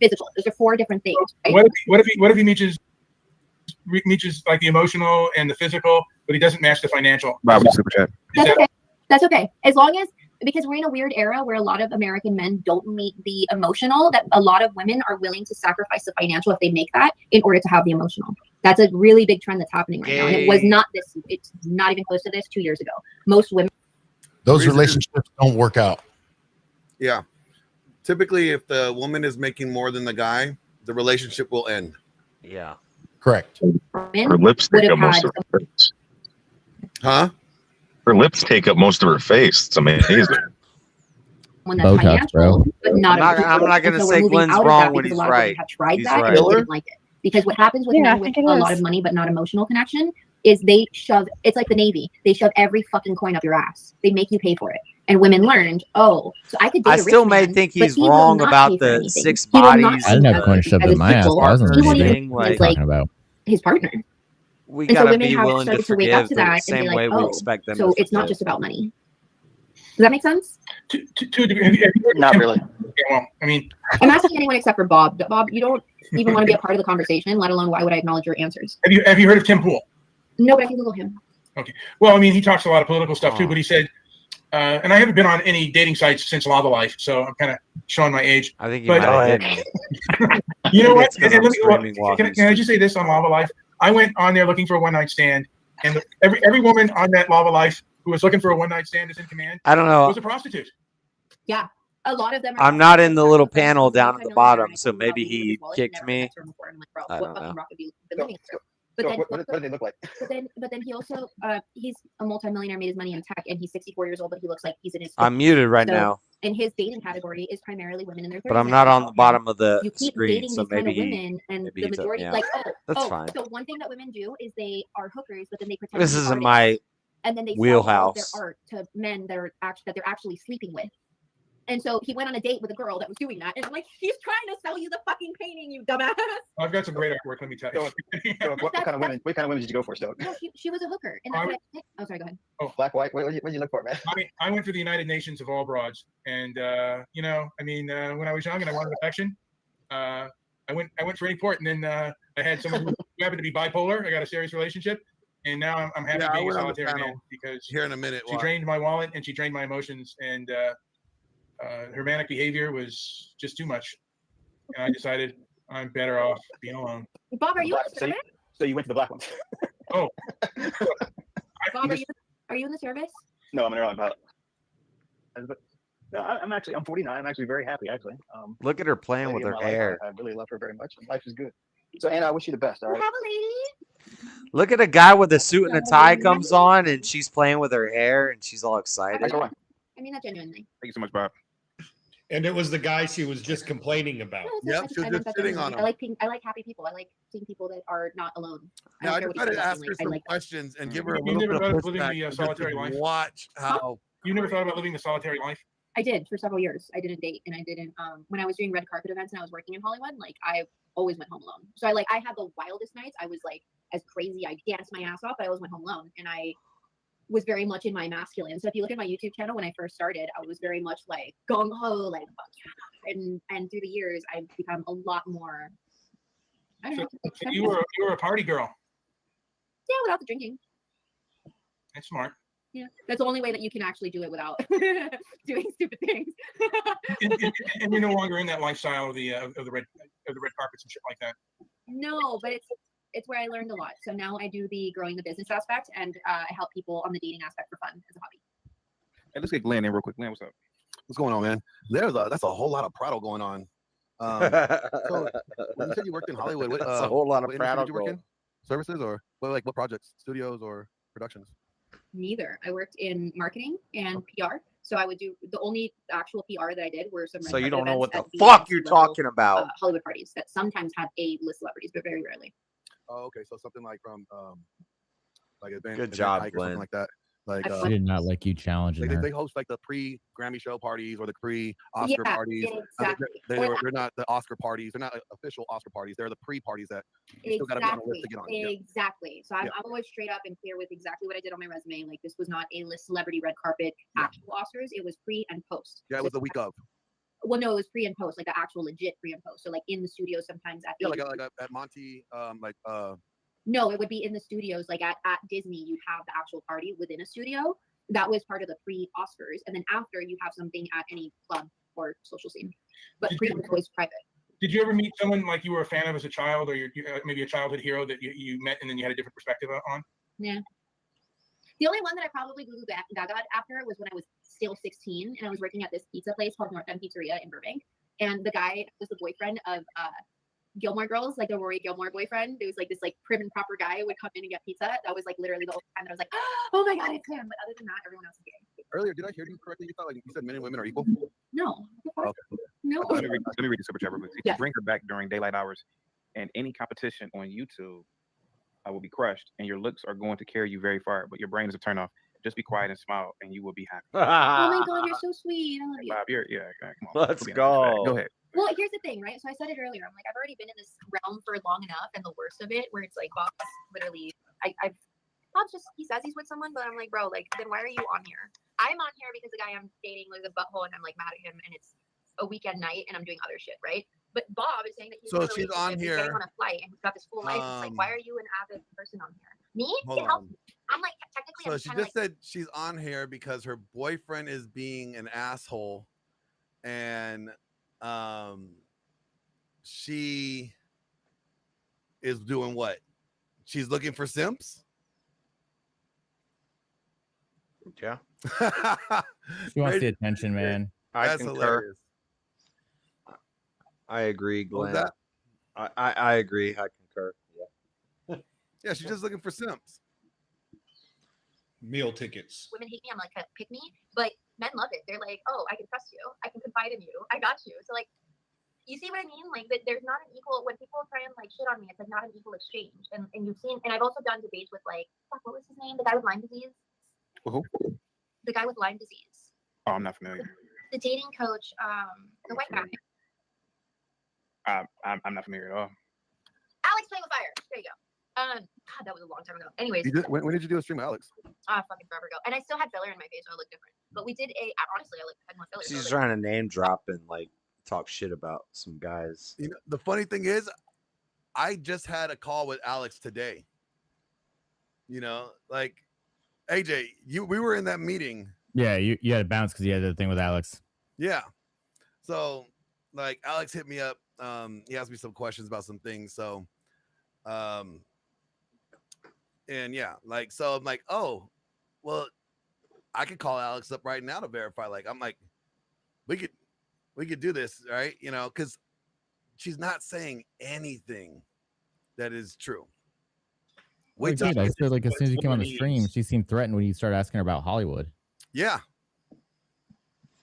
physical. Those are 4 different things. Right? What if he meets like the emotional and the physical, but he doesn't match the financial? Super chat. That's okay. That's okay. As long as, because we're in a weird era where a lot of American men don't meet the emotional, that a lot of women are willing to sacrifice the financial if they make that in order to have the emotional. That's a really big trend that's happening right now. And it was not this, it's not even close to this 2 years ago. Most women. Those relationships don't work out. Yeah. Typically, if the woman is making more than the guy, the relationship will end. Yeah. Correct. Her lips take up most of her face. Huh? Her lips take up most of her face. It's amazing. One that's financial, but not. I'm not going to say Glenn's wrong when he's right. Have tried He's that right. and didn't like it. Because what happens with men with a lot of money but not emotional connection is they shove. It's like the Navy. They shove every fucking coin up your ass. They make you pay for it. And women learned, oh, so I could date I a rich still may man, think but he's he will wrong not about pay for the anything. 6 He will not bodies. I didn't have coin shoved in my ass. I wasn't He won't even thing. What are you like talking about? his partner. We And so gotta women be have willing to started to wake up forgive to the that and same be like, way we oh, expect them so to it's not forgive. just about money. Does that make sense? Not really. Well, I mean, I'm asking anyone except for Bob. Bob, you don't even want to be a part of the conversation, let alone why would I acknowledge your answers? have you heard of Tim Pool? No, but I can Google him. Okay. Well, I mean, he talks a lot of political stuff too, but he said, and I haven't been on any dating sites since Lava Life, so I'm kind of showing my age. I think but, might have you know what? Can I just say this on Lava Life? I went on there looking for a one-night stand, and every woman on that Lava Life who was looking for a one-night stand is in command. I don't know. Was a prostitute. Yeah, a lot of them. I'm not in the little panel down at the bottom, so maybe he kicked me. I don't know. But then, what do they look like? But then he also he's a multimillionaire, made his money in tech, and he's 64 years old, but he looks like he's in his 50s. I'm muted right now. And his dating category is primarily women in their 30s. But I'm not on the bottom of the you keep screen, dating so these kind of maybe women, and maybe the he's majority, yeah. like, That's fine. So one thing that women do is they are hookers, but then they pretend. This to be isn't artists, my and then they wheelhouse. sell all of their art to men that they're actually sleeping with. And so he went on a date with a girl that was doing that, and I'm like, he's trying to sell you the fucking painting, you dumbass. I've got some great artwork. Let me tell you. What kind of women? What kind of women did you go for, Stoke? No, she was a hooker. And that's oh, sorry, go ahead. Oh, black, white. What did you look for, man? I went for the United Nations of all broads, and you know, I mean, when I was young and I wanted affection, I went for any port, and then I had someone who happened to be bipolar. I got a serious relationship, and now I'm happy being a solitary man because here in a minute. She drained my wallet and she drained my emotions, and her manic behavior was just too much, and I decided I'm better off being alone. Bob, are you in the service? So you went to the black ones? Oh, Bob, are you in the service? No, I'm an airline pilot. No, I'm 49. I'm actually very happy, actually. Look at her playing with her hair. I really love her very much. Life is good. So, Anna, I wish you the best. All right. Have a lady. Look at a guy with a suit and a tie comes on, and she's playing with her hair, and she's all excited. I mean that genuinely. Thank you so much, Bob. And it was the guy she was just complaining about. Yep, she was just sitting on him. I like happy people. I like seeing people that are not alone. Now I tried to ask her some questions and give her a little bit of pushback. Solitary life. Watch how. You never thought about living the solitary life? I did for several years. I didn't date, and I didn't. When I was doing red carpet events and I was working in Hollywood, like I always went home alone. So I had the wildest nights. I was like as crazy. I danced my ass off. But I always went home alone, and I was very much in my masculine. So if you look at my YouTube channel, when I first started, I was very much like gung ho, like fuck yeah. And through the years, I've become a lot more. I don't know. So you were a party girl. Yeah, without the drinking. That's smart. Yeah, that's the only way that you can actually do it without doing stupid things. and you're no longer in that lifestyle of the red carpets and shit like that. No, but it's where I learned a lot. So now I do the growing the business aspect, and I help people on the dating aspect for fun as a hobby. Hey, let's get Glenn in real quick. Glenn, what's up? What's going on, man? That's a whole lot of Prado going on. So when you said you worked in Hollywood, what, that's a whole lot of what Prado industry did you work in? Services or what projects, studios or productions? Neither. I worked in marketing and PR. So I would do the only actual PR that I did were some. So you don't know what the fuck you're talking about. Hollywood parties that sometimes have A-list celebrities, but very rarely. Oh, okay. So something like from like Good job, Glenn. Glenn. Something like that. Like She did not like you challenging her. they host like the pre-Grammy show parties or the pre-Oscar parties. Exactly. They're not the Oscar parties. They're not official Oscar parties. They're the pre-parties that you still got to be on the list to get on. Exactly. So I'm always straight up and clear with exactly what I did on my resume. Like this was not A-list celebrity red carpet actual Oscars. It was pre and post. Yeah, it was the week of. Well, no, it was pre and post, like the actual legit pre and post. So like in the studio sometimes at like at Monty, No, it would be in the studios. Like at Disney, you'd have the actual party within a studio. That was part of the pre-Oscars. And then after, you have something at any club or social scene. But pre was always private. Did you ever meet someone like you were a fan of as a child, or maybe a childhood hero that you met and then you had a different perspective on? Yeah. The only one that I probably Googled Gaga after was when I was still 16 and I was working at this pizza place called North End Pizzeria in Burbank. And the guy was the boyfriend of Gilmore Girls, like the Rory Gilmore boyfriend. It was like this like prim and proper guy would come in and get pizza. That was like literally the whole time that I was like, oh my God, it's him. But other than that, everyone else is gay. Earlier, did I hear you correctly? You thought like you said men and women are equal? No. Okay. No. Let me read the super chat real quick. Yeah. Bring her back during daylight hours, and any competition on YouTube will be crushed, and your looks are going to carry you very far, but your brain is a turn off. Just be quiet and smile, and you will be happy. Oh my God, you're so sweet. I love you. Bob, come on. Let's go. Go ahead. Well, here's the thing, right? So I said it earlier. I'm like, I've already been in this realm for long enough, and the worst of it, where it's like, Bob's literally, Bob's just, he says he's with someone, but I'm like, bro, like, then why are you on here? I'm on here because the guy I'm dating was a butthole, and I'm like mad at him, and it's a weekend night, and I'm doing other shit, right? But Bob is saying that he's So she's on here. He's on a flight, and he's got this full life. It's like, why are you an avid person on here? Me? It helps me. I'm like, technically, So she just said she's on here because her boyfriend is being an asshole, and she is doing what? She's looking for simps. Yeah. She wants the attention, man. I concur. Hilarious. I agree, What was Glenn. that? I agree. I concur. Yeah. Yeah, she's just looking for simps. Meal tickets. Women hate me. I'm like, pick me. But men love it. They're like, oh, I can trust you. I can confide in you. I got you. So like, you see what I mean? Like, that there's not an equal, when people try and like shit on me, it's like not an equal exchange. And you've seen, and I've also done debates with like, what was his name? The guy with Lyme disease? Who? The guy with Lyme disease. Oh, I'm not familiar. The dating coach, the white guy. I'm not familiar at all. Alex Playing with Fire. There you go. God, that was a long time ago. Anyways. When did you do a stream with Alex? Fucking forever ago. And I still had filler in my face, so I looked different. But we did honestly, I had more filler. She's trying to name drop and like talk shit about some guys. You know, the funny thing is, I just had a call with Alex today. You know, like AJ, we were in that meeting. Yeah, you had to bounce because you had the thing with Alex. Yeah. So like Alex hit me up. He asked me some questions about some things. So and yeah, like, so I'm like, oh, well, I could call Alex up right now to verify. Like, I'm like, we could do this, right? You know, because she's not saying anything that is true. Wait, I said like as soon as you came on the stream, she seemed threatened when you started asking her about Hollywood. Yeah.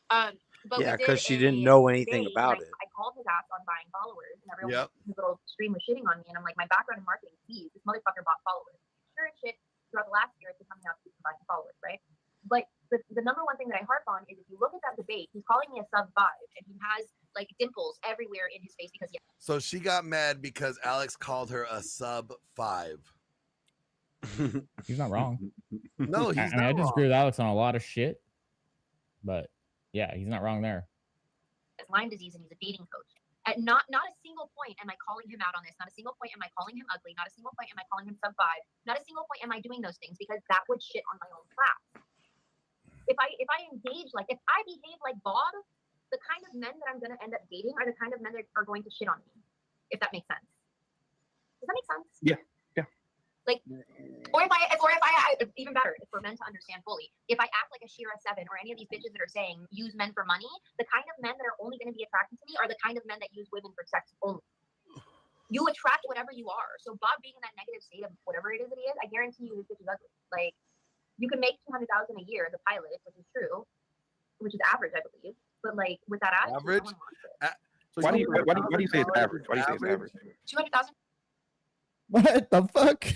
But yeah, because she didn't know anything about it. I called his ass on buying followers, and everyone his little stream was shitting on me. And I'm like, my background in marketing sees this motherfucker bought followers. Sure as shit, throughout the last year, it's been coming out to buying followers, right? But the number one thing that I harp on is if you look at that debate, he's calling me a sub 5, and he has like dimples everywhere in his face because So she got mad because Alex called her a sub 5. He's not wrong. No, he's not I wrong. disagree with Alex on a lot of shit, but yeah, he's not wrong there. has Lyme disease and he's a dating coach. At not a single point am I calling him out on this. Not a single point am I calling him ugly. Not a single point am I calling him sub 5. Not a single point am I doing those things because that would shit on my own class. If I engage if I behave like Bob, the kind of men that I'm going to end up dating are the kind of men that are going to shit on me. If that makes sense. Does that make sense? Yeah. Like, or if I even better, if we're meant to understand fully, if I act like a Shira 7 or any of these bitches that are saying use men for money, the kind of men that are only going to be attracted to me are the kind of men that use women for sex only. You attract whatever you are. So Bob being in that negative state of whatever it is that he is, I guarantee you this bitch is ugly. Like, you can make $200,000 a year as a pilot, which is true, which is average, I believe. But like with that attitude, average. No one wants it. So why do you say it's average? Why do you say it's average? 200,000. What the fuck?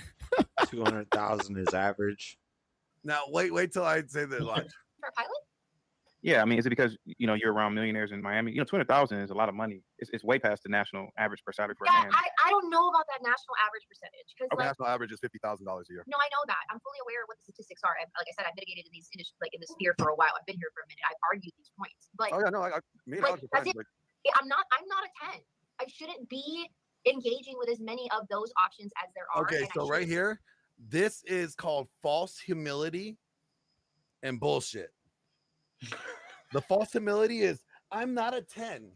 200,000 is average. Now wait till I say the watch. For a pilot? Yeah, I mean, is it because you're around millionaires in Miami? 200,000 is a lot of money. It's way past the national average per salary for a man. I don't know about that national average percentage because Our national average is $50,000 a year. No, I know that. I'm fully aware of what the statistics are. Like I said, I've mitigated in these in this sphere for a while. I've been here for a minute. I've argued these points, but oh yeah, no, I'm not a 10. I shouldn't be engaging with as many of those options as there are. Okay, so right here, this is called false humility and bullshit. The false humility is I'm not a 10.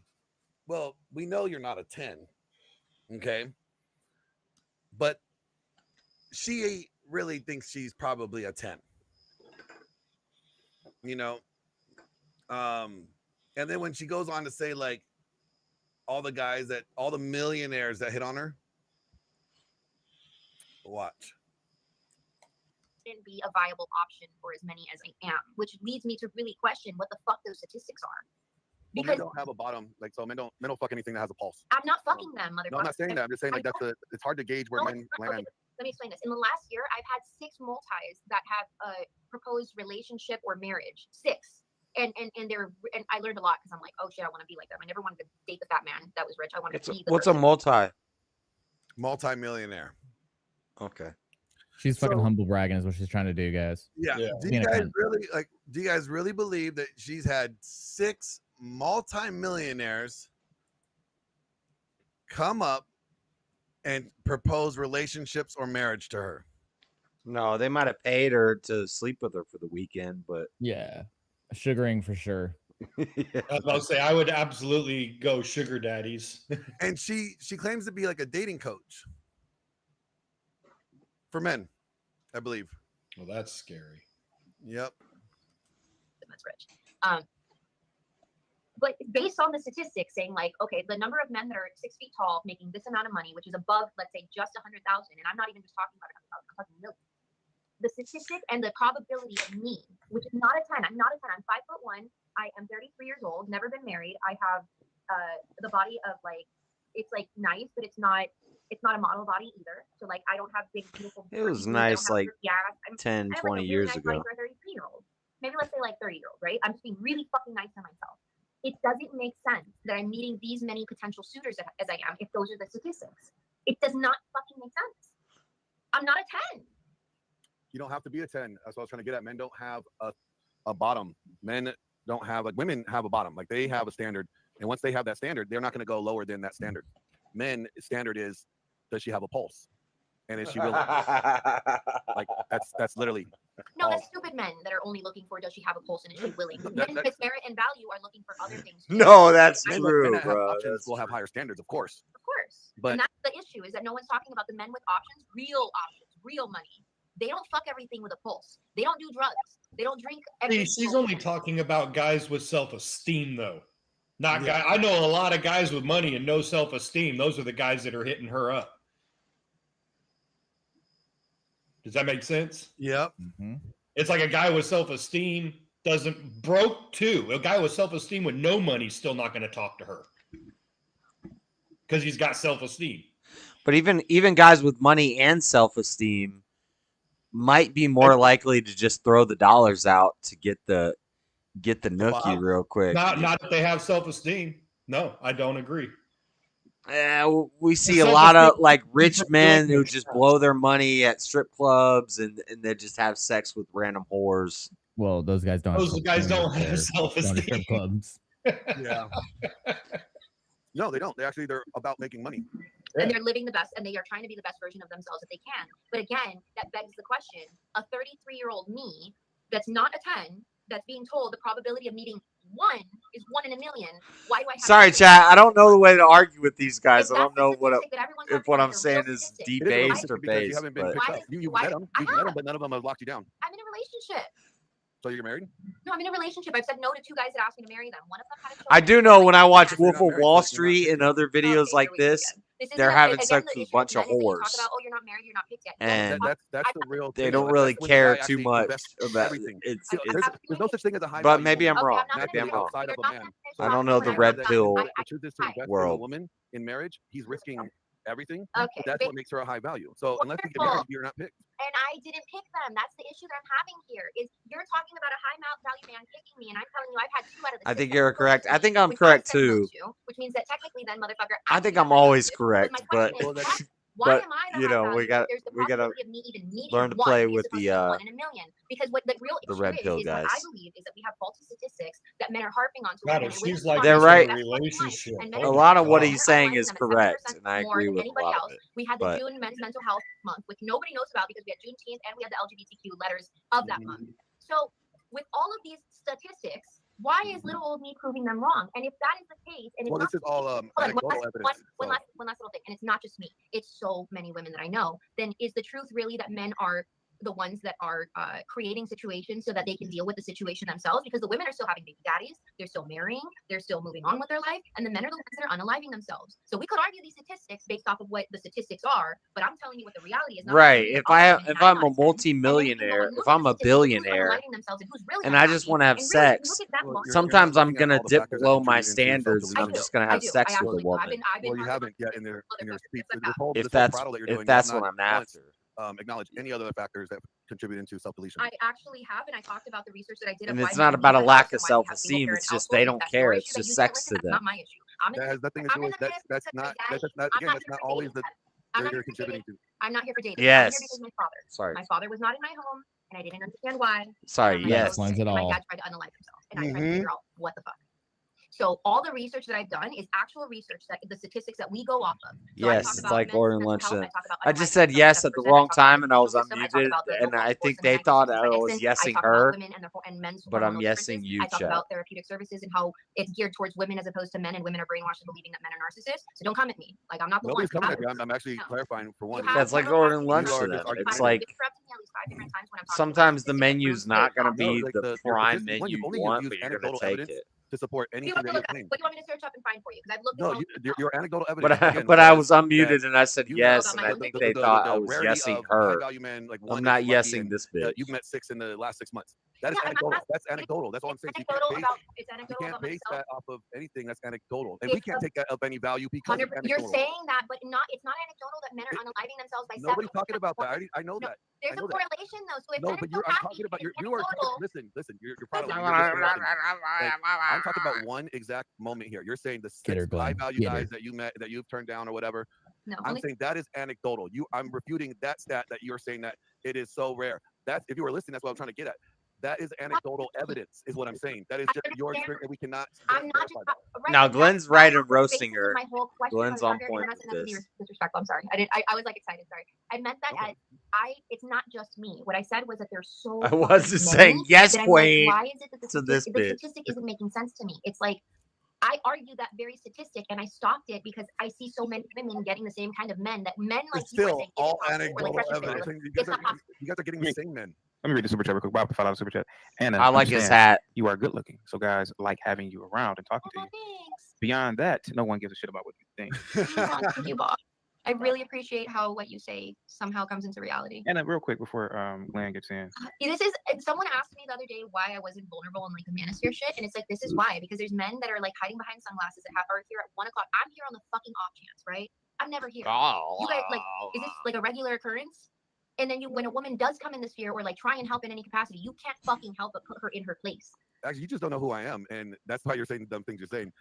Well, we know you're not a 10. Okay. But she really thinks she's probably a 10. And then when she goes on to say like all the millionaires that hit on her, watch. Be a viable option for as many as I am, which leads me to really question what the fuck those statistics are. Because men don't have a bottom, like so men don't fuck anything that has a pulse. I'm not fucking them, motherfucker. No, I'm not saying that. I'm just saying like it's hard to gauge where men land. Okay, let me explain this. In the last year, I've had 6 multis that have a proposed relationship or marriage. 6. And I learned a lot because I'm like, oh shit, I want to be like them. I never wanted to date the fat man that was rich. I wanted to be the what's a multi-millionaire? Okay. She's fucking humble bragging is what she's trying to do, guys. Yeah. Do you guys really believe that she's had 6 multi-millionaires come up and propose relationships or marriage to her? No, they might have paid her to sleep with her for the weekend, but yeah, sugaring for sure. I was about to say I would absolutely go sugar daddies. And she claims to be like a dating coach for men, I believe. Well, that's scary. Yep. That's rich. But based on the statistics saying like, okay, the number of men that are 6 feet tall making this amount of money, which is above, let's say, just 100,000, and I'm not even just talking about 100,000, I'm talking millions. The statistic and the probability of me, which is not a 10. I'm not a 10. I'm 5'1". I am 33 years old, never been married. I have the body of like, it's like nice, but it's not a model body either. So like I don't have big beautiful. It was nice like 10, 20 years ago. For a 33-year-old, maybe let's say like 30-year-old, right? I'm just being really fucking nice to myself. It doesn't make sense that I'm meeting these many potential suitors as I am if those are the statistics. It does not fucking make sense. I'm not a 10. You don't have to be a 10. That's what I was trying to get at. Men don't have a bottom. Men don't have, like, women have a bottom. Like, they have a standard. And once they have that standard, they're not going to go lower than that standard. Men, standard is, does she have a pulse? And is she willing? Like, that's literally. No, that's stupid men that are only looking for, does she have a pulse and is she willing? Men with merit and value are looking for other things. No, that's true, men bro. Options will have higher standards, of course. Of course. But and that's the issue, is that no one's talking about the men with options, real money. They don't fuck everything with a pulse. They don't do drugs. They don't drink. She's only talking about guys with self-esteem, though. Not guy. I know a lot of guys with money and no self-esteem. Those are the guys that are hitting her up. Does that make sense? Yep. Mm-hmm. It's like a guy with self-esteem doesn't broke too. A guy with self-esteem with no money is still not going to talk to her because he's got self-esteem. But even guys with money and self-esteem might be more likely to just throw the dollars out to get the nookie real quick. Not if they have self-esteem. No, I don't agree. We see a lot of like rich men who just blow their money at strip clubs and they just have sex with random whores. Well, those guys don't. Those guys don't have self-esteem. Strip clubs. Yeah. No, they don't. They're about making money. And they're living the best, and they are trying to be the best version of themselves that they can. But again, that begs the question: a 33-year-old me that's not a 10, that's being told the probability of meeting 1 is 1 in a million. Why do I have? Sorry, chat. I don't know the way to argue with these guys. I don't know if what I'm saying is debased or based. You haven't been picked up. You met them, but none of them have locked you down. I'm in a relationship. So you're married? No, I'm in a relationship. I've said no to 2 guys that asked me to marry them. One of them had a child. I do know when I watch Wolf of Wall Street and other videos like this, they're having sex with a bunch of whores. Talk about, oh, you're not married, you're not picked yet. And that's the real they thing. don't really care too much about everything. It's there's no such thing as a high. but maybe I'm wrong. Maybe I'm wrong. I don't know the red pill The truth is, to invest in a world. woman in marriage, he's risking everything. Okay, That's what makes her a high value. So unless you get married, you're not picked. And I didn't pick them. That's the issue that I'm having here. Is you're talking about a high value man picking me, and I'm telling you I've had 2 out of the 6. I think you're correct. I think I'm correct too. Which means that technically, then, motherfucker. I think I'm always correct, but why am I the you high know value? we got Possibility of me even meeting learn to one play is with supposed the to be 1 in a million. Because what the real issue red pill is guys. what I believe is that we have faulty statistics that men are harping on. God, it seems like they're this right. in a relationship. A lot of what he's saying is correct, and I agree with a lot of it. We had the But June Men's Mental Health Month, which nobody knows about because we had Juneteenth and we had the LGBTQ letters of that month. So with all of these statistics, why is little old me proving them wrong? And if that is the case, and it's this is all anecdotal evidence. One last little thing, and it's not just me; it's so many women that I know. Then is the truth really that men are the ones that are creating situations so that they can deal with the situation themselves? Because the women are still having baby daddies, they're still marrying, they're still moving on with their life, and the men are the ones that are unaliving themselves. So we could argue these statistics based off of what the statistics are, but I'm telling you what the reality is. right, if I'm a multi-millionaire, if I'm a billionaire, and I just want to have sex, sometimes I'm gonna dip below my standards, and I'm just gonna have sex with a woman. Well, you haven't yet in your speech. If that's what I'm after. Acknowledge any other factors that contribute into self-deletion. I actually have, and I talked about the research that I did. And it's not about a lack of self-esteem. It's just they don't care. It's just sex to them. Not my issue. That has nothing to do with that. That's not always the you're contributing to. I'm not here for dating. Yes. I'm here because my father. Sorry. My father was not in my home, and I didn't understand why. Sorry. Yes. My dad tried to unalive himself, and I tried to figure out what the fuck. So all the research that I've done is actual research, that the statistics that we go off of. So yes, it's like ordering lunch. I just said yes at the wrong time, and I was unmuted, and I think they thought I was yesing her, but I'm yesing you, I talk Chad. about therapeutic services and how it's geared towards women as opposed to men, and women are brainwashed into believing that men are narcissists. So don't come at me. Like, I'm not the Nobody's one. coming at you. I'm actually clarifying for one. That's like ordering lunch to them. It's like sometimes the menu's not going to be the prime menu you want, but you're going to take it. To support anything that you're saying. What do you want me to search up and find for you? Because I've looked. No, your anecdotal evidence. But I was unmuted and I said yes, and I think they thought I was yesing her. I'm not yesing this bitch. You've met 6 in the last 6 months. That is anecdotal. That's anecdotal. That's all I'm saying. You can't base that off of anything that's anecdotal, and we can't take that of any value because you're saying that, but it's not anecdotal that men are unaliving themselves by. Nobody's talking about that. I know that. There's a correlation though. So if no, but I'm talking about you are listen. You're probably. I'm talking about one exact moment here. You're saying the 6 high value guys that you met that you've turned down or whatever. No, I'm saying that is anecdotal. I'm refuting that stat that you're saying that it is so rare. That's if you were listening, that's what I'm trying to get at. That is anecdotal evidence, is what I'm saying. That is just your experience, and we cannot. I'm not just now, Glenn's right in roasting her. Glenn's on point with this. Disrespectful. I'm sorry. I was like excited. Sorry. I meant that as it's not just me. What I said was that there's so. I wasn't saying yes, Queen. Why is it that the statistic isn't making sense to me? It's like I argue that very statistic, and I stopped it because I see so many women getting the same kind of men that men like it's still all anecdotal evidence. You guys are getting the same men. Let me read the super chat real quick. Bob, $5 super chat. Anna, I like his hat. You are good looking, so guys like having you around and talking to you. Thanks. Beyond that, no one gives a shit about what you think. Thank you, Bob. I really appreciate how what you say somehow comes into reality. And real quick before Glenn gets in. Someone asked me the other day why I wasn't vulnerable in like the manosphere shit, and it's like this is why, because there's men that are like hiding behind sunglasses that are here at 1 o'clock. I'm here on the fucking off chance, right? I'm never here. You guys like, is this like a regular occurrence? And then when a woman does come in the sphere or like try and help in any capacity, you can't fucking help but put her in her place. Actually, you just don't know who I am, and that's why you're saying the dumb things you're saying.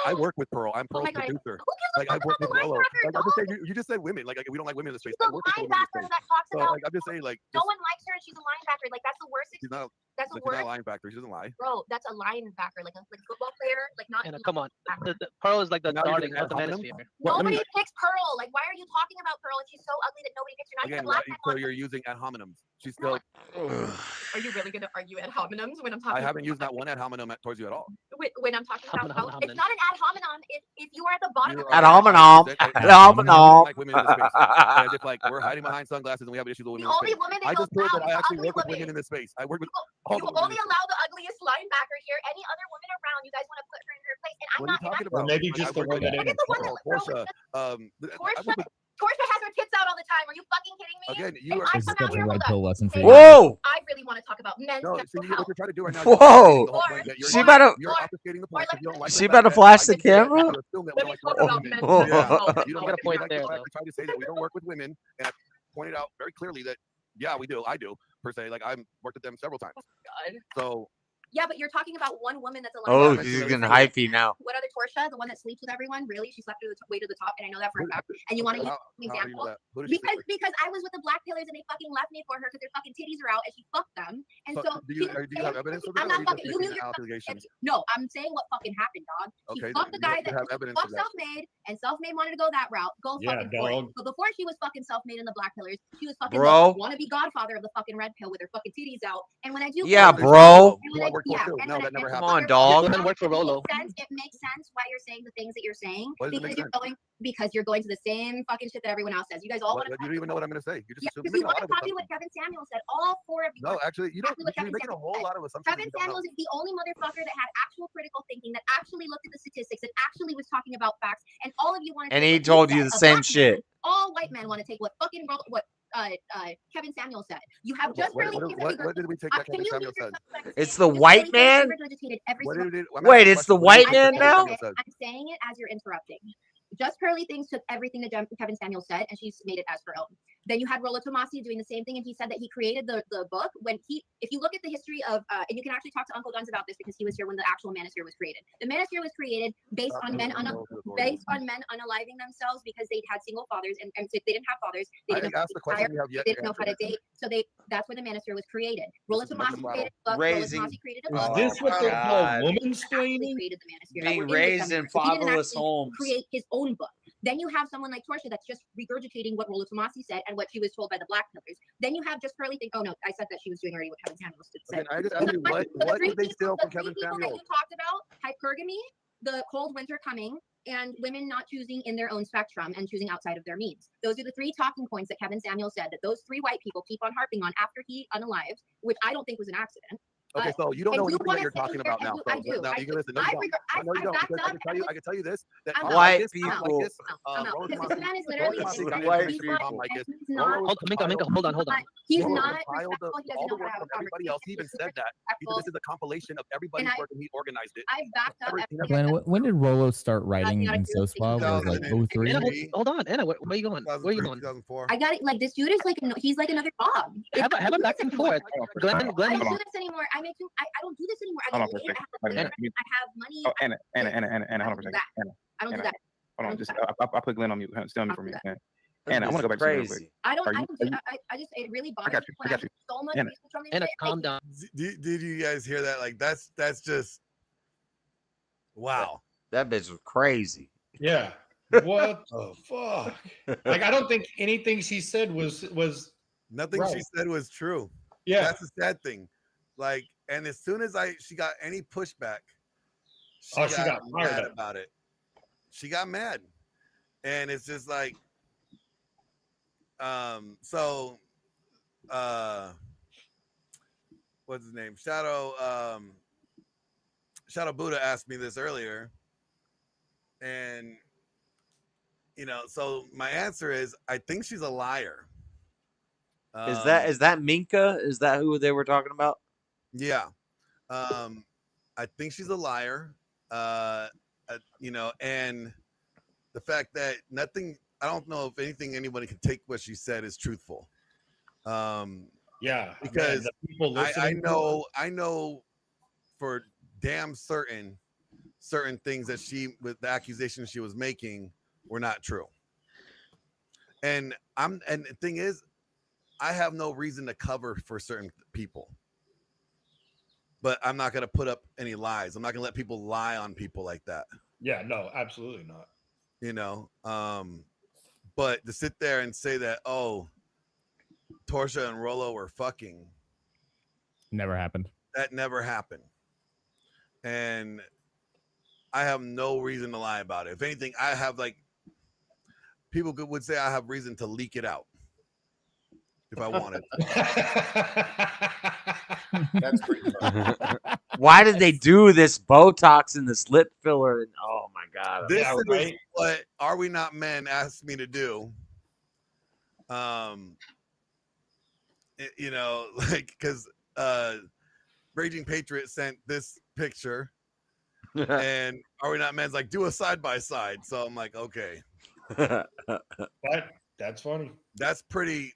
I work with Pearl. I'm Pearl's producer. Like I work with Pearl. Like, I'm just saying, you just said women. Like we don't like women in the space. She's a linebacker that talks about. Like I'm just saying, like no one likes her, and she's a linebacker. Like that's the worst. She's not. That's the worst. She's not a linebacker. She doesn't lie. Bro, that's a linebacker, like a football player, like not. Anna, come on. The Pearl is like the darling of the manosphere. Nobody picks Pearl. Like, why are you talking about Pearl if she's so ugly that nobody picks her? Not again, even black. So you're using ad hominems. She's still. Are you really going to argue ad hominems when I'm talking? I haven't used that one ad hominem towards you at all. When I'm talking about how it's not an ad hominem if you are at the bottom of ad hominem. Ad hominem. Like women in this space. As if like we're hiding behind sunglasses and we have issues with women. The only woman I just proved that I actually work with women in this space. I work with all you only allow the ugliest linebacker here. Any other woman around, you guys want to put her in her place. And I'm not talking about. Or maybe just the one that ain't Portia has her tits out all the time. Are you fucking kidding me? Again, you are. This is such a red pill lesson for you. Whoa! I really want want to talk about men's No, mental see, health. what you're trying to do right now. Whoa! You're She better. you're obfuscating the point. If you don't like She the better fact that flash I the can say that, camera. you assume that we don't like to work with women. Oh. Yeah. You don't got a point like there, the fact though. I tried to say that we don't work with women, and I pointed out very clearly that yeah, we do. I do per se. Like I've worked with them several times. God. So Yeah, but you're talking about one woman that's alive. Oh, he's getting hyphy now. What other Torsha? The one that sleeps with everyone? Really? She slept way to the top, and I know that for a fact. And you want to use an example? Because I was with the black pillars and they fucking left me for her because their fucking titties are out and she fucked them. And so do you have evidence of that? I'm not fucking. You knew your No, I'm saying what fucking happened, dog. Okay, She fucked the guy that have evidence fucked of that. self-made, and self-made wanted to go that route. Go fucking for it. dog. But before she was fucking self-made in the black pillars, she was fucking Bro. the wannabe godfather of the fucking red pill with her fucking titties out. And when I do, Yeah, bro. No, that never Come happened. on, dog. It makes sense why you're saying the things that you're saying because you're going to the same fucking shit that everyone else says. You guys all want to. You don't even know what I'm going to say. You just assume. Because you want to copy what Kevin Samuels said. All four of you. No, actually, you don't. You're making a whole lot of assumptions. Kevin Samuels is the only motherfucker that had actual critical thinking, that actually looked at the statistics, that actually was talking about facts, and all of you wanted. And he told you the same shit. All white men want to take what Kevin Samuels said. You have just barely. What did we take that Kevin Samuels said? It's the white man. Wait, it's the white man now. I'm saying it as you're interrupting. Just Curly Things took everything that Kevin Samuels said and she's made it as her own. Then you had Rollo Tomasi doing the same thing, and he said that he created the book when if you look at the history of, and you can actually talk to Uncle Guns about this because he was here when the actual Manosphere was created. The Manosphere was created based on men unaliving themselves because they had single fathers, and so they didn't have fathers. They didn't know how to date. So that's where the Manosphere was created. Rollo Tomasi created a book. Is this what they call woman-splaining? Being raised in fatherless homes. Create his own book. Then you have someone like Torsha that's just regurgitating what Rollo Tomasi said and what she was told by the Black Pillars. Then you have just Curly Think. Oh no, I said that she was doing already what Kevin Samuels said. I just asked you, what did they steal from Kevin Samuels? That you talked about hypergamy, the cold winter coming, and women not choosing in their own spectrum and choosing outside of their means. Those are the three talking points that Kevin Samuels said that those three white people keep on harping on after he unalived, which I don't think was an accident. Okay, so you don't know anything that you're sit talking here about now. and I do. Now you can listen. No, you don't. Because I can tell you this. That White people. This man is literally Hold on. He's not all the work from everybody else. He even said that. He said this is a compilation of everybody's work and he organized it. I've backed up Glenn, when did Rollo start writing in SoSpa? Was it like 03? Hold on, Anna. Where are you going? Where are you going? 2004. I got it. Like this dude is like he's like another Bob. Have a back and forth. Glenn. I don't do this anymore. I don't do this anymore. I have money. Oh, Anna, hold on for a second. I don't do that. Hold on, just I put Glenn on mute. Stay on mute for me. Anna, I want to go back to you real quick. I just it really bothers me. I got you. So much Anna, calm down. Did you guys hear that? Like that's just wow. That bitch was crazy. Yeah. What the fuck? Like I don't think anything she said was nothing right. she said was true. Yeah. That's the sad thing. Like, and as soon as she got any pushback, she got mad about it. She got mad. And it's just like, what's his name? Shadow Buddha asked me this earlier. And, so my answer is, I think she's a liar. Is that Minka? Is that who they were talking about? Yeah. I think she's a liar. And the fact that I don't know if anything anybody can take what she said is truthful. Yeah. Because people I know for damn certain things that with the accusations she was making were not true. And the thing is, I have no reason to cover for certain people. But I'm not going to put up any lies. I'm not going to let people lie on people like that. Yeah, no, absolutely not. But to sit there and say that, oh, Torsha and Rollo were fucking. Never happened. That never happened. And I have no reason to lie about it. If anything, I have people would say I have reason to leak it out. If I wanted. That's pretty funny. Why did they do this Botox and this lip filler? And, oh my god! This is what Are We Not Men asked me to do. Because Raging Patriot sent this picture, and Are We Not Men's like, do a side by side. So I'm like, okay, but that's funny. That's pretty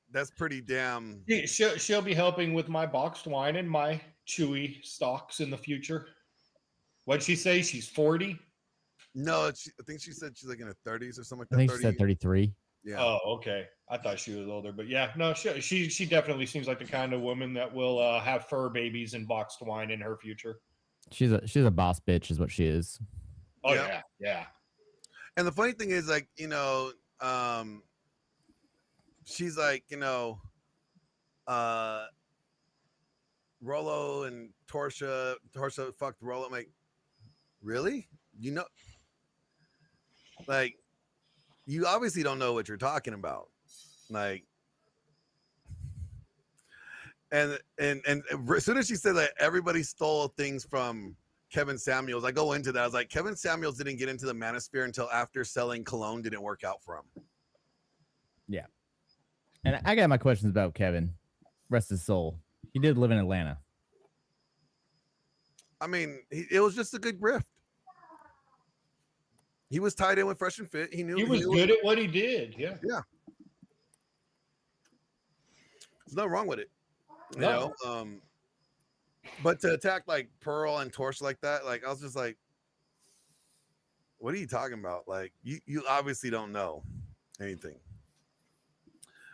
damn. Yeah, she'll be helping with my boxed wine and my chewy stocks in the future. What'd she say? She's 40? No, I think she said she's like in her 30s or something like that. I think she said 33. Yeah. Oh, okay. I thought she was older, but yeah, no, she definitely seems like the kind of woman that will have fur babies and boxed wine in her future. She's a boss bitch, is what she is. Oh yeah. And the funny thing is, like, she's like, Rolo and Torsha fucked Rolo. I'm like, really? Like, you obviously don't know what you're talking about. Like, and as soon as she said that everybody stole things from Kevin Samuels, I go into that. I was like, Kevin Samuels didn't get into the manosphere until after selling cologne didn't work out for him. Yeah. And I got my questions about Kevin. Rest his soul. He did live in Atlanta. I mean, it was just a good grift. He was tied in with Fresh and Fit. He was good at what he did. Yeah. Yeah. There's nothing wrong with it. You No. know? But to attack like Pearl and Torch like that, like I was just like, what are you talking about? Like you obviously don't know anything.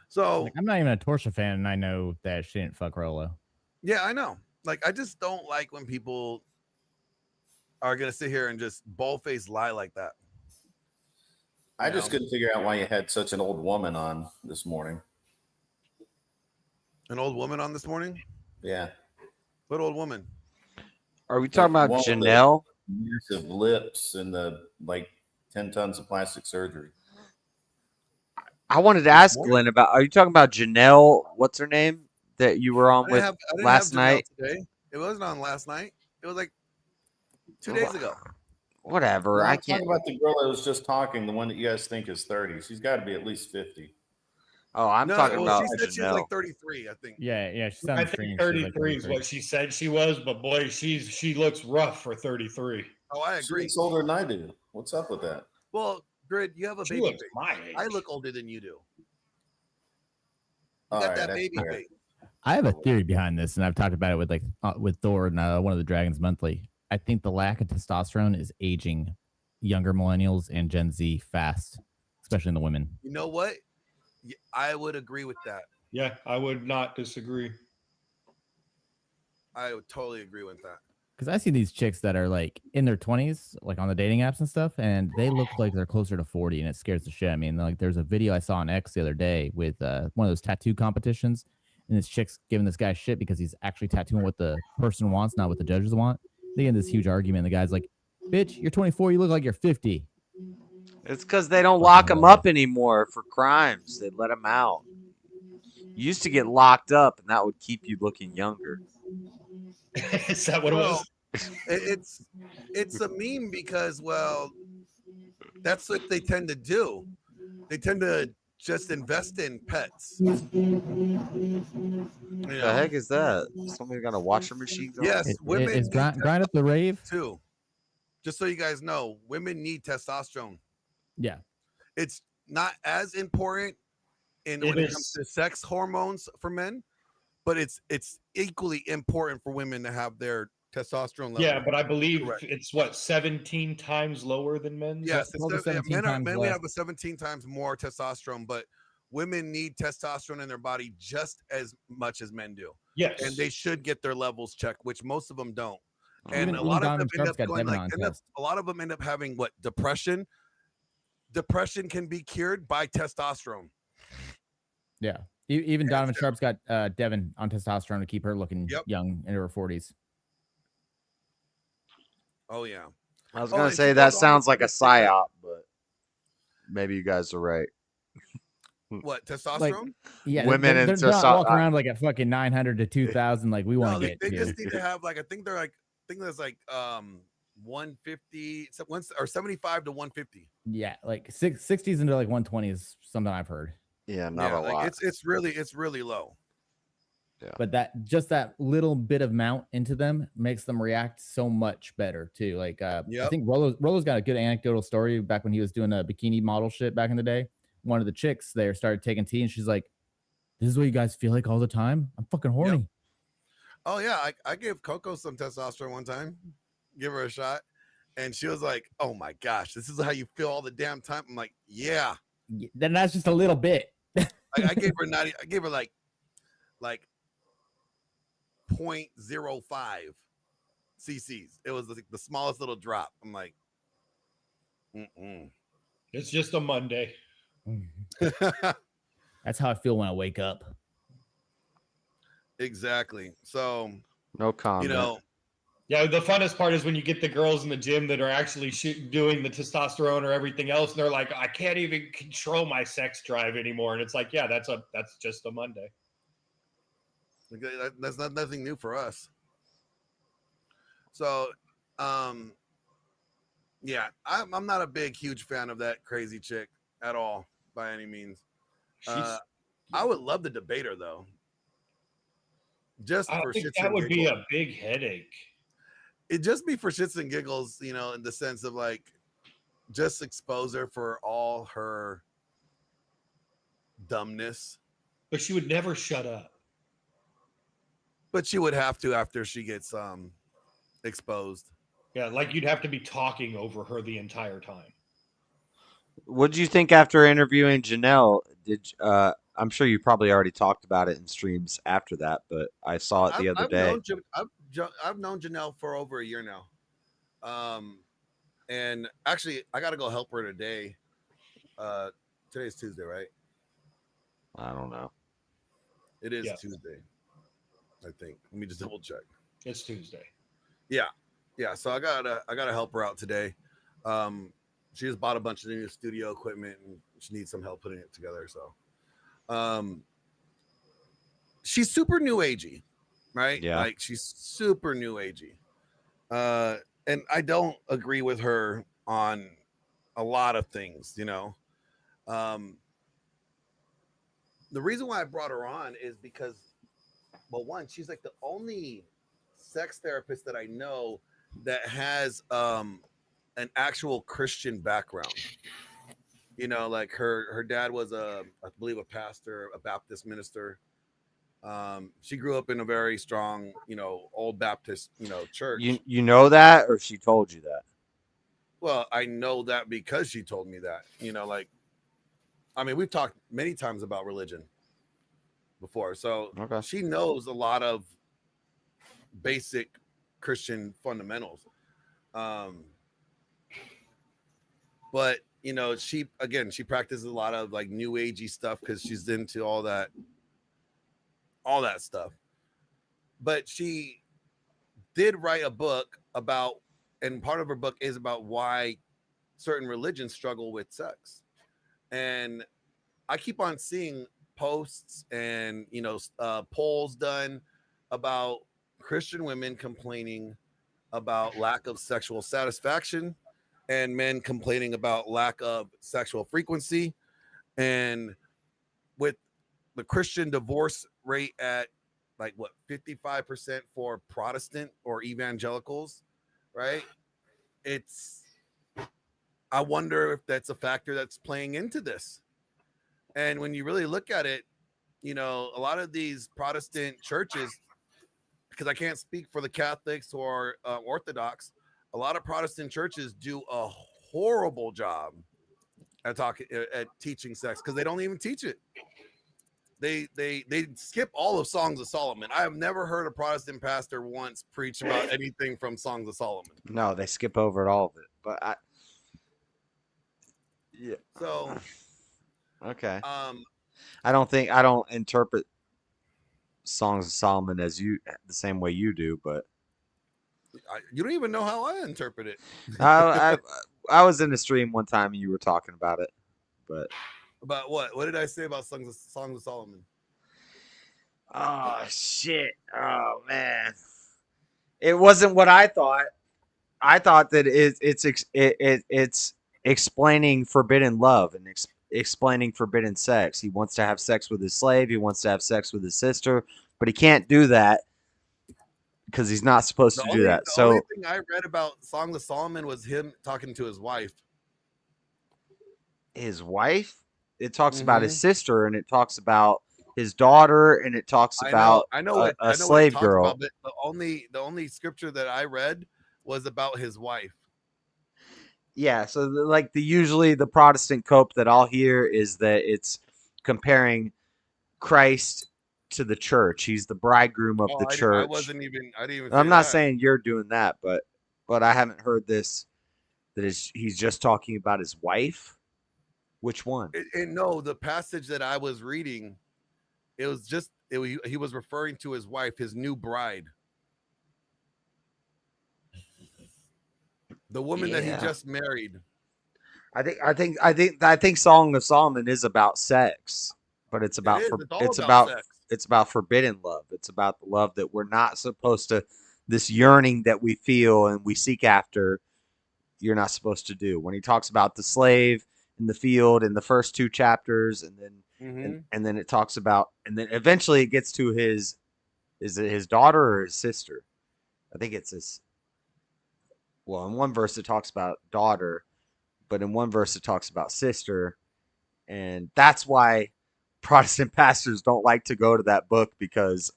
So Like, I'm not even a Torsha fan, and I know that she didn't fuck Rolo. yeah, I know. Like I just don't like when people are gonna sit here and just bald-faced lie like that. I just couldn't figure out why you had such an old woman on this morning. An old woman on this morning? Yeah. What old woman? Are we talking about One with Janelle? Massive lips and the 10 tons of plastic surgery. I wanted to ask Glenn about. Are you talking about Janelle? What's her name that you were on with last night? Today. It wasn't on last night. It was like 2 days ago. Whatever. No, I I'm can't. talking about the girl that was just talking, the one that you guys think is 30. She's got to be at least 50. Oh, I'm talking about she said she was Janelle. like 33, I think. Yeah. She's I think 33 is what she said she was, but boy, she looks rough for 33. Oh, I She agree. looks older than I do. What's up with that? Well, Grid, you have a She baby looks face. my age. I look older than you do. You All got right, that that's baby fair. face. I have a theory behind this, and I've talked about it with with Thor and one of the Dragons Monthly. I think the lack of testosterone is aging younger millennials and Gen Z fast, especially in the women. You know what? I would agree with that. Yeah, I would not disagree. I would totally agree with that. Because I see these chicks that are like in their 20s, like on the dating apps and stuff, and they look like they're closer to 40, and it scares the shit. I mean, like there's a video I saw on X the other day with one of those tattoo competitions, and this chick's giving this guy shit because he's actually tattooing what the person wants, not what the judges want. They get in this huge argument. The guy's like, "Bitch, you're 24. You look like you're 50." It's because they don't lock them up anymore for crimes. They let them out. You used to get locked up, and that would keep you looking younger. Is that what it was? It's a meme because, well, that's what they tend to do. They tend to just invest in pets. What the heck is that? Somebody got a washer machine going? Yes, women Is need grind up the rave too. Just so you guys know, women need testosterone. Yeah. It's not as important when it comes to sex hormones for men, but it's equally important for women to have their testosterone level. Yeah, but I believe it's 17 times lower than men's. Yes, men less. have a 17 times more testosterone, but women need testosterone in their body just as much as men do. Yes, and they should get their levels checked, which most of them don't. Even- And a even lot of Donovan them end Sharp's up got going Devin like on test. a lot of them end up having depression. Depression can be cured by testosterone. Yeah. Even Donovan Sharp's got Devin on testosterone to keep her looking young in her 40s. Oh yeah. I was gonna say that sounds like a psyop, but maybe you guys are right. What, testosterone? Yeah, women they're and not walking testosterone. around like at fucking 900 to 2,000 like we want to get They to. just need to have I think there's 150 or 75 to 150. Yeah, like 60s into like 120 is something I've heard. Yeah, not a lot. It's really low. Yeah. But that little bit of mount into them makes them react so much better too. Like I think Rolo's got a good anecdotal story back when he was doing a bikini model shit back in the day. One of the chicks there started taking tea and she's like, "This is what you guys feel like all the time? I'm fucking horny." Yep. Oh yeah, I gave Coco some testosterone one time. Give her a shot. And she was like, "Oh my gosh, this is how you feel all the damn time." I'm like, "Yeah." Then that's just a little bit. I gave her like 0.05 cc's. It was like the smallest little drop. I'm like, it's just a Monday. That's how I feel when I wake up. Exactly. So no comment. Yeah, the funnest part is when you get the girls in the gym that are actually doing the testosterone or everything else, and they're like, "I can't even control my sex drive anymore." And it's like, yeah, that's just a Monday. That's nothing new for us. So, yeah, I'm not a huge fan of that crazy chick at all by any means. I would love to debate her though. Just I for think shits that and would be giggles. a big headache. It'd just be for shits and giggles, in the sense of like, just expose her for all her dumbness. But she would never shut up. But she would have to after she gets exposed. Yeah, like you'd have to be talking over her the entire time. What did you think after interviewing Janelle? I'm sure you probably already talked about it in streams after that, but I saw it the other day. I've known Janelle for over a year now. And actually, I got to go help her today. Today's Tuesday, right? I don't know. It is Tuesday, I think. Let me just double check. It's Tuesday. Yeah. So I gotta help her out today. She just bought a bunch of new studio equipment and she needs some help putting it together. So, she's super new agey, right? Yeah. Like she's super new agey. And I don't agree with her on a lot of things, The reason why I brought her on is because, well, one, she's like the only sex therapist that I know that has an actual Christian background. Like her dad was I believe a pastor, a Baptist minister. She grew up in a very strong, old Baptist, church. You know that, or she told you that? Well, I know that because she told me that. We've talked many times about religion before, so she knows a lot of basic Christian fundamentals. But she practices a lot of like new agey stuff because she's into all that stuff. But she did write a book about, and part of her book is about why certain religions struggle with sex. And I keep on seeing posts and polls done about Christian women complaining about lack of sexual satisfaction and men complaining about lack of sexual frequency. And with the Christian divorce rate at 55% for Protestant or evangelicals, right? I wonder if that's a factor that's playing into this. And when you really look at it, a lot of these Protestant churches, because I can't speak for the Catholics or Orthodox, a lot of Protestant churches do a horrible job at teaching sex because they don't even teach it. They skip all of Songs of Solomon. I have never heard a Protestant pastor once preach about anything from Songs of Solomon. No, they skip over all of it. But yeah. So okay. I don't interpret Songs of Solomon as the same way you do, but you don't even know how I interpret it. I was in a stream one time and you were talking about it, but about what? What did I say about Songs of Solomon? Oh shit! Oh man, it wasn't what I thought. I thought that it's explaining forbidden love and explaining forbidden sex. He wants to have sex with his slave. He wants to have sex with his sister. but he can't do that because he's not supposed to do that. The only So thing I read about Song of Solomon was him talking to his wife. his wife, it talks about his Mhm. sister, and it talks about his daughter, and it talks about I know what it slave talks girl. about, but the only scripture that I read was about his wife. Yeah, so usually the Protestant cope that I'll hear is that it's comparing Christ to the church. He's the bridegroom of the I church. I didn't even I'm say not that. saying you're doing that, but I haven't heard this he's just talking about his wife. Which one? And no, the passage that I was reading, it was just he was referring to his wife, his new bride, the woman that he Yeah. just married. I think Song of Solomon is about sex, but it's about it's about forbidden love. It's about the love that we're not supposed to, this yearning that we feel and we seek after. You're not supposed to do. When he talks about the slave in the field in the first 2 chapters, and then and then it talks about, and then eventually it gets to is it his daughter or his sister? I think it's his. Well, in one verse it talks about daughter, but in one verse it talks about sister, and that's why Protestant pastors don't like to go to that book, because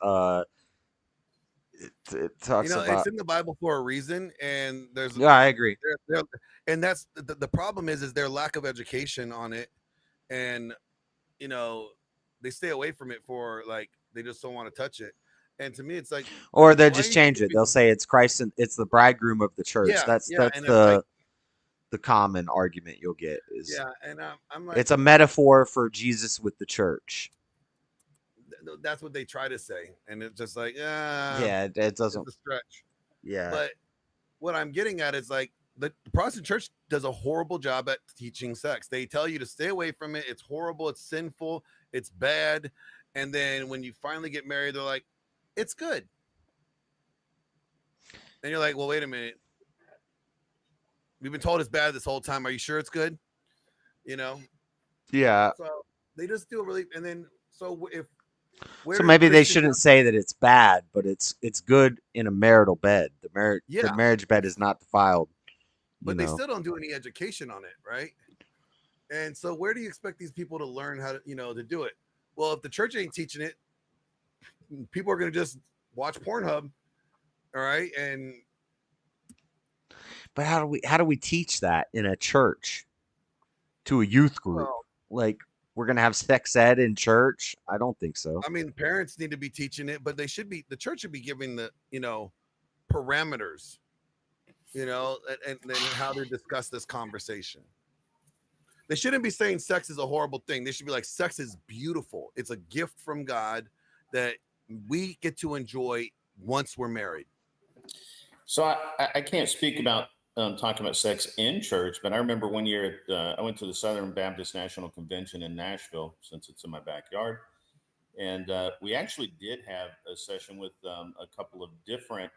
it talks about, it's in the Bible for a reason, and there's I agree. And that's the problem is their lack of education on it, and they stay away from it for they just don't want to touch it. And to me, it's like, or they'll just change it. They'll say it's Christ and it's the bridegroom of the church. Yeah, That's and the common argument you'll get is, and I'm like, it's a metaphor for Jesus with the church. That's what they try to say, and it's just like, it doesn't, it's a stretch. Yeah, but what I'm getting at is like the Protestant church does a horrible job at teaching sex. They tell you to stay away from it. It's horrible. It's sinful. It's bad. And then when you finally get married, they're like, it's good. And you're like, well, wait a minute. We've been told it's bad this whole time. Are you sure it's good? Yeah. So they just do a really, and then so so maybe they shouldn't say that it's bad, but it's good in a marital bed. The marriage bed is not defiled. But they still don't do any education on it, right? And so where do you expect these people to learn how to, to do it? Well, if the church ain't teaching it, people are going to just watch Pornhub, all right? But how do we teach that in a church to a youth group? We're going to have sex ed in church? I don't think so. I mean, parents need to be teaching it, but the church should be giving the, parameters, and how to discuss this conversation. They shouldn't be saying sex is a horrible thing. They should be like, sex is beautiful. It's a gift from God that we get to enjoy once we're married. So I can't speak about talking about sex in church, but I remember one year I went to the Southern Baptist National Convention in Nashville, since it's in my backyard. And we actually did have a session with a couple of different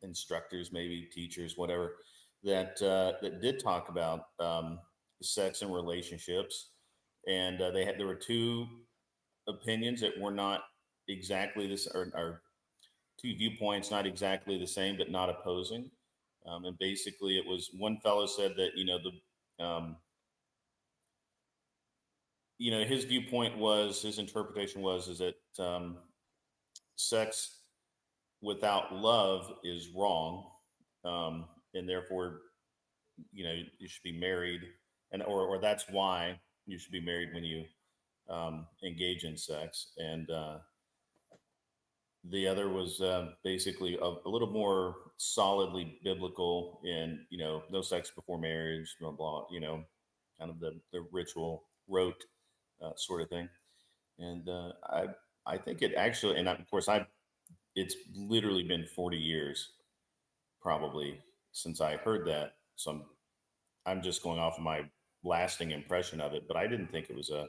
instructors, maybe teachers, whatever, that did talk about sex and relationships. And there were 2 opinions that were not exactly this, or 2 viewpoints, not exactly the same, but not opposing. And basically it was, one fellow said that, his viewpoint was, his interpretation was that sex without love is wrong. And therefore, you should be married, or that's why you should be married when you engage in sex. And the other was basically a little more solidly biblical, and no sex before marriage, blah blah, kind of the ritual rote sort of thing. And I think it actually, and of course it's literally been 40 years probably since I heard that, so I'm just going off of my lasting impression of it. But I didn't think it was a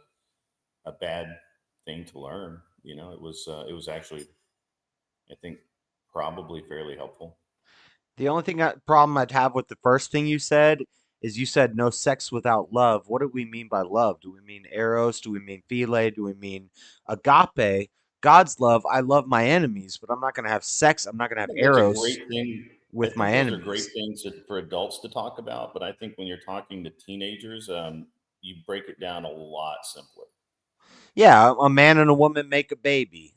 bad thing to learn. It was actually, I think, probably fairly helpful. The only problem I'd have with the first thing you said is you said no sex without love. What do we mean by love? Do we mean eros? Do we mean philia? Do we mean agape? God's love. I love my enemies, but I'm not going to have sex. I'm not going to have That's a eros great thing. with I my think those are great enemies. things for adults to talk about, but I think when you're talking to teenagers, you break it down a lot simpler. Yeah, a man and a woman make a baby.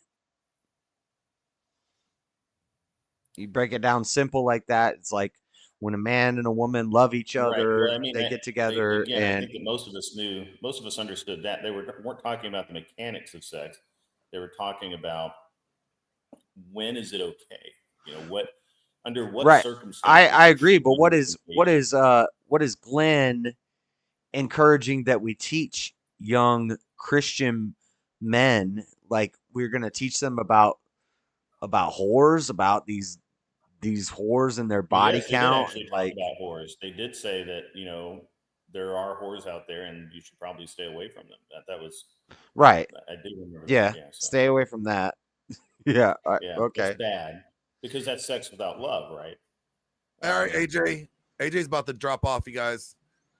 You break it down simple like that. It's like when a man and a woman love each Right. other, Well, I mean, they get together again, I and think that most of us understood that weren't talking about the mechanics of sex. They were talking about when is it okay? Under what right. circumstances. I agree, but should what is Glenn encouraging that we teach young Christian men? Like we're gonna teach them about whores, about these whores and their Well, body yes, they did count, actually and talk like about whores. They did say that there are whores out there, and you should probably stay away from them. That was right. I do remember Yeah, that. Yeah, so. stay away from that. Yeah. Yeah, Okay. that's bad because that's sex without love, right? All right, AJ's about to drop off, you guys.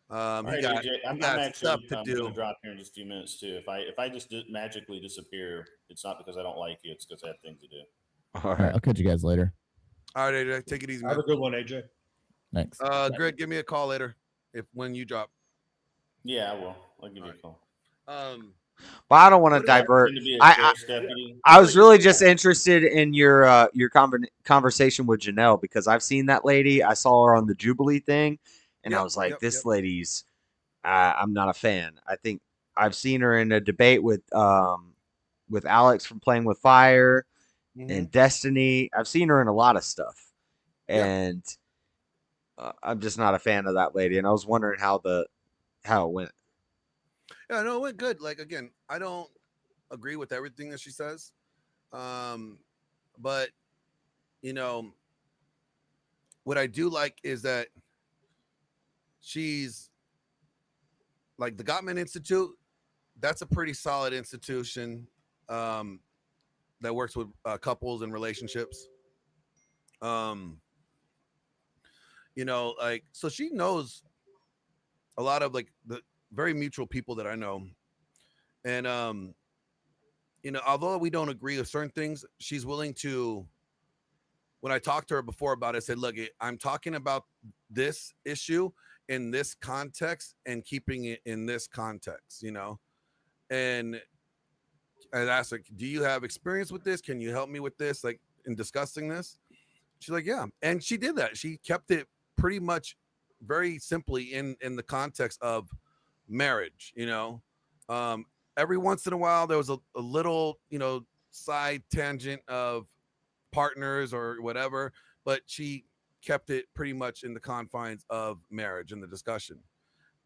All right, got, AJ, I'm stuff actually to going do. to drop here in just a few minutes too. If I just magically disappear, it's not because I don't like you; it's because I have things to do. All right, I'll catch you guys later. All right, AJ, take it easy, man. Have a good one, AJ. Thanks. Grid, give me a call later when you drop. Yeah, I will. I'll give you a call. Well, I don't want to divert. I was really just interested in your conversation with Janelle because I've seen that lady. I saw her on the Jubilee thing, and I was like, this lady's. I'm not a fan. I think I've seen her in a debate with Alex from Playing with Fire and Destiny. I've seen her in a lot of stuff, and I'm just not a fan of that lady. And I was wondering how it went. Yeah, no, it went good. Like again, I don't agree with everything that she says, but what I do like is that she's like the Gottman Institute. That's a pretty solid institution that works with couples and relationships. Like so she knows a lot of like the very mutual people that I know. And, although we don't agree with certain things, she's willing to, when I talked to her before about it, I said, look, I'm talking about this issue in this context and keeping it in this context, and I asked her, do you have experience with this? Can you help me with this? Like in discussing this? She's like, yeah. And she did that. She kept it pretty much very simply in the context of marriage. Every once in a while there was a little side tangent of partners or whatever, but she kept it pretty much in the confines of marriage in the discussion,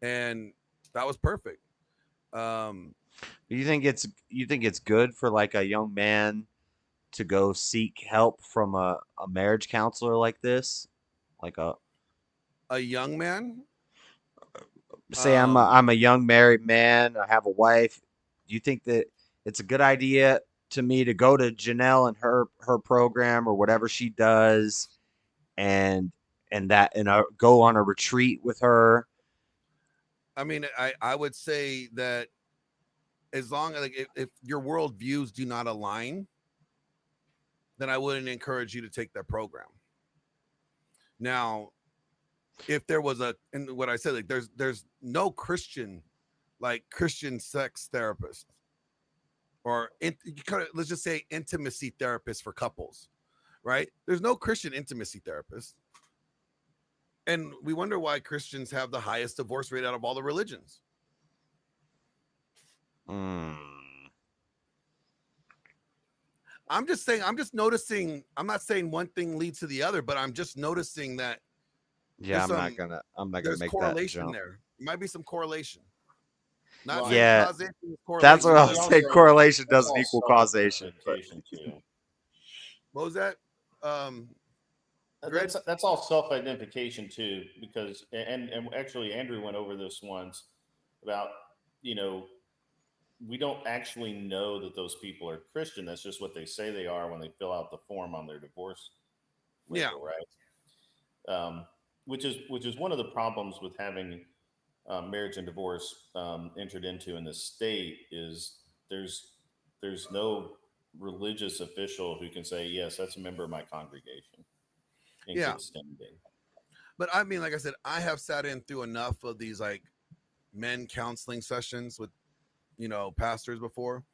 and that was perfect. You think it's good for like a young man to go seek help from a marriage counselor like this, like a young man? Say I'm a young married man. I have a wife. Do you think that it's a good idea to me to go to Janelle and her program or whatever she does, and go on a retreat with her? I mean, I would say that as long as if your world views do not align, then I wouldn't encourage you to take that program. Now, if there was and what I said, like there's no Christian sex therapist or let's just say intimacy therapist for couples, right? There's no Christian intimacy therapist. And we wonder why Christians have the highest divorce rate out of all the religions. I'm just noticing, I'm not saying one thing leads to the other, but I'm just noticing that. Yeah, I'm not gonna make correlation that there. There might be some correlation. Not yeah, that's what I was saying. Correlation doesn't equal causation. What was that? That's all self-identification too, because and actually Andrew went over this once about we don't actually know that those people are Christian. That's just what they say they are when they fill out the form on their divorce label, right? which is one of the problems with having marriage and divorce entered into in this state is there's no religious official who can say, yes, that's a member of my congregation in good standing. But I mean, like I said, I have sat in through enough of these like men counseling sessions with, pastors before.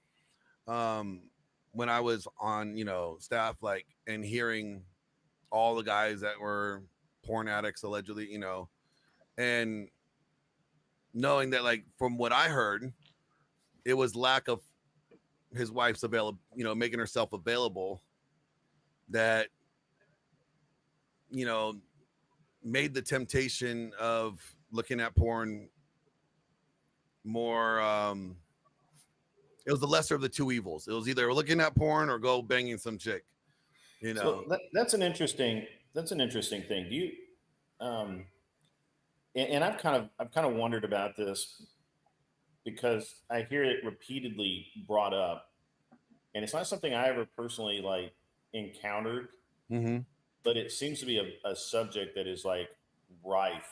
When I was on, staff, like, and hearing all the guys that were porn addicts allegedly, and knowing that, like, from what I heard, it was lack of his wife's making herself available that, made the temptation of looking at porn more, it was the lesser of the two evils. It was either looking at porn or go banging some chick, So that's an interesting thing. Do you, and I've kind of wondered about this because I hear it repeatedly brought up, and it's not something I ever personally like encountered, but it seems to be a subject that is like rife.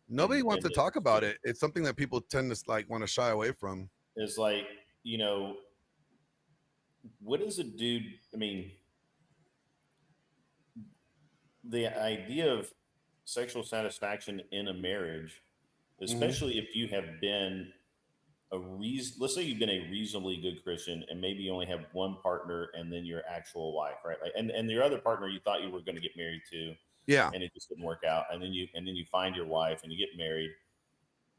Nobody wants to talk about it. It's something that people tend to like want to shy away from. Is like, what does a dude, I mean, the idea of sexual satisfaction in a marriage, especially if you have been let's say you've been a reasonably good Christian and maybe you only have one partner and then your actual wife, right? Like, and your other partner you thought you were going to get married to, and it just didn't work out. And then you find your wife and you get married,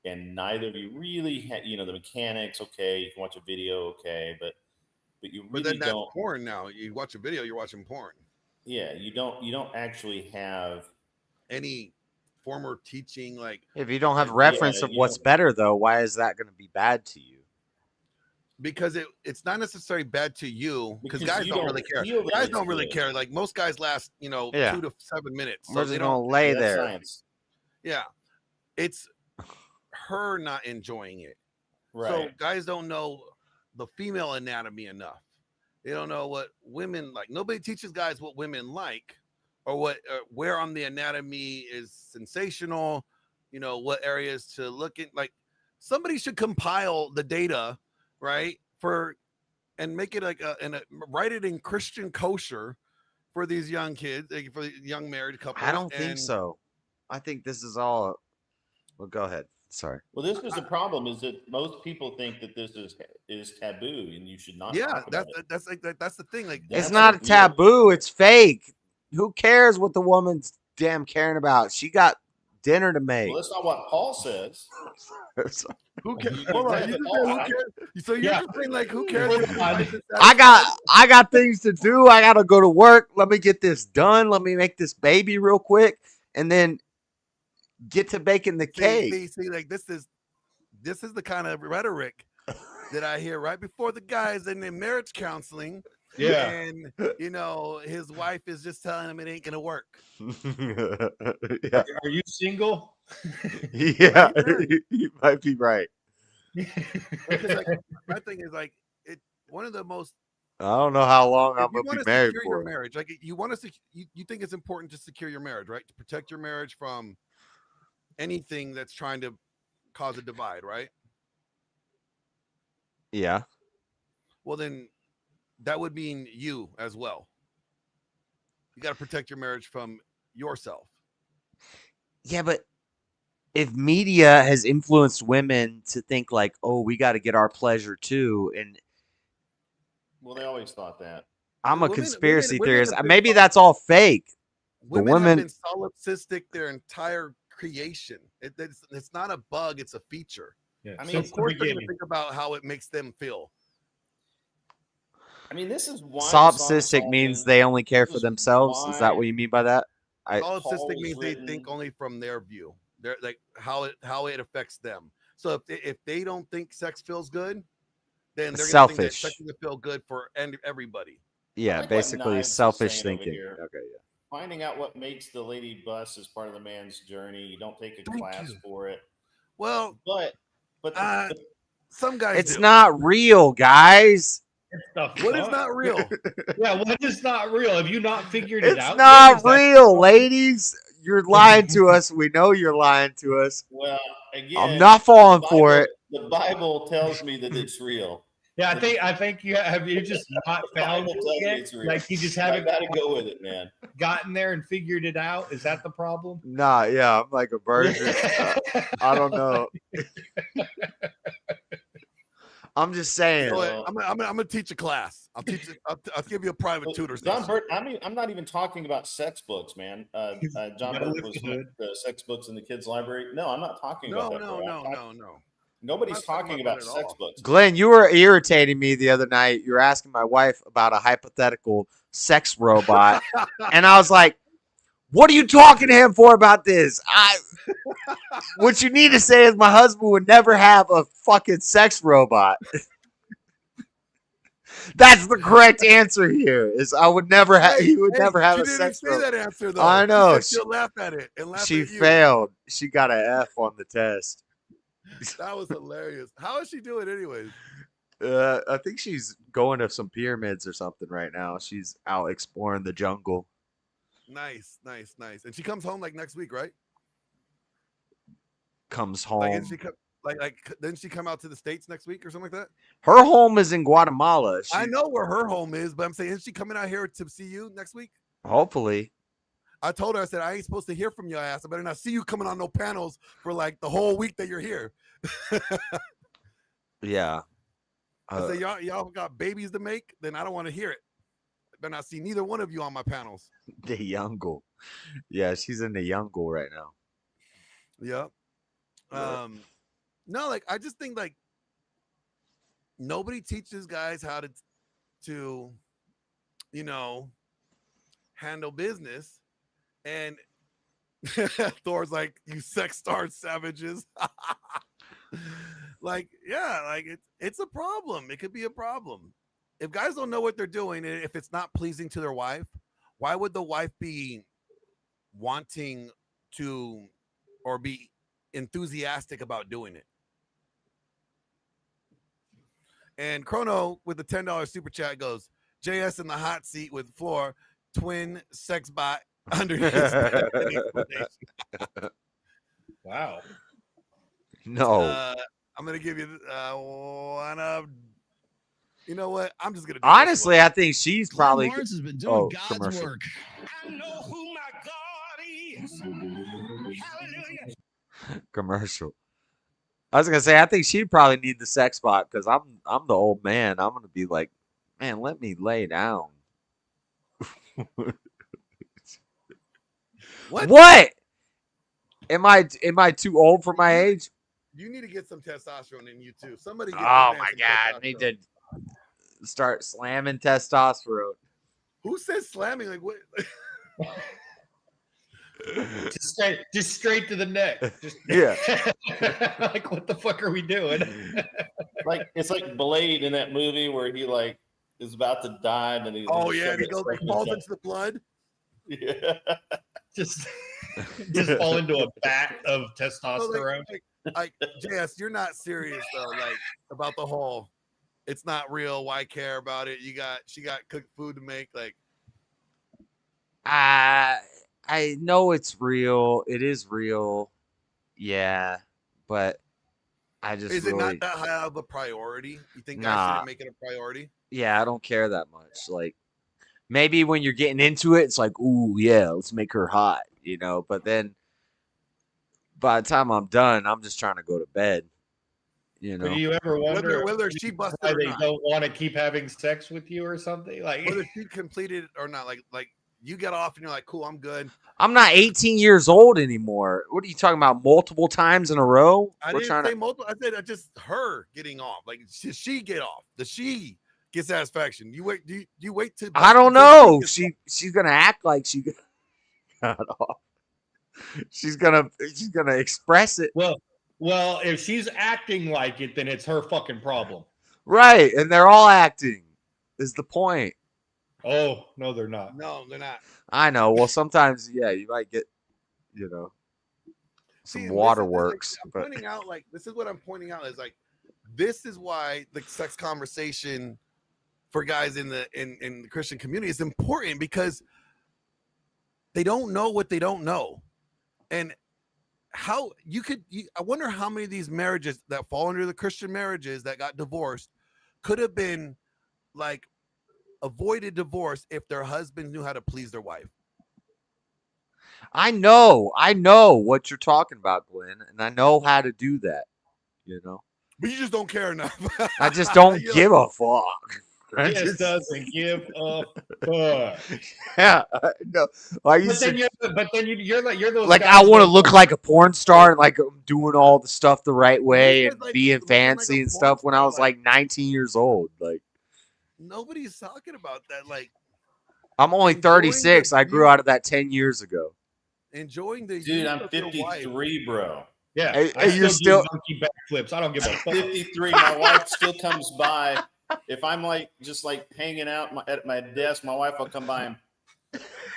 and neither of you really had, the mechanics, okay, you can watch a video, okay, but you really then that's don't. porn now. You watch a video, you're watching porn. Yeah, you don't actually have any former teaching, like if you don't have reference of what's better, though, why is that going to be bad to you? Because it's not necessarily bad to you, because guys don't really care. Guys don't really care. Like most guys last, 2 to 7 minutes. So they don't lay there. Science. Yeah, it's her not enjoying it. Right. So guys don't know the female anatomy enough. They don't know what women like. Nobody teaches guys what women like, or where on the anatomy is sensational. What areas to look at. Like somebody should compile the data, right, and make it like write it in Christian kosher for these young kids, like for the young married couples. I don't think so. I think this is all. Well, go ahead. Sorry. Well, this is the problem: is that most people think that this is taboo, and you should not. Yeah, that's the thing. Like, it's not a taboo. It's fake. Who cares what the woman's damn caring about? She got dinner to make. Well, that's not what Paul says. Who cares? Hold on. Who cares? So you're just saying, like, who cares? I got things to do. I gotta go to work. Let me get this done. Let me make this baby real quick, and then get to baking the cake. See, like this is the kind of rhetoric that I hear right before the guys in their marriage counseling. Yeah. And his wife is just telling him it ain't gonna work. Yeah. Are you single? Yeah, you might be right. Because, like, my thing is like one of the most. I don't know how long I'm gonna be married for. Your marriage, like you want to, you think it's important to secure your marriage, right? To protect your marriage from anything that's trying to cause a divide, right? Yeah. Well, then that would mean you as well. You got to protect your marriage from yourself. Yeah, but if media has influenced women to think like, oh, we got to get our pleasure too, and well, they always thought that. I'm a conspiracy theorist. Maybe that's all fake. Women have been solipsistic their entire creation. It's not a bug; it's a feature. Yeah. I mean, of course, they're going to think about how it makes them feel. I mean, this is why solipsistic means they only care for themselves. Is that what you mean by that? Solipsistic means they think only from their view. They're like how it affects them. So if they don't think sex feels good, then they're going to think that sex will feel good for everybody. Yeah, like basically selfish thinking. Okay, yeah. Finding out what makes the lady bust is part of the man's journey. You don't take a class for it. Well, but some guys. It's not real, guys. What is not real? Yeah, what is not real? Have you not figured it out? It's not real, ladies. You're lying to us. We know you're lying to us. Well, again, I'm not falling for it. The Bible tells me that it's real. Yeah, I think you just not found Bible it tells me yet. it's real. Like you just haven't got to go with it, man. Gotten there and figured it out. Is that the problem? Nah, yeah, I'm like a virgin. I don't know. I'm just saying. So, I'm gonna teach a class. I'll teach it. I'll give you a private tutor. John Burt. I mean, I'm not even talking about sex books, man. John Burt was with the sex books in the kids' library. No, I'm not talking about that. No. Nobody's talking about sex books. Glenn, you were irritating me the other night. You were asking my wife about a hypothetical sex robot, and I was like, "What are you talking to him for about this?" What you need to say is my husband would never have a fucking sex robot. That's the correct answer here. Is I would never have. He would never have a sex robot. That answer, though. I know. She'll laugh at it and laugh She at you. failed. She got an F on the test. That was hilarious. How is she doing, anyways? I think she's going to some pyramids or something right now. She's out exploring the jungle. Nice. And she comes home like next week, right? Comes home. Didn't she come out to the States next week or something like that? Her home is in Guatemala. I know where her home is, but I'm saying, isn't she coming out here to see you next week? Hopefully. I told her, I said, I ain't supposed to hear from your ass. I better not see you coming on no panels for like the whole week that you're here. Yeah. I said, y'all got babies to make? Then I don't want to hear it. I better not see neither one of you on my panels. The Youngle. Yeah, she's in the Youngle right now. Yep. No, like I just think like nobody teaches guys how to handle business. And Thor's like, you sex-starved savages. Like, yeah, like it's a problem. It could be a problem. If guys don't know what they're doing, and if it's not pleasing to their wife, why would the wife be wanting to or be enthusiastic about doing it? And Chrono with the $10 super chat goes, JS in the hot seat with Floor, twin sex bot under his Wow. No. I'm gonna give you one of. You know what? I'm just gonna. Honestly, I think she's probably. Lawrence has been doing God's commercial. work. I know who my God is. Hallelujah. Commercial. I was gonna say I think she'd probably need the sex bot because I'm the old man. I'm gonna be like, man, let me lay down. What? Am I too old for my age? You need to get some testosterone in you too. Somebody. Get Oh my god! I need to start slamming testosterone. Who says slamming? Like what? just straight to the neck. Yeah. Like what the fuck are we doing? Like it's like Blade in that movie where he like is about to die and then he. Oh yeah, and he goes like falls into the blood. Yeah. Just fall into a vat of testosterone. Like JS, you're not serious though. Like about the whole, it's not real. Why care about it? She got cooked food to make. Like, I know it's real. It is real. Yeah, but I just is it not that high of a priority? You think guys shouldn't make it a priority? Yeah, I don't care that much. Like maybe when you're getting into it, it's like, ooh, yeah, let's make her hot, But then by the time I'm done, I'm just trying to go to bed. But do you ever wonder whether she busted why or they not? don't want to keep having sex with you or something? Like Whether she completed or not? Like you get off and you're like, cool, I'm good. I'm not 18 years old anymore. What are you talking about? Multiple times in a row? I didn't say multiple. I said just her getting off. Like, does she get off? Does she get satisfaction? You wait. Do you wait to? I don't know. She's gonna act like she got off. She's gonna express it. Well, if she's acting like it, then it's her fucking problem. Right, and they're all acting. Is the point? Oh no, they're not. No, they're not. I know. Well, sometimes, yeah, you might get, some waterworks. I'm pointing out, like, this is what I'm pointing out is like, this is why the sex conversation for guys in the Christian community is important because they don't know what they don't know. And how I wonder how many of these marriages that fall under the Christian marriages that got divorced could have been like avoided divorce if their husbands knew how to please their wife. I know what you're talking about, Glenn, and I know how to do that. You know, but you just don't care enough. I just don't give a fuck. He just doesn't give a fuck. Yeah, no. I But used then, to, you're those like guys I want to that- look like a porn star and like I'm doing all the stuff the right way and being fancy and stuff when I was like 19 years old. Like Nobody's talking about that. Like I'm only 36. I grew out of that 10 years ago. enjoying the Dude, youth I'm of your wife. 53, bro. Yeah, Hey, I you're still still- do monkey backflips. I don't give a I'm fuck. 53. My wife still comes by. If I'm like just like hanging out at my desk, my wife will come by and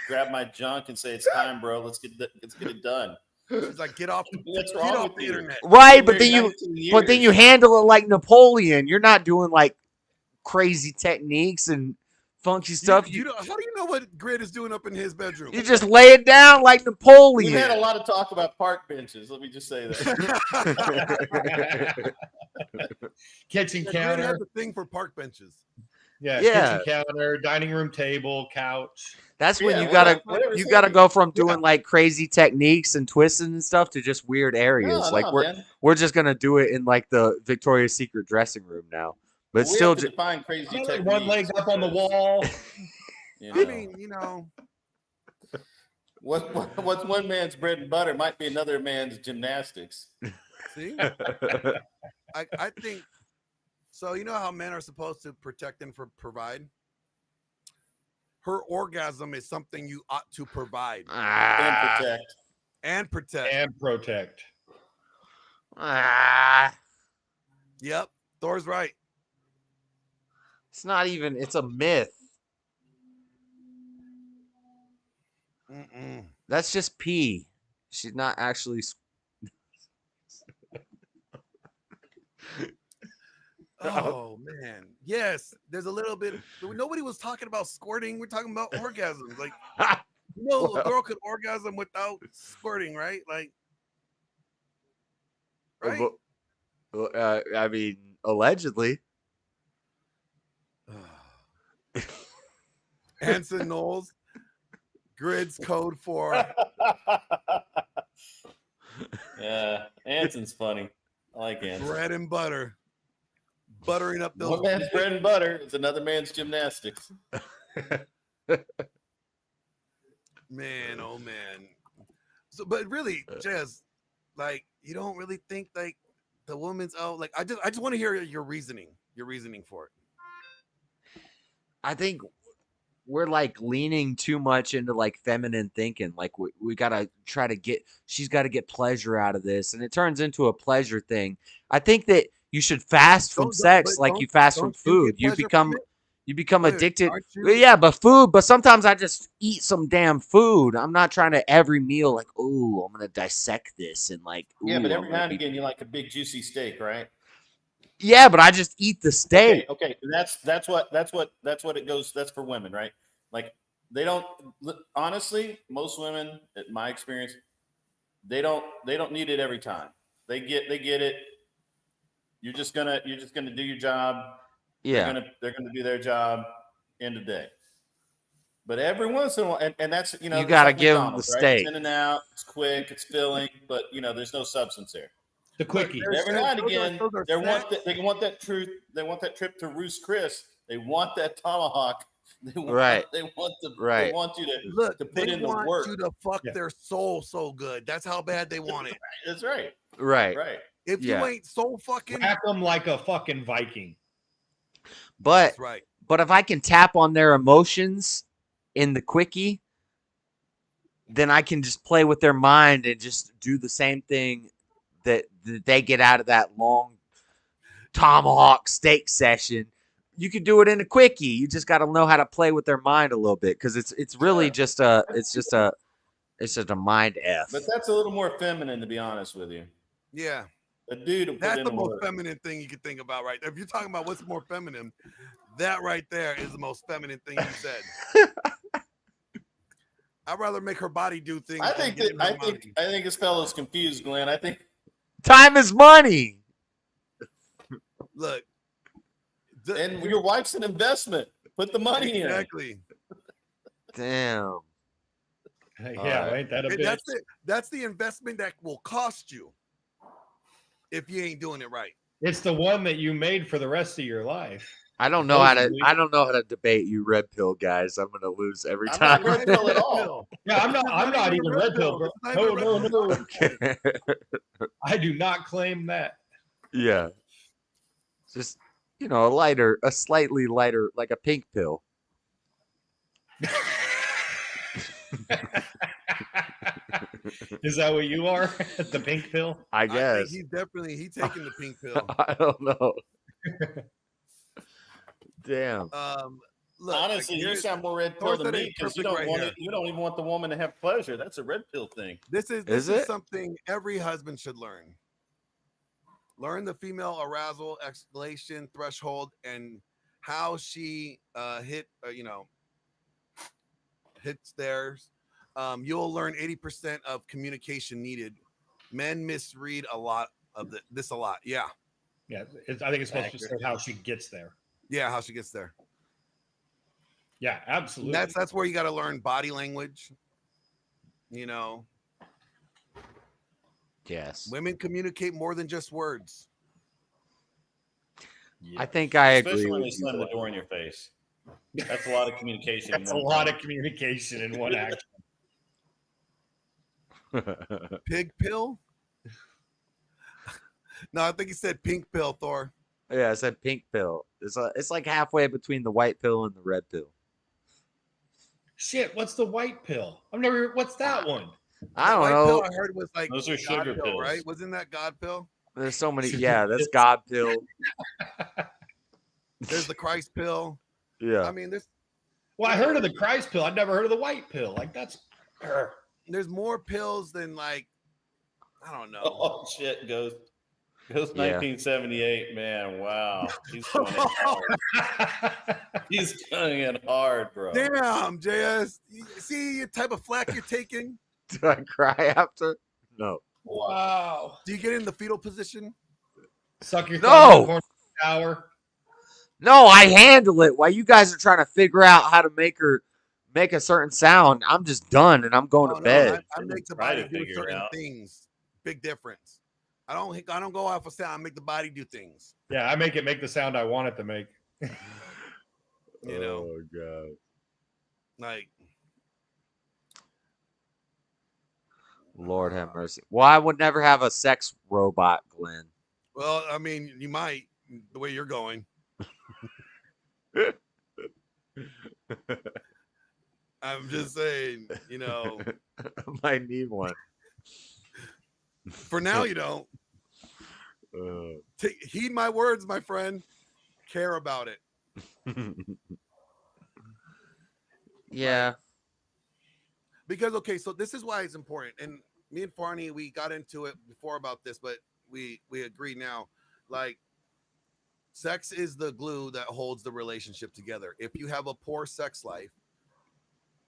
grab my junk and say, "It's time, bro. Let's get it done." She's like, get off What's get wrong off with the you? internet. Right, Been but then married you 19 years. handle it like Napoleon. You're not doing like crazy techniques and funky stuff. You know, how do you know what Grid is doing up in his bedroom? You just lay it down like Napoleon. We've had a lot of talk about park benches. Let me just say that. Kitchen Grid counter. has a thing for park benches. Yeah, Yeah. kitchen counter, dining room table, couch. That's when Yeah, you gotta whatever's go from doing like crazy techniques and twisting and stuff to just weird areas. No, like man. we're just gonna do it in like the Victoria's Secret dressing room now. But We still, have to define crazy techniques. One leg up on the wall. You I know. mean, you know, What's one man's bread and butter might be another man's gymnastics. see, I think so. You know how men are supposed to protect and provide. Her orgasm is something you ought to provide And protect. and protect. And protect. Yep, Thor's right. it's not even. It's a myth. Mm-mm. That's just pee. She's not actually. Oh man, yes. There's a little bit. Nobody was talking about squirting. We're talking about orgasms. Like, you know, a girl could orgasm without squirting, right? Like, right? I mean, allegedly. Anson Knowles, Grid's code for. Yeah, Anson's funny. I like Anson. Bread and butter. Buttering up those. One man's bread and butter is another man's gymnastics. Man, oh man. So, but really, Jez, like, you don't really think like the woman's like I just want to hear your reasoning for it. I think we're like leaning too much into like feminine thinking. Like we gotta try to she's got to get pleasure out of this, and it turns into a pleasure thing. I think that you should fast from sex like you fast from food. You become Dude, addicted. aren't you? Well, yeah, but food. But sometimes I just eat some damn food. I'm not trying to every meal like, oh, I'm gonna dissect this and like. Yeah, ooh, but I'm every gonna now and be-" again you like a big juicy steak, right? Yeah, but I just eat the steak. Okay. That's what it goes. That's for women, right? Like they don't. Honestly, most women, in my experience, they don't need it every time. They get it. You're just gonna do your job. Yeah. They're gonna do their job. End of day. But every once in a while, and that's You it's gotta like give 'em the McDonald's, right? steak. It's in and out. It's quick. It's filling. But there's no substance there. The quickie. But every now and again, those are they snacks. want that truth. They want that trip to Roost Chris. They want that tomahawk. They want, Right. They want Right. They want you to Look, put they in the want work. you to fuck their soul so good. That's how bad they want it. That's right. Right. Right. If Yeah. you ain't soul fucking, Rack them like a fucking Viking. But that's right. But if I can tap on their emotions in the quickie, then I can just play with their mind and just do the same thing that they get out of that long tomahawk steak session. You could do it in a quickie. You just got to know how to play with their mind a little bit because it's really just a mind f. But that's a little more feminine, to be honest with you. Yeah. A dude will put That's in the the most work. feminine thing you could think about, right? If you're talking about what's more feminine, that right there is the most feminine thing you said. I'd rather make her body do things. I think this fellow's confused, Glenn. I think time is money. Look, and your wife's an investment. Put the money in. Exactly. Damn. Yeah, ain't that a bitch? That's the investment that will cost you if you ain't doing it right. It's the one that you made for the rest of your life. I don't know how to debate you red pill guys. I'm gonna lose every time. I'm not red pill at all. Yeah, I'm not even red pill, bro. No. Okay. I do not claim that. Yeah. Just a slightly lighter, like a pink pill. Is that what you are? The pink pill? I guess. He's taking the pink pill. I don't know. Damn. Look, honestly, you sound more red pill than me because you don't even want the woman to have pleasure. That's a red pill thing. This is something every husband should learn. Learn the female arousal escalation threshold and how she hits theirs. You'll learn 80% of communication needed. Men misread a lot of this a lot. Yeah. Yeah. I think it's supposed to say how she gets there. Yeah, how she gets there. Yeah, absolutely. That's where you got to learn body language. Yes. Women communicate more than just words. Yes. I think I agree. Especially when they slam the door in your face. That's a lot of communication. That's a lot of communication in one action. Pig pill? No, I think he said pink pill, Thor. Yeah, I said pink pill. It's like halfway between the white pill and the red pill. Shit, what's the white pill? What's that one? I don't know. Pill I heard was like those are sugar pill, pills, right? Wasn't that God pill? There's so many. Yeah, that's God pill. There's the Christ pill. Yeah. I mean, Well, I heard of the Christ pill. I'd never heard of the white pill. Like that's. There's more pills than I don't know. Oh shit, Ghost 1978, man. Wow, he's going in hard. He's going in hard, bro. Damn, JS. You see the type of flack you're taking? Do I cry after? No. Wow. Do you get in the fetal position? Suck your thumb in the corner of the shower. No, I handle it. While you guys are trying to figure out how to make a certain sound, I'm just done and I'm going to bed. I make the body do certain things. Big difference. I don't go off a sound. I make the body do things. Yeah, I make the sound I want it to make. Oh god. Like, Lord have mercy. Well, I would never have a sex robot, Glenn. Well, I mean, you might the way you're going. I'm just saying, I might need one. For now, you don't. Heed my words, my friend. Care about it. Yeah. Because, okay, so this is why it's important. And me and Farney, we got into it before about this, but we agree now. Like, sex is the glue that holds the relationship together. If you have a poor sex life,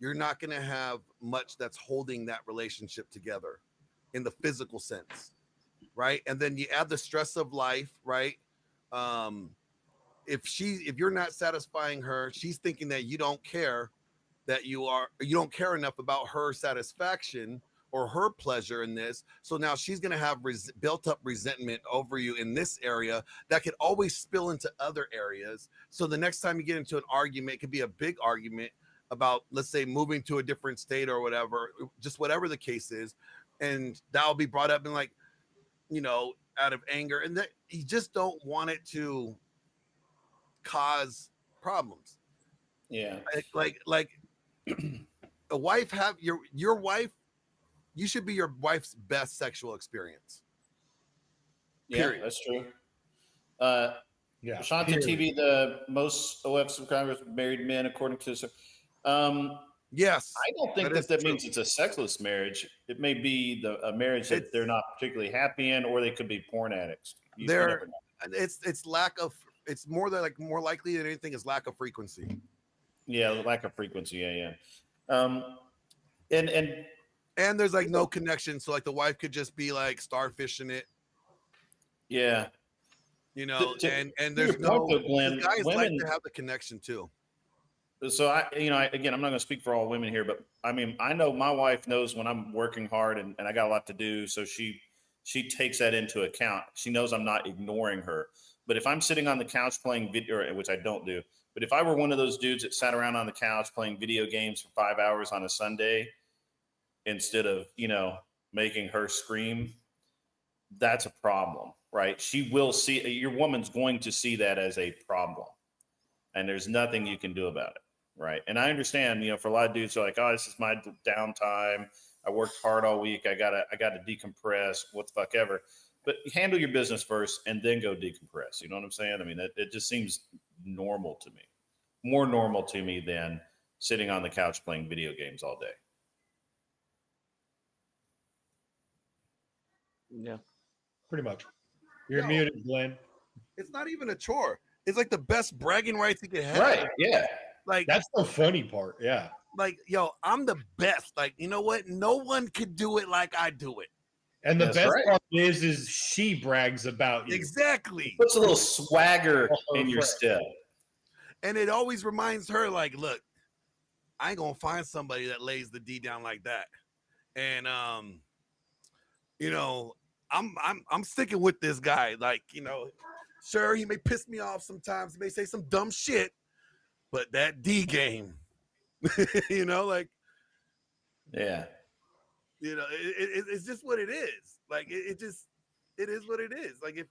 you're not going to have much that's holding that relationship together in the physical sense, right? And then you add the stress of life, right? If you're not satisfying her, she's thinking that you don't care, that you don't care enough about her satisfaction or her pleasure in this. So now she's going to have built up resentment over you in this area that could always spill into other areas. So the next time you get into an argument, it could be a big argument about, let's say, moving to a different state or whatever, just whatever the case is. And that'll be brought up in out of anger. And that you just don't want it to cause problems. Yeah. Like a wife your wife, you should be your wife's best sexual experience. Period. Yeah, that's true. Yeah. Shanta TV, the most OF subscribers married men, according to this. Yes. I don't think that means it's a sexless marriage. It may be a marriage that they're not particularly happy in, or they could be porn addicts. It's lack of. It's more likely than anything is lack of frequency. Yeah, lack of frequency. Yeah. And there's like no connection, so like the wife could just be like starfishing it. Yeah. You know, and to there's your point, no though, Glenn, the guys like women to have the connection too. So again, I'm not going to speak for all women here, but I mean, I know my wife knows when I'm working hard and I got a lot to do. So she takes that into account. She knows I'm not ignoring her. But if I'm sitting on the couch playing video, which I don't do, but if I were one of those dudes that sat around on the couch playing video games for 5 hours on a Sunday, instead of, making her scream, that's a problem, right? She will see, your woman's going to see that as a problem, and there's nothing you can do about it. Right. And I understand, for a lot of dudes who are like, oh, this is my downtime. I worked hard all week. I gotta decompress, what the fuck ever. But handle your business first and then go decompress. You know what I'm saying? I mean, it just seems normal to me. More normal to me than sitting on the couch playing video games all day. Yeah. Pretty much. You're muted, Glenn. It's not even a chore. It's like the best bragging rights you could have. Right. Yeah. Like, that's the funny part. Yeah. Like, yo, I'm the best. Like, you know what? No one could do it like I do it. And the best part is she brags about you. Exactly. Puts a little swagger in your step. And it always reminds her, like, look, I ain't gonna find somebody that lays the D down like that. And I'm sticking with this guy. Like, sure, he may piss me off sometimes, he may say some dumb shit, but that D game, like, yeah, it's just what it is. Like, it is what it is. Like, if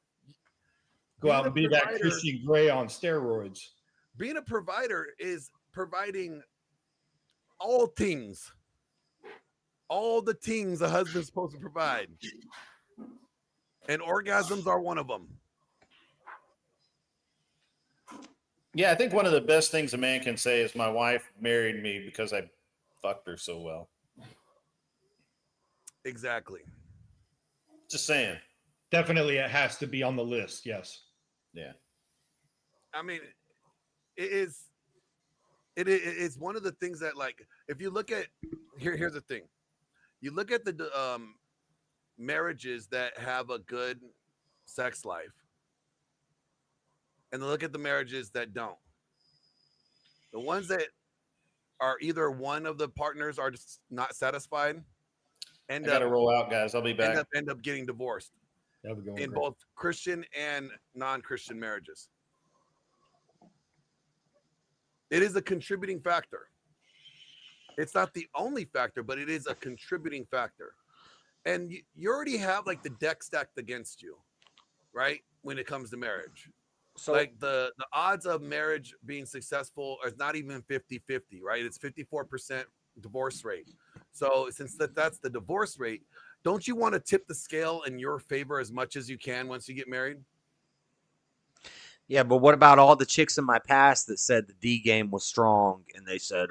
go out and be that Christian Grey on steroids. Being a provider is providing all things, all the things a husband's supposed to provide, and orgasms are one of them. Yeah, I think one of the best things a man can say is my wife married me because I fucked her so well. Exactly. Just saying. Definitely it has to be on the list, yes. Yeah. I mean, it's one of the things that, like, if you look at, here's the thing. You look at the marriages that have a good sex life, and look at the marriages that don't. The ones that are either one of the partners are just not satisfied, I gotta roll out, guys. I'll be back. End up getting divorced in both Christian and non-Christian marriages. It is a contributing factor. It's not the only factor, but it is a contributing factor. And you already have, like, the deck stacked against you, right? When it comes to marriage. So, like, the odds of marriage being successful is not even 50-50, right? It's 54% divorce rate. So since that's the divorce rate, don't you want to tip the scale in your favor as much as you can once you get married? Yeah, but what about all the chicks in my past that said the D game was strong, and they said,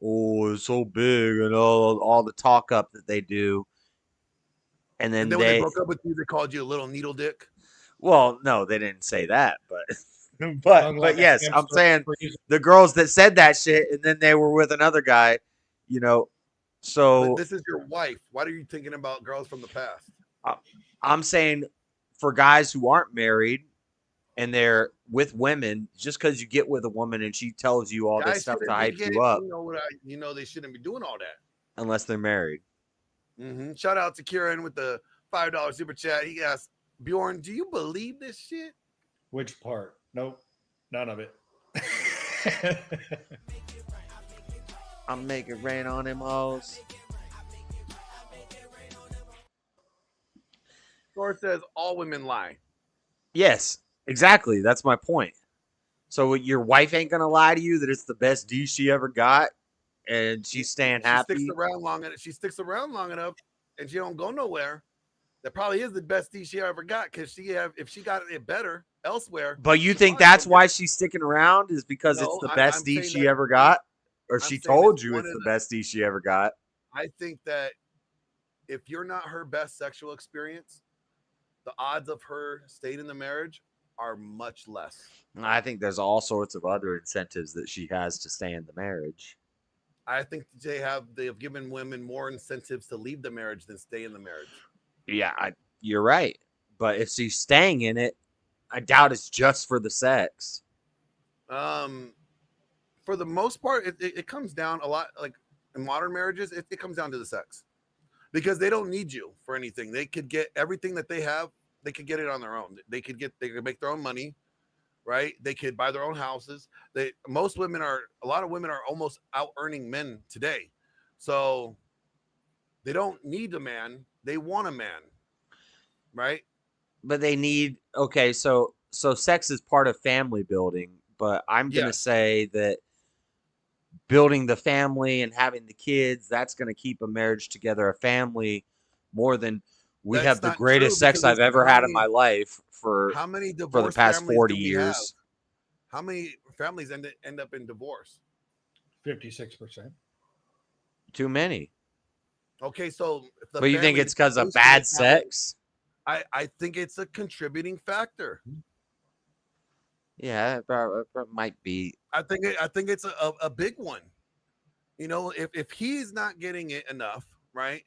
"Oh, it's so big," and all the talk up that they do, and then when they broke up with you, they called you a little needle dick. Well, no, they didn't say that, but yes, I'm saying the girls that said that shit, and then they were with another guy, So but this is your wife. Why are you thinking about girls from the past? I'm saying for guys who aren't married and they're with women, just because you get with a woman and she tells you all this stuff to hype you up, they shouldn't be doing all that unless they're married. Mm-hmm. Shout out to Kieran with the $5 super chat. He asked, Bjorn, do you believe this shit? Which part? Nope, none of it. I'm making rain on them hoes. Thor says all women lie. Yes, exactly. That's my point. So your wife ain't gonna lie to you that it's the best D she ever got, and she's staying happy. She sticks around long enough, and she don't go nowhere. That probably is the best D she ever got, because if she got it better elsewhere. But you think that's why she's sticking around, is because it's the best D she ever got? Or she told you it's the best D she ever got? I think that if you're not her best sexual experience, the odds of her staying in the marriage are much less. I think there's all sorts of other incentives that she has to stay in the marriage. I think they've given women more incentives to leave the marriage than stay in the marriage. Yeah, you're right. But if she's staying in it, I doubt it's just for the sex. For the most part, it comes down a lot. Like in modern marriages, it comes down to the sex, because they don't need you for anything. They could get everything that they have. They could get it on their own. They could make their own money, right? They could buy their own houses. A lot of women are almost out earning men today. So they don't need a man. They want a man, right? But they need, okay, so sex is part of family building, but I'm going to say that building the family and having the kids, that's going to keep a marriage together, a family, more than we have the greatest sex I've ever had in my life for the past 40 years. How many families end up in divorce? 56%. Too many. Okay, so but you think it's because of bad sex? I think it's a contributing factor. Yeah, it might be. I think it's a big one. You know, if he's not getting it enough, right,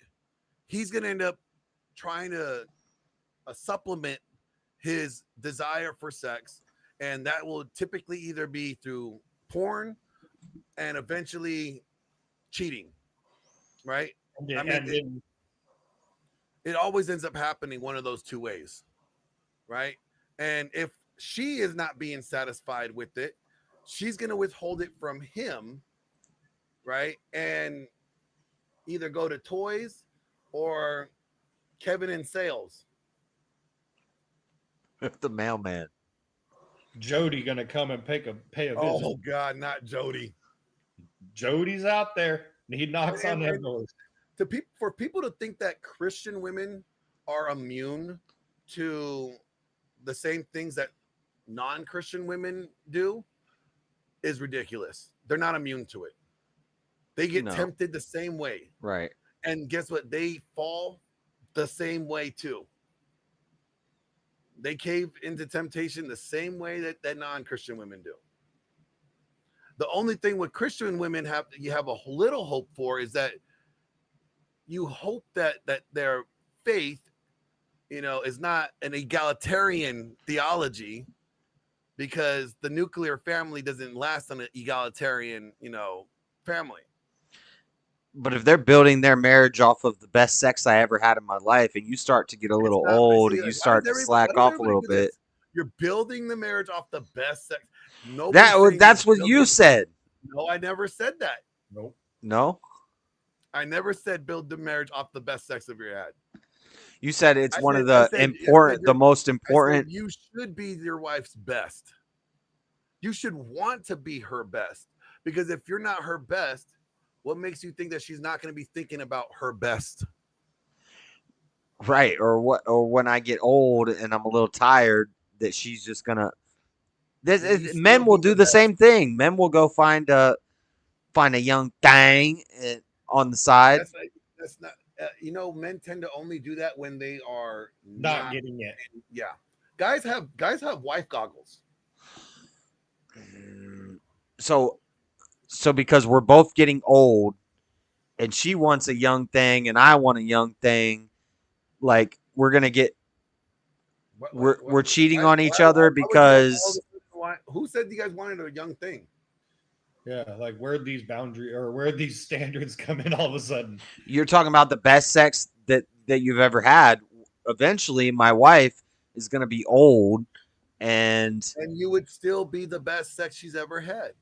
he's gonna end up trying to supplement his desire for sex, and that will typically either be through porn and eventually cheating, right? Yeah, I mean, it always ends up happening one of those two ways, right? And if she is not being satisfied with it, she's going to withhold it from him, right? And either go to toys or Kevin in sales. The mailman. Jody gonna come and pay a visit. Oh God, not Jody. Jody's out there. He knocks on their doors. For people to think that Christian women are immune to the same things that non-Christian women do is ridiculous. They're not immune to it. They get tempted the same way. Right. And guess what? They fall the same way too. They cave into temptation the same way that non-Christian women do. The only thing with Christian women you have a little hope for is that you hope that their faith, is not an egalitarian theology, because the nuclear family doesn't last on an egalitarian, family. But if they're building their marriage off of the best sex I ever had in my life, and you start to get a little old, and you start to slack off a little bit, you're building the marriage off the best sex. That's what you said. No, I never said that. Nope. No. I never said build the marriage off the best sex of your head. You said it's one of the the most important. You should be your wife's best. You should want to be her best, because if you're not her best, what makes you think that she's not going to be thinking about her best? Right. Or when I get old and I'm a little tired, that she's just gonna. Men will do the same thing. Men will go find a young thing on the side. That's not. Men tend to only do that when they are not getting it. Yeah, guys have wife goggles. So because we're both getting old, and she wants a young thing, and I want a young thing, like we're gonna get. We're cheating on each other because. Who said you guys wanted a young thing? Yeah, like where'd these standards come in all of a sudden? You're talking about the best sex that you've ever had. Eventually, my wife is going to be old, and you would still be the best sex she's ever had.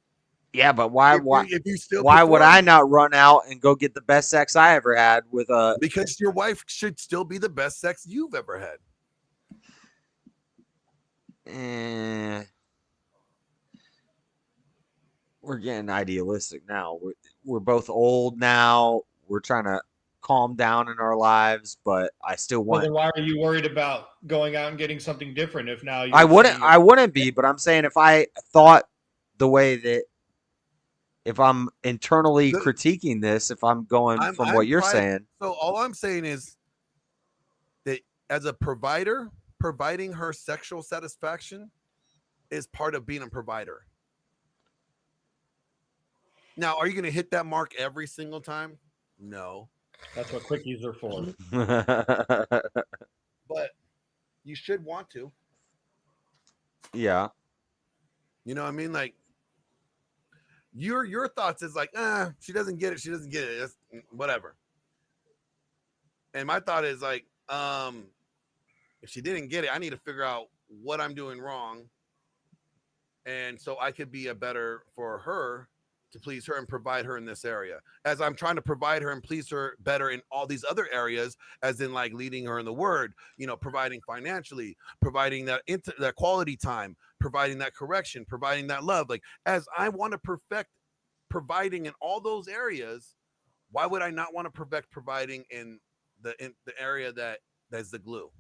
Yeah, but why would I not run out and go get the best sex I ever had with a? Because your wife should still be the best sex you've ever had. We're getting idealistic now. We're both old now. We're trying to calm down in our lives, but I still want. Well, then why are you worried about going out and getting something different if now? I wouldn't be, but I'm saying if I thought the way that, if I'm internally critiquing this, if I'm going from what you're saying. So all I'm saying is that as a provider, providing her sexual satisfaction is part of being a provider. Now, are you going to hit that mark every single time? No. That's what quickies are for. But you should want to. Yeah. You know what I mean? Like your thoughts is like, she doesn't get it. She doesn't get it. That's whatever. And my thought is like, if she didn't get it, I need to figure out what I'm doing wrong. And so I could be a better for her to please her and provide her in this area, as I'm trying to provide her and please her better in all these other areas, as in like leading her in the word, you know, providing financially, providing that that quality time, providing that correction, providing that love. Like, as I want to perfect providing in all those areas, why would I not want to perfect providing in the area that's the glue?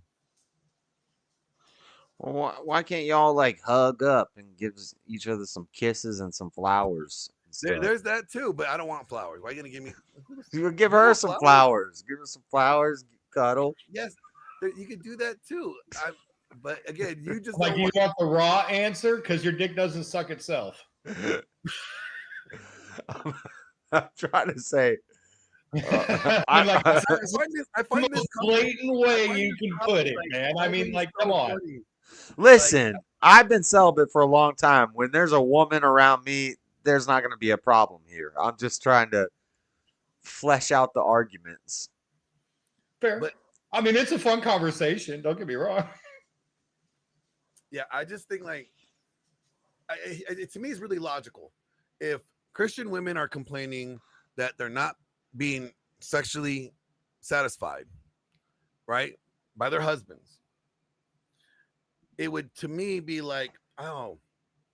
Well, why can't y'all like hug up and give each other some kisses and some flowers? There's that too, but I don't want flowers. Why are you gonna give me? You give her some flowers. Give her some flowers. Cuddle. Yes, you could do that too. But again, you just like you want the raw answer because your dick doesn't suck itself. I'm trying to say. I find this blatant way you can put it, man. I mean, like, come on. Listen, I've been celibate for a long time. When there's a woman around me, there's not going to be a problem here. I'm just trying to flesh out the arguments. Fair. But I mean, it's a fun conversation. Don't get me wrong. Yeah, I just think like, to me, it's really logical. If Christian women are complaining that they're not being sexually satisfied, right, by their husbands, it would, to me, be like, oh,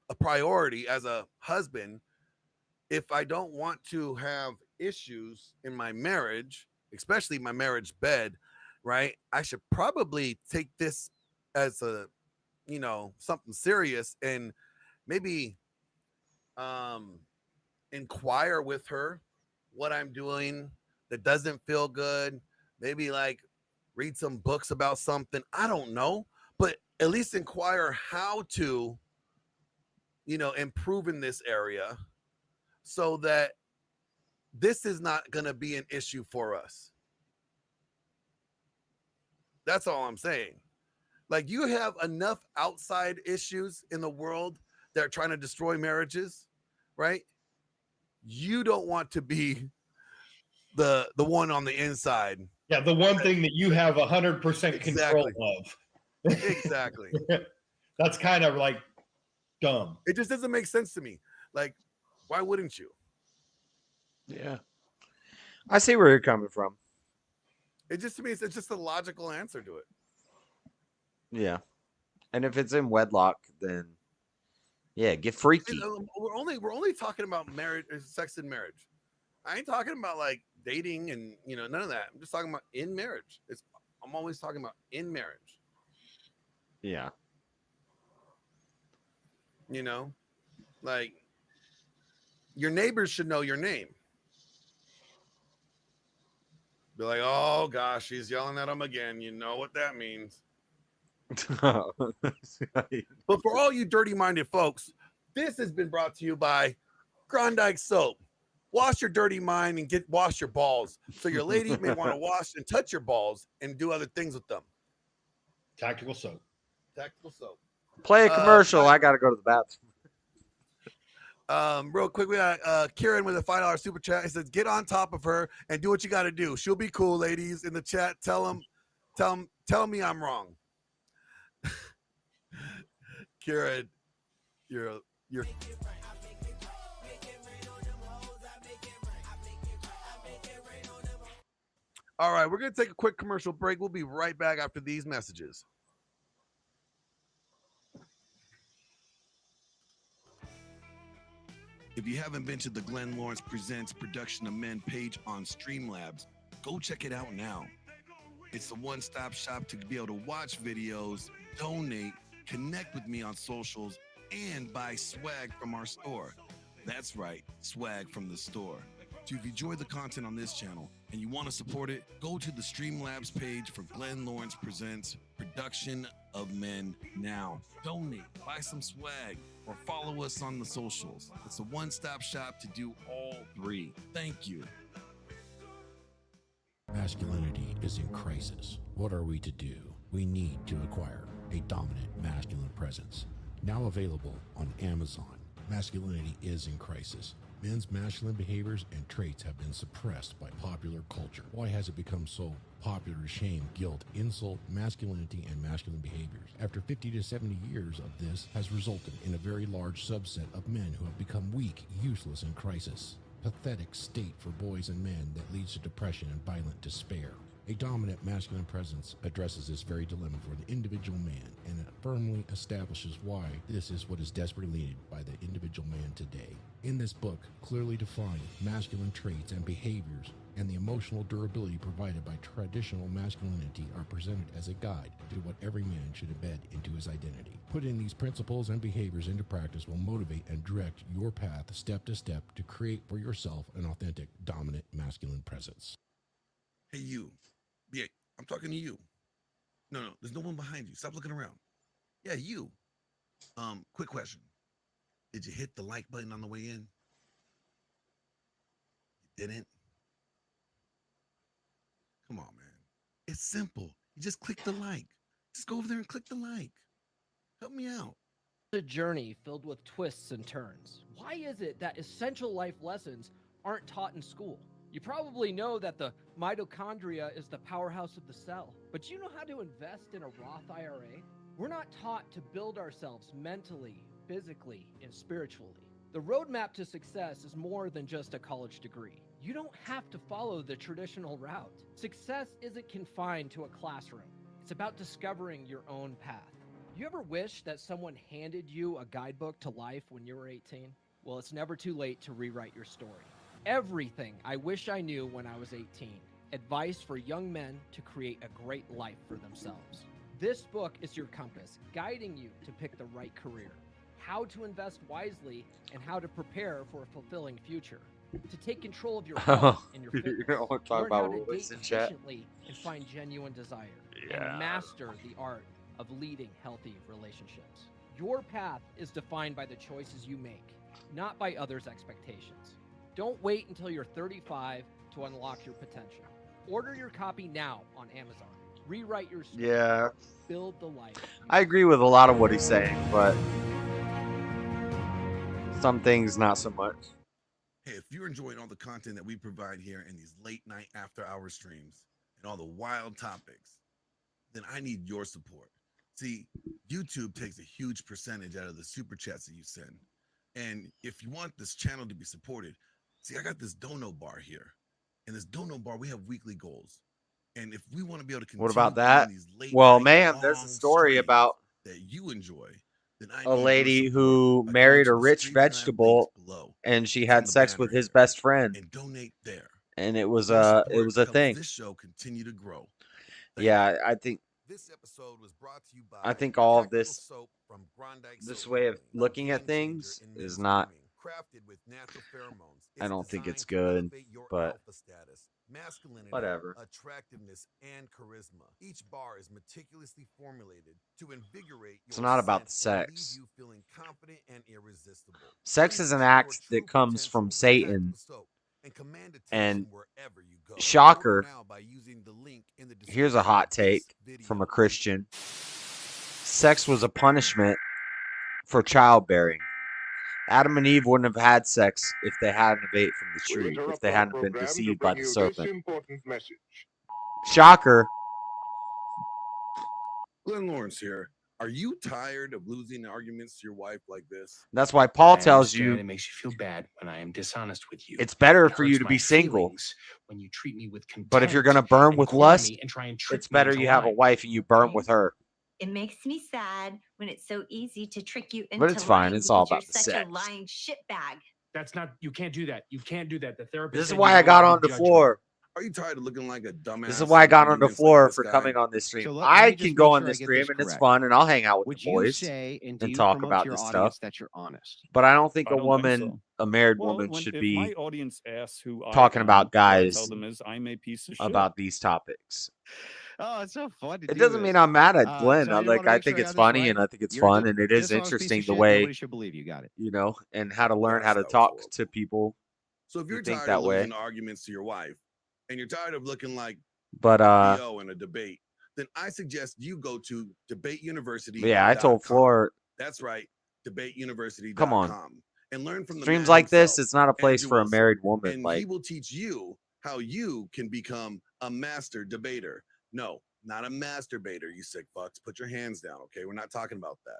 a priority as a husband. If I don't want to have issues in my marriage, especially my marriage bed, right, I should probably take this as a, you know, something serious, and maybe inquire with her what I'm doing that doesn't feel good. Maybe like read some books about something. I don't know, but at least inquire how to, you know, improve in this area so that this is not going to be an issue for us. That's all I'm saying. Like, you have enough outside issues in the world that are trying to destroy marriages, right? You don't want to be the one on the inside. Yeah, the one thing that you have 100% control of. Exactly. That's kind of like dumb. It just doesn't make sense to me. Like, why wouldn't you? Yeah. I see where you're coming from. It just, to me, it's just a logical answer to it. Yeah. And if it's in wedlock, then yeah, get freaky. We're only talking about marriage, sex in marriage. I ain't talking about like dating and, you know, none of that. I'm just talking about in marriage. I'm always talking about in marriage. Yeah. You know, like, your neighbors should know your name. Be like, oh gosh, she's yelling at him again. You know what that means. But for all you dirty-minded folks, this has been brought to you by Klondike Soap. Wash your dirty mind and wash your balls, so your lady may want to wash and touch your balls and do other things with them. Tactical soap. Tactical soap. Play a commercial. I got to go to the bathroom. Real quick, we got Kieran with a $5 super chat. He says, "Get on top of her and do what you got to do. She'll be cool, ladies." In the chat, tell me I'm wrong. Kieran, you're. All right, we're gonna take a quick commercial break. We'll be right back after these messages. If you haven't been to the Glenn Lawrence Presents Production of Men page on Streamlabs, go check it out now. It's the one-stop shop to be able to watch videos, donate, connect with me on socials, and buy swag from our store. That's right, swag from the store. So if you enjoy the content on this channel and you want to support it, go to the Streamlabs page for Glenn Lawrence Presents Production of Men now. Donate, buy some swag, or follow us on the socials. It's a one-stop shop to do all three. Thank you. Masculinity is in crisis. What are we to do? We need to acquire a dominant masculine presence. Now available on Amazon. Masculinity is in crisis. Men's masculine behaviors and traits have been suppressed by popular culture. Why has it become so popular to shame, guilt, insult, masculinity, and masculine behaviors? After 50 to 70 years of this has resulted in a very large subset of men who have become weak, useless, and crisis. Pathetic state for boys and men that leads to depression and violent despair. A dominant masculine presence addresses this very dilemma for the individual man, and it firmly establishes why this is what is desperately needed by the individual man today. In this book, clearly defined masculine traits and behaviors and the emotional durability provided by traditional masculinity are presented as a guide to what every man should embed into his identity. Putting these principles and behaviors into practice will motivate and direct your path step to step to create for yourself an authentic, dominant masculine presence. Hey, you. Yeah, I'm talking to you. No, there's no one behind you. Stop looking around. Yeah, you. Quick question. Did you hit the like button on the way in? You didn't? Come on, man. It's simple. You just click the like. Just go over there and click the like. Help me out. A journey filled with twists and turns. Why is it that essential life lessons aren't taught in school? You probably know that the mitochondria is the powerhouse of the cell, but do you know how to invest in a Roth IRA? We're not taught to build ourselves mentally, physically, and spiritually. The roadmap to success is more than just a college degree. You don't have to follow the traditional route. Success isn't confined to a classroom. It's about discovering your own path. You ever wish that someone handed you a guidebook to life when you were 18? Well, it's never too late to rewrite your story. Everything I wish I knew when I was 18. Advice for young men to create a great life for themselves. This book is your compass, guiding you to pick the right career, how to invest wisely, and how to prepare for a fulfilling future. To take control of your health and your fitness, You don't want to talk learn about how to voice date in chat. efficiently and find genuine desire, Yeah. and master the art of leading healthy relationships. Your path is defined by the choices you make, not by others' expectations. Don't wait until you're 35 to unlock your potential. Order your copy now on Amazon. Rewrite your story. Yeah. Build the life. I agree with a lot of what he's saying, but some things not so much. Hey, if you're enjoying all the content that we provide here in these late night after hour streams and all the wild topics, then I need your support. See, YouTube takes a huge percentage out of the super chats that you send. And if you want this channel to be supported, see, I got this dono bar here. In this dono bar, we have weekly goals. And if we want to be able to continue What about doing that? these late Well, night man, there's a long story streams about that you enjoy, then I a need your lady support who by married going to a the rich Stream Time vegetable, links below. and she It's on had the sex with banner his here. best friend, And donate there. and it was Your a support helps thing. this show continue to grow. Yeah, I think This episode was brought to you by I think all of Tactical this Soap from Grondike this Soap way of Company, a looking game at things changer in is men's not. grooming. Crafted with natural pheromones. I It's don't think it's designed to good, elevate your but alpha status, masculinity, whatever. attractiveness, and charisma. Each bar is meticulously formulated to invigorate It's your not about the scent and leave sex. you feeling confident and irresistible. Sex is an act that comes from Satan, And command and attention wherever you go. shocker. Order now by using the link in the Here's a hot take from a Christian. Sex was a punishment for childbearing. Adam and Eve wouldn't have had sex if they hadn't have ate from the tree, if they hadn't been deceived by the serpent. Shocker. Glenn Lawrence here. Are you tired of losing arguments to your wife like this? That's why Paul I tells understand you it makes you feel bad when I am dishonest with you. it's better It for you hurts to my be single. feelings when you treat me with contempt. But if you're going to burn and with corner lust, me and try and trick it's me better into you have a lying. wife and you burn with her. It makes me sad when it's so easy to trick you into But it's fine. lying It's all because about the you're such sex. a lying shitbag. That's not. You can't do that. You can't do that. The therapist. This is said why you I don't got have on the judgment. floor. Are you tired of looking like a dumbass? This is why I got on the arguments floor like this for guy? coming on this stream. So let I me can just go make on sure I this get stream this and it's correct. fun and I'll hang out with Would the you boys say and do and you talk promote about to your this audience stuff. that you're honest? But I don't think I a don't think woman, so. a married Well, woman, should if be my audience asks who I talking am, about what I guys tell them is I'm a piece of shit. about these topics. Oh, it's so fun to It do doesn't mean this. I'm mad at So Glenn. I just want to I make sure think I it's got this funny right. and I think it's You're a fun and it is dishonest piece of interesting the shit. way, Nobody should believe you.Got it. you know, and how to learn Yes, how to that was talk horrible. to people. So if who you're think tired that of way. losing arguments to your wife and you're tired of looking like But BO in a debate, then I suggest you go to debateuniversity.com. yeah, I told Floor, That's right, come on. debateuniversity.com, and learn from the Streams man like himself, this, it's not a place Andrew for a Wilson, married woman. and Like, he will teach you how you can become a master debater. No, not a masturbator, you sick fucks. Put your hands down, okay? We're not talking about that.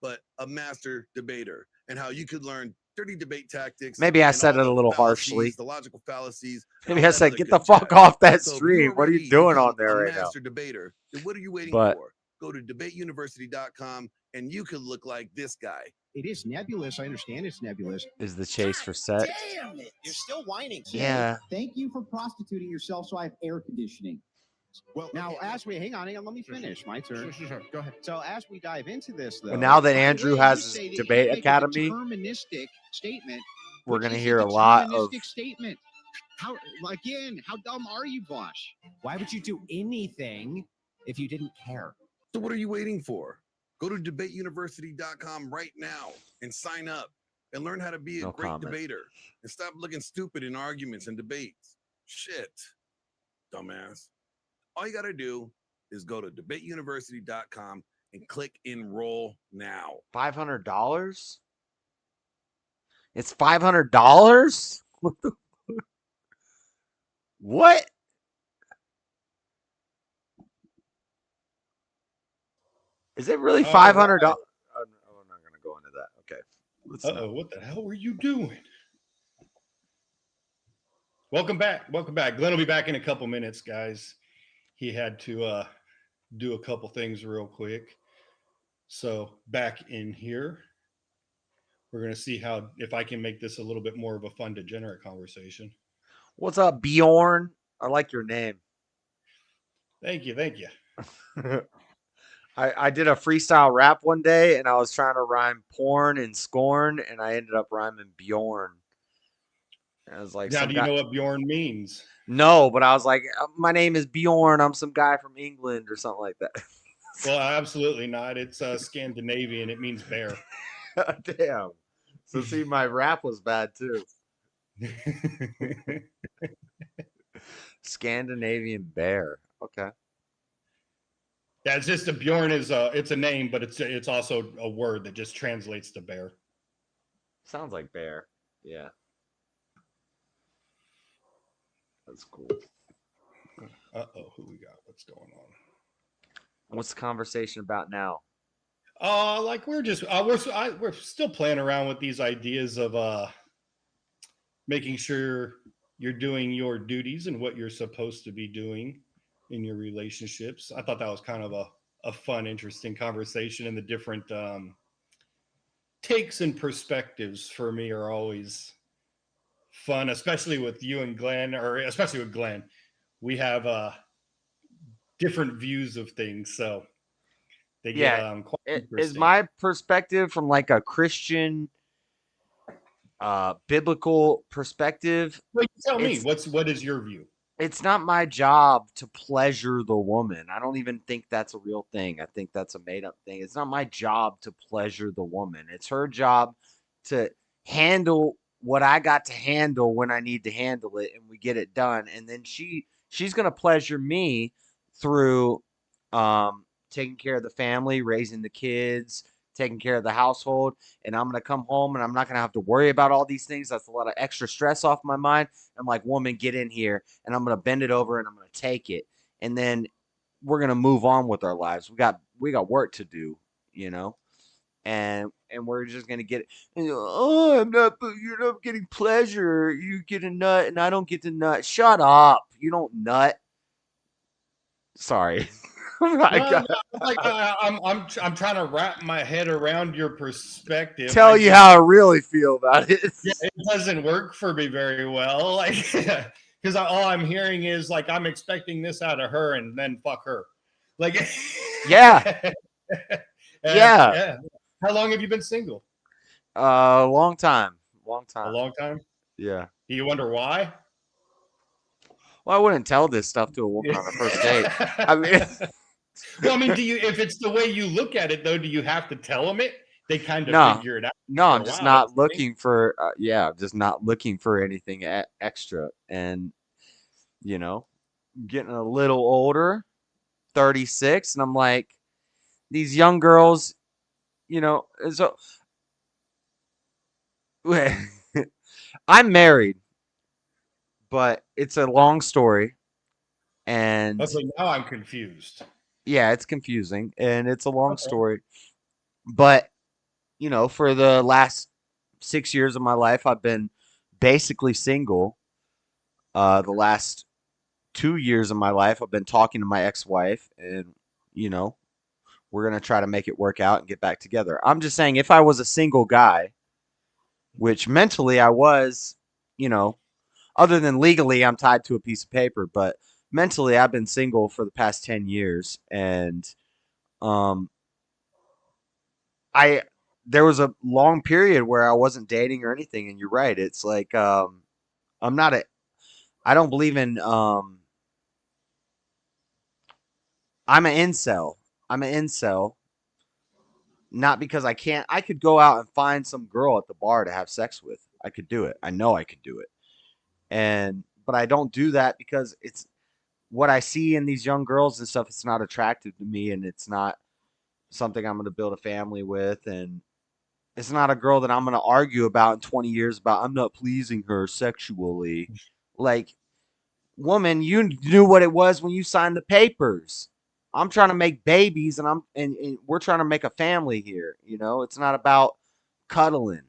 But a master debater, and how you could learn dirty debate tactics. maybe I and said all it a the little fallacies, harshly. the logical fallacies. and Maybe all I that said, other get the good fuck jazz. off that So if stream. you are What are ready you to doing become on there a right now? master debater, then what are you waiting But for? Go to debateuniversity.com, and you could look like this guy. It is nebulous. I understand it's nebulous. is the chase for sex? Damn it! You're still whining. Yeah. Thank you for prostituting yourself so I have air conditioning. Well, now as we hang on, let me finish. My turn. Sure. Go ahead. So as we dive into this, though, Well, now that by the Andrew way, has you his say that debate you make academy, a deterministic statement. we're which going to is hear a lot of. deterministic statement. How dumb are you, Bosch? Why would you do anything if you didn't care? So what are you waiting for? Go to debateuniversity.com right now and sign up and learn how to be a No great comment. debater and stop looking stupid in arguments and debates. Shit, dumbass. All you got to do is go to debateuniversity.com and click enroll now. $500? It's $500? What the? What? Is it really $500? Right. I'm not going to go into that. Okay. Let's Uh-oh, what the hell were you doing? Welcome back. Welcome back. Glenn will be back in a couple minutes, guys. He had to do a couple things real quick. So back in here, we're going to see if I can make this a little bit more of a fun, degenerate conversation. What's up, Bjorn? I like your name. Thank you. Thank you. I did a freestyle rap one day, and I was trying to rhyme porn and scorn, and I ended up rhyming Bjorn. I was like, Now, do you know what Bjorn means? No, but I was like, my name is Bjorn. I'm some guy from England or something like that. Well, absolutely not. It's Scandinavian. It means bear. Damn. So see, my rap was bad too. Scandinavian bear. Okay. Yeah, it's just a Bjorn it's a name, but it's also a word that just translates to bear. Sounds like bear. Yeah. That's cool. Uh-oh, who we got? What's going on? What's the conversation about now? Like we're still playing around with these ideas of making sure you're doing your duties and what you're supposed to be doing in your relationships. I thought that was kind of a fun, interesting conversation, and the different takes and perspectives for me are always fun, especially with you and Glenn, or especially with Glenn. We have different views of things, so they get quite interesting. Is my perspective from like a Christian biblical perspective? Well, you tell me, what is your view? It's not my job to pleasure the woman. I don't even think that's a real thing. I think that's a made-up thing. It's not my job to pleasure the woman. It's her job to handle what I got to handle when I need to handle it, and we get it done. And then she's gonna pleasure me through taking care of the family, raising the kids, taking care of the household, and I'm going to come home and I'm not going to have to worry about all these things. That's a lot of extra stress off my mind. I'm like, woman, get in here, and I'm going to bend it over and I'm going to take it. And then we're going to move on with our lives. We got work to do, you know? And we're just going to get it. And, you're not getting pleasure. You get a nut and I don't get the nut. Shut up. You don't nut. Sorry. I'm trying to wrap my head around your perspective. Tell you how I really feel about it. Yeah, it doesn't work for me very well. Like, because all I'm hearing is like, I'm expecting this out of her, and then fuck her. Like, yeah. Yeah. How long have you been single? Long time. A long time. Yeah. Do you wonder why? Well, I wouldn't tell this stuff to a woman on a first date. I mean, well, I mean, do you? If it's the way you look at it, though, do you have to tell them it? They kind of no, figure it out. no, after I'm a just while, don't not you think? looking for. I'm just not looking for anything extra. And you know, getting a little older, 36, and I'm like, these young girls, you know, so I'm married, but it's a long story, and Okay, now I'm confused. yeah, it's confusing, and it's a long Okay. story. But you know, for the last 6 years of my life, I've been basically single. The last 2 years of my life, I've been talking to my ex-wife, and you know, we're gonna try to make it work out and get back together. I'm just saying, if I was a single guy, which mentally I was, you know, other than legally, I'm tied to a piece of paper, but mentally, I've been single for the past 10 years, and um, I there was a long period where I wasn't dating or anything, and you're right. It's like I'm not a I don't believe in I'm an incel. I'm an incel, not because I could go out and find some girl at the bar to have sex with. I could do it. I know I could do it. But I don't do that because it's what I see in these young girls and stuff. It's not attractive to me, and it's not something I'm going to build a family with, and it's not a girl that I'm going to argue about in 20 years about I'm not pleasing her sexually. Like, woman, you knew what it was when you signed the papers. I'm trying to make babies, and and we're trying to make a family here. You know, it's not about cuddling.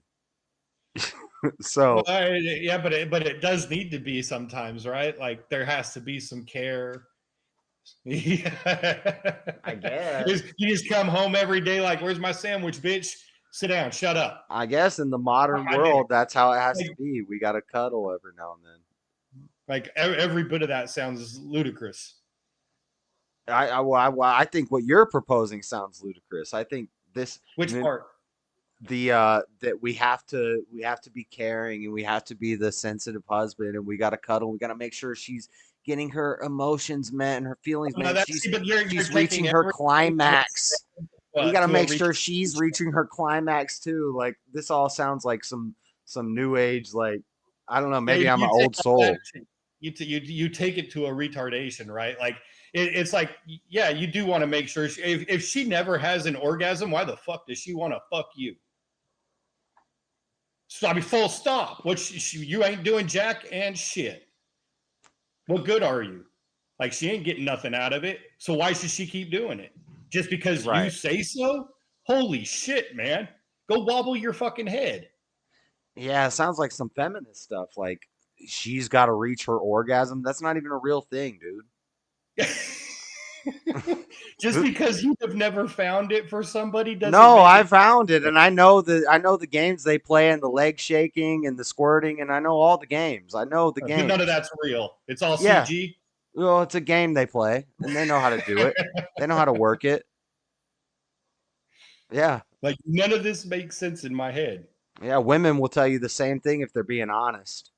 Well, So yeah, but it does need to be sometimes, right? Like there has to be some care. I guess You just come home every day like, "Where's my sandwich, bitch? Sit down, shut up." I guess in the modern My dinner. world, that's how it has to Like, be. We got to cuddle every now and then. like every bit of that sounds ludicrous. I think what you're proposing sounds ludicrous. I think this Which part? That we have to be caring, and we have to be the sensitive husband, and we got to cuddle. We got to make sure she's getting her emotions met and her feelings No, met. that's She's see, but you're she's taking reaching her everything climax. We got to to a make sure she's reaching her climax too. Like, this all sounds like some new age, like, I don't know, maybe Yeah, I'm an you take old soul. you take it to a retardation, right? Like it's like, yeah, you do want to make sure if she never has an orgasm, why the fuck does she want to fuck you? So I mean, full stop. What you ain't doing jack and shit. What good are you? Like, she ain't getting nothing out of it. So why should she keep doing it? Just because you Right. say so? Holy shit, man. Go wobble your fucking head. Yeah, it sounds like some feminist stuff. Like, she's got to reach her orgasm. That's not even a real thing, dude. Just because you have never found it for somebody doesn't No, make I it. found it, and I know the games they play, and the leg shaking and the squirting, and I know all the games. I know the But games. none of that's real. It's all Yeah. CG. Well, it's a game they play, and they know how to do it. They know how to work it. Yeah. Like, none of this makes sense in my head. Yeah, women will tell you the same thing if they're being honest.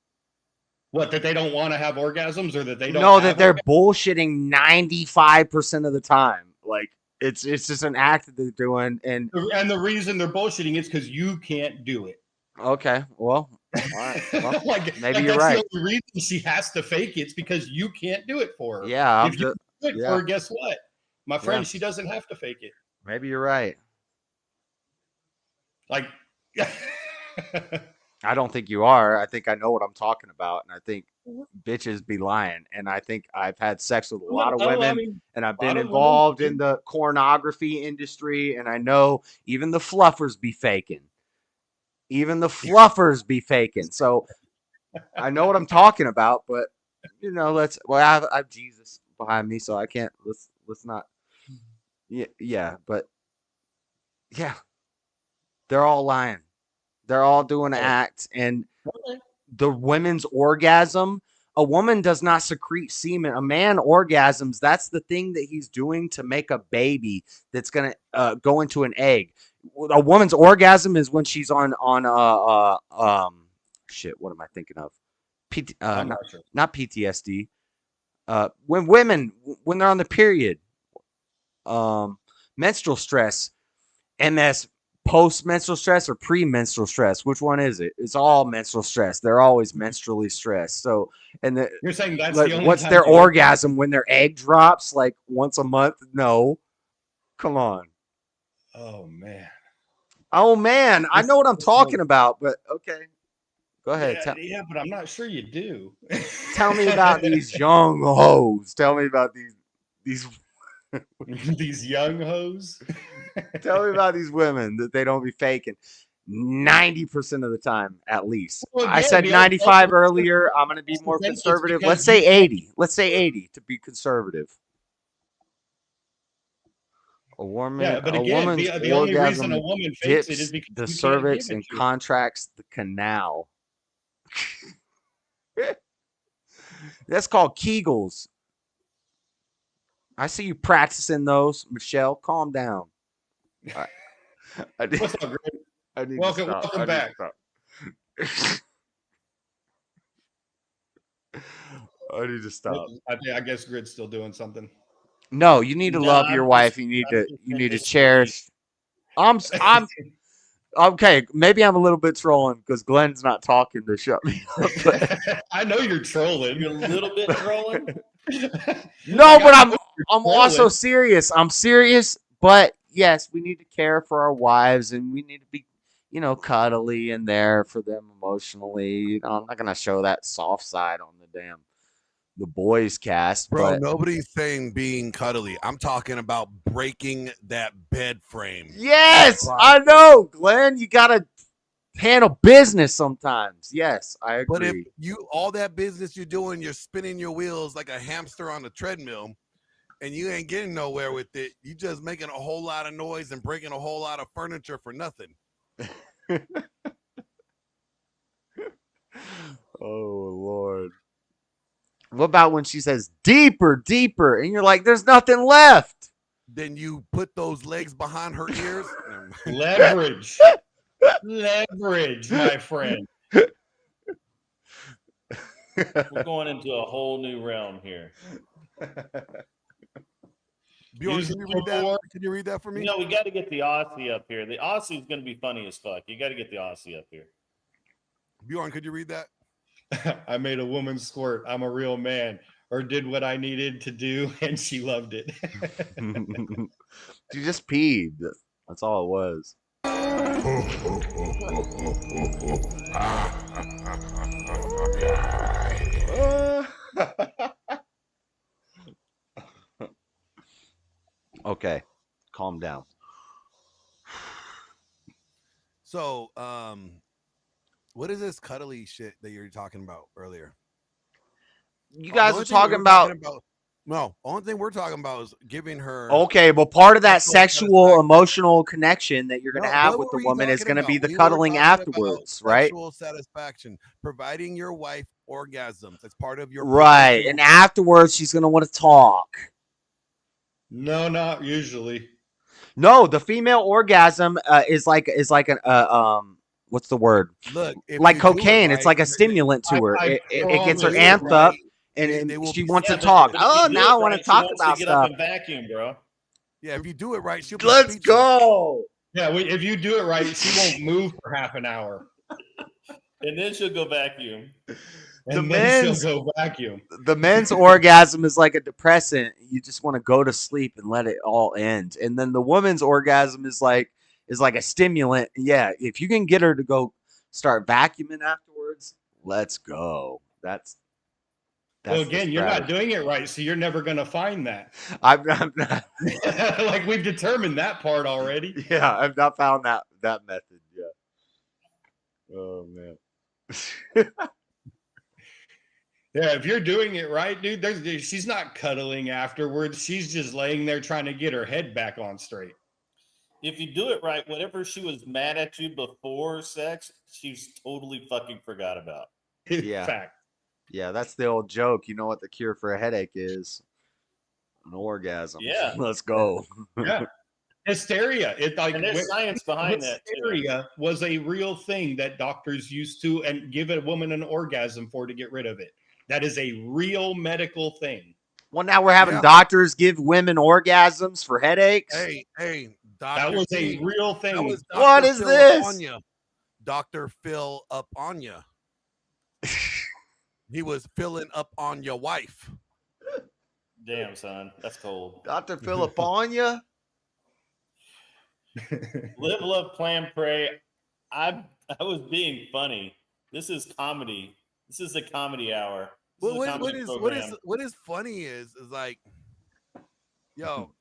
What, that they don't want to have orgasms, or that they don't No, have that they're bullshitting 95% of the time. Like, it's just an act that they're doing, and the reason they're bullshitting is because you can't do it. okay, well, all right. Well, maybe you're that's right. the only reason she has to fake it. It's because you can't do it for her. Yeah, if you do it for her, guess what, my friend? Yeah. She doesn't have to fake it. Maybe you're right. Like, I don't think you are. I think I know what I'm talking about, and I think bitches be lying. And I think I've had sex with a lot of women, and I've been involved in the pornography industry, and I know even the fluffers be faking. Even the fluffers be faking. So I know what I'm talking about, but you know, I have Jesus behind me, so I can't. Let's not. Yeah, but yeah, they're all lying. They're all doing acts, and the women's orgasm. A woman does not secrete semen. A man orgasms. That's the thing that he's doing to make a baby that's gonna go into an egg. A woman's orgasm is when she's on shit. What am I thinking of? I'm not sure. Not PTSD. when women, when they're on the period, menstrual stress, MS, post-menstrual stress or pre-menstrual stress, which one is it? It's all menstrual stress. They're always menstrually stressed. So, and You're saying that's like, the only what's time their they- orgasm when their egg drops like once a month? No, come on. Oh man. Oh man, I know what I'm talking about, but okay, go ahead. Yeah, but I'm not sure you do. Tell me about these young hoes. Tell me about these these young hoes. Tell me about these women that they don't be faking 90% of the time, at least. Well, I again, said the 95 earlier. I'm going to be more It's conservative. because Let's say you- 80. Let's say 80 to be conservative. A woman, Yeah, but a again, woman's the only reason orgasm a woman fakes it dips is because the you can't cervix give it and to her. contracts the canal. That's called Kegels. I see you practicing those, Michelle. Calm down. I need, What's up, Greg? I need Welcome, to stop. welcome back. I need to stop. I guess Grid's still doing something. No, you need to No, love I'm your just- wife. You need I'm to just you need to saying- cherish. I'm okay. Maybe I'm a little bit trolling because Glenn's not talking to shut me up. But I know you're trolling. You're a little bit trolling. no, but I'm also serious. I'm serious, but yes, we need to care for our wives and we need to be, cuddly and there for them emotionally. I'm not gonna show that soft side on the boys cast, Bro, but nobody's saying being cuddly. I'm talking about breaking that bed frame. yes, I know, Glenn. You gotta handle business sometimes. Yes, I agree. But if all that business you're doing, you're spinning your wheels like a hamster on a treadmill, and you ain't getting nowhere with it, you just making a whole lot of noise and breaking a whole lot of furniture for nothing. Oh Lord. What about when she says deeper, deeper, and you're like, there's nothing left? Then you put those legs behind her ears. Leverage. Leverage, my friend. We're going into a whole new realm here. Bjorn, can you read that? Can you read that for me? No, we got to get the Aussie up here. The Aussie is going to be funny as fuck. You got to get the Aussie up here. Bjorn, could you read that? I made a woman squirt. I'm a real man. Or did what I needed to do, and she loved it. She just peed. That's all it was. Okay, calm down. So, what is this cuddly shit that you're talking about earlier? You guys The are only thing talking we're about. No, only thing we're talking about is giving her. Okay, well, part of that sexual sexual, emotional connection that you're going to No, have what with the were you woman is talking going to be about? the We were cuddling talking about afterwards, right? Sexual satisfaction, providing your wife orgasms. That's part of your Right, parental- and afterwards she's going to want to talk. No, not usually. No, the female orgasm is like an what's the word? Look, if like you do it cocaine. It's right, like a stimulant to her. I It gets her promise amped you, up, they and will she be wants to speechless. talk. But if Oh, you do now I it want right, to she talk wants about to get stuff. up and vacuum, bro. Yeah, if you do it right, she'll be Let's speechless. go. Yeah, if you do it right, she won't move for half an hour. And then she'll go vacuum. And then she'll go vacuum. The men's orgasm is like a depressant. You just want to go to sleep and let it all end. And then the woman's orgasm is like a stimulant. Yeah, if you can get her to go start vacuuming afterwards, let's go. That's Well, the again, you're not strategy. doing it right, so you're never going to find that. I'm not. Like we've determined that part already. Yeah, I've not found that method yet. Oh man. Yeah, if you're doing it right, dude, she's not cuddling afterwards. She's just laying there trying to get her head back on straight. If you do it right, whatever she was mad at you before sex, she's totally fucking forgot about. Yeah. Fact. Yeah, that's the old joke. You know what the cure for a headache is? An orgasm. Yeah. Let's go. Yeah. Hysteria. And there's science behind that, too. Hysteria was a real thing that doctors used to and give a woman an orgasm for to get rid of it. That is a real medical thing. Well, now we're having Yeah. doctors give women orgasms for headaches. Hey, That was a real thing. That was What Dr. is Phil this? Up on ya. Dr. Phil up on ya. He was filling up on your wife. Damn, son, that's cold. Dr. Philipponia. Live, love, plan, pray. I was being funny. This is comedy. This is a comedy hour. This is a comedy program. What is funny is like, yo,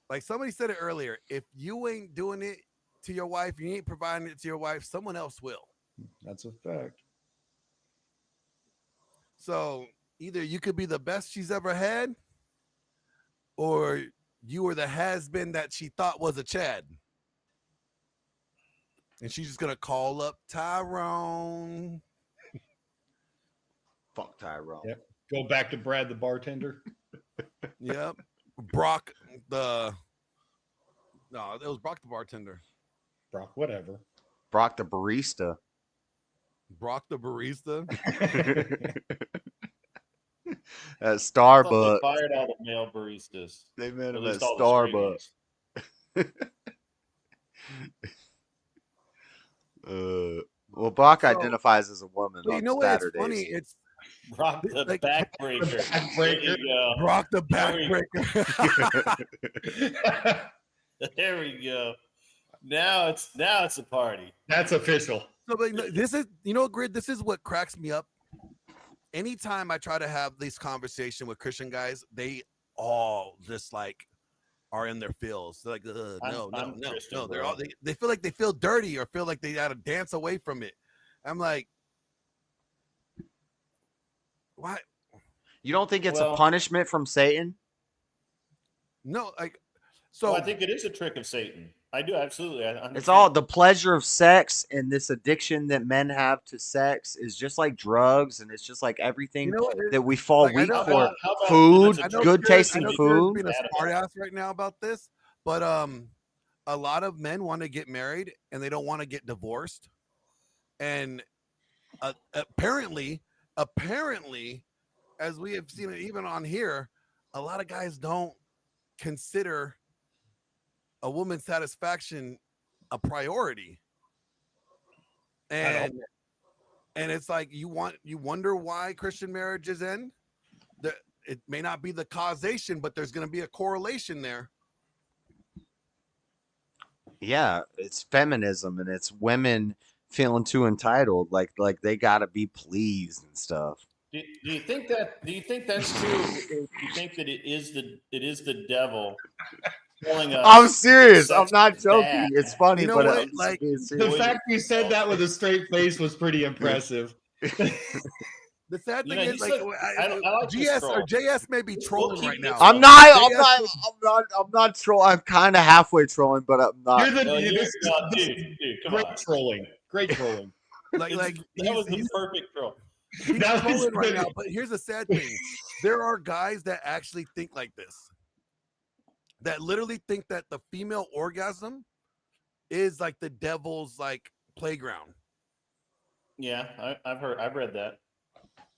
like somebody said it earlier. If you ain't doing it to your wife, you ain't providing it to your wife, someone else will. That's a fact. So either you could be the best she's ever had, or you were the has-been that she thought was a Chad. And she's just gonna call up Tyrone. Fuck Tyrone. Yep. Go back to Brad the bartender. Yep. Brock the No, it was Brock the bartender. Brock, whatever. Brock the barista. Brock the barista. At I thought Starbucks. they fired all the male baristas. They met him least at all the straight Starbucks. Well, Brock So- identifies as a woman Well, on you know what? It's Saturdays. funny. It's Brock the like- backbreaker. There you go. Brock the There we- backbreaker. There we go. Now it's a party. That's official. So, but this is, Grid, this is what cracks me up. Anytime I try to have this conversation with Christian guys, they all just like are in their feels. They're like, no. Christian, They're bro. all they feel like they feel dirty or feel like they got to dance away from it. I'm like, why? You don't think it's Well- a punishment from Satan? No, like, so Well, I think it is a trick of Satan. I do absolutely. I understand. It's all the pleasure of sex and this addiction that men have to sex is just like drugs, and it's just like everything You know what? that we fall Like, I weak know- for. how about- Food, I know good Jared- tasting I know Jared's food. being a smart ass right now about this, but a lot of men want to get married and they don't want to get divorced, and apparently, as we have seen it even on here, a lot of guys don't consider a woman's satisfaction a priority, and it's like you wonder why Christian marriages end. It may not be the causation, but there's going to be a correlation there. Yeah, it's feminism and it's women feeling too entitled, like they gotta be pleased and stuff. Do you think that? Do you think that's true? Do you think that it is the devil telling us? I'm serious. I'm sex not is joking. bad? It's funny, You know but what? I'm Like, being The serious. fact you said that with a straight face was pretty impressive. The sad You thing know, is, he like, said- I like this GS troll. or JS may be trolling keep right this now. I'm not trolling. I'm kind of halfway trolling, but I'm not. You're the No, this is- no, this dude, is come great on. trolling. Great trolling. Like That was the perfect troll. he's That was trolling right good. now. But here's the sad thing: there are guys that actually think like this, that literally think that the female orgasm is like the devil's like playground, Yeah, I've read that.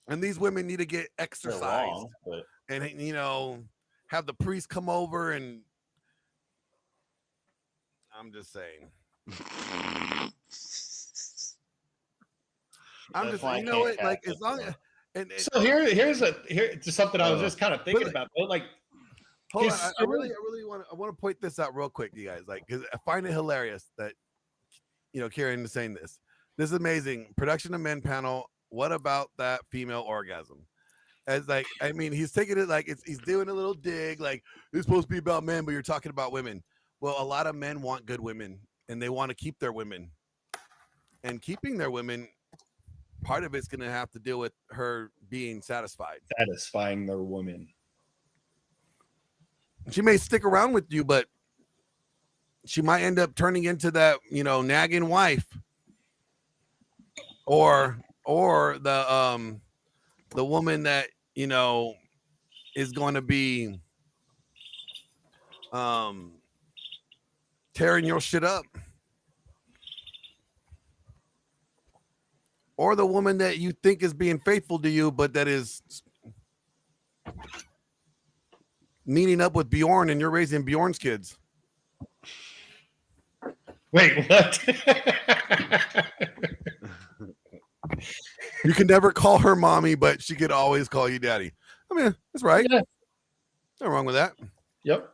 and these women need to get They're exercised wrong, but and have the priest come over and. I'm just saying. I'm That's just, why I you know can't what? Like, catch as long it, as, and So here's just something I was just kind of thinking about. But like, hold on, his I really want to point this out real quick, you guys. Like, because I find it hilarious that Kieran is saying this. This is amazing. Production of Men panel. What about that female orgasm? As like, I mean, he's taking it like he's doing a little dig. Like, it's supposed to be about men, but you're talking about women. Well, a lot of men want good women, and they want to keep their women. And keeping their women, part of it's going to have to deal with her being satisfied. satisfying their woman. She may stick around with you, but she might end up turning into that, nagging wife, or the woman that is going to be tearing your shit up, or the woman that you think is being faithful to you, but that is meeting up with Bjorn and you're raising Bjorn's kids. Wait, what? You can never call her mommy, but she could always call you daddy. I mean, that's right. Yeah. Nothing wrong with that. Yep.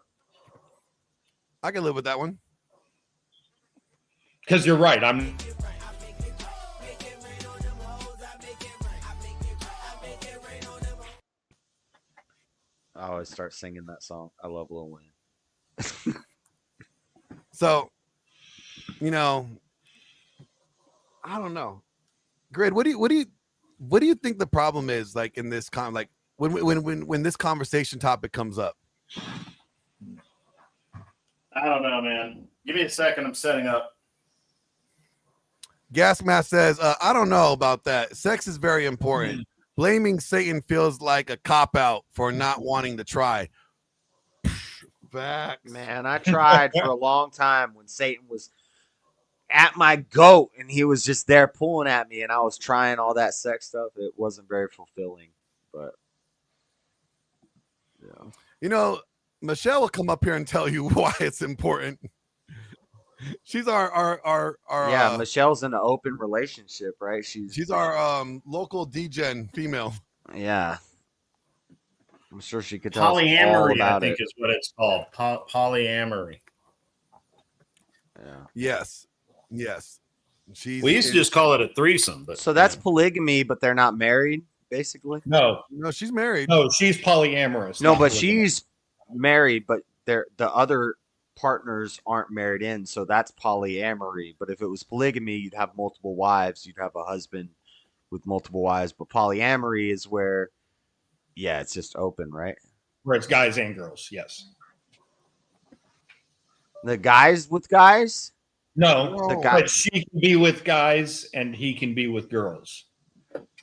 I can live with that one. Because you're right. I'm. I always start singing that song. I love Lil Wayne. So, I don't know. Grid, what do you think the problem is, like, in this when this conversation topic comes up? I don't know, man. Give me a second. I'm setting up. Gas Mask says, I don't know about that. Sex is very important. Blaming Satan feels like a cop-out for not wanting to try. Facts. Man, I tried for a long time when Satan was at my goat and he was just there pulling at me and I was trying all that sex stuff. It wasn't very fulfilling, but yeah. Michelle will come up here and tell you why it's important. She's our yeah, Michelle's in an open relationship, right? She's our local D-gen female. Yeah. I'm sure she could tell us all Polyamory, I about think, it. is what it's called. Polyamory. Yeah. Yes. We used to just call it a threesome, but So that's polygamy, but they're not married, basically? No, she's married. No, she's polyamorous. No, not but polygamous. she's married, but the other partners aren't married in, so that's polyamory. But if it was polygamy, you'd have multiple wives, you'd have a husband with multiple wives. But polyamory is where, yeah, it's just open, right? Where it's guys and girls, yes. The guys with guys? No, The guy- but she can be with guys and he can be with girls.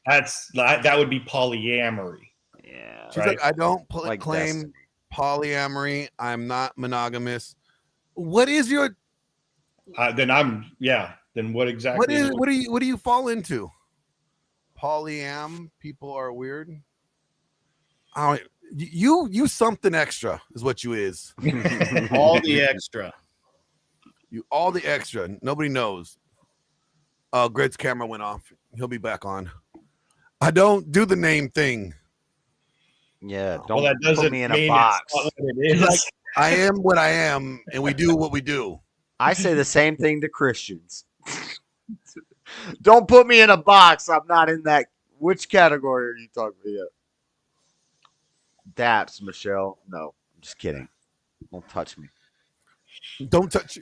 That would be polyamory. Yeah. She's like, I don't Like claim Destiny. polyamory. I'm not monogamous. What is your? Then what exactly? What do you fall into? Polyam people are weird. You something extra is what you is. all the extra. You all the extra. Nobody knows. Grid's camera went off. He'll be back on. I don't do the name thing. Yeah, Well, don't that put doesn't me in mean a it's box. not what it is. Like, I am what I am, and we do what we do. I say the same thing to Christians. Don't put me in a box. I'm not in that. Which category are you talking about? Daps, Michelle. No, I'm just kidding. Don't touch me. Don't touch.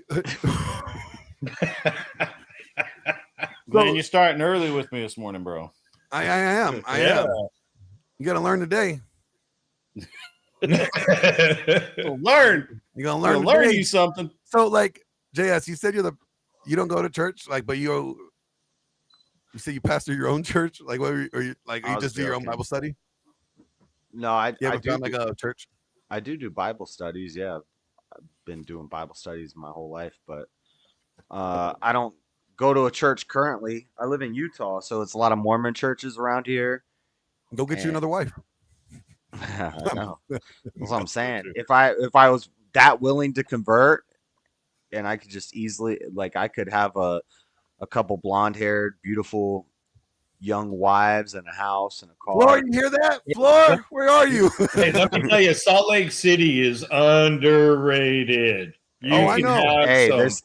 Man, you're starting early with me this morning, bro. I am. I am. You got to learn today. Learn. You're gonna learn. Learn today. you something. So, like, JS, you said you don't go to church, like, but you say you pastor your own church, like, what? Are you just do your own Bible study? No, I haven't do found like a church. I do Bible studies. Yeah, I've been doing Bible studies my whole life, but I don't go to a church currently. I live in Utah, so it's a lot of Mormon churches around here. Go get you another wife. I know. That's what I'm saying. If I was that willing to convert, and I could just easily, like, I could have a couple blonde-haired, beautiful young wives and a house and a car. Floor, you hear that? Floor, where are you? Hey, let me tell you, Salt Lake City is underrated. I know. Hey, there's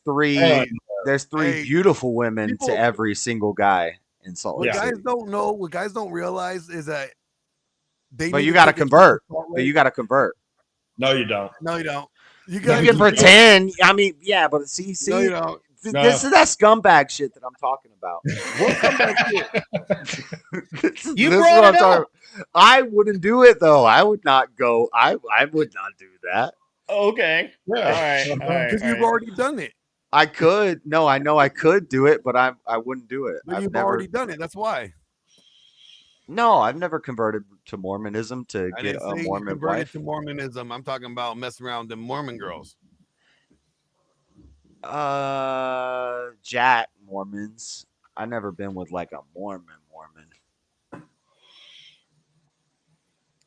three beautiful women to every single guy in Salt What Lake guys City. don't know, what guys don't realize is that But you got to convert. But you got to convert. No, you don't. No, you don't. You can pretend. I mean, yeah, but see, No, you don't. this is that scumbag shit that I'm talking about. What scumbag shit? You This is brought what I'm it talking up. about. I wouldn't do it though. I would not go. I would not do that. Okay. Yeah. All right. Because you've already done it. I could. No, I know I could do it, but I wouldn't do it. But I've you've never, already done it. That's why. No, I've never converted to Mormonism to I get didn't a say you Mormon converted wife. to Mormonism. I'm talking about messing around with the Mormon girls. Jack Mormons. I've never been with like a Mormon.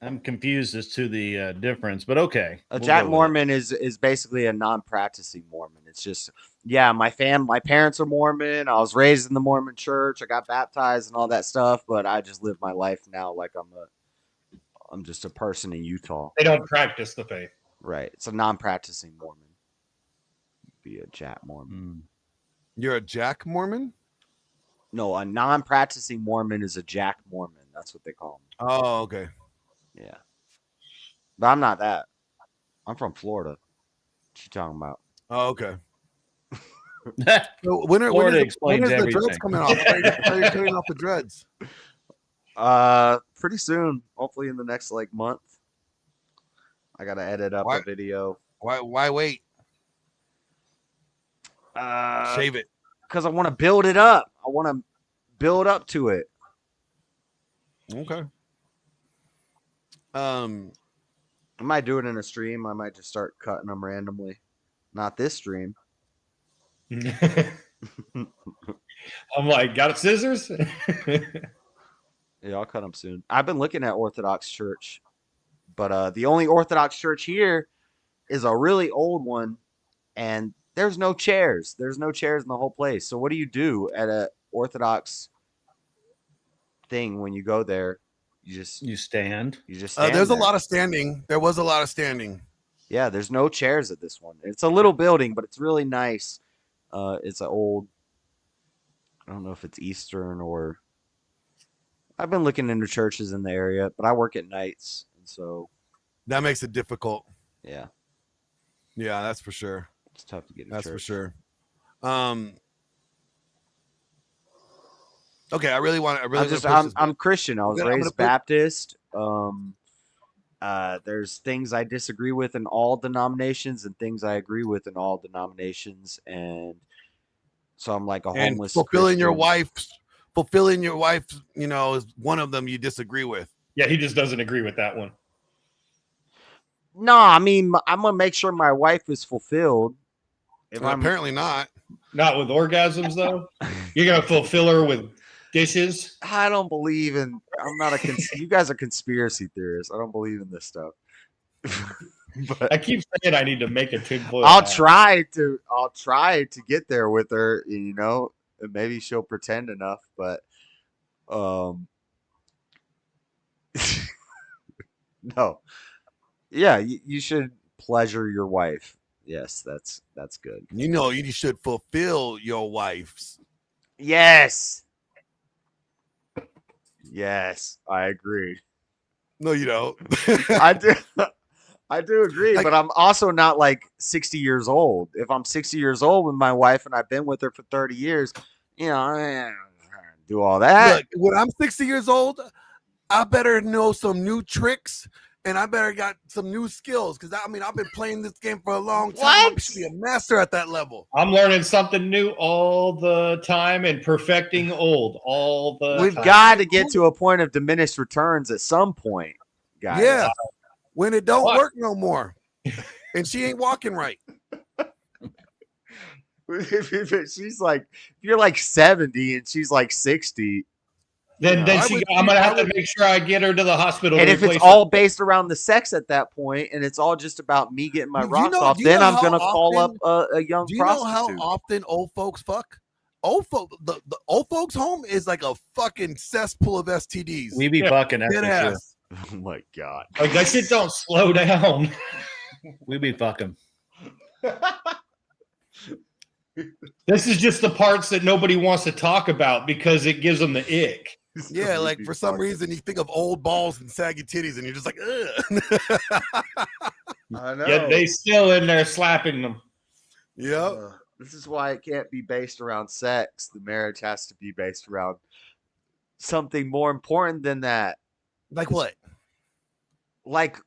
I'm confused as to the difference, but okay. A we'll Jack go with it. Mormon is basically a non-practicing Mormon. It's just, yeah, my parents are Mormon. I was raised in the Mormon church. I got baptized and all that stuff, but I just live my life now like I'm just a person in Utah. They don't practice the faith. Right. It's a non-practicing Mormon. Be a Jack Mormon. You're a Jack Mormon? No, a non-practicing Mormon is a Jack Mormon. That's what they call them. Oh, okay. Yeah. But I'm not that. I'm from Florida. What you talking about? Oh, okay. So when is Florida the explains dreads everything. coming off? How are you cutting off the dreads? Pretty soon. Hopefully in the next month. I gotta edit up a video. Why wait? Shave it. Because I want to build it up. I want to build up to it. Okay. I might do it in a stream. I might just start cutting them randomly. Not this stream. I'm like, got scissors? Yeah, I'll cut them soon. I've been looking at Orthodox Church, but the only Orthodox Church here is a really old one, and there's no chairs. There's no chairs in the whole place. So what do you do at a Orthodox thing when you go there? You stand. You just stand There's there. a lot of standing. There was a lot of standing. Yeah, there's no chairs at this one. It's a little building, but it's really nice. It's an old, I don't know if it's Eastern or, I've been looking into churches in the area, but I work at nights, and so that makes it difficult. Yeah. Yeah, that's for sure. It's tough to get. That's for sure. Okay, I'm Christian. I was raised Baptist. There's things I disagree with in all denominations and things I agree with in all denominations, and so I'm like a homeless. Fulfilling your Christian. wife, is one of them you disagree with. Yeah, he just doesn't agree with that one. No, I mean I'm gonna make sure my wife is fulfilled. Apparently not. Not with orgasms though. You're gonna fulfill her with dishes. I don't believe in. I'm not a. You guys are conspiracy theorists. I don't believe in this stuff. But I keep saying I need to make a tinfoil. I'll try to get there with her. And maybe she'll pretend enough. But no. Yeah, you should pleasure your wife. Yes, that's good. You should fulfill your wife's. Yes. Yes, I agree. No, you don't. I do agree, but I'm also not 60 years old. If I'm 60 years old with my wife and I've been with her for 30 years, I do all that. Look, when I'm 60 years old, I better know some new tricks and I better got some new skills because I've been playing this game for a long time. I should be a master at that level. I'm learning something new all the time and perfecting old all the We've time. got to get to a point of diminished returns at some point, guys. Yeah, when it don't work no more, and she ain't walking right. She's if you're 70 and she's 60. Then I'm gonna have to make sure I get her to the hospital. And if it's all based around the sex at that point, and it's all just about me getting my rocks off, then I'm gonna call up a young prostitute. Do you know how often old folks fuck? The old folks home is like a fucking cesspool of STDs. We be fucking that for sure. Oh my god! That shit don't slow down. We be fucking. This is just the parts that nobody wants to talk about because it gives them the ick. Yeah, for some reason you think of old balls and saggy titties, and you're just like, ugh. I know. Yet they still in there slapping them. Yep. This is why it can't be based around sex. The marriage has to be based around something more important than that. Like what? Like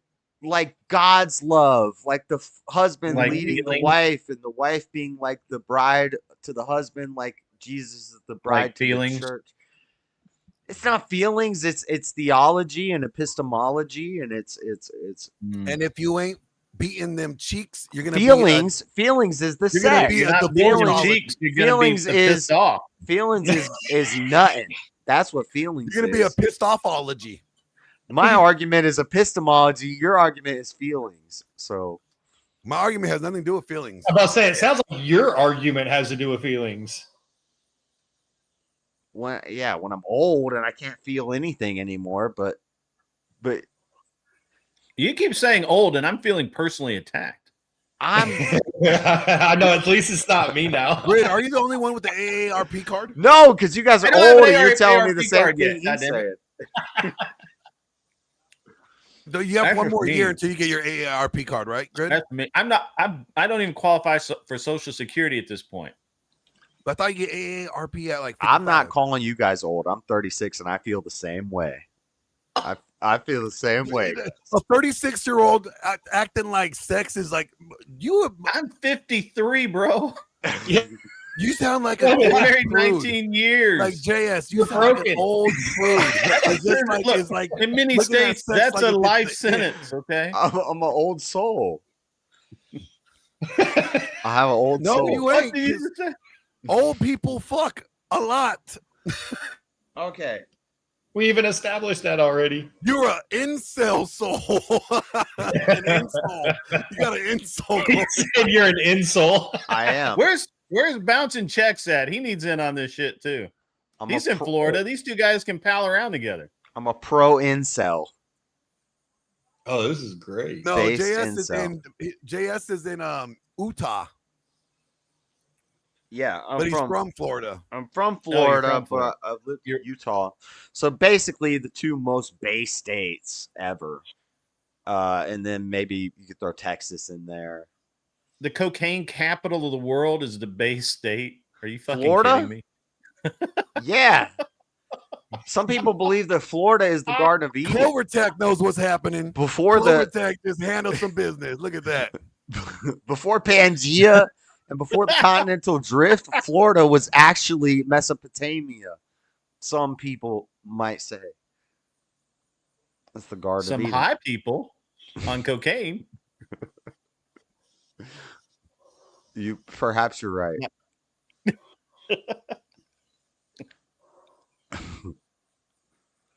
God's love, like the husband leading the wife, and the wife being like the bride to the husband, like Jesus is the bride to the church. It's not feelings, it's theology and epistemology, and it's And if you ain't beating them cheeks, you're gonna feelings is the you're sex. gonna be a divorce cheeks, you're gonna be pissed off. Feelings is nutting. That's what feelings. You're gonna be a pissed offology. My argument is epistemology. Your argument is feelings. So my argument has nothing to do with feelings. I'm about to say, it sounds like your argument has to do with feelings. when I'm old and I can't feel anything anymore, but You keep saying old, and I'm feeling personally attacked. I'm I know, at least it's not me now. Grid, are you the only one with the AARP card? no, because you guys are I don't have old an and you're telling me AARP the same card yet, thing he's goddammit. saying. So you have That's one more me. year until you get your AARP card, right, Grid? That's me. I don't even qualify for Social Security at this point. But I thought you get AARP at like 55. I'm not calling you guys old. I'm 36 and I feel the same way. I feel the same way. A 36-year-old acting like sex is like you. I'm 53, bro. You sound like I've a been old married prude. 19 years. Like JS, you sound like an old prude. It's like in many looking at states, sex that's like a it's life the- sentence. Okay. I'm an old soul. I have an old No, soul. you ain't. 'Cause old people fuck a lot. Okay. We even established that already. You're an incel soul. An insole. You got an insole. He said you're an insole. I am. Where's Bouncing Checks at? He needs in on this shit too. He's in Florida. These two guys can pal around together. I'm a pro incel. Oh, this is great. No, Based JS is in Utah, Yeah, but he's from Florida. I'm from Oh, you're Florida, from Florida. but I've lived in Utah. So basically, the two most base states ever. And then maybe you could throw Texas in there. The cocaine capital of the world is the Bay State. Are you fucking Florida? kidding me? Yeah. Some people believe that Florida is the Garden of Eden. Clovertech knows what's happening. Before Clovertech just handled some business. Look at that. before Pangea and before the continental drift, Florida was actually Mesopotamia. Some people might say that's the Garden Some of Eden. high people on cocaine. Perhaps you're right.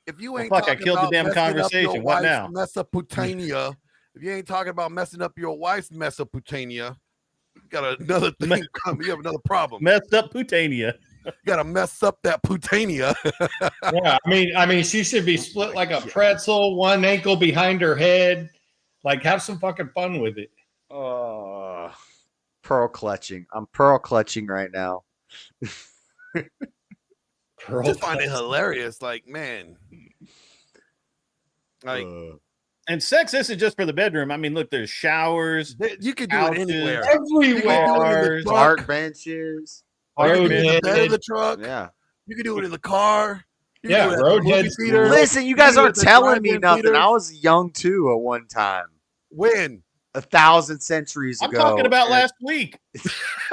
If you ain't Fuck, I talking killed the about damn messing up your conversation. What wife's now? Mesopotamia. If you ain't talking about messing up your wife's Mesopotamia, you got another thing coming. You have another problem. Messed up Putania. You got to mess up that Putania. Yeah, I mean, she should be split like a pretzel, one ankle behind her head. Like, have some fucking fun with it. Pearl clutching. I'm pearl clutching right now. Just find it hilarious. Like, man. Like, and sex isn't just for the bedroom. I mean, look, there's showers. You can do it anywhere. Everywhere. Park benches. You can do it in the bed of the truck. Yeah. You can do it in the car. You Yeah, can do it at the movie roadhead theater. Listen, you can guys do it aren't at the telling me drive-in nothing. theater. I was young too at one time. When? 1,000 centuries I'm ago. talking about last week.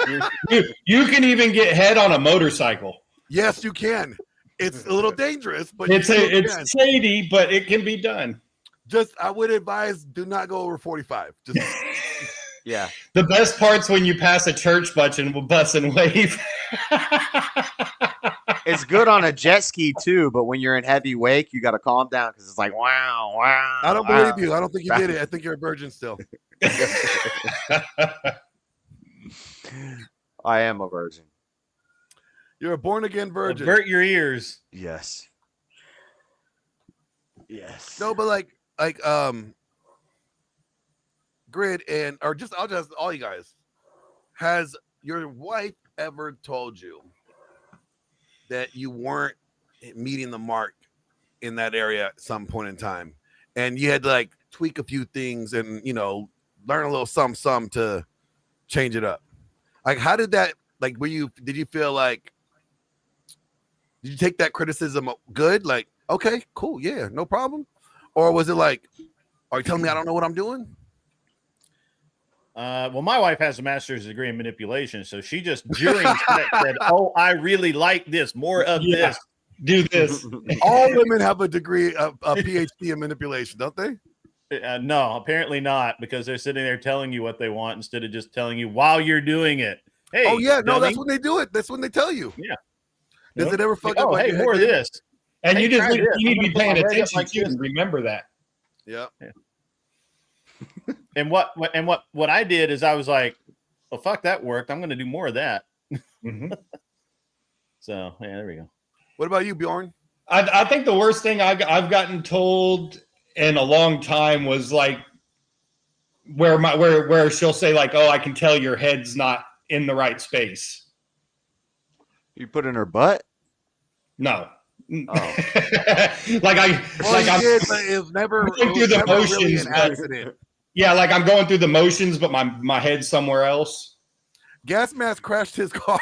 You can even get head on a motorcycle. Yes, you can. It's a little dangerous, but It's you still can. it's shady, but it can be done. Just, I would advise, do not go over 45. Just Yeah. The best part's when you pass a church bus and wave. It's good on a jet ski too, but when you're in heavy wake, you got to calm down because it's like, wow, wow. I don't believe you. I don't think you did it. I think you're a virgin still. I am a virgin. You're a born again virgin. Avert your ears. Yes. Yes. No, but like Grid and or just I'll just all you guys. Has your wife ever told you that you weren't meeting the mark in that area at some point in time, and you had to like tweak a few things and learn a little some to change it up? Like, how did that like? Did you feel like? Did you take that criticism good? Like, okay, cool, yeah, no problem. Or was it like, are you telling me I don't know what I'm doing? Well, my wife has a master's degree in manipulation, so she just during sex said, "Oh, I really like this. More of this. Do this." All women have a degree, a PhD in manipulation, don't they? No, apparently not, because they're sitting there telling you what they want instead of just telling you while you're doing it. Hey, Oh yeah, no, dummy. that's when they do it. That's when they tell you. Yeah. Does it ever fuck up? Oh, like hey, your head more of game? this. And Hey, you just try need, this. you need I'm to be gonna put paying my leg up attention like too, this. and remember that. Yep. And what I did is I was like, well, fuck, that worked. I'm going to do more of that. Mm-hmm. So yeah, there we go. What about you, Bjorn? I think the worst thing I've gotten told in a long time was like where she'll say like, "Oh, I can tell your head's not in the right space." You put in her butt? No. Oh. like I Well, like you I'm did, but it was never, going it through was the never really motions, an but- accident. Yeah, like I'm going through the motions, but my head's somewhere else. Gas mask crashed his car.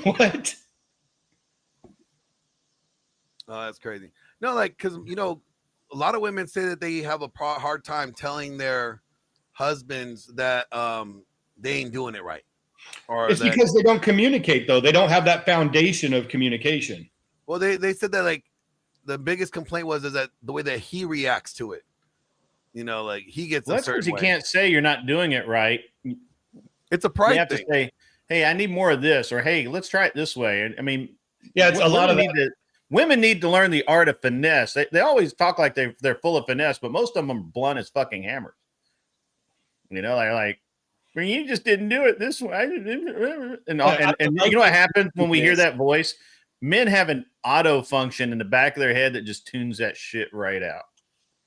What? Oh, that's crazy. No, like, because, you know, a lot of women say that they have a hard time telling their husbands that they ain't doing it right. Or It's that, because they don't communicate, though. They don't have that foundation of communication. well, they said that, like, the biggest complaint was is that the way that he reacts to it. You know, like, he gets Well, a that's because certain you way. can't say you're not doing it right. It's a pride You have thing. to say, hey, I need more of this, or hey, let's try it this way. I mean, Yeah, it's a lot of women need to learn the art of finesse. They always talk like they're full of finesse, but most of them are blunt as fucking hammers. You know, they're like, well, you just didn't do it this way. And you know what happens when we hear that voice? Men have an auto function in the back of their head that just tunes that shit right out.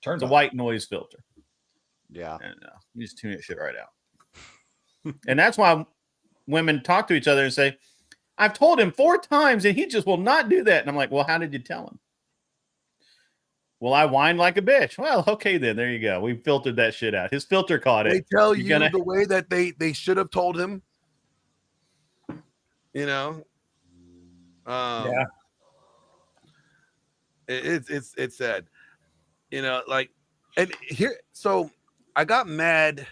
It's a white noise filter. Yeah. And you just tune that shit right out. And that's why women talk to each other and say, I've told him 4 times and he just will not do that. And I'm like, well, how did you tell him? Well, I whined like a bitch. Well, okay, then there you go. We filtered that shit out. His filter caught They it. tell You're you the way that they should have told him. You know? Yeah. It's sad. You know, like, and here, so I got mad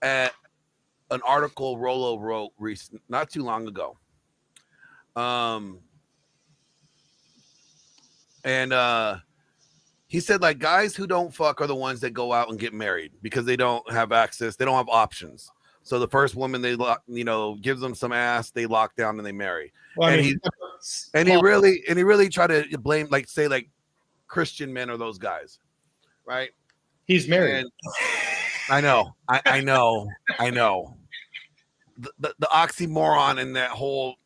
at an article Rolo wrote not too long ago. And he said, like, guys who don't fuck are the ones that go out and get married because they don't have access, they don't have options. So the first woman they gives them some ass, they lock down and they marry. Well, and he really tried to blame, like, say, like, Christian men are those guys, right? He's married. And I know. The oxymoron in that whole.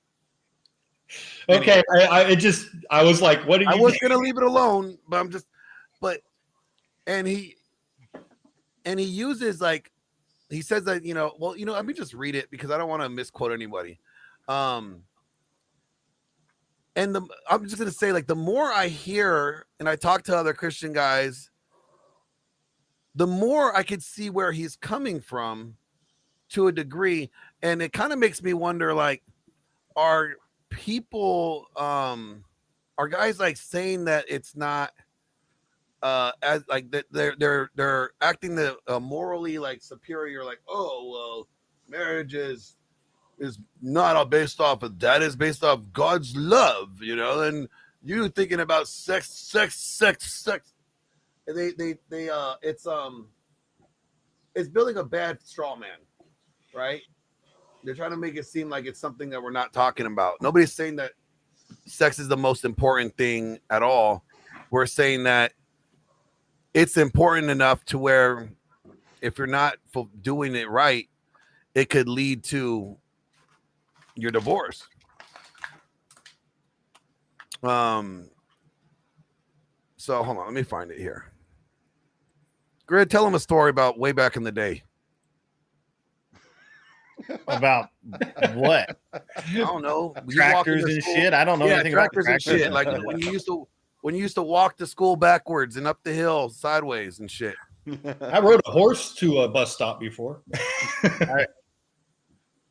Okay, I was like, what? I was gonna leave it alone, but and he uses, like, he says that, let me just read it because I don't want to misquote anybody. And I'm just gonna say, like, the more I hear and I talk to other Christian guys, the more I could see where he's coming from to a degree. And it kind of makes me wonder, like, are people, are guys, like, saying that it's not as, like, that they're acting the morally, like, superior, like, oh, well, marriage is not all based off of that, is based off God's love, and you thinking about sex. And it's building a bad straw man, right? They're trying to make it seem like it's something that we're not talking about. Nobody's saying that sex is the most important thing at all. We're saying that it's important enough to where if you're not doing it right, it could lead to your divorce. So hold on, let me find it here. Greg, tell him a story about way back in the day. About what? I don't know. Tractors and shit. I don't know anything about tractors and shit. Like when you used to walk to school backwards and up the hill sideways and shit. I rode a horse to a bus stop before.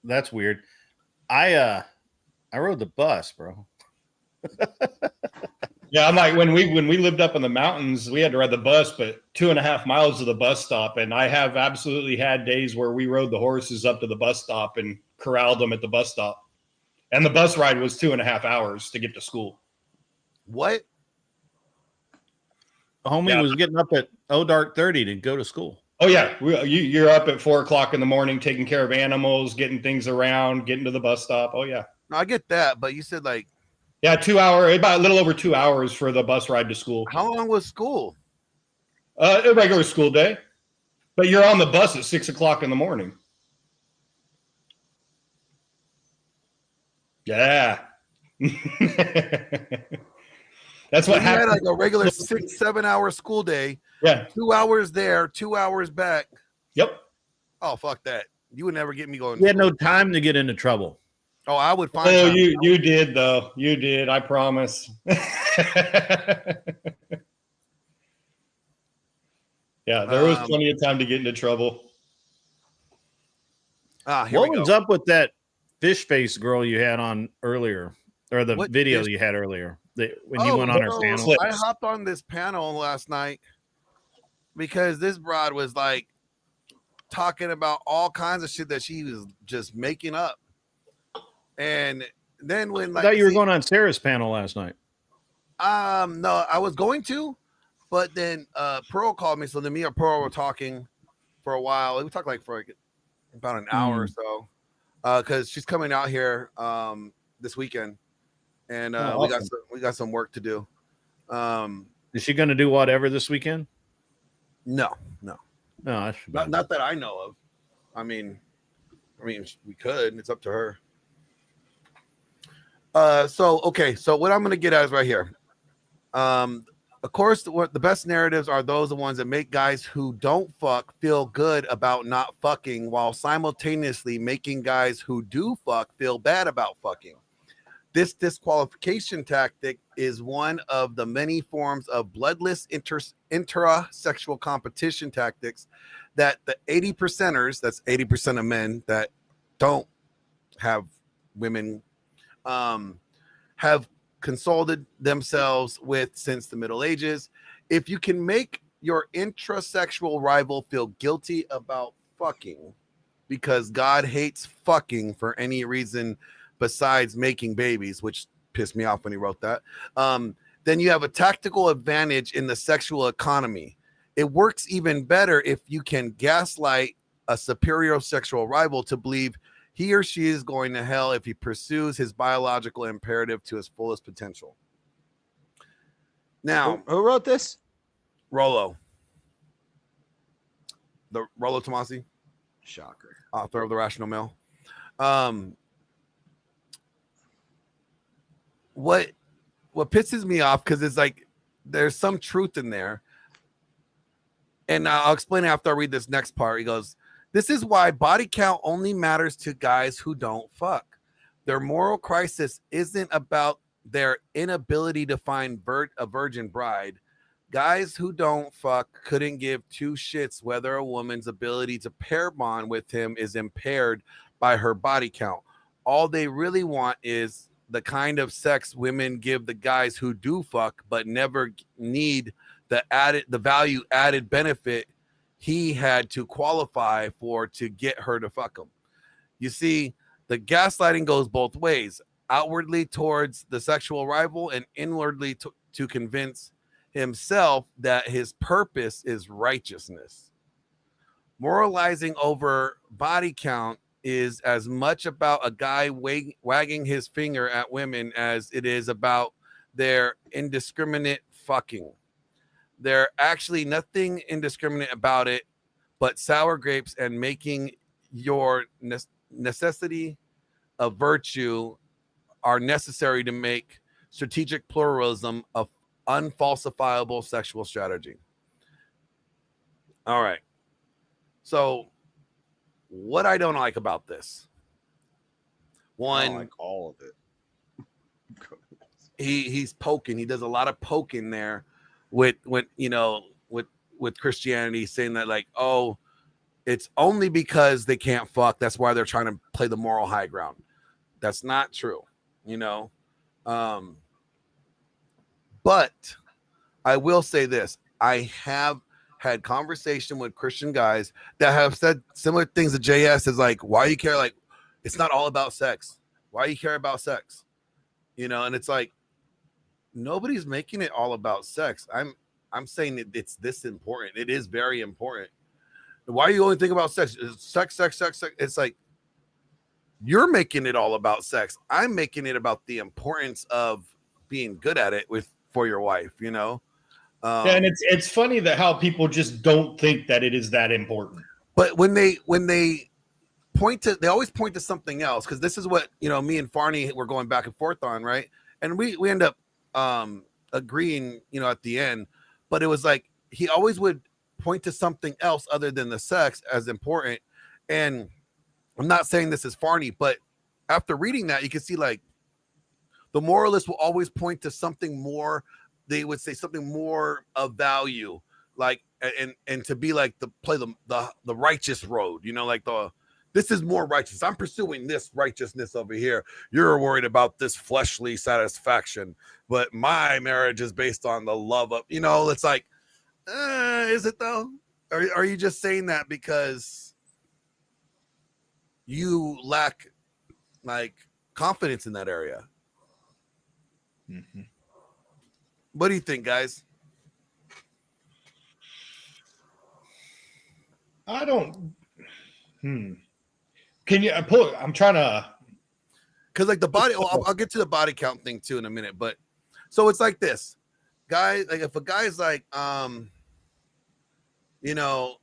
That's weird. I rode the bus, bro. Yeah, I'm like, when we lived up in the mountains, we had to ride the bus, but 2.5 miles to the bus stop. And I have absolutely had days where we rode the horses up to the bus stop and corralled them at the bus stop. And the bus ride was 2.5 hours to get to school. What? Homie was getting up at dark 30 to go to school. Oh yeah, you're up at 4 o'clock in the morning, taking care of animals, getting things around, getting to the bus stop. Oh yeah. No, I get that, but you said, like, Yeah, 2 hour, about a little over 2 hours for the bus ride to school. How long was school? A regular school day, but you're on the bus at 6 o'clock in the morning. Yeah. That's So what you had happened. like a regular 6-7 hour school day. Yeah. 2 hours there, 2 hours back. Yep. Oh, fuck that. You would never get me going. You had no time to get into trouble. Oh, I would find. Oh, time. you did though. You did. I promise. Yeah, there was plenty of time to get into trouble. What was up with that fish face girl you had on earlier, or the video you had earlier when you went on her panel? I hopped on this panel last night because this broad was like talking about all kinds of shit that she was just making up. And then when I thought you were going on Sarah's panel last night. No, I was going to, but then Pearl called me. So then me and Pearl were talking for a while. We talked like for about an hour or so, because she's coming out here this weekend, and awesome. we got some work to do. Is she going to do whatever this weekend? No. No, not that I know of. I mean, we could. It's up to her. So what I'm going to get at is right here. Of course, the best narratives are the ones that make guys who don't fuck feel good about not fucking, while simultaneously making guys who do fuck feel bad about fucking. This disqualification tactic is one of the many forms of bloodless intrasexual competition tactics that the 80%ers, that's 80% of men that don't have women, have consulted themselves with since the Middle Ages. If you can make your intrasexual rival feel guilty about fucking because God hates fucking for any reason besides making babies, which pissed me off when he wrote that, then you have a tactical advantage in the sexual economy. It works even better if you can gaslight a superior sexual rival to believe he or she is going to hell if he pursues his biological imperative to his fullest potential. Now, who wrote this? Rollo. The Rollo Tomasi. Shocker. Author of The Rational Male. What pisses me off, because it's like there's some truth in there. And I'll explain it after I read this next part. He goes, this is why body count only matters to guys who don't fuck. Their moral crisis isn't about their inability to find a virgin bride. Guys who don't fuck couldn't give two shits whether a woman's ability to pair bond with him is impaired by her body count. All they really want is the kind of sex women give the guys who do fuck but never need the value added benefit he had to qualify for to get her to fuck him. You see, the gaslighting goes both ways, outwardly towards the sexual rival and inwardly to convince himself that his purpose is righteousness. Moralizing over body count is as much about a guy wagging his finger at women as it is about their indiscriminate fucking. There's actually nothing indiscriminate about it, but sour grapes and making your necessity of virtue are necessary to make strategic pluralism of unfalsifiable sexual strategy. All right. So what I don't like about this, one, I don't like all of it. he's poking. He does a lot of poking there with Christianity, saying that like, oh, it's only because they can't fuck. That's why they're trying to play the moral high ground. That's not true, But I will say this. I have had conversation with Christian guys that have said similar things to JS is like, why you care? Like, it's not all about sex. Why you care about sex? And it's like, nobody's making it all about sex. I'm saying that it's this important. It is very important. Why are you only thinking about sex? Sex. It's like, you're making it all about sex. I'm making it about the importance of being good at it for your wife, you know? Yeah, and it's funny that how people just don't think that it is that important. But when they they always point to something else, because this is what, you know, me and Farney were going back and forth on, right? And we end up agreeing, you know, at the end. But it was like he always would point to something else other than the sex as important. And I'm not saying this is Farney, but after reading that, you can see like the moralist will always point to something more. They would say something more of value, like and to be like play the righteous road, you know, like this is more righteous. I'm pursuing this righteousness over here. You're worried about this fleshly satisfaction, but my marriage is based on the love of, you know, it's like, is it though? Are you just saying that because you lack like confidence in that area? Mm-hmm. What do you think, guys? I don't. Can you pull? I'm trying to. Because like the body, well, I'll get to the body count thing too in a minute. But so it's like this, guy. Like if a guy's like, you know,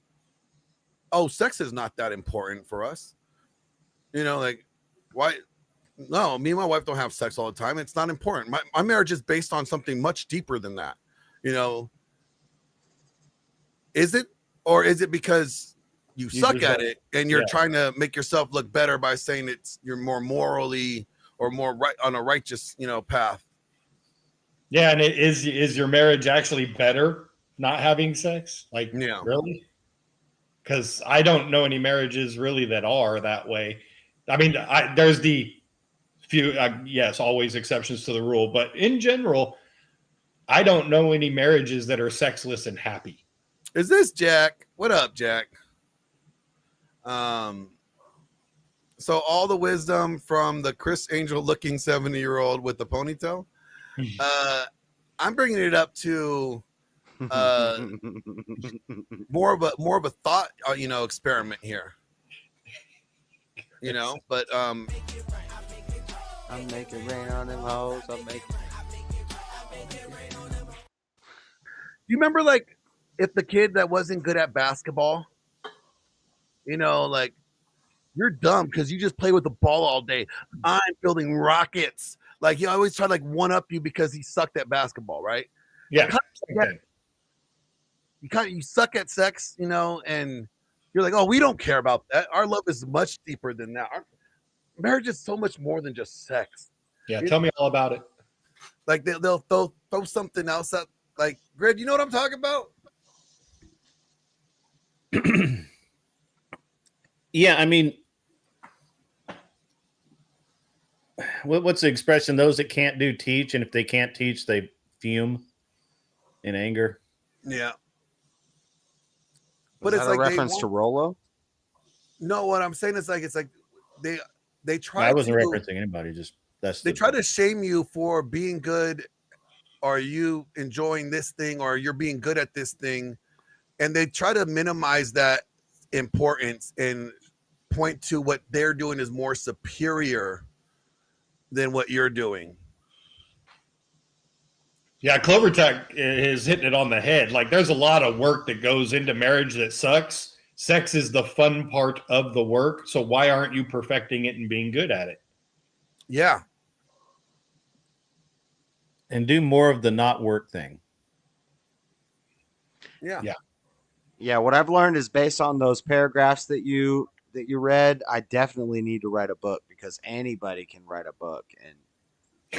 oh, sex is not that important for us. You know, like why? No, me and my wife don't have sex all the time. It's not important. My marriage is based on something much deeper than that. You know, is it, or is it because you suck at it and you're trying to make yourself look better by saying you're more morally or more right on a righteous, you know, path? Yeah, and is your marriage actually better not having sex? Like, yeah, really? Because I don't know any marriages really that are that way. I mean, there's the few, yes, always exceptions to the rule, but in general, I don't know any marriages that are sexless and happy. Is this Jack? What up, Jack? So all the wisdom from the Chris Angel looking 70-year-old with the ponytail. I'm bringing it up to more of a thought, you know, experiment here. You know, but I'm making rain on them hoes. I'm making. Do you remember, like, if the kid that wasn't good at basketball, you know, like, you're dumb because you just play with the ball all day. I'm building rockets. Like, he always tried to, like, one-up you because he sucked at basketball, right? Yeah. You suck at sex, you know, and you're like, oh, we don't care about that. Our love is much deeper than that. Our marriage is so much more than just sex. Yeah, tell me all about it. Like, they'll throw something else up. Like, Grid, you know what I'm talking about? Yeah, I mean, what's the expression? Those that can't do teach, and if they can't teach, they fume in anger. Yeah. But it's like a reference to Rolo? No, what I'm saying is like they try. I wasn't referencing anybody. Just they try to shame you for being good. Are you enjoying this thing, or you're being good at this thing? And they try to minimize that importance and point to what they're doing is more superior than what you're doing. Yeah, Clover Tech is hitting it on the head. Like, there's a lot of work that goes into marriage that sucks. Sex is the fun part of the work. So why aren't you perfecting it and being good at it? Yeah. And do more of the not work thing. Yeah. Yeah. Yeah, what I've learned is based on those paragraphs that you read, I definitely need to write a book because anybody can write a book. And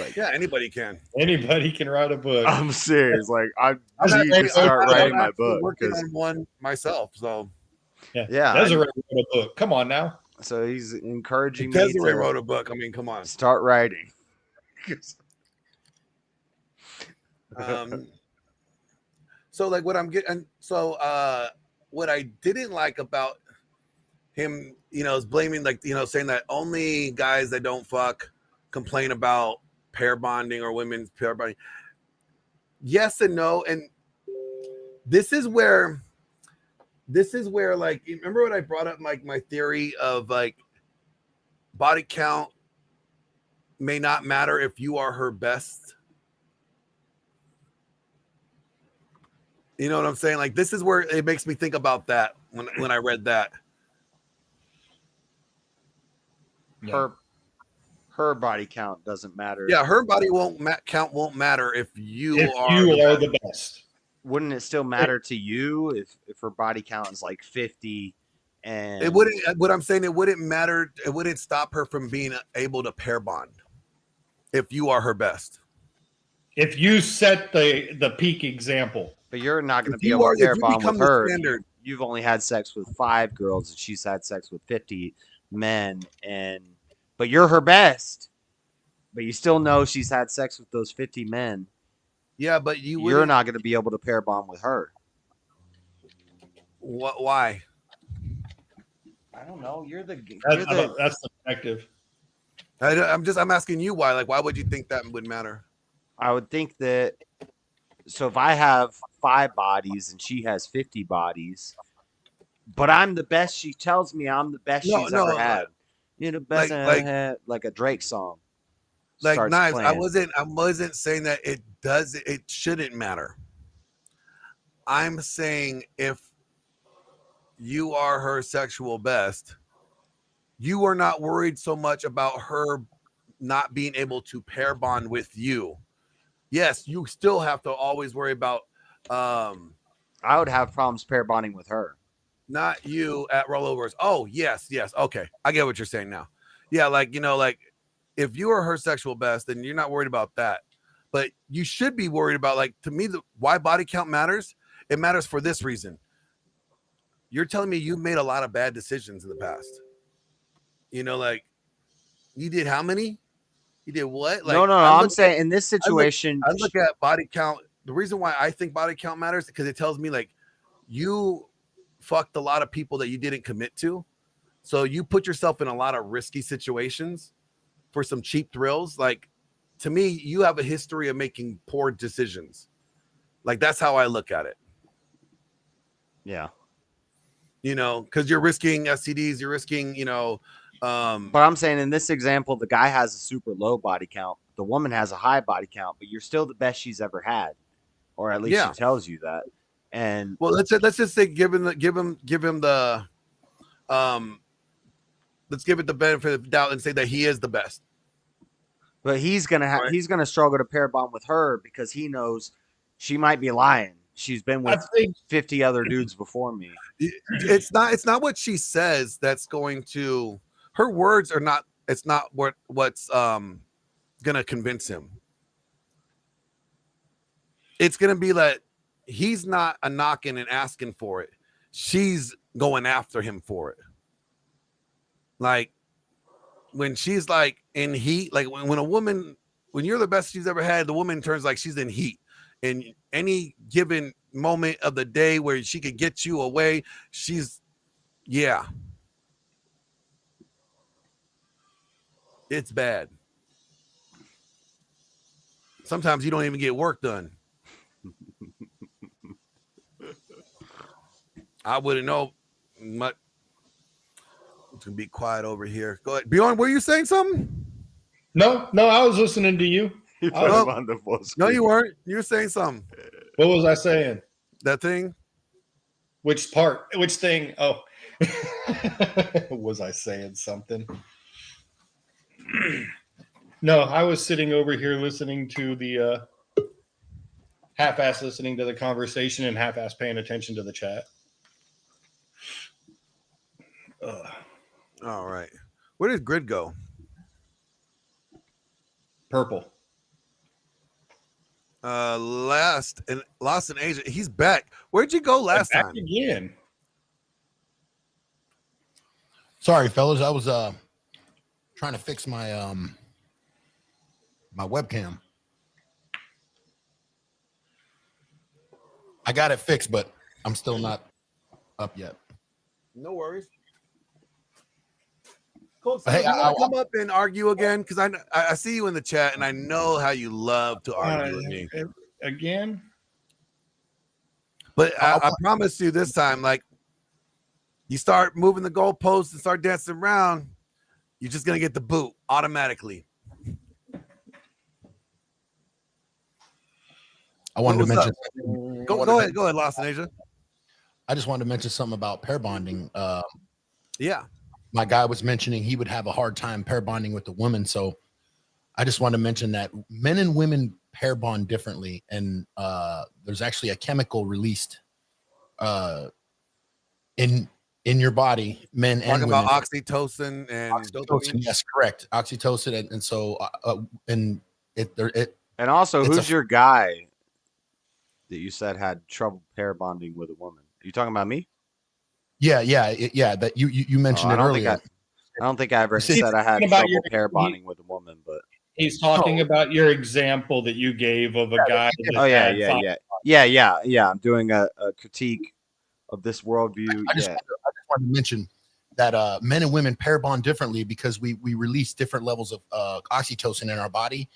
like, yeah, anybody can. Anybody can write a book. I'm serious. Like, I need to start writing my book. Working on one myself. So yeah, Desiree wrote a book. Come on now. So he's encouraging me Desiree to wrote a book. I mean, come on. Start writing. So like what I'm getting, what I didn't like about him, you know, is blaming, like, you know, saying that only guys that don't fuck complain about pair bonding or women's pair bonding. Yes and no. And this is where like, you remember what I brought up, like my theory of like body count may not matter if you are her best. You know what I'm saying? Like, this is where it makes me think about that when I read that. Her body count doesn't matter. Yeah, her body count won't matter if you are the best. Wouldn't it still matter to you if her body count is like 50 and it wouldn't? What I'm saying, it wouldn't matter. It wouldn't stop her from being able to pair bond if you are her best. If you set the peak example. But you're not going to If be you able are- to pair if you bond become with the her. standard- You've only had sex with 5 girls and she's had sex with 50 men, but you're her best. But you still know she's had sex with those 50 men. Yeah, but you're You're not going to be able to pair bond with her. What? Why? I don't know. That's subjective. I'm asking you why. Like, why would you think that would matter? I would think that. So if I have 5 bodies and she has 50 bodies, but I'm the best, she tells me I'm the best she's ever had. You're the best I ever had, like a Drake song. Like starts Knives, I playing. wasn't saying that it shouldn't matter. I'm saying if you are her sexual best, you are not worried so much about her not being able to pair bond with you. Yes, you still have to always worry about I would have problems pair bonding with her. not you at rollovers. Oh, yes. Okay. I get what you're saying now. Yeah, like, like if you are her sexual best, then you're not worried about that. But you should be worried about, like, to me, why body count matters. It matters for this reason. You're telling me you made a lot of bad decisions in the past. Like, you did how many? You did what? Like, No. I'm saying in this situation, I look at body count. The reason why I think body count matters is because it tells me, like, you fucked a lot of people that you didn't commit to. So you put yourself in a lot of risky situations for some cheap thrills. Like, to me, you have a history of making poor decisions. Like, that's how I look at it. Yeah. Because you're risking STDs, you're risking, But I'm saying in this example, the guy has a super low body count. The woman has a high body count, but you're still the best she's ever had, or at least she tells you that. And well, let's just say give him the let's give it the benefit of the doubt and say that he is the best. But he's gonna struggle to pair bond with her because he knows she might be lying. She's been with 50 other dudes before me. It's not what she says that's going to. Her words are not. It's not what's gonna convince him. It's gonna be that he's not a knocking and asking for it. She's going after him for it. Like when she's like in heat, like when you're the best she's ever had, the woman turns like she's in heat. In any given moment of the day where she could get you away, it's bad. Sometimes you don't even get work done. I wouldn't know much. To be quiet over here. Go ahead. Bjorn, were you saying something? No, I was listening to you. No, you weren't. You were saying something. What was I saying? That thing? Which part? Which thing? Oh. Was I saying something? No, I was sitting over here listening to the half-ass listening to the conversation and half-ass paying attention to the chat. All right. Where did Grid go? Purple. Lost in Asia. He's back. Where'd you go last time? Again. Sorry, fellas. I was trying to fix my my webcam. I got it fixed, but I'm still not up yet. No worries. Coach, Hey, you want to come up and argue again? Because I see you in the chat, and I know how you love to argue with me. Again? But I promise you this time, like, you start moving the goalposts and start dancing around, You're just gonna get the boot automatically. I wanted to What's mention. up? Go ahead, Lost in Asia. I just wanted to mention something about pair bonding. Yeah. My guy was mentioning he would have a hard time pair bonding with the woman. So I just wanted to mention that men and women pair bond differently. And there's actually a chemical released in your body, men and Talking women. about oxytocin and Oxytocin, yes, correct. Oxytocin. And so, and And also, it's who's your guy that you said had trouble pair bonding with a woman? Are you talking about me? Yeah. That you mentioned it earlier. I don't think I ever He's said I had talking about trouble your- pair bonding with a woman, but He's talking about your example that you gave of a guy. That yeah. I'm doing a critique of this worldview. I just wanted to mention that men and women pair bond differently because we release different levels of oxytocin in our body.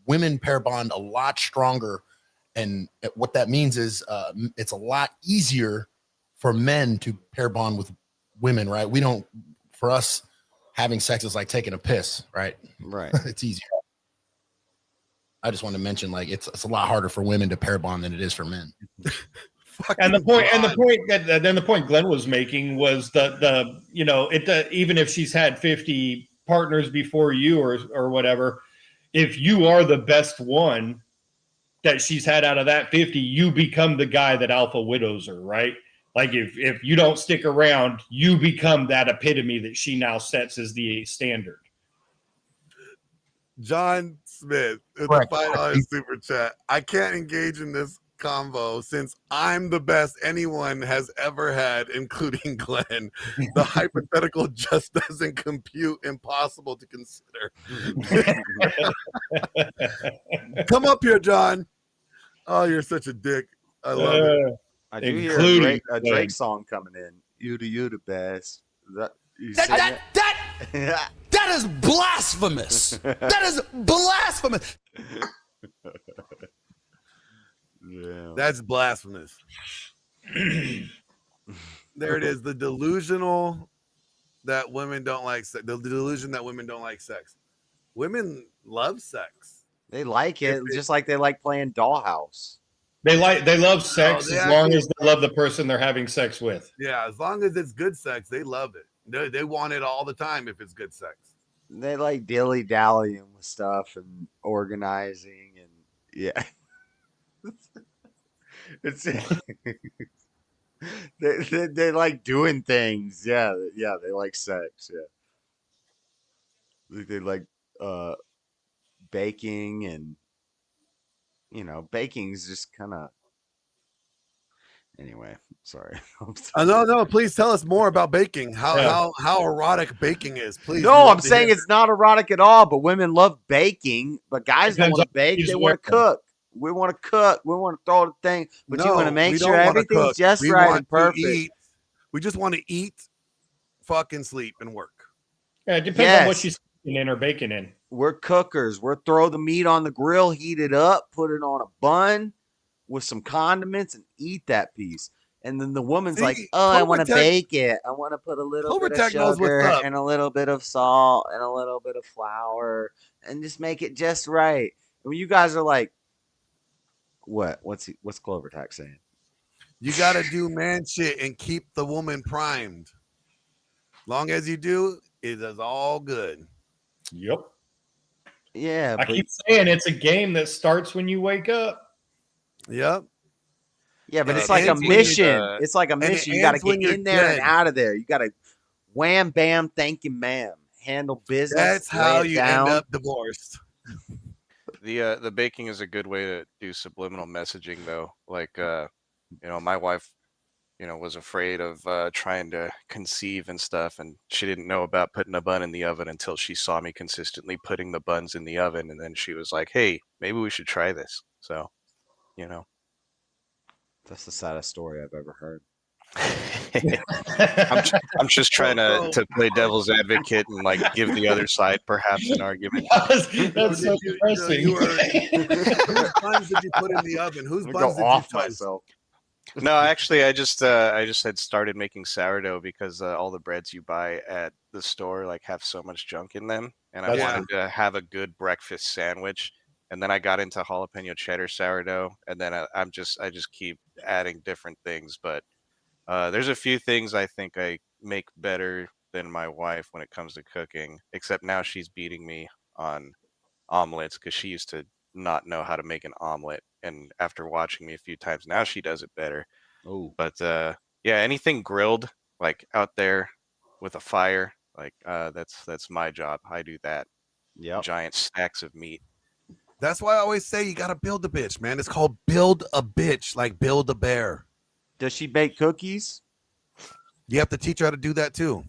Women pair bond a lot stronger, and what that means is it's a lot easier for men to pair bond with women, right? For us, having sex is like taking a piss, right? Right. It's easier. I just want to mention, like, it's a lot harder for women to pair bond than it is for men. And the point Glenn was making was even if she's had 50 partners before you or whatever, if you are the best one that she's had out of that 50, you become the guy that alpha widows her, right? Like if you don't stick around, you become that epitome that she now sets as the standard. John Smith with the $5 super chat. I can't engage in this convo since I'm the best anyone has ever had, including Glenn. The hypothetical just doesn't compute. Impossible to consider. Come up here, John. Oh, you're such a dick. I love it. I do hear a Drake song coming in. You the best. That is blasphemous. That is blasphemous. Yeah. That's blasphemous. There it is. The delusional that women don't like sex. The delusion that women don't like sex. Women love sex. They like it, just like they like playing dollhouse. They love sex they as long actually- as they love the person they're having sex with. Yeah, as long as it's good sex, they love it. They want it all the time if it's good sex. They like dilly dallying with stuff and organizing and yeah. It's they like doing things. Yeah, they like sex. Yeah, they like baking, and baking is just kind of. Anyway, sorry. No. Please tell us more about baking. How erotic baking is. Please. No, I'm saying it's not erotic at all. But women love baking. But guys don't want to bake. They want to cook. We want to cook. We want to throw the thing. But you want to make sure everything's just right and perfect. We just want to eat, fucking sleep, and work. Yeah, it depends on what she's cooking in or baking in. We're cookers. We're throw the meat on the grill, heat it up, put it on a bun with some condiments, and eat that piece. And then the woman's like, "Oh, I want to bake it. I want to put a little bit of sugar and a little bit of salt and a little bit of flour and just make it just right." And when you guys are like, "What? What's Clover Tax saying?" You got to do man shit and keep the woman primed. Long as you do, it is all good. Yep. Yeah. I keep saying it's a game that starts when you wake up. Yep. Yeah, but it's like a mission. It's like a mission. You got to get in there and out of there. You got to wham, bam, thank you, ma'am. Handle business. That's how you end up divorced. The baking is a good way to do subliminal messaging, though. Like, my wife, was afraid of trying to conceive and stuff, and she didn't know about putting a bun in the oven until she saw me consistently putting the buns in the oven, and then she was like, "Hey, maybe we should try this." So, that's the saddest story I've ever heard. I'm just trying to play devil's advocate and like give the other side perhaps an argument. That's so depressing. Whose buns did you put in the oven? Whose buns did you toast? No, actually, I just had started making sourdough because all the breads you buy at the store like have so much junk in them, and I That's wanted to have a good breakfast sandwich. And then I got into jalapeno cheddar sourdough, and then I just keep adding different things. But there's a few things I think I make better than my wife when it comes to cooking. Except now she's beating me on omelets because she used to not know how to make an omelet, and after watching me a few times, now she does it better. Oh, But yeah, anything grilled like out there with a fire, like that's my job. I do that. Yep. Giant stacks of meat. That's why I always say you gotta build a bitch, man. It's called build a bitch, like build a bear. Does she bake cookies? You have to teach her how to do that too.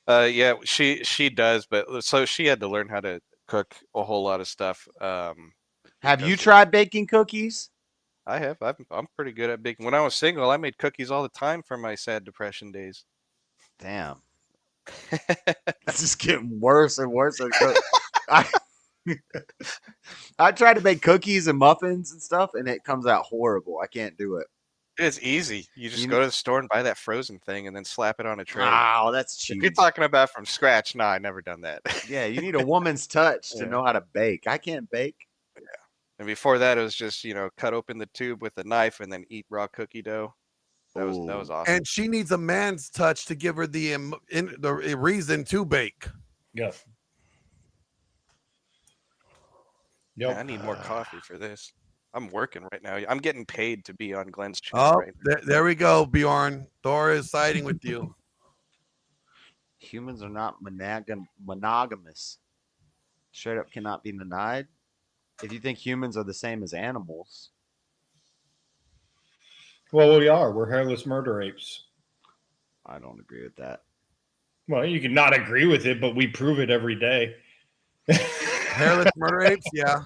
Yeah, she does, but so she had to learn how to cook a whole lot of stuff. Have you tried baking cookies? I have. I'm pretty good at baking. When I was single, I made cookies all the time for my sad depression days. Damn. It's just getting worse and worse. I tried to make cookies and muffins and stuff, and it comes out horrible. I can't do it. It's easy. You just go to the store and buy that frozen thing and then slap it on a tray. Oh, that's cheap. If you're talking about from scratch, no, I never done that. Yeah, you need a woman's touch to know how to bake. I can't bake. Yeah. And before that, it was just, cut open the tube with a knife and then eat raw cookie dough. That was awesome. And she needs a man's touch to give her the reason to bake. Yeah. Yep. I need more coffee for this. I'm working right now. I'm getting paid to be on Glenn's channel right now. There we go, Bjorn. Thor is siding with you. Humans are not monogamous. Straight up cannot be denied. If you think humans are the same as animals. Well, we are. We're hairless murder apes. I don't agree with that. Well, you can not agree with it, but we prove it every day. Hairless murder apes? Yeah.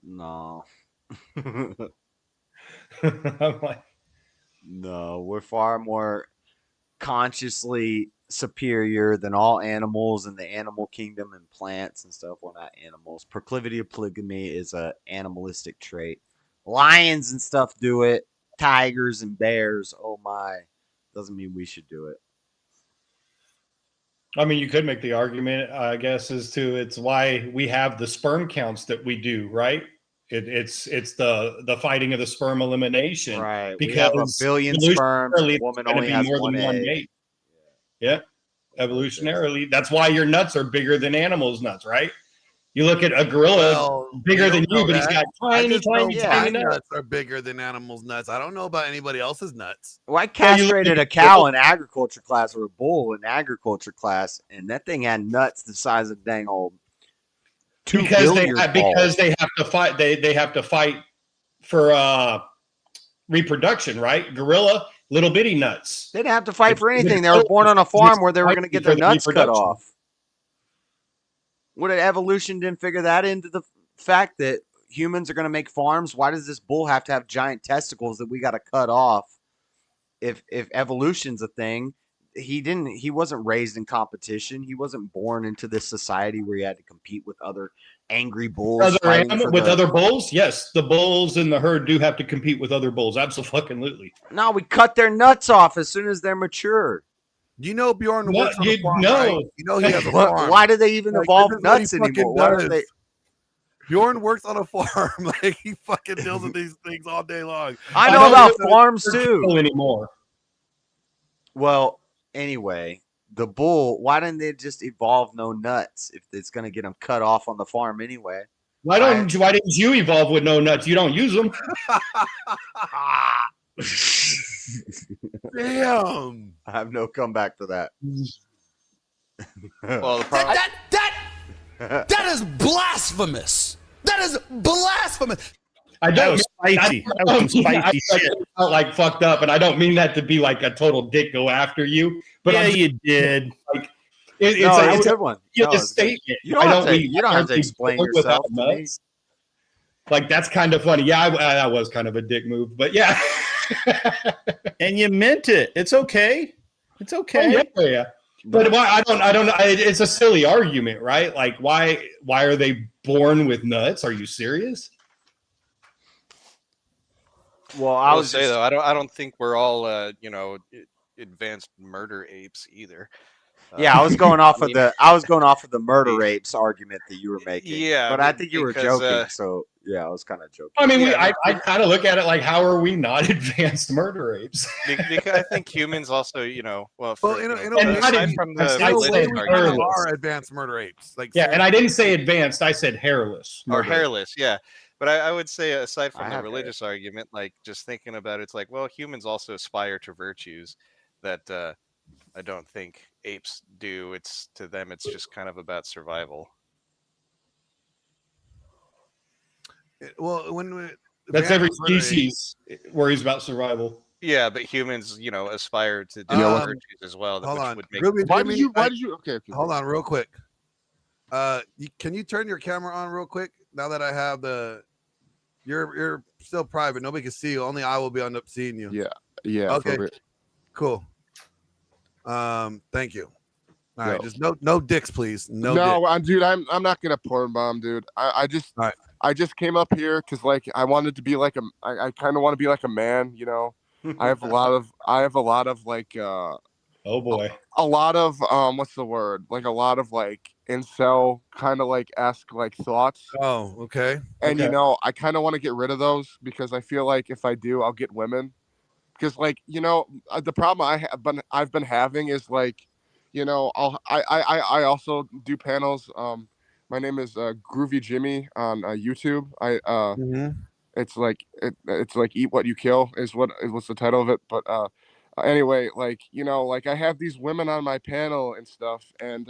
No. I'm like, no, we're far more consciously superior than all animals in the animal kingdom and plants and stuff. We're not animals. Proclivity of polygamy is a animalistic trait. Lions and stuff do it. Tigers and bears. Oh my. Doesn't mean we should do it. I mean, you could make the argument, I guess, as to it's why we have the sperm counts that we do, right? It's the fighting of the sperm elimination, right? Because we have a billion sperm, a woman only has more than one mate. Yeah, evolutionarily, that's why your nuts are bigger than animals' nuts, right? You look at a gorilla, bigger than you, but he's got tiny nuts. Nuts are bigger than animals' nuts. I don't know about anybody else's nuts. Well, I castrated a cow in agriculture class, or a bull in agriculture class, and that thing had nuts the size of dang old. Because they have to fight. They have to fight for reproduction, right? Gorilla, little bitty nuts. They didn't have to fight for anything. They were born on a farm where they were going to get their nuts cut off. What if evolution didn't figure that into the fact that humans are going to make farms? Why does this bull have to have giant testicles that we got to cut off? If evolution's a thing, he wasn't raised in competition. He wasn't born into this society where he had to compete with other angry bulls. Other bulls? Yes, the bulls in the herd do have to compete with other bulls. Absolutely. No, we cut their nuts off as soon as they're mature. You know Bjorn works on a farm, right? You know he has a farm. Why do they even evolve nuts anymore? Why are they? Bjorn works on a farm. Like he fucking deals with these things all day long. I know about farms too. Anymore. Well, anyway, the bull. Why didn't they just evolve no nuts if it's going to get them cut off on the farm anyway? Why didn't you evolve with no nuts? You don't use them. Damn. I have no comeback for that. Well, that is blasphemous. That is blasphemous. That was spicy. That was some spicy shit. I felt like fucked up, and I don't mean that to be like a total dick go after you. But yeah, you did. Like, it's a good one. It's a statement. You don't have to explain yourself to me. Like that's kind of funny. Yeah, that was kind of a dick move, but yeah. And you meant it. It's okay. It's okay. Oh, yeah. But why? I don't know. It's a silly argument, right? Like, why are they born with nuts? Are you serious? Well, I would say though, I don't think we're all advanced murder apes either. Yeah, I was going off I of mean, the murder apes argument that you were making. Yeah, but I think you were because, joking. So yeah, I was kind of joking. I mean, Yeah, I kind of look at it like, how are we not advanced murder apes? because I think humans also, well, in a aside from the religious we argument, are advanced murder apes. Like, yeah, and I didn't say advanced; I said hairless. or murder. hairless, yeah. But I would say, aside from the have religious argument, like just thinking about it, it's like, well, humans also aspire to virtues that I don't think apes do. It's to them, it's just kind of about survival. Well, when That's every advanced murder apes- species worries about survival. Yeah, but humans, aspire to You know different what? virtues as well. Hold which on. would make Why did you? Okay. Hold on, real quick. Can you turn your camera on real quick? Now that I have you're still private. Nobody can see you. Only I will be on up seeing you. Yeah. Okay. for Cool. Thank you. All right, Yo. just no dicks, please. No. Dude, I'm not gonna porn bomb, dude. I just came up here because like I wanted to be like I kind of want to be like a man, I have a lot of like oh boy, a lot of what's the word, like a lot of like incel kind of like esque like thoughts. Oh, okay. And Okay. I kind of want to get rid of those because I feel like if I do, I'll get women. Because like the problem I've been having is like I also do panels. My name is Groovy Jimmy on YouTube. It's like it's like Eat What You Kill what's the title of it. But anyway, like like I have these women on my panel and stuff, and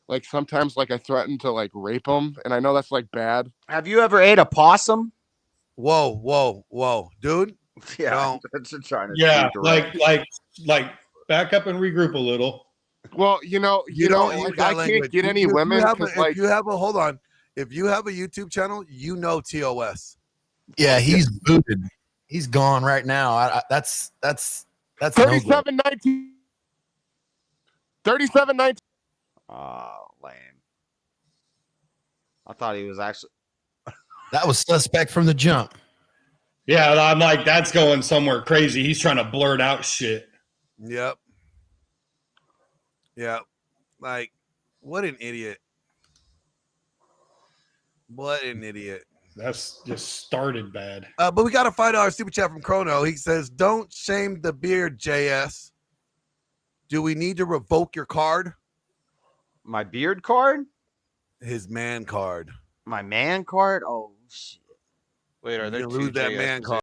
like sometimes like I threaten to like rape them, and I know that's like bad. Have you ever ate a possum? Whoa, dude. Yeah, that's trying to. Yeah, be direct. like back up and regroup a little. Well, You don't use like, that I language. can't get any women because like hold on. If you have a YouTube channel, TOS. Yeah, he's booted. He's gone right now. That's 37-19. 37-19. Oh, lame. I thought he was actually. That was suspect from the jump. Yeah, I'm like, that's going somewhere crazy. He's trying to blurt out shit. Yep. Like, what an idiot. What an idiot. That's just started bad. But we got a $5 super chat from Chrono. He says, "Don't shame the beard, JS. Do we need to revoke your card?" My beard card? His man card. My man card? Oh shit. Wait, are there You two lose that JSs man card.